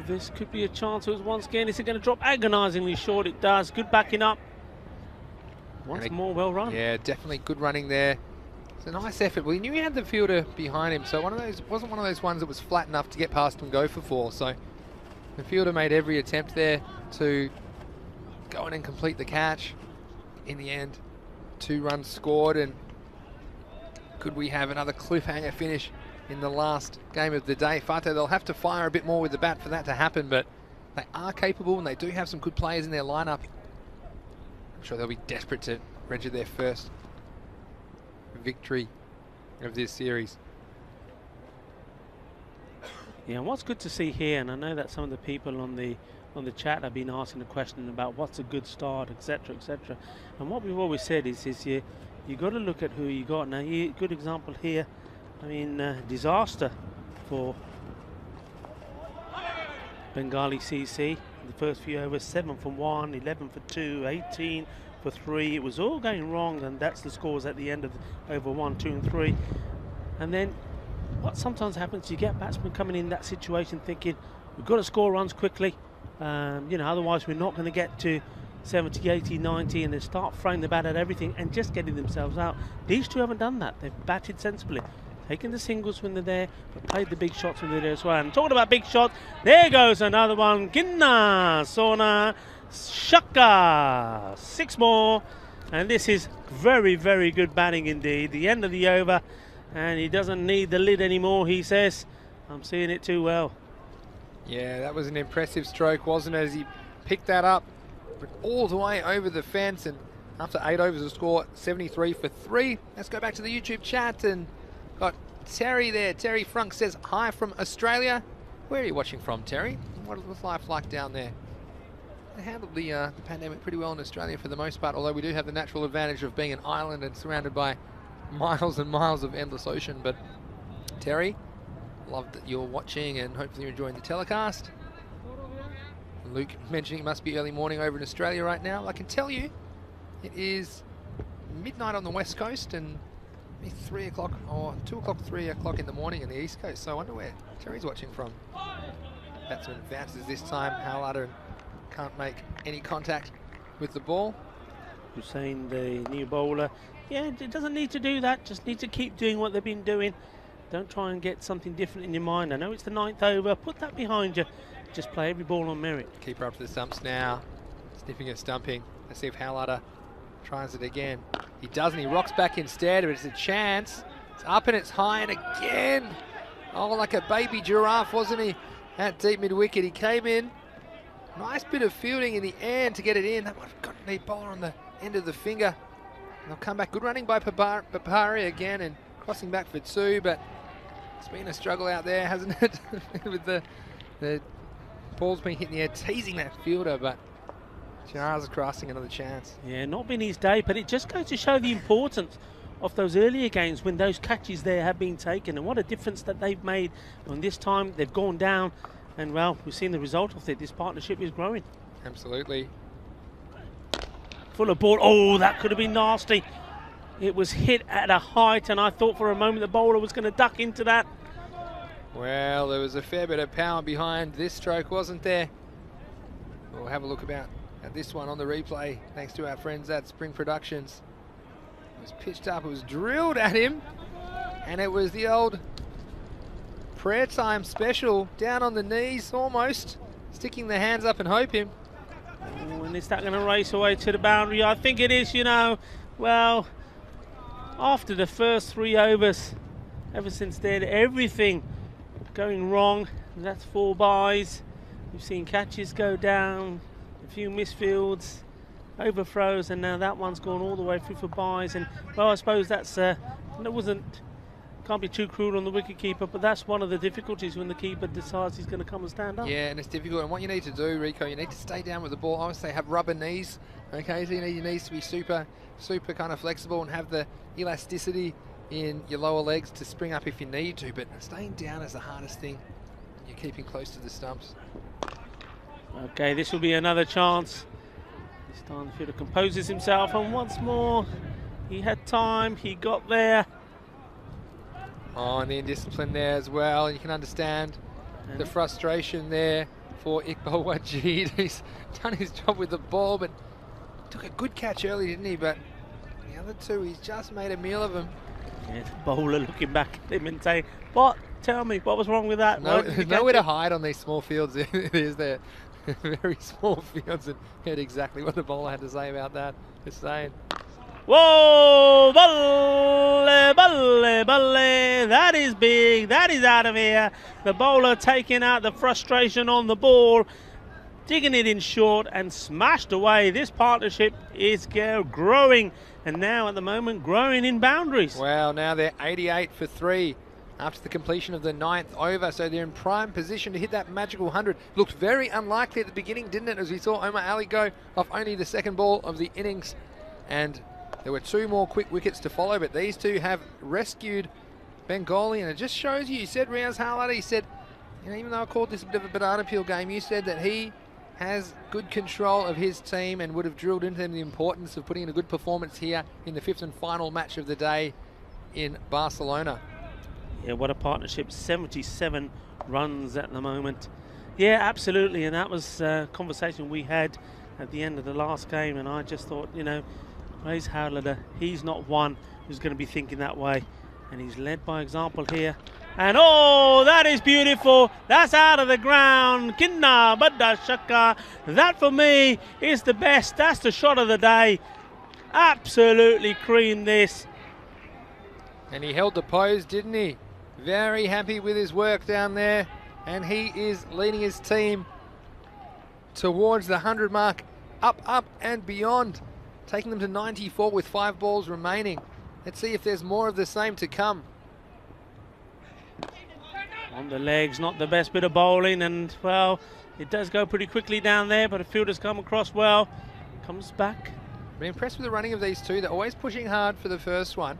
This could be a chance. Once again, is it going to drop agonisingly short? It does. Good backing up. Once more, well run. Yeah, definitely good running there. It's a nice effort. We knew he had the fielder behind him, so wasn't one of those ones that was flat enough to get past and go for 4. So the fielder made every attempt there to go in and complete the catch. In the end, 2 runs scored, and could we have another cliffhanger finish in the last game of the day? Fate, they'll have to fire a bit more with the bat for that to happen, but they are capable and they do have some good players in their lineup. I'm sure they'll be desperate to register their first victory of this series. Yeah, and what's good to see here, and I know that some of the people on the chat have been asking a question about what's a good start, etc., etc. And what we've always said is you got to look at who you got. Now, good example here. I mean, disaster for Bengali CC. The first few overs, 7 for 1, 11 for 2, 18 for 3. It was all going wrong, and that's the scores at the end of over 1, 2, and 3. And then what sometimes happens, you get batsmen coming in that situation thinking, we've got to score runs quickly. You know, otherwise we're not going to get to 70, 80, 90, and they start throwing the bat at everything and just getting themselves out. These two haven't done that. They've batted sensibly, taken the singles when they're there, but played the big shots when they're there as well. And talking about big shots, there goes another one. Ginna Sona Shaka. 6 more, and this is very, very good batting indeed. The end of the over, and he doesn't need the lid anymore, he says. I'm seeing it too well. Yeah, that was an impressive stroke, wasn't it, as he picked that up all the way over the fence, and after 8 overs a score 73 for 3. Let's go back to the YouTube chat and got Terry there. Terry Frunk says hi from Australia. Where are you watching from, Terry? What's life like down there? They handled the pandemic pretty well in Australia for the most part, although we do have the natural advantage of being an island and surrounded by miles and miles of endless ocean. But Terry, love that you're watching and hopefully you're enjoying the telecast. Luke mentioning it must be early morning over in Australia right now. I can tell you it is midnight on the west coast and 3 o'clock or 2 o'clock, 3 o'clock in the morning in the east coast. So I wonder where Terry's watching from. Batsman advances this time. Howlatter can't make any contact with the ball. Hussain, the new bowler, yeah, it doesn't need to do that. Just need to keep doing what they've been doing. Don't try and get something different in your mind. I know it's the 9th over. Put that behind you. Just play every ball on merit. Keeper up to the stumps now. Sniffing and stumping. Let's see if Howlatter tries it again. He doesn't. He rocks back instead, but it's a chance. It's up and it's high, and again. Oh, like a baby giraffe, wasn't he? At deep mid-wicket, he came in. Nice bit of fielding in the end to get it in. That would have got a neat bowler on the end of the finger. And they'll come back. Good running by Papari again, and crossing back for 2, but it's been a struggle out there, hasn't it? With the ball's been hitting the air, teasing that fielder, but Charles crossing another chance. Yeah, not been his day, but it just goes to show the importance of those earlier games when those catches there have been taken, and what a difference that they've made. And this time they've gone down, and well, we've seen the result of it. This partnership is growing. Absolutely. Full of ball. Oh, that could have been nasty. It was hit at a height, and I thought for a moment the bowler was going to duck into that. Well, there was a fair bit of power behind this stroke, wasn't there? We'll have a look at this one on the replay, thanks to our friends at Spring Productions. It was pitched up, it was drilled at him, and it was the old prayer time special, down on the knees almost, sticking the hands up and hoping. Oh, and is that going to race away to the boundary? I think it is, you know. Well, after the first 3 overs, ever since then, everything going wrong. That's 4 byes. We've seen catches go down, a few misfields, overthrows, and now that one's gone all the way through for byes. And well, I suppose that's can't be too cruel on the wicketkeeper, but that's one of the difficulties when the keeper decides he's going to come and stand up. Yeah, and it's difficult. And what you need to do, Rico, you need to stay down with the ball. I always say have rubber knees. Okay, so you need your knees to be super kind of flexible and have the elasticity in your lower legs to spring up if you need to. But staying down is the hardest thing. You're keeping close to the stumps. Okay, this will be another chance. This time the fielder composes himself, and once more he had time, he got there. Oh, and the indiscipline there as well. You can understand the frustration there for Iqbal Wajid. He's done his job with the ball, but took a good catch early, didn't he? But the other two, he's just made a meal of them. Yeah, the bowler looking back at him and saying, "What? Tell me, what was wrong with that?" No, nowhere to hide on these small fields. There's there very small fields, and heard exactly what the bowler had to say about that. Just saying. Whoa, balle, balle, balle. That is big. That is out of here. The bowler taking out the frustration on the ball, digging it in short and smashed away. This partnership is growing, and now at the moment growing in boundaries. Well, now they're 88 for 3 after the completion of the 9th over, so they're in prime position to hit that magical 100. Looked very unlikely at the beginning, didn't it, as we saw Omar Ali go off only the second ball of the innings, and there were 2 more quick wickets to follow, but these two have rescued Bengali, and it just shows you said Riaz Harlada, he said, you know, even though I called this a bit of a banana peel game, you said that he has good control of his team and would have drilled into them the importance of putting in a good performance here in the 5th and final match of the day in Barcelona. Yeah, what a partnership. 77 runs at the moment. Yeah, absolutely, and that was a conversation we had at the end of the last game, and I just thought, you know, Riaz Harlada, he's not one who's going to be thinking that way, and he's led by example here. And oh, that is beautiful. That's out of the ground. Kinna Badda Shaka. That for me is the best. That's the shot of the day. Absolutely creamed this. And he held the pose, didn't he? Very happy with his work down there, and he is leading his team towards the 100 mark, up and beyond, taking them to 94 with 5 balls remaining. Let's see if there's more of the same to come. On the legs, not the best bit of bowling, and well, it does go pretty quickly down there, but a fielder's come across well, comes back. I'm impressed with the running of these two. They're always pushing hard for the first one.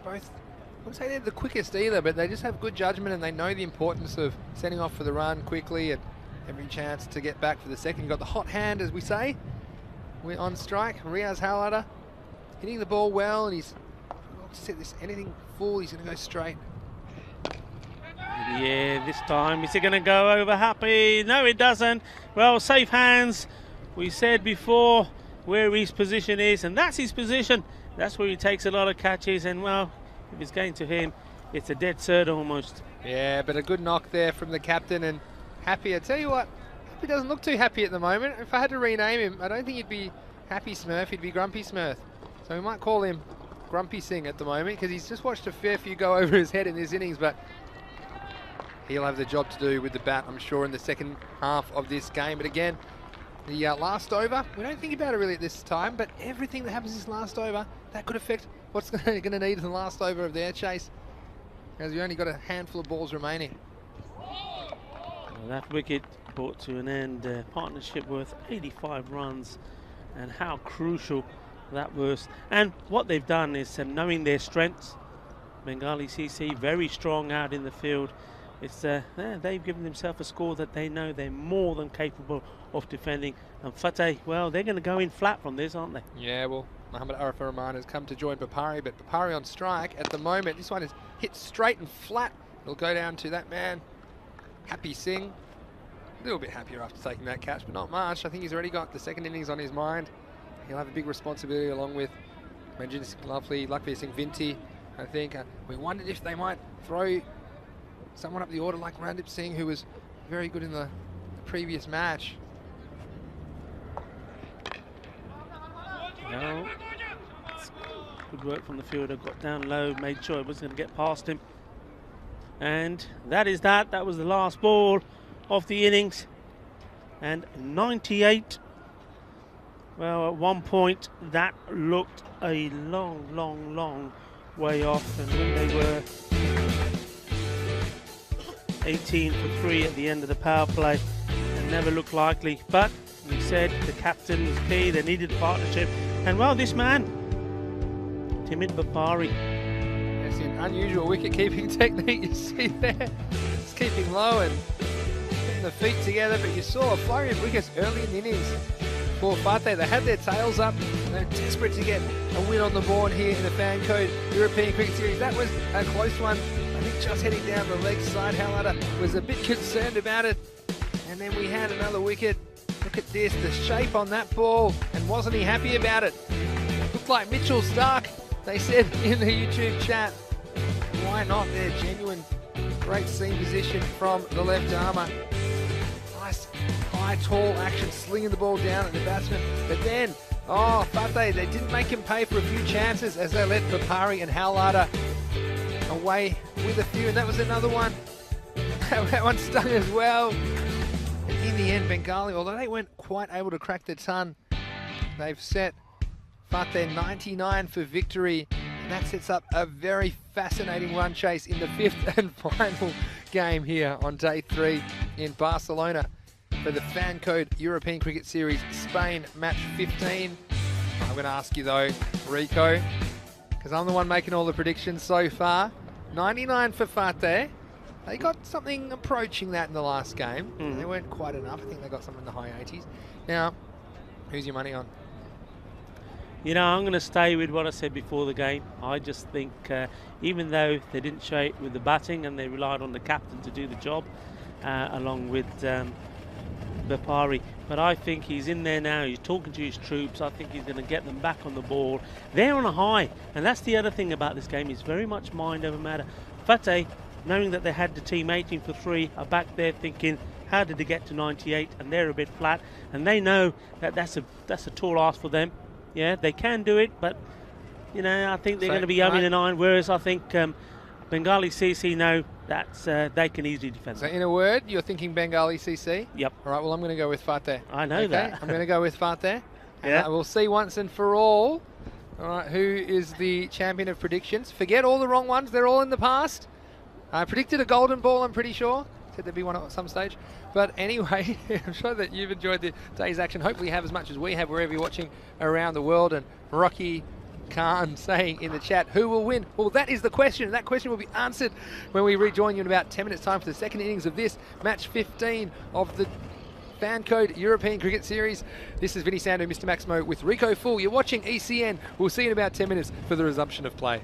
Both, I wouldn't say they're the quickest either, but they just have good judgment and they know the importance of setting off for the run quickly and every chance to get back for the second. You've got the hot hand, as we say. We're on strike. Riaz Harlada hitting the ball well, and he's not to set this anything full. He's going to go straight. Yeah, this time, is he going to go over happy? No, it doesn't. Well, safe hands. We said before where his position is, and that's his position. That's where he takes a lot of catches, and well, if it's going to him, it's a dead cert almost. Yeah, but a good knock there from the captain, and Happy. I tell you what, Happy doesn't look too happy at the moment. If I had to rename him, I don't think he'd be Happy Smurf, he'd be Grumpy Smurf. So we might call him Grumpy Singh at the moment, because he's just watched a fair few go over his head in this innings, but he'll have the job to do with the bat, I'm sure, in the second half of this game. But again, the last over, we don't think about it really at this time, but everything that happens this last over, that could affect what's going to need in the last over of their chase, as we only got a handful of balls remaining. Well, that wicket brought to an end, partnership worth 85 runs, and how crucial that was. And what they've done is, knowing their strengths, Bengali CC very strong out in the field. It's they've given themselves a score that they know they're more than capable of defending. And Fateh, well, they're going to go in flat from this, aren't they? Yeah, well, Mohammad Arif Rahman has come to join Papari, but Papari on strike at the moment. This one is hit straight and flat. It'll go down to that man, Happy Singh. A little bit happier after taking that catch, but not much. I think he's already got the second innings on his mind. He'll have a big responsibility along with Manjit Lakvir Singh Vinti. I think we wondered if they might throw someone up the order like Randip Singh, who was very good in the previous match. No. Good work from the fielder, got down low, made sure it wasn't going to get past him. And that is that. That was the last ball of the innings. And 98. Well, at one point that looked a long way off, and when they were 18 for 3 at the end of the power play, and never looked likely. But we said the captain was key, they needed a partnership, and well, this man, Timid Bapari. That's an unusual wicket-keeping technique you see there. It's keeping low and putting the feet together, but you saw a flurry of wickets early in the innings for Fateh. They had their tails up, they desperate to get a win on the board here in the Fan Code European Cricket Series. That was a close one. I think just heading down the leg side. Howlatter was a bit concerned about it. And then we had another wicket. Look at this, the shape on that ball. And wasn't he happy about it? Looked like Mitchell Stark, they said in the YouTube chat. Why not? They're genuine. Great seam position from the left armour. Nice high, tall action, slinging the ball down at the batsman. But then, Fateh, they didn't make him pay for a few chances as they let Papari and Howlatter away with a few. And that was another one. That one stung as well. And in the end, Bengali, although they weren't quite able to crack the ton, they've set Fateh 99 for victory. And that sets up a very fascinating run chase in the fifth and final game here on day 3 in Barcelona for the Fan Code European Cricket Series Spain match 15. I'm going to ask you though, Rico, because I'm the one making all the predictions so far. 99 for Fateh. They got something approaching that in the last game. They weren't quite enough. I think they got something in the high 80s. Now, who's your money on? You know, I'm going to stay with what I said before the game. I just think, even though they didn't show it with the batting and they relied on the captain to do the job, along with Bapari, but I think he's in there now. He's talking to his troops. I think he's going to get them back on the ball. They're on a high, and that's the other thing about this game. It's very much mind over matter. Fateh, knowing that they had the team 18 for 3, are back there thinking, how did they get to 98? And they're a bit flat, and they know that that's a tall ask for them. Yeah, they can do it, but you know, I think they're going to be umming and ahhing. Whereas I think Bengali CC know that they can easily defend. So, in a word, you're thinking Bengali CC? Yep. All right. Well, I'm going to go with Fateh. I know that. I'm going to go with Fateh. Yeah. We'll see once and for all. All right. Who is the champion of predictions? Forget all the wrong ones. They're all in the past. I predicted a golden ball. I'm pretty sure. Said there'd be one at some stage. But anyway, I'm sure that you've enjoyed the day's action. Hopefully you have as much as we have wherever you're watching around the world. And Rocky Khan saying in the chat, who will win? Well, that is the question. That question will be answered when we rejoin you in about 10 minutes time for the second innings of this match 15 of the Fan Code European Cricket Series. This is Vinny Sando, Mr. Maximo with Rico Full. You're watching ECN. We'll see you in about 10 minutes for the resumption of play.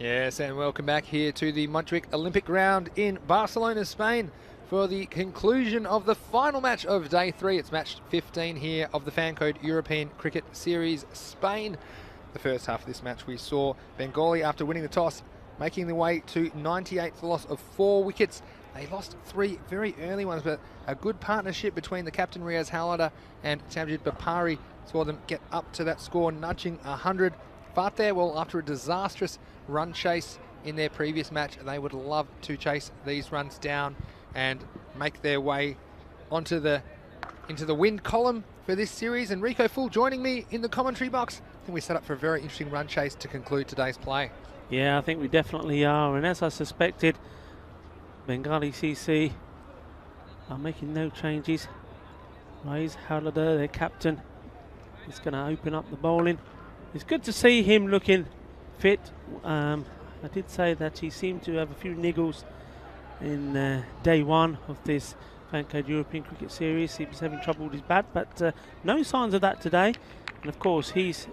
Yes, and welcome back here to the Montjuic Olympic Ground in Barcelona, Spain, for the conclusion of the final match of day 3. It's match 15 here of the Fancode European Cricket Series Spain. The first half of this match we saw Bengali, after winning the toss, making their way to 98 for the loss of 4 wickets. They lost 3 very early ones, but a good partnership between the captain Riaz Halada and Tamjid Bapari saw them get up to that score, nudging 100. Fateh, well, after a disastrous run chase in their previous match, they would love to chase these runs down and make their way into the win column for this series. And Rico Full joining me in the commentary box. I think we set up for a very interesting run chase to conclude today's play. Yeah, I think we definitely are. And as I suspected, Bengali CC are making no changes. Riaz Halada, their captain, is going to open up the bowling. It's good to see him looking fit. I did say that he seemed to have a few niggles in day 1 of this Fancode European Cricket Series. He was having trouble with his bat, but no signs of that today. And of course, his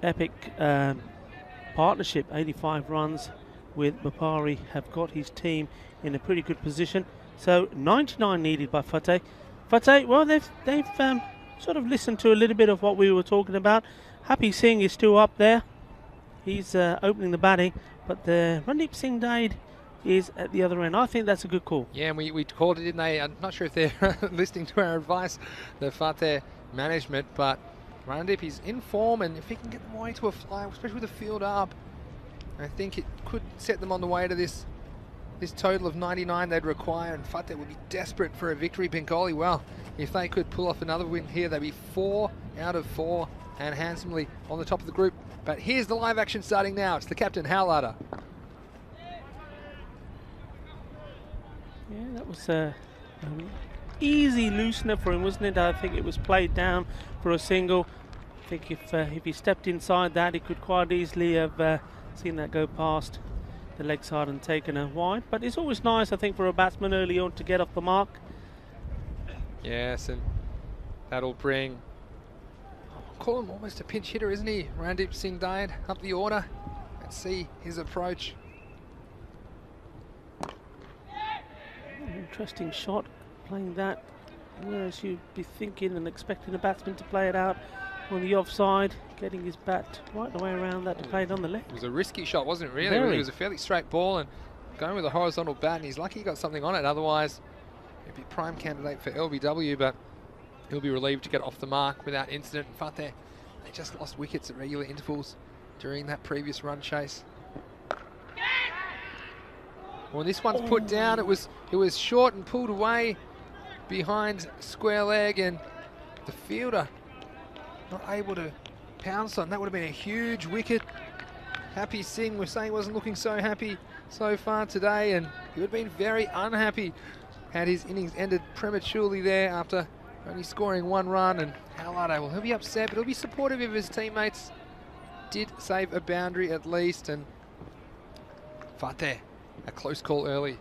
epic partnership, 85 runs with Bapari, have got his team in a pretty good position. So 99 needed by Fateh. Fateh, well, they've sort of listened to a little bit of what we were talking about. Happy Singh is still up there. He's opening the batting, but the Randeep Singh Dade is at the other end. I think that's a good call. Yeah, and we called it, didn't they? I'm not sure if they're listening to our advice, the Fateh management, but Randeep is in form, and if he can get them away to a fly, especially with the field up, I think it could set them on the way to this total of 99 they'd require, and Fateh would be desperate for a victory. Bengali, well, if they could pull off another win here, they'd be 4 out of 4 and handsomely on the top of the group. But here's the live action starting now. It's the captain, Halada. Yeah, that was an easy loosener for him, wasn't it? I think it was played down for a single. I think if he stepped inside that, he could quite easily have seen that go past the leg side and taken a wide. But it's always nice, I think, for a batsman early on to get off the mark. Yes, and that'll bring, call him almost a pinch hitter, isn't he? Randeep Singh Dade up the order. Let's see his approach. Interesting shot, playing that, whereas you'd be thinking and expecting a batsman to play it out on the offside, getting his bat right the way around that to play it on the leg. It was a risky shot, wasn't it, really? Very. It was a fairly straight ball, and going with a horizontal bat, and he's lucky he got something on it. Otherwise, he'd be prime candidate for LBW, but he'll be relieved to get off the mark without incident. In fact, they just lost wickets at regular intervals during that previous run chase. When this one's put down, it was short and pulled away behind square leg, and the fielder not able to pounce on. That would have been a huge wicket. Happy Singh, we're saying, wasn't looking so happy so far today, and he would have been very unhappy had his innings ended prematurely there after only scoring 1 run. And Halada, well, he'll be upset, but he'll be supportive of his teammates. Did save a boundary at least, and Fateh, a close call early.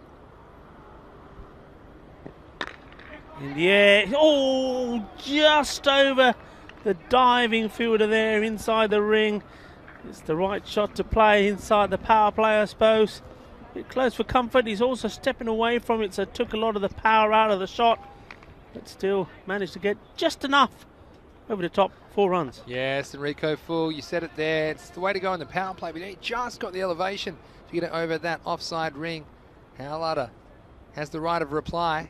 In the air, oh, just over the diving fielder there inside the ring. It's the right shot to play inside the power play, I suppose. A bit close for comfort. He's also stepping away from it, so it took a lot of the power out of the shot, but still managed to get just enough over the top. 4 runs. Yes, Enrico Full, you said it there. It's the way to go in the power play, but he just got the elevation to get it over that offside ring. Halada has the right of reply.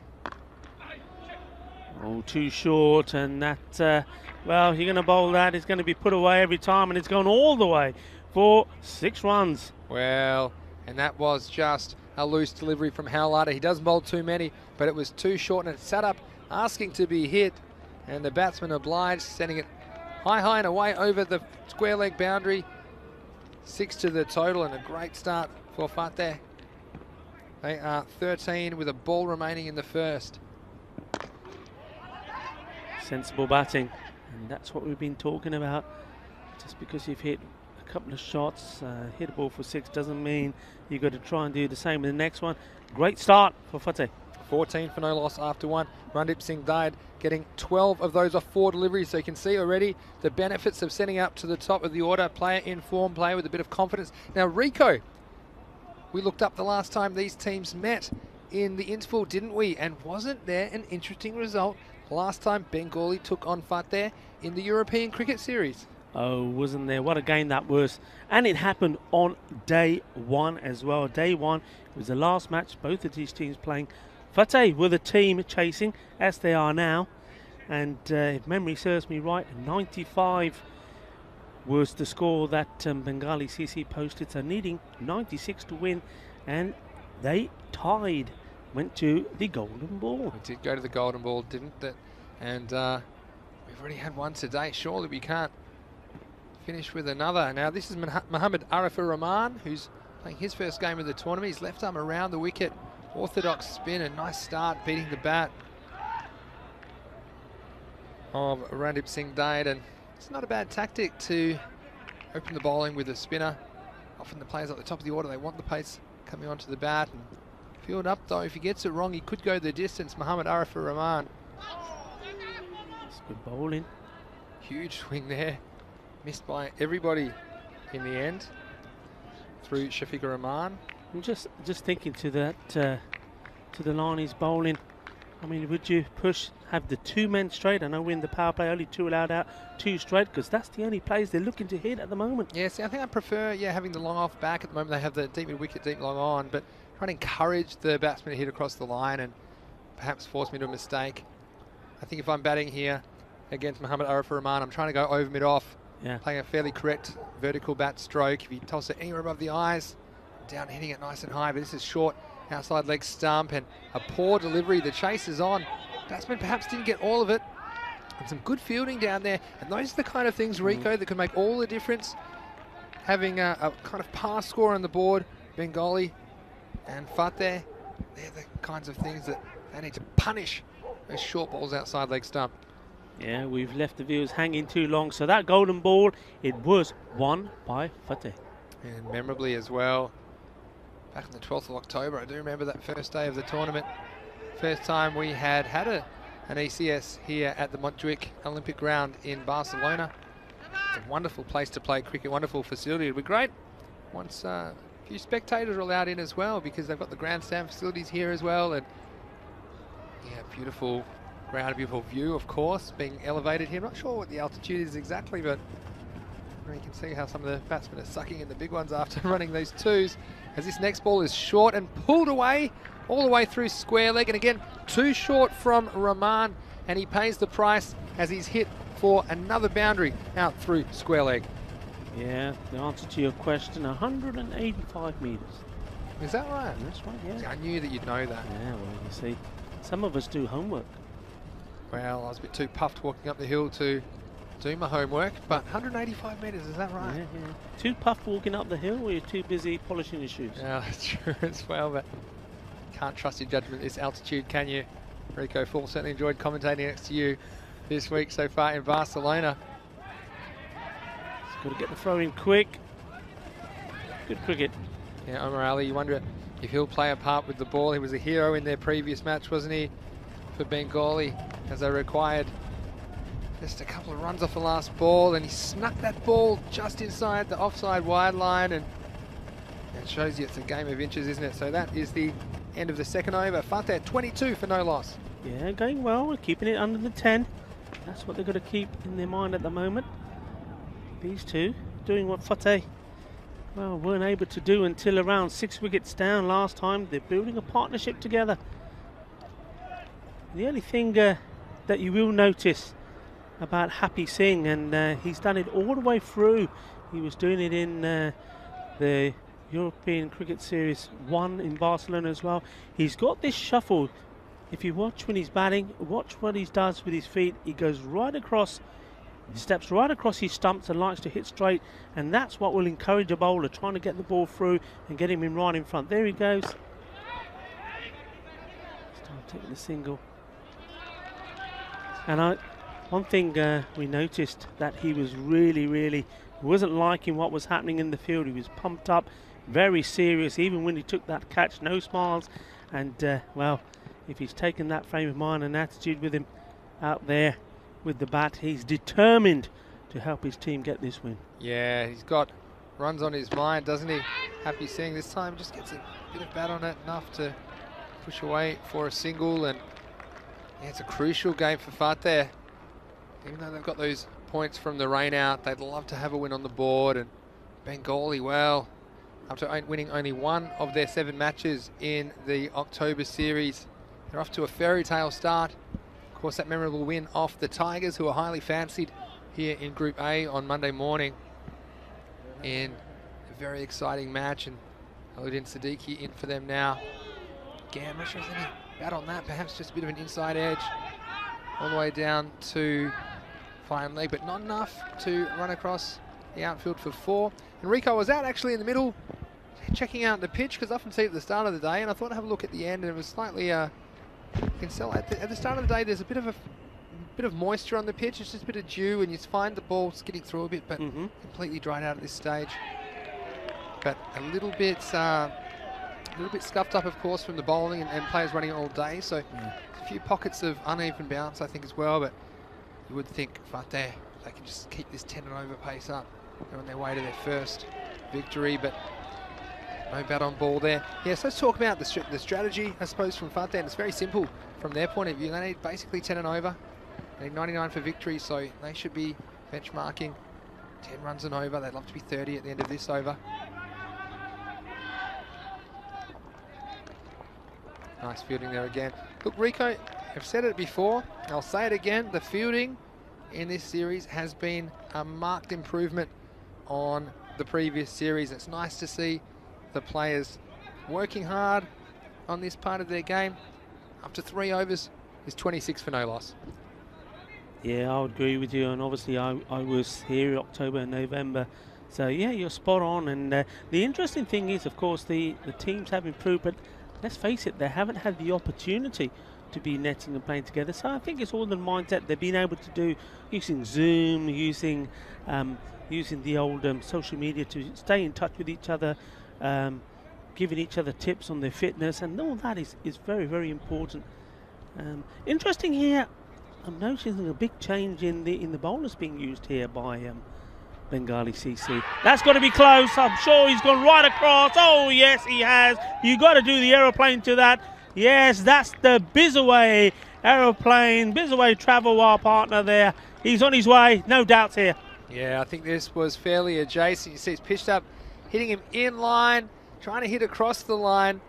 Oh, too short, and that, well, you're going to bowl that. It's going to be put away every time, and it's gone all the way for 6 runs. Well, and that was just a loose delivery from Halada. He doesn't bowl too many, but it was too short, and it sat up asking to be hit, and the batsman obliged, sending it high and away over the square leg boundary. 6 to the total, and a great start for Fateh. They are 13 with a ball remaining in the first. Sensible batting, and that's what we've been talking about. Just because you've hit a couple of shots, hit a ball for 6 doesn't mean you've got to try and do the same in the next one. Great start for Fateh. 14 for no loss after 1. Randeep Singh Dade getting 12 of those off 4 deliveries, so you can see already the benefits of setting up to the top of the order. Player in form, player with a bit of confidence. Now Rico, We looked up the last time these teams met in the interval, didn't we? And wasn't there an interesting result last time Bengali took on Fateh in the European Cricket Series? Oh, wasn't there? What a game that was. And it happened on day one as well. Day one, it was the last match, both of these teams playing. Fateh were the team chasing, as they are now. And if memory serves me right, 95 was the score that Bengali CC posted. So needing 96 to win. And they tied, went to the golden ball. We did go to the golden ball, didn't it? And we've already had one today. Surely we can't finish with another. Now this is Mohammad Arifur Rahman, who's playing his first game of the tournament. He's left arm around the wicket, orthodox spin, a nice start beating the bat of Randip Singh Dade. And it's not a bad tactic to open the bowling with a spinner. Often the players at the top of the order, they want the pace coming onto the bat. And field up though, if he gets it wrong, he could go the distance. Mohammad Arifur Rahman. It's good bowling. Huge swing there. Missed by everybody in the end through Shafiqur Rahman. I'm just thinking to that to the line he's bowling. I mean, would you have the 2 men straight? I know we're in the power play, only 2 allowed out, 2 straight, because that's the only plays they're looking to hit at the moment. Yeah, see, I think I prefer having the long off back at the moment. They have the deep mid wicket, deep long on, but trying to encourage the batsman to hit across the line and perhaps force me to a mistake. I think if I'm batting here against Mohammad Arifur Rahman, I'm trying to go over mid off. Yeah. Playing a fairly correct vertical bat stroke. If you toss it anywhere above the eyes, down hitting it nice and high, but this is short, outside leg stump, and a poor delivery. The chase is on. Batsman perhaps didn't get all of it. And some good fielding down there. And those are the kind of things, Rico, that can make all the difference. Having a kind of pass score on the board, Bengali and Fateh, they're the kinds of things that they need to punish those short balls outside leg stump. Yeah, we've left the viewers hanging too long. So that golden ball, it was won by Fateh. And memorably as well, back on the 12th of October, I do remember that first day of the tournament. First time we had an ECS here at the Montjuic Olympic Ground in Barcelona. It's a wonderful place to play cricket, wonderful facility. It'd be great once a few spectators are allowed in as well, because they've got the grandstand facilities here as well. And yeah, beautiful ground, beautiful view, of course, being elevated here. I'm not sure what the altitude is exactly, but you can see how some of the batsmen are sucking in the big ones after running these 2s, as this next ball is short and pulled away all the way through square leg, and again too short from Rahman, and he pays the price as he's hit for another boundary out through square leg. Yeah, the answer to your question, 185 metres. Is that right? That's right, yeah. See, I knew that you'd know that. Yeah, well, you see, some of us do homework. Well, I was a bit too puffed walking up the hill to do my homework, but 185 metres, is that right? Yeah, yeah. Too puffed walking up the hill, or you're too busy polishing your shoes? Yeah, that's true as well, but can't trust your judgment at this altitude, can you? Rico Full certainly enjoyed commentating next to you this week so far in Barcelona. Just got to get the throw in quick. Good cricket. Yeah, Omar Ali, you wonder if he'll play a part with the ball. He was a hero in their previous match, wasn't he, for Bengali, as they required just a couple of runs off the last ball, and he snuck that ball just inside the offside wide line, and it shows you it's a game of inches, isn't it? So that is the end of the second over. Fateh 22 for no loss. Yeah, going well. We're keeping it under the 10. That's what they've got to keep in their mind at the moment. These two doing what Fateh, well, weren't able to do until around 6 wickets down last time. They're building a partnership together. The only thing that you will notice about Happy Singh, and he's done it all the way through. He was doing it in the European Cricket Series 1 in Barcelona as well. He's got this shuffle. If you watch when he's batting, watch what he does with his feet. He goes right across, steps right across his stumps and likes to hit straight, and that's what will encourage a bowler, trying to get the ball through and get him in right in front. There he goes. Start taking the single. And one thing we noticed, that he was really wasn't liking what was happening in the field. He was pumped up, very serious, even when he took that catch, no smiles. And well, if he's taken that frame of mind and attitude with him out there with the bat, he's determined to help his team get this win. Yeah, he's got runs on his mind, doesn't he? Happy seeing this time, just gets a bit of bat on it, enough to push away for a single. And yeah, it's a crucial game for Fateh. Even though they've got those points from the rain out, they'd love to have a win on the board. And Bengali, well, after winning only one of their 7 matches in the October series, they're off to a fairy tale start. Of course, that memorable win off the Tigers, who are highly fancied here in Group A on Monday morning in a very exciting match. And Aludin Siddiqui in for them now. Again, I'm not sure if there's any bat on that, perhaps just a bit of an inside edge all the way down to fine leg, but not enough to run across the outfield for 4. And Rico was out actually in the middle checking out the pitch, because I often see it at the start of the day, and I thought I'd have a look at the end, and it was slightly you can tell at the start of the day there's a bit of moisture on the pitch. It's just a bit of dew, and you find the ball skidding through a bit, but completely dried out at this stage. But a little bit scuffed up, of course, from the bowling and players running all day. So a few pockets of uneven bounce, I think, as well. But you would think Fateh, they can just keep this 10 and over pace up. They're on their way to their first victory, but no bat on ball there. Yeah, so let's talk about the strategy, I suppose, from Fateh. And it's very simple from their point of view. They need basically 10 and over. They need 99 for victory, so they should be benchmarking 10 runs and over. They'd love to be 30 at the end of this over. Nice fielding there again. Look, Rico, I've said it before, I'll say it again, the fielding in this series has been a marked improvement on the previous series. It's nice to see the players working hard on this part of their game. Up to 3 overs is 26 for no loss. Yeah, I would agree with you, and obviously I was here in October and November, so yeah, you're spot on. And the interesting thing is, of course, the teams have improved, but let's face it, they haven't had the opportunity to be netting and playing together. So I think it's all the mindset they've been able to do, using Zoom, using the old social media to stay in touch with each other, giving each other tips on their fitness, and all that is very, very important. Interesting here, I'm noticing a big change in the bowlers being used here by Bengali CC. That's got to be close. I'm sure he's gone right across. Oh yes, he has. You got to do the aeroplane to that. Yes, that's the Bizaway aeroplane. Bizaway Travel, our partner there. He's on his way, no doubts here. Yeah, I think this was fairly adjacent. You see it's pitched up, hitting him in line, trying to hit across the line.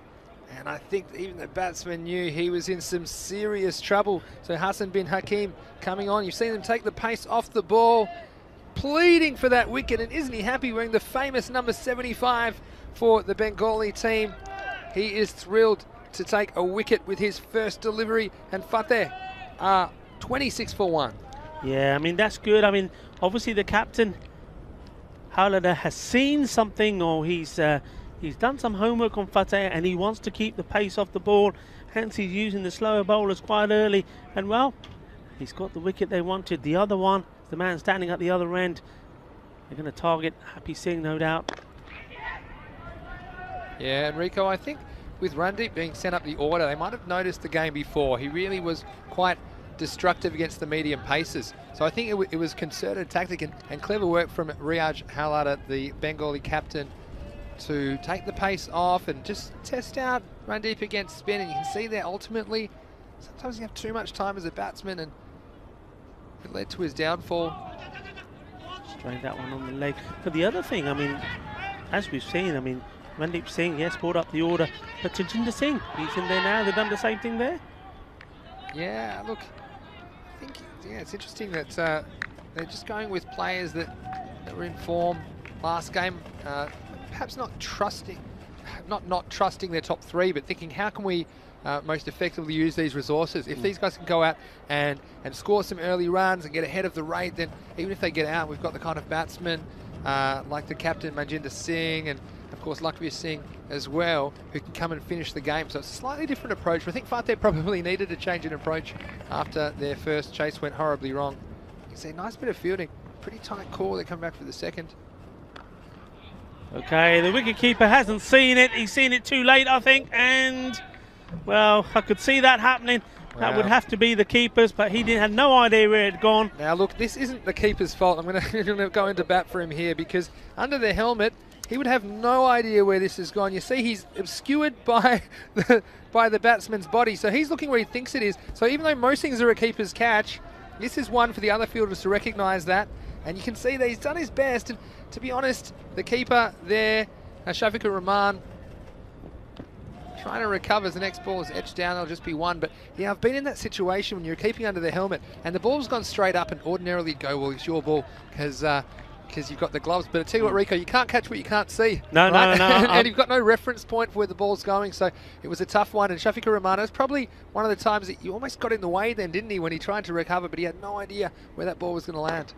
And I think even the batsman knew he was in some serious trouble. So Hassan bin Hakim coming on. You've seen him take the pace off the ball, pleading for that wicket. And isn't he happy, wearing the famous number 75 for the Bengali team? He is thrilled to take a wicket with his first delivery. And Fateh are 26 for 1. Yeah, I mean, that's good. I mean, obviously the captain, Howlader, has seen something, or he's done some homework on Fateh, and he wants to keep the pace off the ball. Hence, he's using the slower bowlers quite early. And, well, he's got the wicket they wanted. The other one, the man standing at the other end, they're going to target Happy Singh, no doubt. Yeah, and Rico, I think with Randeep being sent up the order, they might have noticed the game before. He really was quite destructive against the medium paces. So I think it was concerted tactic and clever work from Riyaj Howlader, the Bengali captain, to take the pace off and just test out Randeep against spin. And you can see there ultimately, sometimes you have too much time as a batsman, and it led to his downfall. Straight that one on the leg. But the other thing, I mean, as we've seen, I mean, Randeep Singh, yes, brought up the order, but Tajinder Singh, he's in there now. They've done the same thing there. Yeah, look, I think, yeah, it's interesting that they're just going with players that were in form last game. Perhaps not trusting their top 3, but thinking, how can we most effectively use these resources? If these guys can go out and score some early runs and get ahead of the rate, then even if they get out, we've got the kind of batsmen like the captain Manjinder Singh, and of course Lakshmi Singh as well, who can come and finish the game. So it's a slightly different approach. I think Fateh probably needed to change an approach after their first chase went horribly wrong. You can see a nice bit of fielding, pretty tight call. They come back for the second. Okay, the wicketkeeper hasn't seen it. He's seen it too late, I think, and, well, I could see that happening. That would have to be the keeper's, but he had no idea where it had gone. Now look, this isn't the keeper's fault. I'm going to go into bat for him here, because under the helmet, he would have no idea where this has gone. You see, he's obscured by the batsman's body, so he's looking where he thinks it is. So even though most things are a keeper's catch, this is one for the other fielders to recognise that. And you can see that he's done his best. And to be honest, the keeper there, Shafiqur Rahman, trying to recover as the next ball is edged down. It'll just be one. But yeah, I've been in that situation when you're keeping under the helmet and the ball's gone straight up, and ordinarily go, well, it's your ball because you've got the gloves. But I tell you what, Rico, you can't catch what you can't see. No, right? no. And you've got no reference point for where the ball's going. So it was a tough one. And Shafiqur Rahman, it was probably one of the times that you almost got in the way then, didn't he, when he tried to recover, but he had no idea where that ball was going to land.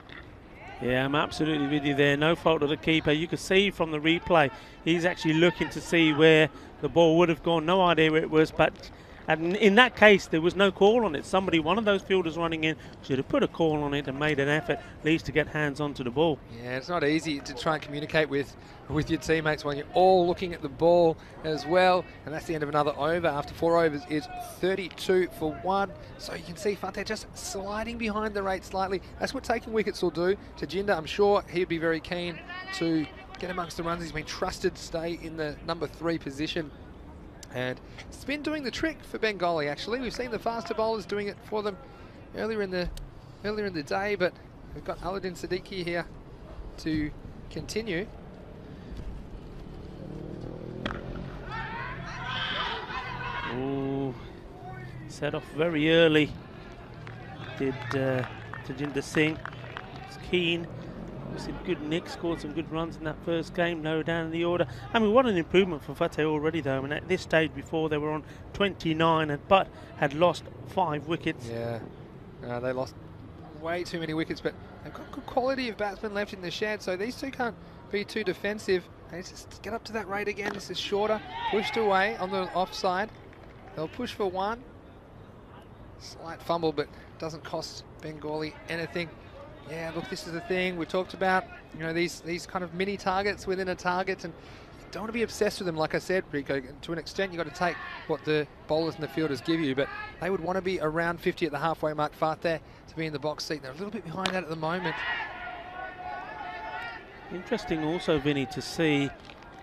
Yeah, I'm absolutely with you there. No fault of the keeper. You could see from the replay, he's actually looking to see where the ball would have gone. No idea where it was, but in that case, there was no call on it. Somebody, one of those fielders running in, should have put a call on it and made an effort, at least to get hands onto the ball. Yeah, it's not easy to try and communicate with your teammates when you're all looking at the ball as well. And that's the end of another over. After 4 overs is 32 for 1. So you can see Fateh just sliding behind the rate slightly. That's what taking wickets will do. Tajinder, I'm sure he'd be very keen to get amongst the runs. He's been trusted to stay in the number 3 position. And it's been doing the trick for Bengali, actually. We've seen the faster bowlers doing it for them earlier in the day, but we've got Aladdin Siddiqui here to continue. Oh, set off very early, did Tajinder Singh. He's keen. Some good nicks, scored some good runs in that first game, low down in the order. I mean, what an improvement for Fateh already, though. I mean, at this stage before, they were on 29, but had lost 5 wickets. Yeah, they lost way too many wickets, but they've got good quality of batsmen left in the shed, so these two can't be too defensive. They just get up to that rate again. This is shorter, pushed away on the offside. They'll push for 1. Slight fumble, but doesn't cost Bengali anything. Yeah, look, this is the thing we talked about, you know, these kind of mini targets within a target, and you don't want to be obsessed with them, like I said, Rico. To an extent, you've got to take what the bowlers and the fielders give you, but they would want to be around 50 at the halfway mark, Fateh, to be in the box seat. They're a little bit behind that at the moment. Interesting also, Vinny, to see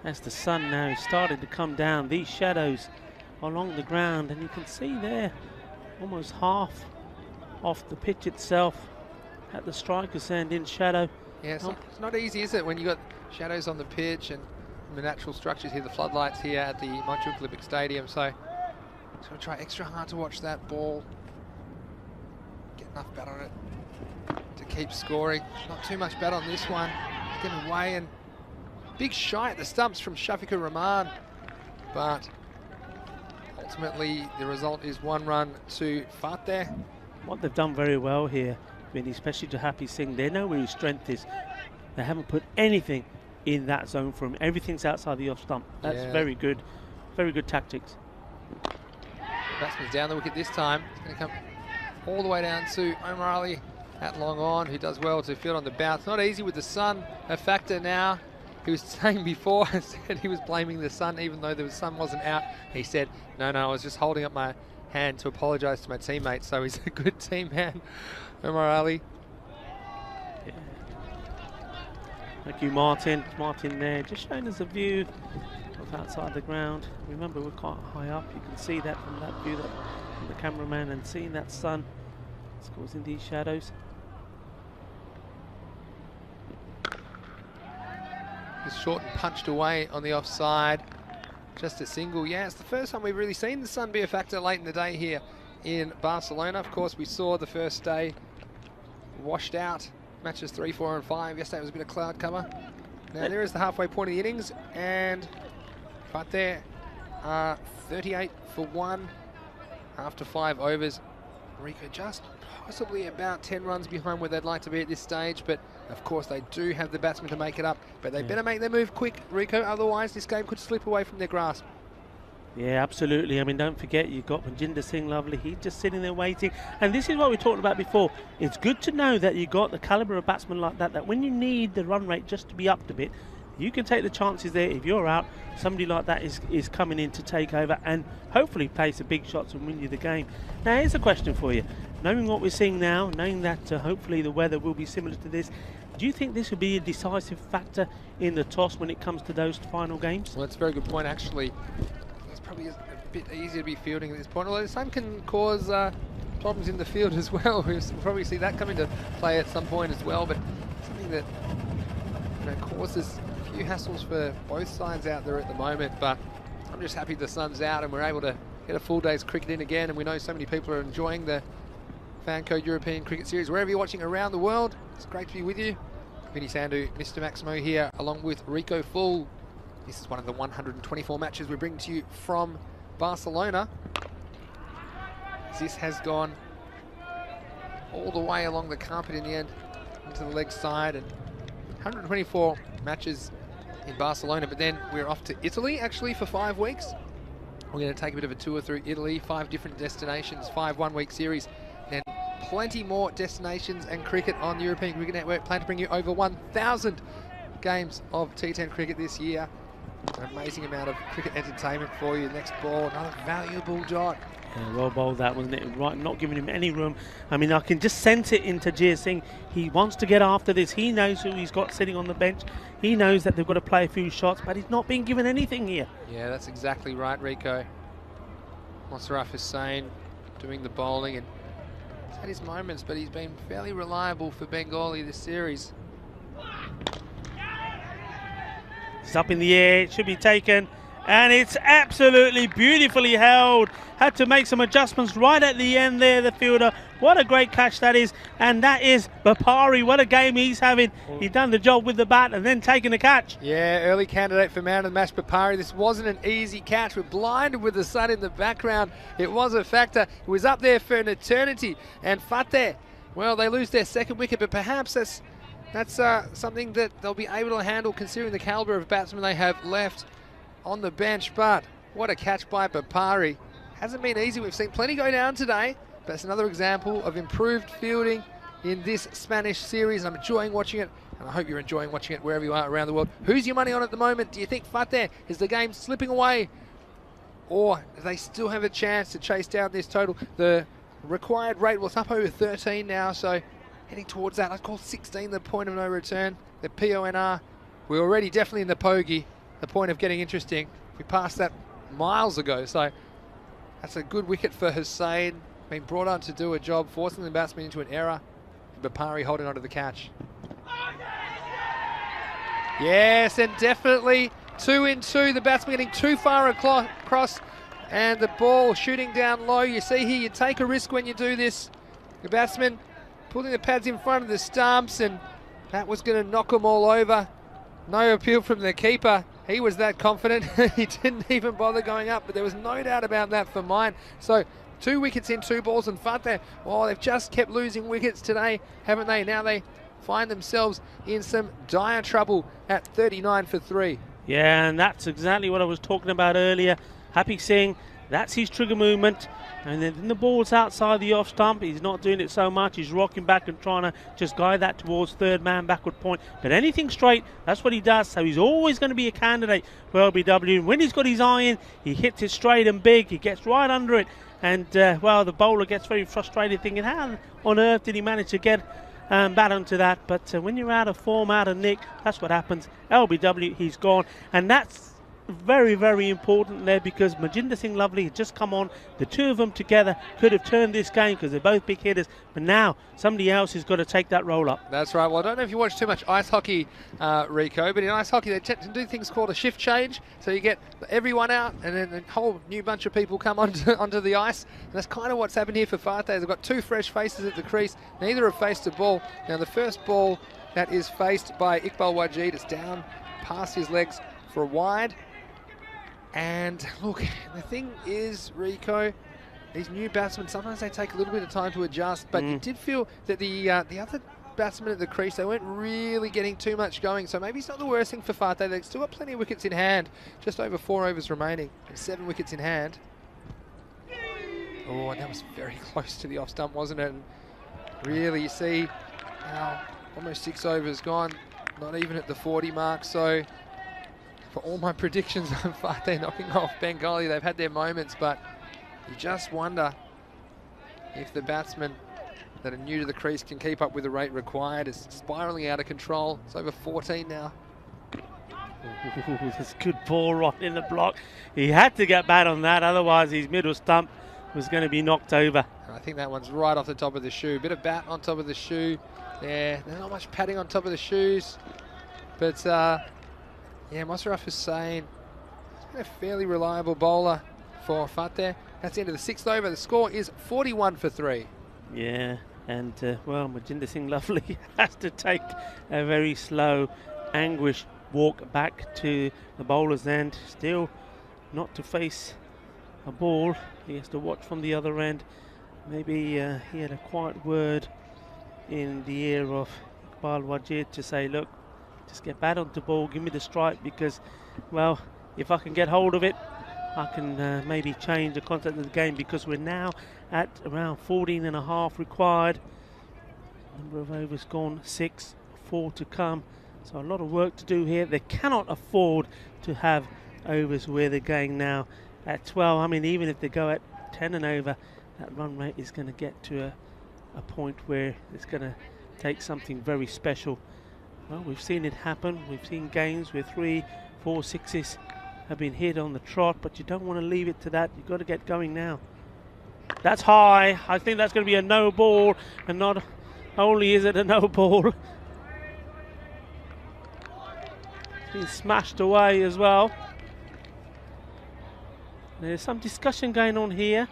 as the sun now is starting to come down, these shadows along the ground, and you can see there almost half off the pitch itself at the striker's end in shadow. Yeah, it's not easy, is it, when you've got shadows on the pitch and the natural structures here, the floodlights here at the Montreal Olympic Stadium. So just going to try extra hard to watch that ball, get enough bat on it to keep scoring. Not too much bat on this one. It's getting away, and big shy at the stumps from Shafiqur Rahman, but ultimately the result is 1 run to Fateh. What they've done very well here, Vinny, especially to Happy Singh, they know where his strength is. They haven't put anything in that zone for him. Everything's outside the off stump. That's very good tactics. Batsman's down the wicket this time. It's going to come all the way down to Omar Ali at long on, who does well to field on the bounce. Not easy with the sun a factor now. He was saying before, said he was blaming the sun even though the sun wasn't out. He said, no, I was just holding up my hand to apologise to my teammates. So he's a good team man, Omar Ali. Yeah. Thank you, Martin. Martin there, just showing us a view of outside the ground. Remember, we're quite high up. You can see that from that view, from the cameraman, and seeing that sun it's causing these shadows. Just short and punched away on the offside. Just a single. Yeah, it's the first time we've really seen the sun be a factor late in the day here in Barcelona. Of course, we saw the first day washed out. Matches 3, 4 and 5. Yesterday was a bit of cloud cover. Now there is the halfway point of the innings, and Fateh 38 for 1 after 5 overs. Rico just possibly about 10 runs behind where they'd like to be at this stage, but of course they do have the batsmen to make it up, but they better make their move quick, Rico, otherwise this game could slip away from their grasp. Yeah, absolutely. I mean, don't forget, you've got Tajinder Singh, lovely. He's just sitting there waiting. And this is what we talked about before. It's good to know that you got the calibre of batsman like that, that when you need the run rate just to be up a bit, You can take the chances there. If you're out, somebody like that is coming in to take over and hopefully place the big shots and win you the game. Now, here's a question for you. Knowing what we're seeing now, knowing that hopefully the weather will be similar to this, do you think this will be a decisive factor in the toss when it comes to those final games? Well, that's a very good point, actually. It's probably a bit easier to be fielding at this point, although the sun can cause problems in the field as well. We'll probably see that come into play at some point as well, but something that causes a few hassles for both sides out there at the moment. But I'm just happy the sun's out and we're able to get a full day's cricket in again, and we know so many people are enjoying the Fan Code European Cricket Series wherever you're watching around the world. It's great to be with you. Vinny Sandhu, Mr. Maximo here, along with Rico Full. This is one of the 124 matches we bring to you from Barcelona. This has gone all the way along the carpet in the end, into the leg side, and 124 matches in Barcelona, but then we're off to Italy actually for 5 weeks. We're going to take a bit of a tour through Italy, 5 different destinations, 5 one-week series, and plenty more destinations and cricket on the European Cricket Network. Plan to bring you over 1,000 games of T10 cricket this year. An amazing amount of cricket entertainment for you. Next ball, another valuable dot. Yeah, well bowled that, wasn't it? Right, not giving him any room. I mean, I can just sense it into Jir Singh. He wants to get after this. He knows who he's got sitting on the bench. He knows that they've got to play a few shots, but he's not being given anything here. Yeah, that's exactly right, Rico. Mosaraf Hussain doing the bowling, and he's had his moments, but he's been fairly reliable for Bengali this series. It's up in the air, it should be taken, and it's absolutely beautifully held. Had to make some adjustments right at the end there, the fielder. What a great catch that is, and that is Bapari. What a game he's having. He's done the job with the bat and then taking the catch. Yeah, early candidate for man of the match, Bapari. This wasn't an easy catch. We're blinded with the sun in the background. It was a factor. It was up there for an eternity. And Fateh, well, they lose their second wicket, but perhaps that's something that they'll be able to handle considering the calibre of batsmen they have left on the bench. But what a catch by Bapari. Hasn't been easy. We've seen plenty go down today, but it's another example of improved fielding in this Spanish series. I'm enjoying watching it, and I hope you're enjoying watching it wherever you are around the world. Who's your money on at the moment? Do you think Fateh, is the game slipping away, or do they still have a chance to chase down this total? The required rate, well, it's up over 13 now, so heading towards that. I'd call 16 the point of no return. The PONR, we're already definitely in the pogey, the point of getting interesting. We passed that miles ago, so that's a good wicket for Hussain, being brought on to do a job, forcing the batsman into an error. Bapari holding onto the catch. Yes, and definitely 2 in 2. The batsman getting too far across, and the ball shooting down low. You see here, you take a risk when you do this. The batsman putting the pads in front of the stumps, and that was going to knock them all over. No appeal from the keeper. He was that confident. He didn't even bother going up, but there was no doubt about that for mine. So 2 wickets in 2 balls, and Fateh, oh, they've just kept losing wickets today, haven't they? Now they find themselves in some dire trouble at 39 for 3. Yeah, and that's exactly what I was talking about earlier. Happy Singh, that's his trigger movement. And then the ball's outside the off stump. He's not doing it so much. He's rocking back and trying to just guide that towards third man backward point. But anything straight, that's what he does. So he's always going to be a candidate for LBW. And when he's got his eye in, he hits it straight and big. He gets right under it. And, well, the bowler gets very frustrated thinking, how on earth did he manage to get bat onto that? But when you're out of form, out of nick, that's what happens. LBW, he's gone. And that's very, very important there, because Majinder Singh Lovely had just come on. The two of them together could have turned this game because they're both big hitters, but now somebody else has got to take that role up. That's right. Well, I don't know if you watch too much ice hockey, Rico, but in ice hockey they tend to do things called a shift change. So you get everyone out and then a whole new bunch of people come onto the ice. And that's kind of what's happened here for Fateh. They've got 2 fresh faces at the crease. Neither have faced a ball. Now the first ball that is faced by Iqbal Wajid is down past his legs for a wide. And look, the thing is, Rico, these new batsmen, sometimes they take a little bit of time to adjust, but you did feel that the other batsmen at the crease, they weren't really getting too much going, so maybe it's not the worst thing for Fateh. They've still got plenty of wickets in hand, just over 4 overs remaining, and 7 wickets in hand. Oh, and that was very close to the off stump, wasn't it? And really, you see, now almost 6 overs gone, not even at the 40 mark, so for all my predictions on Fateh knocking off Bengali. They've had their moments, but you just wonder if the batsmen that are new to the crease can keep up with the rate required. It's spiralling out of control. It's over 14 now. Ooh, that's a good ball right in the block. He had to get bat on that, otherwise his middle stump was going to be knocked over. And I think that one's right off the top of the shoe. Bit of bat on top of the shoe. Yeah, there's not much padding on top of the shoes. But, yeah, Mosharraf Hussain has been a fairly reliable bowler for Fateh. That's the end of the 6th over. The score is 41 for 3. Yeah, and, well, Majinder Singh Lovely has to take a very slow, anguished walk back to the bowler's end. Still not to face a ball. He has to watch from the other end. Maybe he had a quiet word in the ear of Iqbal Wajid to say, look, just get bat onto ball, give me the strike, because, well, if I can get hold of it, I can maybe change the concept of the game, because we're now at around 14.5 required. Number of overs gone, 6, 4 to come. So a lot of work to do here. They cannot afford to have overs where they're going now at 12. I mean, even if they go at 10 and over, that run rate is going to get to a point where it's going to take something very special. Well, we've seen it happen. We've seen games where 3, 4 sixes have been hit on the trot, but you don't want to leave it to that. You've got to get going now. That's high. I think that's going to be a no ball, and not only is it a no ball, it's been smashed away as well. There's some discussion going on here.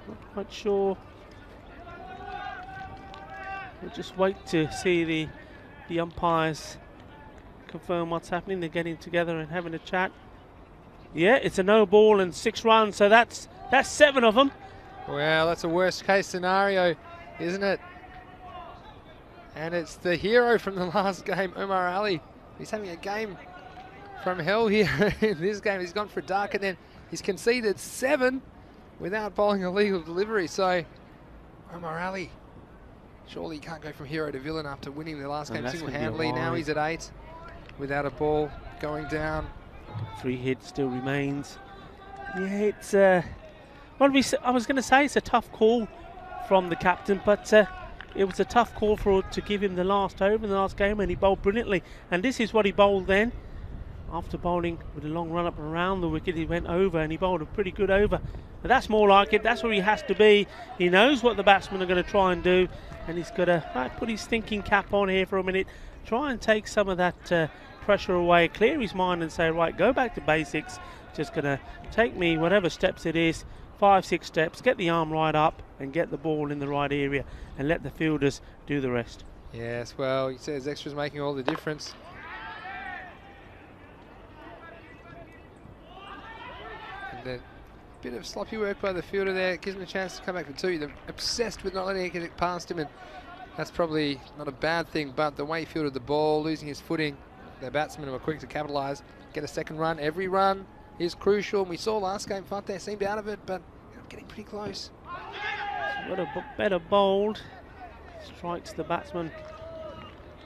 Not quite sure. We'll just wait to see the umpires confirm what's happening. They're getting together and having a chat. Yeah, it's a no ball and 6 runs, so that's 7 of them. Well, that's a worst case scenario, isn't it? And it's the hero from the last game, Omar Ali. He's having a game from hell here in this game. He's gone for a duck, and then he's conceded 7 without bowling a legal delivery. So Omar Ali, surely he can't go from hero to villain after winning the last game single-handedly. Now he's at 8 without a ball going down. 3 hits still remains. Yeah, it's I was going to say it's a tough call from the captain, but it was a tough call to give him the last over in the last game, and he bowled brilliantly. And this is what he bowled then. After bowling with a long run up around the wicket, he went over and he bowled a pretty good over. But that's more like it. That's where he has to be. He knows what the batsmen are going to try and do, and he's got to put his thinking cap on here for a minute, try and take some of that pressure away, clear his mind and say, right, go back to basics. Just going to take me whatever steps it is, 5, 6 steps, get the arm right up and get the ball in the right area and let the fielders do the rest. Yes, well, he says extras making all the difference. And a bit of sloppy work by the fielder there. It gives him a chance to come back for 2. They're obsessed with not letting it get past him, and that's probably not a bad thing, but the way he fielded the ball, losing his footing, the batsmen were quick to capitalise, get a second run. Every run is crucial. And we saw last game, Fateh seemed out of it, but getting pretty close. What a better bowled. Strikes the batsman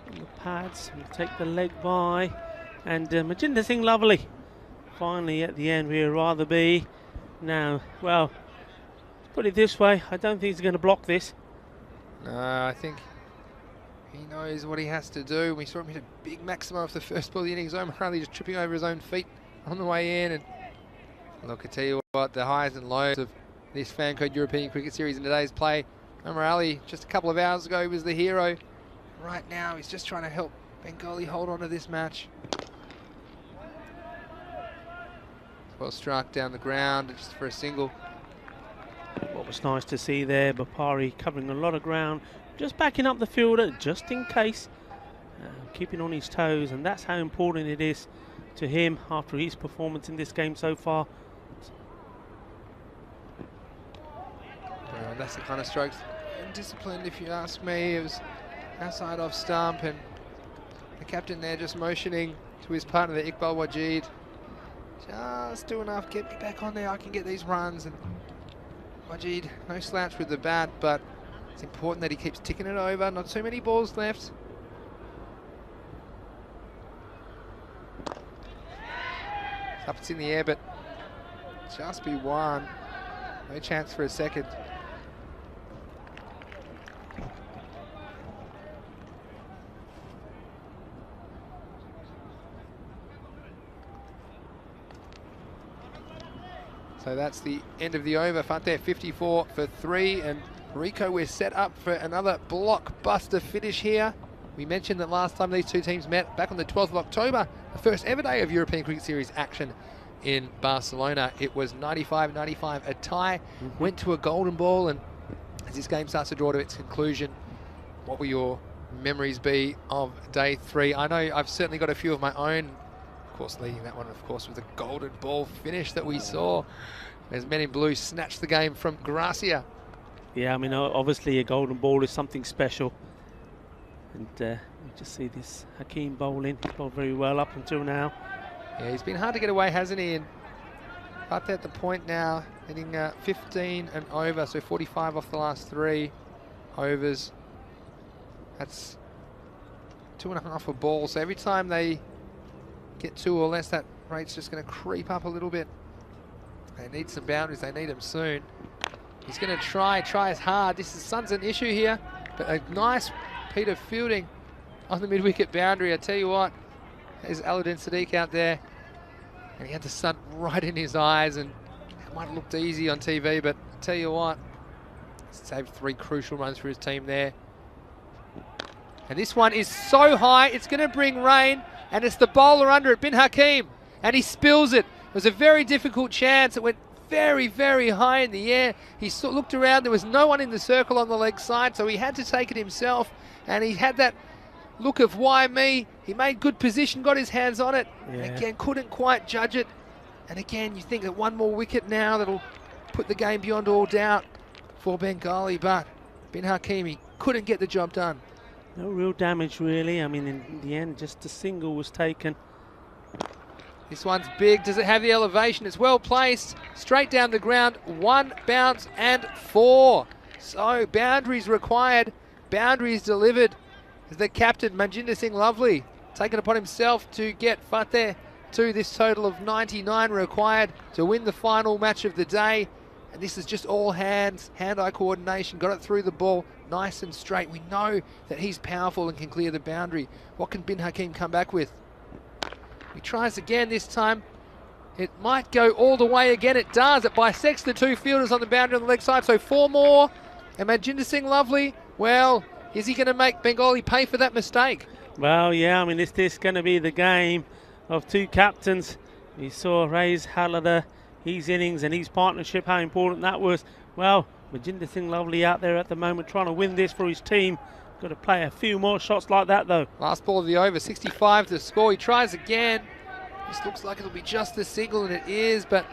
on the pads. We'll take the leg by. And Majinder Singh Lovely. Finally at the end where he'd rather be. Now, well, to put it this way, I don't think he's going to block this. No, I think he knows what he has to do. We saw him hit a big maximum off the first ball of the innings. Omar Ali just tripping over his own feet on the way in. And look, I tell you what, the highs and lows of this Fan Code European Cricket Series in today's play. Omar Ali, just a couple of hours ago, he was the hero. Right now, he's just trying to help Bengali hold on to this match. Well struck down the ground just for a single. What was nice to see there, Bapari covering a lot of ground, just backing up the fielder just in case, keeping on his toes, and that's how important it is to him after his performance in this game so far. Well, that's the kind of strokes disciplined, if you ask me. It was outside off stump, and the captain there just motioning to his partner, the Iqbal Wajid. Just do enough, get me back on there, I can get these runs. And Wajid, no slouch with the bat, but it's important that he keeps ticking it over. Not too many balls left. It's up, it's in the air, but just be one. No chance for a second. So that's the end of the over. Fante 54 for 3, and Rico, we're set up for another blockbuster finish here. We mentioned that last time these two teams met back on the 12th of October, the first ever day of European Cricket Series action in Barcelona. It was 95-95, a tie, went to a golden ball, and as this game starts to draw to its conclusion, what will your memories be of day 3? I know I've certainly got a few of my own. Of course, leading that one, of course, with the golden ball finish that we saw as Men in Blue snatched the game from Gracia. Yeah, I mean, obviously a golden ball is something special. And you just see this Hakeem bowling. He's bowled very well up until now. Yeah, he's been hard to get away, hasn't he? And up at the point now, hitting 15 and over, so 45 off the last 3 overs. That's 2.5 a ball. So every time they get 2 or less, that rate's just going to creep up a little bit. They need some boundaries. They need them soon. He's going to try as hard. This is Sun's an issue here, but a nice Peter fielding on the mid-wicket boundary. I tell you what, there's Aladdin Sadiq out there, and he had the sun right in his eyes, and it might have looked easy on TV, but I tell you what, he's saved 3 crucial runs for his team there. And this one is so high, it's going to bring rain, and it's the bowler under it, Bin Hakeem, and he spills it. It was a very difficult chance. It went very, very high in the air. He looked around, there was no one in the circle on the leg side, so he had to take it himself, and he had that look of why me. He made good position, got his hands on it, and again couldn't quite judge it. And again, you think that one more wicket now that'll put the game beyond all doubt for Bengali, but Bin Hakeem, he couldn't get the job done. No real damage really. I mean, in the end, just a single was taken. This one's big. Does it have the elevation? It's well placed. Straight down the ground. 1 bounce and 4. So boundaries required. Boundaries delivered. As the captain, Manjinder Singh Lovely, taken upon himself to get Fateh to this total of 99 required to win the final match of the day. And this is just all hands, hand-eye coordination. Got it through the ball nice and straight. We know that he's powerful and can clear the boundary. What can Bin Hakeem come back with? He tries again this time. It might go all the way again. It does. It bisects the 2 fielders on the boundary on the leg side. So 4 more. And Manjinder Singh Lovely, well, is he going to make Bengali pay for that mistake? Well, yeah, I mean, is this going to be the game of 2 captains? We saw Ray's Halada, his innings and his partnership, how important that was. Well, Manjinder Singh Lovely out there at the moment trying to win this for his team. Got to play a few more shots like that, though. Last ball of the over, 65 to score. He tries again. This looks like it'll be just a single, and it is, but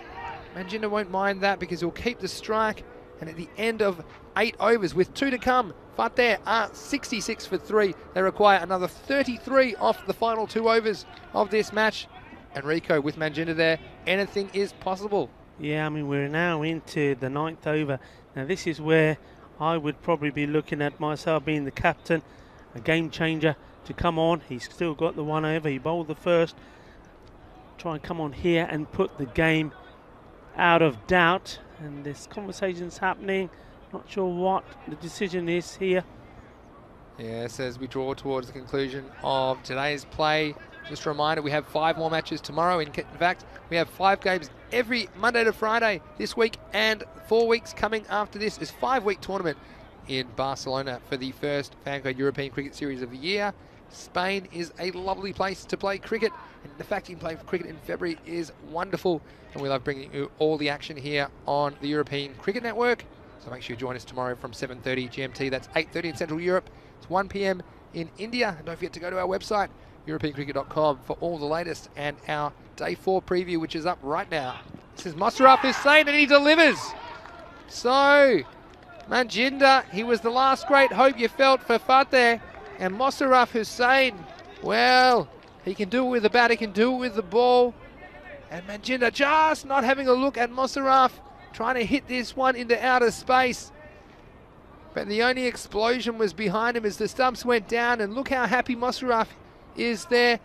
Manjinder won't mind that because he'll keep the strike. And at the end of 8 overs, with 2 to come, Fateh are 66 for 3. They require another 33 off the final 2 overs of this match. And Rico with Manjinder there, anything is possible. Yeah, I mean, we're now into the 9th over. Now, this is where I would probably be looking at myself being the captain, a game changer to come on. He's still got the 1 over. He bowled the first. Try and come on here and put the game out of doubt. And this conversation's happening. Not sure what the decision is here. Yes, as we draw towards the conclusion of today's play, just a reminder, we have 5 more matches tomorrow. In fact, we have 5 games every Monday to Friday this week, and 4 weeks coming after this is 5-week tournament in Barcelona for the first FanCode European Cricket Series of the year. Spain is a lovely place to play cricket, and the fact you can play cricket in February is wonderful, and we love bringing you all the action here on the European Cricket Network. So make sure you join us tomorrow from 7:30 GMT. That's 8:30 in Central Europe. It's 1 p.m. in India. And don't forget to go to our website, europeancricket.com, for all the latest and our Day 4 preview, which is up right now. This is Musharraf Hussain, and he delivers. So, Manjinder, he was the last great hope you felt for Fateh. And Musharraf Hussain, well, he can do it with the bat, he can do it with the ball. And Manjinder just not having a look at Musharraf, trying to hit this one into outer space. But the only explosion was behind him as the stumps went down, and look how happy Musharraf is there.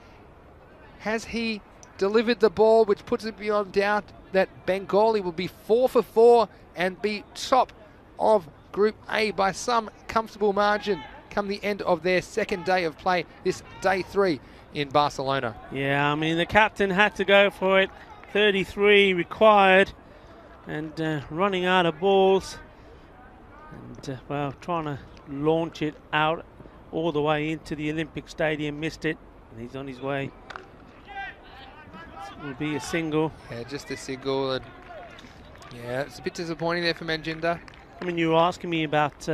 Has he delivered the ball, which puts it beyond doubt that Bengali will be 4 for 4 and be top of Group A by some comfortable margin come the end of their second day of play, this day 3 in Barcelona. Yeah, I mean, the captain had to go for it. 33 required, and running out of balls, and well, trying to launch it out all the way into the Olympic Stadium, missed it, and he's on his way. It will be a single. Yeah, just a single. And yeah, it's a bit disappointing there for Manjinder. I mean, you were asking me about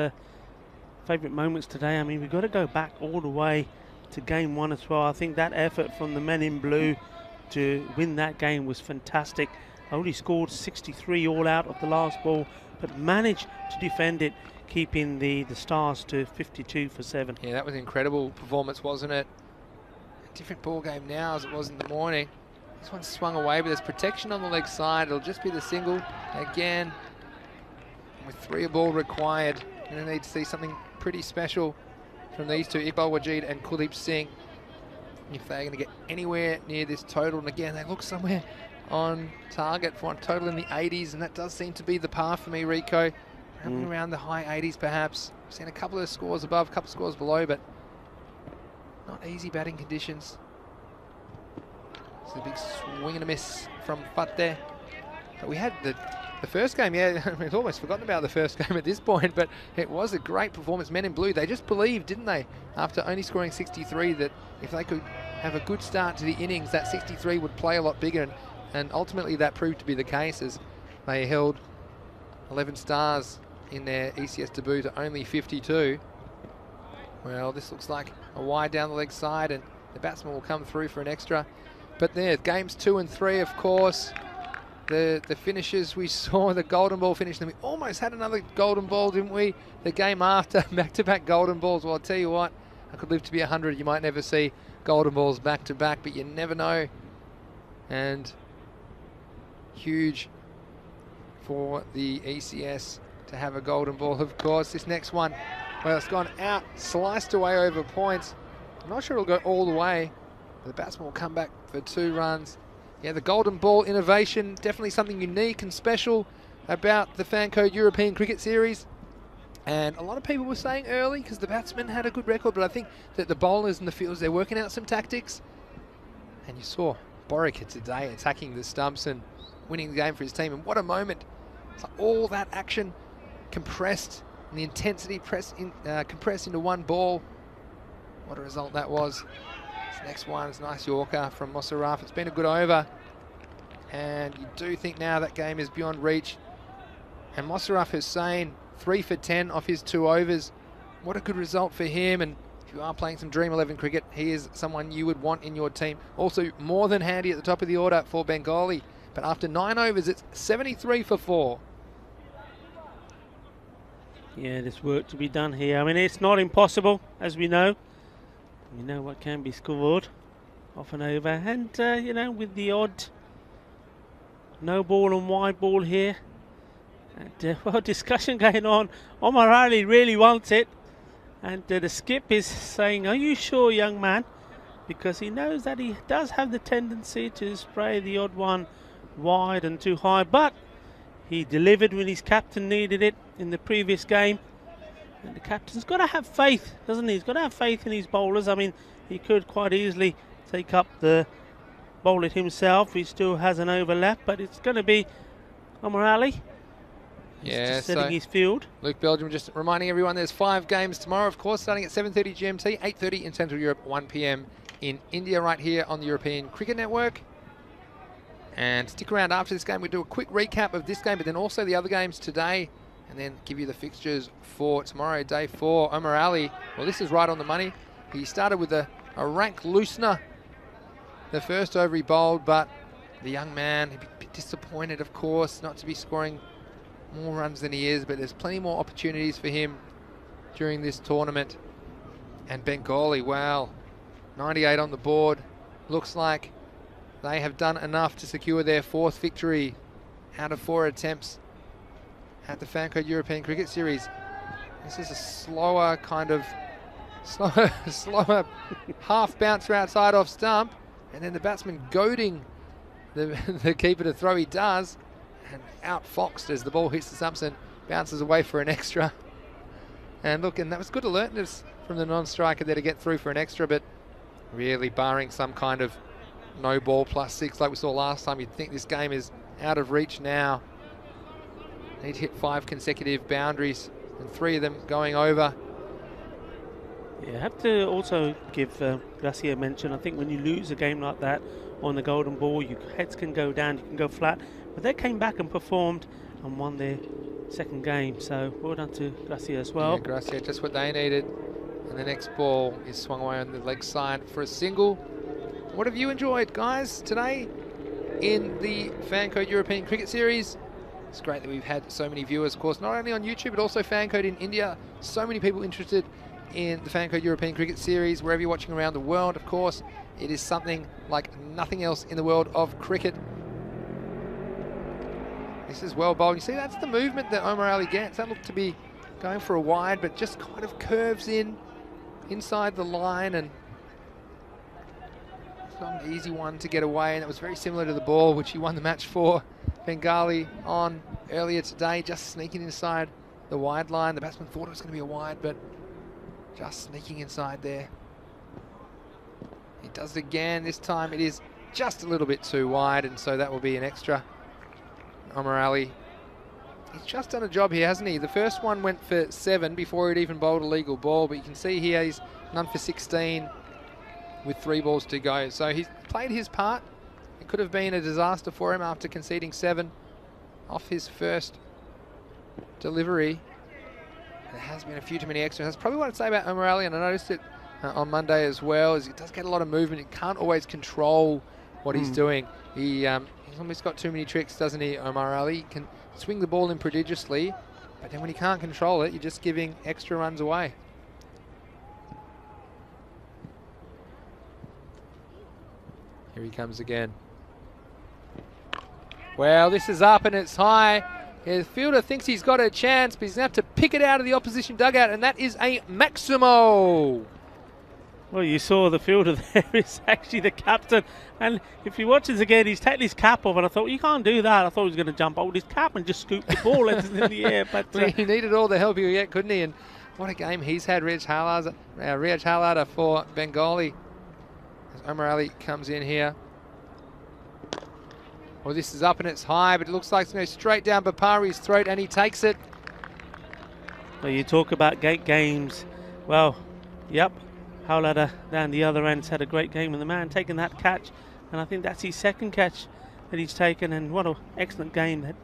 favourite moments today. I mean, we've got to go back all the way to game 1 as well. I think that effort from the men in blue to win that game was fantastic. Only scored 63 all out of the last ball, but managed to defend it, keeping the Stars to 52 for 7. Yeah, that was an incredible performance, wasn't it? A different ball game now as it was in the morning. This one swung away, but there's protection on the leg side. It'll just be the single again. With 3 a ball required, you're going to need to see something pretty special from these two, Iqbal Wajid and Kuldeep Singh, if they're going to get anywhere near this total. And again, they look somewhere on target for a total in the 80s, and that does seem to be the path for me, Rico. Around the high 80s perhaps. We've seen a couple of scores above, a couple of scores below, but not easy batting conditions. It's a big swing and a miss from Fat there. But we had the first game, yeah, we've almost forgotten about the first game at this point, but it was a great performance. Men in blue, they just believed, didn't they, after only scoring 63, that if they could have a good start to the innings, that 63 would play a lot bigger, and ultimately that proved to be the case as they held 11 Stars in their ECS debut to only 52. Well, this looks like a wide down the leg side, and the batsman will come through for an extra. But there, games 2 and 3, of course, the finishes we saw, the golden ball finish, and we almost had another golden ball, didn't we? The game after, back-to-back golden balls. Well, I'll tell you what, I could live to be 100. You might never see golden balls back-to-back, but you never know. And huge for the ECS to have a golden ball, of course. This next one, well, it's gone out, sliced away over points. I'm not sure it'll go all the way. The batsman will come back for 2 runs. Yeah, the golden ball innovation, definitely something unique and special about the Fancode European Cricket Series. And a lot of people were saying early, because the batsmen had a good record, but I think that the bowlers and the fielders, they're working out some tactics. And you saw Borika today attacking the stumps and winning the game for his team. And what a moment. It's like all that action compressed, and the intensity compressed into one ball. What a result that was. This next one is a nice Yorker from Mosaraf. It's been a good over, and you do think now that game is beyond reach. And Mosaraf Hussain, 3 for 10 off his 2 overs. What a good result for him. And if you are playing some Dream 11 cricket, he is someone you would want in your team. Also more than handy at the top of the order for Bengali. But after 9 overs, it's 73 for 4. Yeah, there's work to be done here. I mean, it's not impossible, as we know. We know what can be scored off and over. And, you know, with the odd no ball and wide ball here. And, well, discussion going on. Omar Ali really wants it. And the skip is saying, are you sure, young man? Because he knows that he does have the tendency to spray the odd one wide and too high. But he delivered when his captain needed it in the previous game. And the captain's got to have faith, doesn't he? He's got to have faith in his bowlers. I mean, he could quite easily take up the bowl it himself. He still has an overlap, but it's going to be Omar Ali. Yeah, setting his field. Luke Belgium just reminding everyone there's 5 games tomorrow, of course, starting at 7:30 GMT, 8:30 in Central Europe, 1 p.m. in India, right here on the European Cricket Network. And stick around after this game. We'll do a quick recap of this game, but then also the other games today, and then give you the fixtures for tomorrow, day 4. Omar Ali, well, this is right on the money. He started with a rank loosener the first over he bowled, but the young man, he'd be a bit disappointed, of course, not to be scoring more runs than he is, but there's plenty more opportunities for him during this tournament. And Bengali, wow, 98 on the board. Looks like they have done enough to secure their 4th victory out of 4 attempts at the Fancode European Cricket Series. This is a slower kind of, slower half bouncer outside off stump. and then the batsman goading the keeper to throw. He does, and outfoxed as the ball hits the stumps and bounces away for an extra. And look, and that was good alertness from the non-striker there to get through for an extra, but really barring some kind of no ball +6 like we saw last time, you'd think this game is out of reach now. He'd hit 5 consecutive boundaries and 3 of them going over. Yeah, I have to also give Gracia a mention. I think when you lose a game like that on the golden ball, your heads can go down, you can go flat. But they came back and performed and won their second game. So well done to Gracia as well. Yeah, Gracia, just what they needed. And the next ball is swung away on the leg side for a single. What have you enjoyed, guys, today in the Fancode European Cricket Series? It's great that we've had so many viewers, of course, not only on YouTube, but also Fancode in India. So many people interested in the Fancode European Cricket Series, wherever you're watching around the world, of course. It is something like nothing else in the world of cricket. This is well bowled. You see, that's the movement that Omar Ali gets. That looked to be going for a wide, but just kind of curves in inside the line, and it's not an easy one to get away. And that was very similar to the ball which he won the match for Bengali on earlier today, just sneaking inside the wide line. The batsman thought it was going to be a wide, but just sneaking inside there. He does it again. This time it is just a little bit too wide, and so that will be an extra. Omar Ali, he's just done a job here, hasn't he? The first one went for 7 before he'd even bowled a legal ball, but you can see here he's none for 16 with 3 balls to go. So he's played his part. It could have been a disaster for him after conceding 7 off his first delivery. There has been a few too many extras. That's probably what I'd say about Omar Ali, and I noticed it on Monday as well, is he does get a lot of movement. He can't always control what he's doing. He's almost got too many tricks, doesn't he, Omar Ali? He can swing the ball in prodigiously, but then when he can't control it, you're just giving extra runs away. Here he comes again. Well, this is up and it's high. The fielder thinks he's got a chance, but he's going to have to pick it out of the opposition dugout, and that is a Maximo. Well, you saw the fielder there is actually the captain. And if you watch this again, he's taken his cap off, and I thought, you can't do that. I thought he was going to jump over his cap and just scoop the ball in the air. But he needed all the help he could get, couldn't he? And what a game he's had, Riyaj Halada for Bengali. As Omar Ali comes in here. Well, this is up and it's high, but it looks like it's going to go straight down Bapari's throat, and he takes it. Well, you talk about gate games. Well, yep. Howlada down the other end's had a great game, and the man taking that catch, and I think that's his second catch that he's taken, and what an excellent game that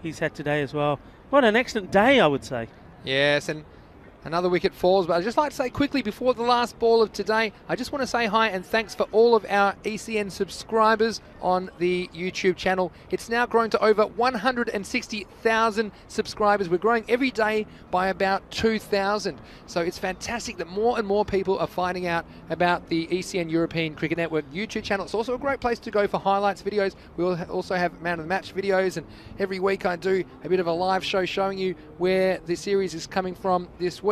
he's had today as well. What an excellent day, I would say. Yes, and another wicket falls, but I'd just like to say quickly before the last ball of today, I just want to say hi and thanks for all of our ECN subscribers on the YouTube channel. It's now grown to over 160,000 subscribers. We're growing every day by about 2,000. So it's fantastic that more and more people are finding out about the ECN European Cricket Network YouTube channel. It's also a great place to go for highlights videos. We'll also have man of the match videos, and every week I do a bit of a live show showing you where the series is coming from this week.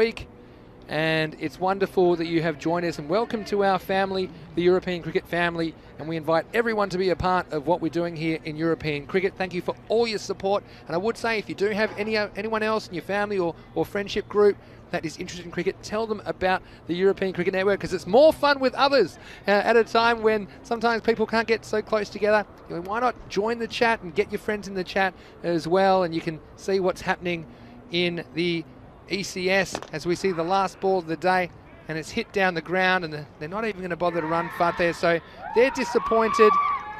And it's wonderful that you have joined us, and welcome to our family, the European Cricket family, and we invite everyone to be a part of what we're doing here in European Cricket. Thank you for all your support, and I would say if you do have anyone else in your family or friendship group that is interested in cricket, tell them about the European Cricket Network, because it's more fun with others at a time when sometimes people can't get so close together. Why not join the chat and get your friends in the chat as well, and you can see what's happening in the ECS as we see the last ball of the day, and it's hit down the ground, and they're not even going to bother to run Fateh, so they're disappointed.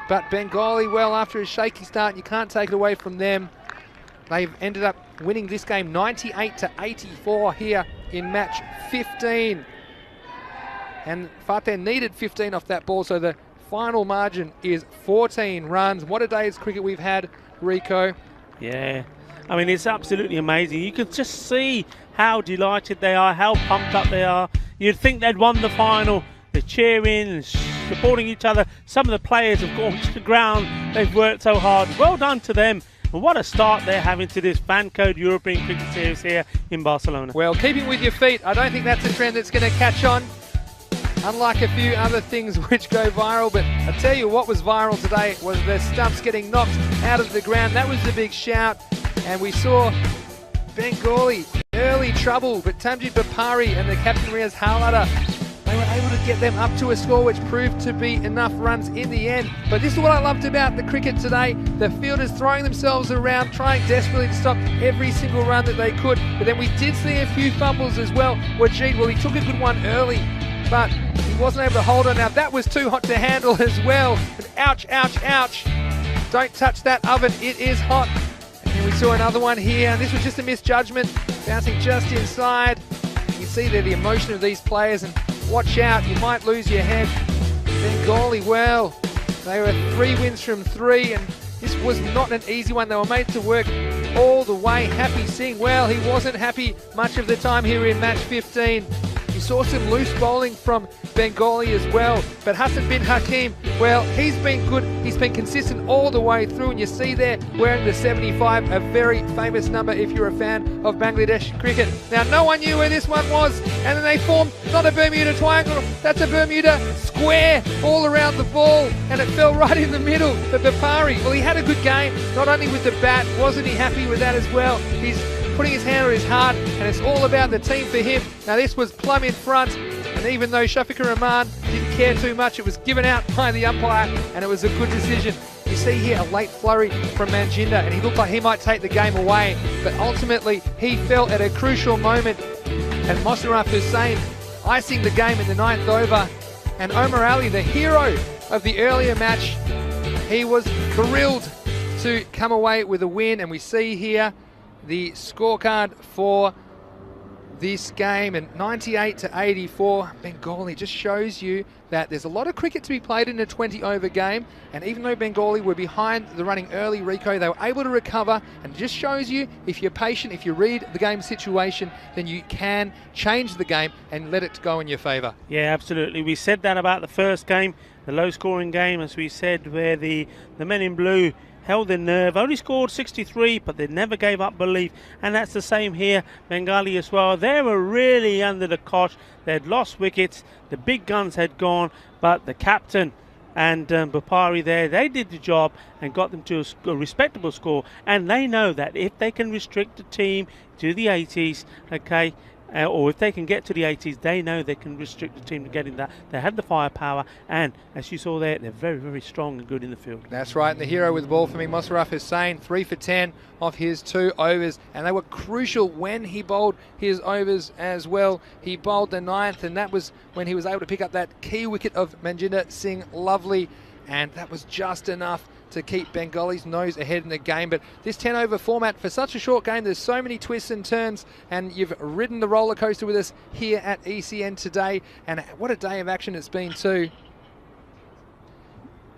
But Bengali, well, after a shaky start, you can't take it away from them. They've ended up winning this game 98-84 here in match 15. And Fateh needed 15 off that ball, so the final margin is 14 runs. What a day's cricket we've had, Rico. Yeah. I mean, it's absolutely amazing. You can just see how delighted they are, how pumped up they are. You'd think they'd won the final. They're cheering and supporting each other. Some of the players have gone to the ground. They've worked so hard. Well done to them. And what a start they're having to this Fancode European Cricket Series here in Barcelona. Well, keeping with your feet, I don't think that's a trend that's going to catch on. unlike a few other things which go viral. But I tell you what was viral today was the stumps getting knocked out of the ground. That was the big shout. And we saw Bengali early trouble, but Tamjid Bapari and the captain Riaz Halada, they were able to get them up to a score which proved to be enough runs in the end. But this is what I loved about the cricket today. The fielders throwing themselves around, trying desperately to stop every single run that they could. But then we did see a few fumbles as well. Wajid, well, he took a good one early, but he wasn't able to hold on. Now that was too hot to handle as well. But ouch, ouch, ouch. Don't touch that oven, it is hot. And we saw another one here, and this was just a misjudgment, bouncing just inside. You see there the emotion of these players, and watch out, you might lose your head. Bengali, well, they were 3 wins from 3, and this was not an easy one. They were made to work all the way. Happy Singh, well, he wasn't happy much of the time here in match 15. You saw some loose bowling from Bengali as well, but Hassan bin Hakim, well, he's been good, he's been consistent all the way through, and you see there wearing the 75, a very famous number if you're a fan of Bangladesh cricket. Now, no one knew where this one was, and then they formed not a Bermuda triangle, that's a Bermuda square all around the ball, and it fell right in the middle. But Bapari, well, he had a good game, not only with the bat, wasn't he happy with that as well? He's putting his hand on his heart, and it's all about the team for him. Now, this was plumb in front, and even though Shafiqur Rahman didn't care too much, it was given out by the umpire, and it was a good decision. You see here a late flurry from Manjinder, and he looked like he might take the game away, but ultimately he fell at a crucial moment, and Mosharraf Hussain icing the game in the 9th over, and Omar Ali, the hero of the earlier match, he was thrilled to come away with a win. And we see here the scorecard for this game, and 98 to 84. Bengali just shows you that there's a lot of cricket to be played in a 20 over game, and even though Bengali were behind the running early, Rico, they were able to recover, and it just shows you if you're patient, if you read the game situation, then you can change the game and let it go in your favour. Yeah, absolutely. We said that about the first game, the low scoring game, as we said, where the men in blue held their nerve, only scored 63, but they never gave up belief, and that's the same here. Bengali as well, they were really under the cosh. They had lost wickets, the big guns had gone, but the captain and Bapari there, they did the job and got them to a respectable score, and they know that if they can restrict the team to the 80s, okay, or if they can get to the 80s, they know they can restrict the team to getting that. They have the firepower, and as you saw there, they're very, very strong and good in the field. That's right, and the hero with the ball for me, Mosharraf Hussain, 3 for 10 off his 2 overs, and they were crucial when he bowled his overs as well. He bowled the 9th, and that was when he was able to pick up that key wicket of Manjinder Singh Lovely, and that was just enough to keep Bengali's nose ahead in the game. But this 10 over format, for such a short game, there's so many twists and turns, and you've ridden the roller coaster with us here at ECN today, and what a day of action it's been too.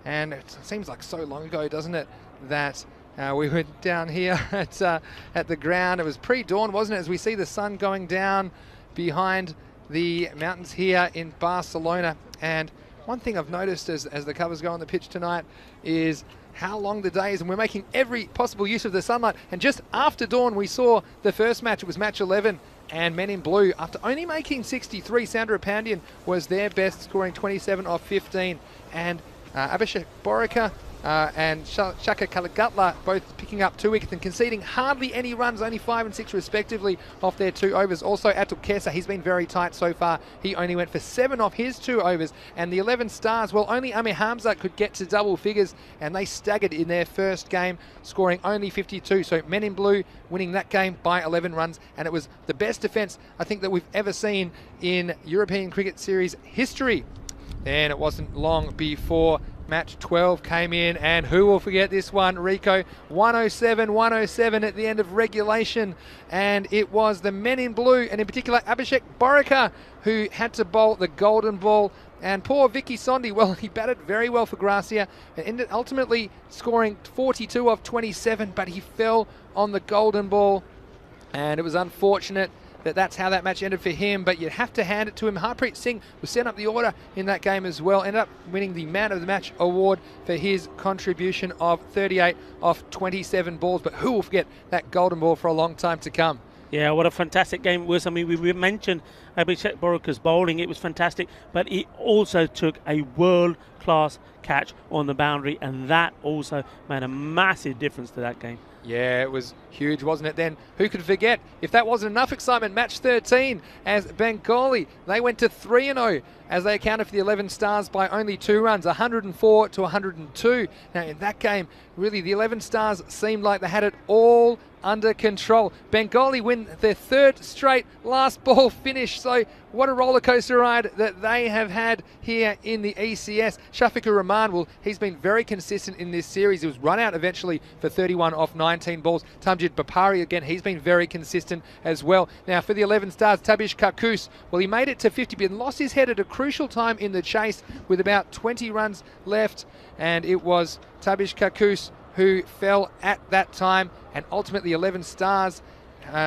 And it seems like so long ago, doesn't it, that we were down here at the ground. It was pre-dawn, wasn't it, as we see the sun going down behind the mountains here in Barcelona. And one thing I've noticed as the covers go on the pitch tonight is how long the day is, and we're making every possible use of the sunlight. And just after dawn, we saw the first match. It was match 11, and Men in Blue, after only making 63, Sandra Pandian was their best, scoring 27 off 15. And Abhishek Borika and Shaka Kalagatla both picking up 2 wickets and conceding hardly any runs, only 5 and 6 respectively off their 2 overs. Also Atul Kesa, he's been very tight so far. He only went for 7 off his 2 overs. And the 11 stars, well, only Amir Hamza could get to double figures, and they staggered in their first game, scoring only 52. So Men in Blue winning that game by 11 runs, and it was the best defence I think that we've ever seen in European Cricket Series history. And it wasn't long before match 12 came in, and who will forget this one, Rico? 107 at the end of regulation, and it was the Men in Blue, and in particular Abhishek Borika, who had to bowl the golden ball. And poor Vicky Sondhi, well, he batted very well for Gracia and ended ultimately scoring 42 off 27, but he fell on the golden ball, and it was unfortunate that's how that match ended for him, but you have to hand it to him. Harpreet Singh was sent up the order in that game as well, ended up winning the Man of the Match award for his contribution of 38 off 27 balls, but who will forget that golden ball for a long time to come? Yeah, what a fantastic game it was. I mean, we mentioned Abhishek Borkar's bowling. It was fantastic, but he also took a world-class catch on the boundary, and that also made a massive difference to that game. Yeah, it was huge, wasn't it? Then who could forget, if that wasn't enough excitement, match 13 as Bengali, they went to 3-0 as they accounted for the 11 Stars by only 2 runs, 104 to 102. Now in that game, really the 11 Stars seemed like they had it all under control. Bengali win their 3rd straight last ball finish. So what a roller coaster ride that they have had here in the ECS. Shafiqur Rahman, well, he's been very consistent in this series. He was run out eventually for 31 off 19 balls. Tamjid Bapari, again, he's been very consistent as well. Now for the 11 Stars, Tabish Kakus, well, he made it to 50 but lost his head at a crucial time in the chase with about 20 runs left, and it was Tabish Kakus who fell at that time, and ultimately 11 Stars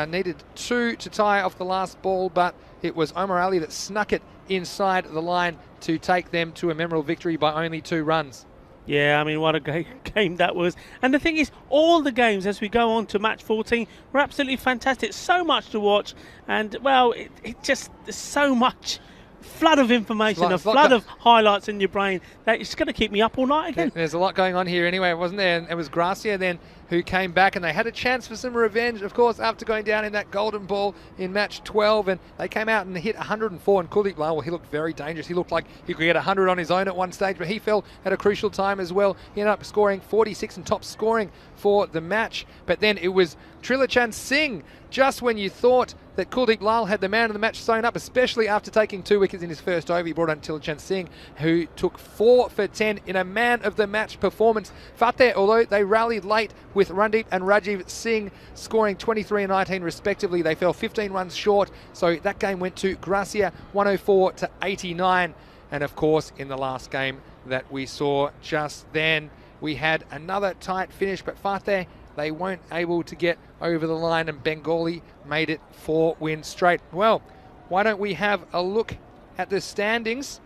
needed 2 to tie off the last ball, but it was Omar Ali that snuck it inside the line to take them to a memorable victory by only 2 runs. Yeah, I mean, what a game that was. And the thing is, all the games as we go on to match 14 were absolutely fantastic. So much to watch, and, well, it just, there's so much flood of information, a flood of highlights in your brain that it's going to keep me up all night again. There's a lot going on here anyway, wasn't there? And it was Gracia then who came back, and they had a chance for some revenge, of course, after going down in that golden ball in match 12, and they came out and hit 104, and Kuldeep Lal, well, he looked very dangerous. He looked like he could get 100 on his own at one stage, but he fell at a crucial time as well. He ended up scoring 46 and top scoring for the match, but then it was Trilochan Singh, just when you thought that Kuldeep Lal had the man of the match sewn up, especially after taking 2 wickets in his first over. He brought on Trilochan Singh, who took 4 for 10 in a man of the match performance. Fateh, although they rallied late with Randeep and Rajiv Singh scoring 23 and 19 respectively, they fell 15 runs short, so that game went to Gracia 104 to 89. And of course, in the last game that we saw just then, we had another tight finish, but Fateh, they weren't able to get over the line, and Bengali made it 4 wins straight. Well, why don't we have a look at the standings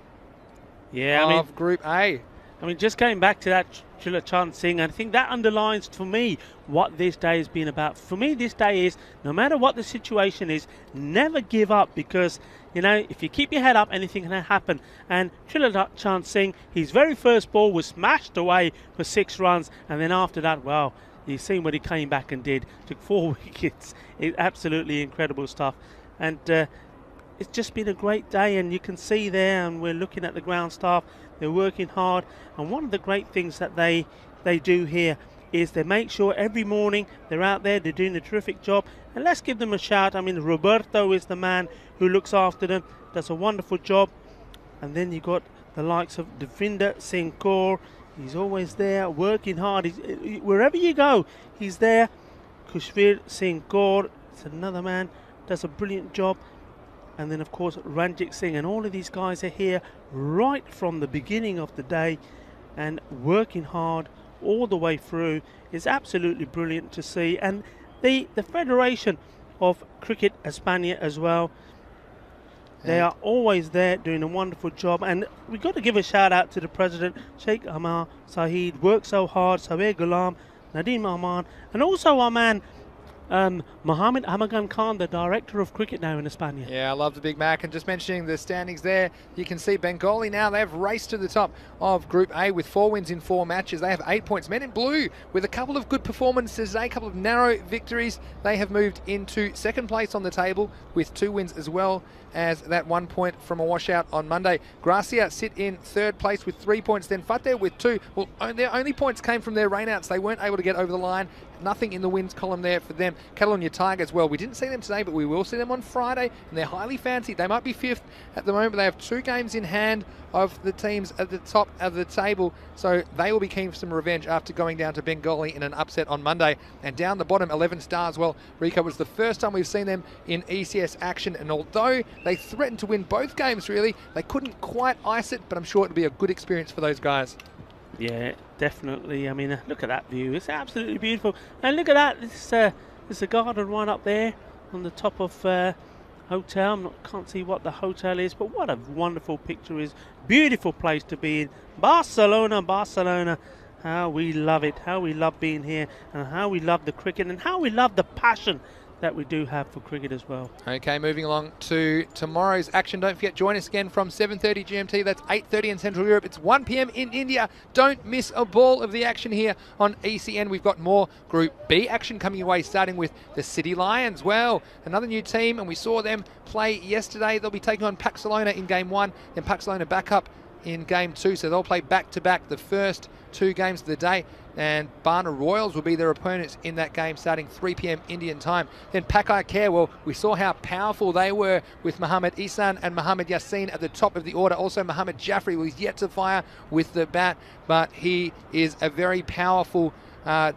of Group A? I mean, just going back to that Trilochan Singh, I think that underlines for me what this day has been about. For me, this day is, no matter what the situation is, never give up, because, you know, if you keep your head up, anything can happen. And Trilochan Singh, his very first ball was smashed away for 6 runs, and then after that, well, you've seen what he came back and did. Took 4 wickets. It's absolutely incredible stuff. And it's just been a great day, and you can see there, and we're looking at the ground staff, they're working hard. And one of the great things that they do here is they make sure every morning they're out there, they're doing a terrific job. And let's give them a shout. I mean, Roberto is the man who looks after them, does a wonderful job. And then you got the likes of Devinder Singh Kaur. He's always there, working hard. Wherever you go, he's there. Kushveer Singh Kaur is another man, does a brilliant job. And then, of course, Ranjit Singh, and all of these guys are here right from the beginning of the day and working hard all the way through. It's absolutely brilliant to see. And the Federation of Cricket Espana as well, they are always there doing a wonderful job. And we've got to give a shout out to the president, Sheikh Amar Saeed, worked so hard, Saweer Ghulam, Nadeem Ahman, and also our man Mohammed Amagan Khan, the director of cricket now in Espana. Yeah, I love the Big Mac. And just mentioning the standings there, you can see Bengali now, they've raced to the top of Group A with 4 wins in 4 matches. They have 8 points. Men in blue with a couple of good performances today, a couple of narrow victories. They have moved into 2nd place on the table with 2 wins, as well as that 1 point from a washout on Monday. Gracia sit in 3rd place with 3 points, then Fateh with 2. Well, their only points came from their rainouts. They weren't able to get over the line. Nothing in the wins column there for them. Catalonia Tigers, well, we didn't see them today, but we will see them on Friday, and they're highly fancied. They might be 5th at the moment, but they have 2 games in hand of the teams at the top of the table, so they will be keen for some revenge after going down to Bengali in an upset on Monday. And down the bottom, 11 Stars, well, Rico, was the first time we've seen them in ECS action, and although they threatened to win both games, really, they couldn't quite ice it, but I'm sure it'll be a good experience for those guys. Yeah, definitely. I mean, look at that view. It's absolutely beautiful. And look at that. There's a garden right up there on the top of hotel. Can't see what the hotel is, but what a wonderful picture is. Beautiful place to be in. Barcelona. How we love it. How we love being here, and how we love the cricket, and how we love the passion that we do have for cricket as well. Okay, moving along to tomorrow's action. Don't forget, join us again from 7:30 GMT. That's 8:30 in Central Europe. It's 1 p.m. in India. Don't miss a ball of the action here on ECN. We've got more Group B action coming your way, starting with the City Lions. Well, another new team, and we saw them play yesterday. They'll be taking on Barcelona in Game 1, then Barcelona back up in Game 2. So they'll play back-to-back the first 2 games of the day. And Barna Royals will be their opponents in that game starting 3 p.m. Indian time. Then Pakai Care, well, we saw how powerful they were with Mohammad Ihsan and Mohammad Yassin at the top of the order. Also, Mohammad Jaffrey was yet to fire with the bat, but he is a very powerful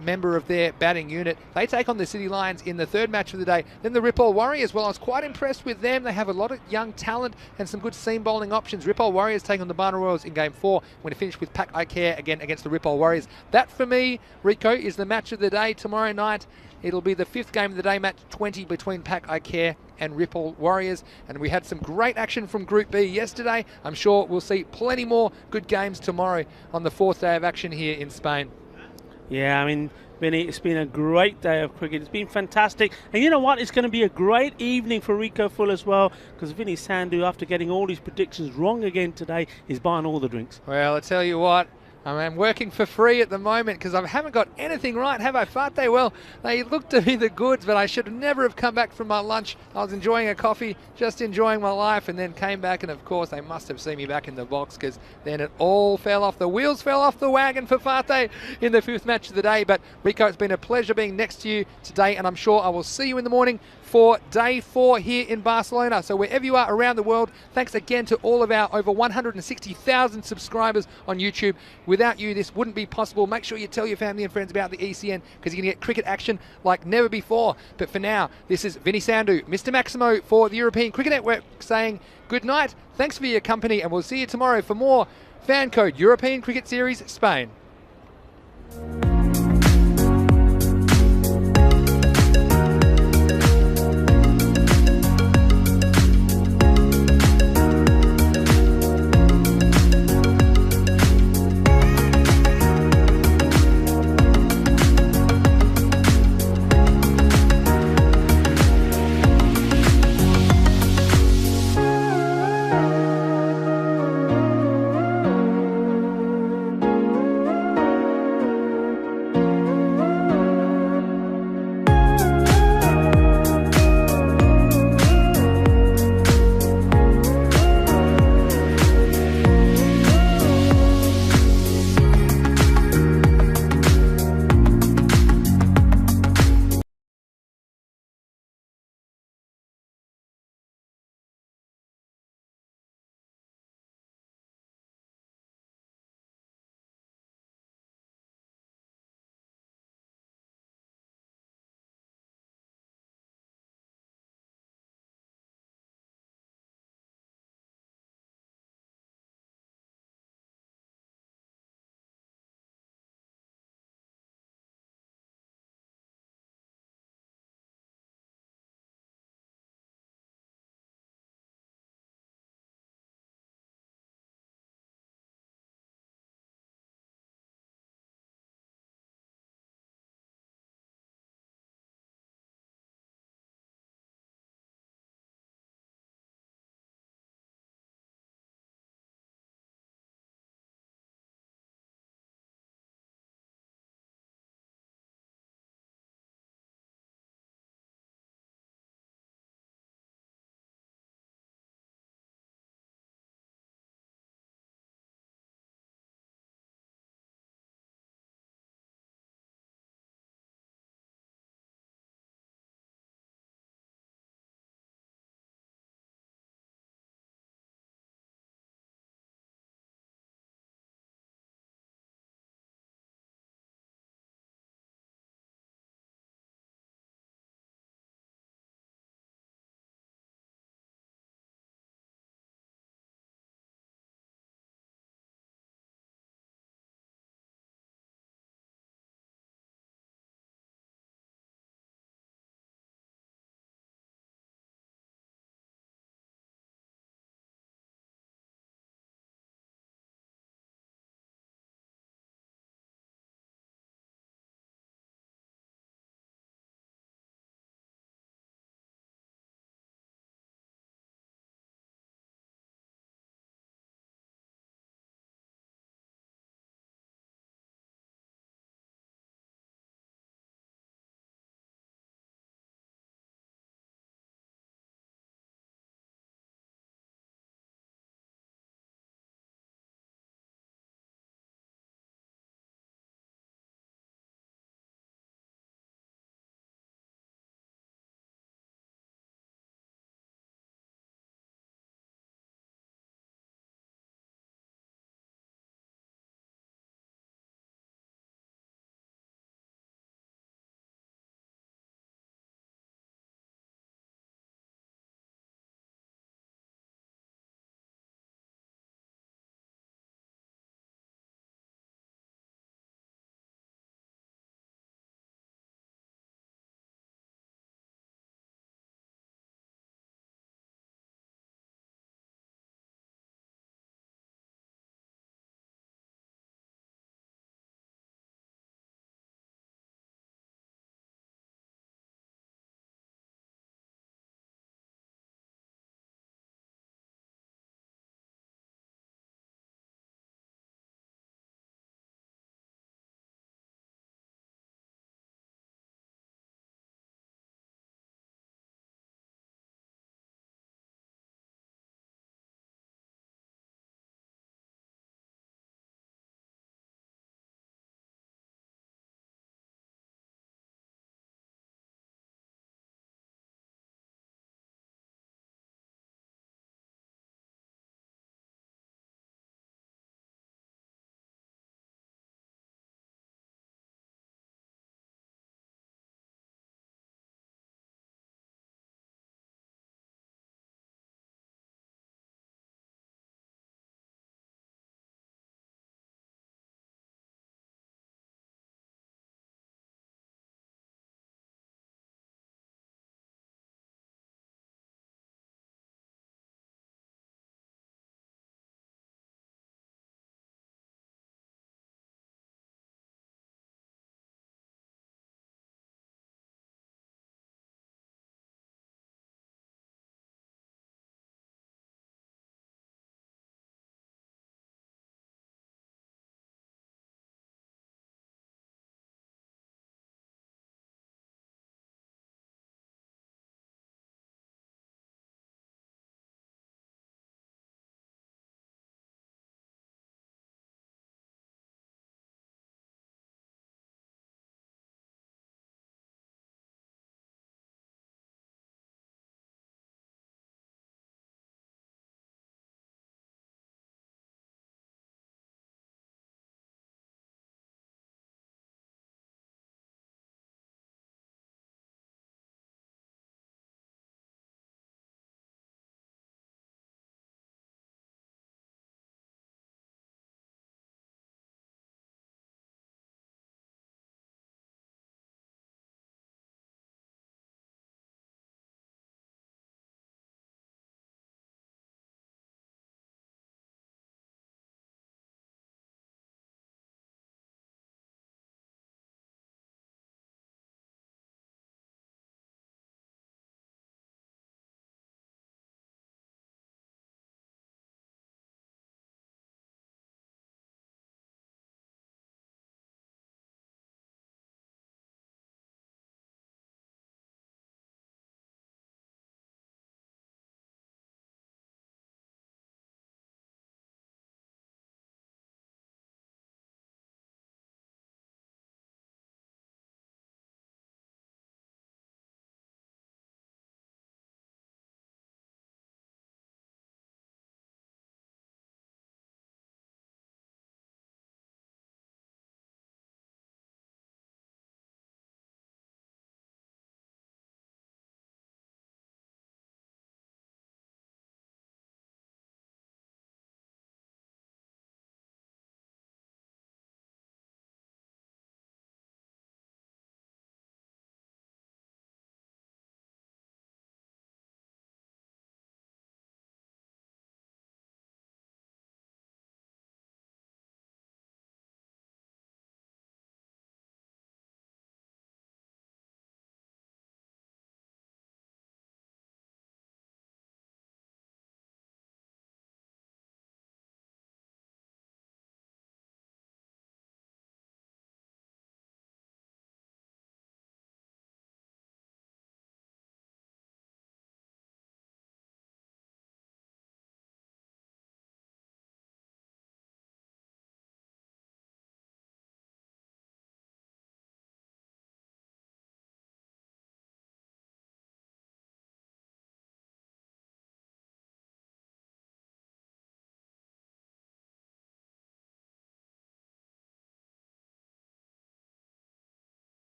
member of their batting unit. They take on the City Lions in the 3rd match of the day. Then the Ripoll Warriors, well, I was quite impressed with them. They have a lot of young talent and some good seam bowling options. Ripoll Warriors take on the Barna Royals in Game 4. We're going to finish with Pak Care again against the Ripoll Warriors. That, for me, Rico, is the match of the day tomorrow night. It'll be the 5th game of the day, match 20 between Pak Care and Ripoll Warriors. And we had some great action from Group B yesterday. I'm sure we'll see plenty more good games tomorrow on the 4th day of action here in Spain. Yeah, I mean, Vinny, it's been a great day of cricket. It's been fantastic. And you know what? It's going to be a great evening for Rico Full as well, because Vinny Sandhu, after getting all his predictions wrong again today, is buying all the drinks. Well, I tell you what, I'm working for free at the moment because I haven't got anything right, have I, Fateh? Well, they look to be the goods, but I should never have come back from my lunch. I was enjoying a coffee, just enjoying my life, and then came back, and of course they must have seen me back in the box, because then it all fell off. The wheels fell off the wagon for Fateh in the 5th match of the day. But Rico, it's been a pleasure being next to you today, and I'm sure I will see you in the morning for day 4 here in Barcelona. So wherever you are around the world, thanks again to all of our over 160,000 subscribers on YouTube. Without you, this wouldn't be possible. Make sure you tell your family and friends about the ECN, because you're going to get cricket action like never before. But for now, this is Vinny Sandhu, Mr. Maximo for the European Cricket Network, saying good night. Thanks for your company, and we'll see you tomorrow for more Fan Code European Cricket Series Spain.